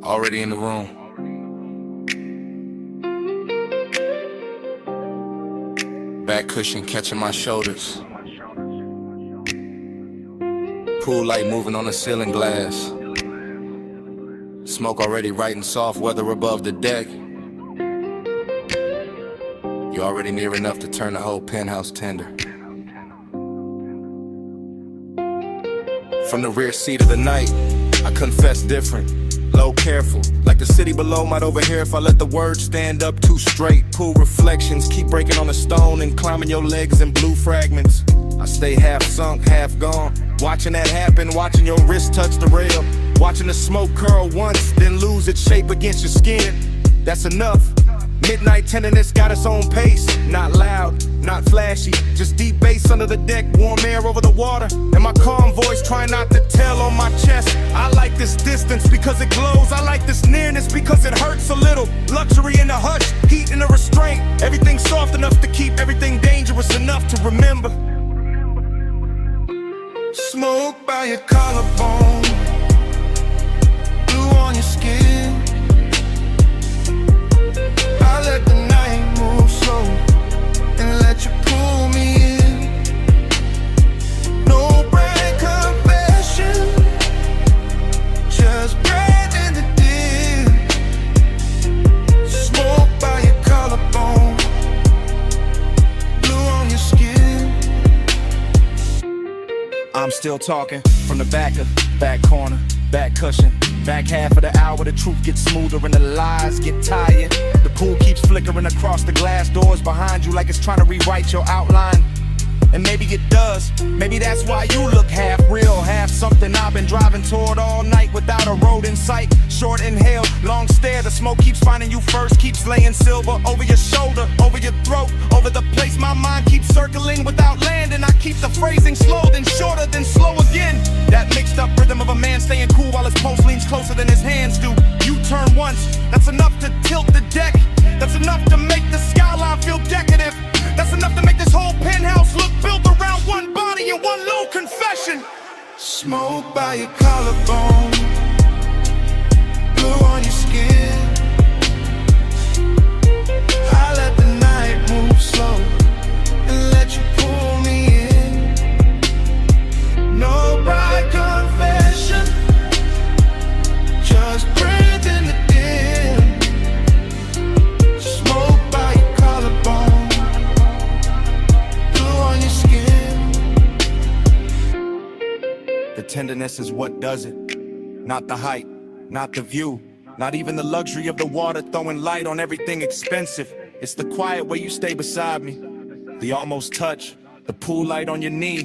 Already in the room. Back cushion catching my shoulders. Pool light moving on the ceiling glass. Smoke already writing soft weather above the deck. You're already near enough to turn the whole penthouse tender. From the rear seat of the night, I confess different. Low careful, like the city below might overhear if I let the words stand up too straight. Pool reflections keep breaking on the stone and climbing your legs in blue fragments. I stay half sunk, half gone, watching that happen, watching your wrist touch the rail, watching the smoke curl once, then lose its shape against your skin. That's enough. Midnight tenderness got its own pace. Not loud, not flashy, just deep bass under the deck, warm air over the water, and my calm voice trying not to tell on my chest. I like this distance because it glows. I like this nearness because it hurts a little. Luxury in the hush, heat in the restraint. Everything soft enough to keep everything dangerous enough to remember. Smoke by your collarbone, blue on your skin. I let the night move slow and let you pull me in. No brand confession, just bread in the dim. Smoke by your collarbone, blue on your skin. I'm still talking from the back corner, back cushion. Back half of the hour, the truth gets smoother and the lies get tired. The pool keeps flickering across the glass doors behind you like it's trying to rewrite your outline. And maybe it does. Maybe that's why you look half real, half something I've been driving toward all night without a road in sight. Short inhale, long stare, the smoke keeps finding you first, keeps laying silver over your shoulder, over your throat, over the place my mind keeps circling without landing. I keep the phrasing slow, then shorter, then slow again. That mixed up rhythm of a man staying cool while his pulse leans closer than his hands do. You turn once, that's enough to tilt the deck. That's enough to make the skyline feel decadent. That's enough to make this whole penthouse look built around one body and one low confession. Smoke by your collarbone, blue on your skin. I let the night move slow and let you pull me in. No bride confession, just breathe in the dim. Smoke by your collarbone, blue on your skin. The tenderness is what does it, not the height, not the view, not even the luxury of the water throwing light on everything expensive. It's the quiet way you stay beside me, the almost touch, the pool light on your knee,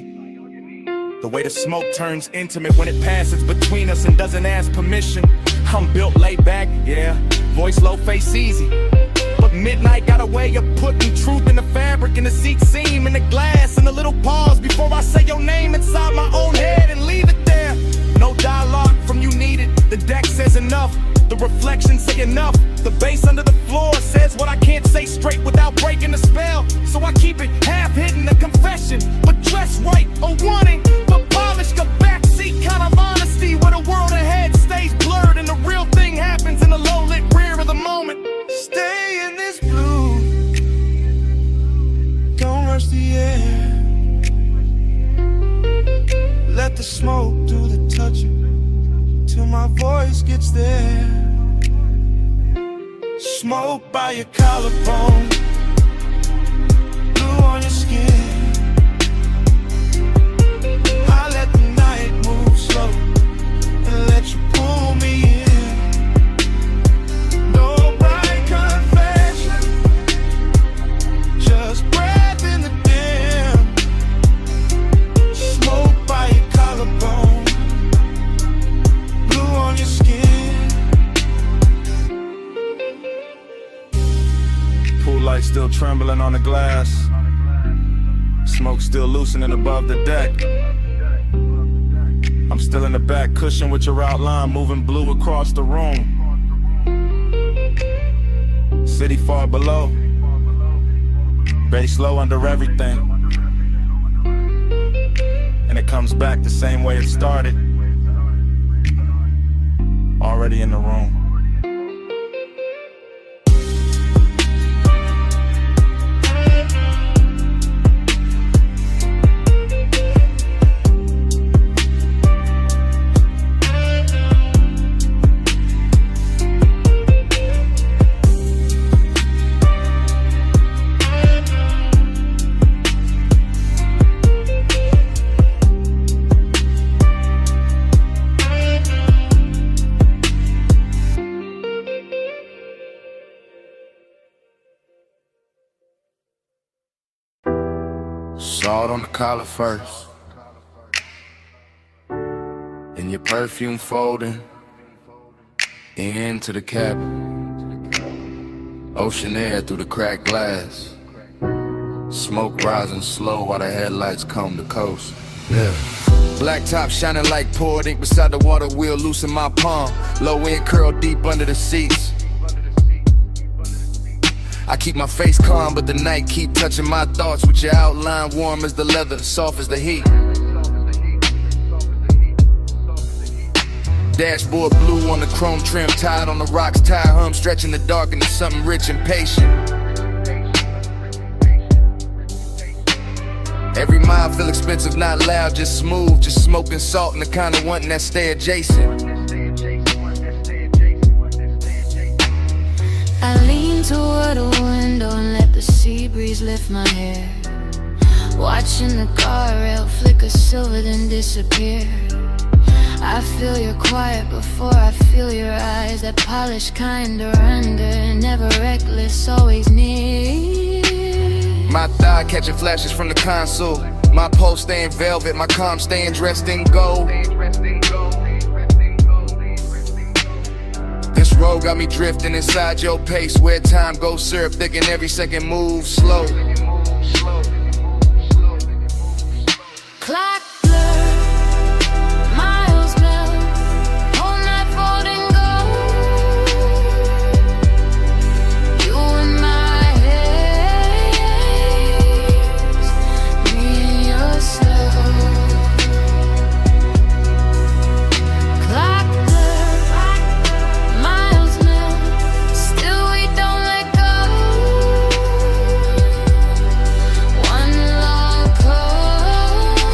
the way the smoke turns intimate when it passes between us and doesn't ask permission. I'm built laid back, yeah, voice low, face easy, but midnight got a way of putting truth in the fabric, in the seat seam, in the glass, in the little pause before I say your name inside my own head and leave it there. No dialogue from you needed, the deck says enough, the reflections say enough, the bass under the floor says what I can't say straight without breaking the spell. So I keep it half hidden, a confession, but dressed right, a wanting, but polished, a backseat kind of honesty where the world ahead stays blurred and the real thing happens in the low lit rear of the moment. Stay in this blue, don't rush the air. Let the smoke do the touching till my voice gets there. Smoke by your collarbone, blue on your skin. I let the night move slow and let you pull me in. No bright confession, just breath in the dim. Smoke by your collarbone, blue on your skin. Pool light still trembling on the glass, smoke still loosening above the deck. I'm still in the back cushion with your outline moving blue across the room. City far below, bass low under everything, and it comes back the same way it started, already in the room. Salt on the collar first, and your perfume folding into the cabin. Ocean air through the cracked glass, smoke rising slow while the headlights comb the coast. Yeah. Black top shining like poured ink beside the water wheel, loose in my palm. Low end curl deep under the seats. I keep my face calm, but the night keep touching my thoughts with your outline warm as the leather, soft as the heat. Dashboard blue on the chrome trim, tied on the rocks, tire hum, stretching the dark into something rich and patient. Every mile feel expensive, not loud, just smooth, just smoking salt and the kind of wanting that stay adjacent. I lean toward a window and let the sea breeze lift my hair, watching the guardrail flicker silver then disappear. I feel your quiet before I feel your eyes, that polished kind of render, never reckless, always near. My thigh catching flashes from the console, my pulse staying velvet, my calm staying dressed in gold. This road got me drifting inside your pace, where time goes syrup thick and every second moves slow. Clock blur, miles melt, whole night folding gold. You in my haze, me in your slow. Clock blur, miles melt, still we don't let go. One long close,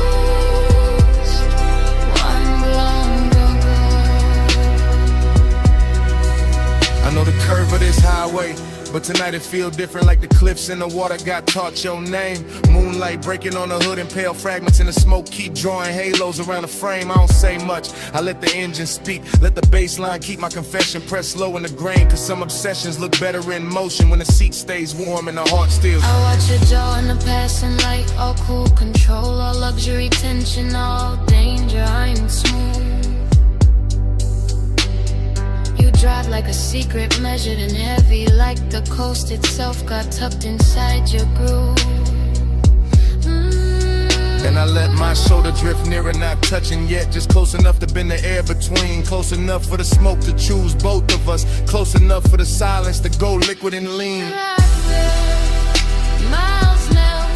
one blown go. I know the curve of this highway, but tonight it feel different, like the cliffs in the water got taught your name. Moonlight breaking on the hood and pale fragments in the smoke keep drawing halos around the frame. I don't say much, I let the engine speak, let the bass line keep my confession pressed low in the grain. Cause some obsessions look better in motion when the seat stays warm and the heart still. I watch your jaw in the passing light, all cool control, all luxury tension, all danger, I'm smooth. You drive like a secret, measured and heavy, like the coast itself got tucked inside your groove. And I let my shoulder drift nearer, not touching yet, just close enough to bend the air between, close enough for the smoke to choose both of us, close enough for the silence to go liquid and lean. Miles melt,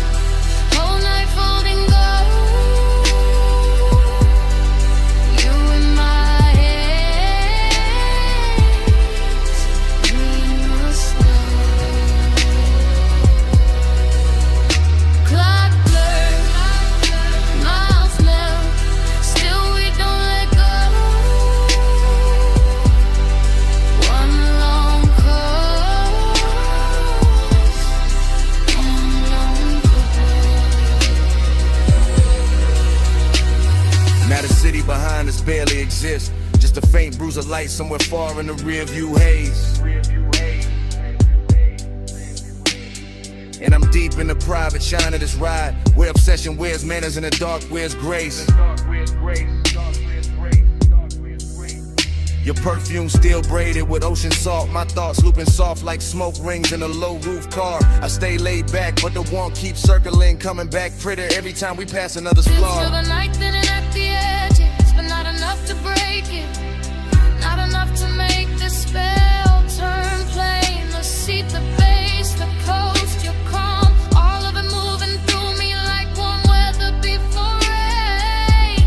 whole night folding gold. You in my haze, me in your slow. Clock blur, miles melt, still we don't let go. One long coast, one long Now the city behind us barely exists, just a faint bruise of light somewhere far in the rear view haze. And I'm deep in the private shine of this ride, where obsession wears manners and the dark wears grace. Your perfume still braided with ocean salt, my thoughts looping soft like smoke rings in a low roof car. I stay laid back, but the warmth keeps circling, coming back prettier every time we pass another Till splar. the night thinning at the edges, but not enough to break it, not enough to make the spell turn plain. The seat, the bass, the coast, your calm, all of it moving through me like warm weather before rain.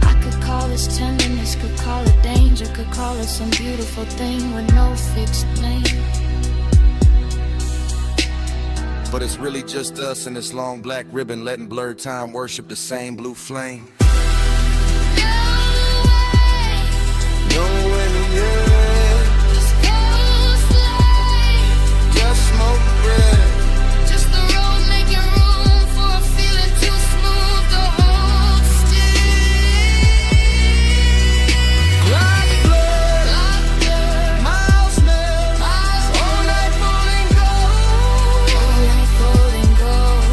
I could call this tenderness, could call it danger, could call it some beautiful thing with no fixed name. But it's really just us and this long black ribbon, letting blurred time worship the same blue flame. No way, yeah. Just go slow, Just smoke red. just the road making room for a feeling too smooth to hold still. Black blood, Clock blur, miles melt, miles all night falling gold. all night folding gold.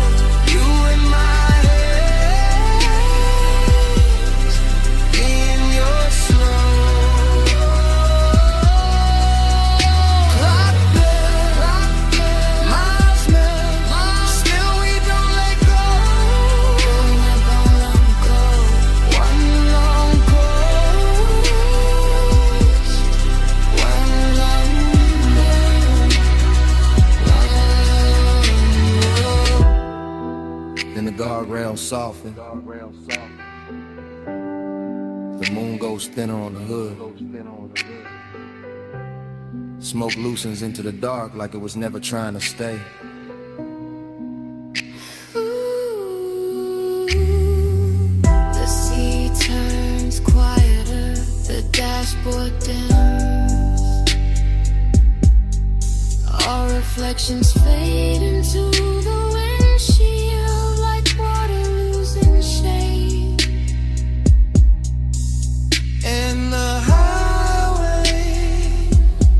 soften. The moon goes thinner on the hood. Smoke loosens into the dark like it was never trying to stay. The sea turns quieter, the dashboard dims. Our reflections fade into the windshield like water losing shade. And the highway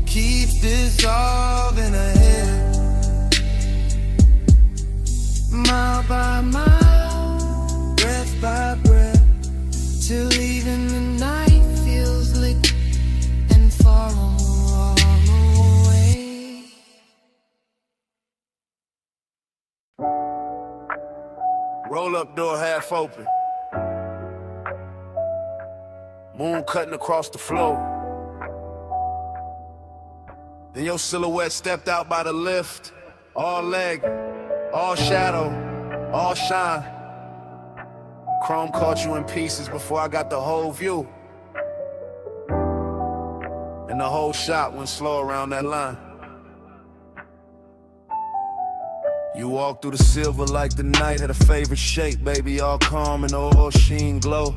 keeps dissolving ahead, mile by mile, breath by breath, till even the night feels liquid and far away. Roll up door half open. Moon cutting across the floor. Then your silhouette stepped out by the lift. All leg, all shadow, all shine. Chrome caught you in pieces before I got the whole view. And the whole shot went slow around that line. You walked through the silver like the night had a favorite shape, baby, all calm and all sheen glow.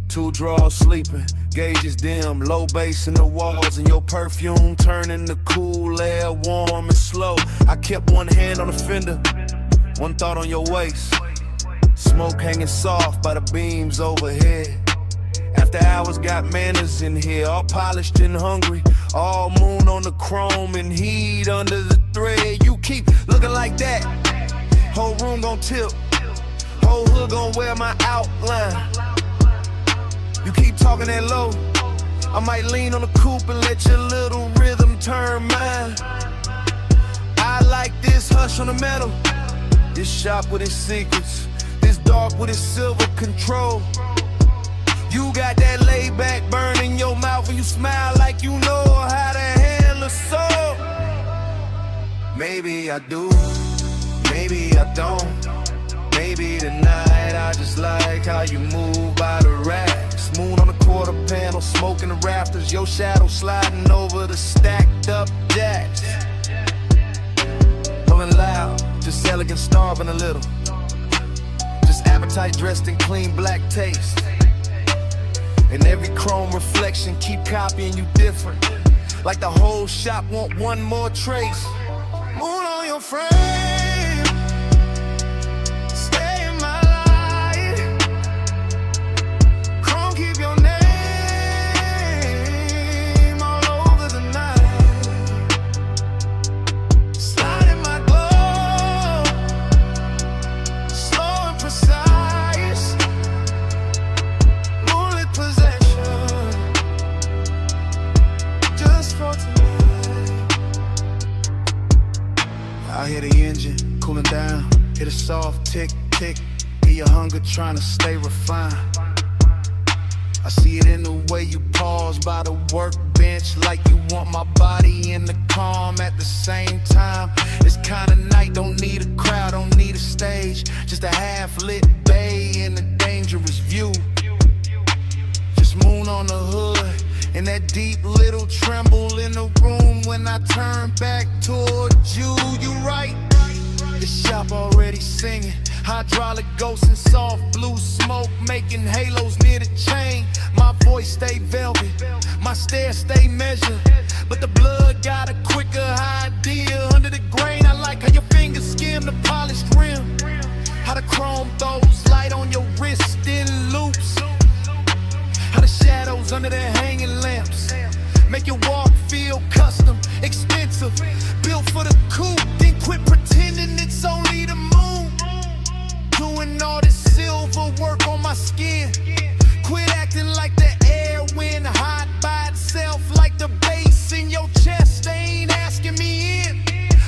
Two drawers sleeping, gauges dim, low bass in the walls, and your perfume turning the cool air warm and slow. I kept one hand on the fender, one thought on your waist. Smoke hanging soft by the beams overhead. After hours got manners in here, all polished and hungry. All moon on the chrome and heat under the thread. You keep looking like that, whole room gon' tilt, whole hood gon' wear my outline. You keep talking that low, I might lean on the coupe and let your little rhythm turn mine. I like this hush on the metal, this shop with its secrets, this dark with its silver control. You got that laid back burn in your mouth and you smile like you know how to handle a soul. Maybe I do, maybe I don't. Maybe tonight I just like how you move by the racks. Moon on the quarter panel, smoking the rafters. Your shadow sliding over the stacked up jacks. Pulling loud, just elegant, starving a little. Just appetite dressed in clean black taste. And every chrome reflection keep copying you different. Like the whole shop want one more trace. Moon on your frame, stay in my light. Chrome keep your name all over the night. Slide in my glow, slow and precise. Moonlit possession, just for tonight. I hear the engine cooling down, hear the soft tick, tick. Hear your hunger trying to stay refined. I see it in the way you pause by the workbench, like you want my body in the calm at the same time. This kind of night don't need a crowd, don't need a stage, just a half-lit bay and a dangerous view. Just moon on the hood and that deep little tremble in the room when I turn back towards you. You right, the shop already singing. Hydraulic ghosts and soft blue smoke making halos near the chain. My voice stay velvet, my stare stay measured, but the blood got a quicker idea under the grain. I like how your fingers skim the polished rim, how the chrome throws light on your wrist in loops, how the shadows under the hanging lamps make your walk feel custom, expensive, built for the coupe. Then quit pretending it's only the moon, doing all this silver work on my skin. Quit acting like the air went hot by itself, like the bass in your chest. They ain't asking me in.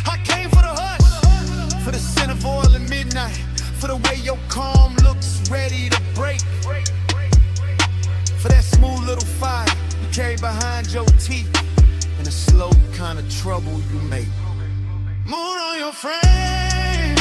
I came for the hush, for the scent of oil at midnight, for the way your calm looks ready to break, for that smooth little fire you carry behind your teeth, and the slow kind of trouble you make. Moon on your frame,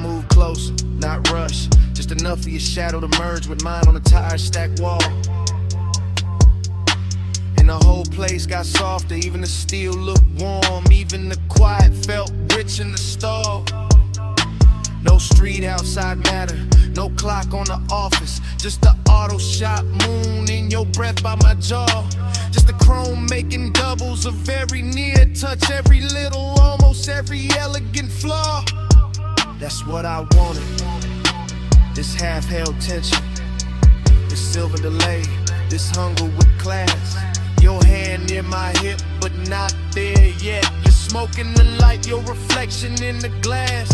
move close, not rush. Just enough for your shadow to merge with mine on a tire stack wall. And the whole place got softer, even the steel looked warm. Even the quiet felt rich in the stall. No street outside matter, no clock on the office. Just the auto shop moon in your breath by my jaw. Just the chrome making doubles of every near touch, every little, almost every elegant flaw. That's what I wanted. This half-held tension, this silver delay, this hunger with class. Your hand near my hip, but not there yet. You're smoking the light, your reflection in the glass.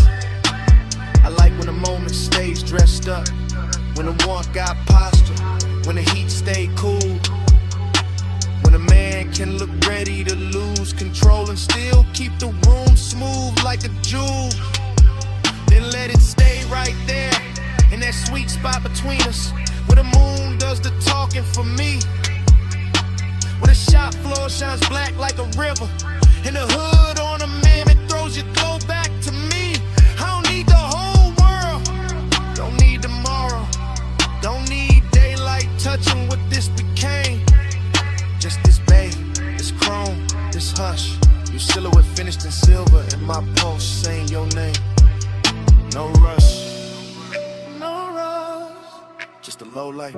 I like when a moment stays dressed up, when the warmth got posture, when the heat stay cool, when a man can look ready to lose control and still keep the room smooth like a jewel. Then let it stay right there, in that sweet spot between us, where the moon does the talking for me, where the shop floor shines black like a river, and the hood on a man that throws your glow back to me. I don't need the whole world, don't need tomorrow, don't need daylight touching what this became. Just this babe, this chrome, this hush, your silhouette finished in silver, and my pulse saying your name. No rush, no rush, just a low light,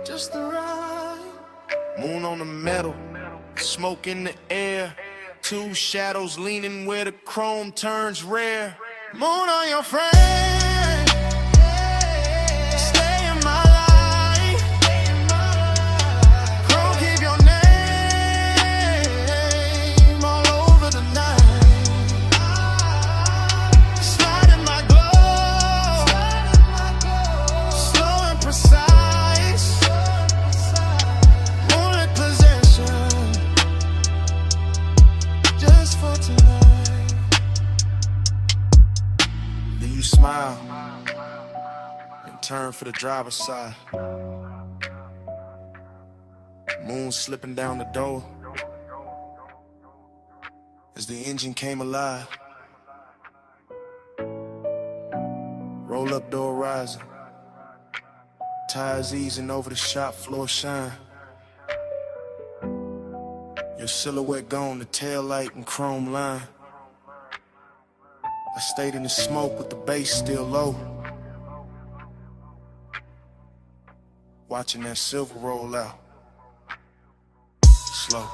just the right moon on the metal, smoke in the air, two shadows leaning where the chrome turns rare. Moon on your frame, stay in my life, chrome keep your name all over the night, slide in my glow, slow and precise, moonlit possession, just for tonight. Then you smile and turn for the driver's side. Moon slipping down the door as the engine came alive. Roll up door rising, tires easing over the shop floor shine. Your silhouette gone, the tail light and chrome line. I stayed in the smoke with the bass still low, watching that silver roll out, slow.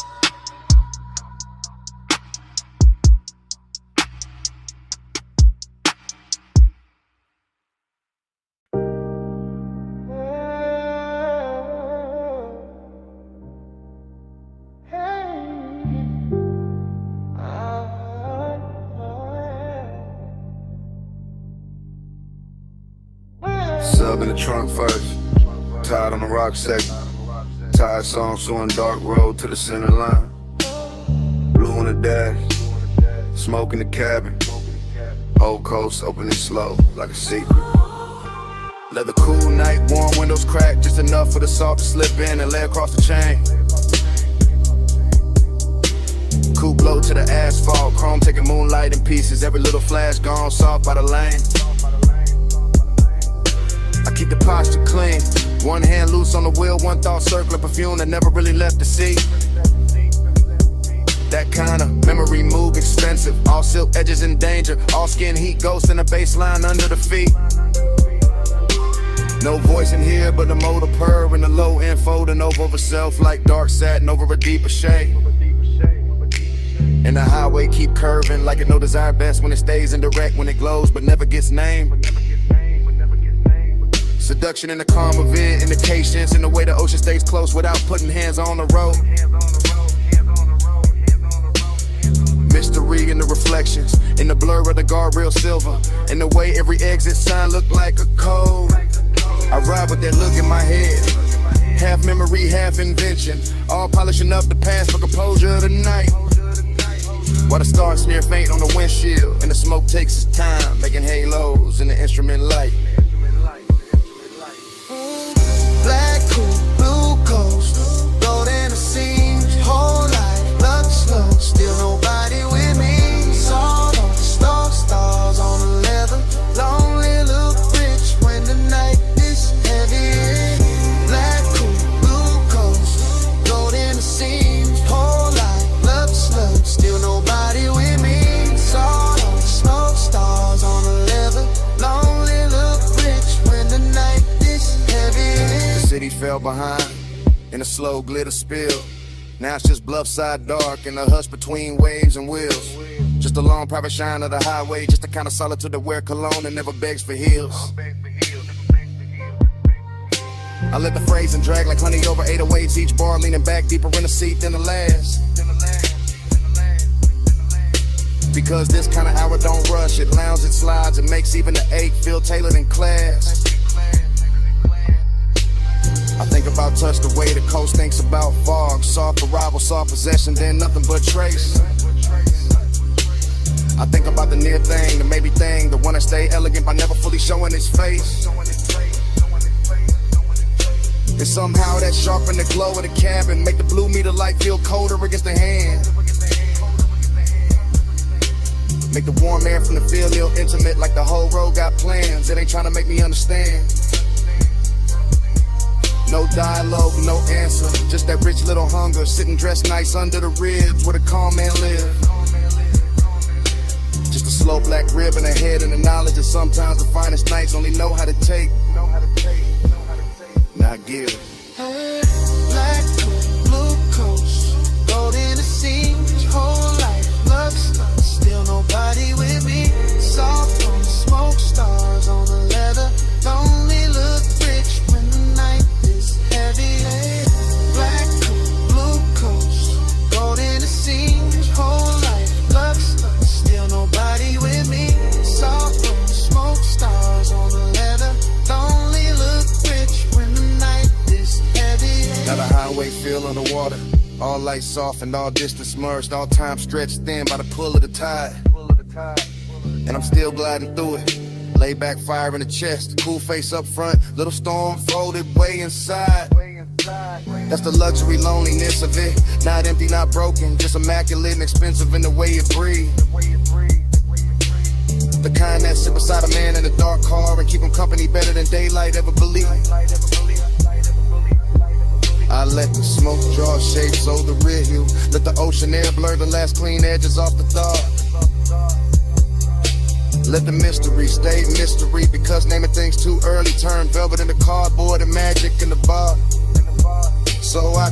Sub in the trunk first, tied on the rock section. Tired song showing dark road to the center line. Blue on the dash, smoke in the cabin. Whole coast opening slow like a secret. Leather cool night, warm windows cracked just enough for the salt to slip in and lay across the chain. Coupe blow to the asphalt, chrome taking moonlight in pieces. Every little flash gone soft by the lane. I keep the posture clean, one hand loose on the wheel, one thought circling perfume that never really left the seat. That kind of memory move expensive, all silk edges in danger, all skin heat ghosts in the baseline under the feet. No voice in here but the motor purr and the low end folding over self like dark satin over a deeper shade. And the highway keep curving like it no desire best when it stays indirect, when it glows but never gets named. Seduction in the calm of it, indications in the way the ocean stays close without putting hands on the road. Mystery in the reflections, in the blur of the guardrail silver, in the way every exit sign look like a code. I ride with that look in my head, half memory, half invention, all polishing up the past for composure tonight. While the stars smear faint on the windshield, and the smoke takes its time, making halos in the instrument light. Black coupe, blue coast, gold in the seams, whole life, love slow, still nobody with me. Salt on the stars on the leather, behind in a slow glitter spill. Now it's just bluff side dark and a hush between waves and wheels. Just a long private shine of the highway, just the kind of solitude that wear cologne and never begs for heels. I let the phrase and drag like honey over 808s, each bar leaning back deeper in the seat than the last. Because this kind of hour don't rush, it lounges, it slides, it makes even the 8 feel tailored in class. I think about touch the way the coast thinks about fog. Soft arrival, soft possession, then nothing but trace. I think about the near thing, the maybe thing, the one that stay elegant by never fully showing its face. And somehow that sharpen the glow of the cabin, make the blue meter light feel colder against the hand. Make the warm air from the field feel intimate, like the whole road got plans. It ain't trying to make me understand. No dialogue, no answer, just that rich little hunger, sitting dressed nice under the ribs where the calm man live. Just a slow black rib in the head and the knowledge that sometimes the finest nights only know how to take. Not give. Hey, black coat, blue coast, gold in the seams, whole life looks still nobody with me. Soft on the smoke, stars on the leather, lonely look rich when the night is heavy. Hey, black coat, blue coast, gold in the seams, whole life looks still nobody with me. Soft on the smoke, stars on the leather, lonely look rich when the night is heavy. Got a highway feel on the water, all lights soft and all distance merged, all time stretched thin by the pull of the tide. And I'm still gliding through it. Lay back, fire in the chest, cool face up front, little storm folded way inside. That's the luxury loneliness of it. Not empty, not broken, just immaculate and expensive in the way it breathes. The kind that sit beside a man in a dark car and keep him company better than daylight ever believed. I let the smoke draw shapes over the rear view. Let the ocean air blur the last clean edges off the dark. Let the mystery stay mystery, because naming things too early turn velvet into cardboard and magic in the bar. So I keep